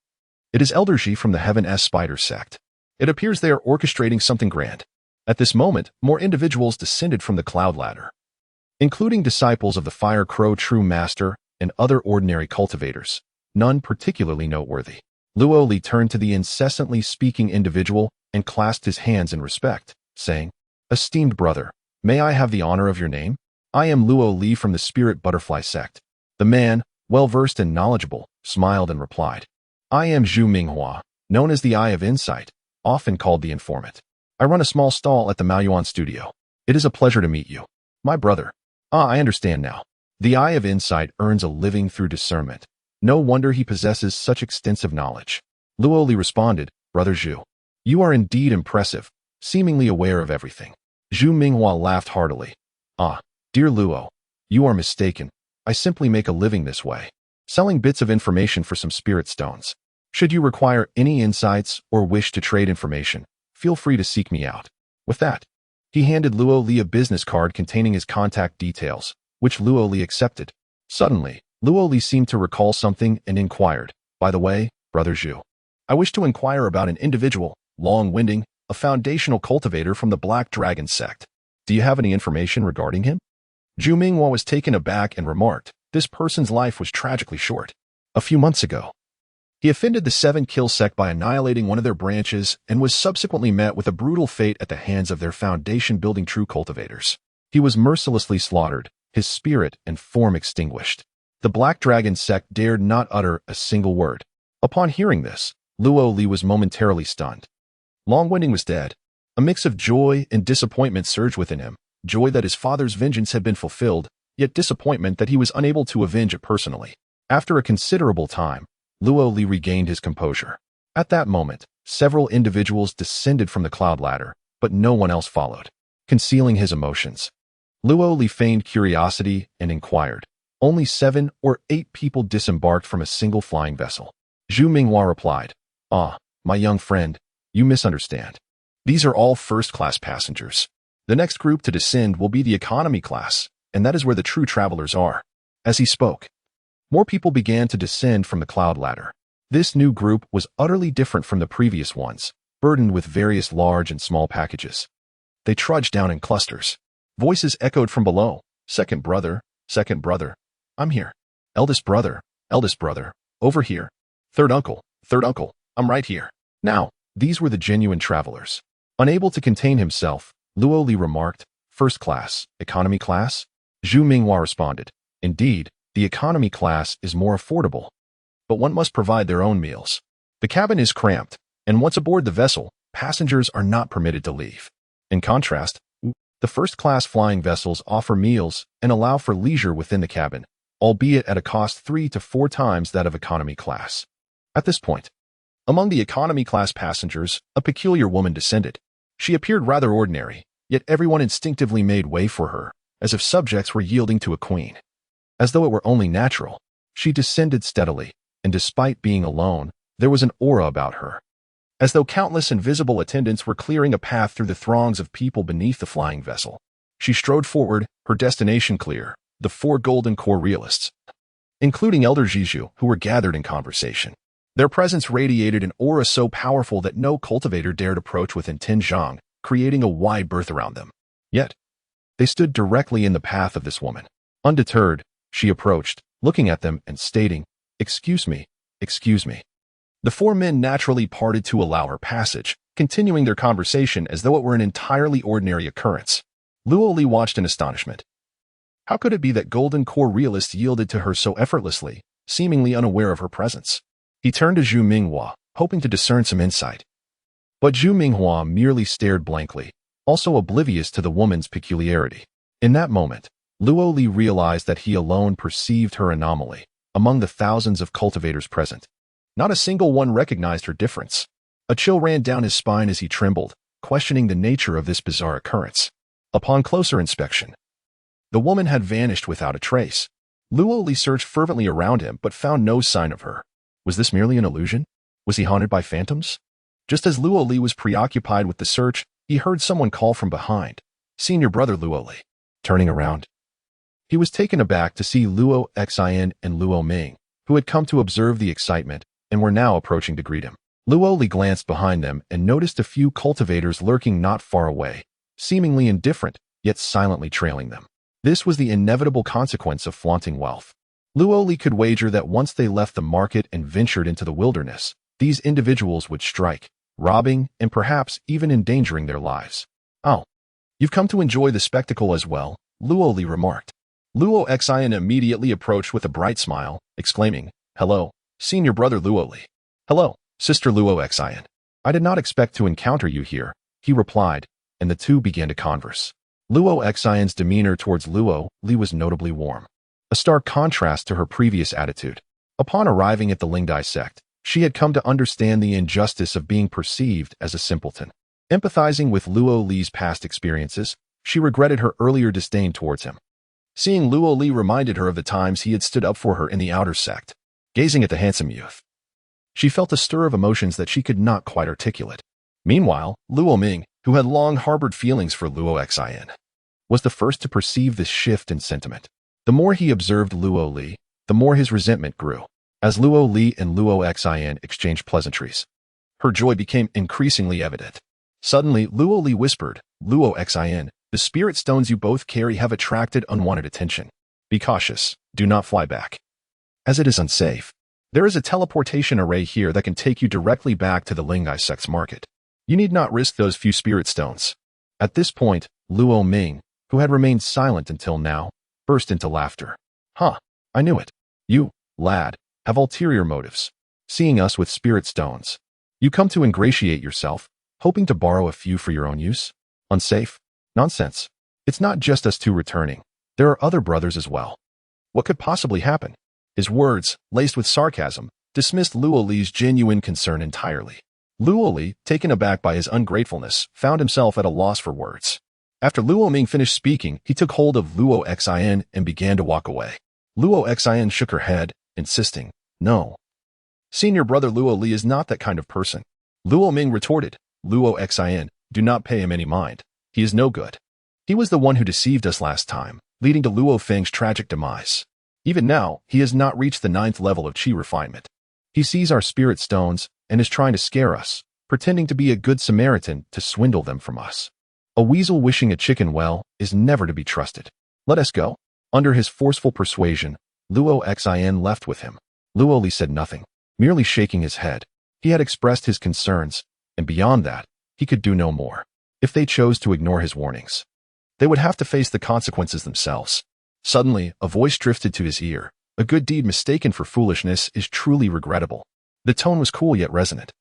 it is Elder Ji from the Heaven-S Spider sect. It appears they are orchestrating something grand." At this moment, more individuals descended from the cloud ladder, including disciples of the Fire Crow True Master and other ordinary cultivators, none particularly noteworthy. Luo Li turned to the incessantly speaking individual and clasped his hands in respect, saying, "Esteemed brother, may I have the honor of your name? I am Luo Li from the Spirit Butterfly sect." The man, well-versed and knowledgeable, smiled and replied, "I am Zhu Minghua, known as the Eye of Insight, often called the Informant. I run a small stall at the Maoyuan studio. It is a pleasure to meet you, my brother." "Ah, I understand now. The Eye of Insight earns a living through discernment. No wonder he possesses such extensive knowledge." Luo Li responded, "Brother Zhu, you are indeed impressive, seemingly aware of everything." Zhu Minghua laughed heartily. "Ah, dear Luo, you are mistaken. I simply make a living this way, selling bits of information for some spirit stones. Should you require any insights or wish to trade information, feel free to seek me out." With that, he handed Luo Li a business card containing his contact details, which Luo Li accepted. Suddenly, Luo Li seemed to recall something and inquired, "By the way, Brother Zhu, I wish to inquire about an individual, long-winding, a foundational cultivator from the Black Dragon sect. Do you have any information regarding him?" Zhu Minghua was taken aback and remarked, "This person's life was tragically short. A few months ago, he offended the Seven Kill sect by annihilating one of their branches and was subsequently met with a brutal fate at the hands of their foundation-building true cultivators. He was mercilessly slaughtered, his spirit and form extinguished. The Black Dragon sect dared not utter a single word." Upon hearing this, Luo Li was momentarily stunned. Long-winding was dead. A mix of joy and disappointment surged within him. Joy that his father's vengeance had been fulfilled, yet disappointment that he was unable to avenge it personally. After a considerable time, Luo Li regained his composure. At that moment, several individuals descended from the cloud ladder, but no one else followed. Concealing his emotions, Luo Li feigned curiosity and inquired, "Only 7 or 8 people disembarked from a single flying vessel." Zhu Minghua replied, "Ah, my young friend, you misunderstand. These are all first-class passengers. The next group to descend will be the economy class, and that is where the true travelers are." As he spoke, more people began to descend from the cloud ladder. This new group was utterly different from the previous ones. burdened with various large and small packages. They trudged down in clusters. Voices echoed from below. Second brother, I'm here. Eldest brother, over here. Third uncle, I'm right here. Now, these were the genuine travelers. Unable to contain himself, Luo Li remarked, first class, economy class? Zhu Minghua responded, indeed, the economy class is more affordable. But one must provide their own meals. The cabin is cramped, and once aboard the vessel, passengers are not permitted to leave. In contrast, the first-class flying vessels offer meals and allow for leisure within the cabin, albeit at a cost 3 to 4 times that of economy class. At this point, among the economy class passengers, a peculiar woman descended. She appeared rather ordinary, yet everyone instinctively made way for her, as if subjects were yielding to a queen. As though it were only natural, she descended steadily, and despite being alone, there was an aura about her. As though countless invisible attendants were clearing a path through the throngs of people beneath the flying vessel. She strode forward, her destination clear, the 4 golden core realists, including Elder Jiju, who were gathered in conversation. Their presence radiated an aura so powerful that no cultivator dared approach within 10 zhang, creating a wide berth around them. Yet, they stood directly in the path of this woman. Undeterred, she approached, looking at them and stating, excuse me. The 4 men naturally parted to allow her passage, continuing their conversation as though it were an entirely ordinary occurrence. Luo Li watched in astonishment. How could it be that golden core realists yielded to her so effortlessly, seemingly unaware of her presence? He turned to Zhu Minghua, hoping to discern some insight. But Zhu Minghua merely stared blankly, also oblivious to the woman's peculiarity. In that moment, Luo Li realized that he alone perceived her anomaly among the thousands of cultivators present. Not a single one recognized her difference. A chill ran down his spine as he trembled, questioning the nature of this bizarre occurrence. Upon closer inspection, the woman had vanished without a trace. Luo Li searched fervently around him but found no sign of her. Was this merely an illusion? Was he haunted by phantoms? Just as Luo Li was preoccupied with the search, he heard someone call from behind. Senior brother Luo Li. Turning around, he was taken aback to see Luo Xin and Luo Ming, who had come to observe the excitement and were now approaching to greet him. Luo Li glanced behind them and noticed a few cultivators lurking not far away, seemingly indifferent, yet silently trailing them. This was the inevitable consequence of flaunting wealth. Luo Li could wager that once they left the market and ventured into the wilderness, these individuals would strike, robbing and perhaps even endangering their lives. Oh, you've come to enjoy the spectacle as well, Luo Li remarked. Luo Xin immediately approached with a bright smile, exclaiming, hello, senior brother Luo Li. Hello, sister Luo Xin. I did not expect to encounter you here, he replied, and the two began to converse. Luo Xin's demeanor towards Luo Li was notably warm, a stark contrast to her previous attitude. Upon arriving at the Lingdai sect, she had come to understand the injustice of being perceived as a simpleton. Empathizing with Luo Li's past experiences, she regretted her earlier disdain towards him. Seeing Luo Li reminded her of the times he had stood up for her in the outer sect. Gazing at the handsome youth, she felt a stir of emotions that she could not quite articulate. Meanwhile, Luo Ming, who had long harbored feelings for Luo Xin, was the first to perceive this shift in sentiment. The more he observed Luo Li, the more his resentment grew. As Luo Li and Luo Xin exchanged pleasantries, her joy became increasingly evident. Suddenly, Luo Li whispered, Luo Xin, the spirit stones you both carry have attracted unwanted attention. Be cautious, do not fly back, as it is unsafe. There is a teleportation array here that can take you directly back to the Lingai sect's market. You need not risk those few spirit stones. At this point, Luo Ming, who had remained silent until now, burst into laughter. Huh, I knew it. You, lad, have ulterior motives. Seeing us with spirit stones, you come to ingratiate yourself, hoping to borrow a few for your own use? Unsafe? Nonsense. It's not just us two returning. There are other brothers as well. What could possibly happen? His words, laced with sarcasm, dismissed Luo Li's genuine concern entirely. Luo Li, taken aback by his ungratefulness, found himself at a loss for words. After Luo Ming finished speaking, he took hold of Luo Xin and began to walk away. Luo Xin shook her head, insisting, no. Senior brother Luo Li is not that kind of person. Luo Ming retorted, Luo Xin, do not pay him any mind. He is no good. He was the one who deceived us last time, leading to Luo Feng's tragic demise. Even now, he has not reached the 9th level of qi refinement. He sees our spirit stones and is trying to scare us, pretending to be a good Samaritan to swindle them from us. A weasel wishing a chicken well is never to be trusted. Let us go." Under his forceful persuasion, Luo Xin left with him. Luo Li said nothing, merely shaking his head. He had expressed his concerns, and beyond that, he could do no more. If they chose to ignore his warnings, they would have to face the consequences themselves. Suddenly, a voice drifted to his ear. "A good deed mistaken for foolishness is truly regrettable." The tone was cool yet resonant,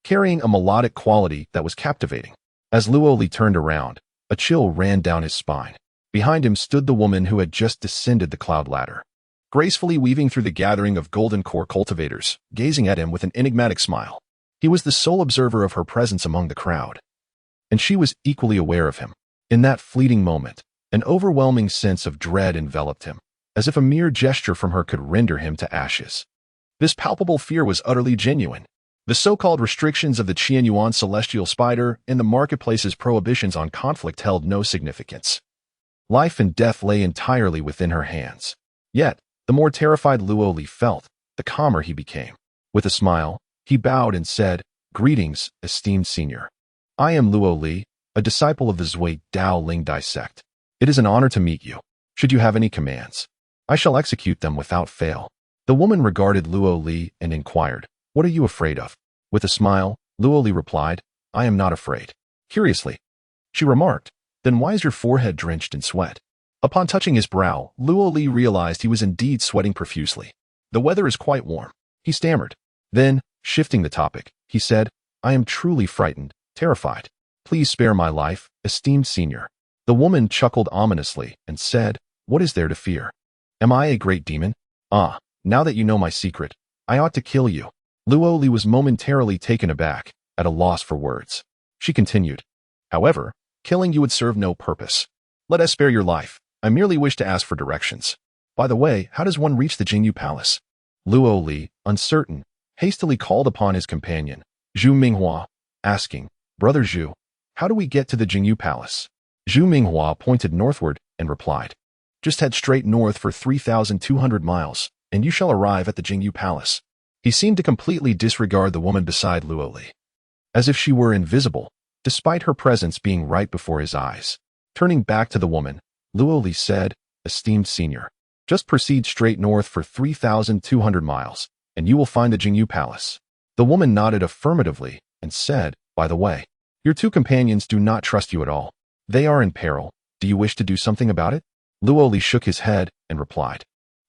carrying a melodic quality that was captivating. As Luo Li turned around, a chill ran down his spine. Behind him stood the woman who had just descended the cloud ladder, gracefully weaving through the gathering of golden core cultivators, gazing at him with an enigmatic smile. He was the sole observer of her presence among the crowd, and she was equally aware of him. In that fleeting moment, an overwhelming sense of dread enveloped him, as if a mere gesture from her could render him to ashes. This palpable fear was utterly genuine. The so-called restrictions of the Qianyuan celestial spider and the marketplace's prohibitions on conflict held no significance. Life and death lay entirely within her hands. Yet, the more terrified Luo Li felt, the calmer he became. With a smile, he bowed and said, "Greetings, esteemed senior. I am Luo Li, a disciple of the Zhui Dao Ling Dai sect. It is an honor to meet you. Should you have any commands, I shall execute them without fail." The woman regarded Luo Li and inquired, "What are you afraid of?" With a smile, Luo Li replied, "I am not afraid." Curiously, she remarked, "Then why is your forehead drenched in sweat?" Upon touching his brow, Luo Li realized he was indeed sweating profusely. "The weather is quite warm," he stammered. Then, shifting the topic, he said, "I am truly frightened, terrified. Please spare my life, esteemed senior." The woman chuckled ominously and said, "What is there to fear? Am I a great demon? Ah, now that you know my secret, I ought to kill you." Luo Li was momentarily taken aback, at a loss for words. She continued, "However, killing you would serve no purpose. Let us spare your life. I merely wish to ask for directions. By the way, how does one reach the Jingyu Palace?" Luo Li, uncertain, hastily called upon his companion, Zhu Minghua, asking, "Brother Zhu, how do we get to the Jingyu Palace?" Zhu Minghua pointed northward and replied, "Just head straight north for 3,200 miles, and you shall arrive at the Jingyu Palace." He seemed to completely disregard the woman beside Luo Li, as if she were invisible, despite her presence being right before his eyes. Turning back to the woman, Luo Li said, "Esteemed senior, just proceed straight north for 3,200 miles, and you will find the Jingyu Palace." The woman nodded affirmatively and said, "By the way, your two companions do not trust you at all. They are in peril. Do you wish to do something about it?" Luo Li shook his head and replied,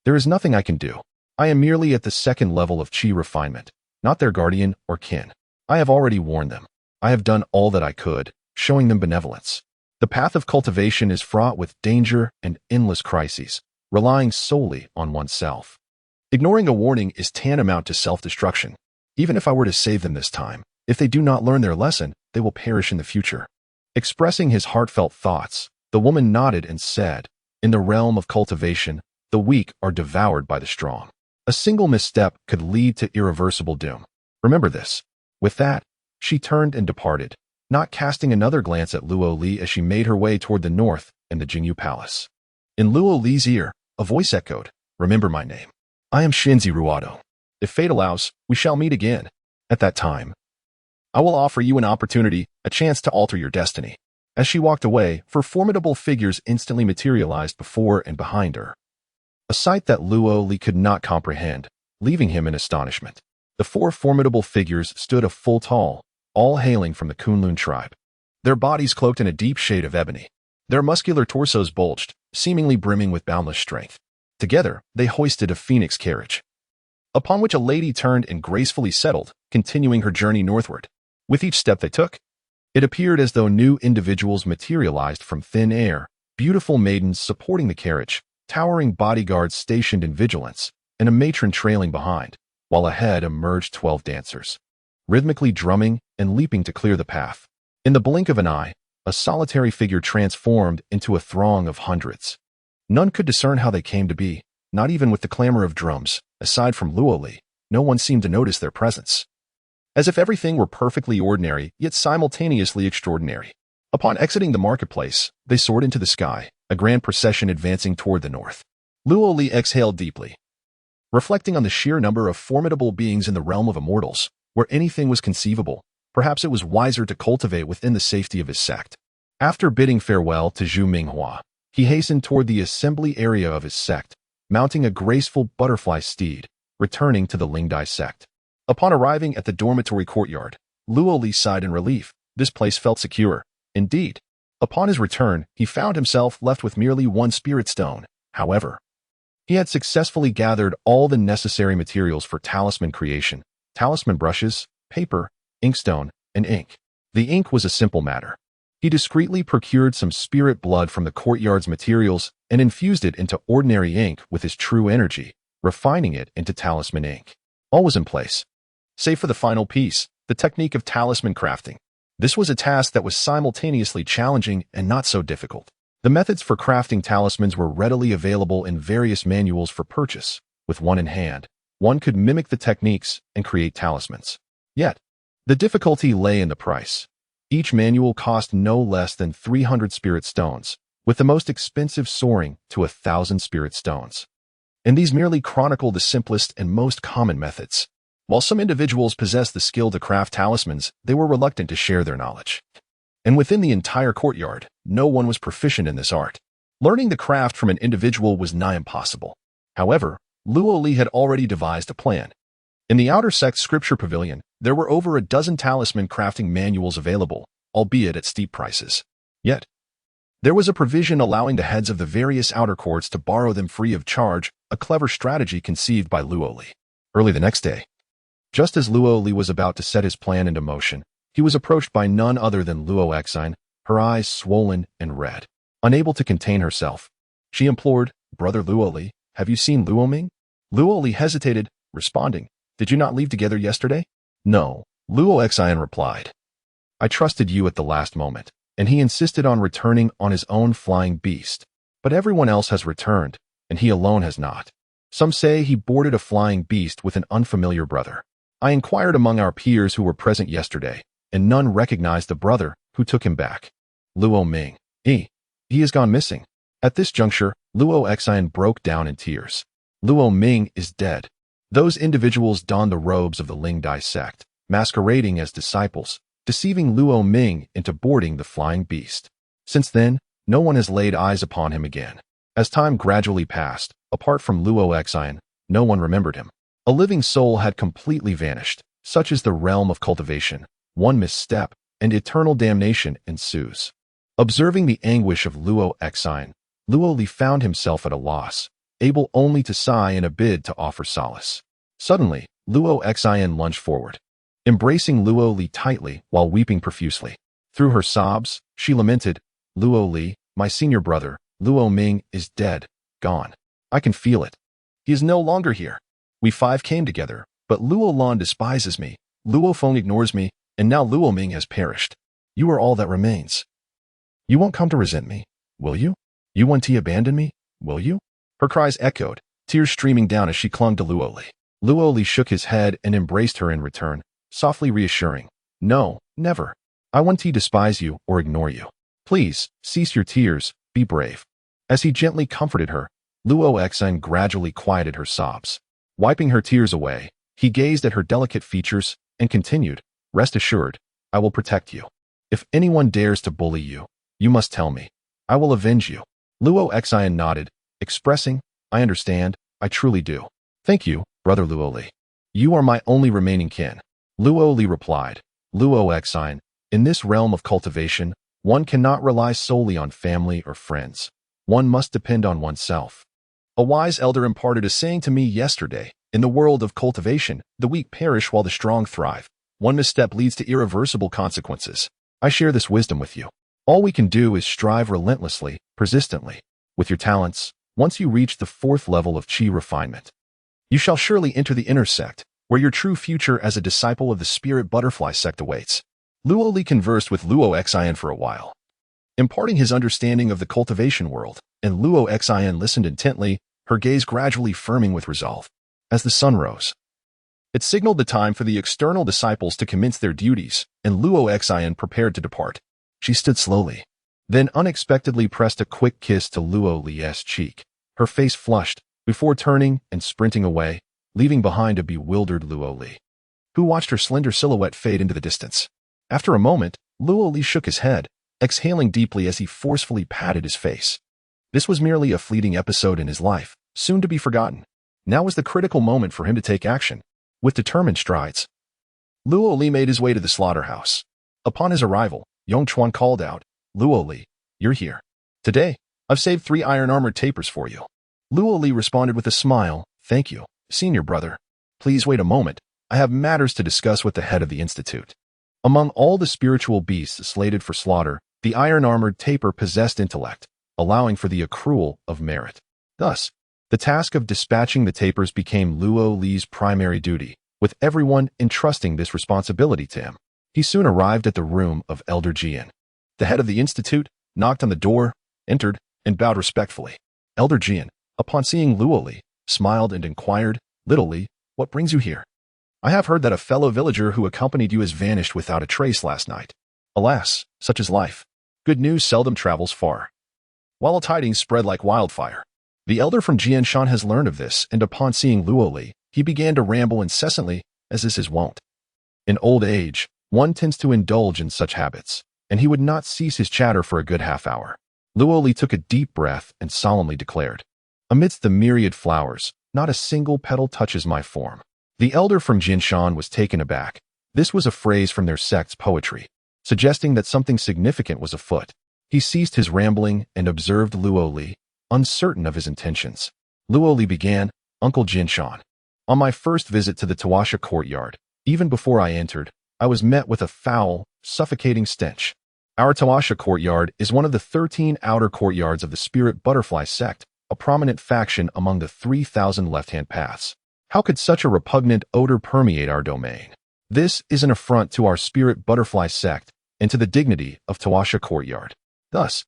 "There is nothing I can do. I am merely at the second level of Qi refinement, not their guardian or kin. I have already warned them. I have done all that I could, showing them benevolence. The path of cultivation is fraught with danger and endless crises, relying solely on oneself. Ignoring a warning is tantamount to self-destruction. Even if I were to save them this time, if they do not learn their lesson, they will perish in the future." Expressing his heartfelt thoughts, the woman nodded and said, "In the realm of cultivation, the weak are devoured by the strong. A single misstep could lead to irreversible doom. Remember this." With that, she turned and departed, not casting another glance at Luo Li as she made her way toward the north and the Jingyu Palace. In Luo Li's ear, a voice echoed, "Remember my name. I am Shinzi Ruado. If fate allows, we shall meet again. At that time, I will offer you an opportunity, a chance to alter your destiny." As she walked away, four formidable figures instantly materialized before and behind her, a sight that Luo Li could not comprehend, leaving him in astonishment. The four formidable figures stood a full tall, all hailing from the Kunlun tribe. Their bodies cloaked in a deep shade of ebony. Their muscular torsos bulged, seemingly brimming with boundless strength. Together, they hoisted a phoenix carriage, upon which a lady turned and gracefully settled, continuing her journey northward. With each step they took, it appeared as though new individuals materialized from thin air, beautiful maidens supporting the carriage, towering bodyguards stationed in vigilance, and a matron trailing behind, while ahead emerged 12 dancers, rhythmically drumming and leaping to clear the path. In the blink of an eye, a solitary figure transformed into a throng of hundreds. None could discern how they came to be, not even with the clamor of drums. Aside from Luo Li, no one seemed to notice their presence, as if everything were perfectly ordinary, yet simultaneously extraordinary. Upon exiting the marketplace, they soared into the sky, a grand procession advancing toward the north. Luo Li exhaled deeply, reflecting on the sheer number of formidable beings in the realm of immortals, where anything was conceivable. Perhaps it was wiser to cultivate within the safety of his sect. After bidding farewell to Zhu Minghua, he hastened toward the assembly area of his sect, mounting a graceful butterfly steed, returning to the Lingdai sect. Upon arriving at the dormitory courtyard, Luo Li sighed in relief. This place felt secure. Indeed. Upon his return, he found himself left with merely one spirit stone. However, he had successfully gathered all the necessary materials for talisman creation: talisman brushes, paper, inkstone, and ink. The ink was a simple matter. He discreetly procured some spirit blood from the courtyard's materials and infused it into ordinary ink with his true energy, refining it into talisman ink. All was in place, save for the final piece, the technique of talisman crafting. This was a task that was simultaneously challenging and not so difficult. The methods for crafting talismans were readily available in various manuals for purchase. With one in hand, one could mimic the techniques and create talismans. Yet, the difficulty lay in the price. Each manual cost no less than 300 spirit stones, with the most expensive soaring to 1,000 spirit stones. And these merely chronicle the simplest and most common methods. While some individuals possessed the skill to craft talismans, they were reluctant to share their knowledge. And within the entire courtyard, no one was proficient in this art. Learning the craft from an individual was nigh impossible. However, Luo Li had already devised a plan. In the outer sect scripture pavilion, there were over a dozen talisman crafting manuals available, albeit at steep prices. Yet, there was a provision allowing the heads of the various outer courts to borrow them free of charge, a clever strategy conceived by Luo Li. Early the next day, just as Luo Li was about to set his plan into motion, he was approached by none other than Luo Xine, her eyes swollen and red. Unable to contain herself, she implored, "Brother Luo Li, have you seen Luo Ming?" Luo Li hesitated, responding, "Did you not leave together yesterday?" "No," Luo Xine replied. "I trusted you at the last moment," and he insisted on returning on his own flying beast. But everyone else has returned, and he alone has not. Some say he boarded a flying beast with an unfamiliar brother. I inquired among our peers who were present yesterday, and none recognized the brother who took him back. Luo Ming. He has gone missing. At this juncture, Luo Xine broke down in tears. Luo Ming is dead. Those individuals donned the robes of the Lingdai sect, masquerading as disciples, deceiving Luo Ming into boarding the flying beast. Since then, no one has laid eyes upon him again. As time gradually passed, apart from Luo Xine, no one remembered him. A living soul had completely vanished. Such is the realm of cultivation. One misstep, and eternal damnation ensues. Observing the anguish of Luo Xine, Luo Li found himself at a loss, able only to sigh in a bid to offer solace. Suddenly, Luo Xine lunged forward, embracing Luo Li tightly while weeping profusely. Through her sobs, she lamented, "Luo Li, my senior brother, Luo Ming is dead, gone. I can feel it. He is no longer here. We five came together, but Luo Lan despises me, Luo Feng ignores me, and now Luo Ming has perished. You are all that remains. You won't come to resent me, will you? You won't abandon me, will you?" Her cries echoed, tears streaming down as she clung to Luo Li. Luo Li shook his head and embraced her in return, softly reassuring, "No, never. I won't despise you or ignore you. Please, cease your tears, be brave." As he gently comforted her, Luo Xine gradually quieted her sobs. Wiping her tears away, he gazed at her delicate features and continued, "Rest assured, I will protect you. If anyone dares to bully you, you must tell me. I will avenge you." Luo Xine nodded, expressing, "I understand, I truly do. Thank you, brother Luo Li. You are my only remaining kin." Luo Li replied, "Luo Xine, in this realm of cultivation, one cannot rely solely on family or friends. One must depend on oneself. A wise elder imparted a saying to me yesterday, in the world of cultivation, the weak perish while the strong thrive. One misstep leads to irreversible consequences. I share this wisdom with you. All we can do is strive relentlessly, persistently. With your talents, once you reach the 4th level of Qi refinement, you shall surely enter the inner sect, where your true future as a disciple of the spirit butterfly sect awaits." Luo Li conversed with Luo Xine for a while, imparting his understanding of the cultivation world, and Luo Xine listened intently, her gaze gradually firming with resolve. As the sun rose, it signaled the time for the external disciples to commence their duties, and Luo Xine prepared to depart. She stood slowly, then unexpectedly pressed a quick kiss to Luo Li's cheek. Her face flushed, before turning and sprinting away, leaving behind a bewildered Luo Li, who watched her slender silhouette fade into the distance. After a moment, Luo Li shook his head, exhaling deeply as he forcefully patted his face. This was merely a fleeting episode in his life, soon to be forgotten. Now was the critical moment for him to take action. With determined strides, Luo Li made his way to the slaughterhouse. Upon his arrival, Yong Chuan called out, "Luo Li, you're here. Today, I've saved 3 iron-armored tapirs for you." Luo Li responded with a smile, "Thank you, senior brother. Please wait a moment. I have matters to discuss with the head of the institute." Among all the spiritual beasts slated for slaughter, the iron-armored tapir possessed intellect, allowing for the accrual of merit. Thus, the task of dispatching the tapirs became Luo Li's primary duty, with everyone entrusting this responsibility to him. He soon arrived at the room of Elder Jian. The head of the institute knocked on the door, entered, and bowed respectfully. Elder Jian, upon seeing Luo Li, smiled and inquired, "Little Li, what brings you here? I have heard that a fellow villager who accompanied you has vanished without a trace last night. Alas, such is life. Good news seldom travels far." While tidings spread like wildfire, the elder from Jianshan has learned of this, and upon seeing Luo Li, he began to ramble incessantly, as is his wont. In old age, one tends to indulge in such habits, and he would not cease his chatter for a good half-hour. Luo Li took a deep breath and solemnly declared, "Amidst the myriad flowers, not a single petal touches my form." The elder from Jinshan was taken aback. This was a phrase from their sect's poetry, suggesting that something significant was afoot. He ceased his rambling and observed Luo Li, uncertain of his intentions. Luo Li began, "Uncle Jinshan, on my first visit to the Tawasha courtyard, even before I entered, I was met with a foul, suffocating stench. Our Tawasha courtyard is one of the 13 outer courtyards of the Spirit Butterfly sect, a prominent faction among the 3,000 left-hand paths. How could such a repugnant odor permeate our domain? This is an affront to our Spirit Butterfly sect and to the dignity of Tawasha courtyard. Thus,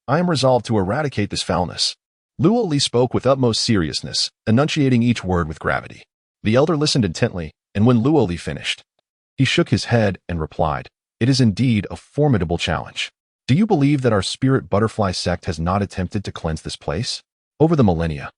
I am resolved to eradicate this foulness." Luo Li spoke with utmost seriousness, enunciating each word with gravity. The elder listened intently, and when Luo Li finished, he shook his head and replied, "It is indeed a formidable challenge. Do you believe that our Spirit Butterfly sect has not attempted to cleanse this place? Over the millennia,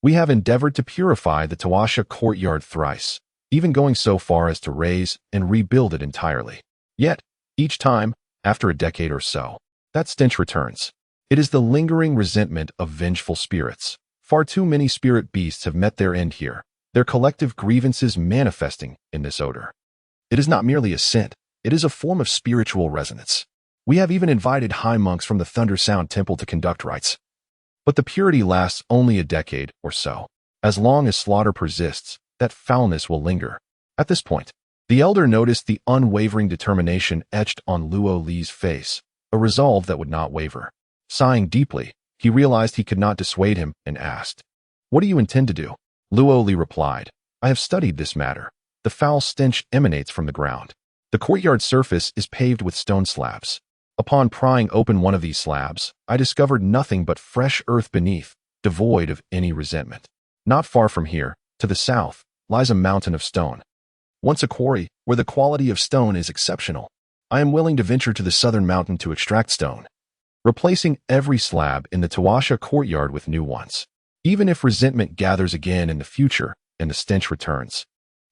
we have endeavored to purify the Tawasha courtyard thrice, even going so far as to raise and rebuild it entirely. Yet, each time, after a decade or so, that stench returns. It is the lingering resentment of vengeful spirits. Far too many spirit beasts have met their end here, their collective grievances manifesting in this odor. It is not merely a scent, it is a form of spiritual resonance. We have even invited high monks from the Thunder Sound Temple to conduct rites. But the purity lasts only a decade or so. As long as slaughter persists, that foulness will linger." At this point, the elder noticed the unwavering determination etched on Luo Li's face, a resolve that would not waver. Sighing deeply, he realized he could not dissuade him and asked, "What do you intend to do?" Luo Li replied, "I have studied this matter. The foul stench emanates from the ground. The courtyard surface is paved with stone slabs. Upon prying open one of these slabs, I discovered nothing but fresh earth beneath, devoid of any resentment. Not far from here, to the south, lies a mountain of stone. Once a quarry where the quality of stone is exceptional. I am willing to venture to the southern mountain to extract stone, replacing every slab in the Tawasha courtyard with new ones. Even if resentment gathers again in the future and the stench returns,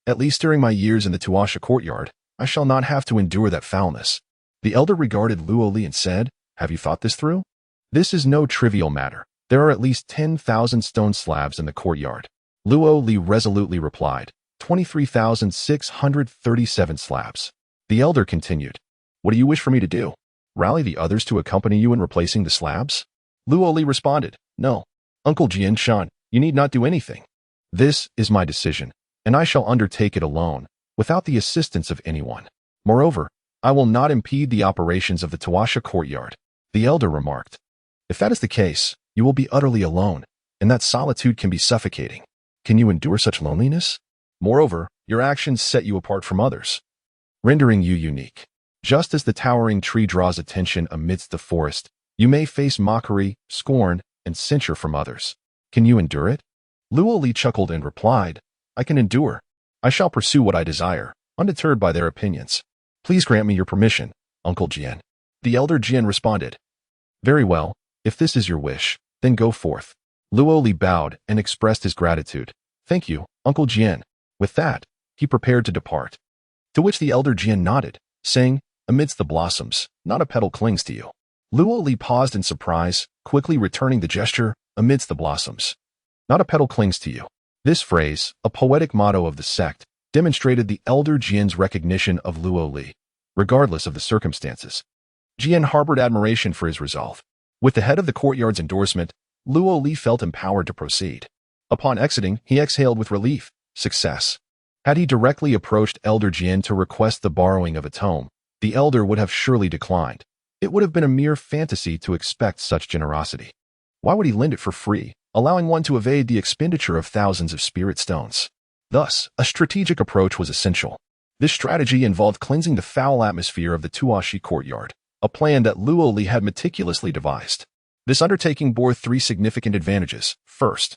at least during my years in the Tawasha courtyard, I shall not have to endure that foulness." The elder regarded Luo Li and said, "Have you thought this through? This is no trivial matter. There are at least 10,000 stone slabs in the courtyard." Luo Li resolutely replied, 23,637 slabs. The elder continued, "What do you wish for me to do? Rally the others to accompany you in replacing the slabs?" Luo Li responded, "No, Uncle Jianshan, you need not do anything. This is my decision, and I shall undertake it alone, without the assistance of anyone. Moreover, I will not impede the operations of the Tawasha courtyard." The elder remarked, "If that is the case, you will be utterly alone, and that solitude can be suffocating. Can you endure such loneliness? Moreover, your actions set you apart from others, rendering you unique. Just as the towering tree draws attention amidst the forest, you may face mockery, scorn, and censure from others. Can you endure it?" Luo Li chuckled and replied, "I can endure. I shall pursue what I desire, undeterred by their opinions. Please grant me your permission, Uncle Jian." The elder Jian responded, "Very well, if this is your wish, then go forth." Luo Li bowed and expressed his gratitude. "Thank you, Uncle Jian." With that, he prepared to depart. To which the elder Jian nodded, saying, amidst the blossoms, not a petal clings to you. Luo Li paused in surprise, quickly returning the gesture, amidst the blossoms. Not a petal clings to you. This phrase, a poetic motto of the sect, demonstrated the elder Jian's recognition of Luo Li, regardless of the circumstances. Jian harbored admiration for his resolve. With the head of the courtyard's endorsement, Luo Li felt empowered to proceed. Upon exiting, he exhaled with relief. Success. Had he directly approached Elder Jian to request the borrowing of a tome, the elder would have surely declined. It would have been a mere fantasy to expect such generosity. Why would he lend it for free, allowing one to evade the expenditure of thousands of spirit stones? Thus, a strategic approach was essential. This strategy involved cleansing the foul atmosphere of the Tuashi courtyard, a plan that Luo Li had meticulously devised. This undertaking bore three significant advantages. First,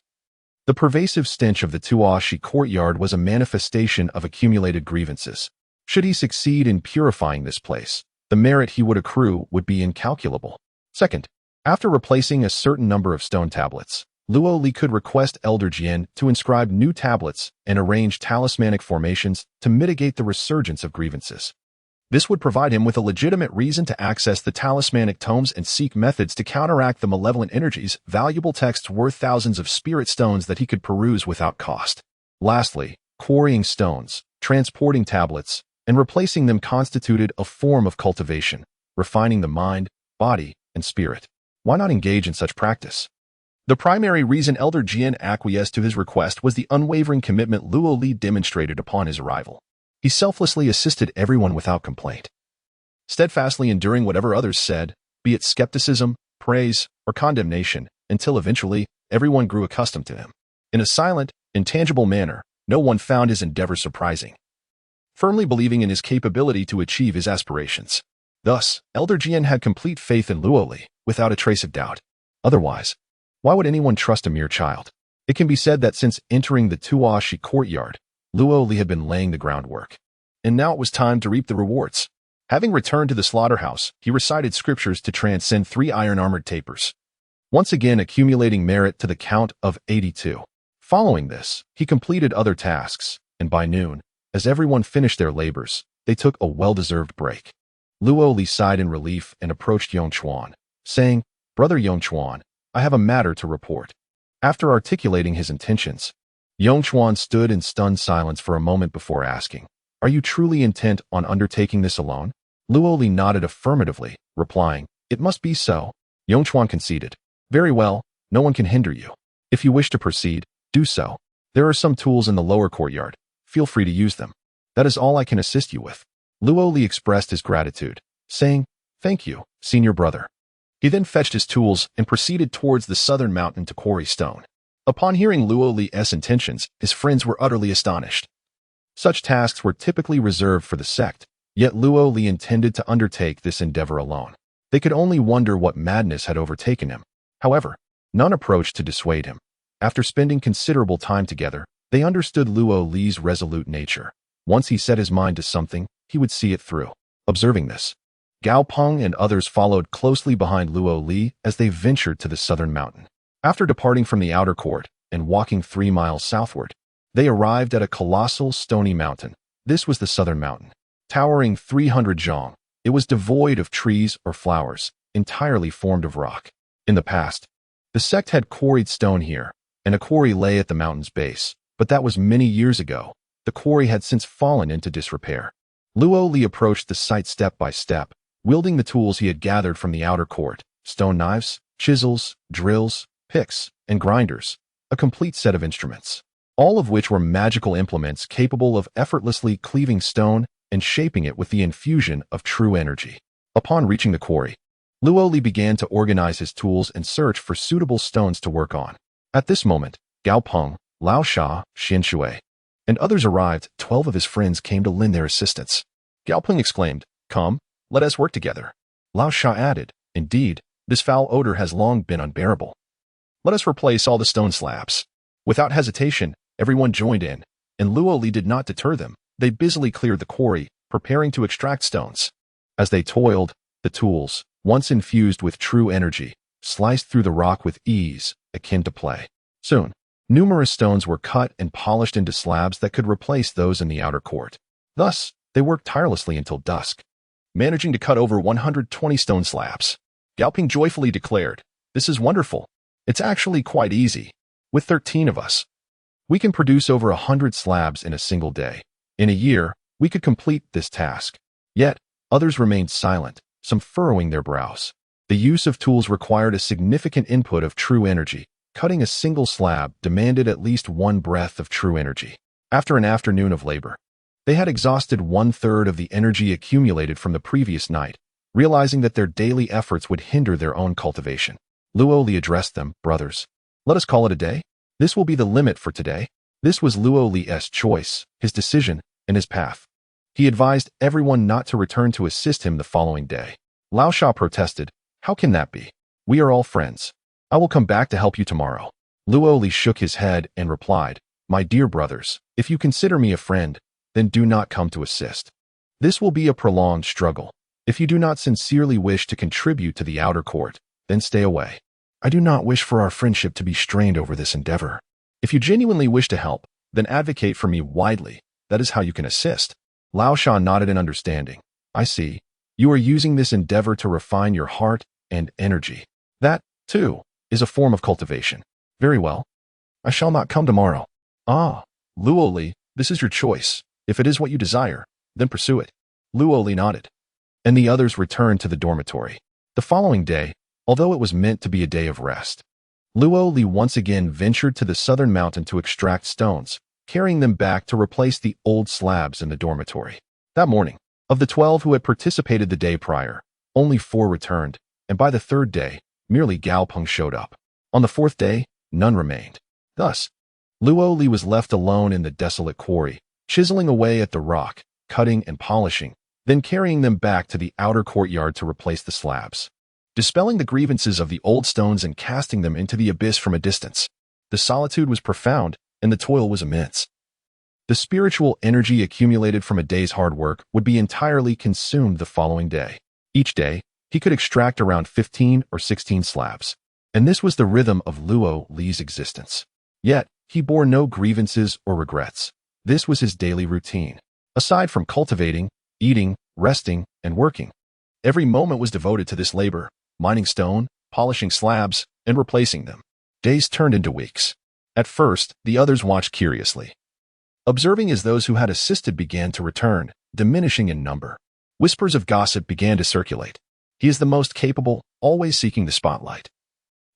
the pervasive stench of the Tuashi courtyard was a manifestation of accumulated grievances. Should he succeed in purifying this place, the merit he would accrue would be incalculable. Second, after replacing a certain number of stone tablets, Luo Li could request Elder Jian to inscribe new tablets and arrange talismanic formations to mitigate the resurgence of grievances. This would provide him with a legitimate reason to access the talismanic tomes and seek methods to counteract the malevolent energies, valuable texts worth thousands of spirit stones that he could peruse without cost. Lastly, quarrying stones, transporting tablets, and replacing them constituted a form of cultivation, refining the mind, body, and spirit. Why not engage in such practice? The primary reason Elder Jian acquiesced to his request was the unwavering commitment Luo Li demonstrated upon his arrival. He selflessly assisted everyone without complaint, steadfastly enduring whatever others said, be it skepticism, praise, or condemnation, until eventually everyone grew accustomed to him. In a silent, intangible manner, no one found his endeavor surprising, firmly believing in his capability to achieve his aspirations. Thus, Elder Jian had complete faith in Luo Li, without a trace of doubt. Otherwise, why would anyone trust a mere child? It can be said that since entering the Tuashi courtyard, Luo Li had been laying the groundwork. And now it was time to reap the rewards. Having returned to the slaughterhouse, he recited scriptures to transcend 3 iron-armored tapers, once again accumulating merit to the count of 82. Following this, he completed other tasks, and by noon, as everyone finished their labors, they took a well-deserved break. Luo Li sighed in relief and approached Yongchuan, saying, "Brother Yongchuan, I have a matter to report." After articulating his intentions, Yongchuan stood in stunned silence for a moment before asking, "Are you truly intent on undertaking this alone?" Luo Li nodded affirmatively, replying, "It must be so." Yongchuan conceded, "Very well, no one can hinder you. If you wish to proceed, do so. There are some tools in the lower courtyard. Feel free to use them. That is all I can assist you with." Luo Li expressed his gratitude, saying, "Thank you, senior brother." He then fetched his tools and proceeded towards the southern mountain to quarry stone. Upon hearing Luo Li's intentions, his friends were utterly astonished. Such tasks were typically reserved for the sect, yet Luo Li intended to undertake this endeavor alone. They could only wonder what madness had overtaken him. However, none approached to dissuade him. After spending considerable time together, they understood Luo Li's resolute nature. Once he set his mind to something, he would see it through. Observing this, Gao Peng and others followed closely behind Luo Li as they ventured to the southern mountain. After departing from the outer court and walking 3 miles southward, they arrived at a colossal stony mountain. This was the southern mountain. Towering 300 zhong, it was devoid of trees or flowers, entirely formed of rock. In the past, the sect had quarried stone here, and a quarry lay at the mountain's base, but that was many years ago. The quarry had since fallen into disrepair. Luo Li approached the site step by step, wielding the tools he had gathered from the outer court: stone knives, chisels, drills, picks, and grinders, a complete set of instruments, all of which were magical implements capable of effortlessly cleaving stone and shaping it with the infusion of true energy. Upon reaching the quarry, Luo Li began to organize his tools and search for suitable stones to work on. At this moment, Gao Peng, Lao Sha, Xian Shui, and others arrived. 12 of his friends came to lend their assistance. Gao Peng exclaimed, "Come, let us work together." Lao Sha added, "Indeed, this foul odor has long been unbearable. Let us replace all the stone slabs." Without hesitation, everyone joined in, and Luo Li did not deter them. They busily cleared the quarry, preparing to extract stones. As they toiled, the tools, once infused with true energy, sliced through the rock with ease, akin to play. Soon, numerous stones were cut and polished into slabs that could replace those in the outer court. Thus, they worked tirelessly until dusk. managing to cut over 120 stone slabs. Gao Ping joyfully declared, "This is wonderful. It's actually quite easy. With 13 of us, we can produce over 100 slabs in a single day. In a year, we could complete this task." Yet, others remained silent, some furrowing their brows. The use of tools required a significant input of true energy. Cutting a single slab demanded at least one breath of true energy. After an afternoon of labor, they had exhausted 1/3 of the energy accumulated from the previous night, realizing that their daily efforts would hinder their own cultivation. Luo addressed them, "Brothers, let us call it a day. This will be the limit for today." This was Luo's choice, his decision, and his path. He advised everyone not to return to assist him the following day. Lao Sha protested, "How can that be? We are all friends. I will come back to help you tomorrow." Luo shook his head and replied, "My dear brothers, if you consider me a friend, then do not come to assist. This will be a prolonged struggle. If you do not sincerely wish to contribute to the outer court, then stay away. I do not wish for our friendship to be strained over this endeavor. If you genuinely wish to help, then advocate for me widely. That is how you can assist." Lao Sha nodded in understanding. "I see. You are using this endeavor to refine your heart and energy. That, too, is a form of cultivation. Very well. I shall not come tomorrow." "Ah, Luo, this is your choice. If it is what you desire, then pursue it." Luo nodded, and the others returned to the dormitory. The following day, although it was meant to be a day of rest, Luo once again ventured to the southern mountain to extract stones, carrying them back to replace the old slabs in the dormitory. That morning, of the 12 who had participated the day prior, only 4 returned, and by the 3rd day, merely Gao Peng showed up. On the 4th day, none remained. Thus, Luo was left alone in the desolate quarry, chiseling away at the rock, cutting and polishing, then carrying them back to the outer courtyard to replace the slabs, dispelling the grievances of the old stones and casting them into the abyss from a distance. The solitude was profound, and the toil was immense. The spiritual energy accumulated from a day's hard work would be entirely consumed the following day. Each day, he could extract around 15 or 16 slabs, and this was the rhythm of Luo's existence. Yet, he bore no grievances or regrets. This was his daily routine. Aside from cultivating, eating, resting, and working, every moment was devoted to this labor, mining stone, polishing slabs, and replacing them. Days turned into weeks. At first, the others watched curiously, observing as those who had assisted began to return, diminishing in number. Whispers of gossip began to circulate. "He is the most capable, always seeking the spotlight.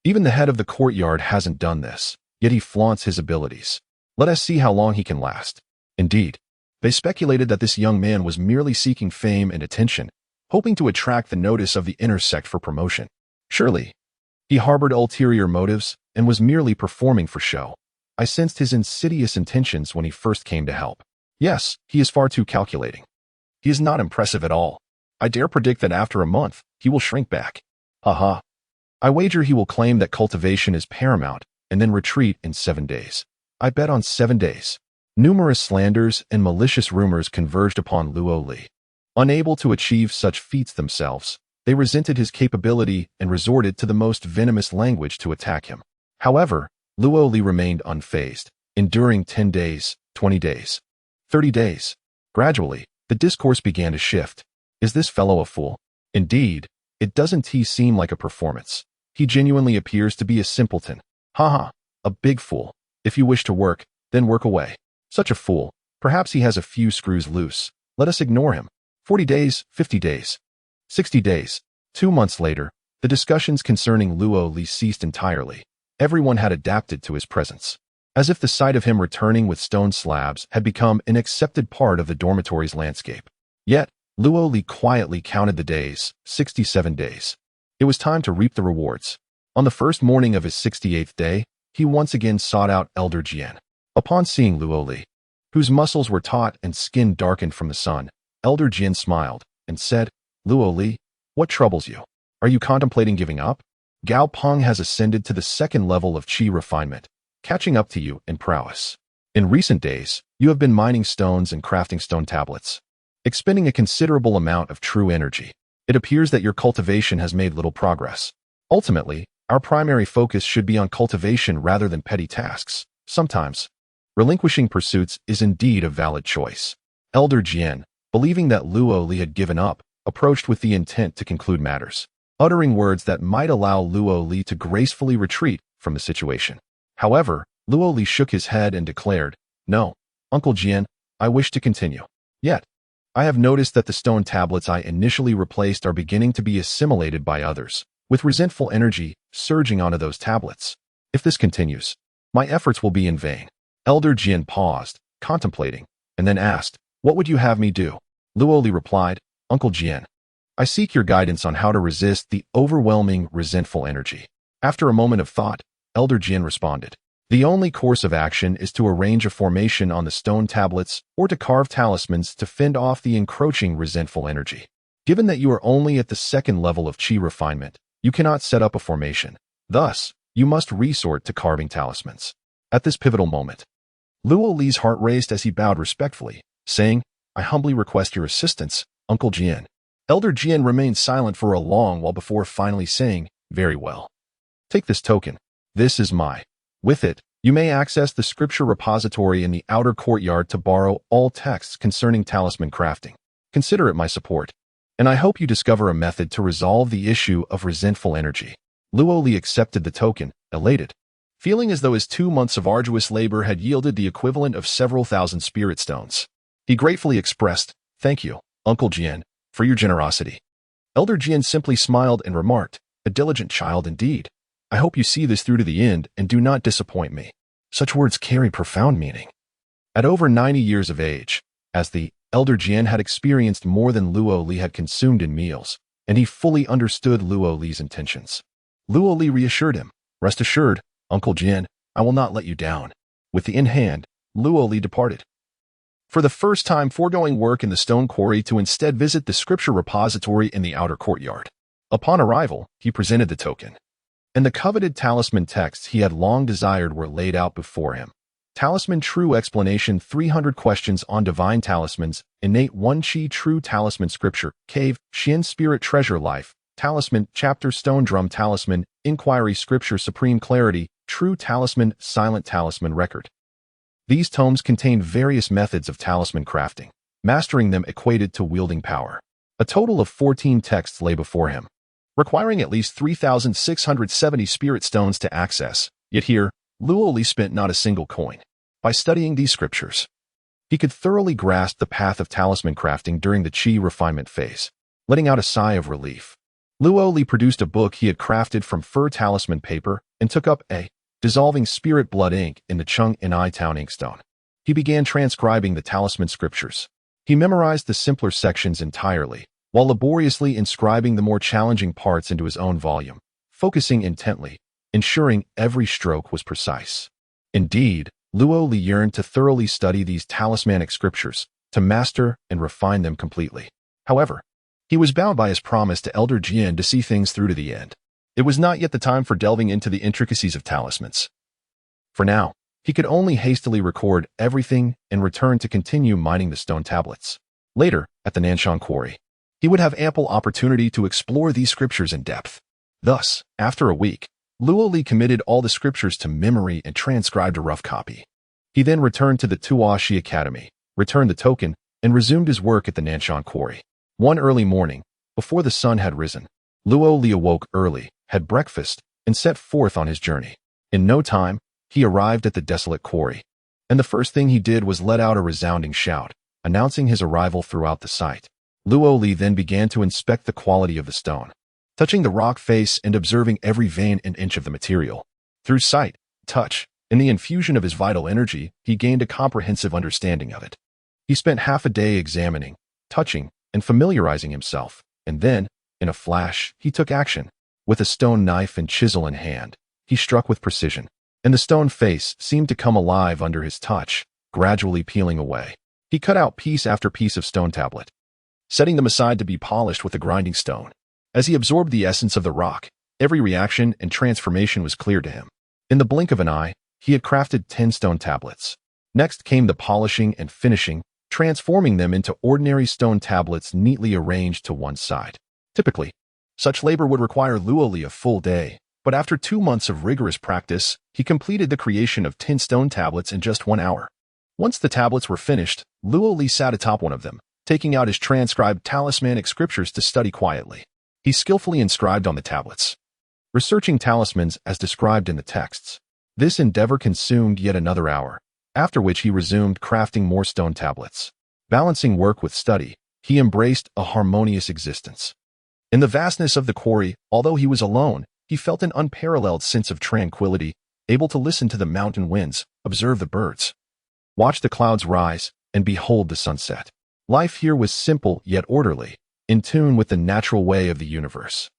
Even the head of the courtyard hasn't done this, yet he flaunts his abilities. Let us see how long he can last." Indeed, they speculated that this young man was merely seeking fame and attention, hoping to attract the notice of the inner sect for promotion. Surely, he harbored ulterior motives and was merely performing for show. I sensed his insidious intentions when he first came to help. Yes, he is far too calculating. He is not impressive at all. I dare predict that after a month, he will shrink back. Haha. I wager he will claim that cultivation is paramount and then retreat in 7 days. I bet on 7 days. Numerous slanders and malicious rumors converged upon Luo. Unable to achieve such feats themselves, they resented his capability and resorted to the most venomous language to attack him. However, Luo remained unfazed, enduring 10 days, 20 days, 30 days. Gradually, the discourse began to shift. Is this fellow a fool? Indeed, it doesn't seem like a performance. He genuinely appears to be a simpleton. Haha, a big fool. If you wish to work, then work away. Such a fool. Perhaps he has a few screws loose. Let us ignore him. 40 days, 50 days, 60 days. 2 months later, the discussions concerning Luo ceased entirely. Everyone had adapted to his presence, as if the sight of him returning with stone slabs had become an accepted part of the dormitory's landscape. Yet, Luo quietly counted the days, 67 days. It was time to reap the rewards. On the first morning of his 68th day, he once again sought out Elder Jian. Upon seeing Luo, whose muscles were taut and skin darkened from the sun, Elder Jian smiled and said, "Luo, what troubles you? Are you contemplating giving up? Gao Peng has ascended to the 2nd level of qi refinement, catching up to you in prowess. In recent days, you have been mining stones and crafting stone tablets, expending a considerable amount of true energy. It appears that your cultivation has made little progress. Ultimately, our primary focus should be on cultivation rather than petty tasks. Sometimes, relinquishing pursuits is indeed a valid choice." Elder Jian, believing that Luo had given up, approached with the intent to conclude matters, uttering words that might allow Luo Li to gracefully retreat from the situation. However, Luo Li shook his head and declared, "No, Uncle Jian, I wish to continue. Yet, I have noticed that the stone tablets I initially replaced are beginning to be assimilated by others, with resentful energy surging onto those tablets. If this continues, my efforts will be in vain." Elder Jian paused, contemplating, and then asked, "What would you have me do?" Luo Li replied, "Uncle Jian, I seek your guidance on how to resist the overwhelming resentful energy." After a moment of thought, Elder Jian responded, "The only course of action is to arrange a formation on the stone tablets or to carve talismans to fend off the encroaching resentful energy. Given that you are only at the second level of qi refinement, you cannot set up a formation. Thus, you must resort to carving talismans." At this pivotal moment, Luo Li's heart raced as he bowed respectfully, saying, "I humbly request your assistance, Uncle Jian." Elder Jian remained silent for a long while before finally saying, "Very well. Take this token. This is my. With it, you may access the scripture repository in the outer courtyard to borrow all texts concerning talisman crafting. Consider it my support, and I hope you discover a method to resolve the issue of resentful energy." Luo Li accepted the token, elated, feeling as though his 2 months of arduous labor had yielded the equivalent of several thousand spirit stones. He gratefully expressed, "Thank you, Uncle Jian, for your generosity." Elder Jian simply smiled and remarked, "A diligent child indeed. I hope you see this through to the end and do not disappoint me." Such words carried profound meaning. At over 90 years of age, as the Elder Jian had experienced more than Luo Li had consumed in meals, and he fully understood Luo Li's intentions. Luo Li reassured him, "Rest assured, Uncle Jian, I will not let you down." With the in hand, Luo Li departed, for the first time foregoing work in the stone quarry to instead visit the scripture repository in the outer courtyard. Upon arrival, he presented the token, and the coveted talisman texts he had long desired were laid out before him. Talisman True Explanation, 300 Questions on Divine Talismans, Innate 1 Qi True Talisman Scripture, Cave, Xian Spirit Treasure Life, Talisman, Chapter Stone Drum Talisman, Inquiry Scripture Supreme Clarity, True Talisman, Silent Talisman Record. These tomes contain various methods of talisman crafting. Mastering them equated to wielding power. A total of 14 texts lay before him, requiring at least 3,670 spirit stones to access. Yet here, Luo Li spent not a single coin. By studying these scriptures, he could thoroughly grasp the path of talisman crafting during the qi refinement phase. Letting out a sigh of relief, Luo Li produced a book he had crafted from fur talisman paper and took up a dissolving spirit blood ink in the Chung In I Town inkstone. He began transcribing the talisman scriptures. He memorized the simpler sections entirely, while laboriously inscribing the more challenging parts into his own volume, focusing intently, ensuring every stroke was precise. Indeed, Luo Li yearned to thoroughly study these talismanic scriptures, to master and refine them completely. However, he was bound by his promise to Elder Jian to see things through to the end. It was not yet the time for delving into the intricacies of talismans. For now, he could only hastily record everything and return to continue mining the stone tablets. Later, at the Nanshan quarry, he would have ample opportunity to explore these scriptures in depth. Thus, after a week, Luo Li committed all the scriptures to memory and transcribed a rough copy. He then returned to the Tuashi Academy, returned the token, and resumed his work at the Nanshan quarry. One early morning, before the sun had risen, Luo Li awoke early, had breakfast, and set forth on his journey. In no time, he arrived at the desolate quarry, and the first thing he did was let out a resounding shout, announcing his arrival throughout the site. Luo Li then began to inspect the quality of the stone, touching the rock face and observing every vein and inch of the material. Through sight, touch, and the infusion of his vital energy, he gained a comprehensive understanding of it. He spent half a day examining, touching, and familiarizing himself, and then, in a flash, he took action. With a stone knife and chisel in hand, he struck with precision, and the stone face seemed to come alive under his touch, gradually peeling away. He cut out piece after piece of stone tablet, setting them aside to be polished with a grinding stone. As he absorbed the essence of the rock, every reaction and transformation was clear to him. In the blink of an eye, he had crafted 10 stone tablets. Next came the polishing and finishing, transforming them into ordinary stone tablets neatly arranged to one side. Typically, such labor would require Luo Li a full day, but after 2 months of rigorous practice, he completed the creation of 10 stone tablets in just 1 hour. Once the tablets were finished, Luo Li sat atop one of them, taking out his transcribed talismanic scriptures to study quietly. He skillfully inscribed on the tablets, researching talismans as described in the texts. This endeavor consumed yet another hour, after which he resumed crafting more stone tablets. Balancing work with study, he embraced a harmonious existence. In the vastness of the quarry, although he was alone, he felt an unparalleled sense of tranquility, able to listen to the mountain winds, observe the birds, watch the clouds rise, and behold the sunset. Life here was simple yet orderly, in tune with the natural way of the universe.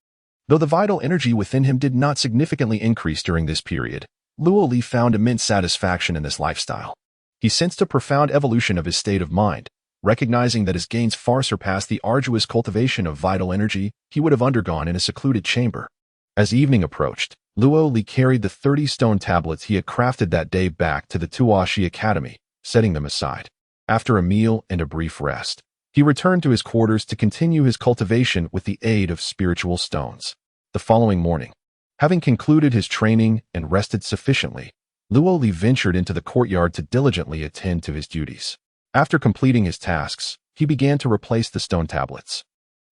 Though the vital energy within him did not significantly increase during this period, Luo Li found immense satisfaction in this lifestyle. He sensed a profound evolution of his state of mind, recognizing that his gains far surpassed the arduous cultivation of vital energy he would have undergone in a secluded chamber. As evening approached, Luo Li carried the 30 stone tablets he had crafted that day back to the Tuashi Academy, setting them aside. After a meal and a brief rest, he returned to his quarters to continue his cultivation with the aid of spiritual stones. The following morning, having concluded his training and rested sufficiently, Luo Li ventured into the courtyard to diligently attend to his duties. After completing his tasks, he began to replace the stone tablets.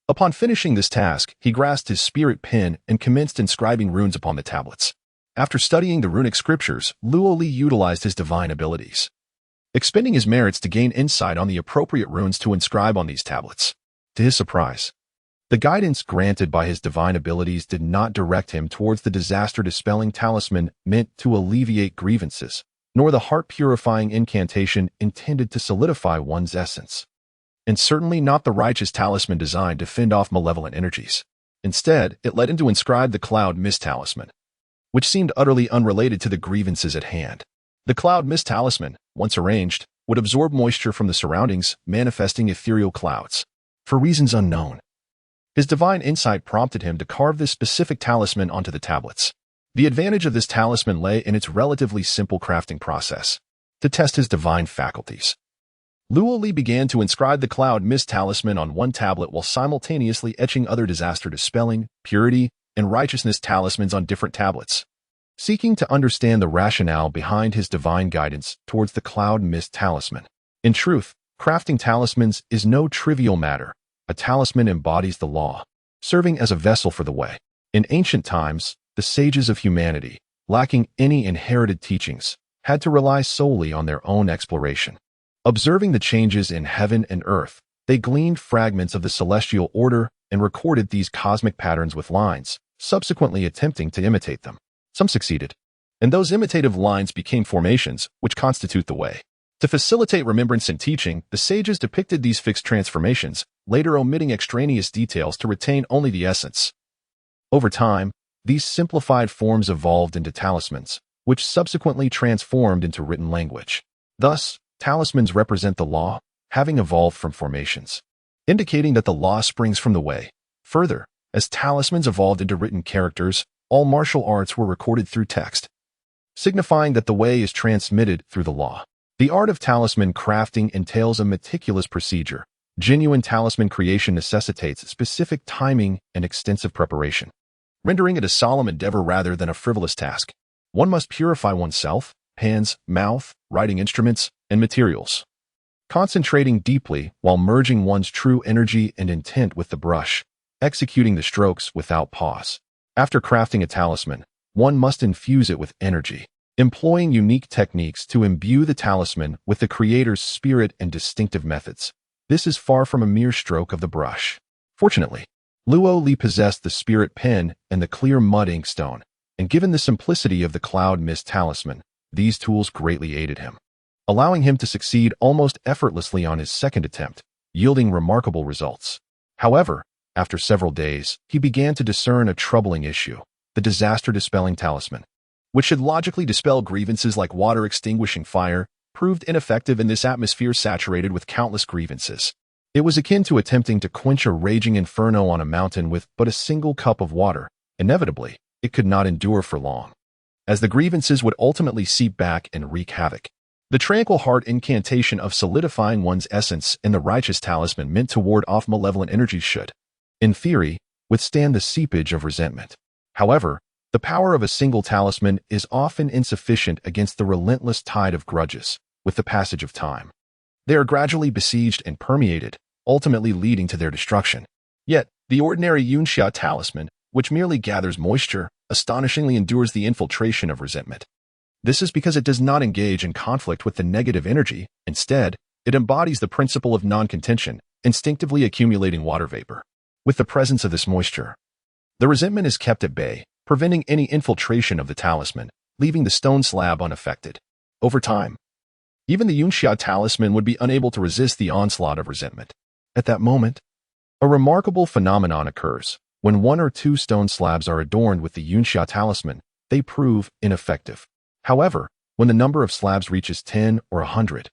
Upon finishing this task, he grasped his spirit pen and commenced inscribing runes upon the tablets. After studying the runic scriptures, Luo Li utilized his divine abilities, expending his merits to gain insight on the appropriate runes to inscribe on these tablets. To his surprise, the guidance granted by his divine abilities did not direct him towards the disaster-dispelling talisman meant to alleviate grievances, nor the heart-purifying incantation intended to solidify one's essence, and certainly not the righteous talisman designed to fend off malevolent energies. Instead, it led him to inscribe the cloud mist talisman, which seemed utterly unrelated to the grievances at hand. The cloud mist talisman, once arranged, would absorb moisture from the surroundings, manifesting ethereal clouds. For reasons unknown, his divine insight prompted him to carve this specific talisman onto the tablets. The advantage of this talisman lay in its relatively simple crafting process. To test his divine faculties, Luo Li began to inscribe the cloud mist talisman on one tablet while simultaneously etching other disaster-dispelling, purity, and righteousness talismans on different tablets, seeking to understand the rationale behind his divine guidance towards the cloud mist talisman. In truth, crafting talismans is no trivial matter. A talisman embodies the law, serving as a vessel for the way. In ancient times, the sages of humanity, lacking any inherited teachings, had to rely solely on their own exploration. Observing the changes in heaven and earth, they gleaned fragments of the celestial order and recorded these cosmic patterns with lines, subsequently attempting to imitate them. Some succeeded, and those imitative lines became formations, which constitute the way. To facilitate remembrance and teaching, the sages depicted these fixed transformations, later omitting extraneous details to retain only the essence. Over time, these simplified forms evolved into talismans, which subsequently transformed into written language. Thus, talismans represent the law, having evolved from formations, indicating that the law springs from the way. Further, as talismans evolved into written characters, all martial arts were recorded through text, signifying that the way is transmitted through the law. The art of talisman crafting entails a meticulous procedure. Genuine talisman creation necessitates specific timing and extensive preparation, rendering it a solemn endeavor rather than a frivolous task. One must purify oneself, hands, mouth, writing instruments, and materials, concentrating deeply while merging one's true energy and intent with the brush, executing the strokes without pause. After crafting a talisman, one must infuse it with energy, employing unique techniques to imbue the talisman with the creator's spirit and distinctive methods. This is far from a mere stroke of the brush. Fortunately, Luo Li possessed the spirit pen and the clear mud ink stone, and given the simplicity of the cloud mist talisman, these tools greatly aided him, allowing him to succeed almost effortlessly on his second attempt, yielding remarkable results. However, after several days, he began to discern a troubling issue: the disaster-dispelling talisman, which should logically dispel grievances like water extinguishing fire, proved ineffective in this atmosphere saturated with countless grievances. It was akin to attempting to quench a raging inferno on a mountain with but a single cup of water. Inevitably, it could not endure for long, as the grievances would ultimately seep back and wreak havoc. The tranquil heart incantation of solidifying one's essence in the righteous talisman meant to ward off malevolent energies should, in theory, withstand the seepage of resentment. However, the power of a single talisman is often insufficient against the relentless tide of grudges. With the passage of time, they are gradually besieged and permeated, ultimately leading to their destruction. Yet, the ordinary Yunxia talisman, which merely gathers moisture, astonishingly endures the infiltration of resentment. This is because it does not engage in conflict with the negative energy. Instead, it embodies the principle of non-contention, instinctively accumulating water vapor. With the presence of this moisture, the resentment is kept at bay, preventing any infiltration of the talisman, leaving the stone slab unaffected. Over time, even the Yunxia talisman would be unable to resist the onslaught of resentment. At that moment, a remarkable phenomenon occurs. When one or two stone slabs are adorned with the Yunxia talisman, they prove ineffective. However, when the number of slabs reaches 10 or 100,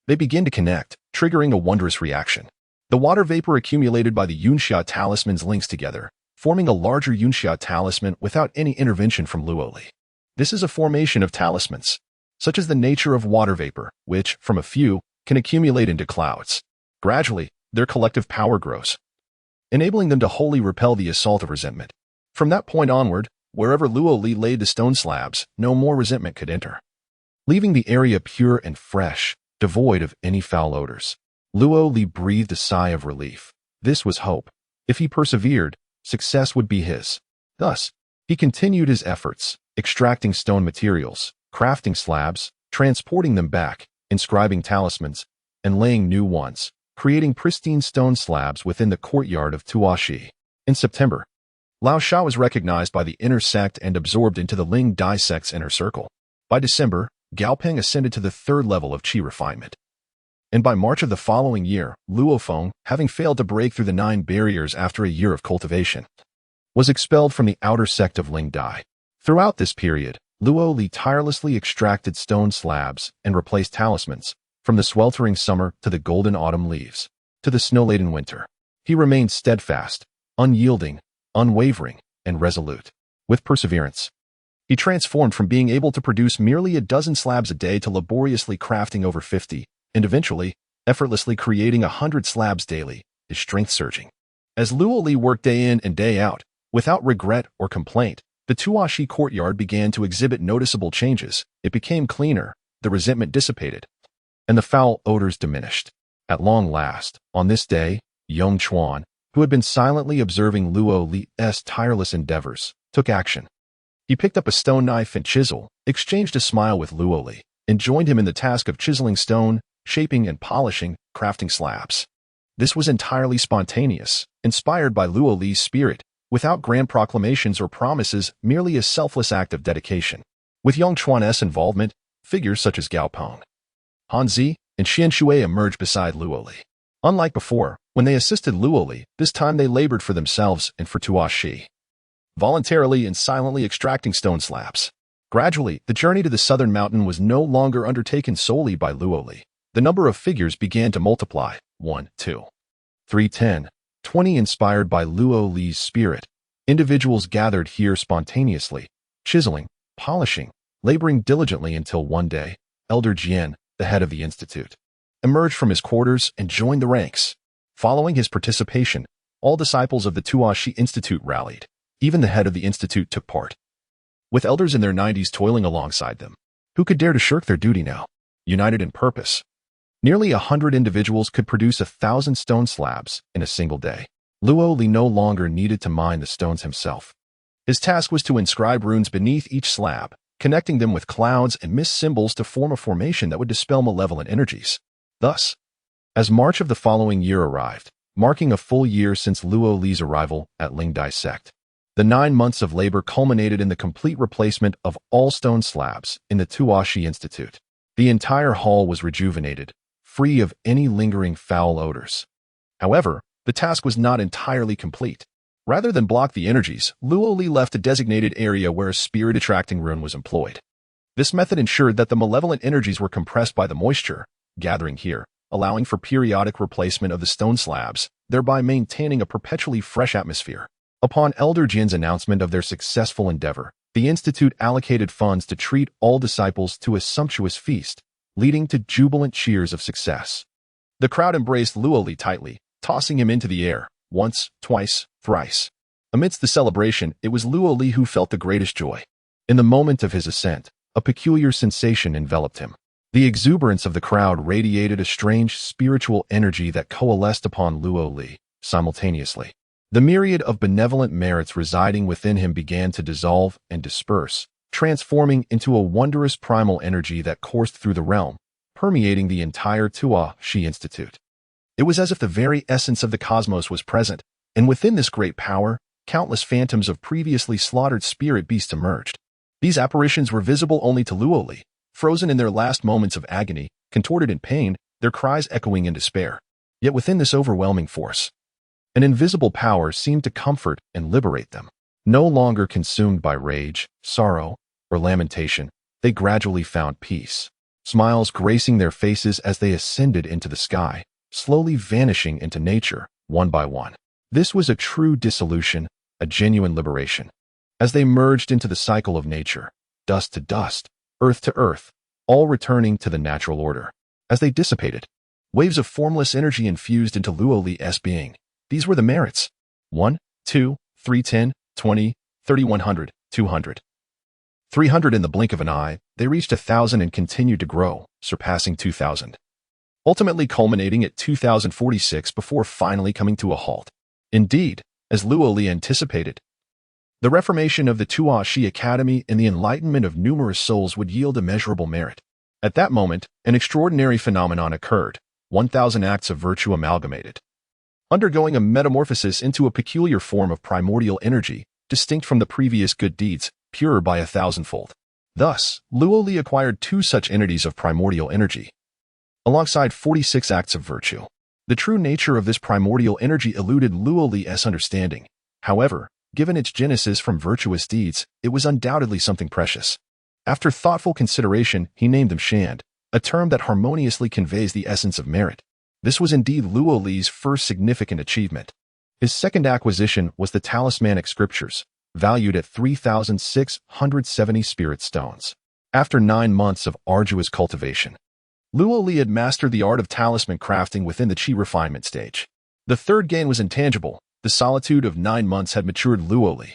they begin to connect, triggering a wondrous reaction. The water vapor accumulated by the Yunxia talismans links together, forming a larger Yunxia talisman without any intervention from Luoli. This is a formation of talismans, such as the nature of water vapor, which, from a few, can accumulate into clouds. Gradually, their collective power grows, enabling them to wholly repel the assault of resentment. From that point onward, wherever Luoli laid the stone slabs, no more resentment could enter, leaving the area pure and fresh, devoid of any foul odors. Luoli breathed a sigh of relief. This was hope. If he persevered, success would be his. Thus, he continued his efforts, extracting stone materials, crafting slabs, transporting them back, inscribing talismans, and laying new ones, creating pristine stone slabs within the courtyard of Tuashi. In September, Lao Sha was recognized by the inner sect and absorbed into the Ling Dai sect's inner circle. By December, Gaopeng ascended to the third level of qi refinement. And by March of the following year, Luofeng, having failed to break through the 9 barriers after a year of cultivation, was expelled from the outer sect of Ling Dai. Throughout this period, Luo Li tirelessly extracted stone slabs and replaced talismans, from the sweltering summer to the golden autumn leaves, to the snow-laden winter. He remained steadfast, unyielding, unwavering, and resolute. With perseverance, he transformed from being able to produce merely a dozen slabs a day to laboriously crafting over 50, and eventually, effortlessly creating 100 slabs daily, his strength surging. As Luo Li worked day in and day out, without regret or complaint, the Tuashi courtyard began to exhibit noticeable changes. It became cleaner, the resentment dissipated, and the foul odors diminished. At long last, on this day, Yong Chuan, who had been silently observing Luo Li's tireless endeavors, took action. He picked up a stone knife and chisel, exchanged a smile with Luo Li, and joined him in the task of chiseling stone, shaping and polishing, crafting slabs. This was entirely spontaneous, inspired by Luo Li's spirit, without grand proclamations or promises, merely a selfless act of dedication. With Yong Chuan's involvement, figures such as Gao Peng, Han Zi, and Xian Shui emerged beside Luo Li. Unlike before, when they assisted Luo Li, this time they labored for themselves and for Tuashi, voluntarily and silently extracting stone slabs. Gradually, the journey to the southern mountain was no longer undertaken solely by Luo Li. The number of figures began to multiply, 1, 2, 3, 10, 20. Inspired by Luo Li's spirit, individuals gathered here spontaneously, chiseling, polishing, laboring diligently until one day, Elder Jian, the head of the institute, emerged from his quarters and joined the ranks. Following his participation, all disciples of the Tuashi Institute rallied. Even the head of the institute took part, with elders in their 90s toiling alongside them. Who could dare to shirk their duty now? United in purpose, nearly 100 individuals could produce 1,000 stone slabs in a single day. Luo Li no longer needed to mine the stones himself. His task was to inscribe runes beneath each slab, connecting them with clouds and mist symbols to form a formation that would dispel malevolent energies. Thus, as March of the following year arrived, marking a full year since Luo Li's arrival at Ling Dai sect, the 9 months of labor culminated in the complete replacement of all stone slabs in the Tuashi Institute. The entire hall was rejuvenated, free of any lingering foul odors. However, the task was not entirely complete. Rather than block the energies, Luo Li left a designated area where a spirit-attracting rune was employed. This method ensured that the malevolent energies were compressed by the moisture, gathering here, allowing for periodic replacement of the stone slabs, thereby maintaining a perpetually fresh atmosphere. Upon Elder Jin's announcement of their successful endeavor, the Institute allocated funds to treat all disciples to a sumptuous feast, leading to jubilant cheers of success. The crowd embraced Luo Li tightly, tossing him into the air, once, twice, thrice. Amidst the celebration, it was Luo Li who felt the greatest joy. In the moment of his ascent, a peculiar sensation enveloped him. The exuberance of the crowd radiated a strange spiritual energy that coalesced upon Luo Li simultaneously. The myriad of benevolent merits residing within him began to dissolve and disperse, transforming into a wondrous primal energy that coursed through the realm, permeating the entire Tua Shi Institute. It was as if the very essence of the cosmos was present, and within this great power, countless phantoms of previously slaughtered spirit beasts emerged. These apparitions were visible only to Luo Li, frozen in their last moments of agony, contorted in pain, their cries echoing in despair. Yet within this overwhelming force, an invisible power seemed to comfort and liberate them. No longer consumed by rage, sorrow, or lamentation, they gradually found peace, smiles gracing their faces as they ascended into the sky, slowly vanishing into nature, one by one. This was a true dissolution, a genuine liberation. As they merged into the cycle of nature, dust to dust, earth to earth, all returning to the natural order. As they dissipated, waves of formless energy infused into Luo Li's being. These were the merits. 1, 2, 3, 10, 20, 30, 100, 200. 300 in the blink of an eye, they reached 1,000 and continued to grow, surpassing 2,000. Ultimately culminating at 2,046 before finally coming to a halt. Indeed, as Luo Li anticipated, the reformation of the Tua Shi Academy and the enlightenment of numerous souls would yield immeasurable merit. At that moment, an extraordinary phenomenon occurred. 1,000 acts of virtue amalgamated, undergoing a metamorphosis into a peculiar form of primordial energy, distinct from the previous good deeds, purer by 1,000-fold. Thus, Luo Li acquired 2 such entities of primordial energy, alongside 46 acts of virtue. The true nature of this primordial energy eluded Luo Li's understanding. However, given its genesis from virtuous deeds, it was undoubtedly something precious. After thoughtful consideration, he named them Shand, a term that harmoniously conveys the essence of merit. This was indeed Luo Li's first significant achievement. His second acquisition was the talismanic scriptures, valued at 3,670 spirit stones. After 9 months of arduous cultivation, Luo Li had mastered the art of talisman crafting within the Qi refinement stage. The third gain was intangible. The solitude of 9 months had matured Luo Li,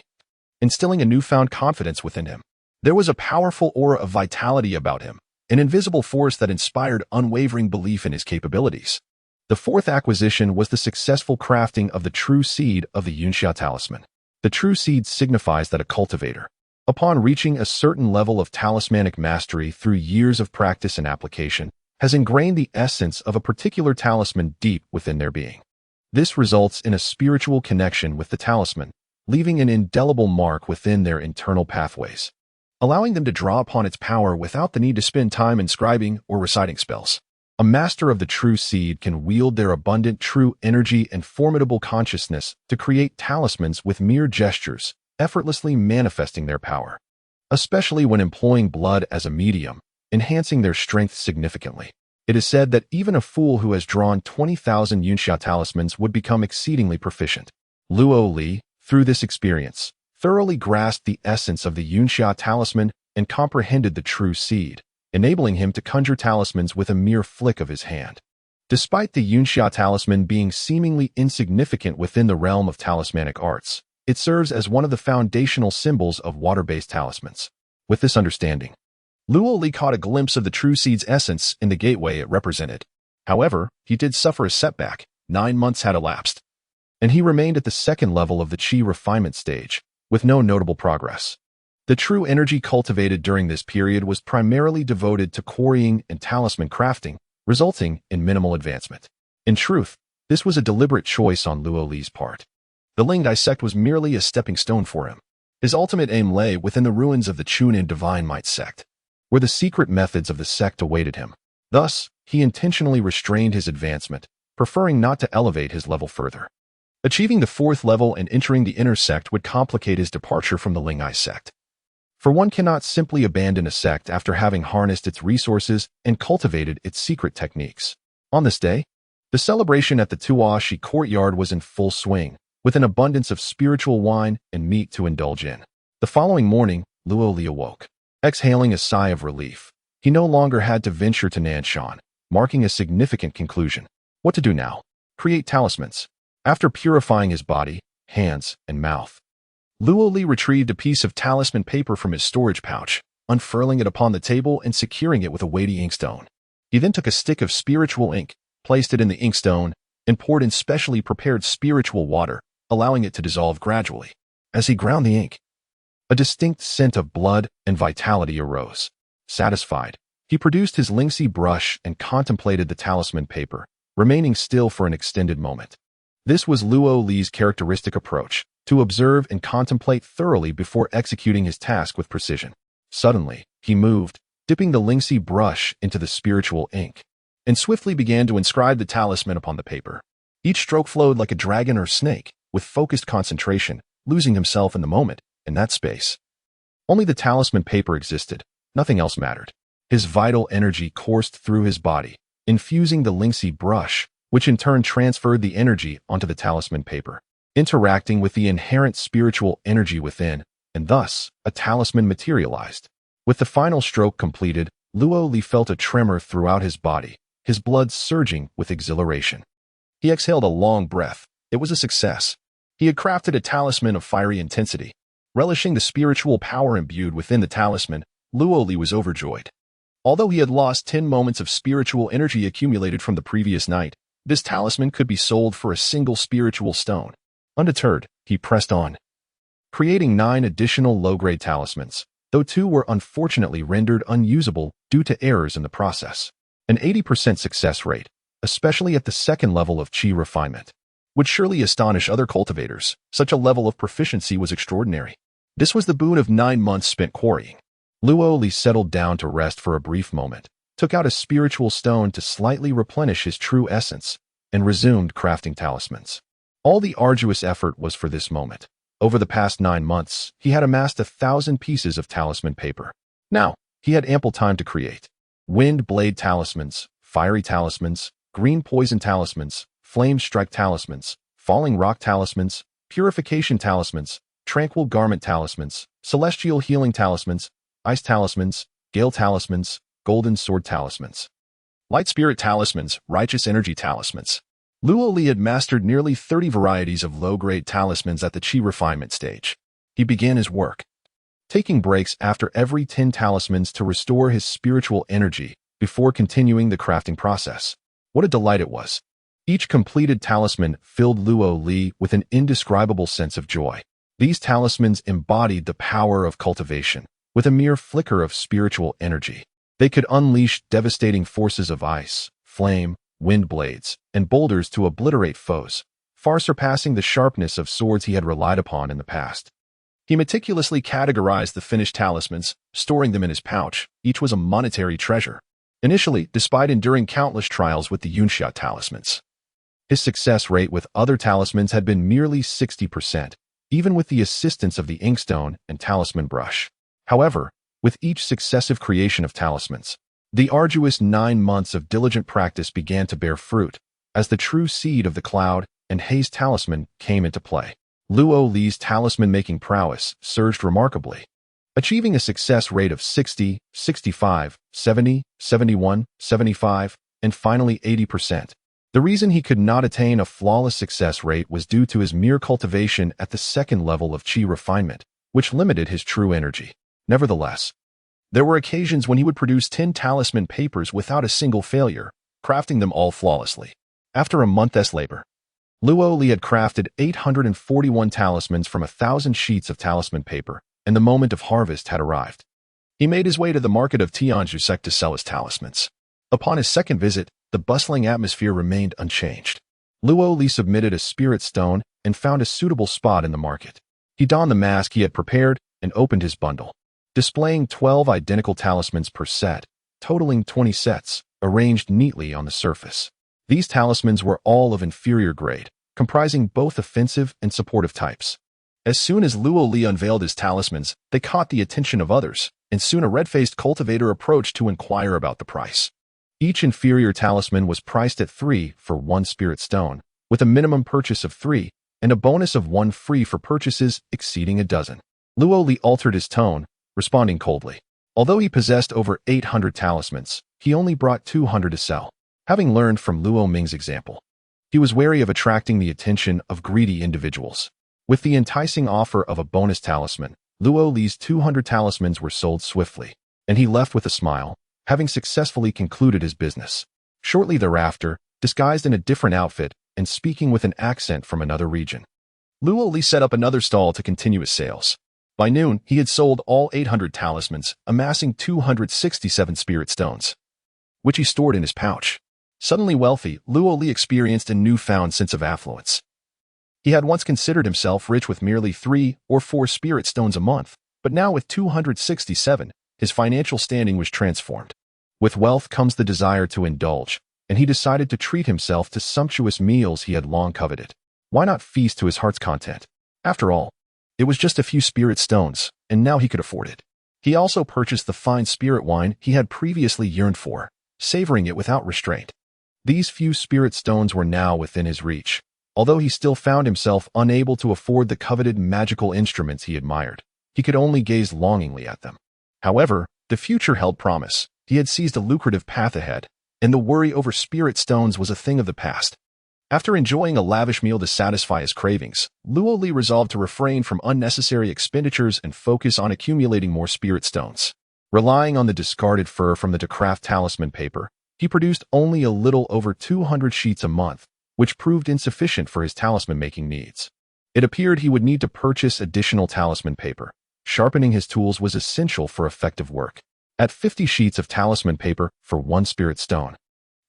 instilling a newfound confidence within him. There was a powerful aura of vitality about him, an invisible force that inspired unwavering belief in his capabilities. The fourth acquisition was the successful crafting of the true seed of the Yunxia talisman. The true seed signifies that a cultivator, upon reaching a certain level of talismanic mastery through years of practice and application, has ingrained the essence of a particular talisman deep within their being. This results in a spiritual connection with the talisman, leaving an indelible mark within their internal pathways, allowing them to draw upon its power without the need to spend time inscribing or reciting spells. A master of the true seed can wield their abundant true energy and formidable consciousness to create talismans with mere gestures, effortlessly manifesting their power, especially when employing blood as a medium, enhancing their strength significantly. It is said that even a fool who has drawn 20,000 Yunxia talismans would become exceedingly proficient. Luo Li, through this experience, thoroughly grasped the essence of the Yunxia talisman and comprehended the true seed, enabling him to conjure talismans with a mere flick of his hand. Despite the Yunxia talisman being seemingly insignificant within the realm of talismanic arts, it serves as one of the foundational symbols of water-based talismans. With this understanding, Luo Li caught a glimpse of the true seed's essence in the gateway it represented. However, he did suffer a setback. 9 months had elapsed, and he remained at the second level of the Qi refinement stage, with no notable progress. The true energy cultivated during this period was primarily devoted to quarrying and talisman crafting, resulting in minimal advancement. In truth, this was a deliberate choice on Luo Li's part. The Ling Sect was merely a stepping stone for him. His ultimate aim lay within the ruins of the Chunin Divine Might sect, where the secret methods of the sect awaited him. Thus, he intentionally restrained his advancement, preferring not to elevate his level further. Achieving the 4th level and entering the inner sect would complicate his departure from the Ling sect. For one cannot simply abandon a sect after having harnessed its resources and cultivated its secret techniques. On this day, the celebration at the Tua Shi courtyard was in full swing, with an abundance of spiritual wine and meat to indulge in. The following morning, Luo Li awoke, exhaling a sigh of relief. He no longer had to venture to Nanshan, marking a significant conclusion. What to do now? Create talismans. After purifying his body, hands, and mouth, Luo Li retrieved a piece of talisman paper from his storage pouch. unfurling it upon the table and securing it with a weighty inkstone. He then took a stick of spiritual ink, placed it in the inkstone, and poured in specially prepared spiritual water, allowing it to dissolve gradually. As he ground the ink, a distinct scent of blood and vitality arose. Satisfied, he produced his lingxi brush and contemplated the talisman paper, remaining still for an extended moment. This was Luo Li's characteristic approach, to observe and contemplate thoroughly before executing his task with precision. Suddenly, he moved, dipping the lingxi brush into the spiritual ink, and swiftly began to inscribe the talisman upon the paper. Each stroke flowed like a dragon or snake, with focused concentration, losing himself in the moment, in that space. Only the talisman paper existed, nothing else mattered. His vital energy coursed through his body, infusing the lingxi brush, which in turn transferred the energy onto the talisman paper, interacting with the inherent spiritual energy within, and thus, a talisman materialized. With the final stroke completed, Luo Li felt a tremor throughout his body, his blood surging with exhilaration. He exhaled a long breath. It was a success. He had crafted a talisman of fiery intensity. Relishing the spiritual power imbued within the talisman, Luo Li was overjoyed. Although he had lost 10 moments of spiritual energy accumulated from the previous night, this talisman could be sold for a single spiritual stone. Undeterred, he pressed on, creating 9 additional low-grade talismans, though 2 were unfortunately rendered unusable due to errors in the process. An 80% success rate, especially at the second level of qi refinement, would surely astonish other cultivators. Such a level of proficiency was extraordinary. This was the boon of 9 months spent quarrying. Luo Li settled down to rest for a brief moment, took out a spiritual stone to slightly replenish his true essence, and resumed crafting talismans. All the arduous effort was for this moment. Over the past 9 months, he had amassed 1,000 pieces of talisman paper. Now, he had ample time to create wind blade talismans, fiery talismans, green poison talismans, flame strike talismans, falling rock talismans, purification talismans, tranquil garment talismans, celestial healing talismans, ice talismans, gale talismans, golden sword talismans, light spirit talismans, righteous energy talismans. Luo Li had mastered nearly 30 varieties of low-grade talismans at the qi refinement stage. He began his work, taking breaks after every 10 talismans to restore his spiritual energy before continuing the crafting process. What a delight it was. Each completed talisman filled Luo Li with an indescribable sense of joy. These talismans embodied the power of cultivation. With a mere flicker of spiritual energy, they could unleash devastating forces of ice, flame, wind blades, and boulders to obliterate foes, far surpassing the sharpness of swords he had relied upon in the past. He meticulously categorized the finished talismans, storing them in his pouch. Each was a monetary treasure. Initially, despite enduring countless trials with the Yunxia talismans, his success rate with other talismans had been merely 60%, even with the assistance of the inkstone and talisman brush. However, with each successive creation of talismans, the arduous 9 months of diligent practice began to bear fruit, as the true seed of the cloud and haze talisman came into play. Luo Li's talisman-making prowess surged remarkably, achieving a success rate of 60, 65, 70, 71, 75, and finally 80%. The reason he could not attain a flawless success rate was due to his mere cultivation at the second level of qi refinement, which limited his true energy. Nevertheless, there were occasions when he would produce 10 talisman papers without a single failure, crafting them all flawlessly. After a month's labor, Luo Li had crafted 841 talismans from 1,000 sheets of talisman paper, and the moment of harvest had arrived. He made his way to the market of Tianzhusek to sell his talismans. Upon his second visit, the bustling atmosphere remained unchanged. Luo Li submitted a spirit stone and found a suitable spot in the market. He donned the mask he had prepared and opened his bundle, displaying 12 identical talismans per set, totaling 20 sets, arranged neatly on the surface. These talismans were all of inferior grade, comprising both offensive and supportive types. As soon as Luo Li unveiled his talismans, they caught the attention of others, and soon a red-faced cultivator approached to inquire about the price. Each inferior talisman was priced at 3 for 1 spirit stone, with a minimum purchase of 3, and a bonus of 1 free for purchases exceeding a dozen. Luo Li altered his tone, responding coldly. Although he possessed over 800 talismans, he only brought 200 to sell. Having learned from Luo Ming's example, he was wary of attracting the attention of greedy individuals. With the enticing offer of a bonus talisman, Luo Li's 200 talismans were sold swiftly, and he left with a smile, having successfully concluded his business. Shortly thereafter, disguised in a different outfit and speaking with an accent from another region, Luo Li set up another stall to continue his sales. By noon, he had sold all 800 talismans, amassing 267 spirit stones, which he stored in his pouch. Suddenly wealthy, Luo Li experienced a newfound sense of affluence. He had once considered himself rich with merely 3 or 4 spirit stones a month, but now with 267, his financial standing was transformed. With wealth comes the desire to indulge, and he decided to treat himself to sumptuous meals he had long coveted. Why not feast to his heart's content? After all, it was just a few spirit stones, and now he could afford it. He also purchased the fine spirit wine he had previously yearned for, savoring it without restraint. These few spirit stones were now within his reach, although he still found himself unable to afford the coveted magical instruments he admired. He could only gaze longingly at them. However, the future held promise. He had seized a lucrative path ahead, and the worry over spirit stones was a thing of the past. After enjoying a lavish meal to satisfy his cravings, Luo Li resolved to refrain from unnecessary expenditures and focus on accumulating more spirit stones. Relying on the discarded fur from the to craft talisman paper, he produced only a little over 200 sheets a month, which proved insufficient for his talisman-making needs. It appeared he would need to purchase additional talisman paper. Sharpening his tools was essential for effective work. At 50 sheets of talisman paper for 1 spirit stone,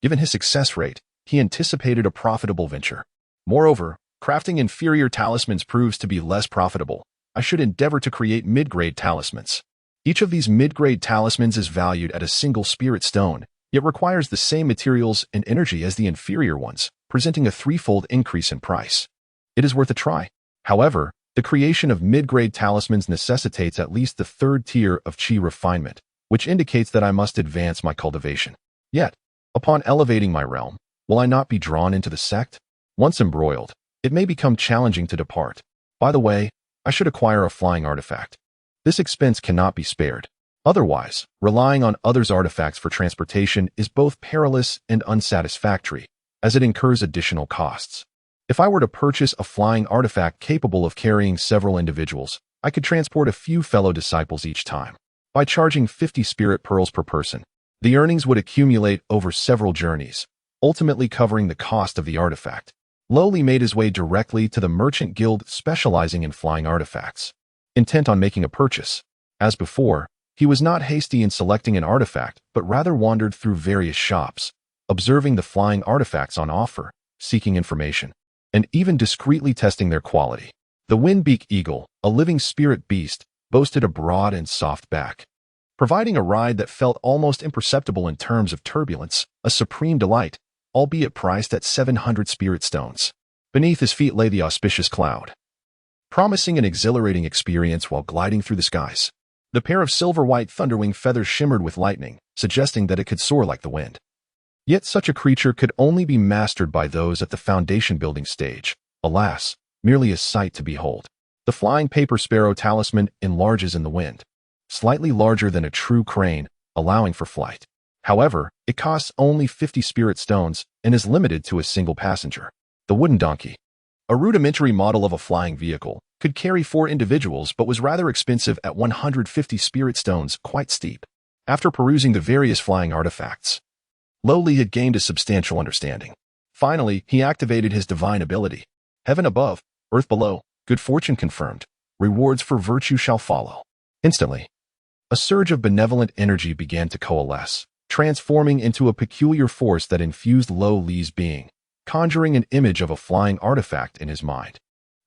given his success rate, he anticipated a profitable venture. Moreover, crafting inferior talismans proves to be less profitable. I should endeavor to create mid-grade talismans. Each of these mid-grade talismans is valued at a single spirit stone, yet requires the same materials and energy as the inferior ones, presenting a threefold increase in price. It is worth a try. However, the creation of mid-grade talismans necessitates at least the 3rd tier of chi refinement, which indicates that I must advance my cultivation. Yet, upon elevating my realm, will I not be drawn into the sect? Once embroiled, it may become challenging to depart. By the way, I should acquire a flying artifact. This expense cannot be spared. Otherwise, relying on others' artifacts for transportation is both perilous and unsatisfactory, as it incurs additional costs. If I were to purchase a flying artifact capable of carrying several individuals, I could transport a few fellow disciples each time. By charging 50 spirit pearls per person, the earnings would accumulate over several journeys, ultimately covering the cost of the artifact. Luo Li made his way directly to the merchant guild specializing in flying artifacts. Intent on making a purchase. As before, he was not hasty in selecting an artifact, but rather wandered through various shops, observing the flying artifacts on offer, seeking information, and even discreetly testing their quality. The Windbeak Eagle, a living spirit beast, boasted a broad and soft back, providing a ride that felt almost imperceptible in terms of turbulence, a supreme delight, albeit priced at 700 spirit stones. Beneath his feet lay the auspicious cloud, promising an exhilarating experience while gliding through the skies. The pair of silver-white thunderwing feathers shimmered with lightning, suggesting that it could soar like the wind. Yet such a creature could only be mastered by those at the foundation-building stage. Alas, merely a sight to behold. The flying paper sparrow talisman enlarges in the wind, slightly larger than a true crane, allowing for flight. However, it costs only 50 spirit stones and is limited to a single passenger. The wooden donkey, a rudimentary model of a flying vehicle, could carry 4 individuals but was rather expensive at 150 spirit stones, quite steep. After perusing the various flying artifacts, Luo Li had gained a substantial understanding. Finally, he activated his divine ability. Heaven above, earth below, good fortune confirmed. Rewards for virtue shall follow. Instantly, a surge of benevolent energy began to coalesce, transforming into a peculiar force that infused Luo Li's being, conjuring an image of a flying artifact in his mind.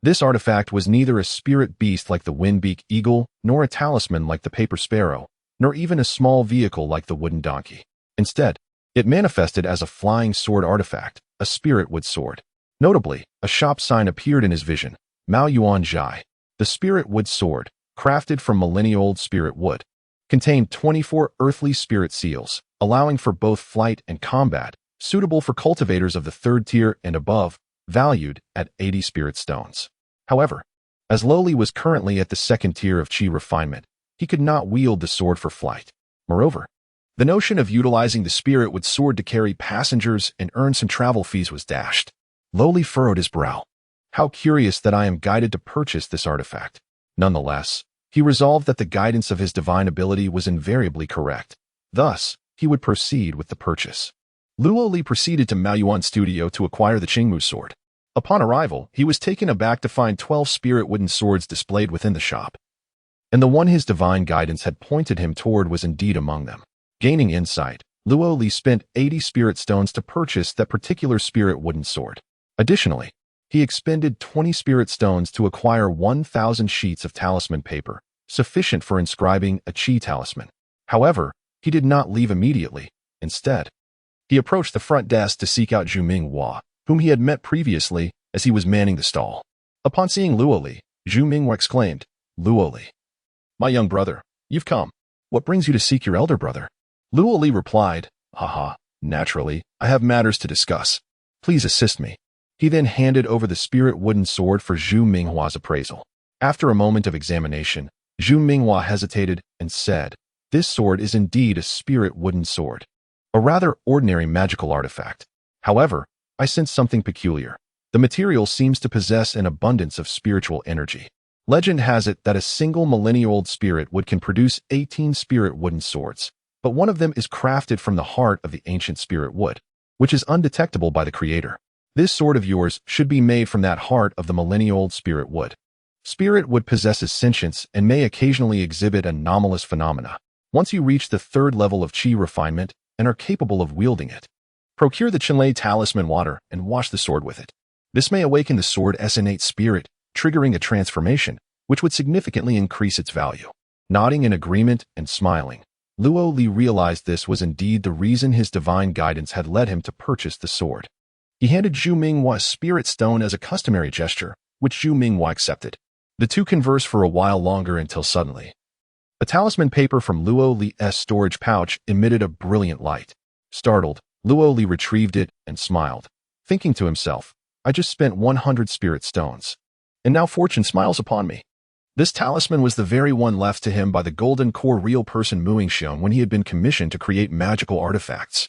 This artifact was neither a spirit beast like the Windbeak Eagle, nor a talisman like the paper sparrow, nor even a small vehicle like the wooden donkey. Instead, it manifested as a flying sword artifact, a spirit wood sword. Notably, a shop sign appeared in his vision, Mao Yuan Zhai. The spirit wood sword, crafted from millennia-old spirit wood, contained 24 earthly spirit seals, allowing for both flight and combat, suitable for cultivators of the 3rd tier and above, valued at 80 spirit stones. However, as Luo Li was currently at the 2nd tier of chi refinement, he could not wield the sword for flight. Moreover, the notion of utilizing the spirit wood sword to carry passengers and earn some travel fees was dashed. Luo Li furrowed his brow. How curious that I am guided to purchase this artifact. Nonetheless, He resolved that the guidance of his divine ability was invariably correct. Thus, he would proceed with the purchase. Luo Li proceeded to Maoyuan Studio to acquire the Qingmu sword. Upon arrival, he was taken aback to find 12 spirit wooden swords displayed within the shop. And the one his divine guidance had pointed him toward was indeed among them. Gaining insight, Luo Li spent 80 spirit stones to purchase that particular spirit wooden sword. Additionally, he expended 20 spirit stones to acquire 1,000 sheets of talisman paper, sufficient for inscribing a Qi talisman. However, he did not leave immediately. Instead, he approached the front desk to seek out Zhu Minghua, whom he had met previously as he was manning the stall. Upon seeing Luo Li, Zhu Minghua exclaimed, "Luo Li, my young brother, you've come. What brings you to seek your elder brother?" Luo Li replied, "Haha, naturally, I have matters to discuss. Please assist me." He then handed over the spirit wooden sword for Zhu Minghua's appraisal. After a moment of examination, Zhu Minghua hesitated and said, "This sword is indeed a spirit wooden sword, a rather ordinary magical artifact. However, I sense something peculiar. The material seems to possess an abundance of spiritual energy. Legend has it that a single millennia-old spirit wood can produce 18 spirit wooden swords, but one of them is crafted from the heart of the ancient spirit wood, which is undetectable by the creator. This sword of yours should be made from that heart of the millennia-old spirit wood. Spirit wood possesses sentience and may occasionally exhibit anomalous phenomena. Once you reach the 3rd level of Qi refinement and are capable of wielding it, procure the Qinlei talisman water and wash the sword with it. This may awaken the sword's innate spirit, triggering a transformation, which would significantly increase its value." Nodding in agreement and smiling, Luo Li realized this was indeed the reason his divine guidance had led him to purchase the sword. He handed Zhu Minghua a spirit stone as a customary gesture, which Zhu Minghua accepted. The two conversed for a while longer until suddenly, a talisman paper from Luo Li's storage pouch emitted a brilliant light. Startled, Luo Li retrieved it and smiled, thinking to himself, "I just spent 100 spirit stones, and now fortune smiles upon me." This talisman was the very one left to him by the golden core real person Mu Yingxiong when he had been commissioned to create magical artifacts,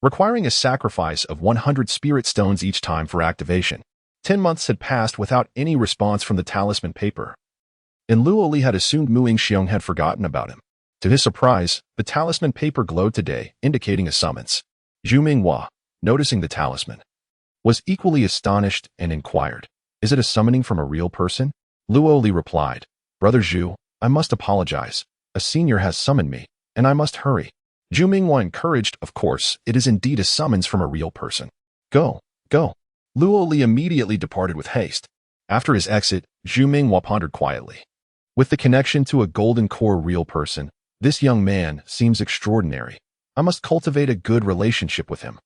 requiring a sacrifice of 100 spirit stones each time for activation. 10 months had passed without any response from the talisman paper, and Luo Li had assumed Mu Yingxiong had forgotten about him. To his surprise, the talisman paper glowed today, indicating a summons. Zhu Minghua, noticing the talisman, was equally astonished and inquired, "Is it a summoning from a real person?" Luo Li replied, "Brother Zhu, I must apologize. A senior has summoned me, and I must hurry." Zhu Minghua encouraged, "Of course, it is indeed a summons from a real person. Go, go." Luo Li immediately departed with haste. After his exit, Zhu Minghua pondered quietly. With the connection to a golden core real person, this young man seems extraordinary. I must cultivate a good relationship with him.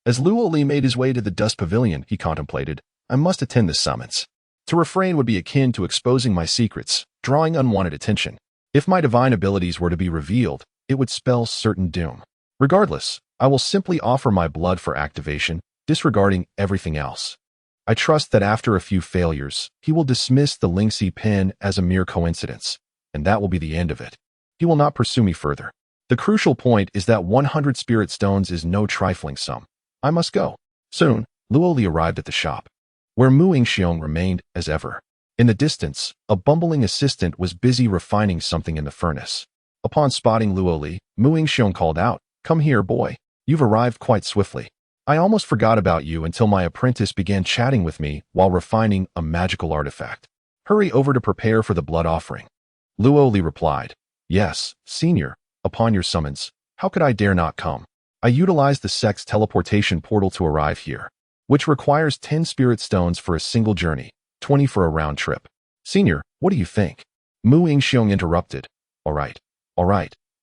As Luo Li made his way to the dust pavilion, he contemplated, "I must attend this summons. To refrain would be akin to exposing my secrets, drawing unwanted attention. If my divine abilities were to be revealed, it would spell certain doom. Regardless, I will simply offer my blood for activation, disregarding everything else. I trust that after a few failures, he will dismiss the Lingxi pen as a mere coincidence, and that will be the end of it. He will not pursue me further. The crucial point is that 100 spirit stones is no trifling sum. I must go." Soon, Luo Li arrived at the shop, where Mu Yingxiong remained as ever. In the distance, a bumbling assistant was busy refining something in the furnace. Upon spotting Luo Li, Mu Yingxiong called out, "Come here, boy. You've arrived quite swiftly. I almost forgot about you until my apprentice began chatting with me while refining a magical artifact. Hurry over to prepare for the blood offering." Luo Li replied, "Yes, senior, upon your summons. How could I dare not come? I utilized the sect's teleportation portal to arrive here, which requires 10 spirit stones for a single journey, 20 for a round trip." "Senior, what do you think?" Mu Yingxiong interrupted. All right,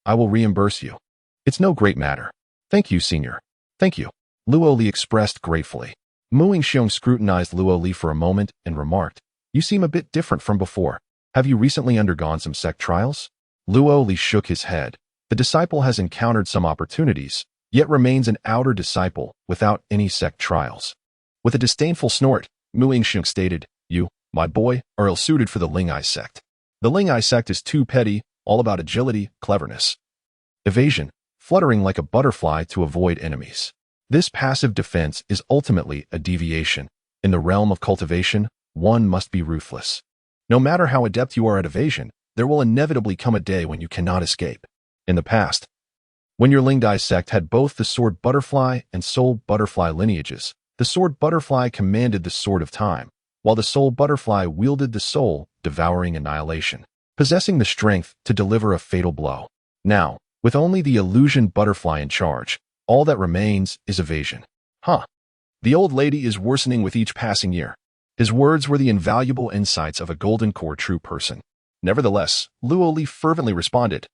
I will reimburse you. It's no great matter. Thank you, senior. Thank you." Luo Li expressed gratefully. Mu Yingxiong scrutinized Luo Li for a moment and remarked, "You seem a bit different from before. Have you recently undergone some sect trials?" Luo Li shook his head. The disciple has encountered some opportunities, yet remains an outer disciple without any sect trials. With a disdainful snort, Mu Yingxiong stated, "You, my boy, are ill-suited for the Ling'ai sect. The Ling'ai sect is too petty, all about agility, cleverness, evasion, fluttering like a butterfly to avoid enemies. This passive defense is ultimately a deviation. In the realm of cultivation, one must be ruthless. No matter how adept you are at evasion, there will inevitably come a day when you cannot escape. In the past, when your Lingdai sect had both the sword butterfly and soul butterfly lineages, the sword butterfly commanded the sword of time, while the soul butterfly wielded the soul, devouring annihilation, possessing the strength to deliver a fatal blow. Now, with only the illusion butterfly in charge, all that remains is evasion. The old lady is worsening with each passing year. His words were the invaluable insights of a golden core true person. Nevertheless, Luo Li fervently responded,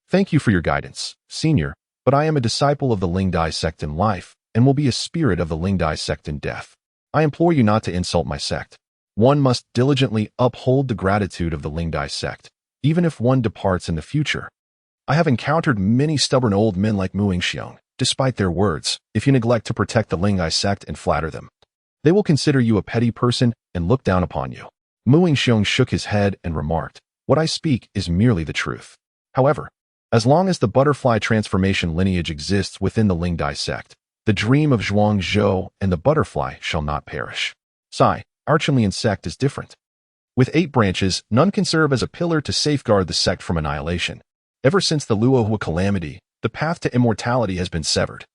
"Thank you for your guidance, Senior, but I am a disciple of the Lingdai sect in life and will be a spirit of the Lingdai sect in death. I implore you not to insult my sect. One must diligently uphold the gratitude of the Lingdai sect, even if one departs in the future. I have encountered many stubborn old men like Mu Yingxiong. Despite their words, if you neglect to protect the Lingdai sect and flatter them, they will consider you a petty person and look down upon you." Mu Yingxiong shook his head and remarked, "What I speak is merely the truth. However, as long as the butterfly transformation lineage exists within the Lingdai sect, the dream of Zhuang Zhou and the butterfly shall not perish. Our Chenlian sect is different. With 8 branches, none can serve as a pillar to safeguard the sect from annihilation. Ever since the Luohua calamity, the path to immortality has been severed.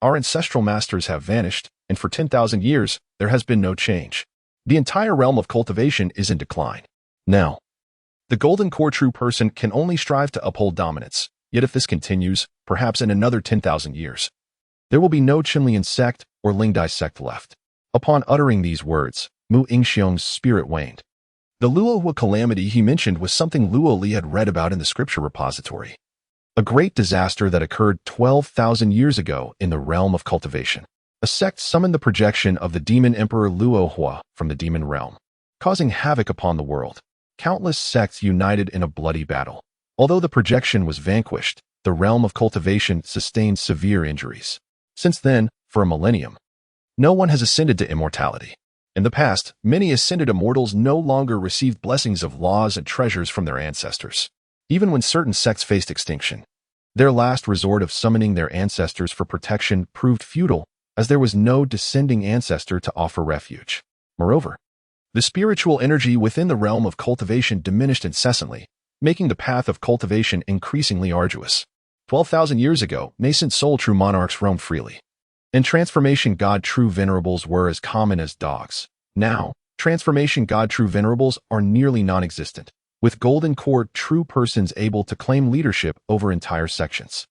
Our ancestral masters have vanished, and for 10,000 years, there has been no change. The entire realm of cultivation is in decline. Now, the golden core true person can only strive to uphold dominance, yet if this continues, perhaps in another 10,000 years, there will be no Chenlian sect or Lingdai sect left." Upon uttering these words, Mu Yingxiong's spirit waned. The Luohua calamity he mentioned was something Luo Li had read about in the scripture repository. A great disaster that occurred 12,000 years ago in the realm of cultivation. A sect summoned the projection of the demon emperor Luohua from the demon realm, causing havoc upon the world. Countless sects united in a bloody battle. Although the projection was vanquished, the realm of cultivation sustained severe injuries. Since then, for a millennium, no one has ascended to immortality. In the past, many ascended immortals no longer received blessings of laws and treasures from their ancestors. Even when certain sects faced extinction, their last resort of summoning their ancestors for protection proved futile, as there was no descending ancestor to offer refuge. Moreover, the spiritual energy within the realm of cultivation diminished incessantly, making the path of cultivation increasingly arduous. 12,000 years ago, nascent soul true monarchs roamed freely. And transformation god true venerables were as common as dogs. Now, transformation god true venerables are nearly non-existent, with golden core true persons able to claim leadership over entire sections.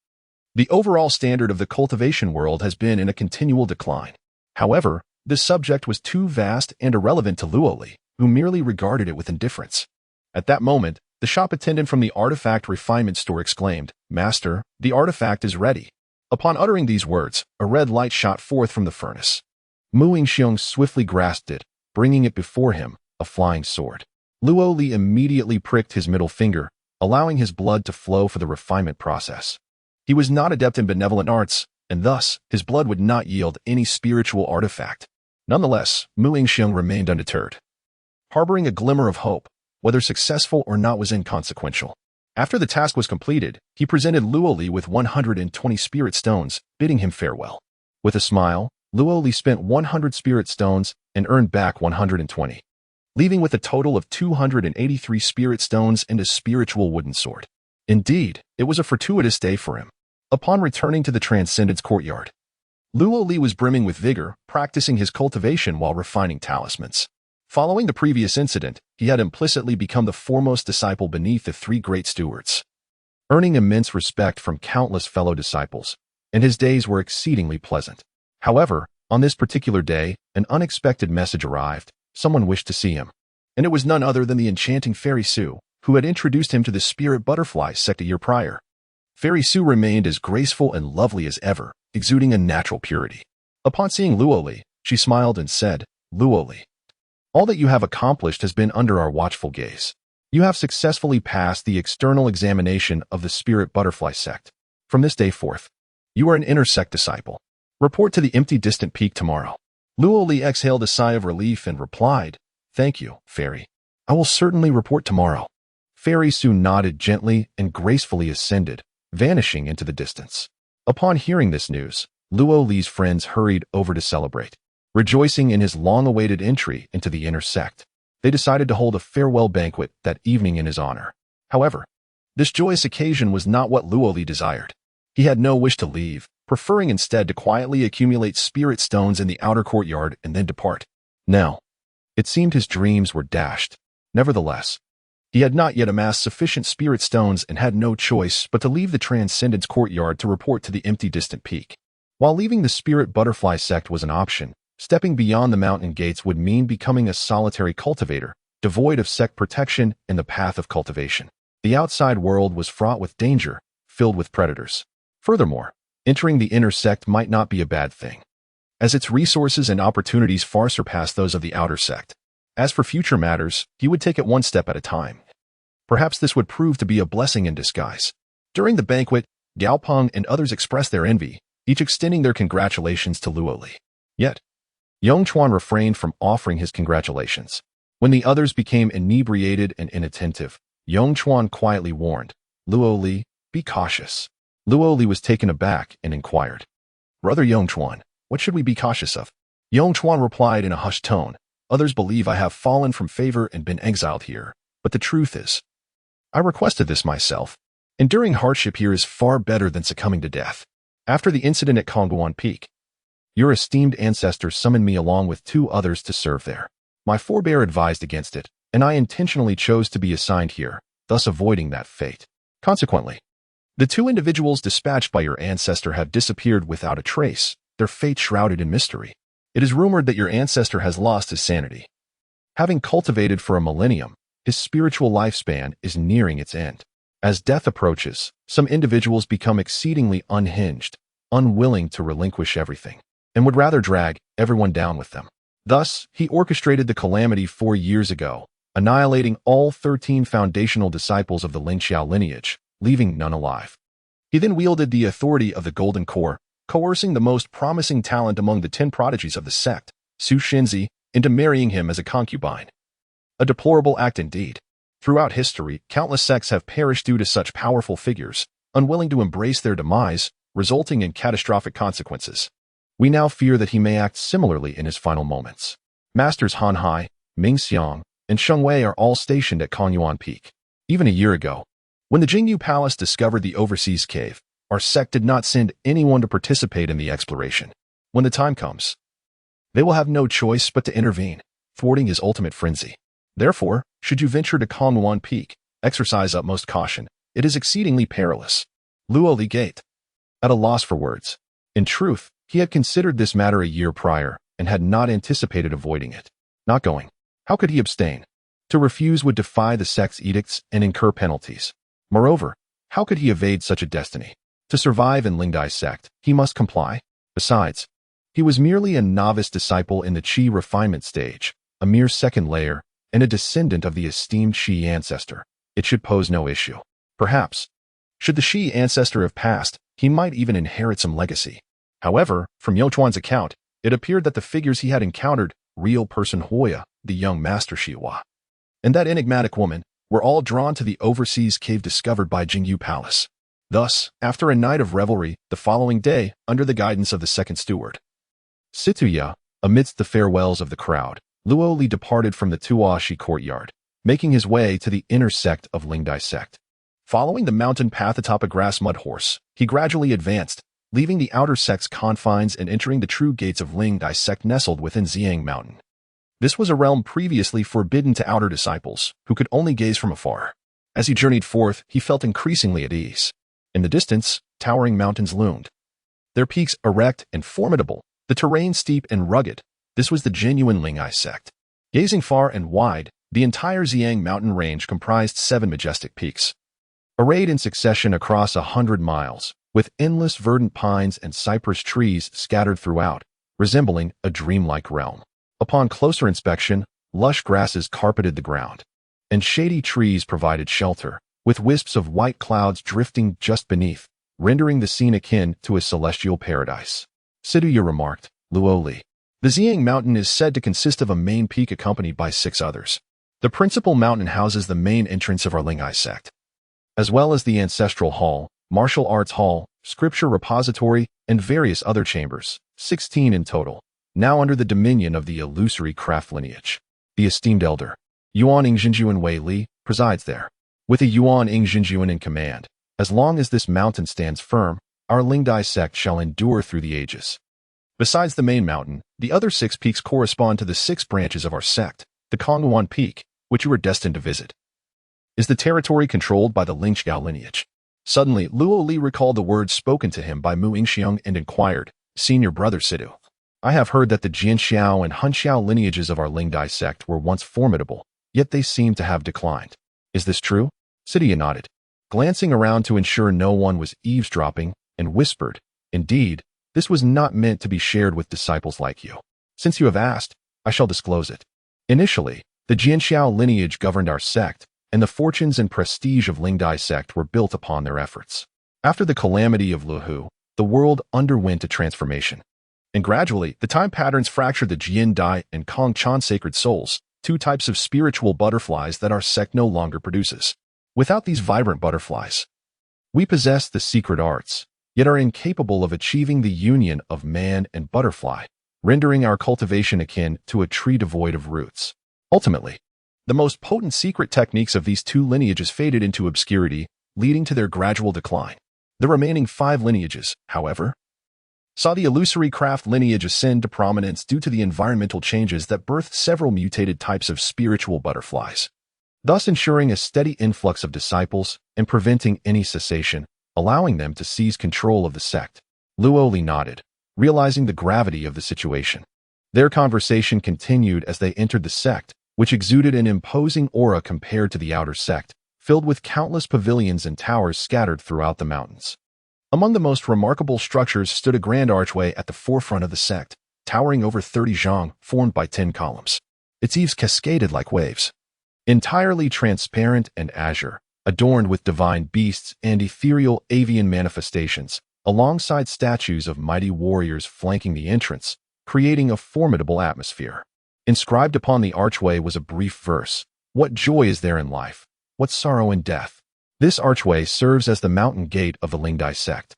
The overall standard of the cultivation world has been in a continual decline. However, this subject was too vast and irrelevant to Luo Li, who merely regarded it with indifference. At that moment, the shop attendant from the artifact refinement store exclaimed, "Master, the artifact is ready." Upon uttering these words, a red light shot forth from the furnace. Mu Yingxiong swiftly grasped it, bringing it before him, a flying sword. Luo Li immediately pricked his middle finger, allowing his blood to flow for the refinement process. He was not adept in benevolent arts, and thus, his blood would not yield any spiritual artifact. Nonetheless, Mu Yingxiong remained undeterred. Harboring a glimmer of hope, whether successful or not was inconsequential. After the task was completed, he presented Luo Li with 120 spirit stones, bidding him farewell. With a smile, Luo Li spent 100 spirit stones and earned back 120, leaving with a total of 283 spirit stones and a spiritual wooden sword. Indeed, it was a fortuitous day for him. Upon returning to the Transcendence courtyard, Luo Li was brimming with vigor, practicing his cultivation while refining talismans. Following the previous incident, he had implicitly become the foremost disciple beneath the 3 great stewards, earning immense respect from countless fellow disciples, and his days were exceedingly pleasant. However, on this particular day, an unexpected message arrived. Someone wished to see him, and it was none other than the enchanting Fairy Sue, who had introduced him to the spirit butterfly sect a year prior. Fairy Sue remained as graceful and lovely as ever, exuding a natural purity. Upon seeing Luo Li, she smiled and said, "Luo Li, all that you have accomplished has been under our watchful gaze. You have successfully passed the external examination of the spirit butterfly sect. From this day forth, you are an inner sect disciple. Report to the empty distant peak tomorrow." Luo Li exhaled a sigh of relief and replied, "Thank you, Fairy. I will certainly report tomorrow." Fairy Sue nodded gently and gracefully ascended, vanishing into the distance. Upon hearing this news, Luo Li's friends hurried over to celebrate. Rejoicing in his long-awaited entry into the inner sect, they decided to hold a farewell banquet that evening in his honor. However, this joyous occasion was not what Luoli desired. He had no wish to leave, preferring instead to quietly accumulate spirit stones in the outer courtyard and then depart. Now, it seemed his dreams were dashed. Nevertheless, he had not yet amassed sufficient spirit stones and had no choice but to leave the Transcendence courtyard to report to the empty distant peak. While leaving the Spirit Butterfly sect was an option, stepping beyond the mountain gates would mean becoming a solitary cultivator, devoid of sect protection in the path of cultivation. The outside world was fraught with danger, filled with predators. Furthermore, entering the inner sect might not be a bad thing, as its resources and opportunities far surpass those of the outer sect. As for future matters, he would take it one step at a time. Perhaps this would prove to be a blessing in disguise. During the banquet, Gaopeng and others expressed their envy, each extending their congratulations to Luoli. Yet, Yongchuan refrained from offering his congratulations. When the others became inebriated and inattentive, Yongchuan quietly warned, "Luoli, be cautious." Luoli was taken aback and inquired, "Brother Yongchuan, what should we be cautious of?" Yongchuan replied in a hushed tone, "Others believe I have fallen from favor and been exiled here, but the truth is, I requested this myself. Enduring hardship here is far better than succumbing to death. After the incident at Kongguan Peak, your esteemed ancestor summoned me along with 2 others to serve there. My forebear advised against it, and I intentionally chose to be assigned here, thus avoiding that fate. Consequently, the 2 individuals dispatched by your ancestor have disappeared without a trace, their fate shrouded in mystery. It is rumored that your ancestor has lost his sanity. Having cultivated for a millennium, his spiritual lifespan is nearing its end. As death approaches, some individuals become exceedingly unhinged, unwilling to relinquish everything, and would rather drag everyone down with them. Thus, he orchestrated the calamity 4 years ago, annihilating all 13 foundational disciples of the Lingxiao lineage, leaving none alive. He then wielded the authority of the Golden Core, coercing the most promising talent among the 10 prodigies of the sect, Su Shinzi, into marrying him as a concubine. A deplorable act indeed. Throughout history, countless sects have perished due to such powerful figures, unwilling to embrace their demise, resulting in catastrophic consequences. We now fear that he may act similarly in his final moments. Masters Han Hai, Ming Xiang, and Sheng Wei are all stationed at Kongyuan Peak. Even a year ago, when the Jingyu Palace discovered the overseas cave, our sect did not send anyone to participate in the exploration. When the time comes, they will have no choice but to intervene, thwarting his ultimate frenzy. Therefore, should you venture to Kongguan Peak, exercise utmost caution. It is exceedingly perilous. Luoli Gate. At a loss for words. In truth, he had considered this matter a year prior and had not anticipated avoiding it. Not going. How could he abstain? To refuse would defy the sect's edicts and incur penalties. Moreover, how could he evade such a destiny? To survive in Lingdai's sect, he must comply. Besides, he was merely a novice disciple in the Qi refinement stage, a mere second layer, and a descendant of the esteemed Qi ancestor. It should pose no issue. Perhaps, should the Qi ancestor have passed, he might even inherit some legacy. However, from Yongchuan's account, it appeared that the figures he had encountered, real person Hoya, the young master Shiwa, and that enigmatic woman, were all drawn to the overseas cave discovered by Jingyu Palace. Thus, after a night of revelry, the following day, under the guidance of the second steward, Situya, amidst the farewells of the crowd, Luoli departed from the Tuashi courtyard, making his way to the inner sect of Lingdai sect. Following the mountain path atop a grass mud horse, he gradually advanced, leaving the outer sect's confines and entering the true gates of Lingdai sect nestled within Xiang Mountain. This was a realm previously forbidden to outer disciples, who could only gaze from afar. As he journeyed forth, he felt increasingly at ease. In the distance, towering mountains loomed, their peaks erect and formidable, the terrain steep and rugged. This was the genuine Lingai sect. Gazing far and wide, the entire Xiang mountain range comprised 7 majestic peaks, arrayed in succession across 100 miles, with endless verdant pines and cypress trees scattered throughout, resembling a dreamlike realm. Upon closer inspection, lush grasses carpeted the ground, and shady trees provided shelter, with wisps of white clouds drifting just beneath, rendering the scene akin to a celestial paradise. Situya remarked, "Luoli. The Xiang mountain is said to consist of a main peak accompanied by 6 others. The principal mountain houses the main entrance of our Lingai sect, as well as the ancestral hall, martial arts hall, scripture repository, and various other chambers, 16 in total, now under the dominion of the illusory craft lineage. The esteemed elder, Yuan Jinjuan Wei Li, presides there. With a Yuan Jinjuan in command, as long as this mountain stands firm, our Lingdai sect shall endure through the ages. Besides the main mountain, the other 6 peaks correspond to the 6 branches of our sect. The Kongguan Peak, which you are destined to visit, is the territory controlled by the Lingxiao lineage. Suddenly, Luo Li recalled the words spoken to him by Mu Yingxiang and inquired, Senior brother Sidu, I have heard that the Jianxiao and Hunxiao lineages of our Lingdai sect were once formidable, yet they seem to have declined. Is this true? Sidu nodded, glancing around to ensure no one was eavesdropping, and whispered, Indeed, this was not meant to be shared with disciples like you. Since you have asked, I shall disclose it. Initially, the Jianxiao lineage governed our sect, and the fortunes and prestige of Lingdai sect were built upon their efforts. After the calamity of Luhu, the world underwent a transformation. And gradually, the time patterns fractured the Jian Dai and Kong Chan sacred souls, 2 types of spiritual butterflies that our sect no longer produces. Without these vibrant butterflies, we possess the secret arts, yet are incapable of achieving the union of man and butterfly, rendering our cultivation akin to a tree devoid of roots. Ultimately, the most potent secret techniques of these 2 lineages faded into obscurity, leading to their gradual decline. The remaining 5 lineages, however, saw the illusory craft lineage ascend to prominence due to the environmental changes that birthed several mutated types of spiritual butterflies, thus ensuring a steady influx of disciples and preventing any cessation, allowing them to seize control of the sect. Luo Li nodded, realizing the gravity of the situation. Their conversation continued as they entered the sect, which exuded an imposing aura compared to the outer sect, filled with countless pavilions and towers scattered throughout the mountains. Among the most remarkable structures stood a grand archway at the forefront of the sect, towering over 30 zhang, formed by 10 columns. Its eaves cascaded like waves. Entirely transparent and azure, adorned with divine beasts and ethereal avian manifestations, alongside statues of mighty warriors flanking the entrance, creating a formidable atmosphere. Inscribed upon the archway was a brief verse, What joy is there in life? What sorrow in death? This archway serves as the mountain gate of the Lingdai sect,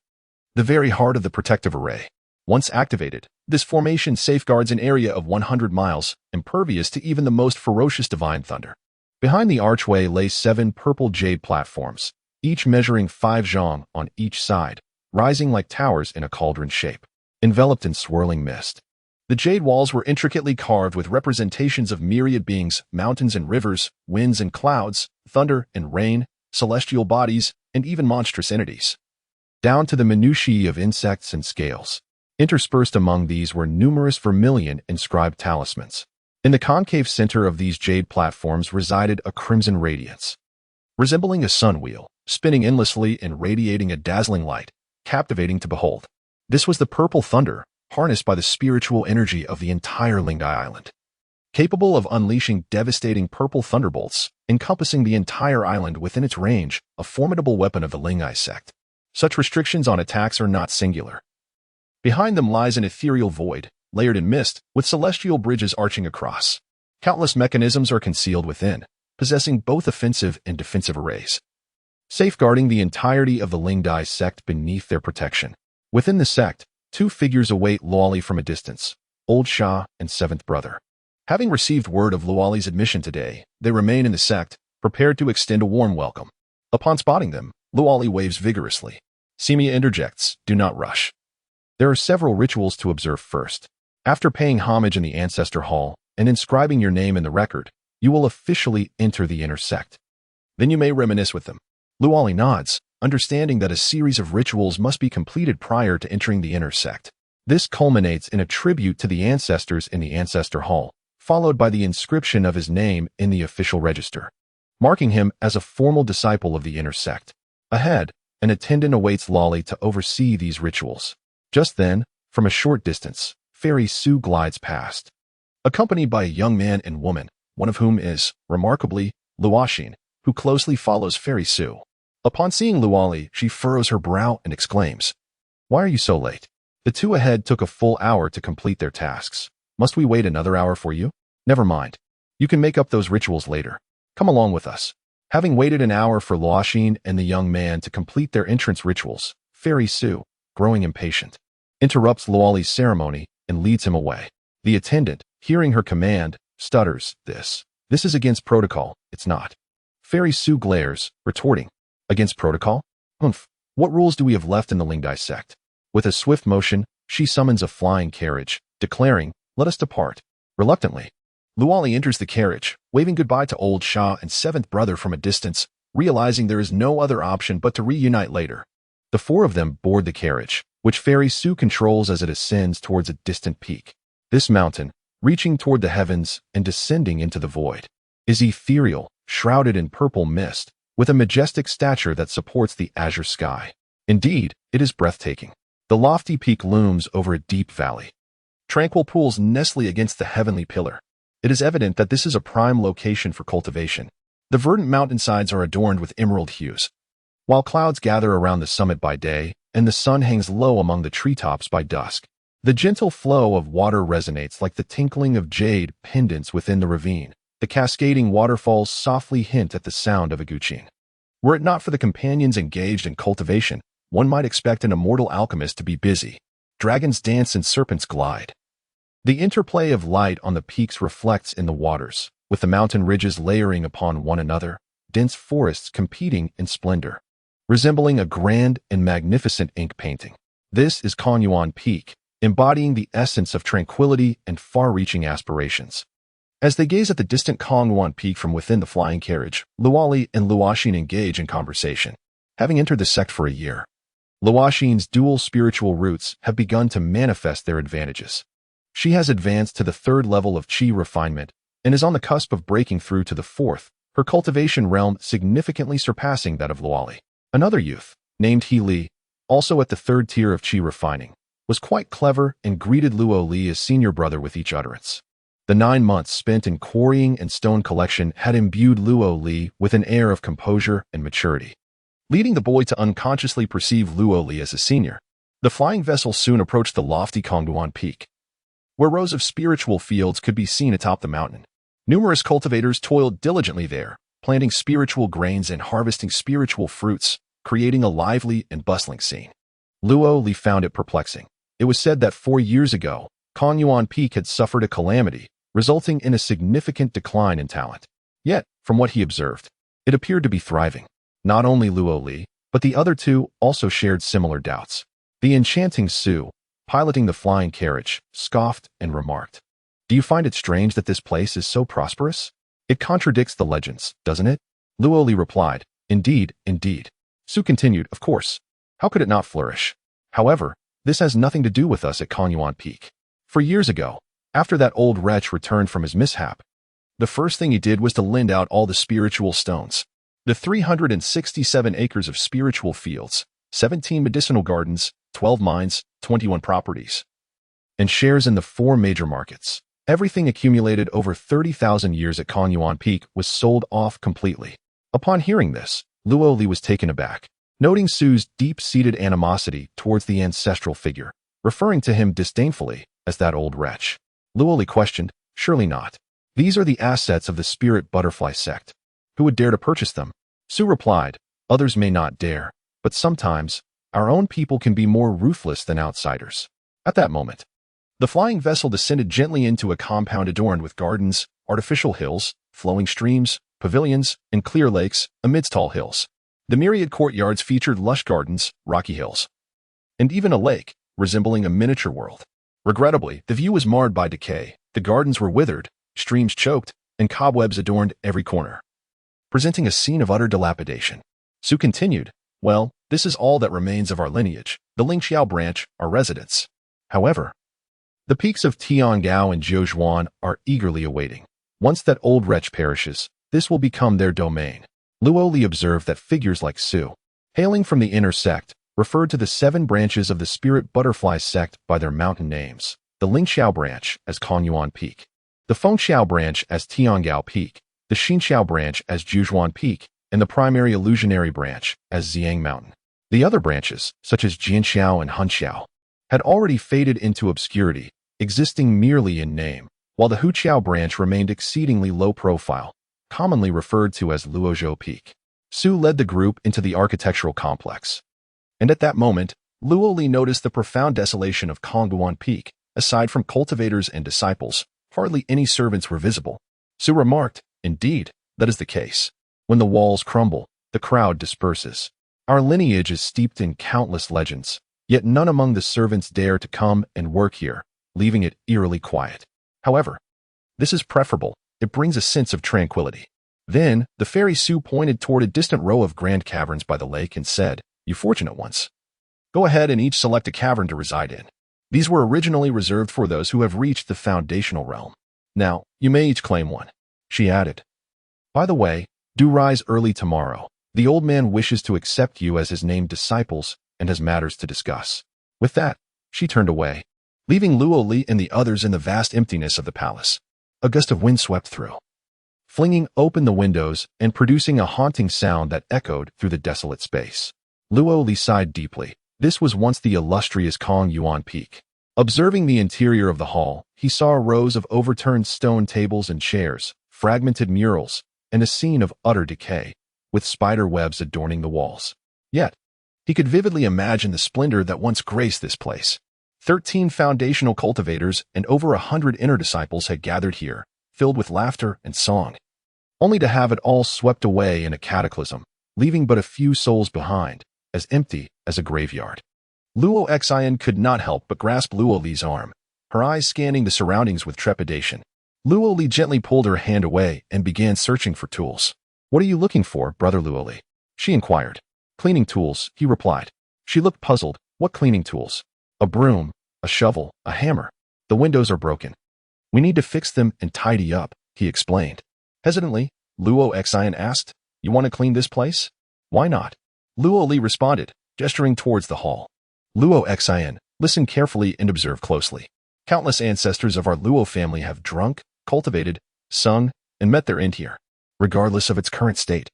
the very heart of the protective array. Once activated, this formation safeguards an area of 100 miles, impervious to even the most ferocious divine thunder. Behind the archway lay 7 purple jade platforms, each measuring 5 zhang on each side, rising like towers in a cauldron shape, enveloped in swirling mist. The jade walls were intricately carved with representations of myriad beings, mountains and rivers, winds and clouds, thunder and rain, celestial bodies, and even monstrous entities, down to the minutiae of insects and scales. Interspersed among these were numerous vermilion inscribed talismans. In the concave center of these jade platforms resided a crimson radiance, resembling a sun wheel, spinning endlessly and radiating a dazzling light, captivating to behold. This was the purple thunder, harnessed by the spiritual energy of the entire Lingdai island, capable of unleashing devastating purple thunderbolts, encompassing the entire island within its range, a formidable weapon of the Lingdai sect. Such restrictions on attacks are not singular. Behind them lies an ethereal void, layered in mist, with celestial bridges arching across. Countless mechanisms are concealed within, possessing both offensive and defensive arrays, safeguarding the entirety of the Lingdai sect beneath their protection. Within the sect, 2 figures await Luoli from a distance, Old Shah and 7th brother. Having received word of Luoli's admission today, they remain in the sect, prepared to extend a warm welcome. Upon spotting them, Luoli waves vigorously. Semia interjects, Do not rush. There are several rituals to observe first. After paying homage in the Ancestor Hall and inscribing your name in the record, you will officially enter the inner sect. Then you may reminisce with them. Luoli nods, understanding that a series of rituals must be completed prior to entering the inner sect. This culminates in a tribute to the ancestors in the Ancestor Hall, followed by the inscription of his name in the official register, marking him as a formal disciple of the inner sect. Ahead, an attendant awaits Lolly to oversee these rituals. Just then, from a short distance, Fairy Sue glides past, accompanied by a young man and woman, one of whom is, remarkably, Luoxin, who closely follows Fairy Sue. Upon seeing Luoli, she furrows her brow and exclaims, Why are you so late? The 2 ahead took a full hour to complete their tasks. Must we wait another hour for you? Never mind. You can make up those rituals later. Come along with us. Having waited an hour for Luoxin and the young man to complete their entrance rituals, Fairy Sue, growing impatient, interrupts Luoli's ceremony and leads him away. The attendant, hearing her command, stutters, This is against protocol, it's not. Fairy Su glares, retorting. Against protocol? Humph. What rules do we have left in the Ling Dai sect? With a swift motion, she summons a flying carriage, declaring, let us depart. Reluctantly, Luoli enters the carriage, waving goodbye to old Shah and seventh brother from a distance, realizing there is no other option but to reunite later. The four of them board the carriage, which Fairy Su controls as it ascends towards a distant peak. This mountain, reaching toward the heavens and descending into the void, is ethereal, shrouded in purple mist, with a majestic stature that supports the azure sky. Indeed, it is breathtaking. The lofty peak looms over a deep valley. Tranquil pools nestle against the heavenly pillar. It is evident that this is a prime location for cultivation. The verdant mountainsides are adorned with emerald hues, while clouds gather around the summit by day and the sun hangs low among the treetops by dusk. The gentle flow of water resonates like the tinkling of jade pendants within the ravine. The cascading waterfalls softly hint at the sound of a guqin. Were it not for the companions engaged in cultivation, one might expect an immortal alchemist to be busy. Dragons dance and serpents glide. The interplay of light on the peaks reflects in the waters, with the mountain ridges layering upon one another, dense forests competing in splendor, resembling a grand and magnificent ink painting. This is Kanyuan Peak, embodying the essence of tranquility and far-reaching aspirations. As they gaze at the distant Kanyuan Peak from within the flying carriage, Luoli and Luoxin engage in conversation. Having entered the sect for a year, Luoxin's dual spiritual roots have begun to manifest their advantages. She has advanced to the third level of qi refinement and is on the cusp of breaking through to the fourth, her cultivation realm significantly surpassing that of Luoli. Another youth, named He Li, also at the third tier of qi refining, was quite clever and greeted Luo Li as senior brother with each utterance. The 9 months spent in quarrying and stone collection had imbued Luo Li with an air of composure and maturity, leading the boy to unconsciously perceive Luo Li as a senior. The flying vessel soon approached the lofty Kangguan Peak, where rows of spiritual fields could be seen atop the mountain. Numerous cultivators toiled diligently there, planting spiritual grains and harvesting spiritual fruits, creating a lively and bustling scene. Luo Li found it perplexing. It was said that 4 years ago, Kanyuan Peak had suffered a calamity, resulting in a significant decline in talent. Yet, from what he observed, it appeared to be thriving. Not only Luo Li, but the other two also shared similar doubts. The enchanting Su, piloting the flying carriage, scoffed and remarked, "Do you find it strange that this place is so prosperous? It contradicts the legends, doesn't it?" Luo Li replied, "Indeed, indeed." Su continued, "Of course. How could it not flourish? However, this has nothing to do with us at Kanyuan Peak. 4 years ago, after that old wretch returned from his mishap, the first thing he did was to lend out all the spiritual stones. The 367 acres of spiritual fields, 17 medicinal gardens, 12 mines, 21 properties, and shares in the 4 major markets. Everything accumulated over 30,000 years at Kanyuan Peak was sold off completely." Upon hearing this, Luo Li was taken aback, noting Su's deep-seated animosity towards the ancestral figure, referring to him disdainfully as that old wretch. Luo Li questioned, "Surely not. These are the assets of the spirit butterfly sect. Who would dare to purchase them?" Su replied, "Others may not dare, but sometimes our own people can be more ruthless than outsiders." At that moment, the flying vessel descended gently into a compound adorned with gardens, artificial hills, flowing streams, pavilions, and clear lakes amidst tall hills. The myriad courtyards featured lush gardens, rocky hills, and even a lake, resembling a miniature world. Regrettably, the view was marred by decay. The gardens were withered, streams choked, and cobwebs adorned every corner, presenting a scene of utter dilapidation. Su continued, "Well, this is all that remains of our lineage, the Lingxiao branch, our residence. However, the peaks of Tiangao and Jiuzhuan are eagerly awaiting. Once that old wretch perishes, this will become their domain." Luo Li observed that figures like Su, hailing from the inner sect, referred to the 7 branches of the spirit butterfly sect by their mountain names: the Lingxiao branch as Kanyuan Peak, the Fengxiao branch as Tiangao Peak, the Xinxiao branch as Jiuzhuan Peak, and the primary illusionary branch as Xiang Mountain. The other branches, such as Jianxiao and Hunxiao, had already faded into obscurity, existing merely in name, while the Huqiao branch remained exceedingly low profile, commonly referred to as Luozhou Peak. Su led the group into the architectural complex, and at that moment, Luo Li noticed the profound desolation of Kangguan Peak. Aside from cultivators and disciples, hardly any servants were visible. Su remarked, "Indeed, that is the case. When the walls crumble, the crowd disperses. Our lineage is steeped in countless legends, yet none among the servants dare to come and work here, leaving it eerily quiet. However, this is preferable. It brings a sense of tranquility. Then, the fairy Sue pointed toward a distant row of grand caverns by the lake and said, "You fortunate ones. Go ahead and each select a cavern to reside in. These were originally reserved for those who have reached the foundational realm. Now, you may each claim one." She added, "By the way, do rise early tomorrow. The old man wishes to accept you as his named disciples and has matters to discuss." With that, she turned away, leaving Luo Li and the others in the vast emptiness of the palace. A gust of wind swept through, flinging open the windows and producing a haunting sound that echoed through the desolate space. Luo Li sighed deeply. This was once the illustrious Kong Yuan Peak. Observing the interior of the hall, he saw rows of overturned stone tables and chairs, fragmented murals, and a scene of utter decay, with spider webs adorning the walls. Yet, he could vividly imagine the splendor that once graced this place. 13 foundational cultivators and over 100 inner disciples had gathered here, filled with laughter and song, only to have it all swept away in a cataclysm, leaving but a few souls behind, as empty as a graveyard. Luo Xian could not help but grasp Luo Li's arm, her eyes scanning the surroundings with trepidation. Luo Li gently pulled her hand away and began searching for tools. "What are you looking for, Brother Luo Li?" she inquired. "Cleaning tools," he replied. She looked puzzled. "What cleaning tools?" "A broom, a shovel, a hammer. The windows are broken. We need to fix them and tidy up," he explained. Hesitantly, Luo Xian asked, "You want to clean this place?" "Why not?" Luo Li responded, gesturing towards the hall. Luo Xian, listen carefully and observe closely. Countless ancestors of our Luo family have drunk, cultivated, sung, and met their end here, regardless of its current state.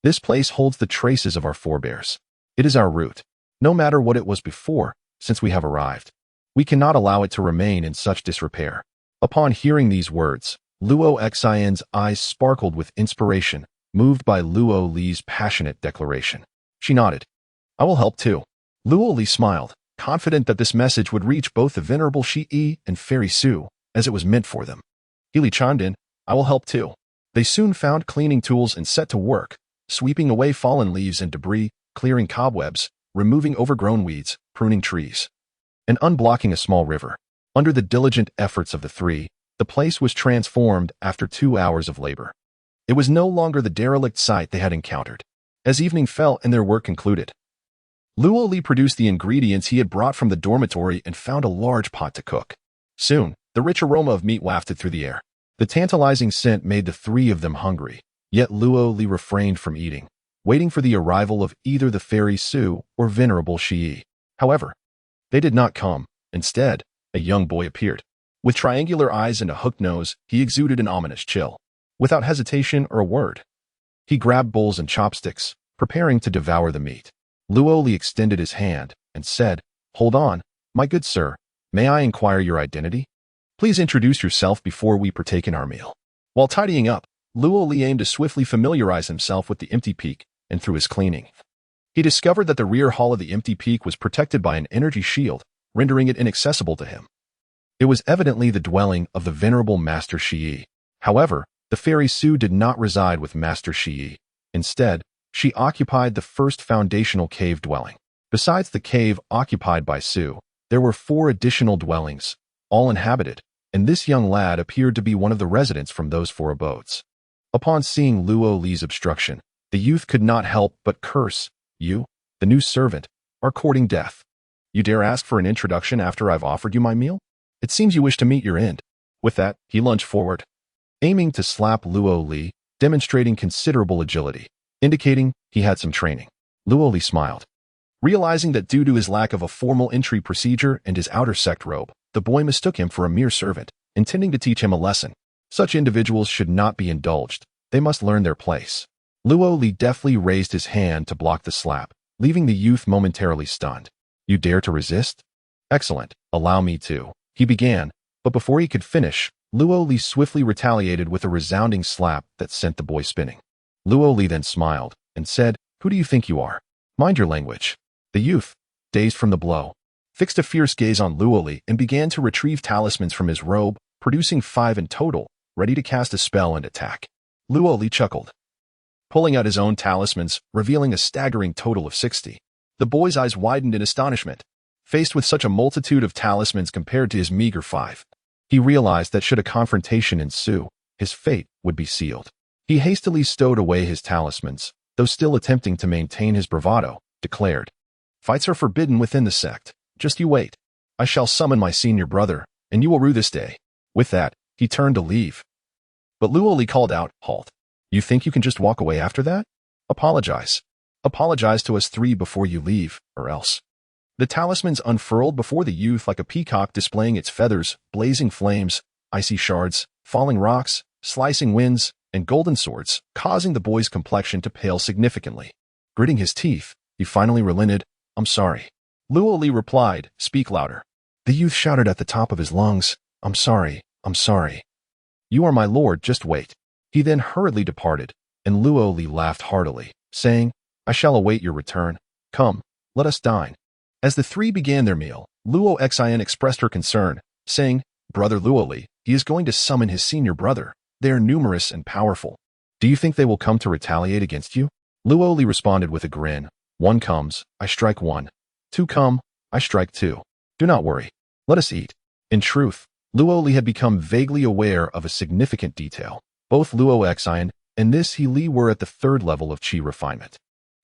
This place holds the traces of our forebears. It is our root, no matter what it was before, since we have arrived. We cannot allow it to remain in such disrepair. Upon hearing these words, Luo Xian's eyes sparkled with inspiration, moved by Luo Li's passionate declaration. She nodded. "I will help too." Luo Li smiled, confident that this message would reach both the venerable Shi and Fairy Su, as it was meant for them. Healy chimed in, "I will help too." They soon found cleaning tools and set to work, sweeping away fallen leaves and debris, clearing cobwebs, removing overgrown weeds, pruning trees, and unblocking a small river. Under the diligent efforts of the three, the place was transformed after 2 hours of labor. It was no longer the derelict site they had encountered. As evening fell and their work concluded, Luo Li produced the ingredients he had brought from the dormitory and found a large pot to cook. Soon, the rich aroma of meat wafted through the air. The tantalizing scent made the three of them hungry, yet Luo Li refrained from eating, waiting for the arrival of either the Fairy Su or Venerable Shi. However, they did not come. Instead, a young boy appeared. With triangular eyes and a hooked nose, he exuded an ominous chill. Without hesitation or a word, he grabbed bowls and chopsticks, preparing to devour the meat. Luo Li extended his hand and said, "Hold on, my good sir. May I inquire your identity? Please introduce yourself before we partake in our meal." While tidying up, Luo Li aimed to swiftly familiarize himself with the empty peak, and through his cleaning, he discovered that the rear hall of the empty peak was protected by an energy shield, rendering it inaccessible to him. It was evidently the dwelling of the venerable Master Shi. However, the Fairy Su did not reside with Master Shi. Instead, she occupied the first foundational cave dwelling. Besides the cave occupied by Su, there were 4 additional dwellings, all inhabited, and this young lad appeared to be one of the residents from those 4 abodes. Upon seeing Luo Li's obstruction, the youth could not help but curse. "You, the new servant, are courting death. You dare ask for an introduction after I've offered you my meal? It seems you wish to meet your end." With that, he lunged forward, aiming to slap Luo Li, demonstrating considerable agility, indicating he had some training. Luo Li smiled. Realizing that due to his lack of a formal entry procedure and his outer sect robe, the boy mistook him for a mere servant, intending to teach him a lesson. Such individuals should not be indulged. They must learn their place. Luo Li deftly raised his hand to block the slap, leaving the youth momentarily stunned. "You dare to resist? Excellent. Allow me to," he began, but before he could finish, Luo Li swiftly retaliated with a resounding slap that sent the boy spinning. Luo Li then smiled and said, "Who do you think you are? Mind your language." The youth, dazed from the blow, fixed a fierce gaze on Luo Li and began to retrieve talismans from his robe, producing 5 in total, ready to cast a spell and attack. Luo Li chuckled. pulling out his own talismans, revealing a staggering total of 60. The boy's eyes widened in astonishment. Faced with such a multitude of talismans compared to his meager 5, he realized that should a confrontation ensue, his fate would be sealed. He hastily stowed away his talismans, though still attempting to maintain his bravado, declared, "Fights are forbidden within the sect. Just you wait. I shall summon my senior brother, and you will rue this day." With that, he turned to leave. But Luoli called out, "Halt. You think you can just walk away after that? Apologize. Apologize to us 3 before you leave, or else." The talismans unfurled before the youth like a peacock displaying its feathers, blazing flames, icy shards, falling rocks, slicing winds, and golden swords, causing the boy's complexion to pale significantly. Gritting his teeth, he finally relented, "I'm sorry." Luoli replied, "Speak louder." The youth shouted at the top of his lungs, I'm sorry. You are my lord, just wait." He then hurriedly departed, and Luoli laughed heartily, saying, "I shall await your return. Come, let us dine." As the 3 began their meal, Luo Xian expressed her concern, saying, "Brother Luoli, he is going to summon his senior brother. They are numerous and powerful. Do you think they will come to retaliate against you?" Luoli responded with a grin, "1 comes, I strike 1. 2 come, I strike 2. Do not worry. Let us eat." In truth, Luoli had become vaguely aware of a significant detail. Both Luo Xian and this He Li were at the 3rd level of Qi refinement.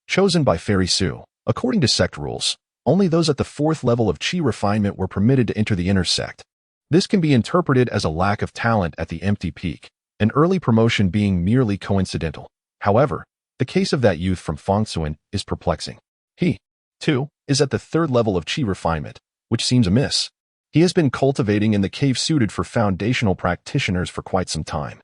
Chosen by Fairy Su, according to sect rules, only those at the 4th level of Qi refinement were permitted to enter the inner sect. This can be interpreted as a lack of talent at the empty peak, an early promotion being merely coincidental. However, the case of that youth from Fangsuan is perplexing. He, too, is at the 3rd level of Qi refinement, which seems amiss. He has been cultivating in the cave suited for foundational practitioners for quite some time,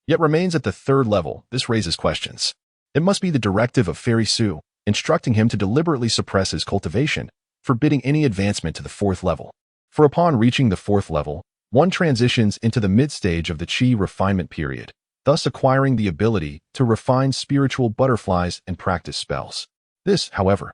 yet remains at the 3rd level. This raises questions. It must be the directive of Fairy Su, instructing him to deliberately suppress his cultivation, forbidding any advancement to the 4th level. For upon reaching the 4th level, one transitions into the mid-stage of the Qi refinement period, thus acquiring the ability to refine spiritual butterflies and practice spells. This, however,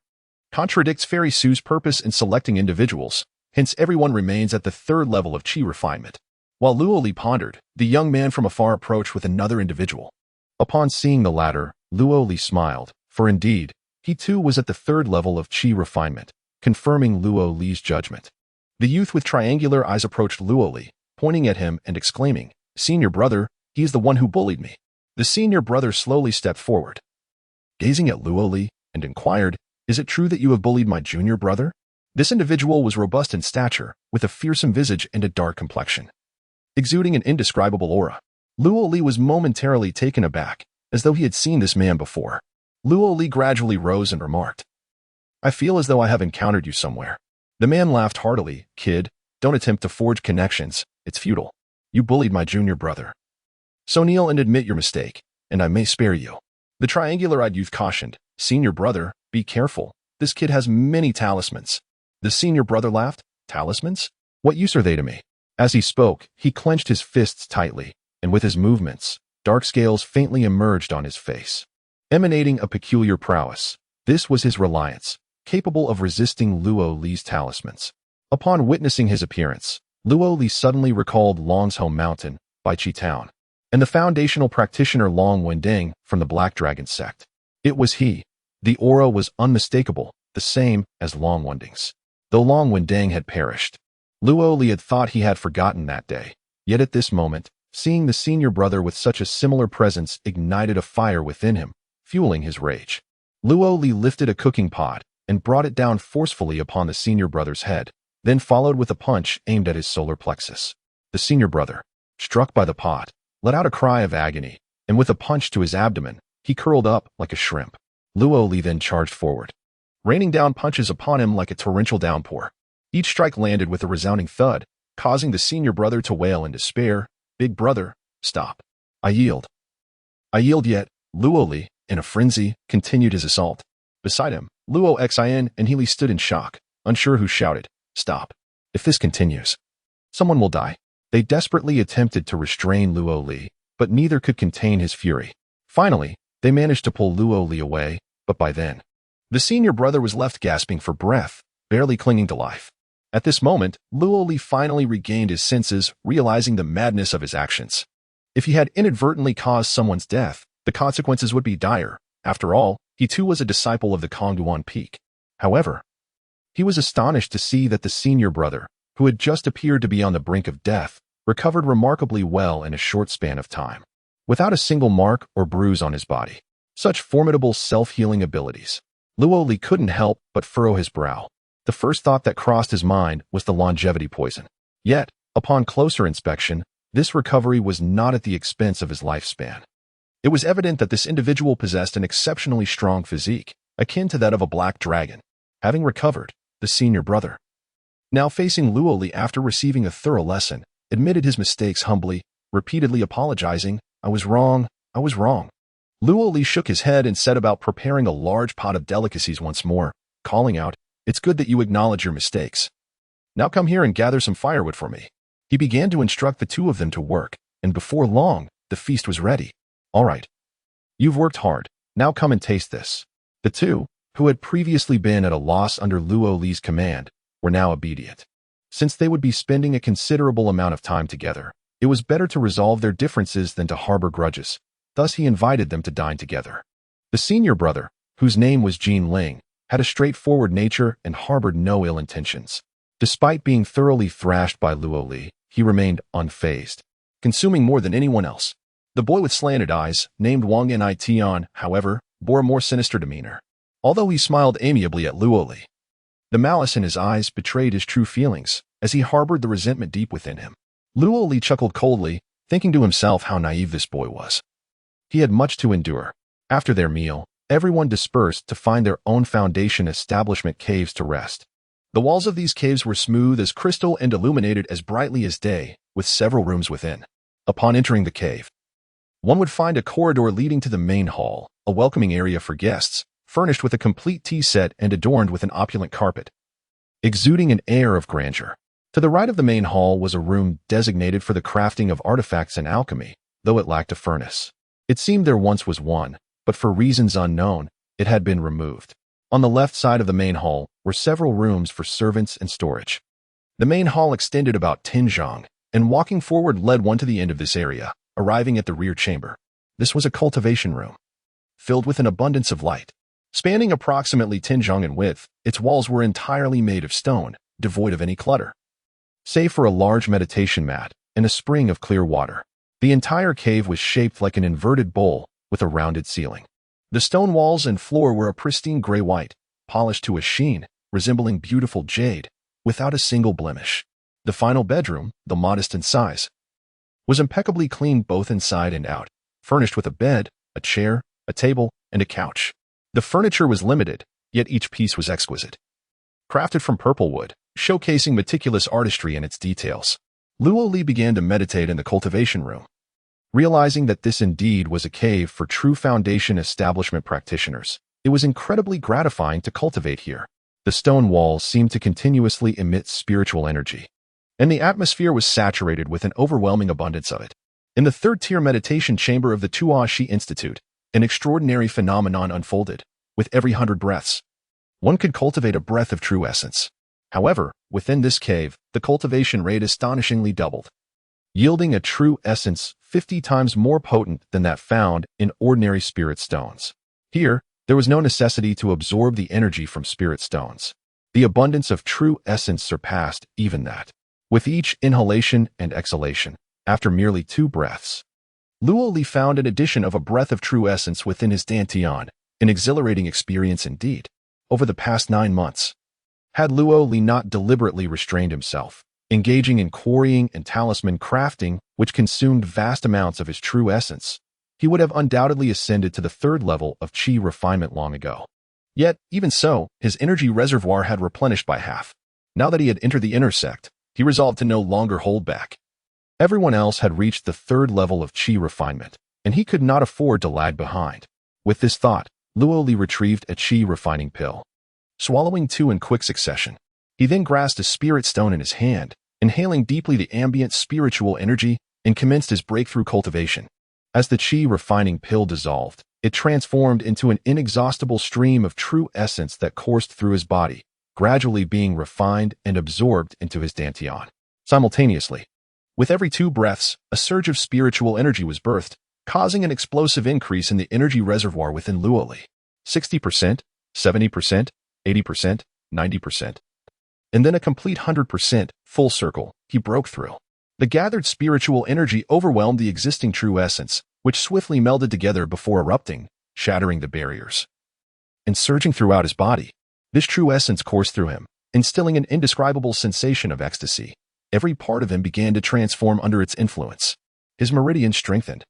contradicts Fairy Su's purpose in selecting individuals, hence everyone remains at the 3rd level of Qi refinement. While Luoli pondered, the young man from afar approached with another individual. Upon seeing the latter, Luoli smiled, for indeed, he too was at the 3rd level of Qi refinement, confirming Luoli's judgment. The youth with triangular eyes approached Luoli, pointing at him and exclaiming, "Senior brother, he is the one who bullied me." The senior brother slowly stepped forward, gazing at Luoli, and inquired, "Is it true that you have bullied my junior brother?" This individual was robust in stature, with a fearsome visage and a dark complexion, exuding an indescribable aura. Luoli was momentarily taken aback, as though he had seen this man before. Luoli gradually rose and remarked, "I feel as though I have encountered you somewhere." The man laughed heartily, "Kid, don't attempt to forge connections, it's futile. You bullied my junior brother. So kneel and admit your mistake, and I may spare you." The triangular-eyed youth cautioned, "Senior brother, be careful. This kid has many talismans." The senior brother laughed, "Talismans? What use are they to me?" As he spoke, he clenched his fists tightly, and with his movements, dark scales faintly emerged on his face, emanating a peculiar prowess. This was his reliance, capable of resisting Luoli's talismans. Upon witnessing his appearance, Luoli suddenly recalled Long's home mountain, Baichi Town, and the foundational practitioner Long Wendeng from the Black Dragon sect. It was he. The aura was unmistakable, the same as Long Wendeng's. Though Long Wendeng had perished, Luoli had thought he had forgotten that day. Yet at this moment, seeing the senior brother with such a similar presence ignited a fire within him, fueling his rage. Luoli lifted a cooking pot and brought it down forcefully upon the senior brother's head, then followed with a punch aimed at his solar plexus. The senior brother, struck by the pot, let out a cry of agony, and with a punch to his abdomen, he curled up like a shrimp. Luoli then charged forward, raining down punches upon him like a torrential downpour. Each strike landed with a resounding thud, causing the senior brother to wail in despair, "Big brother, stop. I yield." "I yield yet." Luoli, in a frenzy, continued his assault. Beside him, Luo Xin and Healy stood in shock, unsure who shouted, "Stop. If this continues, someone will die." They desperately attempted to restrain Luoli, but neither could contain his fury. Finally, they managed to pull Luoli away, but by then, the senior brother was left gasping for breath, barely clinging to life. At this moment, Luoli finally regained his senses, realizing the madness of his actions. If he had inadvertently caused someone's death, The consequences would be dire. After all, he too was a disciple of the Kongduan peak. However, he was astonished to see that the senior brother, who had just appeared to be on the brink of death, recovered remarkably well in a short span of time, without a single mark or bruise on his body. Such formidable self-healing abilities. Luo Li couldn't help but furrow his brow. The first thought that crossed his mind was the longevity poison. Yet, upon closer inspection, this recovery was not at the expense of his lifespan. It was evident that this individual possessed an exceptionally strong physique, akin to that of a black dragon. Having recovered, the senior brother, now facing Luo Li after receiving a thorough lesson, admitted his mistakes humbly, repeatedly apologizing, I was wrong. Luo Li shook his head and set about preparing a large pot of delicacies once more, calling out, it's good that you acknowledge your mistakes. Now come here and gather some firewood for me. He began to instruct the two of them to work, and before long, the feast was ready. All right. You've worked hard. Now come and taste this. The two, who had previously been at a loss under Luo Li's command, were now obedient. Since they would be spending a considerable amount of time together, it was better to resolve their differences than to harbor grudges. Thus he invited them to dine together. The senior brother, whose name was Jean Ling, had a straightforward nature and harbored no ill intentions. Despite being thoroughly thrashed by Luo Li, he remained unfazed, consuming more than anyone else. The boy with slanted eyes, named Wang Nitian, however, bore a more sinister demeanor. Although he smiled amiably at Luo Li, the malice in his eyes betrayed his true feelings, as he harbored the resentment deep within him. Luo Li chuckled coldly, thinking to himself how naive this boy was. He had much to endure. After their meal, everyone dispersed to find their own foundation establishment caves to rest. The walls of these caves were smooth as crystal and illuminated as brightly as day, with several rooms within. Upon entering the cave, one would find a corridor leading to the main hall, a welcoming area for guests, furnished with a complete tea set and adorned with an opulent carpet, exuding an air of grandeur. To the right of the main hall was a room designated for the crafting of artifacts and alchemy, though it lacked a furnace. It seemed there once was one, but for reasons unknown, it had been removed. On the left side of the main hall were several rooms for servants and storage. The main hall extended about 10 zhang, and walking forward led one to the end of this area, arriving at the rear chamber. This was a cultivation room, filled with an abundance of light. Spanning approximately 10 zhang in width, its walls were entirely made of stone, devoid of any clutter. Save for a large meditation mat and a spring of clear water, the entire cave was shaped like an inverted bowl with a rounded ceiling. The stone walls and floor were a pristine gray-white, polished to a sheen, resembling beautiful jade, without a single blemish. The final bedroom, though modest in size, was impeccably clean both inside and out, furnished with a bed, a chair, a table, and a couch. The furniture was limited, yet each piece was exquisite. Crafted from purple wood, showcasing meticulous artistry in its details, Luo Li began to meditate in the cultivation room. Realizing that this indeed was a cave for true foundation establishment practitioners, it was incredibly gratifying to cultivate here. The stone walls seemed to continuously emit spiritual energy, and the atmosphere was saturated with an overwhelming abundance of it. In the third-tier meditation chamber of the Tuo Shi Institute, an extraordinary phenomenon unfolded. With every 100 breaths, one could cultivate a breath of true essence. However, within this cave, the cultivation rate astonishingly doubled, yielding a true essence 50 times more potent than that found in ordinary spirit stones. Here, there was no necessity to absorb the energy from spirit stones. The abundance of true essence surpassed even that. With each inhalation and exhalation, after merely 2 breaths, Luo Li found an addition of a breath of true essence within his dantian, an exhilarating experience indeed. Over the past 9 months, had Luo Li not deliberately restrained himself, engaging in quarrying and talisman crafting, which consumed vast amounts of his true essence, he would have undoubtedly ascended to the 3rd level of qi refinement long ago. Yet, even so, his energy reservoir had replenished by half. Now that he had entered the inner sect, he resolved to no longer hold back. Everyone else had reached the 3rd level of qi refinement, and he could not afford to lag behind. With this thought, Luo Li retrieved a qi refining pill, swallowing 2 in quick succession. He then grasped a spirit stone in his hand, inhaling deeply the ambient spiritual energy, and commenced his breakthrough cultivation. As the qi refining pill dissolved, it transformed into an inexhaustible stream of true essence that coursed through his body, gradually being refined and absorbed into his dantian. Simultaneously, with every 2 breaths, a surge of spiritual energy was birthed, causing an explosive increase in the energy reservoir within Luo Li. 60%, 70%, 80%, 90%. And then a complete 100%, full circle, he broke through. The gathered spiritual energy overwhelmed the existing true essence, which swiftly melded together before erupting, shattering the barriers. And surging throughout his body, this true essence coursed through him, instilling an indescribable sensation of ecstasy. Every part of him began to transform under its influence. His meridians strengthened.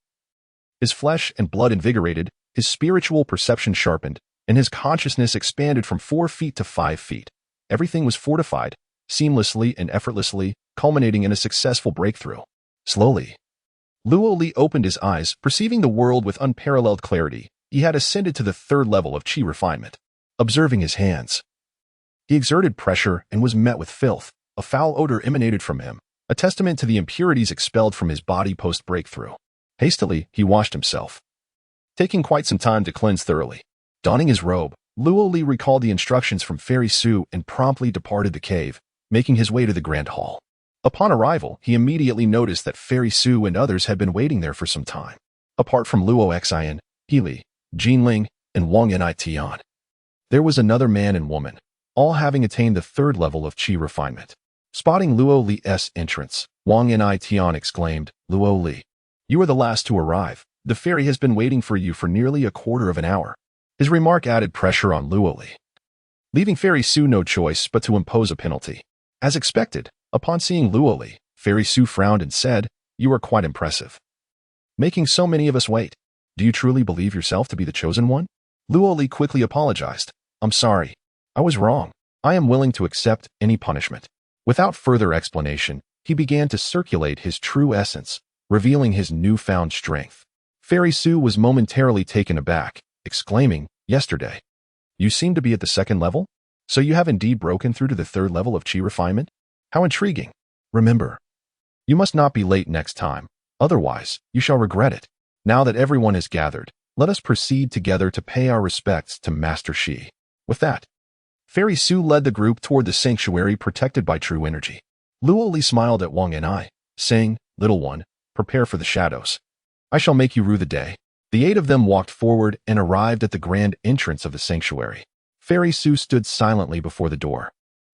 His flesh and blood invigorated, his spiritual perception sharpened, and his consciousness expanded from 4 feet to 5 feet. Everything was fortified, seamlessly and effortlessly, culminating in a successful breakthrough. Slowly, Luo Li opened his eyes, perceiving the world with unparalleled clarity. He had ascended to the 3rd level of qi refinement. Observing his hands, he exerted pressure and was met with filth. A foul odor emanated from him, a testament to the impurities expelled from his body post-breakthrough. Hastily, he washed himself, taking quite some time to cleanse thoroughly. Donning his robe, Luo Li recalled the instructions from Fairy Su and promptly departed the cave, making his way to the Grand Hall. Upon arrival, he immediately noticed that Fairy Su and others had been waiting there for some time. Apart from Luo Xian, Healy, Jinling, and Wang Ni Tian, there was another man and woman, all having attained the 3rd level of qi refinement. Spotting Luo Li's entrance, Wang Ni Tian exclaimed, "Luo Li, you are the last to arrive. The fairy has been waiting for you for nearly a quarter of an hour." His remark added pressure on Luo Li, leaving Fairy Su no choice but to impose a penalty. As expected, upon seeing Luo Li, Fairy Su frowned and said, "You are quite impressive, making so many of us wait. Do you truly believe yourself to be the chosen one?" Luo Li quickly apologized. "I'm sorry. I was wrong. I am willing to accept any punishment." Without further explanation, he began to circulate his true essence, revealing his newfound strength. Fairy Su was momentarily taken aback, exclaiming, "Yesterday, you seemed to be at the 2nd level? So you have indeed broken through to the 3rd level of qi refinement? How intriguing. Remember, you must not be late next time, otherwise you shall regret it. Now that everyone is gathered, let us proceed together to pay our respects to Master Shi." With that, Fairy Su led the group toward the sanctuary protected by true energy. Luo Li smiled at Wang Ni, saying, "Little one, prepare for the shadows. I shall make you rue the day." The 8 of them walked forward and arrived at the grand entrance of the sanctuary. Fairy Su stood silently before the door,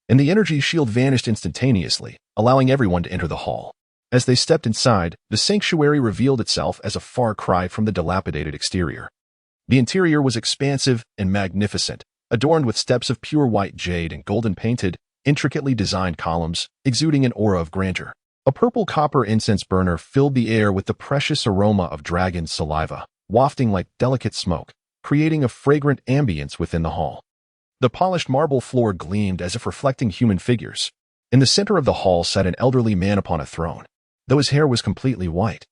and the energy shield vanished instantaneously, allowing everyone to enter the hall. As they stepped inside, the sanctuary revealed itself as a far cry from the dilapidated exterior. The interior was expansive and magnificent, adorned with steps of pure white jade and golden-painted, intricately designed columns, exuding an aura of grandeur. A purple copper incense burner filled the air with the precious aroma of dragon saliva, wafting like delicate smoke, creating a fragrant ambience within the hall. The polished marble floor gleamed as if reflecting human figures. In the center of the hall sat an elderly man upon a throne. Though his hair was completely white,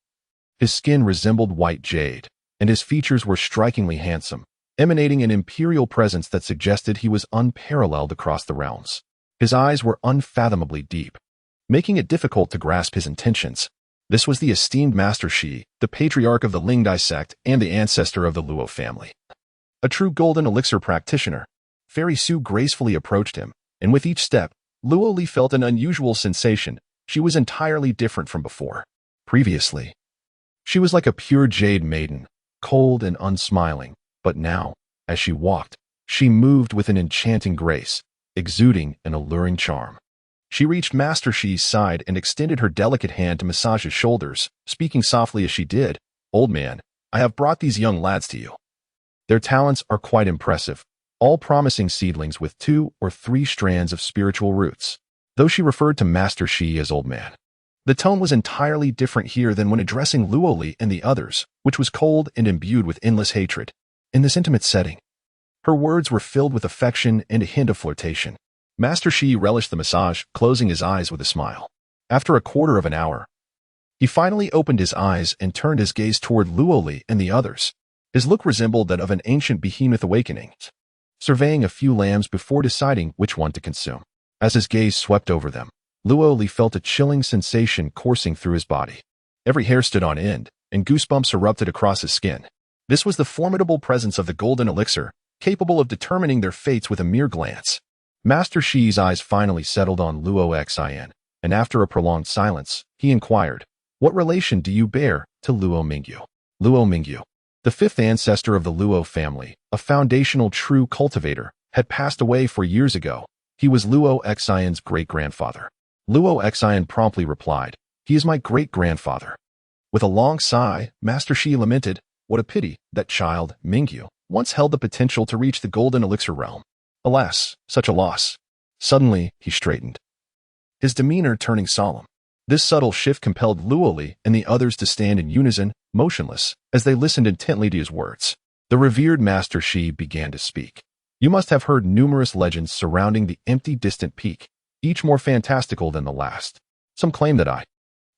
his skin resembled white jade, and his features were strikingly handsome, emanating an imperial presence that suggested he was unparalleled across the realms. His eyes were unfathomably deep, making it difficult to grasp his intentions. This was the esteemed Master Shi, the patriarch of the Lingdai sect and the ancestor of the Luo family. A true golden elixir practitioner, Fairy Su gracefully approached him, and with each step, Luo Li felt an unusual sensation. She was entirely different from before. Previously, she was like a pure jade maiden, cold and unsmiling. But now, as she walked, she moved with an enchanting grace, exuding an alluring charm. She reached Master Shi's side and extended her delicate hand to massage his shoulders, speaking softly as she did, "Old man, I have brought these young lads to you. Their talents are quite impressive, all promising seedlings with 2 or 3 strands of spiritual roots." Though she referred to Master Shi as old man, the tone was entirely different here than when addressing Luo Li and the others, which was cold and imbued with endless hatred. In this intimate setting, her words were filled with affection and a hint of flirtation. Master Shi relished the massage, closing his eyes with a smile. After a quarter of an hour, he finally opened his eyes and turned his gaze toward Luo Li and the others. His look resembled that of an ancient behemoth awakening, surveying a few lambs before deciding which one to consume. As his gaze swept over them, Luo Li felt a chilling sensation coursing through his body. Every hair stood on end, and goosebumps erupted across his skin. This was the formidable presence of the golden elixir, capable of determining their fates with a mere glance. Master Shi's eyes finally settled on Luo Xian, and after a prolonged silence, he inquired, "What relation do you bear to Luo Mingyu?" Luo Mingyu, the fifth ancestor of the Luo family, a foundational true cultivator, had passed away 4 years ago. He was Luo Xian's great-grandfather. Luo Xian promptly replied, "He is my great-grandfather." With a long sigh, Master Shi lamented, "What a pity, that child, Mingyu, once held the potential to reach the golden elixir realm. Alas, such a loss." Suddenly, he straightened, his demeanor turning solemn. This subtle shift compelled Luo Li and the others to stand in unison, motionless, as they listened intently to his words. The revered Master Shi began to speak. "You must have heard numerous legends surrounding the empty, distant peak, each more fantastical than the last. Some claim that I,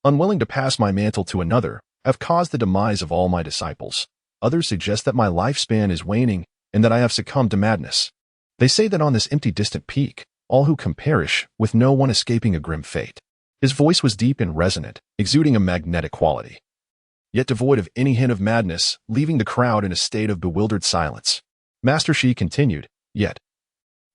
unwilling to pass my mantle to another, have caused the demise of all my disciples. Others suggest that my lifespan is waning and that I have succumbed to madness. They say that on this empty, distant peak, all who come perish, with no one escaping a grim fate." His voice was deep and resonant, exuding a magnetic quality, yet devoid of any hint of madness, leaving the crowd in a state of bewildered silence. Master Shi continued, "Yet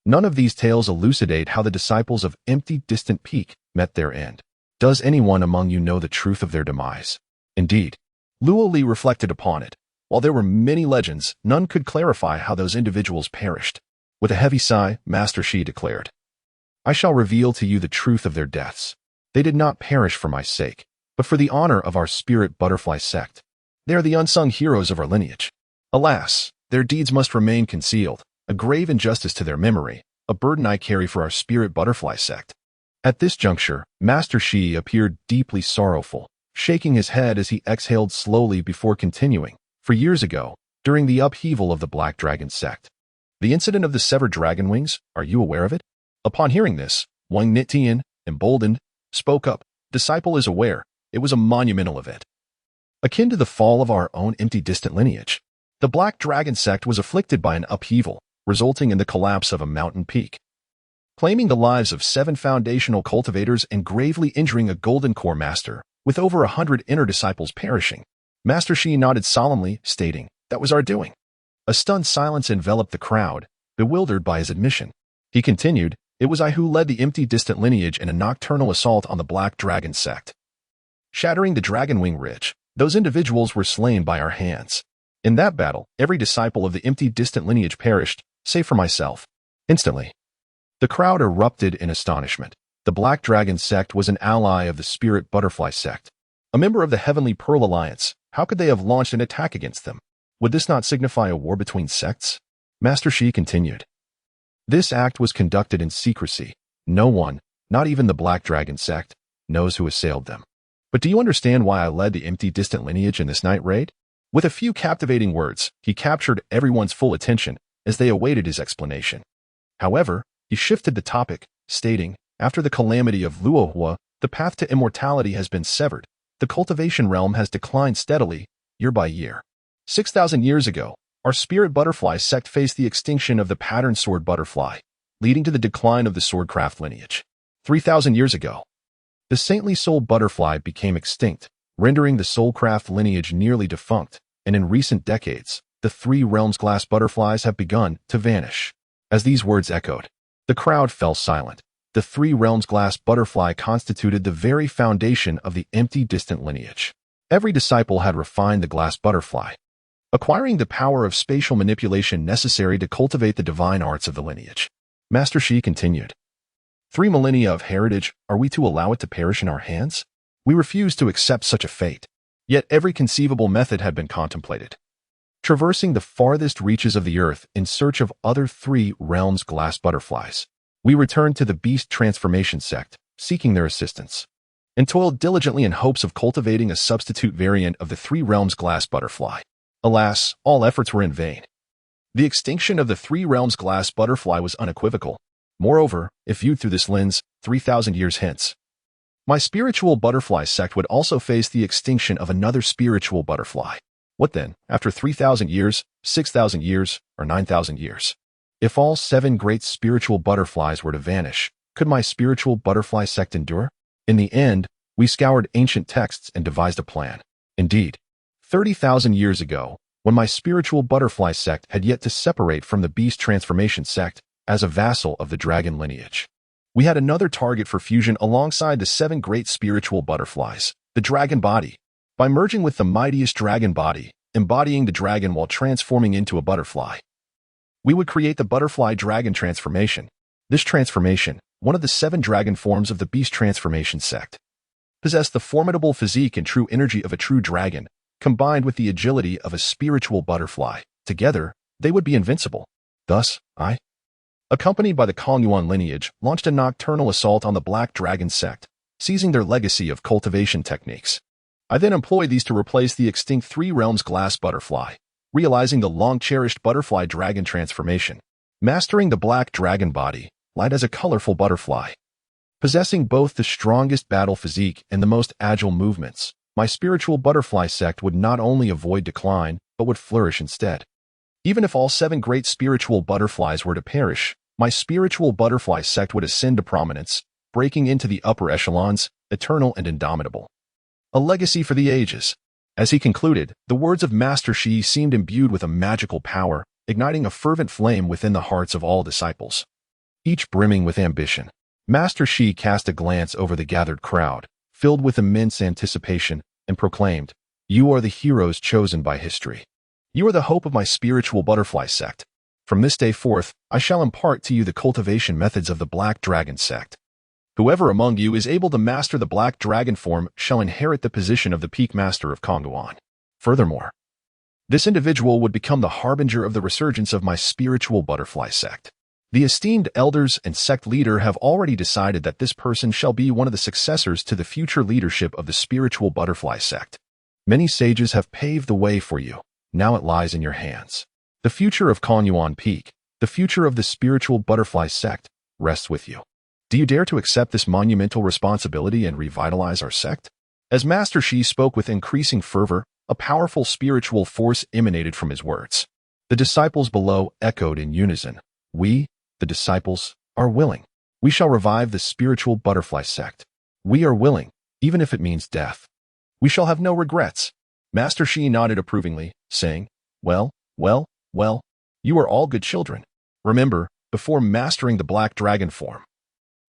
none of these tales elucidate how the disciples of empty, distant peak met their end. Does anyone among you know the truth of their demise?" Indeed, Luo Li reflected upon it. While there were many legends, none could clarify how those individuals perished. With a heavy sigh, Master Shi declared, "I shall reveal to you the truth of their deaths. They did not perish for my sake, but for the honor of our spirit butterfly sect. They are the unsung heroes of our lineage. Alas, their deeds must remain concealed, a grave injustice to their memory, a burden I carry for our spirit butterfly sect." At this juncture, Master Shi appeared deeply sorrowful, shaking his head as he exhaled slowly before continuing. "4 years ago, during the upheaval of the Black Dragon sect, the incident of the severed dragon wings, are you aware of it?" Upon hearing this, Wang Nitian, emboldened, spoke up, "Disciple is aware. It was a monumental event, akin to the fall of our own empty, distant lineage. The Black Dragon sect was afflicted by an upheaval, resulting in the collapse of a mountain peak, claiming the lives of 7 foundational cultivators and gravely injuring a golden core master, with over 100 inner disciples perishing." Master Shi nodded solemnly, stating, "That was our doing." A stunned silence enveloped the crowd, bewildered by his admission. He continued, "It was I who led the empty, distant lineage in a nocturnal assault on the Black Dragon sect. Shattering the Dragonwing Ridge, those individuals were slain by our hands. In that battle, every disciple of the empty, distant lineage perished, save for myself." Instantly, the crowd erupted in astonishment. The Black Dragon sect was an ally of the Spirit Butterfly sect, a member of the Heavenly Pearl Alliance. How could they have launched an attack against them? Would this not signify a war between sects? Master Shi continued, "This act was conducted in secrecy. No one, not even the Black Dragon sect, knows who assailed them. But do you understand why I led the empty, distant lineage in this night raid?" With a few captivating words, he captured everyone's full attention as they awaited his explanation. However, he shifted the topic, stating, "After the calamity of Luohua, the path to immortality has been severed. The cultivation realm has declined steadily, year by year. 6,000 years ago, our spirit butterfly sect faced the extinction of the pattern sword butterfly, leading to the decline of the swordcraft lineage. 3,000 years ago, the saintly soul butterfly became extinct, rendering the soulcraft lineage nearly defunct, and in recent decades, the 3 realms glass butterflies have begun to vanish." As these words echoed, the crowd fell silent. The 3 realms glass butterfly constituted the very foundation of the empty, distant lineage. Every disciple had refined the glass butterfly, acquiring the power of spatial manipulation necessary to cultivate the divine arts of the lineage. Master Shi continued, 3 millennia of heritage, are we to allow it to perish in our hands? We refuse to accept such a fate. Yet every conceivable method had been contemplated, traversing the farthest reaches of the earth in search of other 3 realms glass butterflies. We returned to the beast transformation sect, seeking their assistance, and toiled diligently in hopes of cultivating a substitute variant of the 3 realms glass butterfly. Alas, all efforts were in vain. The extinction of the 3 realms glass butterfly was unequivocal. Moreover, if viewed through this lens, 3,000 years hence, my spiritual butterfly sect would also face the extinction of another spiritual butterfly. What then, after 3,000 years, 6,000 years, or 9,000 years? If all 7 great spiritual butterflies were to vanish, could my spiritual butterfly sect endure? In the end, we scoured ancient texts and devised a plan. Indeed, 30,000 years ago, when my spiritual butterfly sect had yet to separate from the beast transformation sect as a vassal of the dragon lineage, we had another target for fusion alongside the 7 great spiritual butterflies, the dragon body. By merging with the mightiest dragon body, embodying the dragon while transforming into a butterfly. We would create the butterfly dragon transformation. This transformation, one of the 7 dragon forms of the beast transformation sect, possessed the formidable physique and true energy of a true dragon, combined with the agility of a spiritual butterfly. Together, they would be invincible. Thus, I, accompanied by the Kongyuan lineage, launched a nocturnal assault on the Black Dragon sect, seizing their legacy of cultivation techniques. I then employed these to replace the extinct 3 realms glass butterfly, realizing the long-cherished butterfly dragon transformation. Mastering the black dragon body, light as a colorful butterfly. Possessing both the strongest battle physique and the most agile movements, my spiritual butterfly sect would not only avoid decline, but would flourish instead. Even if all 7 great spiritual butterflies were to perish, my spiritual butterfly sect would ascend to prominence, breaking into the upper echelons, eternal and indomitable. A legacy for the ages. As he concluded, the words of Master Shi seemed imbued with a magical power, igniting a fervent flame within the hearts of all disciples. Each brimming with ambition. Master Shi cast a glance over the gathered crowd, filled with immense anticipation, and proclaimed, "You are the heroes chosen by history. You are the hope of my spiritual butterfly sect. From this day forth, I shall impart to you the cultivation methods of the Black Dragon sect. Whoever among you is able to master the Black Dragon form shall inherit the position of the Peak Master of Kongyuan. Furthermore, this individual would become the harbinger of the resurgence of my spiritual butterfly sect. The esteemed elders and sect leader have already decided that this person shall be one of the successors to the future leadership of the spiritual butterfly sect. Many sages have paved the way for you. Now it lies in your hands. The future of Kongyuan Peak, the future of the spiritual butterfly sect, rests with you. Do you dare to accept this monumental responsibility and revitalize our sect?" As Master Shi spoke with increasing fervor, a powerful spiritual force emanated from his words. The disciples below echoed in unison. "We, the disciples, are willing. We shall revive the spiritual butterfly sect. We are willing, even if it means death. We shall have no regrets." Master Shi nodded approvingly, saying, Well, you are all good children. Remember, before mastering the Black Dragon form,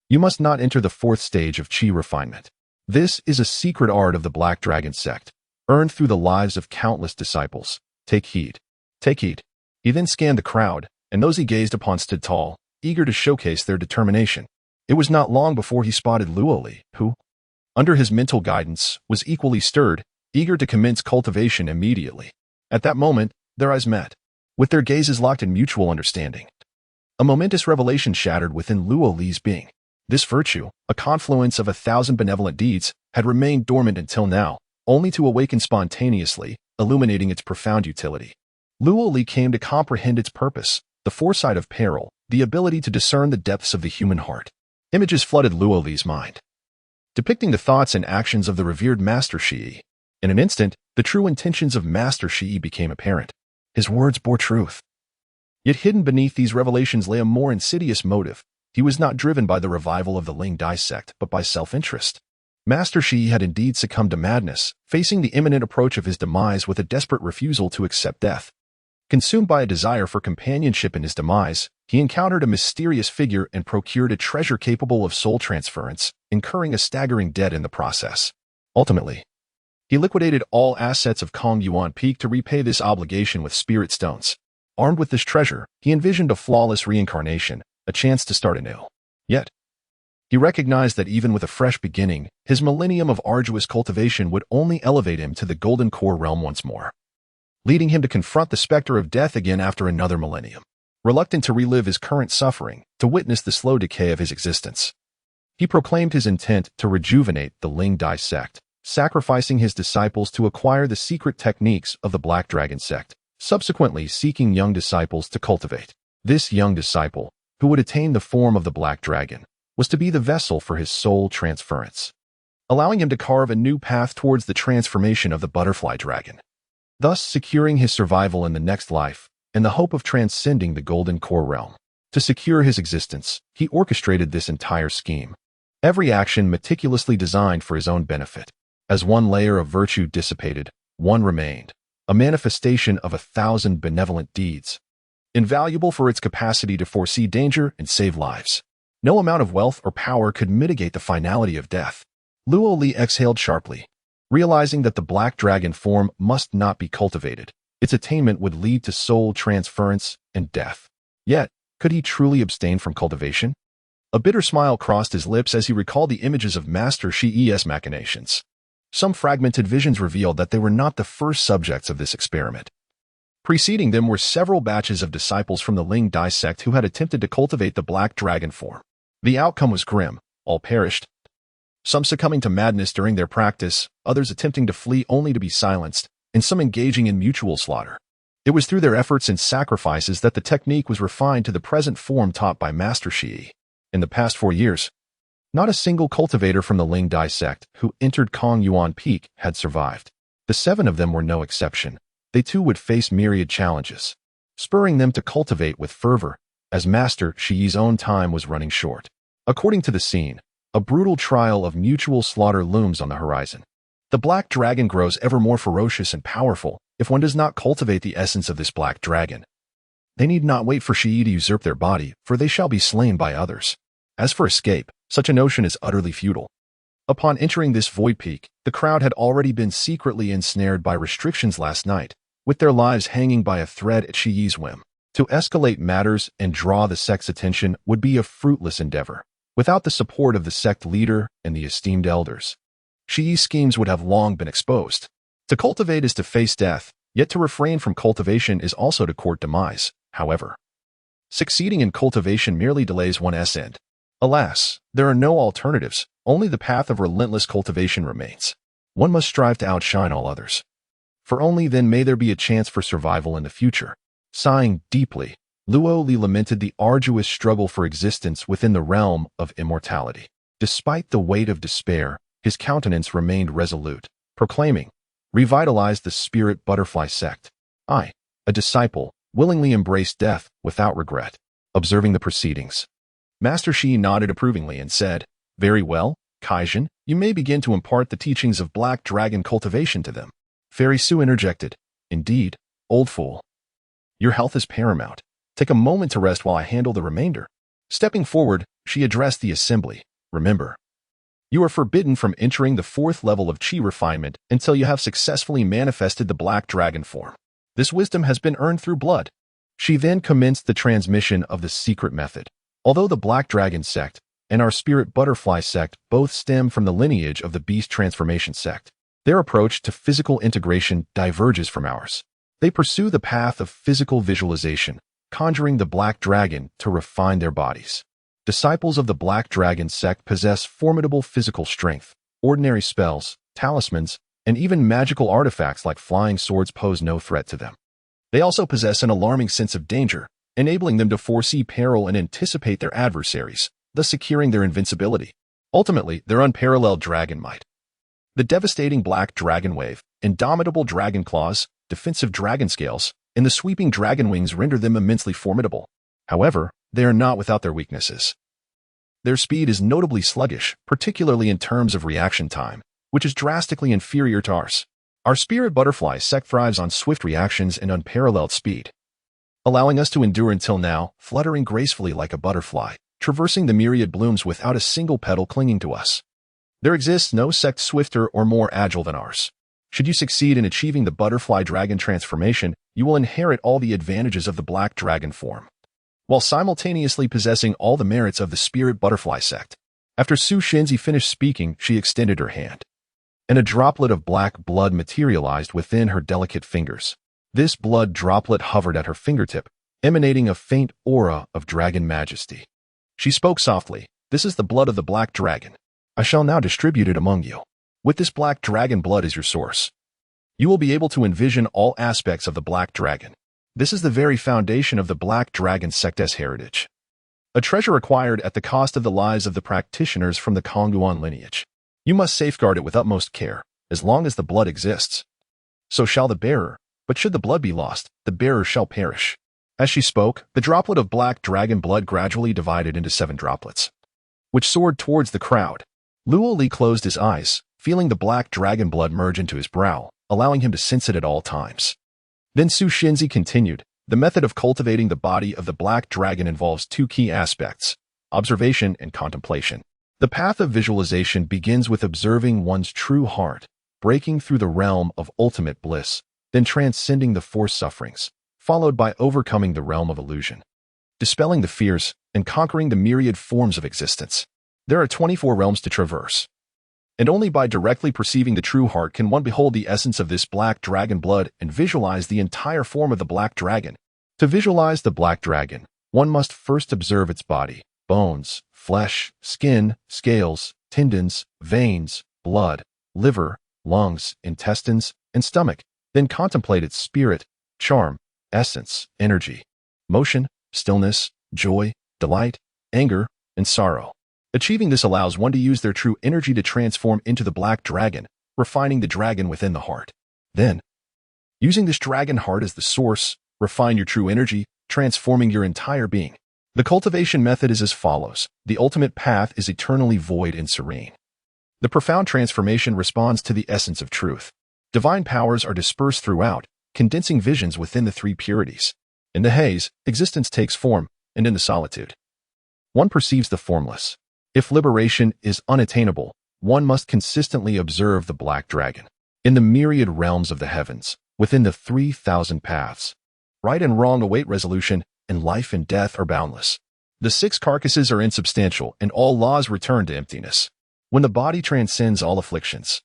you must not enter the 4th stage of Qi refinement. This is a secret art of the Black Dragon sect, earned through the lives of countless disciples. Take heed. Take heed." He then scanned the crowd, and those he gazed upon stood tall, eager to showcase their determination. It was not long before he spotted Luoli, who, under his mental guidance, was equally stirred, eager to commence cultivation immediately. At that moment, their eyes met, with their gazes locked in mutual understanding. A momentous revelation shattered within Luoli's being. This virtue, a confluence of 1,000 benevolent deeds, had remained dormant until now, only to awaken spontaneously, illuminating its profound utility. Luoli came to comprehend its purpose, the foresight of peril, the ability to discern the depths of the human heart. Images flooded Luoli's mind, depicting the thoughts and actions of the revered Master Shi. In an instant, the true intentions of Master Shi became apparent. His words bore truth. Yet hidden beneath these revelations lay a more insidious motive. He was not driven by the revival of the Ling Dai sect, but by self-interest. Master Shi had indeed succumbed to madness, facing the imminent approach of his demise with a desperate refusal to accept death. Consumed by a desire for companionship in his demise, he encountered a mysterious figure and procured a treasure capable of soul transference, incurring a staggering debt in the process. Ultimately, he liquidated all assets of Kongyuan Peak to repay this obligation with spirit stones. Armed with this treasure, he envisioned a flawless reincarnation, a chance to start anew. Yet, he recognized that even with a fresh beginning, his millennium of arduous cultivation would only elevate him to the golden core realm once more, leading him to confront the specter of death again after another millennium. Reluctant to relive his current suffering, to witness the slow decay of his existence, he proclaimed his intent to rejuvenate the Ling Dai sect, sacrificing his disciples to acquire the secret techniques of the Black Dragon sect, subsequently seeking young disciples to cultivate. This young disciple, who would attain the form of the Black Dragon, was to be the vessel for his soul transference, allowing him to carve a new path towards the transformation of the butterfly dragon, thus securing his survival in the next life and the hope of transcending the golden core realm. To secure his existence, he orchestrated this entire scheme, every action meticulously designed for his own benefit. As one layer of virtue dissipated, one remained, a manifestation of 1,000 benevolent deeds, invaluable for its capacity to foresee danger and save lives. No amount of wealth or power could mitigate the finality of death. Luo Li exhaled sharply, realizing that the black dragon form must not be cultivated. Its attainment would lead to soul transference and death. Yet, could he truly abstain from cultivation? A bitter smile crossed his lips as he recalled the images of Master Shi's machinations. Some fragmented visions revealed that they were not the first subjects of this experiment. Preceding them were several batches of disciples from the Ling Dai sect who had attempted to cultivate the black dragon form. The outcome was grim. All perished. Some succumbing to madness during their practice, others attempting to flee only to be silenced, and some engaging in mutual slaughter. It was through their efforts and sacrifices that the technique was refined to the present form taught by Master Shi. In the past 4 years, not a single cultivator from the Ling Dai sect who entered Kong Yuan Peak had survived. The 7 of them were no exception. They too would face myriad challenges, spurring them to cultivate with fervor, as Master Shi's own time was running short. According to the scene, a brutal trial of mutual slaughter looms on the horizon. The black dragon grows ever more ferocious and powerful if one does not cultivate the essence of this black dragon. They need not wait for Shi to usurp their body, for they shall be slain by others. As for escape, such a notion is utterly futile. Upon entering this void peak, the crowd had already been secretly ensnared by restrictions last night, with their lives hanging by a thread at Shi's whim. To escalate matters and draw the sect's attention would be a fruitless endeavor. Without the support of the sect leader and the esteemed elders, Shi's schemes would have long been exposed. To cultivate is to face death, yet to refrain from cultivation is also to court demise. However, succeeding in cultivation merely delays one's end. Alas, there are no alternatives, only the path of relentless cultivation remains. One must strive to outshine all others, for only then may there be a chance for survival in the future. Sighing deeply, Luo Li lamented the arduous struggle for existence within the realm of immortality. Despite the weight of despair, his countenance remained resolute, proclaiming, "Revitalize the spirit butterfly sect. I, a disciple, willingly embrace death without regret." Observing the proceedings, Master Shi nodded approvingly and said, "Very well, Kaijin, you may begin to impart the teachings of black dragon cultivation to them." Fairy Su interjected, "Indeed, old fool. Your health is paramount. Take a moment to rest while I handle the remainder." Stepping forward, she addressed the assembly. "Remember, you are forbidden from entering the 4th level of Qi refinement until you have successfully manifested the black dragon form. This wisdom has been earned through blood." She then commenced the transmission of the secret method. Although the black dragon sect and our spirit butterfly sect both stem from the lineage of the beast transformation sect, their approach to physical integration diverges from ours. They pursue the path of physical visualization, conjuring the black dragon to refine their bodies. Disciples of the black dragon sect possess formidable physical strength. Ordinary spells, talismans, and even magical artifacts like flying swords pose no threat to them. They also possess an alarming sense of danger, enabling them to foresee peril and anticipate their adversaries, thus securing their invincibility. Ultimately, their unparalleled dragon might. The devastating black dragon wave, indomitable dragon claws, defensive dragon scales, and the sweeping dragon wings render them immensely formidable. However, they are not without their weaknesses. Their speed is notably sluggish, particularly in terms of reaction time, which is drastically inferior to ours. Our spirit butterfly sect thrives on swift reactions and unparalleled speed, allowing us to endure until now, fluttering gracefully like a butterfly, traversing the myriad blooms without a single petal clinging to us. There exists no sect swifter or more agile than ours. Should you succeed in achieving the butterfly dragon transformation, you will inherit all the advantages of the black dragon form, while simultaneously possessing all the merits of the spirit butterfly sect." After Su Shenzi finished speaking, she extended her hand, and a droplet of black blood materialized within her delicate fingers. This blood droplet hovered at her fingertip, emanating a faint aura of dragon majesty. She spoke softly, "This is the blood of the black dragon. I shall now distribute it among you. With this black dragon blood as your source, you will be able to envision all aspects of the black dragon. This is the very foundation of the black dragon sect's heritage, a treasure acquired at the cost of the lives of the practitioners from the Kongyuan lineage. You must safeguard it with utmost care, as long as the blood exists. So shall the bearer, but should the blood be lost, the bearer shall perish." As she spoke, the droplet of black dragon blood gradually divided into 7 droplets, which soared towards the crowd. Luo Li closed his eyes, feeling the black dragon blood merge into his brow, allowing him to sense it at all times. Then Su Shenzi continued, "The method of cultivating the body of the black dragon involves 2 key aspects: observation and contemplation. The path of visualization begins with observing one's true heart, breaking through the realm of ultimate bliss, then transcending the forced sufferings, followed by overcoming the realm of illusion, dispelling the fears, and conquering the myriad forms of existence. There are 24 realms to traverse, and only by directly perceiving the true heart can one behold the essence of this black dragon blood and visualize the entire form of the black dragon. To visualize the black dragon, one must first observe its body, bones, flesh, skin, scales, tendons, veins, blood, liver, lungs, intestines, and stomach, then contemplate its spirit, charm, essence, energy, motion, stillness, joy, delight, anger, and sorrow. Achieving this allows one to use their true energy to transform into the black dragon, refining the dragon within the heart. Then, using this dragon heart as the source, refine your true energy, transforming your entire being. The cultivation method is as follows. The ultimate path is eternally void and serene. The profound transformation responds to the essence of truth. Divine powers are dispersed throughout, condensing visions within the three purities. In the haze, existence takes form, and in the solitude, one perceives the formless. If liberation is unattainable, one must consistently observe the black dragon. In the myriad realms of the heavens, within the 3,000 paths, right and wrong await resolution, and life and death are boundless. The 6 carcasses are insubstantial, and all laws return to emptiness. When the body transcends all afflictions,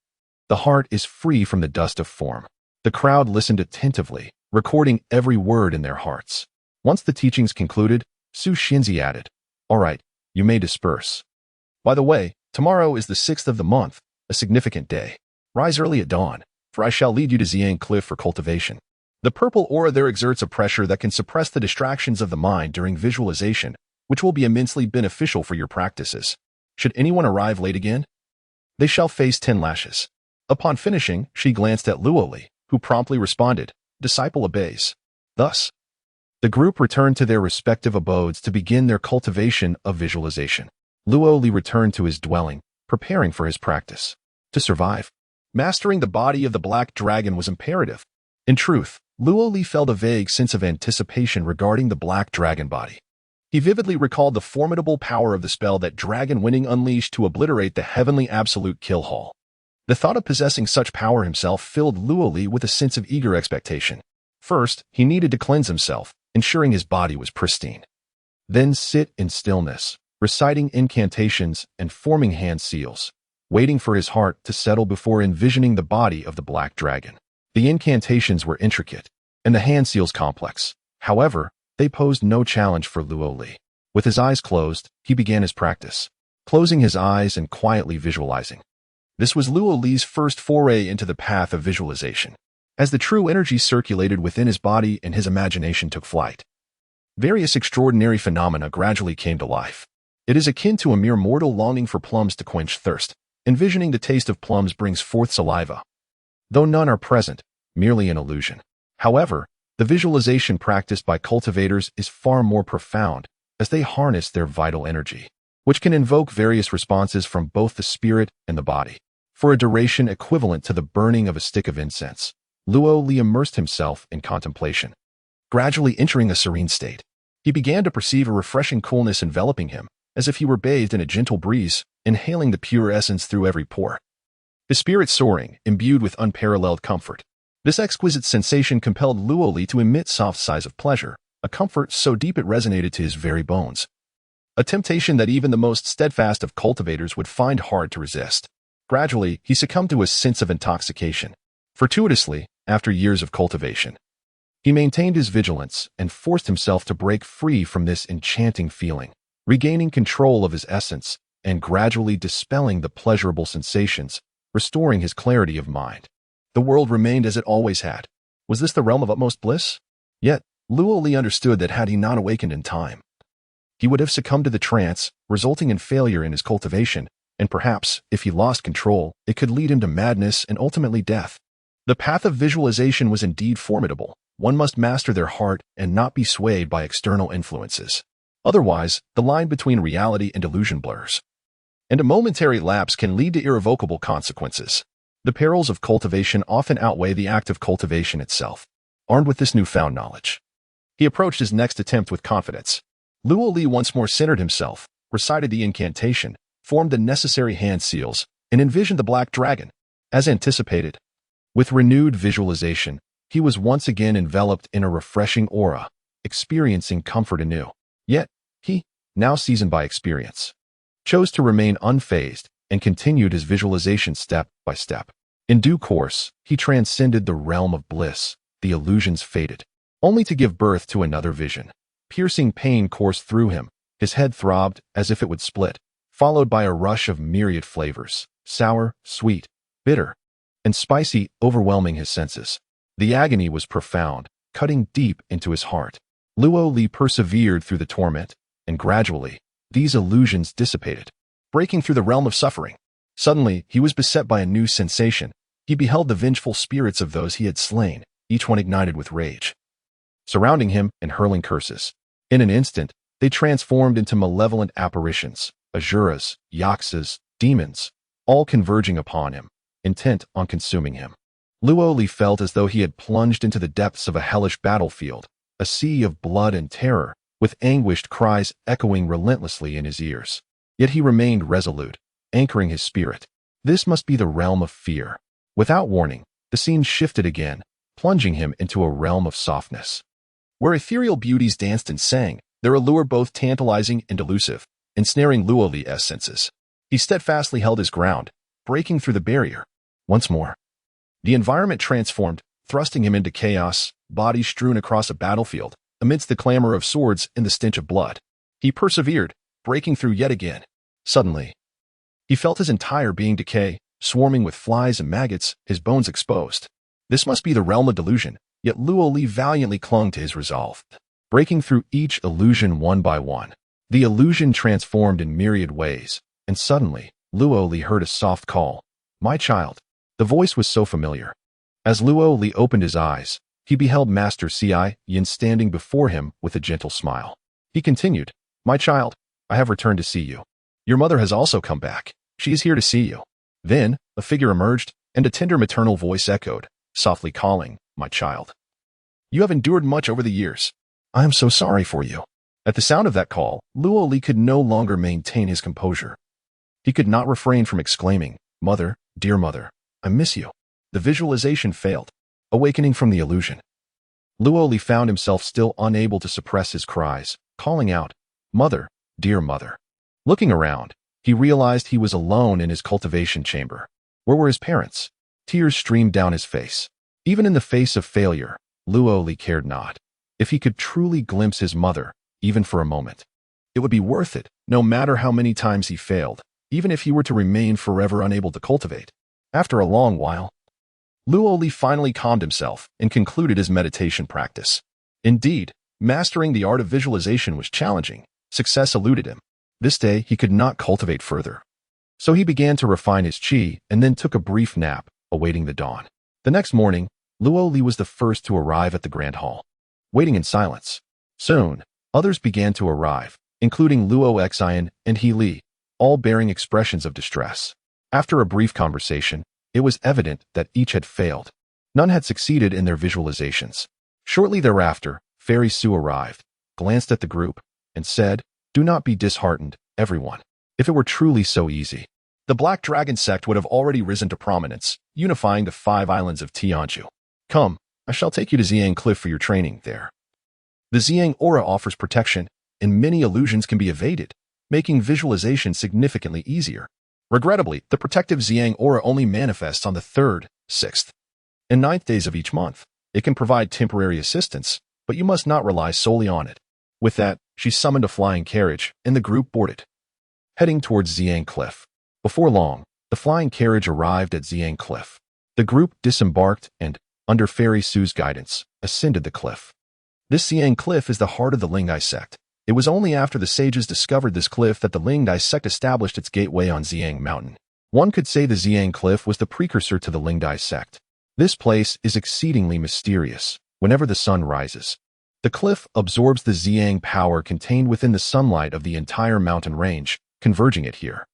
the heart is free from the dust of form. The crowd listened attentively, recording every word in their hearts. Once the teachings concluded, Su Shinzi added, "All right, you may disperse. By the way, tomorrow is the 6th of the month, a significant day. Rise early at dawn, for I shall lead you to Xiang Cliff for cultivation." The purple aura there exerts a pressure that can suppress the distractions of the mind during visualization, which will be immensely beneficial for your practices. Should anyone arrive late again, they shall face 10 lashes. Upon finishing, she glanced at Luoli, who promptly responded, "Disciple obeys." Thus, the group returned to their respective abodes to begin their cultivation of visualization. Luoli returned to his dwelling, preparing for his practice. To survive, mastering the body of the black dragon was imperative. In truth, Luoli felt a vague sense of anticipation regarding the black dragon body. He vividly recalled the formidable power of the spell that Dragon Winning unleashed to obliterate the heavenly absolute kill hall. The thought of possessing such power himself filled Luoli with a sense of eager expectation. First, he needed to cleanse himself, ensuring his body was pristine. Then sit in stillness, reciting incantations and forming hand seals, waiting for his heart to settle before envisioning the body of the black dragon. The incantations were intricate, and the hand seals complex. However, they posed no challenge for Luoli. With his eyes closed, he began his practice, closing his eyes and quietly visualizing. This was Luoli's first foray into the path of visualization. As the true energy circulated within his body and his imagination took flight, various extraordinary phenomena gradually came to life. It is akin to a mere mortal longing for plums to quench thirst. Envisioning the taste of plums brings forth saliva, though none are present, merely an illusion. However, the visualization practiced by cultivators is far more profound, as they harness their vital energy, which can invoke various responses from both the spirit and the body. For a duration equivalent to the burning of a stick of incense, Luoli immersed himself in contemplation. Gradually entering a serene state, he began to perceive a refreshing coolness enveloping him, as if he were bathed in a gentle breeze, inhaling the pure essence through every pore. His spirit soaring, imbued with unparalleled comfort. This exquisite sensation compelled Luoli to emit soft sighs of pleasure, a comfort so deep it resonated to his very bones. A temptation that even the most steadfast of cultivators would find hard to resist. Gradually, he succumbed to a sense of intoxication. Fortuitously, after years of cultivation, he maintained his vigilance and forced himself to break free from this enchanting feeling, regaining control of his essence and gradually dispelling the pleasurable sensations, restoring his clarity of mind. The world remained as it always had. Was this the realm of utmost bliss? Yet, Luoli understood that had he not awakened in time, he would have succumbed to the trance, resulting in failure in his cultivation, and perhaps, if he lost control, it could lead him to madness and ultimately death. The path of visualization was indeed formidable. One must master their heart and not be swayed by external influences. Otherwise, the line between reality and illusion blurs, and a momentary lapse can lead to irrevocable consequences. The perils of cultivation often outweigh the act of cultivation itself. Armed with this newfound knowledge, he approached his next attempt with confidence. Luoli once more centered himself, recited the incantation, formed the necessary hand seals, and envisioned the black dragon. As anticipated, with renewed visualization, he was once again enveloped in a refreshing aura, experiencing comfort anew. Yet, he, now seasoned by experience, chose to remain unfazed and continued his visualization step by step. In due course, he transcended the realm of bliss, the illusions faded, only to give birth to another vision. Piercing pain coursed through him, his head throbbed as if it would split, followed by a rush of myriad flavors, sour, sweet, bitter, and spicy, overwhelming his senses. The agony was profound, cutting deep into his heart. Luo Li persevered through the torment, and gradually, these illusions dissipated, breaking through the realm of suffering. Suddenly, he was beset by a new sensation. He beheld the vengeful spirits of those he had slain, each one ignited with rage, surrounding him and hurling curses. In an instant, they transformed into malevolent apparitions, asuras, yaksas, demons, all converging upon him, intent on consuming him. Luo Li felt as though he had plunged into the depths of a hellish battlefield, a sea of blood and terror, with anguished cries echoing relentlessly in his ears. Yet he remained resolute, anchoring his spirit. This must be the realm of fear. Without warning, the scene shifted again, plunging him into a realm of softness, where ethereal beauties danced and sang, their allure both tantalizing and elusive, ensnaring Luo Li's senses. He steadfastly held his ground, breaking through the barrier. Once more, the environment transformed, thrusting him into chaos, bodies strewn across a battlefield, amidst the clamor of swords and the stench of blood. He persevered, breaking through yet again. Suddenly, he felt his entire being decay, swarming with flies and maggots, his bones exposed. This must be the realm of delusion, yet Luo Li valiantly clung to his resolve, breaking through each illusion one by one. The illusion transformed in myriad ways, and suddenly, Luo Li heard a soft call. "My child." The voice was so familiar. As Luo Li opened his eyes, he beheld Master Ci Yin standing before him with a gentle smile. He continued, "My child, I have returned to see you. Your mother has also come back. She is here to see you." Then, a figure emerged, and a tender maternal voice echoed, softly calling, "My child. You have endured much over the years. I am so sorry for you." At the sound of that call, Luo Li could no longer maintain his composure. He could not refrain from exclaiming, "Mother, dear mother, I miss you." The visualization failed, awakening from the illusion. Luo Li found himself still unable to suppress his cries, calling out, "Mother, dear mother." Looking around, he realized he was alone in his cultivation chamber. Where were his parents? Tears streamed down his face. Even in the face of failure, Luo Li cared not. If he could truly glimpse his mother, even for a moment, it would be worth it, no matter how many times he failed, even if he were to remain forever unable to cultivate. After a long while, Luo Li finally calmed himself and concluded his meditation practice. Indeed, mastering the art of visualization was challenging. Success eluded him. This day, he could not cultivate further. So he began to refine his qi and then took a brief nap, awaiting the dawn. The next morning, Luo Li was the first to arrive at the Grand Hall, waiting in silence. Soon, others began to arrive, including Luo Xian and He Li, all bearing expressions of distress. After a brief conversation, it was evident that each had failed. None had succeeded in their visualizations. Shortly thereafter, Fairy Su arrived, glanced at the group, and said, "Do not be disheartened, everyone. If it were truly so easy, the Black Dragon sect would have already risen to prominence, unifying the 5 islands of Tianzhu. Come, I shall take you to Xiang Cliff for your training there. The Xiang aura offers protection, and many illusions can be evaded, making visualization significantly easier. Regrettably, the protective Xiang aura only manifests on the 3rd, 6th, and 9th days of each month. It can provide temporary assistance, but you must not rely solely on it." With that, she summoned a flying carriage, and the group boarded, heading towards Xiang Cliff. Before long, the flying carriage arrived at Xiang Cliff. The group disembarked and, under Fairy Su's guidance, ascended the cliff. This Xiang Cliff is the heart of the Lingdai sect. It was only after the sages discovered this cliff that the Lingdai sect established its gateway on Xiang Mountain. One could say the Xiang Cliff was the precursor to the Lingdai sect. This place is exceedingly mysterious. Whenever the sun rises, the cliff absorbs the Xiang power contained within the sunlight of the entire mountain range, converging it here.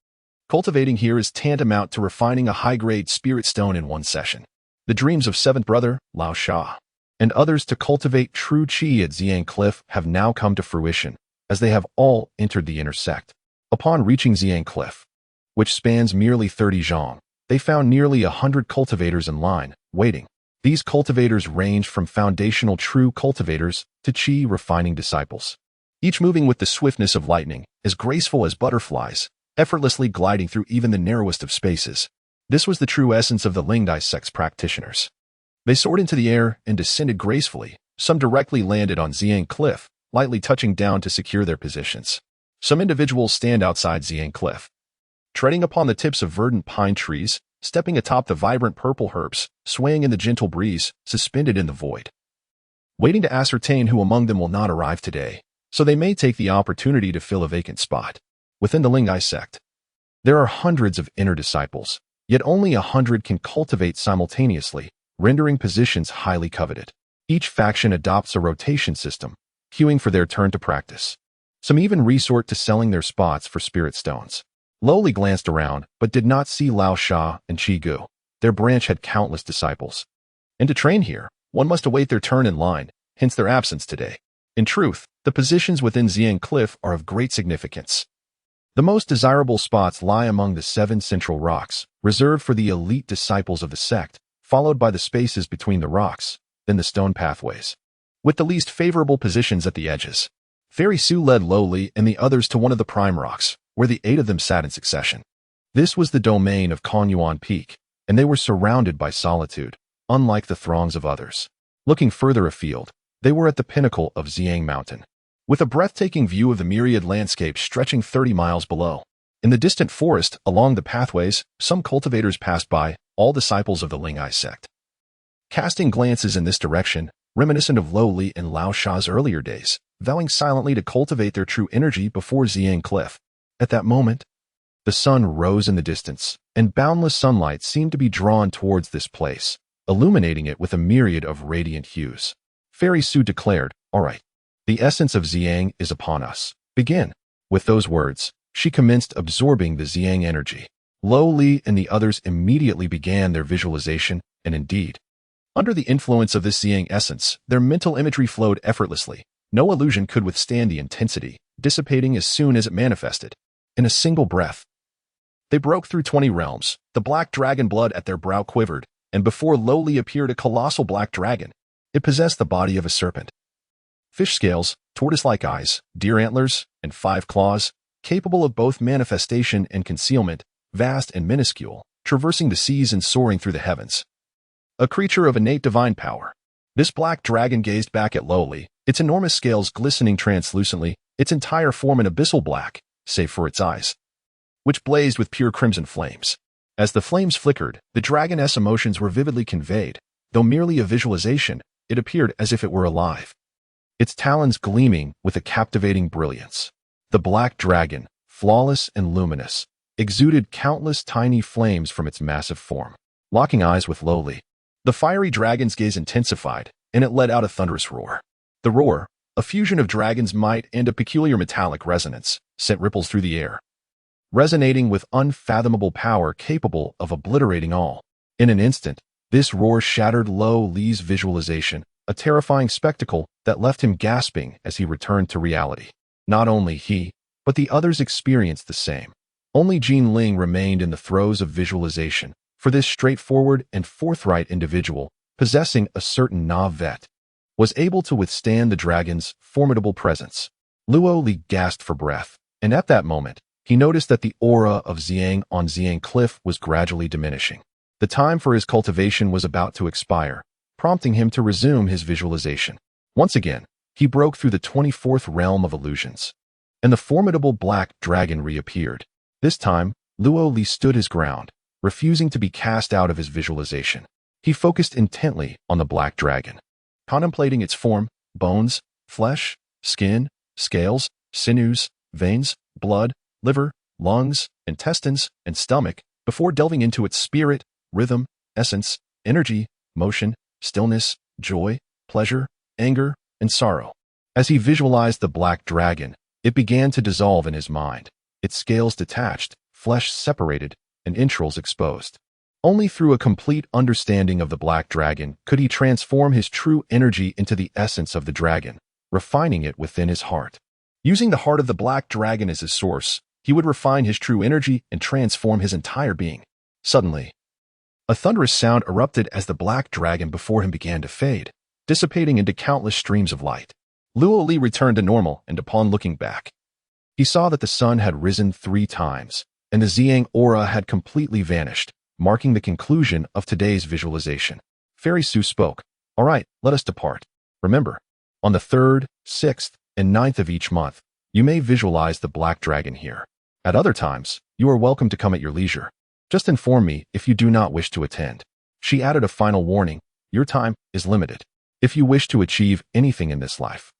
Cultivating here is tantamount to refining a high-grade spirit stone in one session. The dreams of 7th brother, Lao Sha, and others to cultivate true qi at Xiang Cliff have now come to fruition, as they have all entered the inner sect. Upon reaching Xiang Cliff, which spans merely 30 zhang, they found nearly 100 cultivators in line, waiting. These cultivators ranged from foundational true cultivators to chi refining disciples, each moving with the swiftness of lightning, as graceful as butterflies, effortlessly gliding through even the narrowest of spaces. This was the true essence of the Lingdai sect's practitioners. They soared into the air and descended gracefully. Some directly landed on Xiang Cliff, lightly touching down to secure their positions. Some individuals stand outside Xiang Cliff, treading upon the tips of verdant pine trees, stepping atop the vibrant purple herbs, swaying in the gentle breeze, suspended in the void, waiting to ascertain who among them will not arrive today, so they may take the opportunity to fill a vacant spot. Within the Lingdai sect, there are hundreds of inner disciples, yet only 100 can cultivate simultaneously, rendering positions highly coveted. Each faction adopts a rotation system, queuing for their turn to practice. Some even resort to selling their spots for spirit stones. Lowly glanced around, but did not see Lao Sha and Qi Gu. Their branch had countless disciples. And to train here, one must await their turn in line, hence their absence today. In truth, the positions within Xiang Cliff are of great significance. The most desirable spots lie among the 7 central rocks, reserved for the elite disciples of the sect, followed by the spaces between the rocks, then the stone pathways, with the least favorable positions at the edges. Fairy Su led Lowly and the others to one of the prime rocks, where the 8 of them sat in succession. This was the domain of Konyuan Peak, and they were surrounded by solitude, unlike the throngs of others. Looking further afield, they were at the pinnacle of Xiang Mountain, with a breathtaking view of the myriad landscape stretching 30 miles below. In the distant forest, along the pathways, some cultivators passed by, all disciples of the Lingdai sect. Casting glances in this direction, reminiscent of Lowly and Lao Sha's earlier days, vowing silently to cultivate their true energy before Xiang Cliff. At that moment, the sun rose in the distance, and boundless sunlight seemed to be drawn towards this place, illuminating it with a myriad of radiant hues. Fairy Su declared, "All right, the essence of Xiang is upon us. Begin." With those words, she commenced absorbing the Xiang energy. Lowly and the others immediately began their visualization, and indeed, under the influence of this Xiang essence, their mental imagery flowed effortlessly. No illusion could withstand the intensity, dissipating as soon as it manifested. In a single breath, they broke through 20 realms. The black dragon blood at their brow quivered, and before Lowly appeared a colossal black dragon. It possessed the body of a serpent, fish scales, tortoise-like eyes, deer antlers, and 5 claws, capable of both manifestation and concealment, vast and minuscule, traversing the seas and soaring through the heavens. A creature of innate divine power, this black dragon gazed back at Lowly, its enormous scales glistening translucently, its entire form an abyssal black, save for its eyes, which blazed with pure crimson flames. As the flames flickered, the dragoness emotions were vividly conveyed. Though merely a visualization, it appeared as if it were alive, its talons gleaming with a captivating brilliance. The black dragon, flawless and luminous, exuded countless tiny flames from its massive form. Locking eyes with Lowly, the fiery dragon's gaze intensified, and it let out a thunderous roar. The roar, a fusion of dragon's might and a peculiar metallic resonance, sent ripples through the air, resonating with unfathomable power capable of obliterating all. In an instant, this roar shattered Lowly's visualization, a terrifying spectacle that left him gasping as he returned to reality. Not only he, but the others experienced the same. Only Jin Ling remained in the throes of visualization, for this straightforward and forthright individual, possessing a certain na-vet, was able to withstand the dragon's formidable presence. Luo Li gasped for breath, and at that moment, he noticed that the aura of Xiang on Xiang Cliff was gradually diminishing. The time for his cultivation was about to expire, prompting him to resume his visualization. Once again, he broke through the 24th realm of illusions, and the formidable black dragon reappeared. This time, Luo Li stood his ground, refusing to be cast out of his visualization. He focused intently on the black dragon, contemplating its form, bones, flesh, skin, scales, sinews, veins, blood, liver, lungs, intestines, and stomach, before delving into its spirit, rhythm, essence, energy, motion, stillness, joy, pleasure, anger, and sorrow. As he visualized the black dragon, it began to dissolve in his mind, its scales detached, flesh separated, and entrails exposed. Only through a complete understanding of the black dragon could he transform his true energy into the essence of the dragon, refining it within his heart. Using the heart of the black dragon as his source, he would refine his true energy and transform his entire being. Suddenly, A thunderous sound erupted as the black dragon before him began to fade, dissipating into countless streams of light. Luo Li returned to normal, and upon looking back, he saw that the sun had risen 3 times, and the Xiang aura had completely vanished, marking the conclusion of today's visualization. Fairy Su spoke. All right, let us depart. Remember, on the 3rd, 6th, and 9th of each month, you may visualize the black dragon here. At other times, you are welcome to come at your leisure. Just inform me if you do not wish to attend. She added a final warning. Your time is limited. If you wish to achieve anything in this life,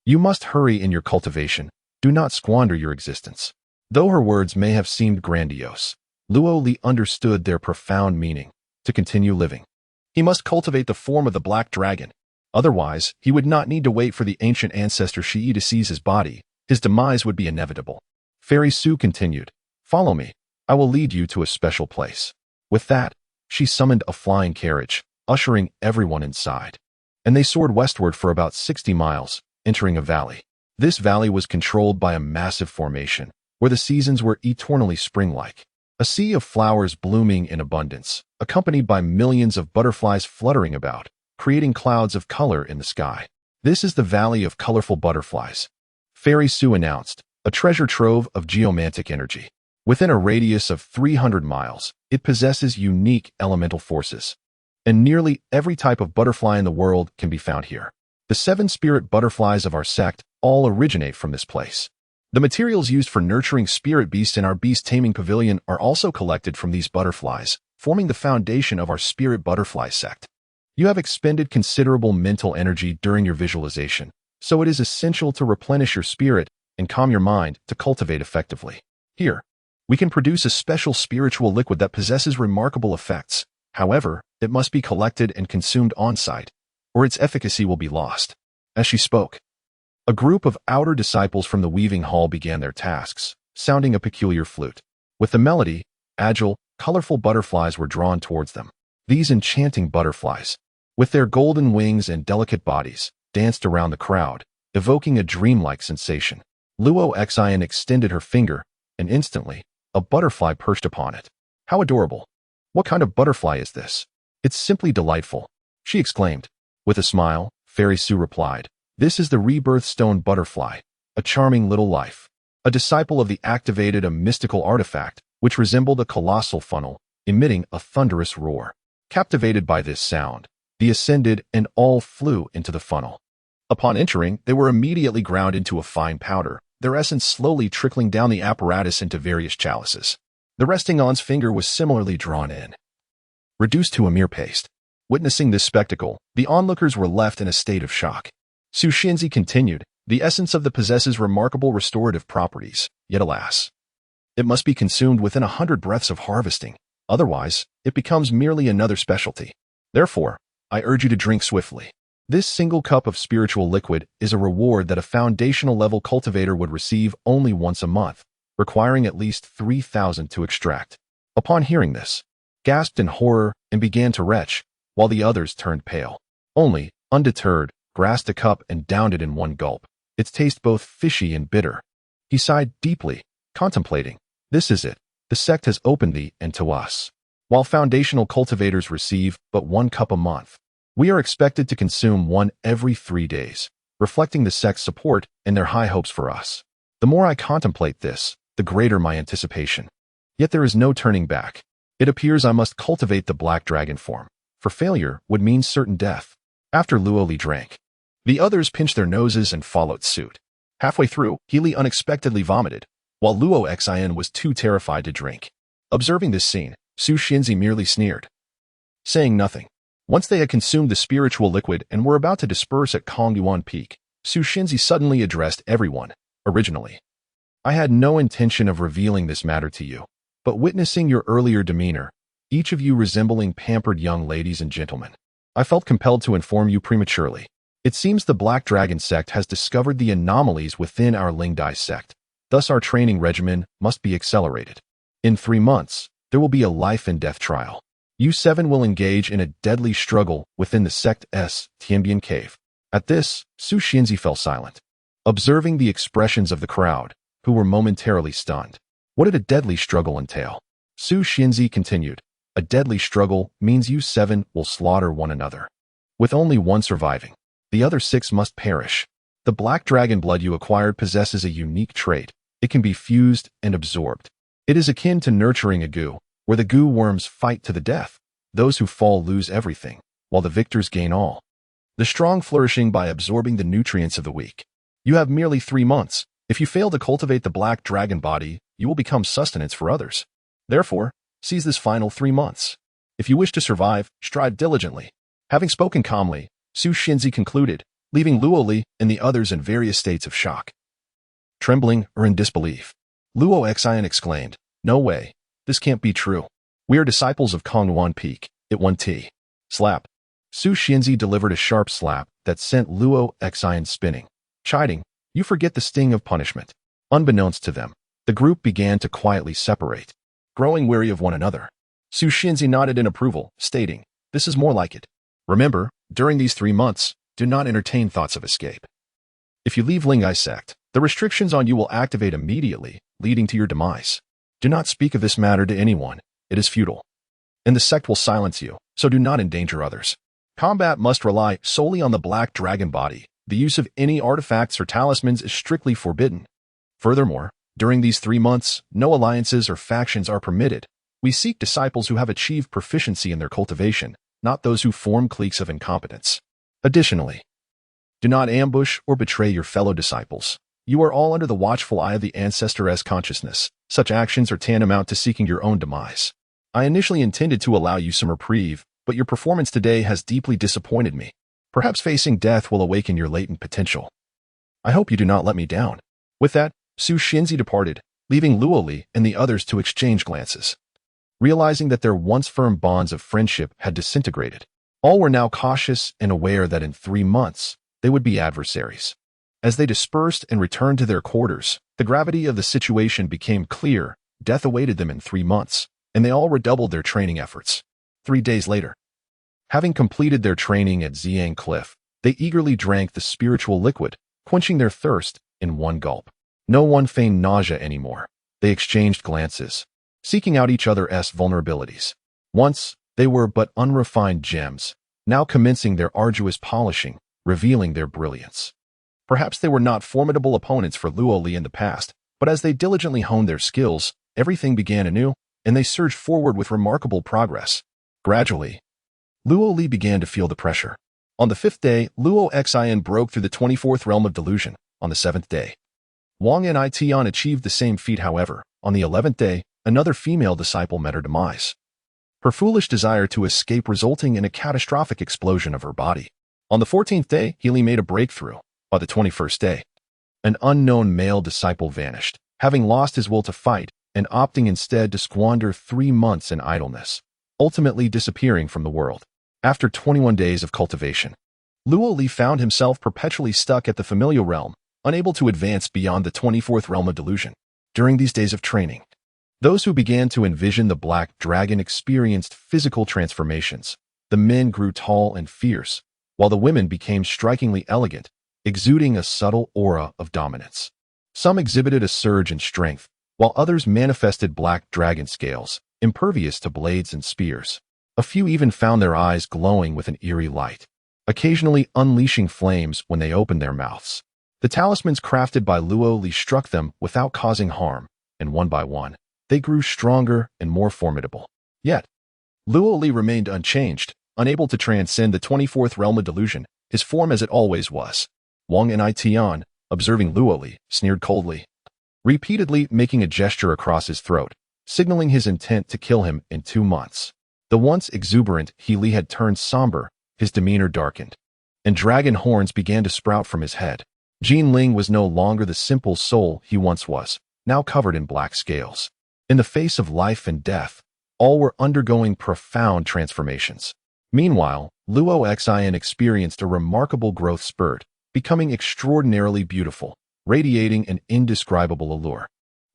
you must hurry in your cultivation. Do not squander your existence. Though her words may have seemed grandiose, Luo Li understood their profound meaning. To continue living, he must cultivate the form of the black dragon. Otherwise, he would not need to wait for the ancient ancestor Shi to seize his body. His demise would be inevitable. Fairy Su continued, follow me. I will lead you to a special place. With that, she summoned a flying carriage, ushering everyone inside. And they soared westward for about 60 miles, entering a valley. This valley was controlled by a massive formation, where the seasons were eternally spring-like. A sea of flowers blooming in abundance, accompanied by millions of butterflies fluttering about, creating clouds of color in the sky. This is the Valley of Colorful Butterflies. Fairy Su announced, a treasure trove of geomantic energy. Within a radius of 300 miles, it possesses unique elemental forces. And nearly every type of butterfly in the world can be found here. The 7 spirit butterflies of our sect all originate from this place. The materials used for nurturing spirit beasts in our beast taming pavilion are also collected from these butterflies, forming the foundation of our spirit butterfly sect. You have expended considerable mental energy during your visualization, so it is essential to replenish your spirit and calm your mind to cultivate effectively. Here, we can produce a special spiritual liquid that possesses remarkable effects. However, it must be collected and consumed on-site, or its efficacy will be lost. As she spoke, a group of outer disciples from the weaving hall began their tasks, sounding a peculiar flute. With the melody, agile, colorful butterflies were drawn towards them. These enchanting butterflies, with their golden wings and delicate bodies, danced around the crowd, evoking a dreamlike sensation. Luo Xian extended her finger, and instantly, a butterfly perched upon it. How adorable! What kind of butterfly is this? It's simply delightful, she exclaimed. With a smile, Fairy Su replied, this is the rebirth stone butterfly, a charming little life. A disciple of the activated a mystical artifact, which resembled a colossal funnel, emitting a thunderous roar. Captivated by this sound, the ascended and all flew into the funnel. Upon entering, they were immediately ground into a fine powder, their essence slowly trickling down the apparatus into various chalices. The resting on's finger was similarly drawn in, reduced to a mere paste. Witnessing this spectacle, the onlookers were left in a state of shock. Su Xinzi continued, the essence of the possesses remarkable restorative properties, yet alas, it must be consumed within 100 breaths of harvesting, otherwise, it becomes merely another specialty. Therefore, I urge you to drink swiftly. This single cup of spiritual liquid is a reward that a foundational level cultivator would receive only once a month, requiring at least 3,000 to extract. Upon hearing this, gasped in horror and began to retch, while the others turned pale. Only, undeterred, grasped the cup and downed it in one gulp, its taste both fishy and bitter. He sighed deeply, contemplating, this is it, the sect has opened thee and to us. While foundational cultivators receive but 1 cup a month, we are expected to consume 1 every 3 days, reflecting the sect's support and their high hopes for us. The more I contemplate this, the greater my anticipation. Yet there is no turning back. It appears I must cultivate the black dragon form, for failure would mean certain death. After Luo Li drank, the others pinched their noses and followed suit. Halfway through, Healy unexpectedly vomited, while Luo Xian was too terrified to drink. Observing this scene, Su Xinzi merely sneered, saying nothing. Once they had consumed the spiritual liquid and were about to disperse at Kongyuan Peak, Su Xinzi suddenly addressed everyone. Originally, I had no intention of revealing this matter to you, but witnessing your earlier demeanor, each of you resembling pampered young ladies and gentlemen, I felt compelled to inform you prematurely. It seems the Black Dragon sect has discovered the anomalies within our Lingdai sect. Thus our training regimen must be accelerated. In 3 months, there will be a life and death trial. You 7 will engage in a deadly struggle within the sect's Tianbian cave. At this, Su Xinzi fell silent, observing the expressions of the crowd, who were momentarily stunned. What did a deadly struggle entail? Su Xinzi continued. A deadly struggle means you 7 will slaughter one another. With only one surviving, the other 6 must perish. The black dragon blood you acquired possesses a unique trait. It can be fused and absorbed. It is akin to nurturing a goo, where the goo worms fight to the death. Those who fall lose everything, while the victors gain all. The strong flourishing by absorbing the nutrients of the weak. You have merely 3 months. If you fail to cultivate the black dragon body, you will become sustenance for others. Therefore, seize this final 3 months. If you wish to survive, strive diligently. Having spoken calmly, Su Xinzi concluded, leaving Luo Li and the others in various states of shock. Trembling or in disbelief, Luo Xian exclaimed, "No way, this can't be true. We are disciples of Kongwan Peak, it 1T. Slap. Su Xinzi delivered a sharp slap that sent Luo Xian spinning. Chiding, "You forget the sting of punishment." Unbeknownst to them, the group began to quietly separate. Growing weary of one another, Su Xinzi nodded in approval, stating, "This is more like it. Remember, during these 3 months, do not entertain thoughts of escape. If you leave Lingai sect, the restrictions on you will activate immediately, leading to your demise. Do not speak of this matter to anyone. It is futile. And the sect will silence you, so do not endanger others. Combat must rely solely on the black dragon body. The use of any artifacts or talismans is strictly forbidden. Furthermore, during these 3 months, no alliances or factions are permitted. We seek disciples who have achieved proficiency in their cultivation, not those who form cliques of incompetence. Additionally, do not ambush or betray your fellow disciples. You are all under the watchful eye of the Ancestor-S consciousness. Such actions are tantamount to seeking your own demise. I initially intended to allow you some reprieve, but your performance today has deeply disappointed me. Perhaps facing death will awaken your latent potential. I hope you do not let me down." With that, Su Xinzi departed, leaving Luo Li and the others to exchange glances. Realizing that their once firm bonds of friendship had disintegrated, all were now cautious and aware that in 3 months, they would be adversaries. As they dispersed and returned to their quarters, the gravity of the situation became clear. Death awaited them in 3 months, and they all redoubled their training efforts. 3 days later, having completed their training at Xiang Cliff, they eagerly drank the spiritual liquid, quenching their thirst in one gulp. No one feigned nausea anymore. They exchanged glances, seeking out each other's vulnerabilities. Once, they were but unrefined gems, now commencing their arduous polishing, revealing their brilliance. Perhaps they were not formidable opponents for Luo Li in the past, but as they diligently honed their skills, everything began anew, and they surged forward with remarkable progress. Gradually, Luo Li began to feel the pressure. On the 5th day, Luo Xian broke through the 24th realm of delusion. On the 7th day, Wang and Itian achieved the same feat. However, on the 11th day, another female disciple met her demise. Her foolish desire to escape resulting in a catastrophic explosion of her body. On the 14th day, Healy made a breakthrough. On the 21st day, an unknown male disciple vanished, having lost his will to fight and opting instead to squander 3 months in idleness, ultimately disappearing from the world. After 21 days of cultivation, Luo Li found himself perpetually stuck at the familial realm, unable to advance beyond the 24th realm of delusion. During these days of training, those who began to envision the black dragon experienced physical transformations. The men grew tall and fierce, while the women became strikingly elegant, exuding a subtle aura of dominance. Some exhibited a surge in strength, while others manifested black dragon scales, impervious to blades and spears. A few even found their eyes glowing with an eerie light, occasionally unleashing flames when they opened their mouths. The talismans crafted by Luo Li struck them without causing harm, and one by one, they grew stronger and more formidable. Yet, Luo Li remained unchanged, unable to transcend the 24th realm of delusion, his form as it always was. Wang and Itian, observing Luo Li, sneered coldly, repeatedly making a gesture across his throat, signaling his intent to kill him in 2 months. The once exuberant Healy had turned somber, his demeanor darkened, and dragon horns began to sprout from his head. Jin Ling was no longer the simple soul he once was, now covered in black scales. In the face of life and death, all were undergoing profound transformations. Meanwhile, Luo Xian experienced a remarkable growth spurt, becoming extraordinarily beautiful, radiating an indescribable allure.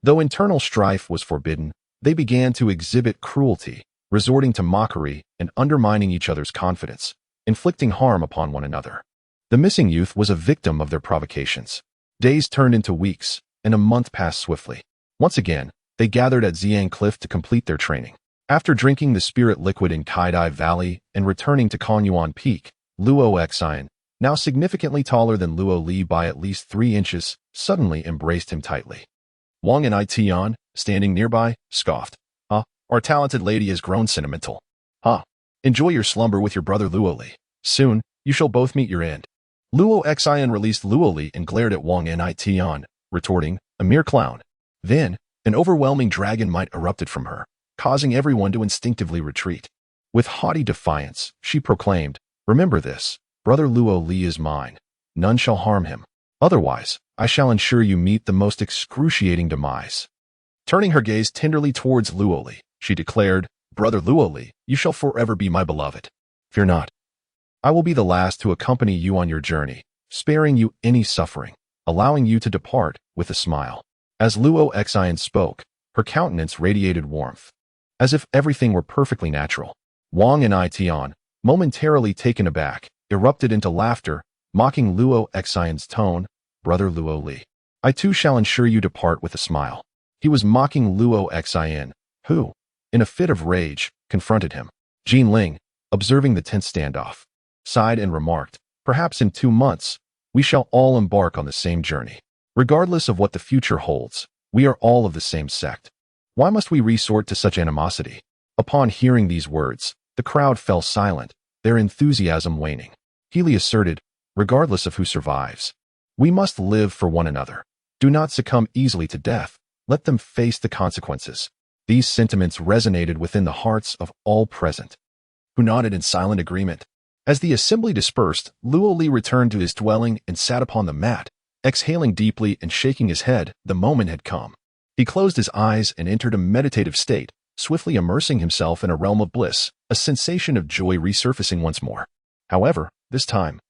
Though internal strife was forbidden, they began to exhibit cruelty, resorting to mockery and undermining each other's confidence, inflicting harm upon one another. The missing youth was a victim of their provocations. Days turned into weeks, and a month passed swiftly. Once again, they gathered at Xiang Cliff to complete their training. After drinking the spirit liquid in Kaidai Valley and returning to Konyuan Peak, Luo Xian, now significantly taller than Luo Li by at least 3 inches, suddenly embraced him tightly. Wang and Tian, standing nearby, scoffed. Our talented lady has grown sentimental. Enjoy your slumber with your brother Luo Li. Soon, you shall both meet your end. Luo Xian released Luo Li and glared at Wang and Tian, retorting, a mere clown. Then, an overwhelming dragon might erupted from her, causing everyone to instinctively retreat. With haughty defiance, she proclaimed, remember this, brother Luo Li is mine. None shall harm him. Otherwise, I shall ensure you meet the most excruciating demise. Turning her gaze tenderly towards Luo Li, she declared, brother Luo Li, you shall forever be my beloved. Fear not. I will be the last to accompany you on your journey, sparing you any suffering, allowing you to depart with a smile. As Luo Xian spoke, her countenance radiated warmth, as if everything were perfectly natural. Wang and Tian, momentarily taken aback, erupted into laughter, mocking Luo Xian's tone, brother Luo Li. I too shall ensure you depart with a smile. He was mocking Luo Xian, who, in a fit of rage, confronted him. Jin Ling, observing the tense standoff, sighed and remarked, perhaps in 2 months, we shall all embark on the same journey. Regardless of what the future holds, we are all of the same sect. Why must we resort to such animosity? Upon hearing these words, the crowd fell silent, their enthusiasm waning. Healy asserted, regardless of who survives, we must live for one another. Do not succumb easily to death. Let them face the consequences. These sentiments resonated within the hearts of all present, who nodded in silent agreement. As the assembly dispersed, Luo Li returned to his dwelling and sat upon the mat, exhaling deeply and shaking his head. The moment had come. He closed his eyes and entered a meditative state, swiftly immersing himself in a realm of bliss, a sensation of joy resurfacing once more. However, this time,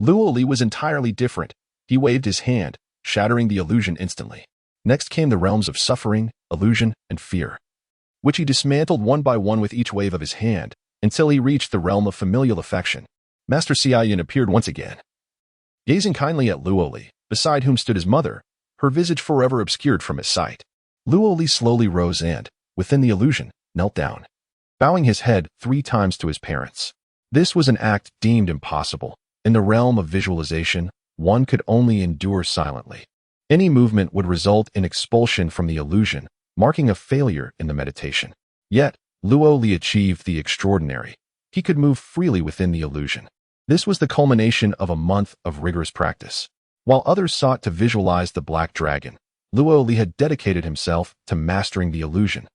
Luo Li was entirely different. He waved his hand, shattering the illusion instantly. Next came the realms of suffering, illusion, and fear, which he dismantled one by one with each wave of his hand, until he reached the realm of familial affection. Master Xiaoyan appeared once again. Gazing kindly at Luo Li, beside whom stood his mother, her visage forever obscured from his sight. Luo Li slowly rose and, within the illusion, knelt down, bowing his head 3 times to his parents. This was an act deemed impossible. In the realm of visualization, one could only endure silently. Any movement would result in expulsion from the illusion, marking a failure in the meditation. Yet, Luo Li achieved the extraordinary. He could move freely within the illusion. This was the culmination of a month of rigorous practice. While others sought to visualize the black dragon, Luo Li had dedicated himself to mastering the illusion,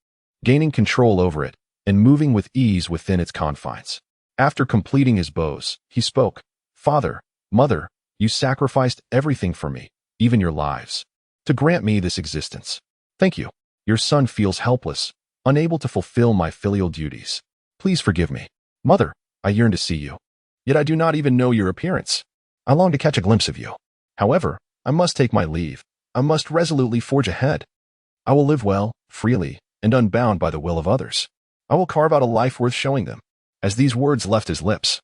gaining control over it, and moving with ease within its confines. After completing his bows, he spoke, Father, Mother, you sacrificed everything for me, even your lives, to grant me this existence. Thank you. Your son feels helpless, unable to fulfill my filial duties. Please forgive me. Mother, I yearn to see you. Yet I do not even know your appearance. I long to catch a glimpse of you. However, I must take my leave. I must resolutely forge ahead. I will live well, freely, and unbound by the will of others. I will carve out a life worth showing them. As these words left his lips,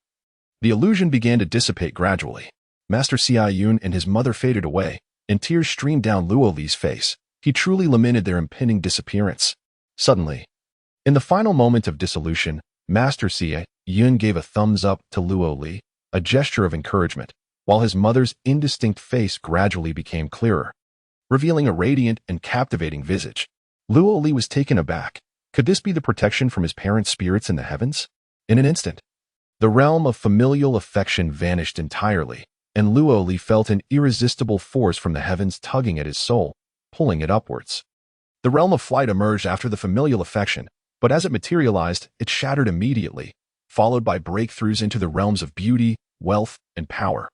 the illusion began to dissipate gradually. Master Xiaoyun and his mother faded away, and tears streamed down Luo Li's face. He truly lamented their impending disappearance. Suddenly, in the final moment of dissolution, Master Xiaoyun gave a thumbs up to Luo Li, a gesture of encouragement, while his mother's indistinct face gradually became clearer, revealing a radiant and captivating visage. Luo Li was taken aback. Could this be the protection from his parents' spirits in the heavens? In an instant, the realm of familial affection vanished entirely, and Luo Li felt an irresistible force from the heavens tugging at his soul, pulling it upwards. The realm of flight emerged after the familial affection, but as it materialized, it shattered immediately, followed by breakthroughs into the realms of beauty, wealth, and power.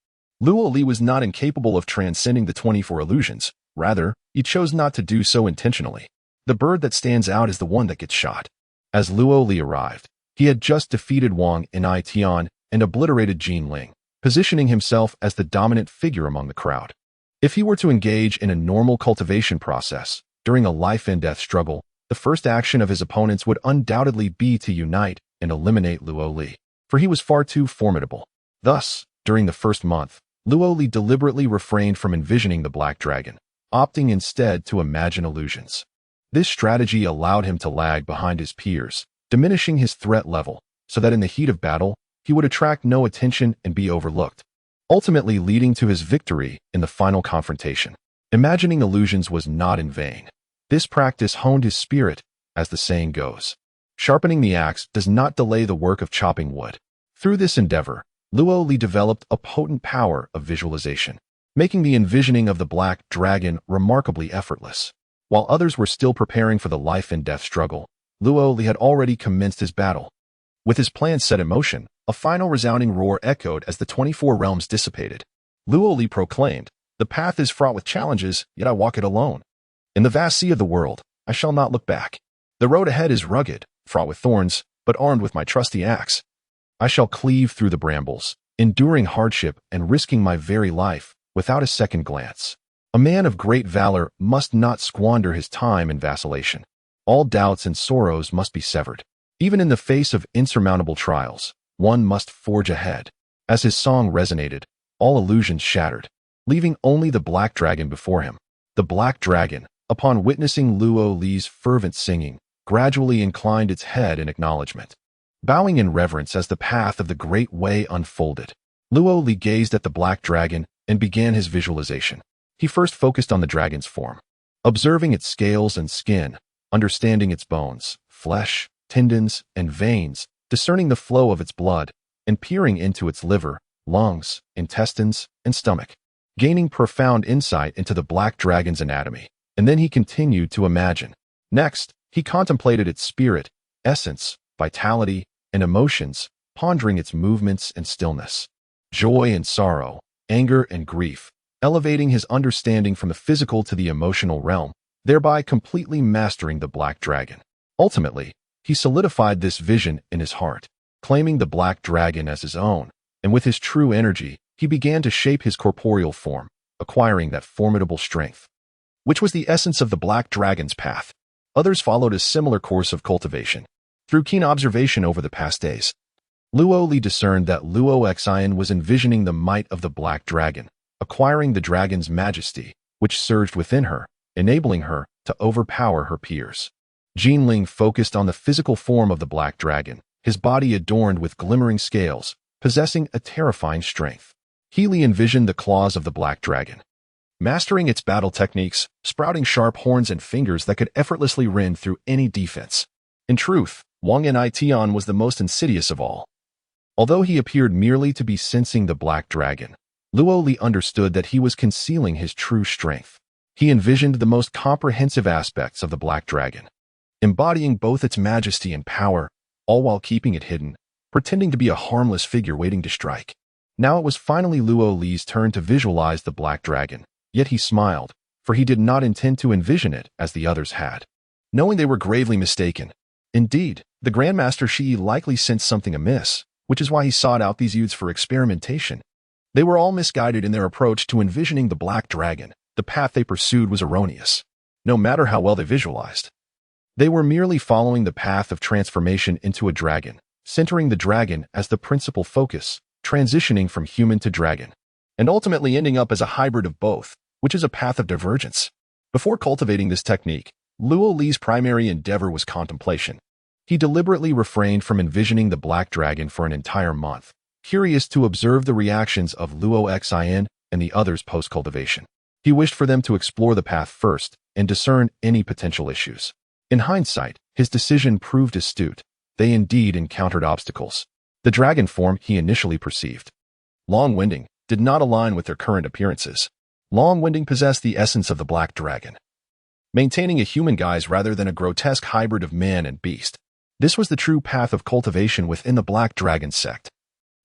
Luo Li was not incapable of transcending the 24 illusions. Rather, he chose not to do so intentionally. The bird that stands out is the one that gets shot. As Luo Li arrived, he had just defeated Wang and Tian and obliterated Jin Ling, positioning himself as the dominant figure among the crowd. If he were to engage in a normal cultivation process during a life-and-death struggle, the first action of his opponents would undoubtedly be to unite and eliminate Luo Li, for he was far too formidable. Thus, during the first month, Luo Li deliberately refrained from envisioning the black dragon, opting instead to imagine illusions. This strategy allowed him to lag behind his peers, diminishing his threat level so that in the heat of battle, he would attract no attention and be overlooked, ultimately leading to his victory in the final confrontation. Imagining illusions was not in vain. This practice honed his spirit, as the saying goes. Sharpening the axe does not delay the work of chopping wood. Through this endeavor, Luo Li developed a potent power of visualization, making the envisioning of the black dragon remarkably effortless. While others were still preparing for the life and death struggle, Luo Li had already commenced his battle. With his plans set in motion, a final resounding roar echoed as the 24 realms dissipated. Luo Li proclaimed, "The path is fraught with challenges, yet I walk it alone. In the vast sea of the world, I shall not look back. The road ahead is rugged, fraught with thorns, but armed with my trusty axe. I shall cleave through the brambles, enduring hardship and risking my very life, without a second glance." A man of great valor must not squander his time in vacillation. All doubts and sorrows must be severed. Even in the face of insurmountable trials, one must forge ahead. As his song resonated, all illusions shattered, leaving only the black dragon before him. The black dragon, upon witnessing Luo Li's fervent singing, gradually inclined its head in acknowledgement. Bowing in reverence as the path of the Great Way unfolded, Luo Li gazed at the black dragon and began his visualization. He first focused on the dragon's form, observing its scales and skin, understanding its bones, flesh, tendons, and veins, discerning the flow of its blood, and peering into its liver, lungs, intestines, and stomach, gaining profound insight into the black dragon's anatomy. And then he continued to imagine. Next, he contemplated its spirit, essence, vitality, and emotions, pondering its movements and stillness, joy and sorrow, anger and grief, elevating his understanding from the physical to the emotional realm, thereby completely mastering the black dragon. Ultimately, he solidified this vision in his heart, claiming the black dragon as his own, and with his true energy, he began to shape his corporeal form, acquiring that formidable strength, which was the essence of the black dragon's path. Others followed a similar course of cultivation. Through keen observation over the past days, Luo Li discerned that Luo Xian was envisioning the might of the black dragon, acquiring the dragon's majesty, which surged within her, enabling her to overpower her peers. Jinling focused on the physical form of the black dragon, his body adorned with glimmering scales, possessing a terrifying strength. Healy envisioned the claws of the black dragon, mastering its battle techniques, sprouting sharp horns and fingers that could effortlessly rend through any defense. In truth, Wang Tian was the most insidious of all. Although he appeared merely to be sensing the black dragon, Luo Li understood that he was concealing his true strength. He envisioned the most comprehensive aspects of the black dragon, embodying both its majesty and power, all while keeping it hidden, pretending to be a harmless figure waiting to strike. Now it was finally Luo Li's turn to visualize the black dragon, yet he smiled, for he did not intend to envision it as the others had, knowing they were gravely mistaken. Indeed, the Grandmaster Shi likely sensed something amiss, which is why he sought out these youths for experimentation. They were all misguided in their approach to envisioning the black dragon. The path they pursued was erroneous, no matter how well they visualized. They were merely following the path of transformation into a dragon, centering the dragon as the principal focus, transitioning from human to dragon, and ultimately ending up as a hybrid of both, which is a path of divergence. Before cultivating this technique, Luo Li's primary endeavor was contemplation. He deliberately refrained from envisioning the black dragon for an entire month, curious to observe the reactions of Luo Xian and the others post-cultivation. He wished for them to explore the path first and discern any potential issues. In hindsight, his decision proved astute. They indeed encountered obstacles. The dragon form he initially perceived, long-winding, did not align with their current appearances. Long-winding possessed the essence of the black dragon, maintaining a human guise rather than a grotesque hybrid of man and beast. This was the true path of cultivation within the black dragon sect,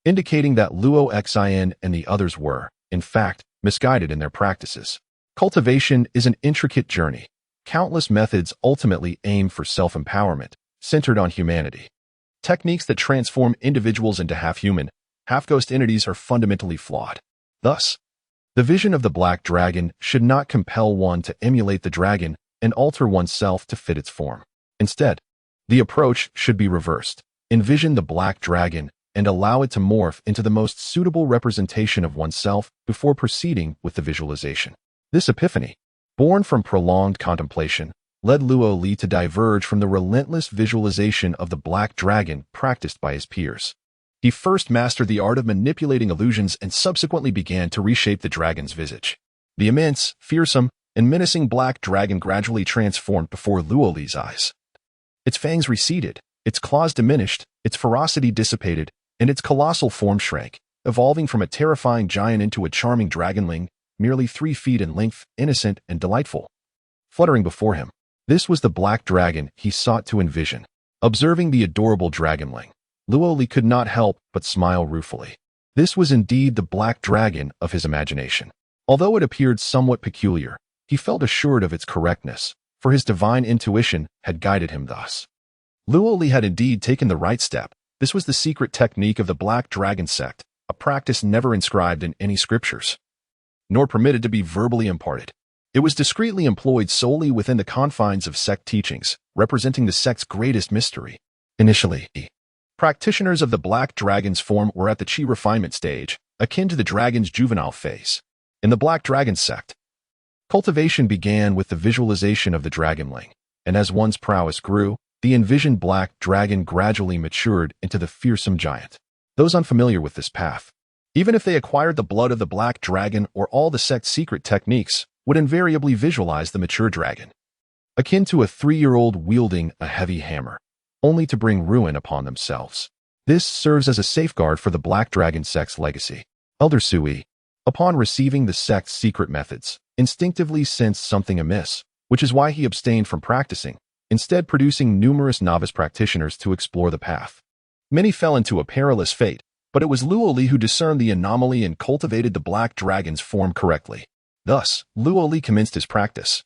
indicating that Luo Xian and the others were, in fact, misguided in their practices. Cultivation is an intricate journey. Countless methods ultimately aim for self-empowerment, centered on humanity. Techniques that transform individuals into half-human, half-ghost entities are fundamentally flawed. Thus, the vision of the black dragon should not compel one to emulate the dragon and alter oneself to fit its form. Instead, the approach should be reversed. Envision the black dragon and allow it to morph into the most suitable representation of oneself before proceeding with the visualization. This epiphany, born from prolonged contemplation, led Luo Li to diverge from the relentless visualization of the black dragon practiced by his peers. He first mastered the art of manipulating illusions and subsequently began to reshape the dragon's visage. The immense, fearsome, and menacing black dragon gradually transformed before Luo Li's eyes. Its fangs receded, its claws diminished, its ferocity dissipated, and its colossal form shrank, evolving from a terrifying giant into a charming dragonling, merely 3 feet in length, innocent and delightful. Fluttering before him, this was the black dragon he sought to envision. Observing the adorable dragonling, Luo Li could not help but smile ruefully. This was indeed the black dragon of his imagination. Although it appeared somewhat peculiar, he felt assured of its correctness, for his divine intuition had guided him thus. Luo Li had indeed taken the right step. This was the secret technique of the Black Dragon sect, a practice never inscribed in any scriptures, nor permitted to be verbally imparted. It was discreetly employed solely within the confines of sect teachings, representing the sect's greatest mystery. Initially, practitioners of the Black Dragon's form were at the chi refinement stage, akin to the dragon's juvenile phase. In the Black Dragon sect, cultivation began with the visualization of the dragonling, and as one's prowess grew, the envisioned black dragon gradually matured into the fearsome giant. Those unfamiliar with this path, even if they acquired the blood of the black dragon or all the sect's secret techniques, would invariably visualize the mature dragon, akin to a 3-year-old wielding a heavy hammer, only to bring ruin upon themselves. This serves as a safeguard for the Black Dragon sect's legacy. Elder Sui, upon receiving the sect's secret methods, instinctively sensed something amiss, which is why he abstained from practicing, instead producing numerous novice practitioners to explore the path. Many fell into a perilous fate, but it was Luo Li who discerned the anomaly and cultivated the black dragon's form correctly. Thus, Luo Li commenced his practice,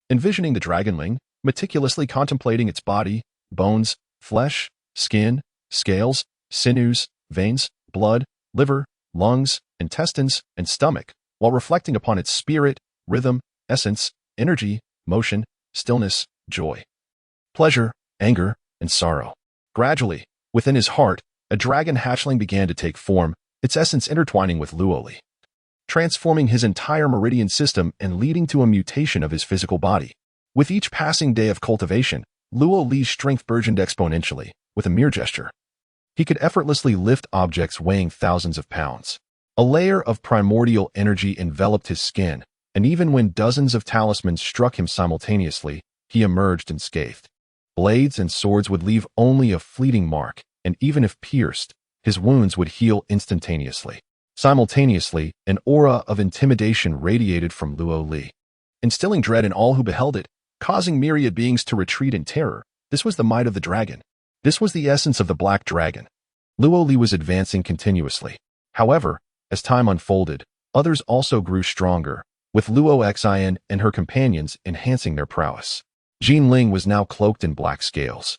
envisioning the dragonling, meticulously contemplating its body, bones, flesh, skin, scales, sinews, veins, blood, liver, lungs, intestines, and stomach, while reflecting upon its spirit, rhythm, essence, energy, motion, stillness, joy, pleasure, anger, and sorrow. Gradually, within his heart, a dragon hatchling began to take form, its essence intertwining with Luo Li, transforming his entire meridian system and leading to a mutation of his physical body. With each passing day of cultivation, Luo Li's strength burgeoned exponentially. With a mere gesture, he could effortlessly lift objects weighing thousands of pounds. A layer of primordial energy enveloped his skin, and even when dozens of talismans struck him simultaneously, he emerged unscathed. Blades and swords would leave only a fleeting mark, and even if pierced, his wounds would heal instantaneously. Simultaneously, an aura of intimidation radiated from Luo Li, instilling dread in all who beheld it, causing myriad beings to retreat in terror. This was the might of the dragon. This was the essence of the black dragon. Luo Li was advancing continuously. However, as time unfolded, others also grew stronger, with Luo Xin and her companions enhancing their prowess. Jin Ling was now cloaked in black scales,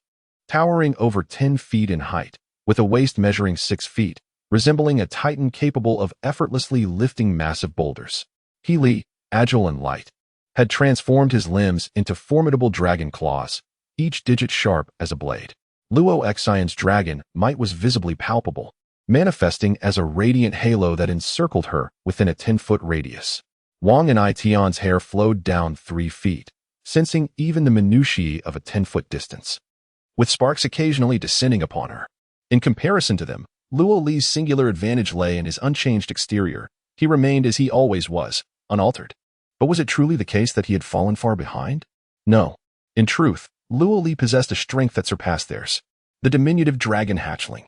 towering over 10 feet in height, with a waist measuring 6 feet, resembling a titan capable of effortlessly lifting massive boulders. He Li, agile and light, had transformed his limbs into formidable dragon claws, each digit sharp as a blade. Luo Xion's dragon might was visibly palpable, manifesting as a radiant halo that encircled her within a 10-foot radius. Wang and Itian's hair flowed down 3 feet, sensing even the minutiae of a 10-foot distance, with sparks occasionally descending upon her. In comparison to them, Luo Li's singular advantage lay in his unchanged exterior. He remained as he always was, unaltered. But was it truly the case that he had fallen far behind? No. In truth, Luo Li possessed a strength that surpassed theirs. The diminutive dragon hatchling,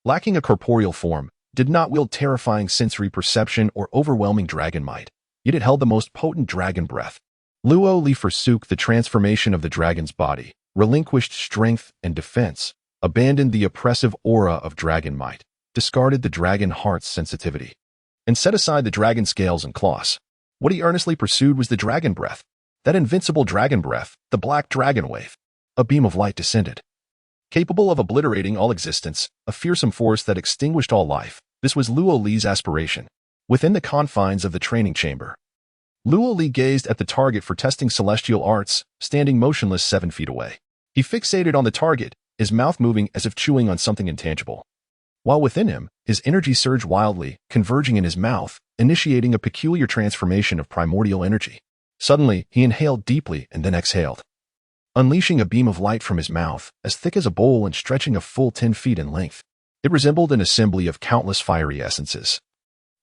lacking a corporeal form, did not wield terrifying sensory perception or overwhelming dragon might, yet it held the most potent dragon breath. Luo Li forsook the transformation of the dragon's body, relinquished strength and defense, abandoned the oppressive aura of dragon might, discarded the dragon heart's sensitivity, and set aside the dragon scales and claws. What he earnestly pursued was the dragon breath, that invincible dragon breath, the black dragon wave. A beam of light descended, capable of obliterating all existence, a fearsome force that extinguished all life. This was Luo Li's aspiration. Within the confines of the training chamber, Luo Li gazed at the target for testing celestial arts, standing motionless 7 feet away. He fixated on the target, his mouth moving as if chewing on something intangible. While within him, his energy surged wildly, converging in his mouth, initiating a peculiar transformation of primordial energy. Suddenly, he inhaled deeply and then exhaled. unleashing a beam of light from his mouth, as thick as a bowl and stretching a full 10 feet in length. It resembled an assembly of countless fiery essences,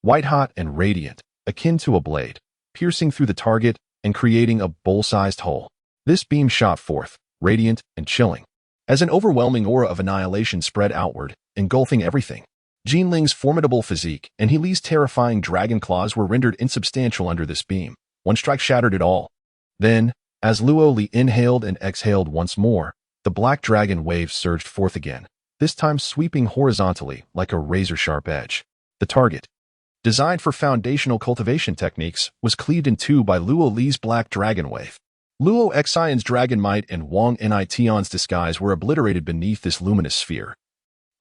white-hot and radiant, akin to a blade, piercing through the target and creating a bowl-sized hole. This beam shot forth, radiant and chilling, as an overwhelming aura of annihilation spread outward, engulfing everything. Jinling's formidable physique and Healy's terrifying dragon claws were rendered insubstantial under this beam. One strike shattered it all. Then, as Luo Li inhaled and exhaled once more, the black dragon wave surged forth again, this time sweeping horizontally like a razor-sharp edge. The target, designed for foundational cultivation techniques, was cleaved in two by Luo Li's black dragon wave. Luo Xian's dragon might and Wang Nition's disguise were obliterated beneath this luminous sphere.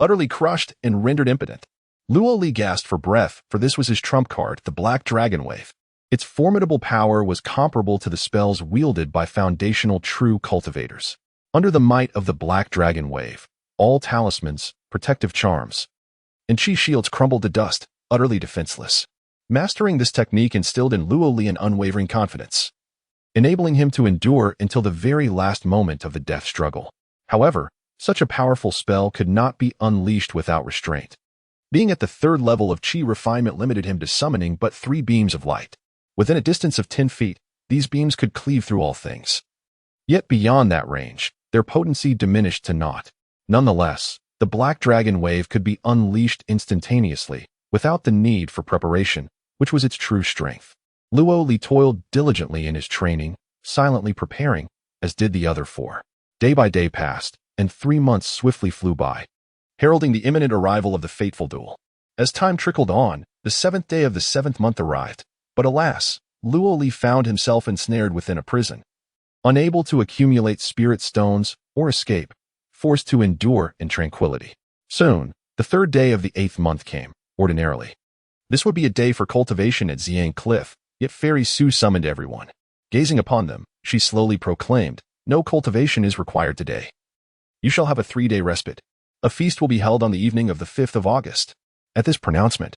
Utterly crushed and rendered impotent, Luo Li gasped for breath, for this was his trump card, the black dragon wave. Its formidable power was comparable to the spells wielded by foundational true cultivators. Under the might of the black dragon wave, all talismans, protective charms, and chi shields crumbled to dust, utterly defenseless. Mastering this technique instilled in Luo Li an unwavering confidence, enabling him to endure until the very last moment of the death struggle. However, such a powerful spell could not be unleashed without restraint. Being at the third level of chi refinement limited him to summoning but 3 beams of light. Within a distance of 10 feet, these beams could cleave through all things. Yet beyond that range, their potency diminished to naught. Nonetheless, the black dragon wave could be unleashed instantaneously, without the need for preparation, which was its true strength. Luo Li toiled diligently in his training, silently preparing, as did the other 4. Day by day passed, and 3 months swiftly flew by, heralding the imminent arrival of the fateful duel. As time trickled on, the 7th day of the 7th month arrived, but alas, Luo Li found himself ensnared within a prison, unable to accumulate spirit stones or escape, forced to endure in tranquility. Soon, the 3rd day of the 8th month came. Ordinarily, this would be a day for cultivation at Xiang Cliff, yet Fairy Su summoned everyone. Gazing upon them, she slowly proclaimed, "No cultivation is required today. You shall have a 3-day respite. A feast will be held on the evening of the 5th of August." At this pronouncement,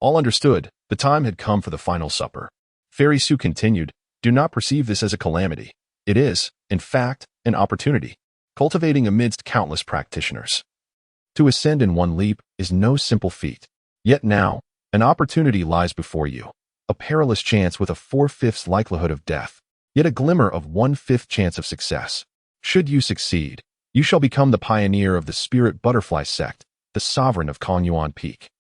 all understood the time had come for the final supper. Fairy Su continued, "Do not perceive this as a calamity. It is, in fact, an opportunity. Cultivating amidst countless practitioners, to ascend in one leap is no simple feat. Yet now, an opportunity lies before you. A perilous chance with a 4/5 likelihood of death, yet a glimmer of 1/5 chance of success. Should you succeed, you shall become the pioneer of the Spirit Butterfly sect, the sovereign of Kongyuan Peak,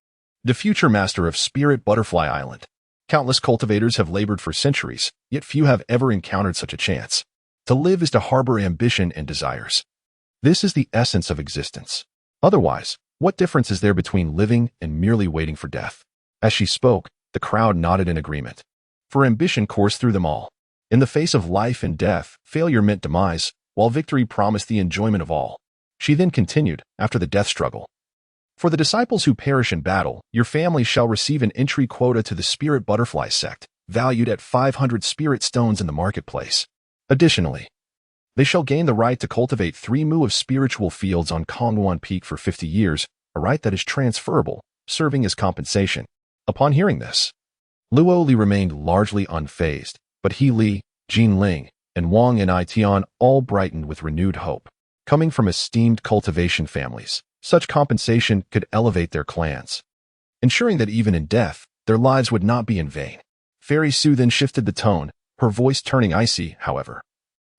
the future master of Spirit Butterfly Island. Countless cultivators have labored for centuries, yet few have ever encountered such a chance. To live is to harbor ambition and desires. This is the essence of existence. Otherwise, what difference is there between living and merely waiting for death?" As she spoke, the crowd nodded in agreement. For ambition coursed through them all. In the face of life and death, failure meant demise, while victory promised the enjoyment of all. She then continued, after the death struggle, "For the disciples who perish in battle, your family shall receive an entry quota to the Spirit Butterfly sect, valued at 500 spirit stones in the marketplace. Additionally, they shall gain the right to cultivate 3 mu of spiritual fields on Kongyuan Peak for 50 years, a right that is transferable, serving as compensation." Upon hearing this, Luo Li remained largely unfazed, but He Li, Jin Ling, and Wang Nition all brightened with renewed hope. Coming from esteemed cultivation families, such compensation could elevate their clans, ensuring that even in death, their lives would not be in vain. Fairy Su then shifted the tone, her voice turning icy, however.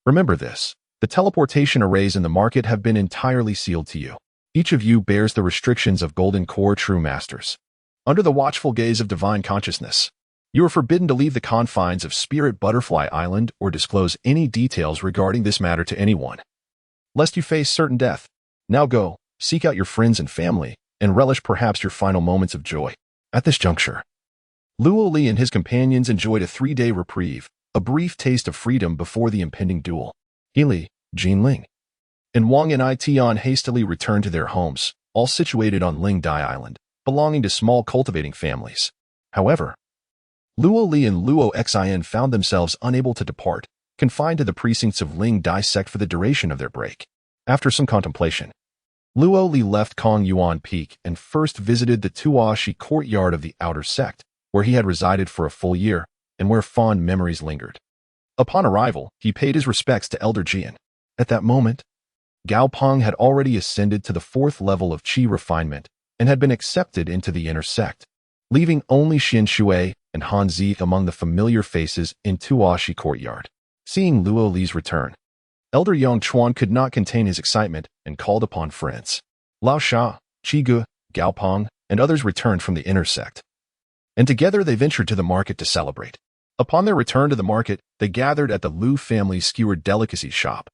"Remember this. The teleportation arrays in the market have been entirely sealed to you. Each of you bears the restrictions of Golden Core True Masters. Under the watchful gaze of divine consciousness, you are forbidden to leave the confines of Spirit Butterfly Island or disclose any details regarding this matter to anyone, lest you face certain death. Now go, seek out your friends and family, and relish perhaps your final moments of joy." At this juncture, Luo Li and his companions enjoyed a 3-day reprieve, a brief taste of freedom before the impending duel. He Li, Jin Ling, and Wang Nition hastily returned to their homes, all situated on Ling Dai Island, belonging to small cultivating families. However, Luo Li and Luo Xin found themselves unable to depart, confined to the precincts of Ling Dai sect for the duration of their break. After some contemplation, Luo Li left Kongyuan Peak and first visited the Tuashi courtyard of the outer sect, where he had resided for a full year, and where fond memories lingered. Upon arrival, he paid his respects to Elder Jian, At that moment, Gao Peng had already ascended to the 4th level of qi refinement and had been accepted into the inner sect, leaving only Xian Shui and Han Zi among the familiar faces in Tuashi Courtyard. Seeing Luo Li's return, Elder Yang Chuan could not contain his excitement and called upon friends. Lao Sha, Qi Gu, Gao Peng, and others returned from the inner sect, and together they ventured to the market to celebrate. Upon their return to the market, they gathered at the Lu family's skewered delicacies shop.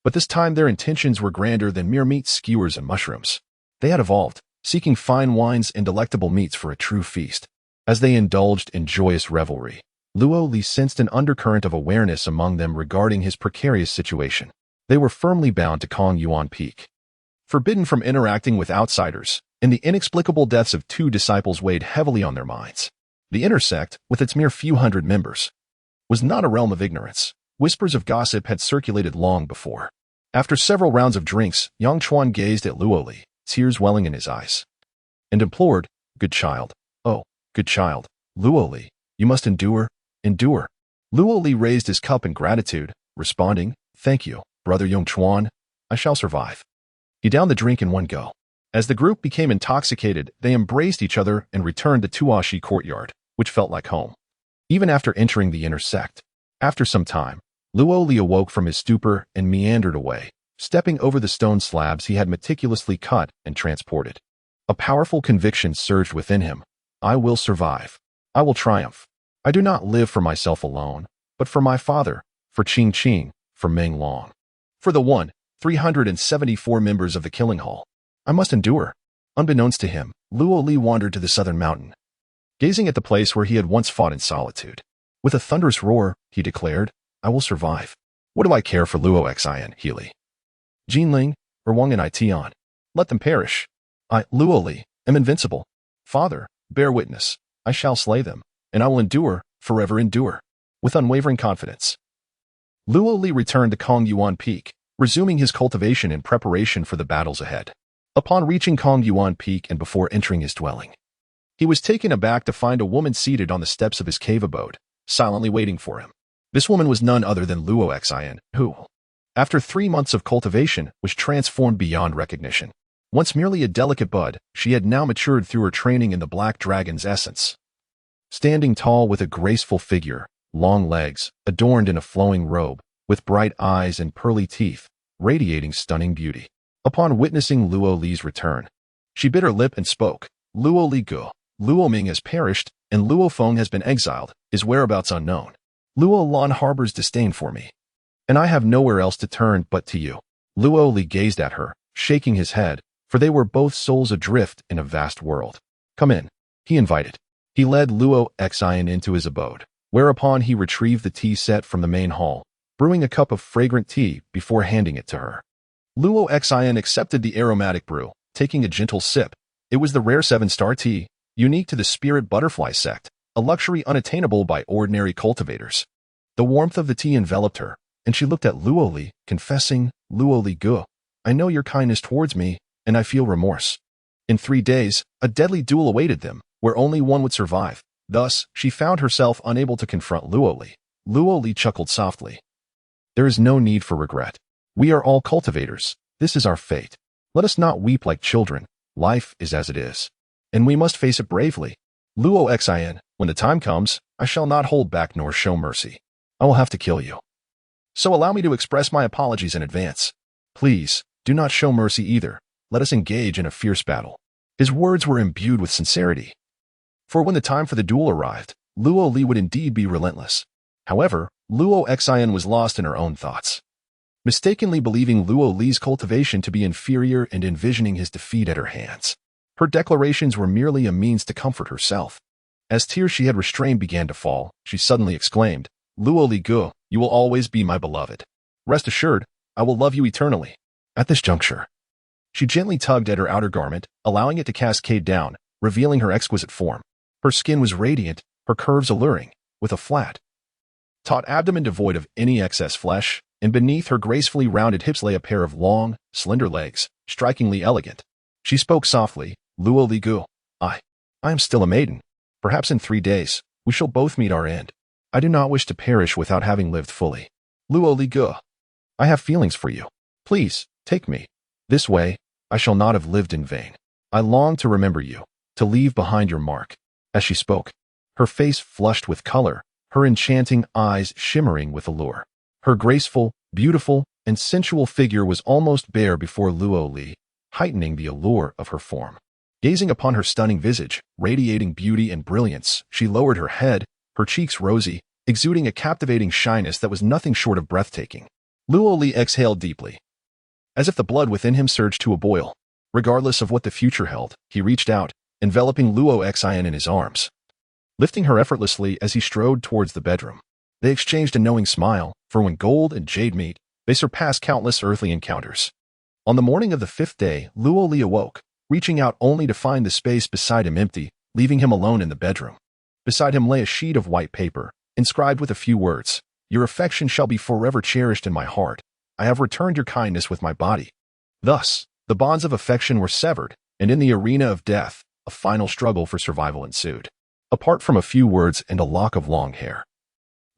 But this time their intentions were grander than mere meat skewers and mushrooms. They had evolved, seeking fine wines and delectable meats for a true feast. As they indulged in joyous revelry, Luo Li sensed an undercurrent of awareness among them regarding his precarious situation. They were firmly bound to Kong Yuan Peak, forbidden from interacting with outsiders, and the inexplicable deaths of 2 disciples weighed heavily on their minds. The inner sect, with its mere few hundred members, was not a realm of ignorance. Whispers of gossip had circulated long before. After several rounds of drinks, Yang Chuan gazed at Luo Li, tears welling in his eyes, and implored, "Good child, oh, good child, Luo Li, you must endure, endure." Luo Li raised his cup in gratitude, responding, "Thank you, brother Yang Chuan, I shall survive." He downed the drink in one go. As the group became intoxicated, they embraced each other and returned to Tuashi Courtyard, which felt like home. Even after entering the inner sect, after some time, Luo Li awoke from his stupor and meandered away, stepping over the stone slabs he had meticulously cut and transported. A powerful conviction surged within him. I will survive. I will triumph. I do not live for myself alone, but for my father, for Qing Qing, for Meng Long, for the 374 members of the Killing Hall. I must endure. Unbeknownst to him, Luo Li wandered to the southern mountain, gazing at the place where he had once fought in solitude. With a thunderous roar, he declared, I will survive. What do I care for Luo Xian, Healy, Jinling, or Wang and Tian? Let them perish. I, Luo Li, am invincible. Father, bear witness. I shall slay them, and I will endure, forever endure. With unwavering confidence, Luo Li returned to Kong Yuan Peak, resuming his cultivation in preparation for the battles ahead. Upon reaching Kong Yuan Peak and before entering his dwelling, he was taken aback to find a woman seated on the steps of his cave abode, silently waiting for him. This woman was none other than Luo Xian, who, after 3 months of cultivation, was transformed beyond recognition. Once merely a delicate bud, she had now matured through her training in the Black Dragon's essence. Standing tall with a graceful figure, long legs, adorned in a flowing robe, with bright eyes and pearly teeth, radiating stunning beauty. Upon witnessing Luo Li's return, she bit her lip and spoke, Luo Li Gu, Luo Ming has perished, and Luo Feng has been exiled, his whereabouts unknown. Luo Lan harbors disdain for me, and I have nowhere else to turn but to you. Luo Li gazed at her, shaking his head, for they were both souls adrift in a vast world. Come in, he invited. He led Luo Xian into his abode, whereupon he retrieved the tea set from the main hall, brewing a cup of fragrant tea before handing it to her. Luo Xian accepted the aromatic brew, taking a gentle sip. It was the rare 7-star tea, unique to the Spirit Butterfly sect, a luxury unattainable by ordinary cultivators. The warmth of the tea enveloped her, and she looked at Luo Li, confessing, Luo Li Gu, I know your kindness towards me, and I feel remorse. In 3 days, a deadly duel awaited them, where only one would survive. Thus, she found herself unable to confront Luo Li. Luo Li chuckled softly. There is no need for regret. We are all cultivators. This is our fate. Let us not weep like children. Life is as it is, and we must face it bravely. Luo Xian, when the time comes, I shall not hold back nor show mercy. I will have to kill you. So allow me to express my apologies in advance. Please, do not show mercy either. Let us engage in a fierce battle. His words were imbued with sincerity. For when the time for the duel arrived, Luo Li would indeed be relentless. However, Luo Xian was lost in her own thoughts, mistakenly believing Luo Li's cultivation to be inferior and envisioning his defeat at her hands. Her declarations were merely a means to comfort herself. As tears she had restrained began to fall, she suddenly exclaimed, Luo Li Gu, you will always be my beloved. Rest assured, I will love you eternally. At this juncture, she gently tugged at her outer garment, allowing it to cascade down, revealing her exquisite form. Her skin was radiant, her curves alluring, with a flat, taut abdomen devoid of any excess flesh, and beneath her gracefully rounded hips lay a pair of long, slender legs, strikingly elegant. She spoke softly, Luo Li Gu, I am still a maiden. Perhaps in 3 days, we shall both meet our end. I do not wish to perish without having lived fully. Luo Li Gu. I have feelings for you. Please, take me. This way, I shall not have lived in vain. I long to remember you, to leave behind your mark." As she spoke, her face flushed with color, her enchanting eyes shimmering with allure. Her graceful, beautiful, and sensual figure was almost bare before Luo Li, heightening the allure of her form. Gazing upon her stunning visage, radiating beauty and brilliance, she lowered her head, her cheeks rosy, exuding a captivating shyness that was nothing short of breathtaking. Luo Li exhaled deeply, as if the blood within him surged to a boil. Regardless of what the future held, he reached out, enveloping Luo Xin in his arms, lifting her effortlessly as he strode towards the bedroom. They exchanged a knowing smile, for when gold and jade meet, they surpass countless earthly encounters. On the morning of the 5th day, Luo Li awoke, reaching out only to find the space beside him empty, leaving him alone in the bedroom. Beside him lay a sheet of white paper, inscribed with a few words, "Your affection shall be forever cherished in my heart. I have returned your kindness with my body." Thus, the bonds of affection were severed, and in the arena of death, a final struggle for survival ensued. Apart from a few words and a lock of long hair,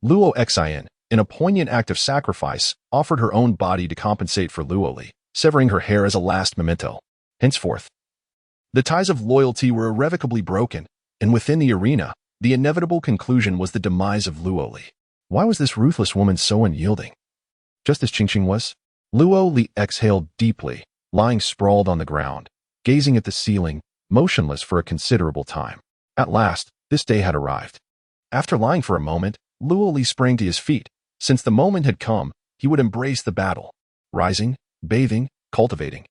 Luo Xin, in a poignant act of sacrifice, offered her own body to compensate for Luo Li, severing her hair as a last memento. Henceforth, the ties of loyalty were irrevocably broken, and within the arena, the inevitable conclusion was the demise of Luo Li. Why was this ruthless woman so unyielding? Just as Qingqing was, Luo Li exhaled deeply, lying sprawled on the ground, gazing at the ceiling, motionless for a considerable time. At last, this day had arrived. After lying for a moment, Luo Li sprang to his feet. Since the moment had come, he would embrace the battle, rising, bathing, cultivating,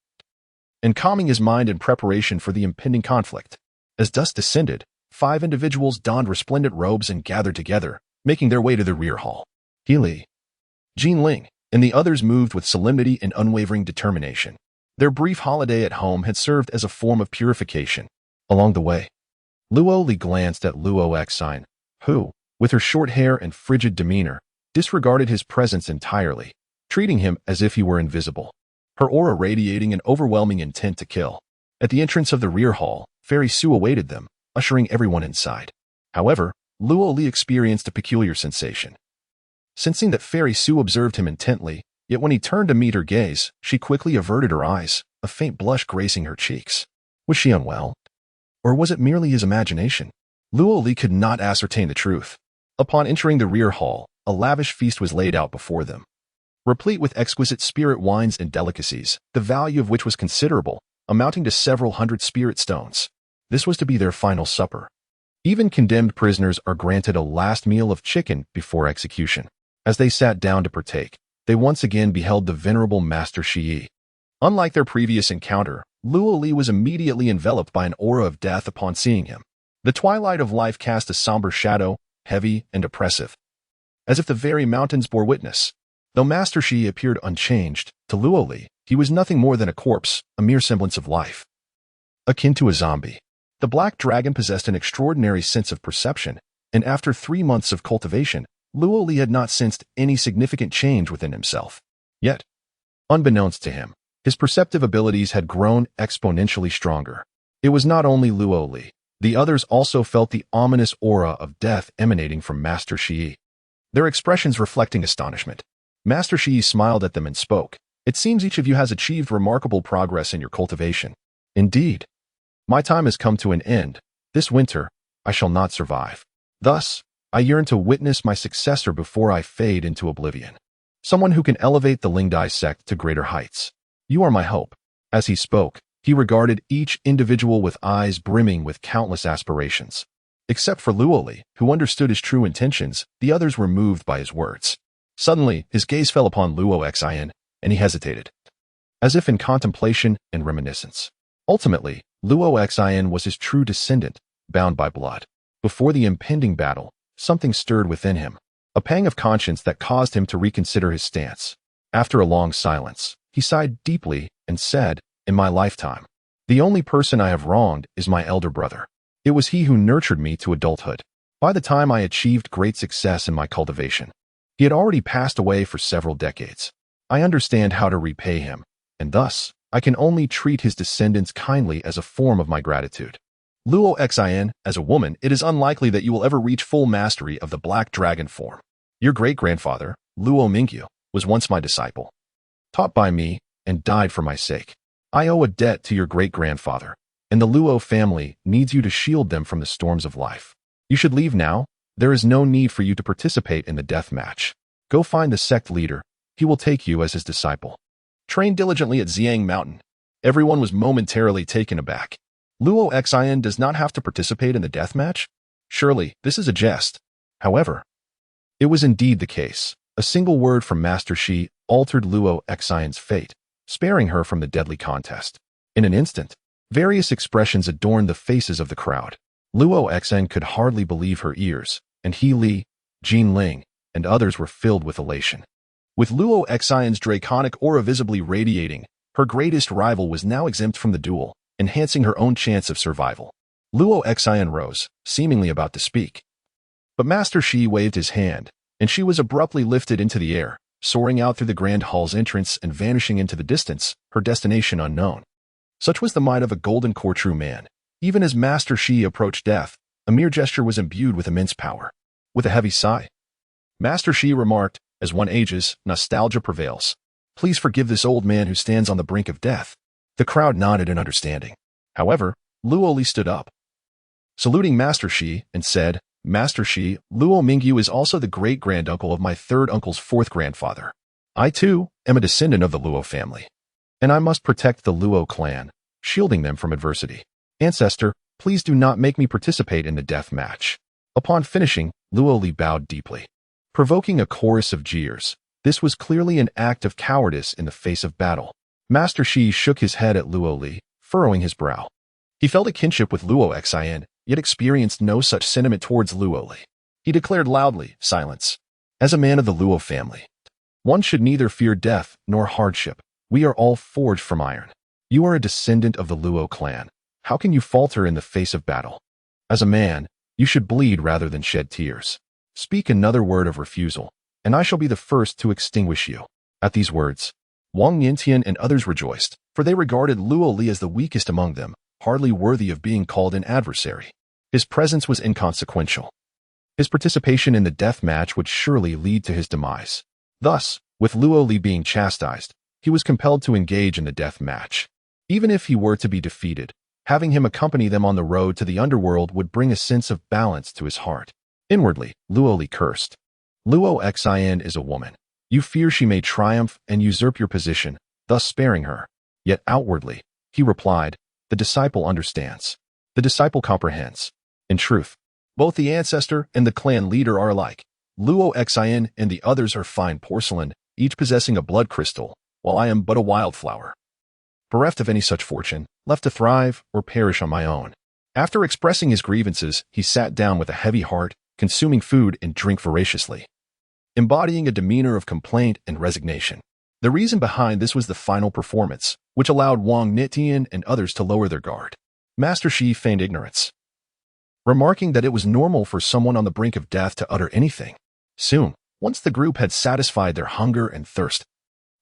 and calming his mind in preparation for the impending conflict. As dusk descended, 5 individuals donned resplendent robes and gathered together, making their way to the rear hall. He Li, Jin Ling, and the others moved with solemnity and unwavering determination. Their brief holiday at home had served as a form of purification. Along the way, Luo Li glanced at Luo Xin, who, with her short hair and frigid demeanor, disregarded his presence entirely, treating him as if he were invisible, her aura radiating an overwhelming intent to kill. At the entrance of the rear hall, Fairy Su awaited them, ushering everyone inside. However, Luo Li experienced a peculiar sensation. Sensing that Fairy Su observed him intently, yet when he turned to meet her gaze, she quickly averted her eyes, a faint blush gracing her cheeks. Was she unwell? Or was it merely his imagination? Luo Li could not ascertain the truth. Upon entering the rear hall, a lavish feast was laid out before them, replete with exquisite spirit wines and delicacies, the value of which was considerable, amounting to several hundred spirit stones. This was to be their final supper. Even condemned prisoners are granted a last meal of chicken before execution. As they sat down to partake, they once again beheld the venerable Master Shi. Unlike their previous encounter, Luo Li was immediately enveloped by an aura of death upon seeing him. The twilight of life cast a somber shadow, heavy and oppressive, as if the very mountains bore witness. Though Master Shi appeared unchanged, to Luo Li, he was nothing more than a corpse, a mere semblance of life, akin to a zombie. The black dragon possessed an extraordinary sense of perception, and after 3 months of cultivation, Luo Li had not sensed any significant change within himself. Yet, unbeknownst to him, his perceptive abilities had grown exponentially stronger. It was not only Luo Li. The others also felt the ominous aura of death emanating from Master Shi, their expressions reflecting astonishment. Master Shi smiled at them and spoke. "It seems each of you has achieved remarkable progress in your cultivation. Indeed, my time has come to an end. This winter, I shall not survive. Thus, I yearn to witness my successor before I fade into oblivion. Someone who can elevate the Lingdai sect to greater heights. You are my hope." As he spoke, he regarded each individual with eyes brimming with countless aspirations. Except for Luo Li, who understood his true intentions, the others were moved by his words. Suddenly, his gaze fell upon Luo Xin, and he hesitated, as if in contemplation and reminiscence. Ultimately, Luo Xin was his true descendant, bound by blood. Before the impending battle, something stirred within him, a pang of conscience that caused him to reconsider his stance. After a long silence, he sighed deeply and said, "In my lifetime, the only person I have wronged is my elder brother. It was he who nurtured me to adulthood. By the time I achieved great success in my cultivation, he had already passed away for several decades. I understand how to repay him, and thus, I can only treat his descendants kindly as a form of my gratitude. Luo Xin, as a woman, it is unlikely that you will ever reach full mastery of the black dragon form. Your great-grandfather, Luo Mingyu, was once my disciple. taught by me, and died for my sake. I owe a debt to your great-grandfather, and the Luo family needs you to shield them from the storms of life. You should leave now. There is no need for you to participate in the death match. Go find the sect leader. He will take you as his disciple. Train diligently at Xiang Mountain. Everyone was momentarily taken aback. Luo Xin does not have to participate in the death match? Surely, this is a jest. However, it was indeed the case. A single word from Master Shi altered Luo Xin's fate, sparing her from the deadly contest. In an instant, various expressions adorned the faces of the crowd. Luo Xin could hardly believe her ears, and He Li, Jin Ling, and others were filled with elation. With Luo Xin's draconic aura visibly radiating, her greatest rival was now exempt from the duel, enhancing her own chance of survival. Luo Xin rose, seemingly about to speak. But Master Shi waved his hand, and she was abruptly lifted into the air, soaring out through the grand hall's entrance and vanishing into the distance, her destination unknown. Such was the might of a golden core true man. Even as Master Shi approached death, a mere gesture was imbued with immense power. With a heavy sigh, Master Shi remarked, as one ages, nostalgia prevails. Please forgive this old man who stands on the brink of death. The crowd nodded in understanding. However, Luo Li stood up, saluting Master Shi, and said, Master Shi, Luo Mingyu is also the great-granduncle of my third uncle's fourth grandfather. I, too, am a descendant of the Luo family, and I must protect the Luo clan, shielding them from adversity. Ancestor, please do not make me participate in the death match. Upon finishing, Luo Li bowed deeply, provoking a chorus of jeers. This was clearly an act of cowardice in the face of battle. Master Shi shook his head at Luo Li, furrowing his brow. He felt a kinship with Luo Xin, yet experienced no such sentiment towards Luo Li. He declared loudly, silence. As a man of the Luo family, one should neither fear death nor hardship. We are all forged from iron. You are a descendant of the Luo clan. How can you falter in the face of battle? As a man, you should bleed rather than shed tears. Speak another word of refusal, and I shall be the first to extinguish you. At these words, Wang Yintian and others rejoiced, for they regarded Luo Li as the weakest among them, hardly worthy of being called an adversary. His presence was inconsequential. His participation in the death match would surely lead to his demise. Thus, with Luo Li being chastised, he was compelled to engage in the death match. Even if he were to be defeated, having him accompany them on the road to the underworld would bring a sense of balance to his heart. Inwardly, Luo Li cursed. Luo Xin is a woman. You fear she may triumph and usurp your position, thus sparing her. Yet outwardly, he replied, the disciple understands. The disciple comprehends. In truth, both the ancestor and the clan leader are alike. Luo Xin and the others are fine porcelain, each possessing a blood crystal, while I am but a wildflower, bereft of any such fortune, left to thrive or perish on my own. After expressing his grievances, he sat down with a heavy heart, consuming food and drink voraciously, embodying a demeanor of complaint and resignation. The reason behind this was the final performance, which allowed Wang Nitian and others to lower their guard. Master Shi feigned ignorance, remarking that it was normal for someone on the brink of death to utter anything. Soon, once the group had satisfied their hunger and thirst,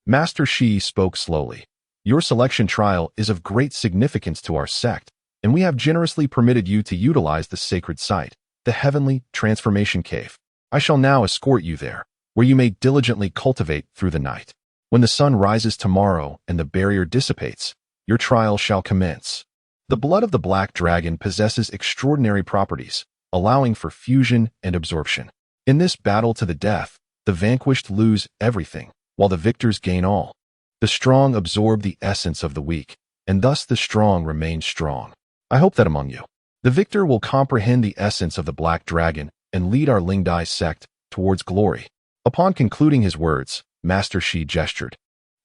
Master Shi spoke slowly. Your selection trial is of great significance to our sect, and we have generously permitted you to utilize the sacred site, the heavenly transformation cave. I shall now escort you there, where you may diligently cultivate through the night. When the sun rises tomorrow and the barrier dissipates, your trial shall commence. The blood of the black dragon possesses extraordinary properties, allowing for fusion and absorption. In this battle to the death, the vanquished lose everything, while the victors gain all. The strong absorb the essence of the weak, and thus the strong remain strong. I hope that among you, the victor will comprehend the essence of the black dragon and lead our Lingdai sect towards glory. Upon concluding his words, Master Shi gestured,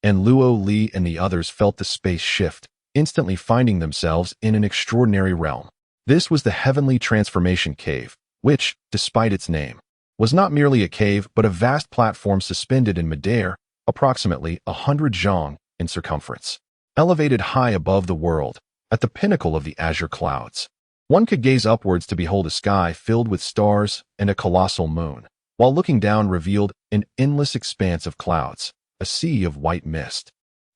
and Luo Li and the others felt the space shift, instantly finding themselves in an extraordinary realm. This was the heavenly transformation cave, which, despite its name, was not merely a cave but a vast platform suspended in midair, approximately 100 zhang in circumference. Elevated high above the world, at the pinnacle of the azure clouds, one could gaze upwards to behold a sky filled with stars and a colossal moon, while looking down revealed an endless expanse of clouds, a sea of white mist.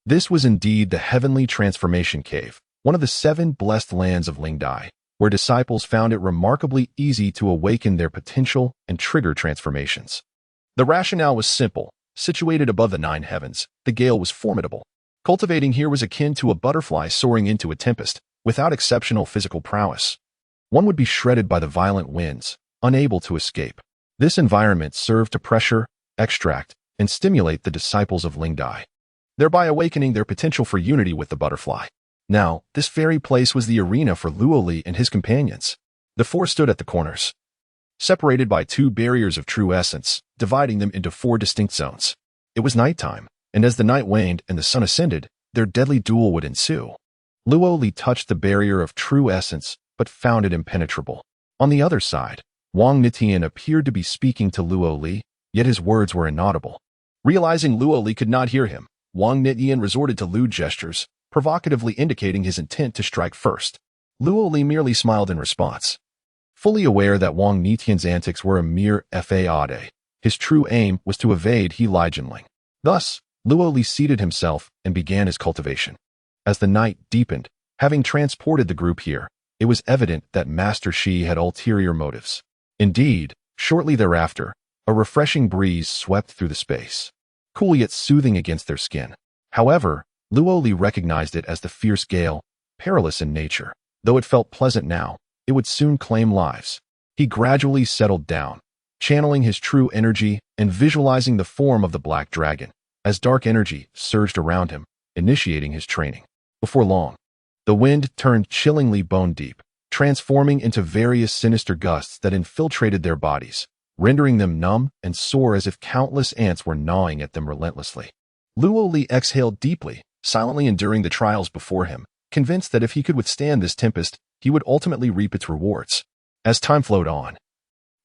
This was indeed the heavenly transformation cave, one of the 7 blessed lands of Lingdai, where disciples found it remarkably easy to awaken their potential and trigger transformations. The rationale was simple. Situated above the nine heavens, the gale was formidable. Cultivating here was akin to a butterfly soaring into a tempest, without exceptional physical prowess. One would be shredded by the violent winds, unable to escape. This environment served to pressure, extract, and stimulate the disciples of Lingdai, thereby awakening their potential for unity with the butterfly. Now, this very place was the arena for Luoli and his companions. The four stood at the corners, separated by two barriers of true essence, dividing them into four distinct zones. It was nighttime, and as the night waned and the sun ascended, their deadly duel would ensue. Luoli touched the barrier of true essence, but found it impenetrable. On the other side, Wang Nitian appeared to be speaking to Luoli, yet his words were inaudible. Realizing Luoli could not hear him, Wang Nitian resorted to lewd gestures, provocatively indicating his intent to strike first. Luoli merely smiled in response. Fully aware that Wang Nitian's antics were a mere fade, his true aim was to evade He Lijianling. Thus, Luoli seated himself and began his cultivation. As the night deepened, having transported the group here, it was evident that Master Shi had ulterior motives. Indeed, shortly thereafter, a refreshing breeze swept through the space, cool yet soothing against their skin. However, Luoli recognized it as the fierce gale, perilous in nature. Though it felt pleasant now, it would soon claim lives. He gradually settled down, channeling his true energy and visualizing the form of the black dragon, as dark energy surged around him, initiating his training. Before long, the wind turned chillingly bone-deep, transforming into various sinister gusts that infiltrated their bodies, rendering them numb and sore as if countless ants were gnawing at them relentlessly. Luoli exhaled deeply, silently enduring the trials before him, convinced that if he could withstand this tempest, he would ultimately reap its rewards. As time flowed on,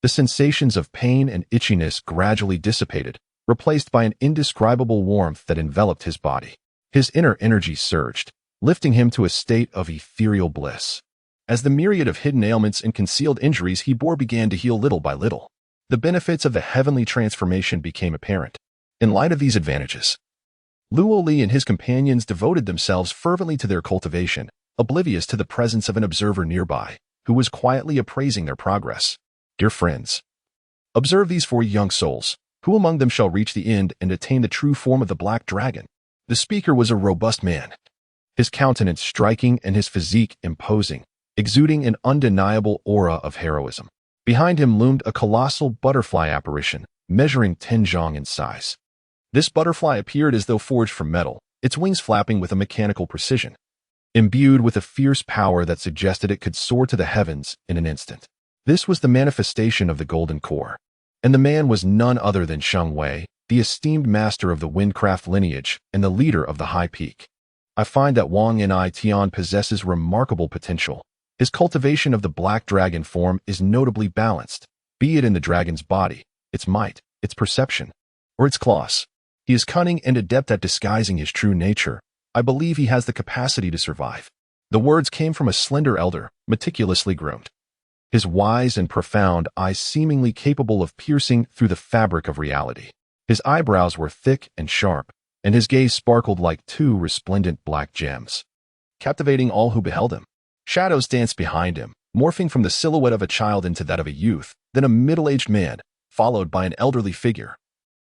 the sensations of pain and itchiness gradually dissipated, replaced by an indescribable warmth that enveloped his body. His inner energy surged, lifting him to a state of ethereal bliss. As the myriad of hidden ailments and concealed injuries he bore began to heal little by little, the benefits of the heavenly transformation became apparent. In light of these advantages, Luoli and his companions devoted themselves fervently to their cultivation, oblivious to the presence of an observer nearby, who was quietly appraising their progress. Dear friends, observe these four young souls. Who among them shall reach the end and attain the true form of the black dragon? The speaker was a robust man, his countenance striking and his physique imposing, exuding an undeniable aura of heroism. Behind him loomed a colossal butterfly apparition, measuring 10 zhang in size. This butterfly appeared as though forged from metal, its wings flapping with a mechanical precision, imbued with a fierce power that suggested it could soar to the heavens in an instant. This was the manifestation of the golden core, and the man was none other than Sheng Wei, the esteemed master of the windcraft lineage and the leader of the High Peak. I find that Wang Nitian possesses remarkable potential. His cultivation of the black dragon form is notably balanced, be it in the dragon's body, its might, its perception, or its claws. He is cunning and adept at disguising his true nature. I believe he has the capacity to survive. The words came from a slender elder, meticulously groomed, his wise and profound eyes seemingly capable of piercing through the fabric of reality. His eyebrows were thick and sharp, and his gaze sparkled like two resplendent black gems, captivating all who beheld him. Shadows danced behind him, morphing from the silhouette of a child into that of a youth, then a middle-aged man, followed by an elderly figure,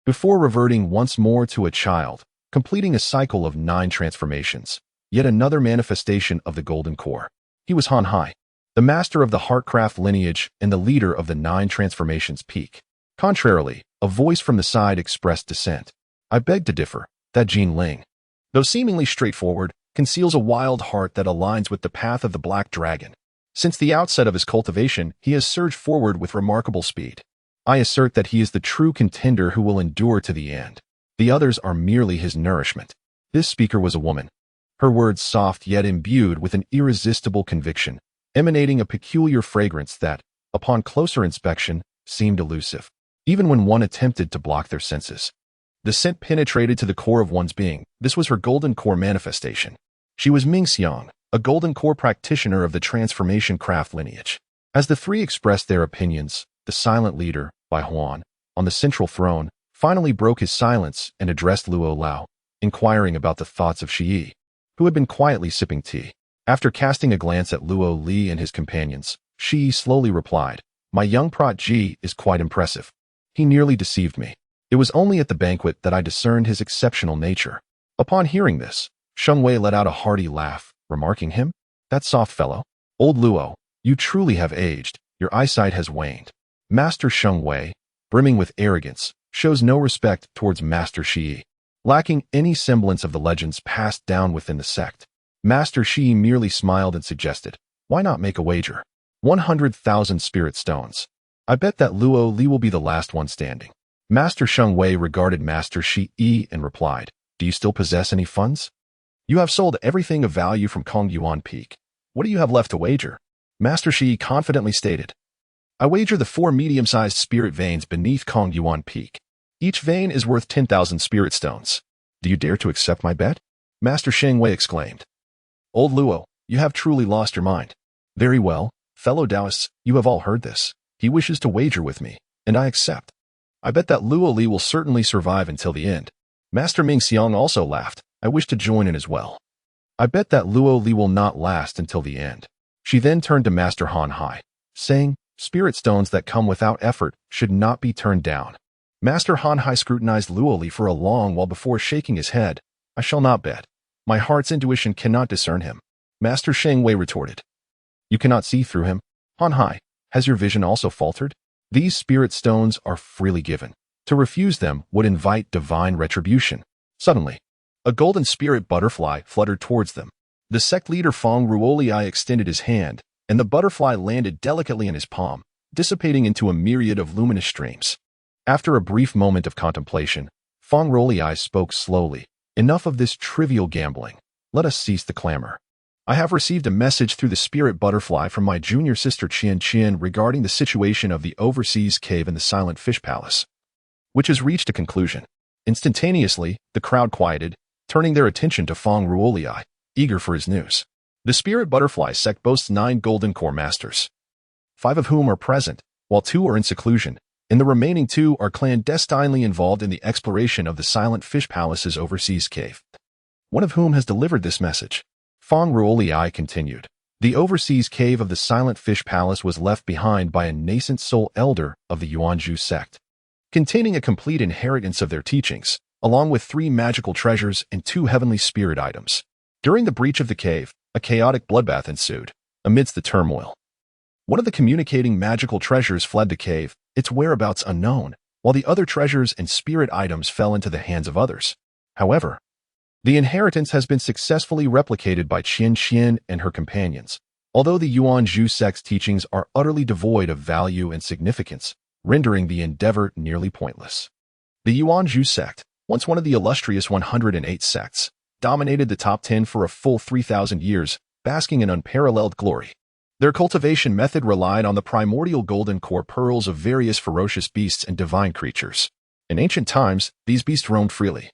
before reverting once more to a child, completing a cycle of 9 transformations, yet another manifestation of the golden core. He was Han Hai, the master of the Heartcraft lineage and the leader of the 9 transformations peak. Contrarily, a voice from the side expressed dissent. I beg to differ. That Jin Ling, though seemingly straightforward, conceals a wild heart that aligns with the path of the black dragon. Since the outset of his cultivation, he has surged forward with remarkable speed. I assert that he is the true contender who will endure to the end. The others are merely his nourishment. This speaker was a woman, her words soft yet imbued with an irresistible conviction, emanating a peculiar fragrance that, upon closer inspection, seemed elusive, even when one attempted to block their senses. The scent penetrated to the core of one's being. This was her golden core manifestation. She was Ming Xiang, a golden core practitioner of the transformation craft lineage. As the three expressed their opinions, the silent leader, Bai Huan, on the central throne, finally broke his silence and addressed Luo Lao, inquiring about the thoughts of Shi, who had been quietly sipping tea. After casting a glance at Luo Li and his companions, Shi slowly replied, "My young Prot Ji is quite impressive. He nearly deceived me. It was only at the banquet that I discerned his exceptional nature. Upon hearing this, Sheng Wei let out a hearty laugh, remarking him, "That soft fellow. Old Luo, you truly have aged, your eyesight has waned." Master Sheng Wei, brimming with arrogance, shows no respect towards Master Shi, lacking any semblance of the legends passed down within the sect. Master Shi merely smiled and suggested, "Why not make a wager? 100,000 spirit stones. I bet that Luo Li will be the last one standing." Master Sheng Wei regarded Master Shi and replied, "Do you still possess any funds? You have sold everything of value from Kong Yuan Peak. What do you have left to wager?" Master Shi confidently stated, "I wager the 4 medium-sized spirit veins beneath Kong Yuan Peak. Each vein is worth 10,000 spirit stones. Do you dare to accept my bet?" Master Sheng Wei exclaimed, "Old Luo, you have truly lost your mind." "Very well, fellow Taoists, you have all heard this. He wishes to wager with me, and I accept. I bet that Luo Li will certainly survive until the end." Master Ming Xiang also laughed. "I wish to join in as well. I bet that Luo Li will not last until the end." She then turned to Master Han Hai, saying, "Spirit stones that come without effort should not be turned down." Master Han Hai scrutinized Luo Li for a long while before shaking his head. "I shall not bet. My heart's intuition cannot discern him." Master Sheng Wei retorted, "You cannot see through him? Han Hai, has your vision also faltered? These spirit stones are freely given. To refuse them would invite divine retribution." Suddenly, a golden spirit butterfly fluttered towards them. The sect leader Fong Ruolii extended his hand, and the butterfly landed delicately in his palm, dissipating into a myriad of luminous streams. After a brief moment of contemplation, Fong Ruolii spoke slowly, "Enough of this trivial gambling. Let us cease the clamor. I have received a message through the spirit butterfly from my junior sister Qian regarding the situation of the overseas cave in the Silent Fish Palace, which has reached a conclusion." Instantaneously, the crowd quieted, turning their attention to Fong Ruolii, eager for his news. The spirit butterfly sect boasts 9 golden core masters, 5 of whom are present, while 2 are in seclusion, and the remaining 2 are clandestinely involved in the exploration of the Silent Fish Palace's overseas cave. One of whom has delivered this message. Fong Ruolii continued, "The overseas cave of the Silent Fish Palace was left behind by a nascent soul elder of the Yuanzhu sect, containing a complete inheritance of their teachings, along with 3 magical treasures and 2 heavenly spirit items. During the breach of the cave, a chaotic bloodbath ensued. Amidst the turmoil, one of the communicating magical treasures fled the cave, its whereabouts unknown, while the other treasures and spirit items fell into the hands of others. However, the inheritance has been successfully replicated by Qian and her companions, although the Yuanzhu sect's teachings are utterly devoid of value and significance, rendering the endeavor nearly pointless. The Yuanzhu sect, once one of the illustrious 108 sects, dominated the top 10 for a full 3,000 years, basking in unparalleled glory. Their cultivation method relied on the primordial golden core pearls of various ferocious beasts and divine creatures. In ancient times, these beasts roamed freely,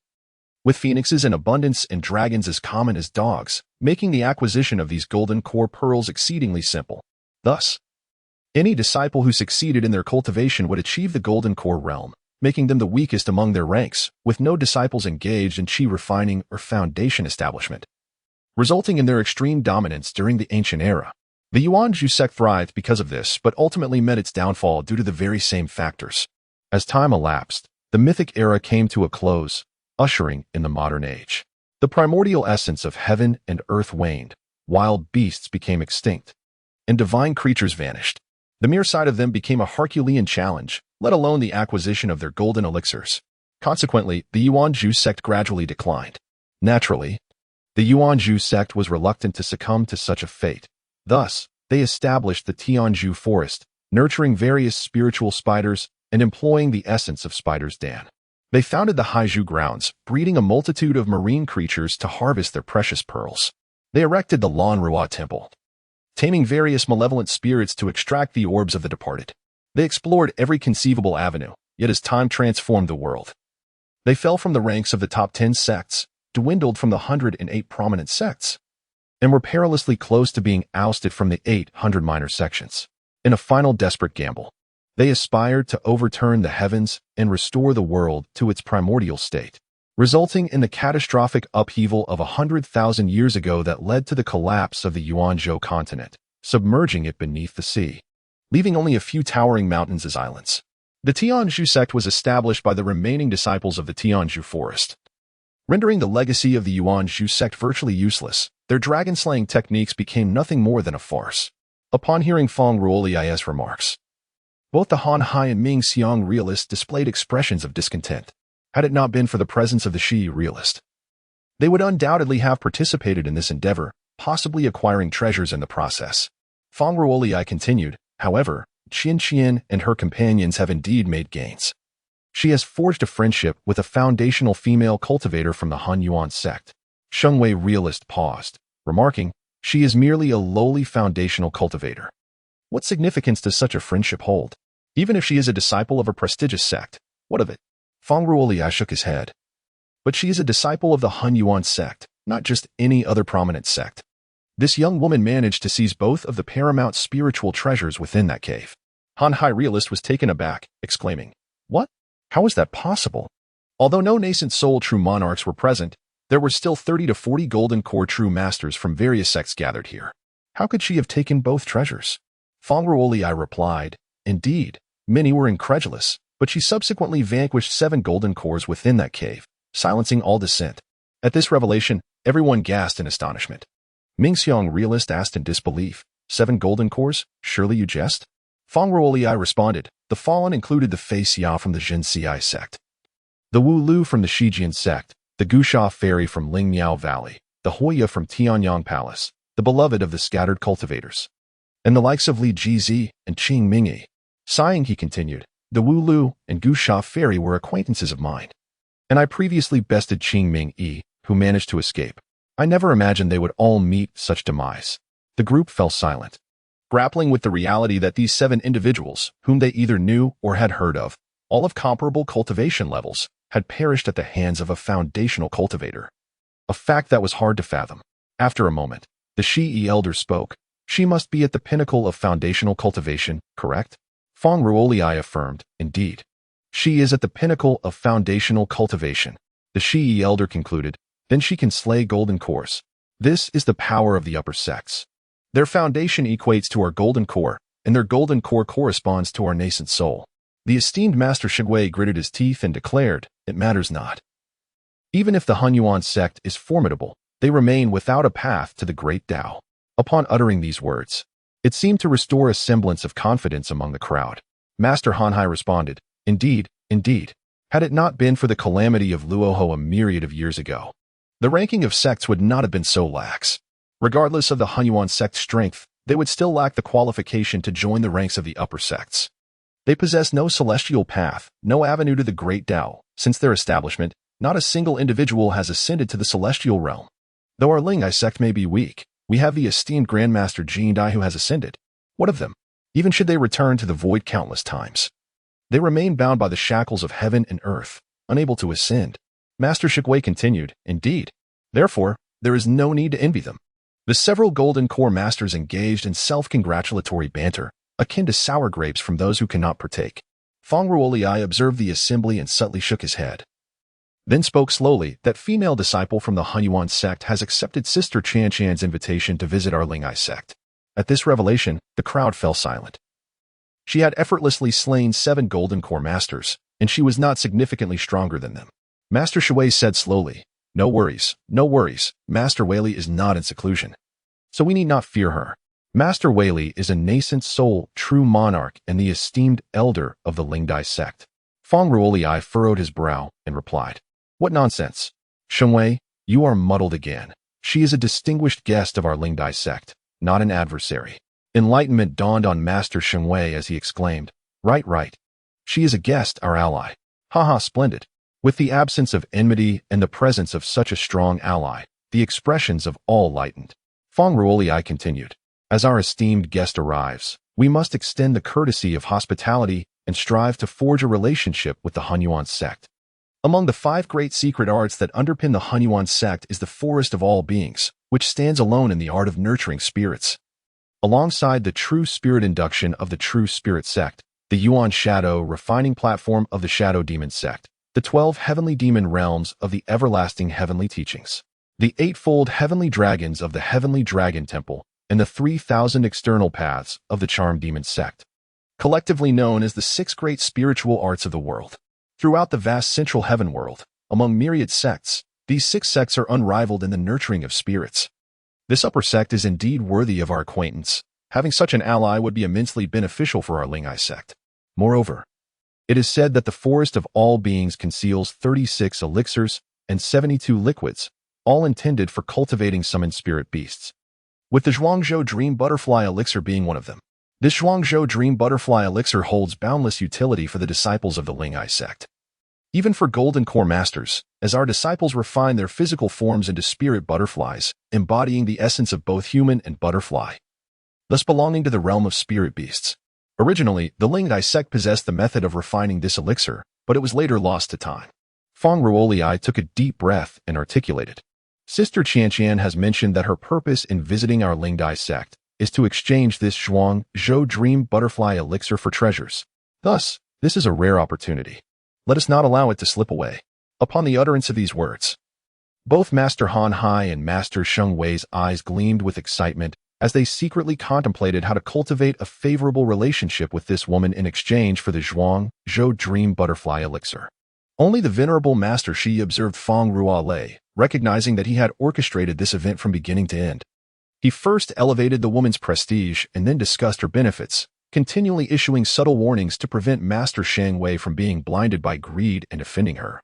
with phoenixes in abundance and dragons as common as dogs, making the acquisition of these golden core pearls exceedingly simple. Thus, any disciple who succeeded in their cultivation would achieve the golden core realm, making them the weakest among their ranks, with no disciples engaged in qi refining or foundation establishment, resulting in their extreme dominance during the ancient era. The Yuanzhu sect thrived because of this, but ultimately met its downfall due to the very same factors. As time elapsed, the mythic era came to a close, ushering in the modern age. The primordial essence of heaven and earth waned, wild beasts became extinct, and divine creatures vanished. The mere sight of them became a Herculean challenge, let alone the acquisition of their golden elixirs. Consequently, the Yuanzhu sect gradually declined. Naturally, the Yuanzhu sect was reluctant to succumb to such a fate. Thus, they established the Tianzhu forest, nurturing various spiritual spiders and employing the essence of spider's dan. They founded the Haizhu grounds, breeding a multitude of marine creatures to harvest their precious pearls. They erected the Lan Rua temple, taming various malevolent spirits to extract the orbs of the departed. They explored every conceivable avenue, yet as time transformed the world, they fell from the ranks of the top 10 sects, dwindled from the 108 prominent sects, and were perilously close to being ousted from the 800 minor sections. In a final desperate gamble, they aspired to overturn the heavens and restore the world to its primordial state, resulting in the catastrophic upheaval of 100,000 years ago that led to the collapse of the Yuanzhou continent, submerging it beneath the sea, leaving only a few towering mountains as islands. The Tianzhu sect was established by the remaining disciples of the Tianzhu forest. Rendering the legacy of the Yuanzhu sect virtually useless, their dragon-slaying techniques became nothing more than a farce. Upon hearing Feng Ruoli's remarks, both the Han Hai and Ming Xiang realists displayed expressions of discontent. Had it not been for the presence of the Shi realist, they would undoubtedly have participated in this endeavor, possibly acquiring treasures in the process. Feng Ruoli continued, however, Qin Qian and her companions have indeed made gains. She has forged a friendship with a foundational female cultivator from the Han Yuan sect. Sheng Wei realist paused, remarking, she is merely a lowly foundational cultivator. What significance does such a friendship hold? Even if she is a disciple of a prestigious sect, what of it? Feng Ruoli shook his head. But she is a disciple of the Han Yuan sect, not just any other prominent sect. This young woman managed to seize both of the paramount spiritual treasures within that cave. Han Hai realist was taken aback, exclaiming, "What? How is that possible?" Although no nascent soul true monarchs were present, there were still 30 to 40 golden core true masters from various sects gathered here. How could she have taken both treasures? Feng Ruoli replied, "Indeed, many were incredulous, but she subsequently vanquished 7 golden cores within that cave, silencing all dissent." At this revelation, everyone gasped in astonishment. Ming Xiang realist asked in disbelief, 7 golden cores? Surely you jest? Feng Ruoli responded, the fallen included the Fei Xia from the Jin Ci sect, the Wu Lu from the Shijian sect, the Gusha fairy from Lingmiao Valley, the Hoya from Tianyang Palace, the beloved of the scattered cultivators, and the likes of Li Jizi and Qing Mingyi. Sighing, he continued, the Wu Lu and Gusha fairy were acquaintances of mine, and I previously bested Qing Mingyi, who managed to escape. I never imagined they would all meet such demise. The group fell silent, grappling with the reality that these 7 individuals, whom they either knew or had heard of, all of comparable cultivation levels, had perished at the hands of a foundational cultivator. A fact that was hard to fathom. After a moment, the Shi elder spoke. She must be at the pinnacle of foundational cultivation, correct? Feng Ruoli affirmed, indeed. She is at the pinnacle of foundational cultivation. The Shi elder concluded, then she can slay golden cores. This is the power of the upper sects. Their foundation equates to our golden core, and their golden core corresponds to our nascent soul. The esteemed Master Shigwei gritted his teeth and declared, it matters not. Even if the Han Yuan sect is formidable, they remain without a path to the great Dao. Upon uttering these words, it seemed to restore a semblance of confidence among the crowd. Master Han Hai responded, indeed, indeed. Had it not been for the calamity of Luoho a myriad of years ago, the ranking of sects would not have been so lax. Regardless of the Han Yuan sect's strength, they would still lack the qualification to join the ranks of the upper sects. They possess no celestial path, no avenue to the great Dao. Since their establishment, not a single individual has ascended to the celestial realm. Though our Ling I sect may be weak, we have the esteemed Grandmaster Jin Dai who has ascended. What of them? Even should they return to the void countless times, they remain bound by the shackles of heaven and earth, unable to ascend. Master Shigwei continued, indeed. Therefore, there is no need to envy them. The several golden core masters engaged in self-congratulatory banter, akin to sour grapes from those who cannot partake. Feng Ruoli observed the assembly and subtly shook his head. Then spoke slowly, that female disciple from the Han Yuan sect has accepted Sister Chan Chan's invitation to visit our Ling I sect. At this revelation, the crowd fell silent. She had effortlessly slain 7 golden core masters, and she was not significantly stronger than them. Master Shui said slowly, no worries, no worries. Master Wei is not in seclusion, so we need not fear her. Master Wei is a nascent soul, true monarch, and the esteemed elder of the Lingdai sect. Feng Ruoli furrowed his brow and replied, what nonsense. Sheng Wei, you are muddled again. She is a distinguished guest of our Lingdai sect, not an adversary. Enlightenment dawned on Master Sheng Wei as he exclaimed, right, right. She is a guest, our ally. Haha, splendid. With the absence of enmity and the presence of such a strong ally, the expressions of all lightened. Feng Ruoli continued, as our esteemed guest arrives, we must extend the courtesy of hospitality and strive to forge a relationship with the Han Yuan sect. Among the 5 great secret arts that underpin the Han Yuan sect is the forest of all beings, which stands alone in the art of nurturing spirits. Alongside the true spirit induction of the true spirit sect, the Yuan Shadow refining platform of the Shadow Demon sect, the 12 heavenly demon realms of the everlasting heavenly teachings, the 8-fold heavenly dragons of the heavenly dragon temple, and the 3,000 external paths of the charm demon sect. collectively known as the 6 great spiritual arts of the world. Throughout the vast central heaven world, among myriad sects, these 6 sects are unrivaled in the nurturing of spirits. This upper sect is indeed worthy of our acquaintance. Having such an ally would be immensely beneficial for our Ling I sect. Moreover, it is said that the forest of all beings conceals 36 elixirs and 72 liquids, all intended for cultivating summoned spirit beasts, with the Zhuangzhou Dream Butterfly Elixir being one of them. This Zhuangzhou Dream Butterfly Elixir holds boundless utility for the disciples of the Ling I sect. Even for Golden Core Masters, as our disciples refine their physical forms into spirit butterflies, embodying the essence of both human and butterfly, thus belonging to the realm of spirit beasts. Originally, the Ling I sect possessed the method of refining this elixir, but it was later lost to time. Feng Ruoli took a deep breath and articulated. Sister Qianqian has mentioned that her purpose in visiting our Ling I sect is to exchange this Zhuangzhou Dream Butterfly Elixir for treasures. Thus, this is a rare opportunity. Let us not allow it to slip away. Upon the utterance of these words, both Master Han Hai and Master Sheng Wei's eyes gleamed with excitement as they secretly contemplated how to cultivate a favorable relationship with this woman in exchange for the Zhuangzhou Dream Butterfly Elixir. Only the venerable Master Shi observed Feng Ruolei, recognizing that he had orchestrated this event from beginning to end. He first elevated the woman's prestige and then discussed her benefits, continually issuing subtle warnings to prevent Master Sheng Wei from being blinded by greed and offending her,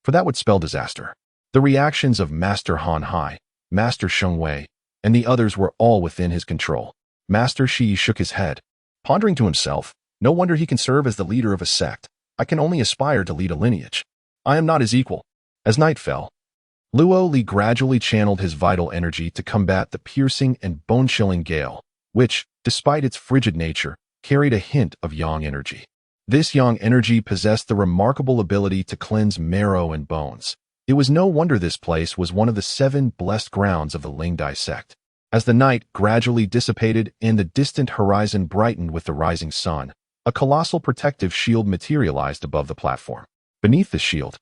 for that would spell disaster. The reactions of Master Han Hai, Master Sheng Wei, and the others were all within his control. Master Shi shook his head, pondering to himself, no wonder he can serve as the leader of a sect. I can only aspire to lead a lineage. I am not his equal. As night fell, Luo Li gradually channeled his vital energy to combat the piercing and bone-chilling gale, which, despite its frigid nature, carried a hint of yang energy. This yang energy possessed the remarkable ability to cleanse marrow and bones. It was no wonder this place was one of the 7 blessed grounds of the Ling I sect. As the night gradually dissipated and the distant horizon brightened with the rising sun, a colossal protective shield materialized above the platform. Beneath the shield,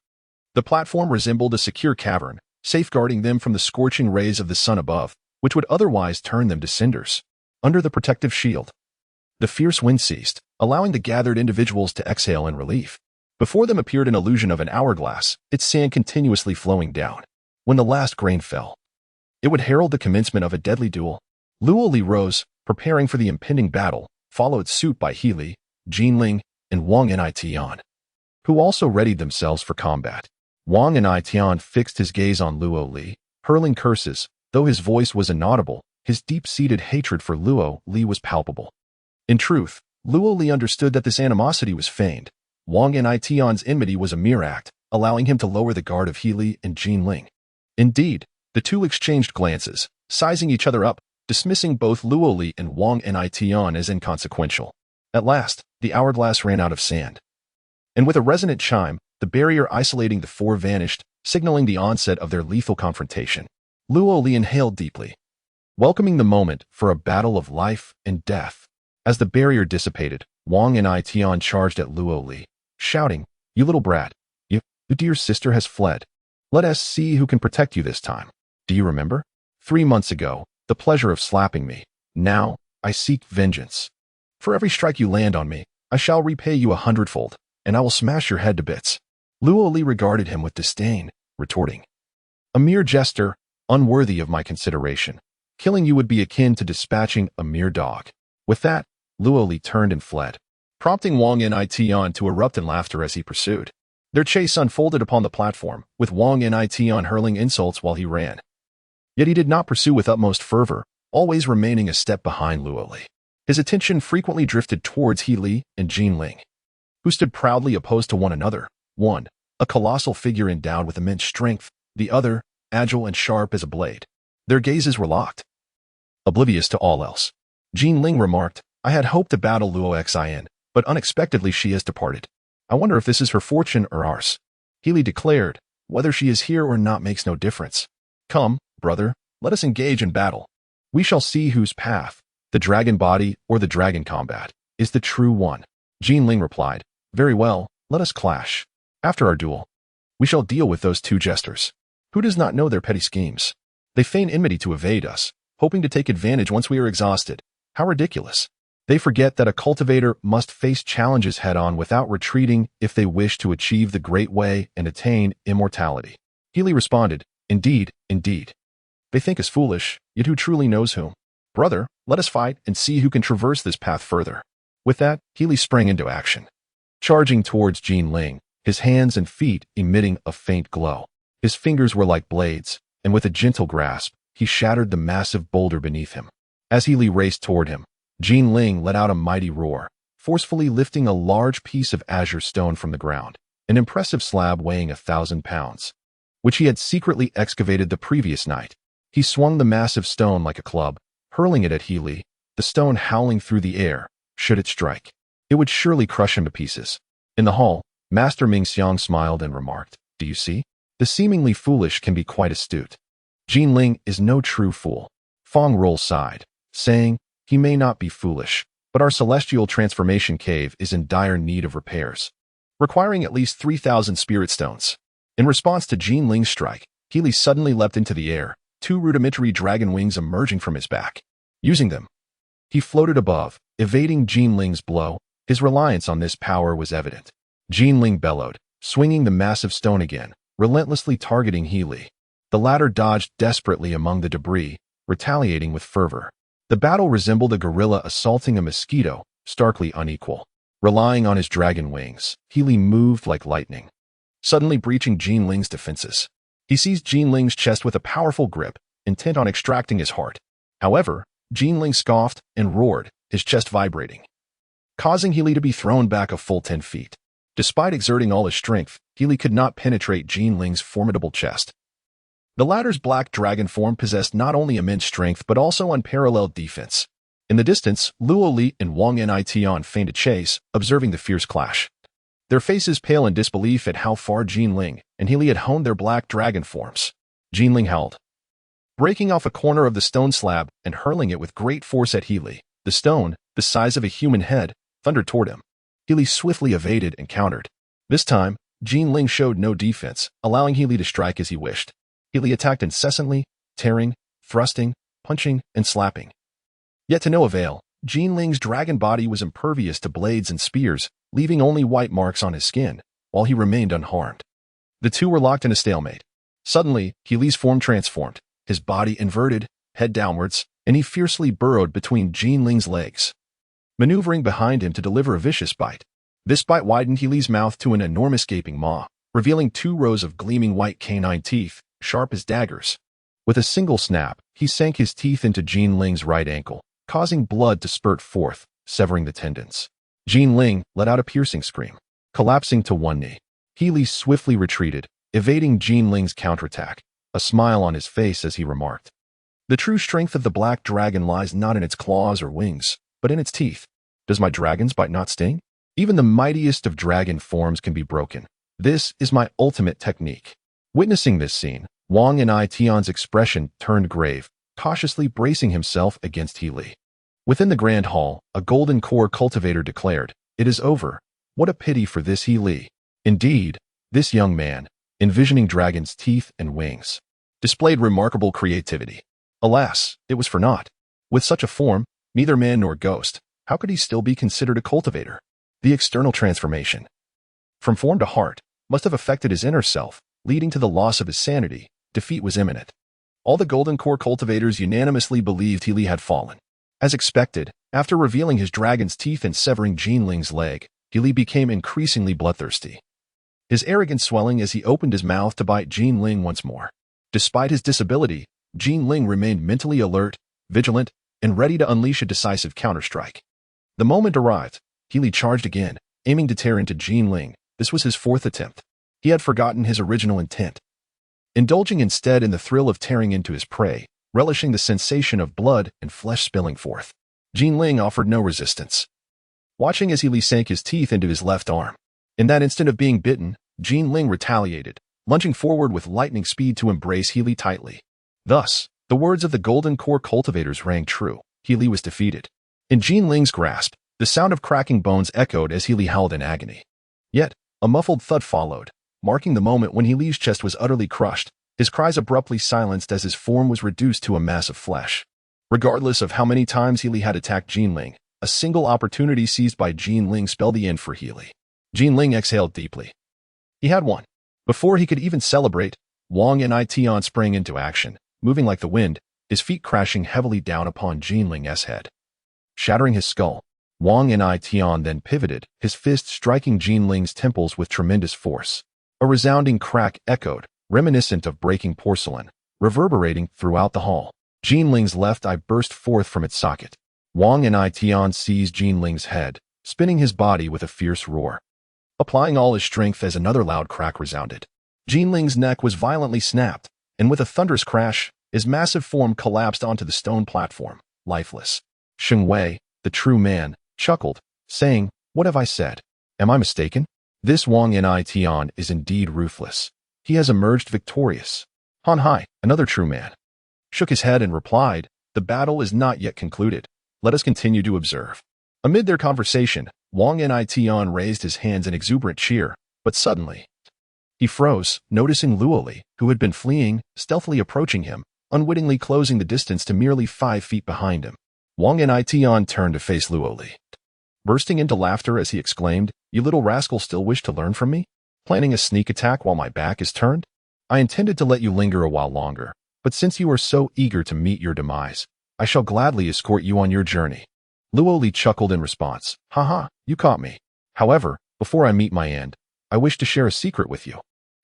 the platform resembled a secure cavern, safeguarding them from the scorching rays of the sun above, which would otherwise turn them to cinders. Under the protective shield, the fierce wind ceased, allowing the gathered individuals to exhale in relief. Before them appeared an illusion of an hourglass, its sand continuously flowing down. When the last grain fell, it would herald the commencement of a deadly duel. Luo Li rose, preparing for the impending battle, followed suit by He Li, Jin Ling, and Wang Nitian, who also readied themselves for combat. Wang Nitian fixed his gaze on Luo Li, hurling curses. Though his voice was inaudible, his deep-seated hatred for Luo Li was palpable. In truth, Luo Li understood that this animosity was feigned. Wang Nitian's enmity was a mere act, allowing him to lower the guard of He Li and Jin Ling. Indeed, the two exchanged glances, sizing each other up, dismissing both Luo Li and Wang Nitian as inconsequential. At last, the hourglass ran out of sand. And with a resonant chime, the barrier isolating the 4 vanished, signaling the onset of their lethal confrontation. Luo Li inhaled deeply, welcoming the moment for a battle of life and death. As the barrier dissipated, Wang Nitian charged at Luo Li, shouting, "You little brat, your dear sister has fled. Let us see who can protect you this time. Do you remember? 3 months ago, the pleasure of slapping me. Now, I seek vengeance. For every strike you land on me, I shall repay you 100-fold, and I will smash your head to bits." Luo Li regarded him with disdain, retorting, "A mere jester, unworthy of my consideration. Killing you would be akin to dispatching a mere dog." With that, Luo Li turned and fled, prompting Wang Nitian to erupt in laughter as he pursued. Their chase unfolded upon the platform, with Wang Nitian hurling insults while he ran. Yet he did not pursue with utmost fervor, always remaining a step behind Luo Li. His attention frequently drifted towards He Li and Jin Ling, who stood proudly opposed to one another. One, a colossal figure endowed with immense strength, the other, agile and sharp as a blade. Their gazes were locked, oblivious to all else. Jin Ling remarked, "I had hoped to battle Luo Xin, but unexpectedly she has departed. I wonder if this is her fortune or ours." He Li declared, "Whether she is here or not makes no difference. Come, brother, let us engage in battle. We shall see whose path, the dragon body or the dragon combat, is the true one." Jin Ling replied, "Very well, let us clash. After our duel, we shall deal with those 2 jesters. Who does not know their petty schemes? They feign enmity to evade us, hoping to take advantage once we are exhausted. How ridiculous." They forget that a cultivator must face challenges head-on without retreating if they wish to achieve the great way and attain immortality. Healy responded, "Indeed, indeed. They think us foolish, yet who truly knows whom? Brother, let us fight and see who can traverse this path further." With that, Healy sprang into action, charging towards Jin Ling, his hands and feet emitting a faint glow. His fingers were like blades, and with a gentle grasp, he shattered the massive boulder beneath him. As Healy raced toward him, Jin Ling let out a mighty roar, forcefully lifting a large piece of azure stone from the ground, an impressive slab weighing 1,000 pounds, which he had secretly excavated the previous night. He swung the massive stone like a club, hurling it at Healy, the stone howling through the air. Should it strike, it would surely crush him to pieces. In the hall, Master Ming Xiang smiled and remarked, "Do you see? The seemingly foolish can be quite astute. Jin Ling is no true fool." Fong Rol sighed, saying, "He may not be foolish, but our celestial transformation cave is in dire need of repairs, requiring at least 3,000 spirit stones." In response to Jin Ling's strike, Healy suddenly leapt into the air, 2 rudimentary dragon wings emerging from his back. Using them, he floated above, evading Jin Ling's blow. His reliance on this power was evident. Jin Ling bellowed, swinging the massive stone again, relentlessly targeting Healy. The latter dodged desperately among the debris, retaliating with fervor. The battle resembled a gorilla assaulting a mosquito, starkly unequal. Relying on his dragon wings, Healy moved like lightning, suddenly breaching Jin Ling's defenses. He seized Jin Ling's chest with a powerful grip, intent on extracting his heart. However, Jin Ling scoffed and roared, his chest vibrating, causing Healy to be thrown back a full 10 feet. Despite exerting all his strength, Healy could not penetrate Jin Ling's formidable chest. The latter's black dragon form possessed not only immense strength but also unparalleled defense. In the distance, Luo Li and Wang Nitian feigned a chase, observing the fierce clash, their faces pale in disbelief at how far Jin Ling and Healy had honed their black dragon forms. Jin Ling howled, breaking off a corner of the stone slab and hurling it with great force at Healy. The stone, the size of a human head, thundered toward him. Healy swiftly evaded and countered. This time, Jin Ling showed no defense, allowing Healy to strike as he wished. Healy attacked incessantly, tearing, thrusting, punching, and slapping. Yet to no avail. Jin Ling's dragon body was impervious to blades and spears, leaving only white marks on his skin, while he remained unharmed. The two were locked in a stalemate. Suddenly, Healy's form transformed, his body inverted, head downwards, and he fiercely burrowed between Jin Ling's legs, maneuvering behind him to deliver a vicious bite. This bite widened Healy's mouth to an enormous gaping maw, revealing 2 rows of gleaming white canine teeth, sharp as daggers. With a single snap, he sank his teeth into Jin Ling's right ankle, causing blood to spurt forth, severing the tendons. Jin Ling let out a piercing scream, collapsing to one knee. Healy swiftly retreated, evading Jin Ling's counterattack, a smile on his face as he remarked, "The true strength of the black dragon lies not in its claws or wings, but in its teeth. Does my dragon's bite not sting? Even the mightiest of dragon forms can be broken. This is my ultimate technique." Witnessing this scene, Wang Nitian's expression turned grave, cautiously bracing himself against Healy. Within the grand hall, a golden core cultivator declared, "It is over. What a pity for this Healy." Indeed, this young man, envisioning dragons' teeth and wings, displayed remarkable creativity. Alas, it was for naught. With such a form, neither man nor ghost, how could he still be considered a cultivator? The external transformation, from form to heart, must have affected his inner self, leading to the loss of his sanity. Defeat was imminent. All the golden core cultivators unanimously believed Healy had fallen. As expected, after revealing his dragon's teeth and severing Jin Ling's leg, Healy became increasingly bloodthirsty, his arrogance swelling as he opened his mouth to bite Jin Ling once more. Despite his disability, Jin Ling remained mentally alert, vigilant, and ready to unleash a decisive counterstrike. The moment arrived. Healy charged again, aiming to tear into Jin Ling. This was his 4th attempt. He had forgotten his original intent, indulging instead in the thrill of tearing into his prey, relishing the sensation of blood and flesh spilling forth. Jin Ling offered no resistance, watching as Healy sank his teeth into his left arm. In that instant of being bitten, Jin Ling retaliated, lunging forward with lightning speed to embrace Healy tightly. Thus, the words of the golden core cultivators rang true. Healy was defeated. In Jin Ling's grasp, the sound of cracking bones echoed as Healy howled in agony. Yet, a muffled thud followed, marking the moment when Healy's chest was utterly crushed, his cries abruptly silenced as his form was reduced to a mass of flesh. Regardless of how many times Healy had attacked Jin Ling, A single opportunity seized by Jinling spelled the end for Healy. Jinling exhaled deeply. He had won. Before he could even celebrate, Wang Nition sprang into action, moving like the wind, his feet crashing heavily down upon Jinling's head. Shattering his skull, Wang Nition then pivoted, his fist striking Jinling's temples with tremendous force. A resounding crack echoed, reminiscent of breaking porcelain, reverberating throughout the hall. Jinling's left eye burst forth from its socket. Wang Nition seized Jinling's head, spinning his body with a fierce roar. Applying all his strength as another loud crack resounded. Jinling's neck was violently snapped, and with a thunderous crash, his massive form collapsed onto the stone platform, lifeless. Sheng Wei, the true man, chuckled, saying, "What have I said? Am I mistaken? This Wang Nition is indeed ruthless. He has emerged victorious." Han Hai, another true man, shook his head and replied, "The battle is not yet concluded. Let us continue to observe." Amid their conversation, Wang Nition raised his hands in exuberant cheer, but suddenly, he froze, noticing Luoli, who had been fleeing, stealthily approaching him, unwittingly closing the distance to merely 5 feet behind him. Wang Nition turned to face Luoli, bursting into laughter as he exclaimed, "You little rascal still wish to learn from me? Planning a sneak attack while my back is turned? I intended to let you linger a while longer, but since you are so eager to meet your demise, I shall gladly escort you on your journey." Luoli chuckled in response, "Haha, you caught me. However, before I meet my end, I wish to share a secret with you."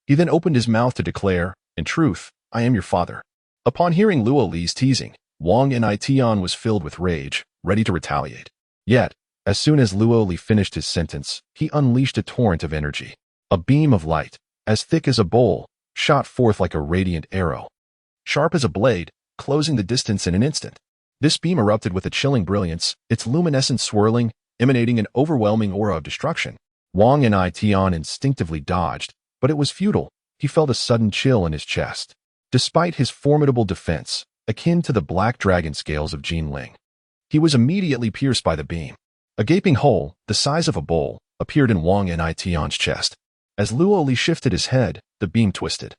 He then opened his mouth to declare, "In truth, I am your father." Upon hearing Luoli's teasing, Wang Nition was filled with rage, ready to retaliate. Yet, as soon as Luoli finished his sentence, he unleashed a torrent of energy. A beam of light, as thick as a bowl, shot forth like a radiant arrow, sharp as a blade, closing the distance in an instant. This beam erupted with a chilling brilliance, its luminescence swirling, emanating an overwhelming aura of destruction. Wang Nition instinctively dodged, but it was futile. He felt a sudden chill in his chest. Despite his formidable defense, akin to the black dragon scales of Jinling, he was immediately pierced by the beam. A gaping hole, the size of a bowl, appeared in Wang Nition's chest. As Luoli shifted his head, the beam twisted.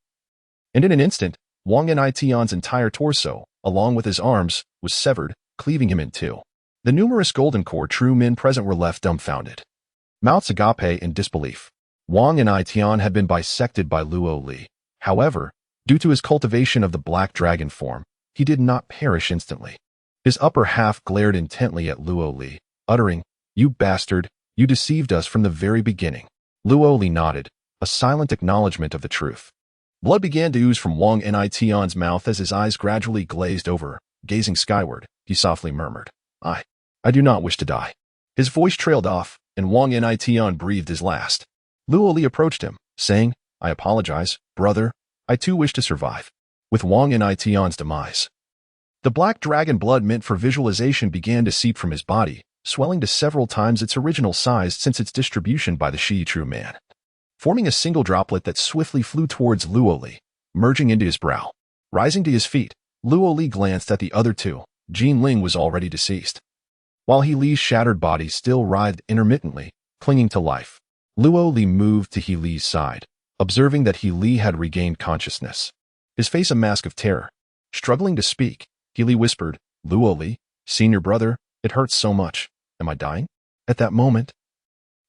And in an instant, Wang Nition's entire torso, along with his arms, was severed, cleaving him in two. The numerous golden core true men present were left dumbfounded. Mouths agape in disbelief. Wang Nition had been bisected by Luoli. However, due to his cultivation of the black dragon form, he did not perish instantly. His upper half glared intently at Luoli, uttering, "You bastard, you deceived us from the very beginning." Luoli nodded, a silent acknowledgement of the truth. Blood began to ooze from Wang Nition's mouth as his eyes gradually glazed over. Gazing skyward, he softly murmured, I do not wish to die." His voice trailed off, and Wang Nition breathed his last. Luoli approached him, saying, "I apologize, brother. I too wish to survive." With Wang Nition's demise, the black dragon blood meant for visualization began to seep from his body, swelling to several times its original size since its distribution by the Shi True Man, forming a single droplet that swiftly flew towards Luoli, merging into his brow. Rising to his feet, Luoli glanced at the other two. Jinling was already deceased, while Healy's shattered body still writhed intermittently, clinging to life. Luoli moved to Healy's side, observing that Healy had regained consciousness, his face a mask of terror. Struggling to speak, Healy whispered, "Luoli, senior brother, it hurts so much. Am I dying?" At that moment,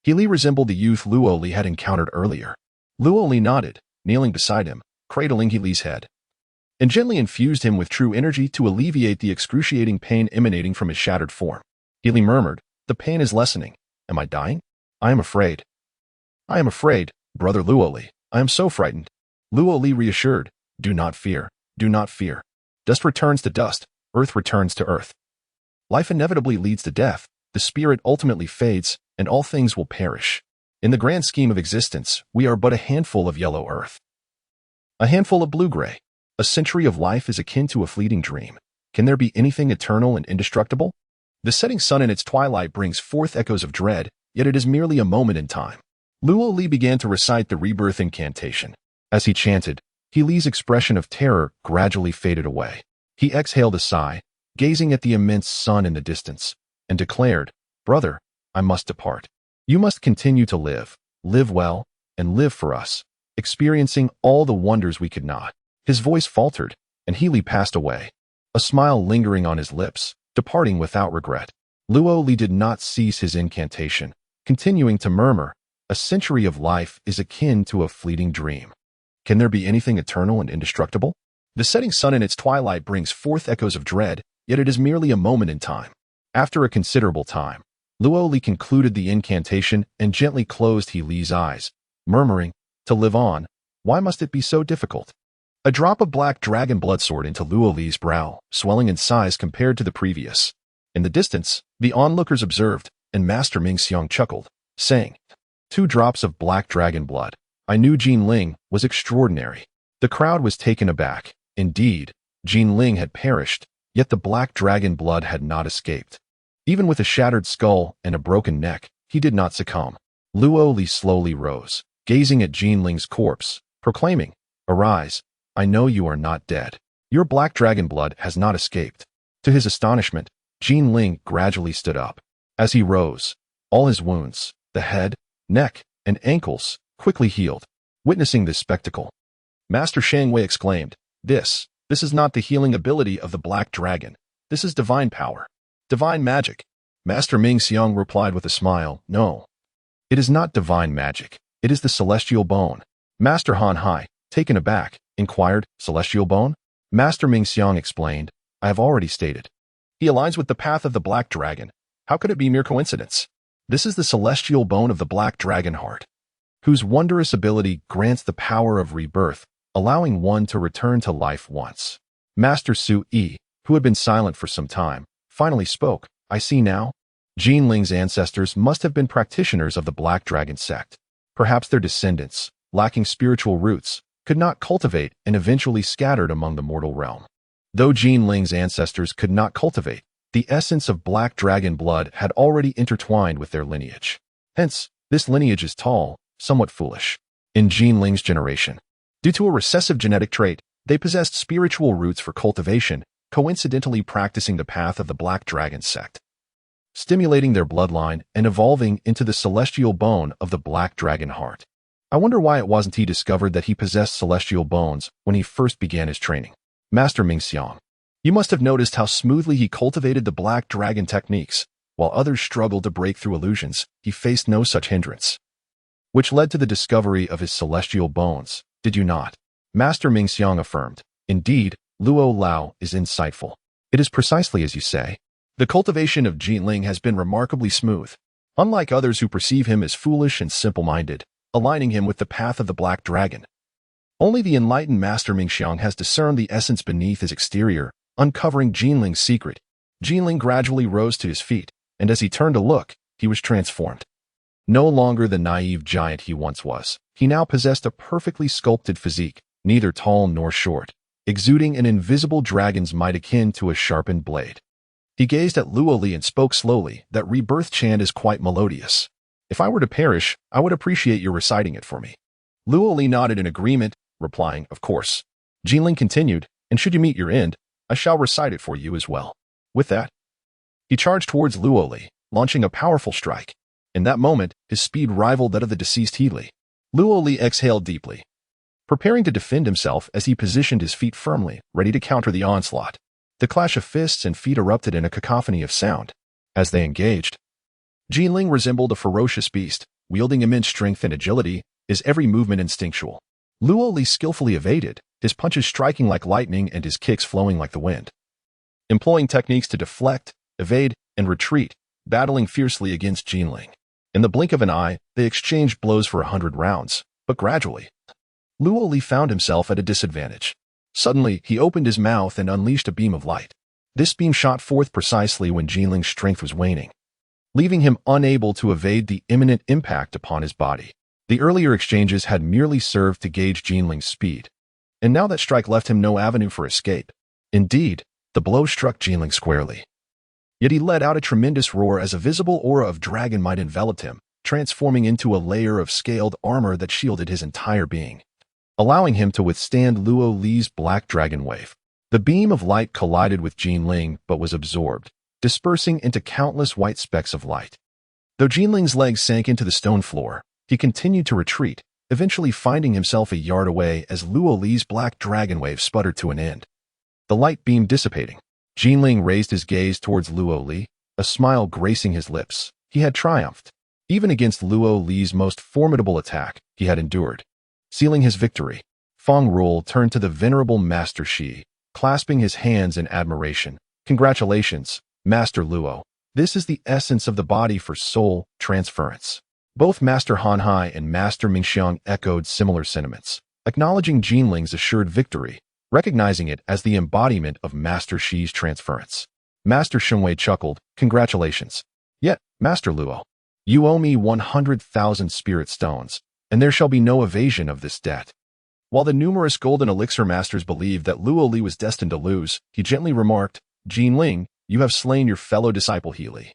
Healy resembled the youth Luoli had encountered earlier. Luoli nodded, kneeling beside him, cradling Healy's head, and gently infused him with true energy to alleviate the excruciating pain emanating from his shattered form. Healy murmured, "The pain is lessening. Am I dying? I am afraid." "I am afraid, brother Luoli. I am so frightened." Luoli reassured, "Do not fear. Do not fear. Dust returns to dust. Earth returns to earth. Life inevitably leads to death. The spirit ultimately fades, and all things will perish. In the grand scheme of existence, we are but a handful of yellow earth, a handful of blue-gray. A century of life is akin to a fleeting dream. Can there be anything eternal and indestructible? The setting sun in its twilight brings forth echoes of dread, yet it is merely a moment in time." Luoli began to recite the rebirth incantation. As he chanted, Healy's expression of terror gradually faded away. He exhaled a sigh, gazing at the immense sun in the distance, and declared, "Brother, I must depart. You must continue to live well, and live for us, experiencing all the wonders we could not." His voice faltered, and Healy passed away, a smile lingering on his lips, departing without regret. Luo Li did not cease his incantation, continuing to murmur, "A century of life is akin to a fleeting dream. Can there be anything eternal and indestructible? The setting sun in its twilight brings forth echoes of dread, yet it is merely a moment in time." After a considerable time, Luo Li concluded the incantation and gently closed He Li's eyes, murmuring, "To live on, why must it be so difficult?" A drop of black dragon blood soared into Luo Li's brow, swelling in size compared to the previous. In the distance, the onlookers observed, and Master Ming Xiang chuckled, saying, "2 drops of black dragon blood. I knew Jin Ling was extraordinary." The crowd was taken aback. Indeed, Jin Ling had perished, yet the black dragon blood had not escaped. Even with a shattered skull and a broken neck, he did not succumb. Luo Li slowly rose, gazing at Jin Ling's corpse, proclaiming, "Arise, I know you are not dead. Your black dragon blood has not escaped." To his astonishment, Jin Ling gradually stood up. As he rose, all his wounds, the head, neck, and ankles, quickly healed. Witnessing this spectacle, Master Shang Wei exclaimed, This is not the healing ability of the black dragon. This is divine power. Divine magic." Master Ming Xiang replied with a smile, "No. It is not divine magic. It is the celestial bone." Master Han Hai, taken aback, inquired, "Celestial bone?" Master Ming Xiang explained, "I have already stated. He aligns with the path of the black dragon. How could it be mere coincidence? This is the celestial bone of the black dragon heart, whose wondrous ability grants the power of rebirth, allowing one to return to life once." Master Su Yi, who had been silent for some time, finally spoke, "I see now. Jin Ling's ancestors must have been practitioners of the Black Dragon sect. Perhaps their descendants, lacking spiritual roots, could not cultivate and eventually scattered among the mortal realm. Though Jin Ling's ancestors could not cultivate, the essence of Black Dragon blood had already intertwined with their lineage. Hence, this lineage is tall, somewhat foolish. In Jin Ling's generation, due to a recessive genetic trait, they possessed spiritual roots for cultivation, coincidentally practicing the path of the Black Dragon sect, stimulating their bloodline and evolving into the celestial bone of the Black Dragon heart. I wonder why it wasn't he discovered that he possessed celestial bones when he first began his training. Master Ming Xiang, you must have noticed how smoothly he cultivated the Black Dragon techniques. While others struggled to break through illusions, he faced no such hindrance, which led to the discovery of his celestial bones, did you not? Master Ming Xiang affirmed, "Indeed, Luo Lao is insightful. It is precisely as you say. The cultivation of Jin Ling has been remarkably smooth, unlike others who perceive him as foolish and simple-minded, aligning him with the path of the Black Dragon. Only the enlightened Master Ming Xiang has discerned the essence beneath his exterior, uncovering Jin Ling's secret." Jin Ling gradually rose to his feet, and as he turned to look, he was transformed. No longer the naive giant he once was, he now possessed a perfectly sculpted physique, neither tall nor short, exuding an invisible dragon's might akin to a sharpened blade. He gazed at Luo Li and spoke slowly, "That rebirth chant is quite melodious. If I were to perish, I would appreciate your reciting it for me." Luo Li nodded in agreement, replying, "Of course." Jin Ling continued, "And should you meet your end, I shall recite it for you as well." With that, he charged towards Luo Li, launching a powerful strike. In that moment, his speed rivaled that of the deceased He Li. Luo Li exhaled deeply, preparing to defend himself as he positioned his feet firmly, ready to counter the onslaught. The clash of fists and feet erupted in a cacophony of sound. As they engaged, Jin Ling resembled a ferocious beast, wielding immense strength and agility, his every movement instinctual. Luo Li skillfully evaded, his punches striking like lightning and his kicks flowing like the wind. Employing techniques to deflect, evade, and retreat, battling fiercely against Jin Ling. In the blink of an eye, they exchanged blows for 100 rounds, but gradually, Luo Li found himself at a disadvantage. Suddenly, he opened his mouth and unleashed a beam of light. This beam shot forth precisely when Jin Ling's strength was waning, leaving him unable to evade the imminent impact upon his body. The earlier exchanges had merely served to gauge Jin Ling's speed, and now that strike left him no avenue for escape. Indeed, the blow struck Jin Ling squarely. Yet he let out a tremendous roar as a visible aura of dragon might enveloped him, transforming into a layer of scaled armor that shielded his entire being, allowing him to withstand Luo Li's black dragon wave. The beam of light collided with Jin Ling but was absorbed, dispersing into countless white specks of light. Though Jin Ling's legs sank into the stone floor, he continued to retreat, eventually finding himself a yard away as Luo Li's black dragon wave sputtered to an end. The light beam dissipating, Jin Ling raised his gaze towards Luo Li, a smile gracing his lips. He had triumphed. Even against Luo Li's most formidable attack, he had endured. Sealing his victory, Feng Ruo turned to the venerable Master Shi, clasping his hands in admiration. Congratulations, Master Luo. This is the essence of the body for soul transference. Both Master Hanhai and Master Mingxiang echoed similar sentiments, acknowledging Jinling's assured victory, recognizing it as the embodiment of Master Shi's transference. Master Shengwei chuckled, congratulations. Yet, Master Luo, you owe me 100,000 spirit stones, and there shall be no evasion of this debt. While the numerous golden elixir masters believed that Luo Li was destined to lose, he gently remarked, Jinling, you have slain your fellow disciple He Li,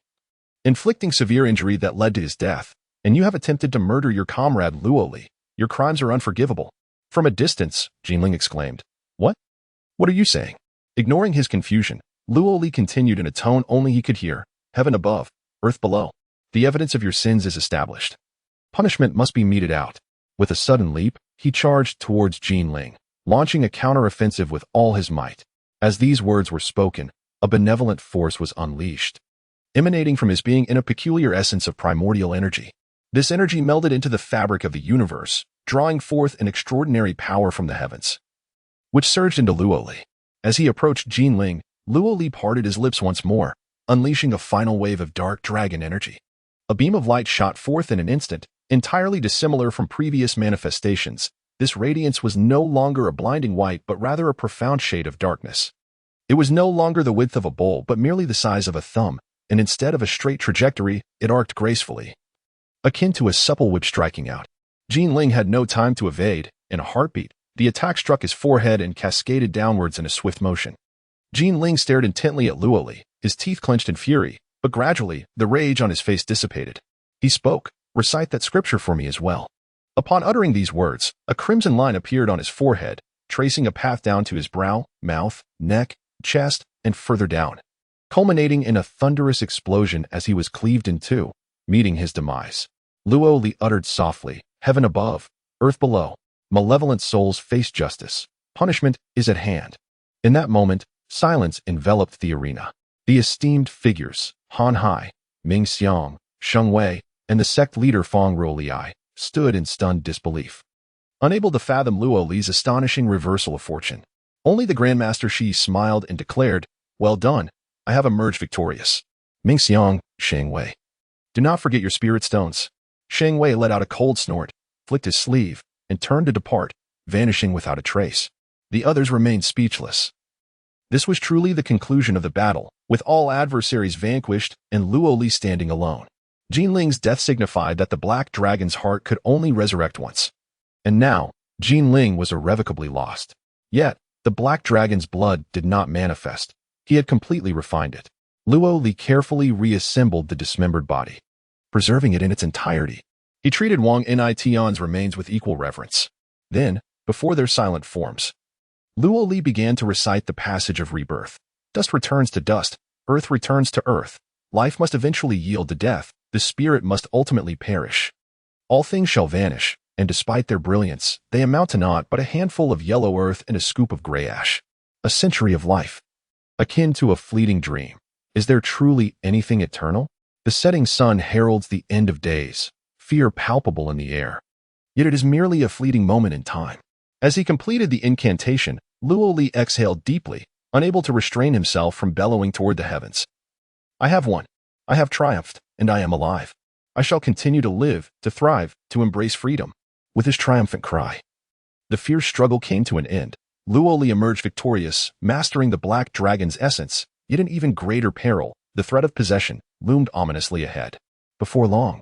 inflicting severe injury that led to his death, and you have attempted to murder your comrade Luo Li. Your crimes are unforgivable. From a distance, Jinling exclaimed. What? What are you saying? Ignoring his confusion, Luo Li continued in a tone only he could hear. Heaven above, earth below. The evidence of your sins is established. Punishment must be meted out. With a sudden leap, he charged towards Jinling, launching a counter-offensive with all his might. As these words were spoken, a benevolent force was unleashed, emanating from his being in a peculiar essence of primordial energy. This energy melded into the fabric of the universe, drawing forth an extraordinary power from the heavens, which surged into Luo Li. As he approached Jinling, Luo Li parted his lips once more, unleashing a final wave of dark dragon energy. A beam of light shot forth in an instant, entirely dissimilar from previous manifestations. This radiance was no longer a blinding white but rather a profound shade of darkness. It was no longer the width of a bowl but merely the size of a thumb, and instead of a straight trajectory, it arced gracefully, akin to a supple whip striking out. Jinling had no time to evade. In a heartbeat, the attack struck his forehead and cascaded downwards in a swift motion. Jinling stared intently at Luo Li, his teeth clenched in fury, but gradually, the rage on his face dissipated. He spoke, recite that scripture for me as well. Upon uttering these words, a crimson line appeared on his forehead, tracing a path down to his brow, mouth, neck, chest, and further down, culminating in a thunderous explosion as he was cleaved in two, meeting his demise. Luo Li uttered softly, heaven above, earth below, malevolent souls face justice. Punishment is at hand. In that moment, silence enveloped the arena. The esteemed figures, Han Hai, Ming Xiang, Sheng Wei, and the sect leader Feng Ruo stood in stunned disbelief, unable to fathom Luo Li's astonishing reversal of fortune. Only the Grandmaster Shi smiled and declared, well done, I have emerged victorious. Ming Xiang, Sheng Wei, do not forget your spirit stones. Sheng Wei let out a cold snort, flicked his sleeve, and turned to depart, vanishing without a trace. The others remained speechless. This was truly the conclusion of the battle, with all adversaries vanquished and Luo Li standing alone. Jinling's death signified that the black dragon's heart could only resurrect once. And now, Jinling was irrevocably lost. Yet, the black dragon's blood did not manifest. He had completely refined it. Luo Li carefully reassembled the dismembered body, preserving it in its entirety. He treated Wang Nitian's remains with equal reverence. Then, before their silent forms, Luo Li began to recite the passage of rebirth. Dust returns to dust, earth returns to earth. Life must eventually yield to death, the spirit must ultimately perish. All things shall vanish, and despite their brilliance, they amount to naught but a handful of yellow earth and a scoop of gray ash. A century of life, akin to a fleeting dream. Is there truly anything eternal? The setting sun heralds the end of days, fear palpable in the air. Yet it is merely a fleeting moment in time. As he completed the incantation, Luo Li exhaled deeply, unable to restrain himself from bellowing toward the heavens. I have won. I have triumphed, and I am alive. I shall continue to live, to thrive, to embrace freedom. With his triumphant cry, the fierce struggle came to an end. Luo Li emerged victorious, mastering the black dragon's essence, yet an even greater peril, the threat of possession, loomed ominously ahead. Before long,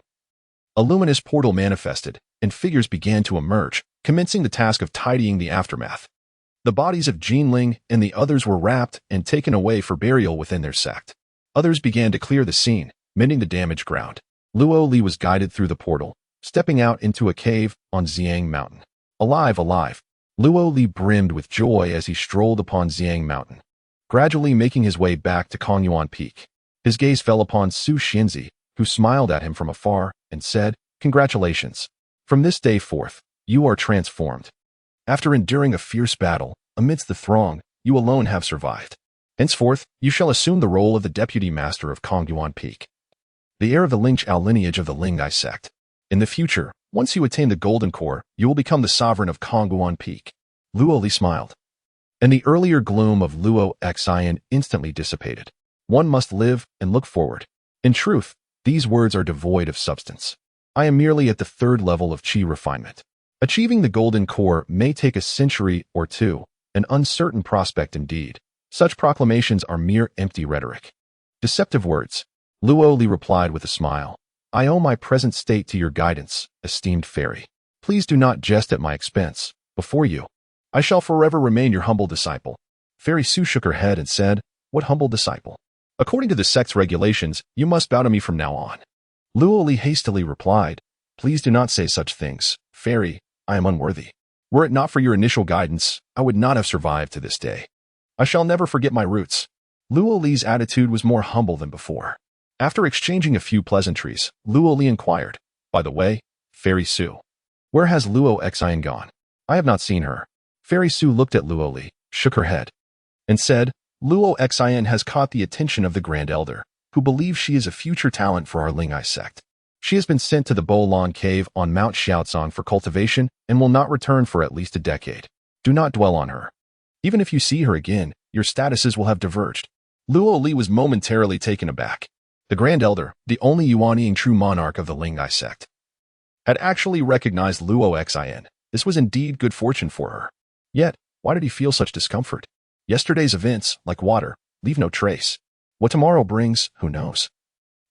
a luminous portal manifested, and figures began to emerge, commencing the task of tidying the aftermath. The bodies of Jinling and the others were wrapped and taken away for burial within their sect. Others began to clear the scene, mending the damaged ground. Luo Li was guided through the portal, stepping out into a cave on Xiang Mountain. Alive, alive! Luo Li brimmed with joy as he strolled upon Xiang Mountain, gradually making his way back to Kongyuan Peak. His gaze fell upon Su Xianzi, who smiled at him from afar and said, congratulations. From this day forth, you are transformed. After enduring a fierce battle, amidst the throng, you alone have survived. Henceforth, you shall assume the role of the deputy master of Kongyuan Peak, the heir of the Lingqiao lineage of the Lingai sect. In the future, once you attain the golden core, you will become the sovereign of Kongyuan Peak. Luo Li smiled, and the earlier gloom of Luo Xian instantly dissipated. One must live and look forward. In truth, these words are devoid of substance. I am merely at the third level of qi refinement. Achieving the golden core may take a century or two, an uncertain prospect indeed. Such proclamations are mere empty rhetoric. Deceptive words. Luo Li replied with a smile. I owe my present state to your guidance, esteemed fairy. Please do not jest at my expense. Before you, I shall forever remain your humble disciple. Fairy Su shook her head and said, What humble disciple? According to the sect's regulations, you must bow to me from now on. Luo Li hastily replied, Please do not say such things. Fairy, I am unworthy. Were it not for your initial guidance, I would not have survived to this day. I shall never forget my roots. Luo Li's attitude was more humble than before. After exchanging a few pleasantries, Luo Li inquired, By the way, Fairy Su, where has Luo Xian gone? I have not seen her. Fairy Su looked at Luo Li, shook her head, and said, Luo Xian has caught the attention of the Grand Elder, who believes she is a future talent for our Lingai sect. She has been sent to the Bolan Cave on Mount Xiaocang for cultivation and will not return for at least a decade. Do not dwell on her. Even if you see her again, your statuses will have diverged. Luo Li was momentarily taken aback. The Grand Elder, the only Yuaniing true monarch of the Lingai sect, had actually recognized Luo Xian. This was indeed good fortune for her. Yet, why did he feel such discomfort? Yesterday's events, like water, leave no trace. What tomorrow brings, who knows?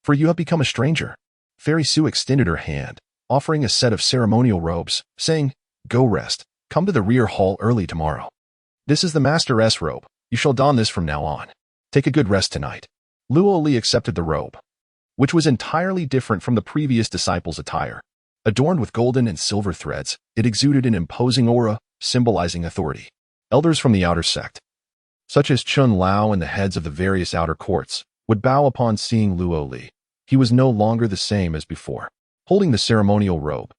For you have become a stranger. Fairy Su extended her hand, offering a set of ceremonial robes, saying, Go rest. Come to the rear hall early tomorrow. This is the Master's robe. You shall don this from now on. Take a good rest tonight. Luo Li accepted the robe, which was entirely different from the previous disciple's attire. Adorned with golden and silver threads, it exuded an imposing aura, symbolizing authority. Elders from the outer sect, such as Chun Lao and the heads of the various outer courts, would bow upon seeing Luo Li. He was no longer the same as before. Holding the ceremonial robe,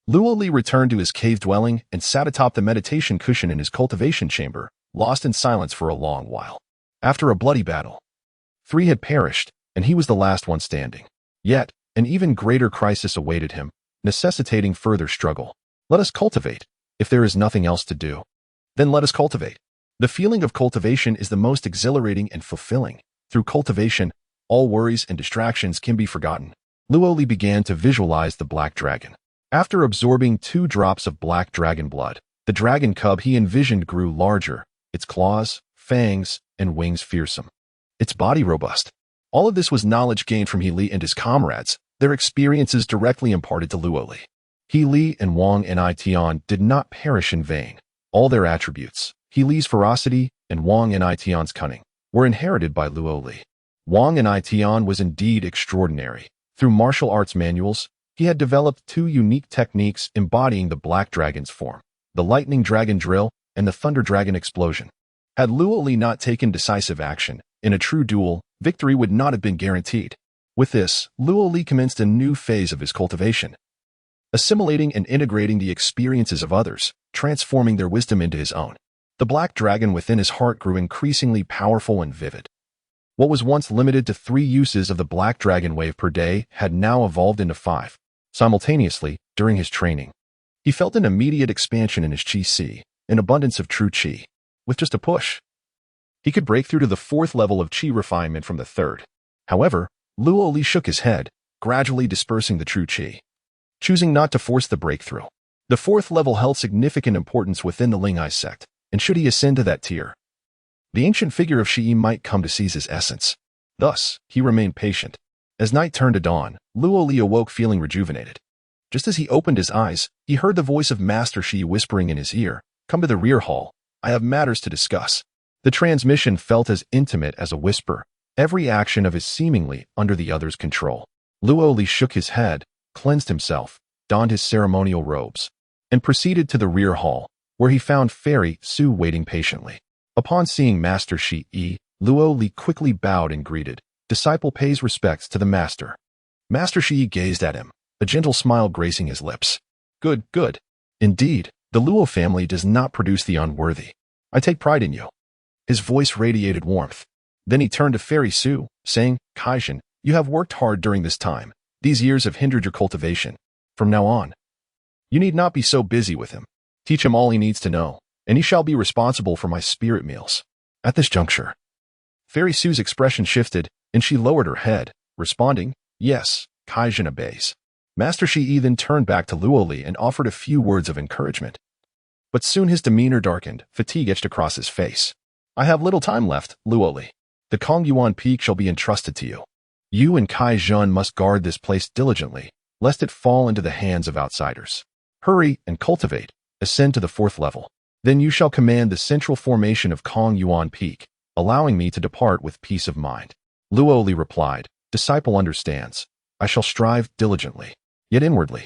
Luo Li returned to his cave dwelling and sat atop the meditation cushion in his cultivation chamber, lost in silence for a long while. After a bloody battle, 3 had perished, and he was the last one standing. Yet, an even greater crisis awaited him, necessitating further struggle. Let us cultivate. If there is nothing else to do, then let us cultivate. The feeling of cultivation is the most exhilarating and fulfilling. Through cultivation, all worries and distractions can be forgotten. Luo Li began to visualize the black dragon. After absorbing 2 drops of black dragon blood, the dragon cub he envisioned grew larger, its claws, fangs, and wings fearsome, its body robust. All of this was knowledge gained from He Li and his comrades, their experiences directly imparted to Luo Li. He Li and Wang and Tian did not perish in vain. All their attributes, He Li's ferocity and Wang and Tian's cunning, were inherited by Luo Li. Wang and Tian was indeed extraordinary. Through martial arts manuals, he had developed 2 unique techniques embodying the Black Dragon's form, the Lightning Dragon Drill and the Thunder Dragon Explosion. Had Luo Li not taken decisive action, in a true duel, victory would not have been guaranteed. With this, Luo Li commenced a new phase of his cultivation, assimilating and integrating the experiences of others, transforming their wisdom into his own. The black dragon within his heart grew increasingly powerful and vivid. What was once limited to 3 uses of the black dragon wave per day had now evolved into 5. Simultaneously, during his training, he felt an immediate expansion in his qi, an abundance of true qi. With just a push, he could break through to the 4th level of qi refinement from the 3rd. However, Luo Li shook his head, gradually dispersing the true qi, choosing not to force the breakthrough. The 4th level held significant importance within the Lingai sect, and should he ascend to that tier, the ancient figure of Shi might come to seize his essence. Thus, he remained patient. As night turned to dawn, Luo Li awoke feeling rejuvenated. Just as he opened his eyes, he heard the voice of Master Shi whispering in his ear, Come to the rear hall. I have matters to discuss. The transmission felt as intimate as a whisper, every action of his seemingly under the other's control. Luo Li shook his head, cleansed himself, donned his ceremonial robes, and proceeded to the rear hall, where he found Fairy Su waiting patiently. Upon seeing Master Shi, Luo Li quickly bowed and greeted, Disciple pays respects to the master. Master Shi gazed at him, a gentle smile gracing his lips. Good, good. Indeed, the Luo family does not produce the unworthy. I take pride in you. His voice radiated warmth. Then he turned to Fairy Su, saying, Kaijin, you have worked hard during this time. These years have hindered your cultivation. From now on, you need not be so busy with him. Teach him all he needs to know, and he shall be responsible for my spirit meals. At this juncture, Fairy Su's expression shifted, and she lowered her head, responding, Yes, Kaijin obeys. Master Shi then turned back to Luoli and offered a few words of encouragement. But soon his demeanor darkened, fatigue etched across his face. I have little time left, Luoli. The Kongyuan Peak shall be entrusted to you. You and Kaijin must guard this place diligently, lest it fall into the hands of outsiders. Hurry and cultivate. Ascend to the 4th level. Then you shall command the central formation of Kongyuan Peak, allowing me to depart with peace of mind. Luoli replied, Disciple understands. I shall strive diligently, yet inwardly.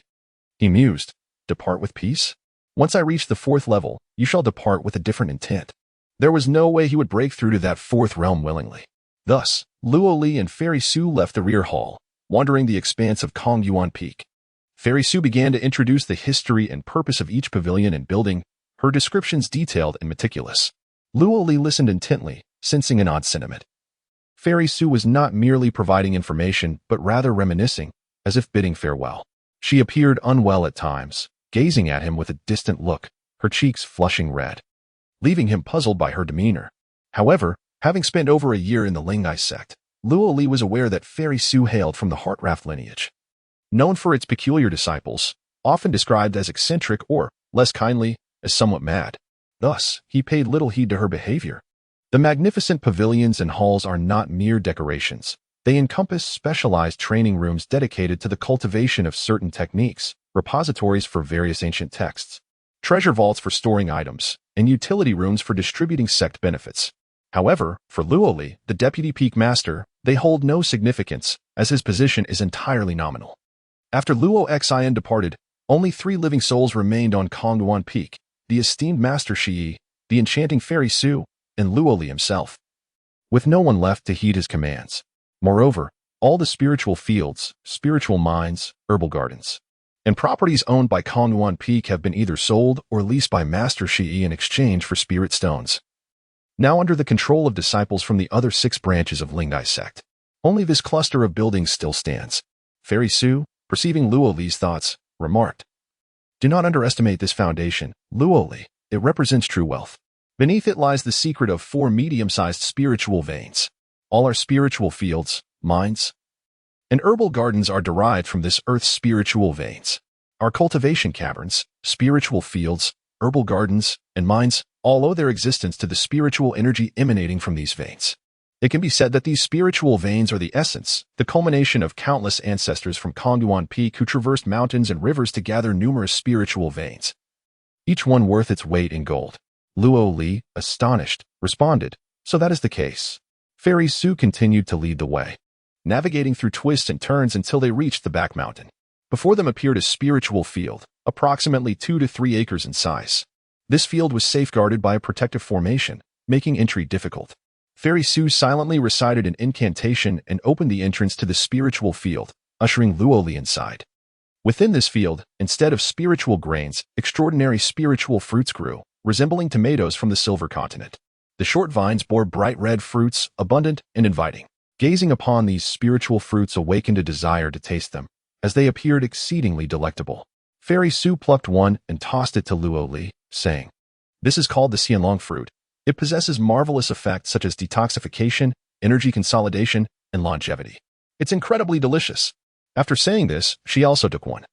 He mused, Depart with peace? Once I reach the 4th level, you shall depart with a different intent. There was no way he would break through to that 4th realm willingly. Thus, Luoli and Fairy Su left the rear hall, wandering the expanse of Kongyuan Peak. Fairy Su began to introduce the history and purpose of each pavilion and building, her descriptions detailed and meticulous. Luoli listened intently, sensing an odd sentiment. Fairy Su was not merely providing information, but rather reminiscing, as if bidding farewell. She appeared unwell at times, gazing at him with a distant look, her cheeks flushing red, leaving him puzzled by her demeanor. However, having spent over a year in the Lingai sect, Luoli was aware that Fairy Su hailed from the Heartraft lineage, known for its peculiar disciples, often described as eccentric or, less kindly, as somewhat mad. Thus, he paid little heed to her behavior. The magnificent pavilions and halls are not mere decorations. They encompass specialized training rooms dedicated to the cultivation of certain techniques, repositories for various ancient texts, treasure vaults for storing items, and utility rooms for distributing sect benefits. However, for Luoli, the deputy peak master, they hold no significance, as his position is entirely nominal. After Luo Xin departed, only 3 living souls remained on Kongyuan Peak, the esteemed Master Shi, the enchanting Fairy Su, and Luoli himself, with no one left to heed his commands. Moreover, all the spiritual fields, spiritual mines, herbal gardens, and properties owned by Kongyuan Peak have been either sold or leased by Master Shi in exchange for spirit stones. Now under the control of disciples from the other 6 branches of Lingai sect, only this cluster of buildings still stands. Fairy Su, perceiving Luoli's thoughts, remarked, Do not underestimate this foundation, Luoli. It represents true wealth. Beneath it lies the secret of 4 medium-sized spiritual veins. All our spiritual fields, mines, and herbal gardens are derived from this earth's spiritual veins. Our cultivation caverns, spiritual fields, herbal gardens, and mines all owe their existence to the spiritual energy emanating from these veins. It can be said that these spiritual veins are the essence, the culmination of countless ancestors from Kongyuan Peak who traversed mountains and rivers to gather numerous spiritual veins, each one worth its weight in gold. Luoli, astonished, responded, So that is the case. Fairy Su continued to lead the way, navigating through twists and turns until they reached the back mountain. Before them appeared a spiritual field, approximately 2 to 3 acres in size. This field was safeguarded by a protective formation, making entry difficult. Fairy Su silently recited an incantation and opened the entrance to the spiritual field, ushering Luoli inside. Within this field, instead of spiritual grains, extraordinary spiritual fruits grew, resembling tomatoes from the Silver Continent. The short vines bore bright red fruits, abundant and inviting. Gazing upon these spiritual fruits awakened a desire to taste them, as they appeared exceedingly delectable. Fairy Su plucked one and tossed it to Luoli, saying, This is called the Xianlong fruit. It possesses marvelous effects such as detoxification, energy consolidation, and longevity. It's incredibly delicious. After saying this, she also took one,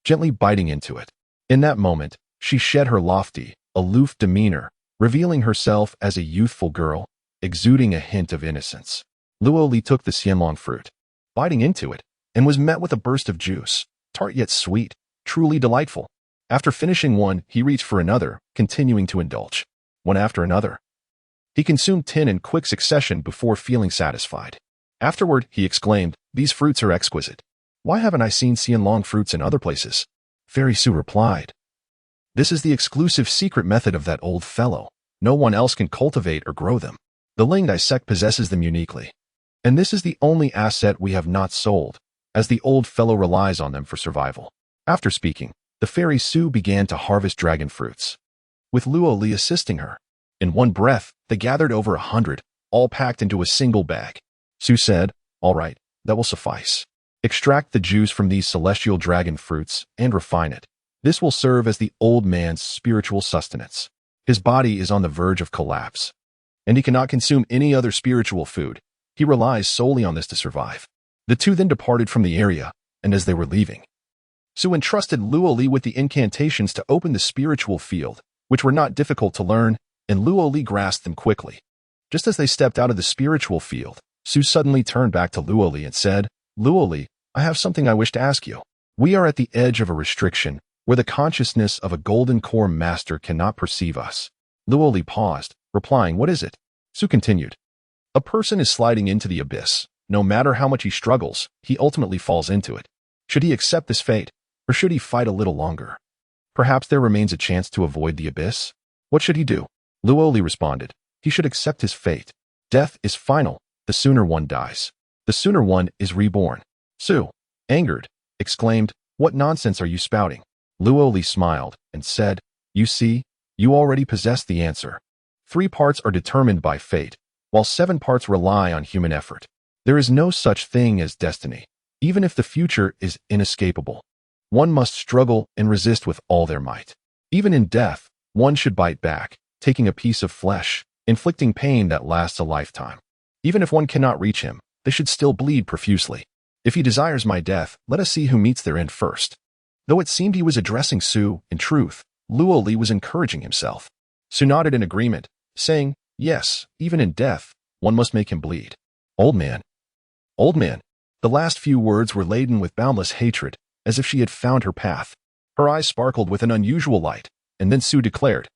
gently biting into it. In that moment, she shed her lofty, aloof demeanor, revealing herself as a youthful girl, exuding a hint of innocence. Luoli took the Xianlong fruit, biting into it, and was met with a burst of juice, tart yet sweet, truly delightful. After finishing one, he reached for another, continuing to indulge. One after another, he consumed 10 in quick succession before feeling satisfied. Afterward, he exclaimed, These fruits are exquisite. Why haven't I seen Xianlong fruits in other places? Fairy Su replied, This is the exclusive secret method of that old fellow. No one else can cultivate or grow them. The Lingai sect possesses them uniquely. And this is the only asset we have not sold, as the old fellow relies on them for survival. After speaking, the Fairy Su began to harvest dragon fruits, with Luoli assisting her. In one breath, they gathered over 100, all packed into a single bag. Su said, "All right, that will suffice. Extract the juice from these celestial dragon fruits and refine it. This will serve as the old man's spiritual sustenance. His body is on the verge of collapse, and he cannot consume any other spiritual food. He relies solely on this to survive." The two then departed from the area, and as they were leaving, Su entrusted Luoli with the incantations to open the spiritual field, which were not difficult to learn, and Luoli grasped them quickly. Just as they stepped out of the spiritual field, Su suddenly turned back to Luoli and said, "Luoli, I have something I wish to ask you. We are at the edge of a restriction, where the consciousness of a golden core master cannot perceive us." Luoli paused, replying, "What is it?" Su continued, "A person is sliding into the abyss. No matter how much he struggles, he ultimately falls into it. Should he accept this fate, or should he fight a little longer? Perhaps there remains a chance to avoid the abyss. What should he do?" Luoli responded, "He should accept his fate. Death is final. The sooner one dies, the sooner one is reborn." Su, angered, exclaimed, "What nonsense are you spouting?" Luoli smiled and said, "You see, you already possess the answer. 3 parts are determined by fate, while 7 parts rely on human effort. There is no such thing as destiny, even if the future is inescapable. One must struggle and resist with all their might. Even in death, one should bite back, taking a piece of flesh, inflicting pain that lasts a lifetime. Even if one cannot reach him, they should still bleed profusely. If he desires my death, let us see who meets their end first." Though it seemed he was addressing Su, in truth, Luoli was encouraging himself. Su nodded in agreement, saying, "Yes, even in death, one must make him bleed." Old man. Old man. The last few words were laden with boundless hatred, as if she had found her path. Her eyes sparkled with an unusual light, and then Su declared,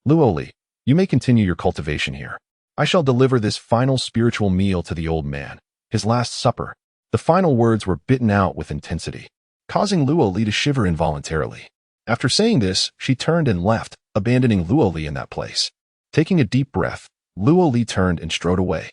"Luoli, you may continue your cultivation here. I shall deliver this final spiritual meal to the old man, his last supper." The final words were bitten out with intensity, causing Luoli to shiver involuntarily. After saying this, she turned and left, abandoning Luoli in that place. Taking a deep breath, Luoli turned and strode away,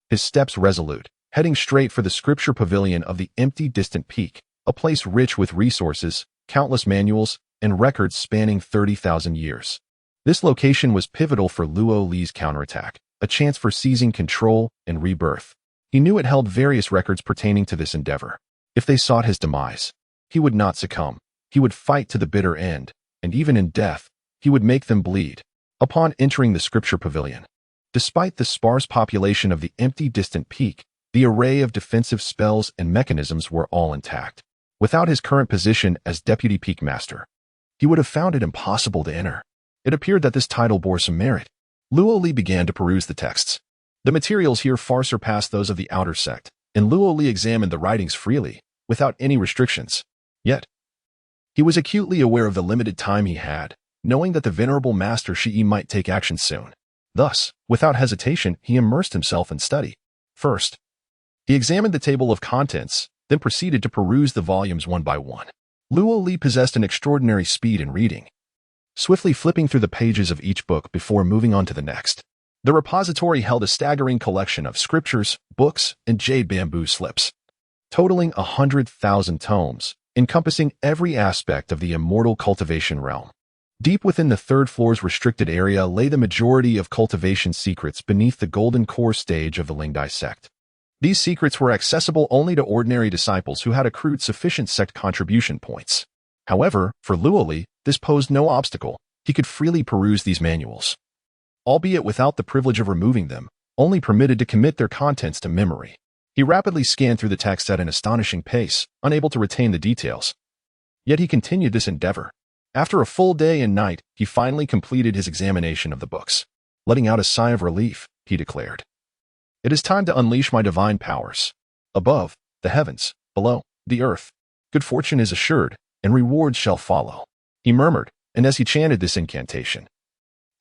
his steps resolute, heading straight for the scripture pavilion of the empty, distant peak, a place rich with resources, countless manuals, and records spanning 30,000 years. This location was pivotal for Luoli's counterattack, a chance for seizing control and rebirth. He knew it held various records pertaining to this endeavor. If they sought his demise, he would not succumb. He would fight to the bitter end, and even in death, he would make them bleed. Upon entering the scripture pavilion, despite the sparse population of the empty, distant peak, the array of defensive spells and mechanisms were all intact. Without his current position as Deputy Peak Master, he would have found it impossible to enter. It appeared that this title bore some merit. Luoli began to peruse the texts. The materials here far surpassed those of the outer sect, and Luoli examined the writings freely, without any restrictions. Yet, he was acutely aware of the limited time he had, knowing that the venerable Master Shi'i might take action soon. Thus, without hesitation, he immersed himself in study. First, he examined the table of contents, then proceeded to peruse the volumes one by one. Luoli possessed an extraordinary speed in reading, swiftly flipping through the pages of each book before moving on to the next. The repository held a staggering collection of scriptures, books, and jade bamboo slips, totaling 100,000 tomes, encompassing every aspect of the immortal cultivation realm. Deep within the 3rd floor's restricted area lay the majority of cultivation secrets beneath the golden core stage of the Lingdai sect. These secrets were accessible only to ordinary disciples who had accrued sufficient sect contribution points. However, for Luoli, this posed no obstacle. He could freely peruse these manuals, albeit without the privilege of removing them, only permitted to commit their contents to memory. He rapidly scanned through the text at an astonishing pace, unable to retain the details. Yet he continued this endeavor. After a full day and night, he finally completed his examination of the books. Letting out a sigh of relief, he declared, "It is time to unleash my divine powers. Above, the heavens; below, the earth. Good fortune is assured, and rewards shall follow." He murmured, and as he chanted this incantation,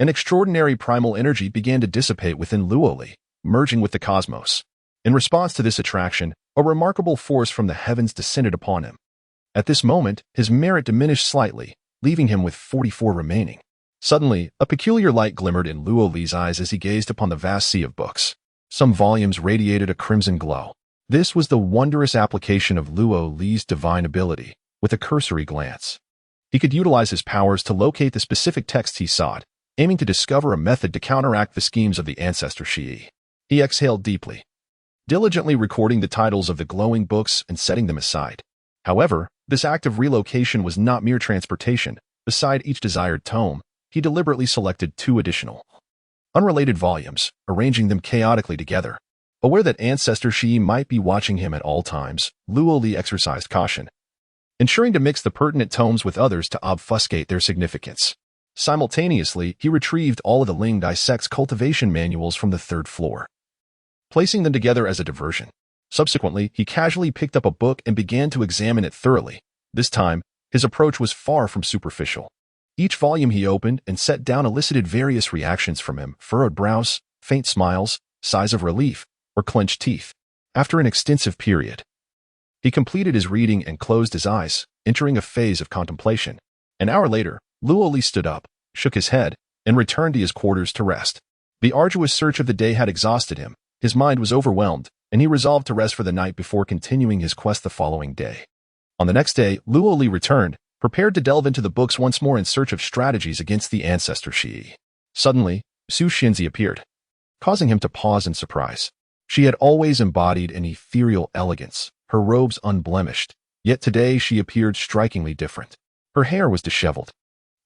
an extraordinary primal energy began to dissipate within Luoli, merging with the cosmos. In response to this attraction, a remarkable force from the heavens descended upon him. At this moment, his merit diminished slightly, leaving him with 44 remaining. Suddenly, a peculiar light glimmered in Luoli's eyes as he gazed upon the vast sea of books. Some volumes radiated a crimson glow. This was the wondrous application of Luoli's divine ability. With a cursory glance, he could utilize his powers to locate the specific text he sought, aiming to discover a method to counteract the schemes of the ancestor Shi'i. He exhaled deeply, diligently recording the titles of the glowing books and setting them aside. However, this act of relocation was not mere transportation. Beside each desired tome, he deliberately selected 2 additional, unrelated volumes, arranging them chaotically together. Aware that Ancestor Shi might be watching him at all times, Luo Li exercised caution, ensuring to mix the pertinent tomes with others to obfuscate their significance. Simultaneously, he retrieved all of the Ling Dissect's cultivation manuals from the 3rd floor, placing them together as a diversion. Subsequently, he casually picked up a book and began to examine it thoroughly. This time, his approach was far from superficial. Each volume he opened and set down elicited various reactions from him: furrowed brows, faint smiles, sighs of relief, or clenched teeth. After an extensive period, he completed his reading and closed his eyes, entering a phase of contemplation. An hour later, Luo Li stood up, shook his head, and returned to his quarters to rest. The arduous search of the day had exhausted him. His mind was overwhelmed, and he resolved to rest for the night before continuing his quest the following day. On the next day, Luo Li returned, prepared to delve into the books once more in search of strategies against the Ancestor Shi. Suddenly, Su Xianzi appeared, causing him to pause in surprise. She had always embodied an ethereal elegance, her robes unblemished, yet today she appeared strikingly different. Her hair was disheveled.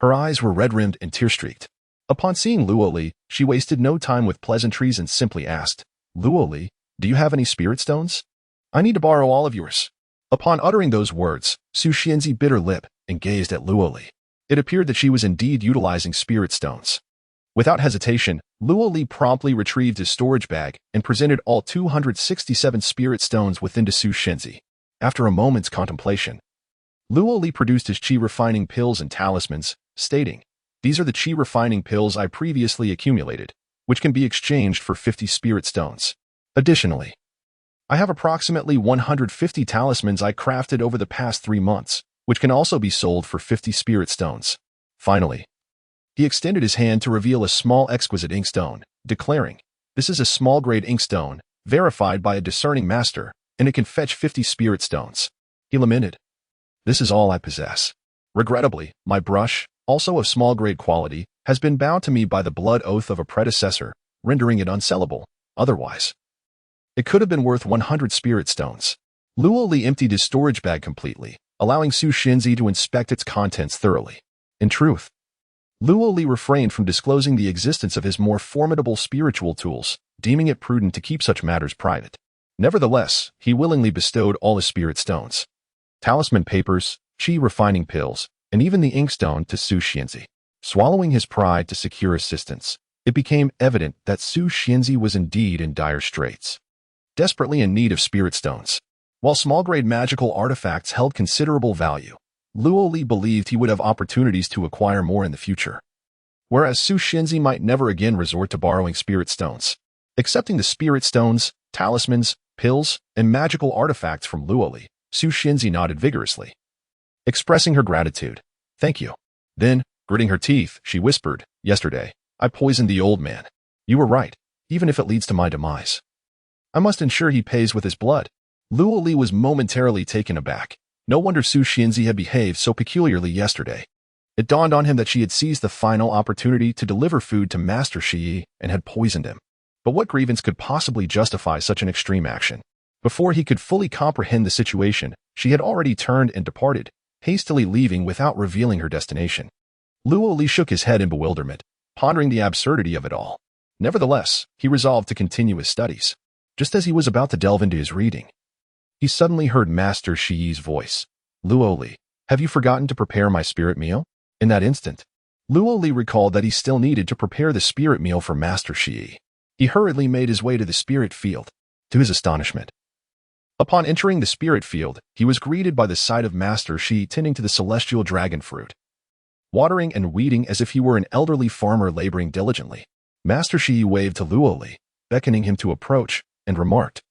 Her eyes were red-rimmed and tear-streaked. Upon seeing Luo Li, she wasted no time with pleasantries and simply asked, "Luo Li, do you have any spirit stones? I need to borrow all of yours." Upon uttering those words, Su Xianzi bit her lip and gazed at Luo Li. It appeared that she was indeed utilizing spirit stones. Without hesitation, Luo Li promptly retrieved his storage bag and presented all 267 spirit stones within to Su Xianzi. After a moment's contemplation, Luo Li produced his qi-refining pills and talismans, stating, "These are the qi-refining pills I previously accumulated, which can be exchanged for 50 spirit stones. Additionally, I have approximately 150 talismans I crafted over the past 3 months, which can also be sold for 50 spirit stones." Finally, he extended his hand to reveal a small exquisite inkstone, declaring, "This is a small-grade inkstone, verified by a discerning master, and it can fetch 50 spirit stones." He lamented, "This is all I possess. Regrettably, my brush, also of small-grade quality, has been bound to me by the blood oath of a predecessor, rendering it unsellable. Otherwise, it could have been worth 100 spirit stones." Luo Li emptied his storage bag completely, allowing Su Xianzi to inspect its contents thoroughly. In truth, Luo Li refrained from disclosing the existence of his more formidable spiritual tools, deeming it prudent to keep such matters private. Nevertheless, he willingly bestowed all his spirit stones, talisman papers, qi-refining pills, and even the inkstone to Su Xianzi. Swallowing his pride to secure assistance, it became evident that Su Xianzi was indeed in dire straits, desperately in need of spirit stones. While small-grade magical artifacts held considerable value, Luo Li believed he would have opportunities to acquire more in the future, whereas Su Xianzi might never again resort to borrowing spirit stones. Accepting the spirit stones, talismans, pills, and magical artifacts from Luo Li, Su Xianzi nodded vigorously, expressing her gratitude. "Thank you." Then, gritting her teeth, she whispered, "Yesterday, I poisoned the old man. You were right, even if it leads to my demise. I must ensure he pays with his blood." Luo Li was momentarily taken aback. No wonder Su Xianzi had behaved so peculiarly yesterday. It dawned on him that she had seized the final opportunity to deliver food to Master Shi and had poisoned him. But what grievance could possibly justify such an extreme action? Before he could fully comprehend the situation, she had already turned and departed, hastily leaving without revealing her destination. Luo Li shook his head in bewilderment, pondering the absurdity of it all. Nevertheless, he resolved to continue his studies. Just as he was about to delve into his reading, he suddenly heard Master Shi's voice. "Luo Li, have you forgotten to prepare my spirit meal?" In that instant, Luo Li recalled that he still needed to prepare the spirit meal for Master Shi. He hurriedly made his way to the spirit field. To his astonishment, upon entering the spirit field, he was greeted by the sight of Master Shi tending to the celestial dragon fruit, watering and weeding as if he were an elderly farmer laboring diligently. Master Shi waved to Luo Li, beckoning him to approach, and remarked,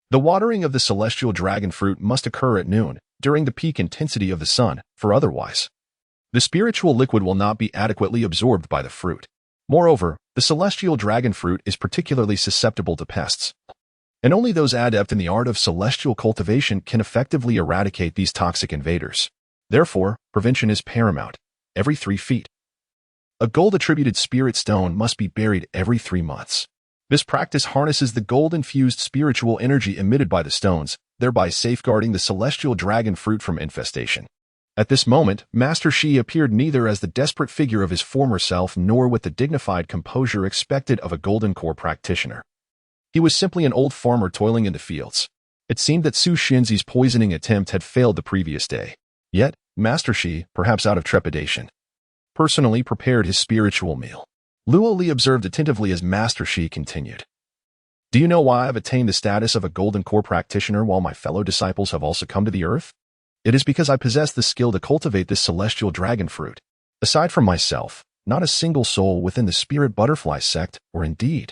"The watering of the celestial dragon fruit must occur at noon, during the peak intensity of the sun, for otherwise, the spiritual liquid will not be adequately absorbed by the fruit. Moreover, the celestial dragon fruit is particularly susceptible to pests, and only those adept in the art of celestial cultivation can effectively eradicate these toxic invaders. Therefore, prevention is paramount. Every 3 feet, a gold-attributed spirit stone must be buried every 3 months. This practice harnesses the gold-infused spiritual energy emitted by the stones, thereby safeguarding the celestial dragon fruit from infestation. At this moment, Master Shi appeared neither as the desperate figure of his former self nor with the dignified composure expected of a golden core practitioner. He was simply an old farmer toiling in the fields. It seemed that Su Xinzi's poisoning attempt had failed the previous day. Yet, Master Shi, perhaps out of trepidation, personally prepared his spiritual meal. Luo Li observed attentively as Master Shi continued. Do you know why I've attained the status of a golden core practitioner while my fellow disciples have also come to the earth? It is because I possess the skill to cultivate this celestial dragon fruit. Aside from myself, not a single soul within the spirit butterfly sect, or indeed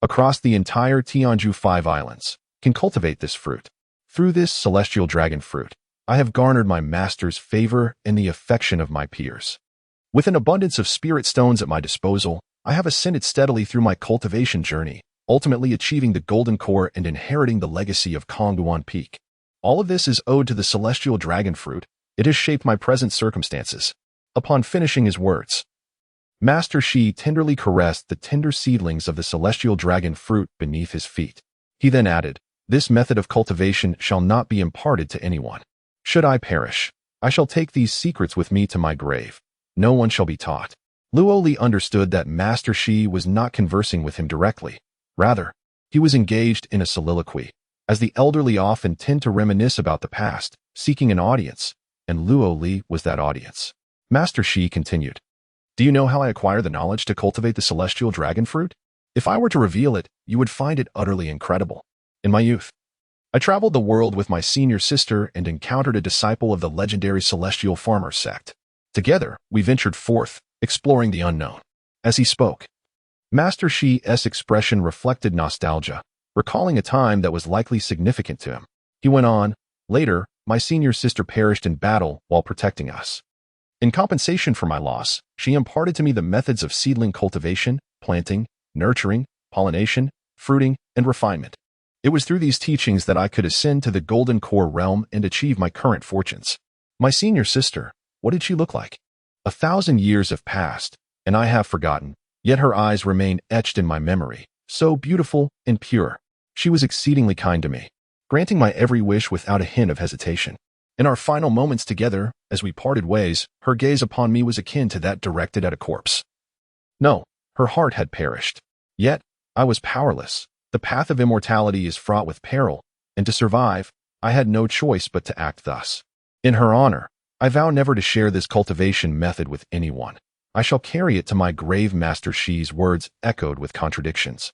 across the entire Tianju 5 Islands, can cultivate this fruit. Through this celestial dragon fruit, I have garnered my master's favor and the affection of my peers. With an abundance of spirit stones at my disposal, I have ascended steadily through my cultivation journey, ultimately achieving the golden core and inheriting the legacy of Kongguan Peak. All of this is owed to the celestial dragon fruit. It has shaped my present circumstances. Upon finishing his words, Master Shi tenderly caressed the tender seedlings of the celestial dragon fruit beneath his feet. He then added, "This method of cultivation shall not be imparted to anyone. Should I perish, I shall take these secrets with me to my grave. No one shall be taught." Luo Li understood that Master Shi was not conversing with him directly. Rather, he was engaged in a soliloquy, as the elderly often tend to reminisce about the past, seeking an audience, and Luo Li was that audience. Master Shi continued, "Do you know how I acquire the knowledge to cultivate the celestial dragon fruit? If I were to reveal it, you would find it utterly incredible. In my youth, I traveled the world with my senior sister and encountered a disciple of the legendary celestial farmer sect. Together, we ventured forth, exploring the unknown." As he spoke, Master Shi's expression reflected nostalgia, recalling a time that was likely significant to him. He went on, "Later, my senior sister perished in battle while protecting us. In compensation for my loss, she imparted to me the methods of seedling cultivation, planting, nurturing, pollination, fruiting, and refinement. It was through these teachings that I could ascend to the golden core realm and achieve my current fortunes. My senior sister, what did she look like? 1,000 years have passed, and I have forgotten, yet her eyes remain etched in my memory, so beautiful and pure. She was exceedingly kind to me, granting my every wish without a hint of hesitation. In our final moments together, as we parted ways, her gaze upon me was akin to that directed at a corpse. No, her heart had perished. Yet, I was powerless. The path of immortality is fraught with peril, and to survive, I had no choice but to act thus. In her honor, I vow never to share this cultivation method with anyone. I shall carry it to my grave." Master Shi's words echoed with contradictions.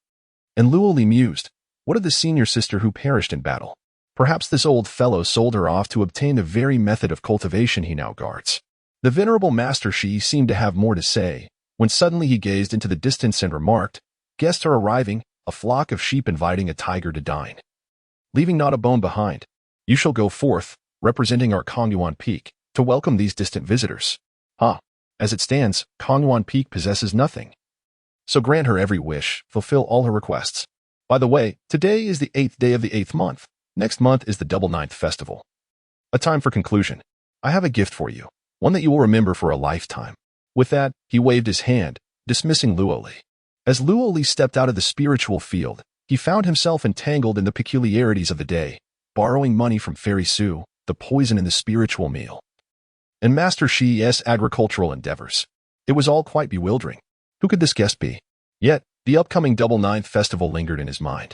And Luo Li mused, what of the senior sister who perished in battle? Perhaps this old fellow sold her off to obtain the very method of cultivation he now guards. The venerable Master Shi seemed to have more to say, when suddenly he gazed into the distance and remarked, "Guests are arriving, a flock of sheep inviting a tiger to dine. Leaving not a bone behind, you shall go forth, representing our Kongguan Peak, to welcome these distant visitors." As it stands, Kongguan Peak possesses nothing. So grant her every wish, fulfill all her requests. By the way, today is the 8th day of the 8th month. Next month is the Double Ninth Festival. A time for conclusion. I have a gift for you, one that you will remember for a lifetime. With that, he waved his hand, dismissing Luo Li. As Luo Li stepped out of the spiritual field, he found himself entangled in the peculiarities of the day, borrowing money from Fairy Su, the poison in the spiritual meal, and Master Shi's agricultural endeavors. It was all quite bewildering. Who could this guest be? Yet, the upcoming Double Ninth Festival lingered in his mind.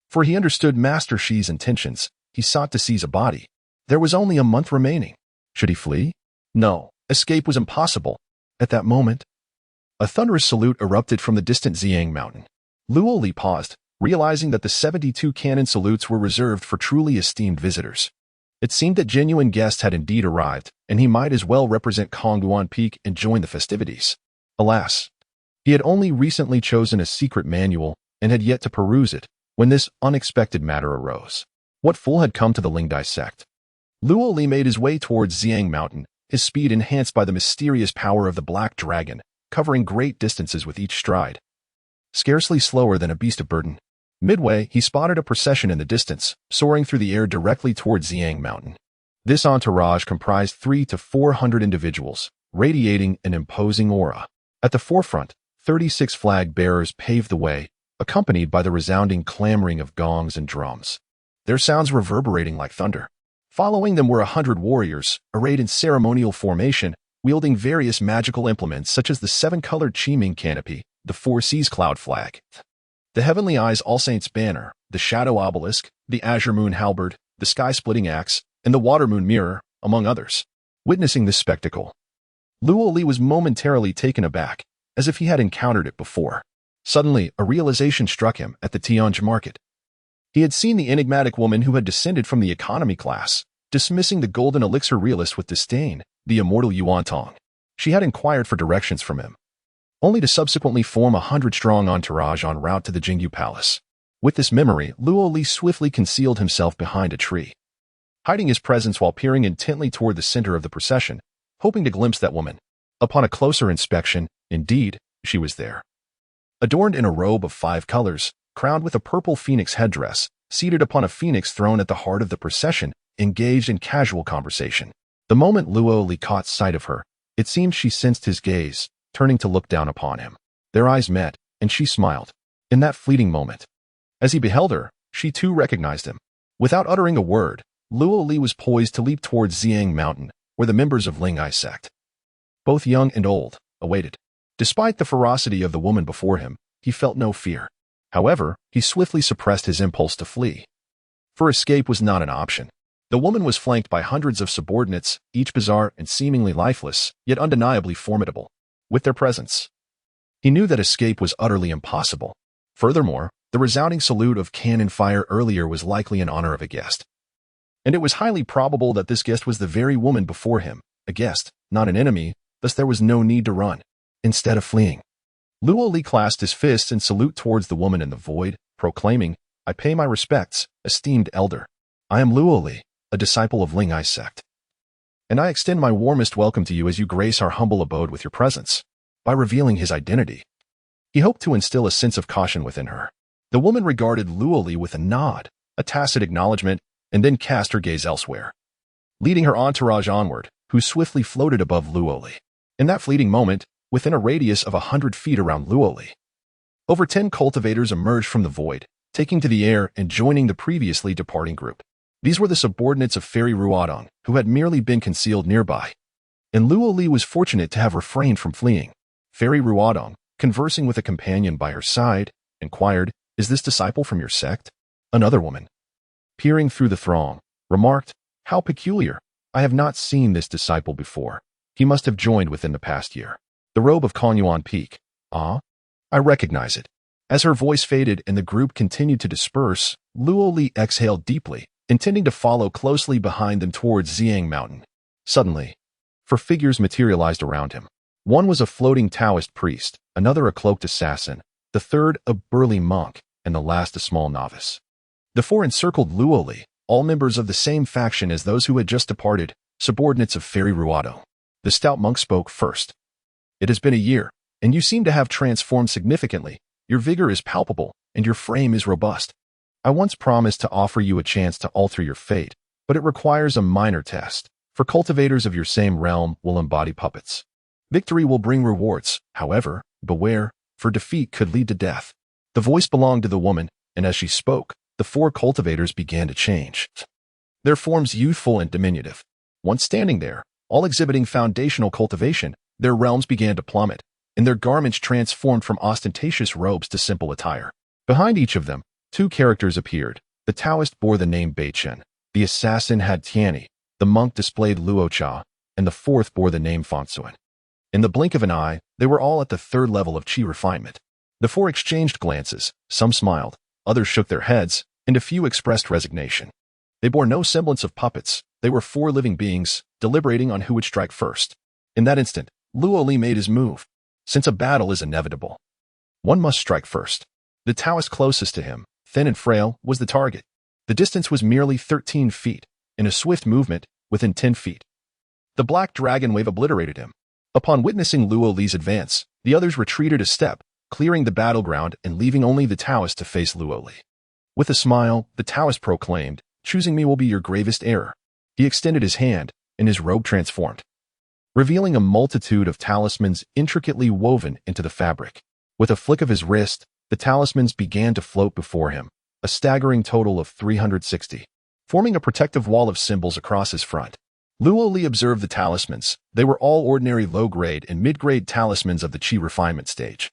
For he understood Master Shi's intentions. He sought to seize a body. There was only a month remaining. Should he flee? No, escape was impossible. At that moment, a thunderous salute erupted from the distant Xiang mountain. Luo Li paused, realizing that the 72 cannon salutes were reserved for truly esteemed visitors. It seemed that genuine guests had indeed arrived, and he might as well represent Kongguan Peak and join the festivities. Alas, he had only recently chosen a secret manual and had yet to peruse it when this unexpected matter arose. What fool had come to the Lingdai sect? Luo Li made his way towards Xiang Mountain, his speed enhanced by the mysterious power of the Black Dragon, covering great distances with each stride. Scarcely slower than a beast of burden. Midway, he spotted a procession in the distance, soaring through the air directly towards Xiang Mountain. This entourage comprised 300 to 400 individuals, radiating an imposing aura. At the forefront, 36 flag bearers paved the way, accompanied by the resounding clamoring of gongs and drums, their sounds reverberating like thunder. Following them were 100 warriors, arrayed in ceremonial formation, wielding various magical implements such as the seven-colored Qiming canopy, the Four Seas cloud flag, the Heavenly Eyes All Saints banner, the Shadow obelisk, the Azure Moon halberd, the Sky-splitting axe, and the Water Moon mirror, among others. Witnessing this spectacle, Luo Li was momentarily taken aback, as if he had encountered it before. Suddenly, a realization struck him at the Tianj market. He had seen the enigmatic woman who had descended from the economy class, dismissing the golden elixir realist with disdain, the immortal Yuan Tong. She had inquired for directions from him, only to subsequently form a 100-strong entourage en route to the Jingyu Palace. With this memory, Luo Li swiftly concealed himself behind a tree, hiding his presence while peering intently toward the center of the procession, hoping to glimpse that woman. Upon a closer inspection, indeed, she was there. Adorned in a robe of 5 colors, crowned with a purple phoenix headdress, seated upon a phoenix throne at the heart of the procession, engaged in casual conversation. The moment Luo Li caught sight of her, it seemed she sensed his gaze, turning to look down upon him. Their eyes met, and she smiled. In that fleeting moment, as he beheld her, she too recognized him. Without uttering a word, Luo Li was poised to leap towards Xiang Mountain, where the members of Ling Ai sect, both young and old, awaited. Despite the ferocity of the woman before him, he felt no fear. However, he swiftly suppressed his impulse to flee. For escape was not an option. The woman was flanked by hundreds of subordinates, each bizarre and seemingly lifeless, yet undeniably formidable. With their presence, he knew that escape was utterly impossible. Furthermore, the resounding salute of cannon fire earlier was likely in honor of a guest. And it was highly probable that this guest was the very woman before him, a guest, not an enemy, thus there was no need to run. Instead of fleeing, Luo Li clasped his fists in salute towards the woman in the void, proclaiming, "I pay my respects, esteemed elder. I am Luo Li, a disciple of Ling Ai sect, and I extend my warmest welcome to you as you grace our humble abode with your presence." By revealing his identity, he hoped to instill a sense of caution within her. The woman regarded Luo Li with a nod, a tacit acknowledgement, and then cast her gaze elsewhere, leading her entourage onward, who swiftly floated above Luo Li. In that fleeting moment, within a radius of 100 feet around Luo Li, over 10 cultivators emerged from the void, taking to the air and joining the previously departing group. These were the subordinates of Fairy Ruodong, who had merely been concealed nearby. And Luo Li was fortunate to have refrained from fleeing. Fairy Ruodong, conversing with a companion by her side, inquired, "Is this disciple from your sect?" Another woman, peering through the throng, remarked, "How peculiar. I have not seen this disciple before. He must have joined within the past year. The robe of Konyuan Peak. Ah, I recognize it." As her voice faded and the group continued to disperse, Luo Li exhaled deeply, intending to follow closely behind them towards Xiang Mountain. Suddenly, 4 figures materialized around him. One was a floating Taoist priest, another a cloaked assassin, the third a burly monk, and the last a small novice. The 4 encircled Luo Li, all members of the same faction as those who had just departed, subordinates of Fairy Ruodong. The stout monk spoke first. "It has been a year, and you seem to have transformed significantly. Your vigor is palpable, and your frame is robust. I once promised to offer you a chance to alter your fate, but it requires a minor test. For cultivators of your same realm will embody puppets. Victory will bring rewards, however, beware, for defeat could lead to death." The voice belonged to the woman, and as she spoke, the 4 cultivators began to change, their forms youthful and diminutive. Once standing there, all exhibiting foundational cultivation, their realms began to plummet, and their garments transformed from ostentatious robes to simple attire. Behind each of them, 2 characters appeared. The Taoist bore the name Beichen, the assassin had Tianyi, the monk displayed Luocha, and the 4th bore the name Fangsuan. In the blink of an eye, they were all at the 3rd level of Qi refinement. The 4 exchanged glances, some smiled, others shook their heads, and a few expressed resignation. They bore no semblance of puppets, they were 4 living beings, deliberating on who would strike first. In that instant, Luo Li made his move. Since a battle is inevitable, one must strike first. The Taoist closest to him, thin and frail, was the target. The distance was merely 13 feet, in a swift movement, within 10 feet. The black dragon wave obliterated him. Upon witnessing Luo Li's advance, the others retreated a step, clearing the battleground and leaving only the Taoist to face Luo Li. With a smile, the Taoist proclaimed, "Choosing me will be your gravest error." He extended his hand, and his robe transformed, revealing a multitude of talismans intricately woven into the fabric. With a flick of his wrist, the talismans began to float before him, a staggering total of 360, forming a protective wall of symbols across his front. Luo Li observed the talismans. They were all ordinary low-grade and mid-grade talismans of the Qi refinement stage,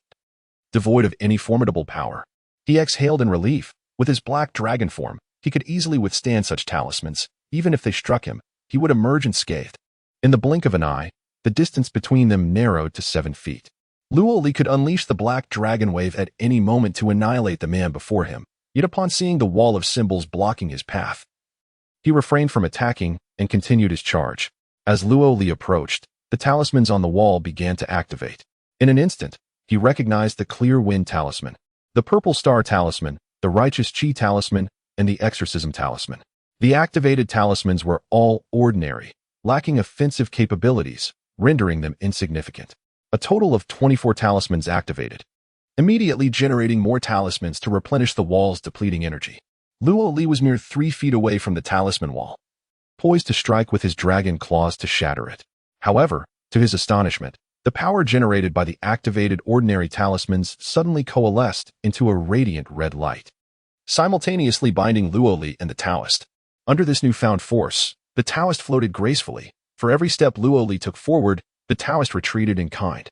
devoid of any formidable power. He exhaled in relief. With his black dragon form, he could easily withstand such talismans. Even if they struck him, he would emerge unscathed. In the blink of an eye, the distance between them narrowed to 7 feet. Luo Li could unleash the black dragon wave at any moment to annihilate the man before him, yet upon seeing the wall of symbols blocking his path, he refrained from attacking and continued his charge. As Luo Li approached, the talismans on the wall began to activate. In an instant, he recognized the Clear Wind Talisman, the Purple Star Talisman, the Righteous Qi Talisman, and the Exorcism Talisman. The activated talismans were all ordinary, lacking offensive capabilities, rendering them insignificant. A total of 24 talismans activated, immediately generating more talismans to replenish the wall's depleting energy. Luo Li was mere 3 feet away from the talisman wall, poised to strike with his dragon claws to shatter it. However, to his astonishment, the power generated by the activated ordinary talismans suddenly coalesced into a radiant red light, simultaneously binding Luo Li and the Taoist. Under this newfound force, the Taoist floated gracefully. For every step Luo Li took forward, the Taoist retreated in kind.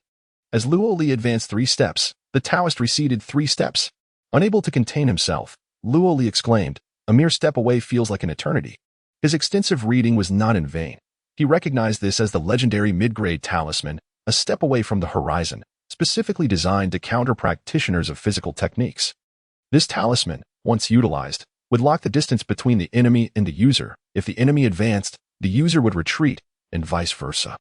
As Luo Li advanced 3 steps, the Taoist receded 3 steps. Unable to contain himself, Luo Li exclaimed, "A mere step away feels like an eternity." His extensive reading was not in vain. He recognized this as the legendary mid-grade talisman, a step away from the horizon, specifically designed to counter practitioners of physical techniques. This talisman, once utilized, would lock the distance between the enemy and the user. If the enemy advanced, the user would retreat, and vice versa.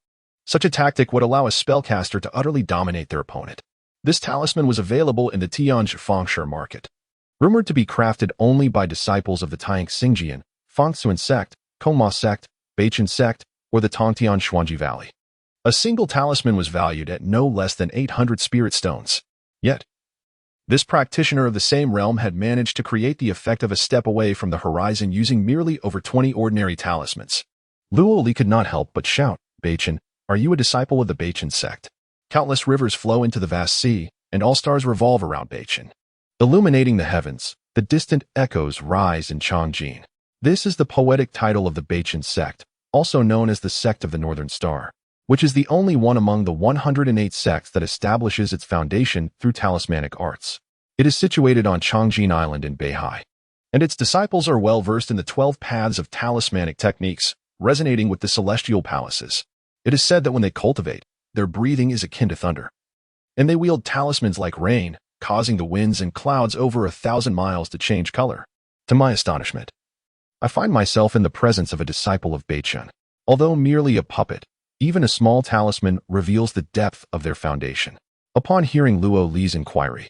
Such a tactic would allow a spellcaster to utterly dominate their opponent. This talisman was available in the Tianzhi Fengshe market, rumored to be crafted only by disciples of the Taiyang Xingjian, Fangsuan sect, Kongma sect, Beichen sect, or the Tongtian Xuanji Valley. A single talisman was valued at no less than 800 spirit stones. Yet, this practitioner of the same realm had managed to create the effect of a step away from the horizon using merely over 20 ordinary talismans. Luo Li could not help but shout, "Beichen, are you a disciple of the Beichen sect?" Countless rivers flow into the vast sea, and all stars revolve around Beichen. Illuminating the heavens, the distant echoes rise in Chongjin. This is the poetic title of the Beichen sect, also known as the Sect of the Northern Star, which is the only one among the 108 sects that establishes its foundation through talismanic arts. It is situated on Chongjin Island in Beihai, and its disciples are well versed in the 12 paths of talismanic techniques, resonating with the celestial palaces. It is said that when they cultivate, their breathing is akin to thunder, and they wield talismans like rain, causing the winds and clouds over 1,000 miles to change color. To my astonishment, I find myself in the presence of a disciple of Beichen. Although merely a puppet, even a small talisman reveals the depth of their foundation. Upon hearing Luo Li's inquiry,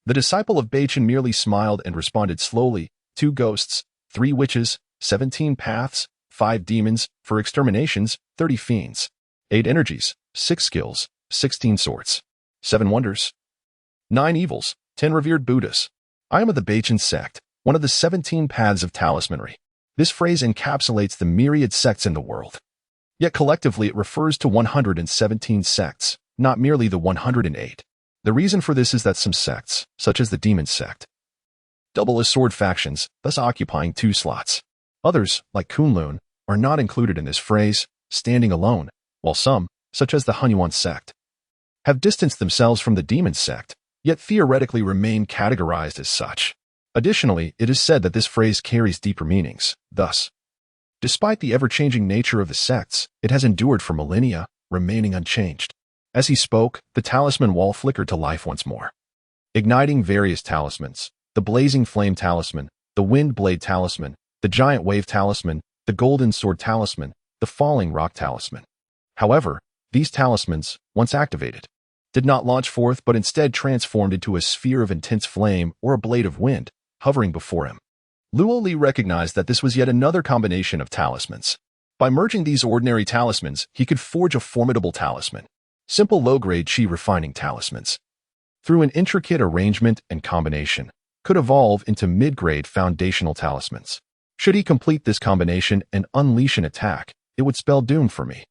the disciple of Beichen merely smiled and responded slowly, 2 ghosts, 3 witches, 17 paths, 5 demons, for exterminations, 30 fiends, 8 energies, 6 skills, 16 swords, 7 wonders, 9 evils, 10 revered Buddhas. I am of the Beichen sect, one of the 17 paths of talismanry. This phrase encapsulates the myriad sects in the world. Yet collectively it refers to 117 sects, not merely the 108. The reason for this is that some sects, such as the demon sect, double as sword factions, thus occupying 2 slots. Others, like Kunlun, are not included in this phrase, standing alone, while some, such as the Hunyuan sect, have distanced themselves from the demon sect, yet theoretically remain categorized as such. Additionally, it is said that this phrase carries deeper meanings. Thus, despite the ever-changing nature of the sects, it has endured for millennia, remaining unchanged. As he spoke, the talisman wall flickered to life once more, igniting various talismans: the blazing flame talisman, the wind blade talisman, the giant wave talisman, the golden sword talisman, the falling rock talisman. However, these talismans, once activated, did not launch forth but instead transformed into a sphere of intense flame or a blade of wind, hovering before him. Luo Li recognized that this was yet another combination of talismans. By merging these ordinary talismans, he could forge a formidable talisman. Simple low-grade Qi refining talismans, through an intricate arrangement and combination, could evolve into mid-grade foundational talismans. Should he complete this combination and unleash an attack, it would spell doom for me.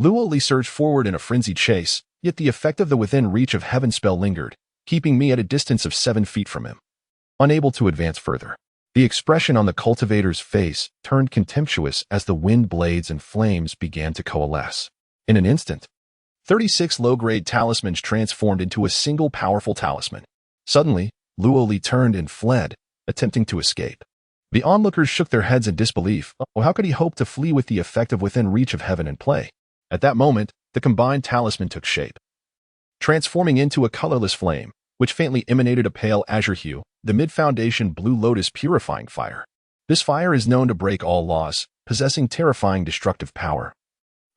Luo Li surged forward in a frenzied chase, yet the effect of the within reach of heaven spell lingered. keeping me at a distance of 7 feet from him. Unable to advance further, the expression on the cultivator's face turned contemptuous as the wind blades and flames began to coalesce. In an instant, 36 low-grade talismans transformed into a single powerful talisman. Suddenly, Luoli turned and fled, attempting to escape. The onlookers shook their heads in disbelief. How could he hope to flee with the effect of within reach of heaven and play? At that moment, the combined talisman took shape. Transforming into a colorless flame, which faintly emanated a pale azure hue, the mid-foundation Blue Lotus purifying fire. This fire is known to break all laws, possessing terrifying destructive power.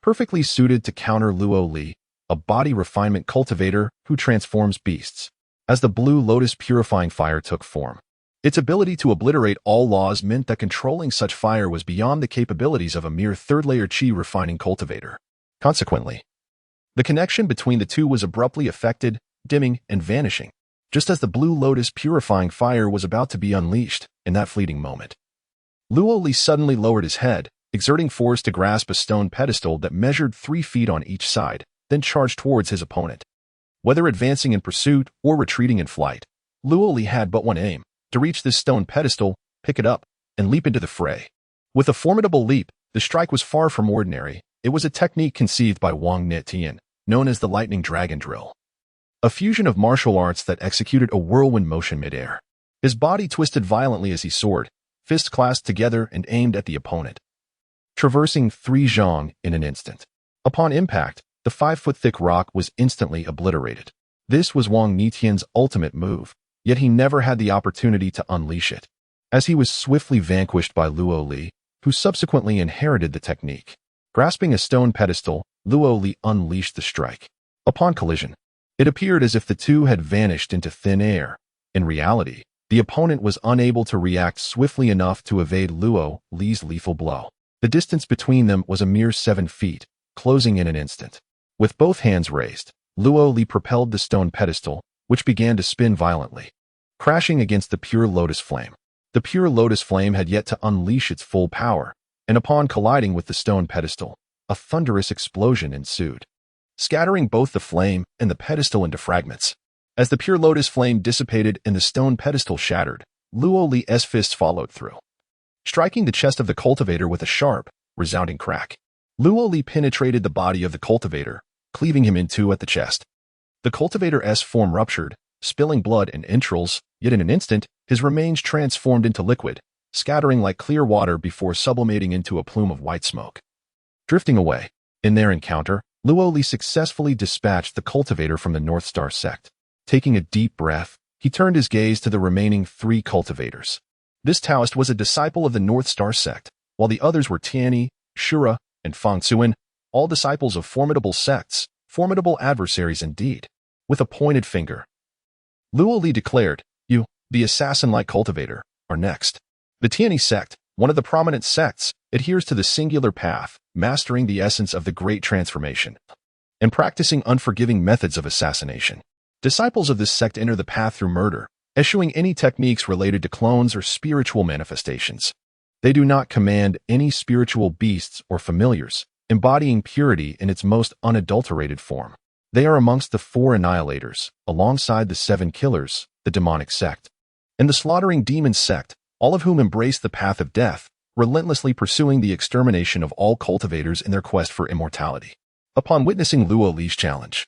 Perfectly suited to counter Luoli, a body refinement cultivator who transforms beasts. As the Blue Lotus purifying fire took form, its ability to obliterate all laws meant that controlling such fire was beyond the capabilities of a mere third-layer chi refining cultivator. Consequently, the connection between the two was abruptly affected, dimming and vanishing, just as the Blue Lotus purifying fire was about to be unleashed in that fleeting moment. Luoli suddenly lowered his head, exerting force to grasp a stone pedestal that measured 3 feet on each side, then charged towards his opponent. Whether advancing in pursuit or retreating in flight, Luoli had but one aim: to reach this stone pedestal, pick it up, and leap into the fray. With a formidable leap, the strike was far from ordinary. It was a technique conceived by Wang Netian, known as the Lightning Dragon Drill. A fusion of martial arts that executed a whirlwind motion midair. His body twisted violently as he soared, fists clasped together and aimed at the opponent, traversing 3 zhang in an instant. Upon impact, the 5-foot-thick rock was instantly obliterated. This was Wang Netian's ultimate move, yet he never had the opportunity to unleash it, as he was swiftly vanquished by Luoli, who subsequently inherited the technique. Grasping a stone pedestal, Luoli unleashed the strike. Upon collision, it appeared as if the two had vanished into thin air. In reality, the opponent was unable to react swiftly enough to evade Luoli's lethal blow. The distance between them was a mere 7 feet, closing in an instant. With both hands raised, Luoli propelled the stone pedestal, which began to spin violently, crashing against the pure lotus flame. The pure lotus flame had yet to unleash its full power, and upon colliding with the stone pedestal, a thunderous explosion ensued, scattering both the flame and the pedestal into fragments. As the pure lotus flame dissipated and the stone pedestal shattered, Luoli's fists followed through, striking the chest of the cultivator with a sharp, resounding crack. Luoli penetrated the body of the cultivator, cleaving him in two at the chest. The cultivator's form ruptured, spilling blood and entrails, yet in an instant, his remains transformed into liquid, scattering like clear water before sublimating into a plume of white smoke. Drifting away, in their encounter, Luoli successfully dispatched the cultivator from the North Star sect. Taking a deep breath, he turned his gaze to the remaining 3 cultivators. This Taoist was a disciple of the North Star sect, while the others were Tianyi, Shura, and Fang Xuan, all disciples of formidable sects, formidable adversaries indeed. With a pointed finger, Luoli declared, "You, the assassin-like cultivator, are next." The Tianyi sect, one of the prominent sects, adheres to the singular path, mastering the essence of the Great Transformation, and practicing unforgiving methods of assassination. Disciples of this sect enter the path through murder, eschewing any techniques related to clones or spiritual manifestations. They do not command any spiritual beasts or familiars, embodying purity in its most unadulterated form. They are amongst the 4 annihilators, alongside the 7 killers, the demonic sect, and the slaughtering demon sect, all of whom embrace the path of death, relentlessly pursuing the extermination of all cultivators in their quest for immortality. Upon witnessing Luoli's challenge,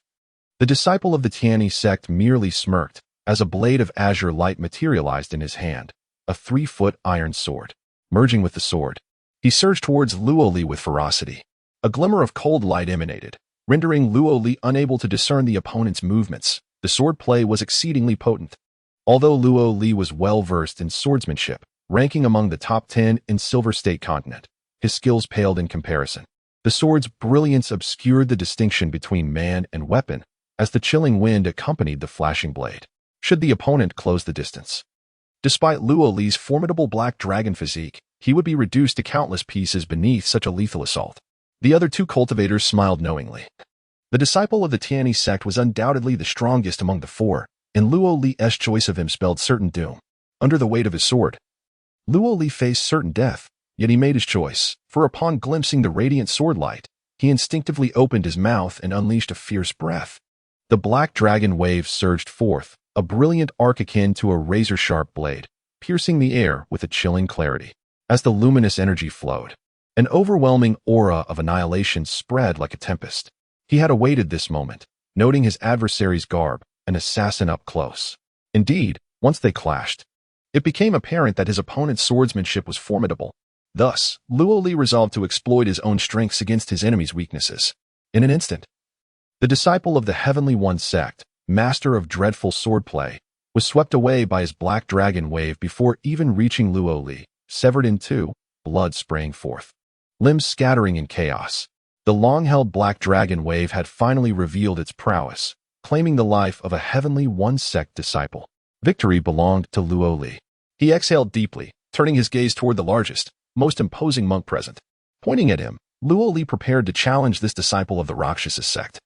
the disciple of the Tianyi sect merely smirked as a blade of azure light materialized in his hand, a 3-foot iron sword. Merging with the sword, he surged towards Luoli with ferocity. A glimmer of cold light emanated, rendering Luoli unable to discern the opponent's movements. The sword play was exceedingly potent. Although Luoli was well-versed in swordsmanship, ranking among the top 10 in Silver State Continent, his skills paled in comparison. The sword's brilliance obscured the distinction between man and weapon, as the chilling wind accompanied the flashing blade. Should the opponent close the distance? Despite Luoli's formidable black dragon physique, he would be reduced to countless pieces beneath such a lethal assault. The other 2 cultivators smiled knowingly. The disciple of the Tianyi sect was undoubtedly the strongest among the 4, and Luoli's choice of him spelled certain doom. Under the weight of his sword, Luoli faced certain death, yet he made his choice, for upon glimpsing the radiant sword light, he instinctively opened his mouth and unleashed a fierce breath. The black dragon wave surged forth, a brilliant arc akin to a razor-sharp blade, piercing the air with a chilling clarity. As the luminous energy flowed, an overwhelming aura of annihilation spread like a tempest. He had awaited this moment, noting his adversary's garb, an assassin up close. Indeed, once they clashed, it became apparent that his opponent's swordsmanship was formidable. Thus, Luo Li resolved to exploit his own strengths against his enemy's weaknesses. In an instant, the disciple of the Heavenly One sect, master of dreadful swordplay, was swept away by his black dragon wave before even reaching Luo Li, severed in two, blood spraying forth, limbs scattering in chaos. The long-held black dragon wave had finally revealed its prowess, claiming the life of a Heavenly One sect disciple. Victory belonged to Luo Li. He exhaled deeply, turning his gaze toward the largest, most imposing monk present. Pointing at him, Luo Li prepared to challenge this disciple of the Rakshasa sect.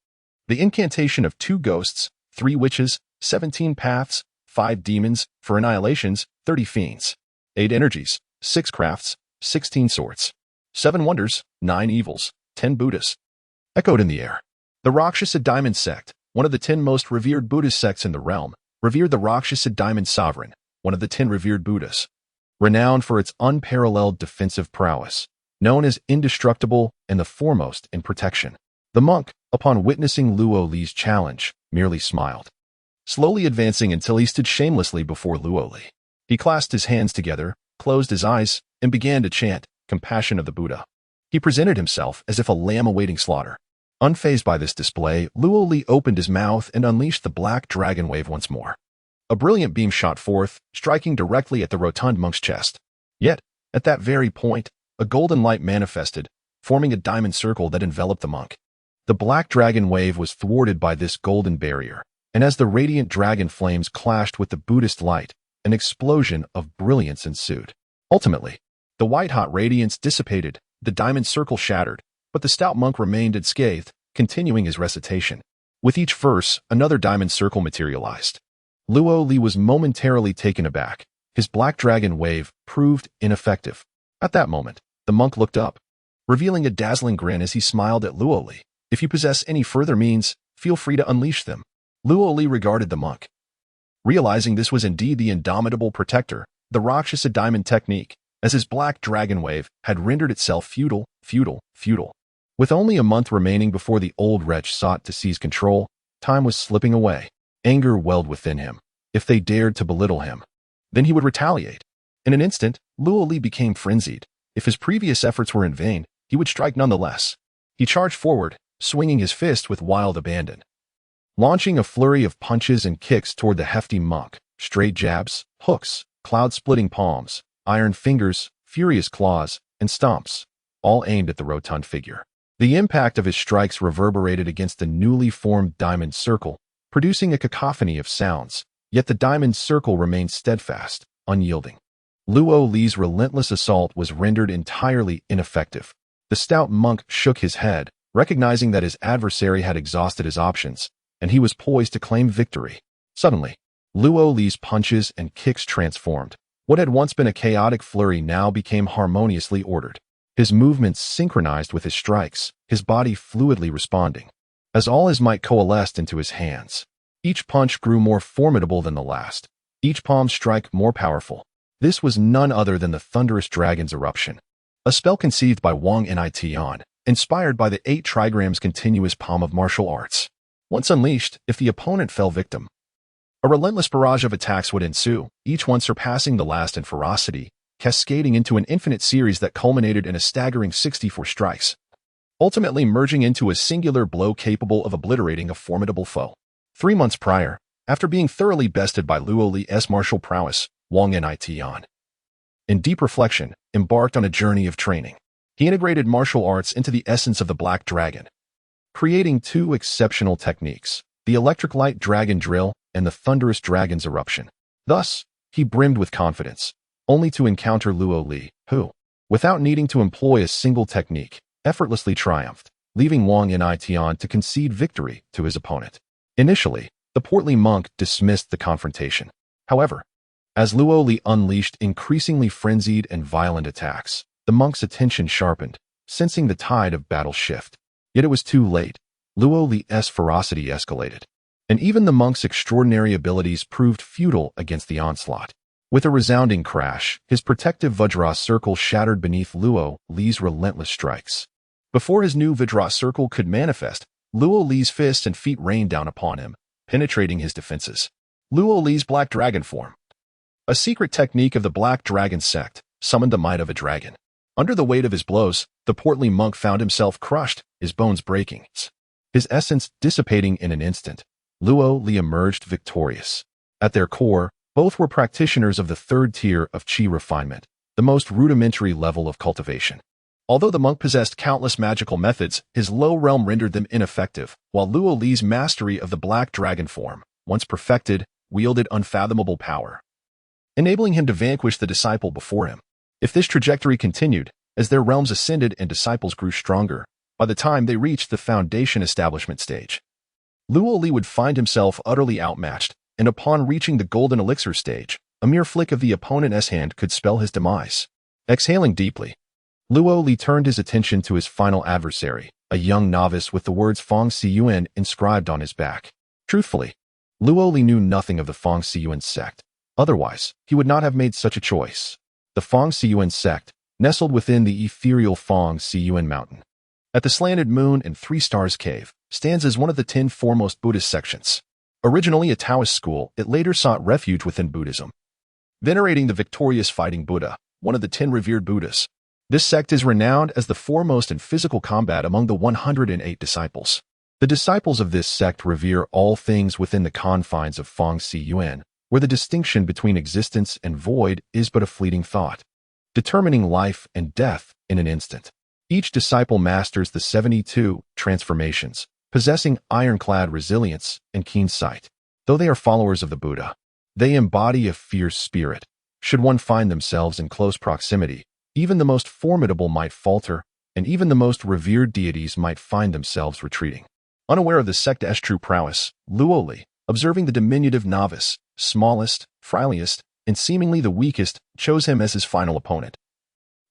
The incantation of 2 ghosts, 3 witches, 17 paths, 5 demons, for annihilations, 30 fiends, 8 energies, 6 crafts, 16 swords, 7 wonders, 9 evils, 10 Buddhas, echoed in the air. The Rakshasa Diamond sect, one of the 10 most revered Buddhist sects in the realm, revered the Rakshasa Diamond Sovereign, one of the 10 revered Buddhas, renowned for its unparalleled defensive prowess, known as indestructible and the foremost in protection. The monk, upon witnessing Luo Li's challenge, merely smiled, slowly advancing until he stood shamelessly before Luo Li. He clasped his hands together, closed his eyes, and began to chant, "Compassion of the Buddha." He presented himself as if a lamb awaiting slaughter. Unfazed by this display, Luo Li opened his mouth and unleashed the black dragon wave once more. A brilliant beam shot forth, striking directly at the rotund monk's chest. Yet, at that very point, a golden light manifested, forming a diamond circle that enveloped the monk. The black dragon wave was thwarted by this golden barrier, and as the radiant dragon flames clashed with the Buddhist light, an explosion of brilliance ensued. Ultimately, the white-hot radiance dissipated, the diamond circle shattered, but the stout monk remained unscathed, continuing his recitation. With each verse, another diamond circle materialized. Luo Li was momentarily taken aback. His black dragon wave proved ineffective. At that moment, the monk looked up, revealing a dazzling grin as he smiled at Luo Li. "If you possess any further means, feel free to unleash them." Luo Li regarded the monk. Realizing this was indeed the indomitable protector, the Rakshasa Diamond technique, as his black dragon wave had rendered itself futile. With only a month remaining before the old wretch sought to seize control, time was slipping away. Anger welled within him. If they dared to belittle him, then he would retaliate. In an instant, Luo Li became frenzied. If his previous efforts were in vain, he would strike nonetheless. He charged forward, swinging his fist with wild abandon, launching a flurry of punches and kicks toward the hefty monk. Straight jabs, hooks, cloud-splitting palms, iron fingers, furious claws, and stomps, all aimed at the rotund figure. The impact of his strikes reverberated against the newly formed diamond circle, producing a cacophony of sounds, yet the diamond circle remained steadfast, unyielding. Luo Li's relentless assault was rendered entirely ineffective. The stout monk shook his head, recognizing that his adversary had exhausted his options, and he was poised to claim victory. Suddenly, Luo Li's punches and kicks transformed. What had once been a chaotic flurry now became harmoniously ordered. His movements synchronized with his strikes, his body fluidly responding, as all his might coalesced into his hands. Each punch grew more formidable than the last, each palm strike more powerful. This was none other than the thunderous dragon's eruption, a spell conceived by Wang Nition, inspired by the 8 trigrams continuous palm of martial arts. Once unleashed, if the opponent fell victim, a relentless barrage of attacks would ensue, each one surpassing the last in ferocity, cascading into an infinite series that culminated in a staggering 64 strikes, ultimately merging into a singular blow capable of obliterating a formidable foe. 3 months prior, after being thoroughly bested by Luo Li's martial prowess, Wang Nition, in deep reflection, embarked on a journey of training. He integrated martial arts into the essence of the Black Dragon, creating 2 exceptional techniques, the electric light dragon drill and the thunderous dragon's eruption. Thus, he brimmed with confidence, only to encounter Luo Li, who, without needing to employ a single technique, effortlessly triumphed, leaving Wang Nition to concede victory to his opponent. Initially, the portly monk dismissed the confrontation. However, as Luo Li unleashed increasingly frenzied and violent attacks, the monk's attention sharpened, sensing the tide of battle shift. Yet it was too late. Luo Li's ferocity escalated. And even the monk's extraordinary abilities proved futile against the onslaught. With a resounding crash, his protective Vajra circle shattered beneath Luo Li's relentless strikes. Before his new Vajra circle could manifest, Luo Li's fists and feet rained down upon him, penetrating his defenses. Luo Li's Black Dragon form. A secret technique of the Black Dragon sect, summoned the might of a dragon. Under the weight of his blows, the portly monk found himself crushed, his bones breaking, his essence dissipating in an instant. Luo Li emerged victorious. At their core, both were practitioners of the third tier of Qi refinement, the most rudimentary level of cultivation. Although the monk possessed countless magical methods, his low realm rendered them ineffective, while Luo Li's mastery of the Black Dragon form, once perfected, wielded unfathomable power, enabling him to vanquish the disciple before him. If this trajectory continued, as their realms ascended and disciples grew stronger, by the time they reached the foundation establishment stage, Luo Li would find himself utterly outmatched, and upon reaching the golden elixir stage, a mere flick of the opponent's hand could spell his demise. Exhaling deeply, Luo Li turned his attention to his final adversary, a young novice with the words Feng Siyuan inscribed on his back. Truthfully, Luo Li knew nothing of the Feng Siyuan sect. Otherwise, he would not have made such a choice. The Feng Siyuan sect, nestled within the ethereal Feng Siyuan mountain, at the slanted moon and 3 stars cave, stands as one of the 10 foremost Buddhist sections. Originally a Taoist school, it later sought refuge within Buddhism. Venerating the victorious fighting Buddha, one of the 10 revered Buddhas, this sect is renowned as the foremost in physical combat among the 108 disciples. The disciples of this sect revere all things within the confines of Feng Siyuan, where the distinction between existence and void is but a fleeting thought, determining life and death in an instant. Each disciple masters the 72 transformations, possessing ironclad resilience and keen sight. Though they are followers of the Buddha, they embody a fierce spirit. Should one find themselves in close proximity, even the most formidable might falter, and even the most revered deities might find themselves retreating. Unaware of the sect's true prowess, Luo Li, observing the diminutive novice, smallest, frailest, and seemingly the weakest, chose him as his final opponent.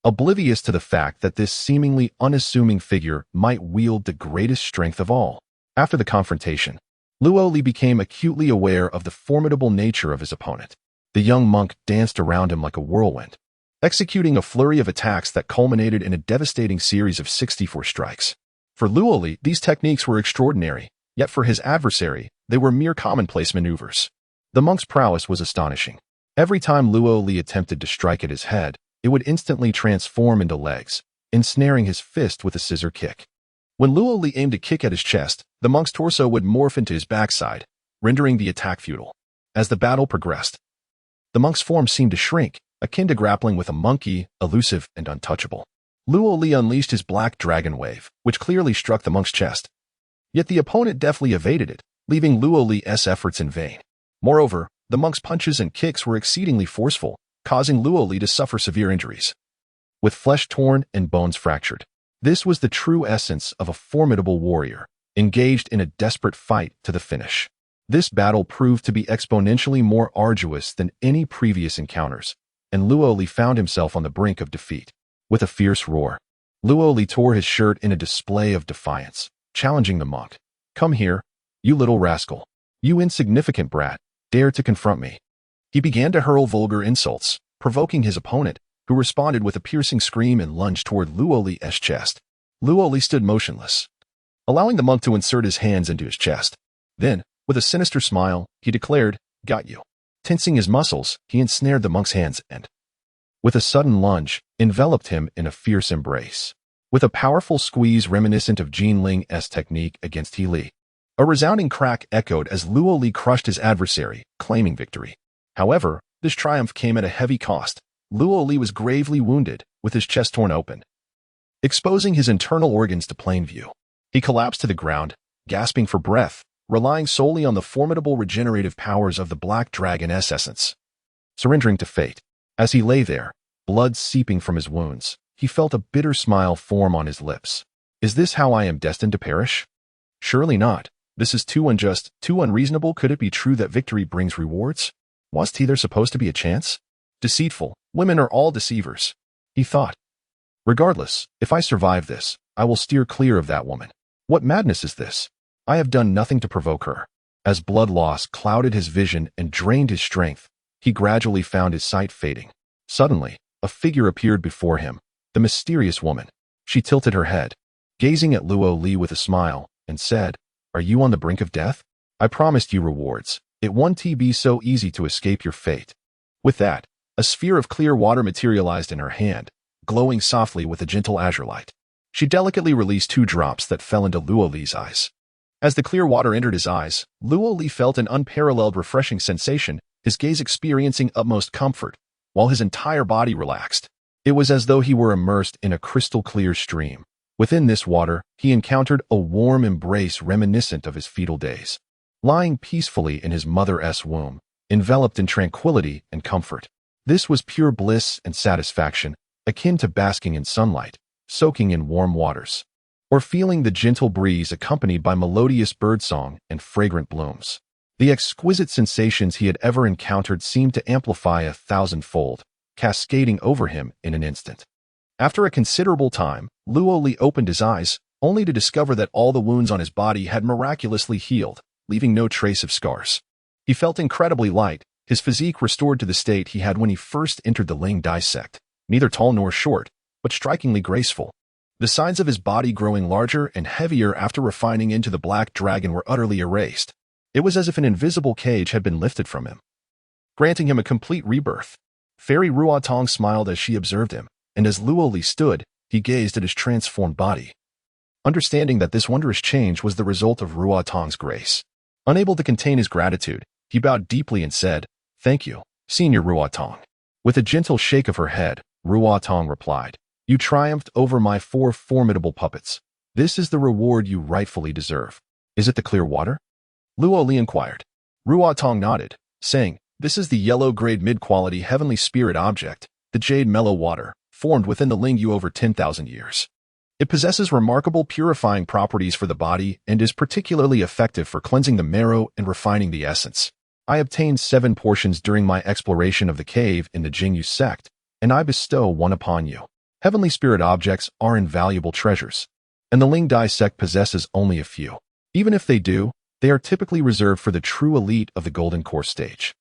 Oblivious to the fact that this seemingly unassuming figure might wield the greatest strength of all. After the confrontation, Luo Li became acutely aware of the formidable nature of his opponent. The young monk danced around him like a whirlwind, executing a flurry of attacks that culminated in a devastating series of 64 strikes. For Luo Li, these techniques were extraordinary, yet for his adversary, they were mere commonplace maneuvers. The monk's prowess was astonishing. Every time Luo Li attempted to strike at his head, it would instantly transform into legs, ensnaring his fist with a scissor kick. When Luo Li aimed a kick at his chest, the monk's torso would morph into his backside, rendering the attack futile. As the battle progressed, the monk's form seemed to shrink, akin to grappling with a monkey, elusive and untouchable. Luo Li unleashed his Black Dragon wave, which clearly struck the monk's chest. Yet the opponent deftly evaded it, leaving Luo Li's efforts in vain. Moreover, the monk's punches and kicks were exceedingly forceful, causing Luo Li to suffer severe injuries, with flesh torn and bones fractured. This was the true essence of a formidable warrior, engaged in a desperate fight to the finish. This battle proved to be exponentially more arduous than any previous encounters, and Luo Li found himself on the brink of defeat. With a fierce roar, Luo Li tore his shirt in a display of defiance, challenging the monk. "Come here, you little rascal. You insignificant brat, dare to confront me." He began to hurl vulgar insults, provoking his opponent, who responded with a piercing scream and lunged toward Luo Li's chest. Luo Li stood motionless, allowing the monk to insert his hands into his chest. Then, with a sinister smile, he declared, "Got you." Tensing his muscles, he ensnared the monk's hands and, with a sudden lunge, enveloped him in a fierce embrace. With a powerful squeeze reminiscent of Jin Ling's technique against He Li, a resounding crack echoed as Luo Li crushed his adversary, claiming victory. However, this triumph came at a heavy cost. Luo Li was gravely wounded, with his chest torn open, exposing his internal organs to plain view. He collapsed to the ground, gasping for breath, relying solely on the formidable regenerative powers of the Black Dragon's essence. Surrendering to fate, as he lay there, blood seeping from his wounds, he felt a bitter smile form on his lips. Is this how I am destined to perish? Surely not. This is too unjust, too unreasonable. Could it be true that victory brings rewards? Wasn't there supposed to be a chance? Deceitful, women are all deceivers, he thought. Regardless, if I survive this, I will steer clear of that woman. What madness is this? I have done nothing to provoke her. As blood loss clouded his vision and drained his strength, he gradually found his sight fading. Suddenly, a figure appeared before him, the mysterious woman. She tilted her head, gazing at Luo Li with a smile, and said, "Are you on the brink of death? I promised you rewards. It won't be so easy to escape your fate." With that, a sphere of clear water materialized in her hand, glowing softly with a gentle azure light. She delicately released 2 drops that fell into Luo Li's eyes. As the clear water entered his eyes, Luo Li felt an unparalleled refreshing sensation, his gaze experiencing utmost comfort, while his entire body relaxed. It was as though he were immersed in a crystal-clear stream. Within this water, he encountered a warm embrace reminiscent of his fetal days. Lying peacefully in his mother's womb, enveloped in tranquility and comfort. This was pure bliss and satisfaction, akin to basking in sunlight, soaking in warm waters, or feeling the gentle breeze accompanied by melodious birdsong and fragrant blooms. The exquisite sensations he had ever encountered seemed to amplify 1,000-fold, cascading over him in an instant. After a considerable time, Luo Li opened his eyes, only to discover that all the wounds on his body had miraculously healed, leaving no trace of scars. He felt incredibly light, his physique restored to the state he had when he first entered the Ling Dai sect, neither tall nor short, but strikingly graceful. The sides of his body growing larger and heavier after refining into the black dragon were utterly erased. It was as if an invisible cage had been lifted from him, granting him a complete rebirth. Fairy Ruotong smiled as she observed him, and as Luo Li stood, he gazed at his transformed body, understanding that this wondrous change was the result of Ruotong's grace. Unable to contain his gratitude, he bowed deeply and said, "Thank you, Senior Ruotong." With a gentle shake of her head, Ruotong replied, "You triumphed over my 4 formidable puppets. This is the reward you rightfully deserve. Is it the clear water?" Luo Li inquired. Ruotong nodded, saying, "This is the yellow-grade mid-quality heavenly spirit object, the jade mellow water, formed within the Ling Yu over 10,000 years. It possesses remarkable purifying properties for the body and is particularly effective for cleansing the marrow and refining the essence. I obtained 7 portions during my exploration of the cave in the Jingyu sect, and I bestow one upon you. Heavenly spirit objects are invaluable treasures, and the Ling Dai sect possesses only a few. Even if they do, they are typically reserved for the true elite of the Golden Core stage.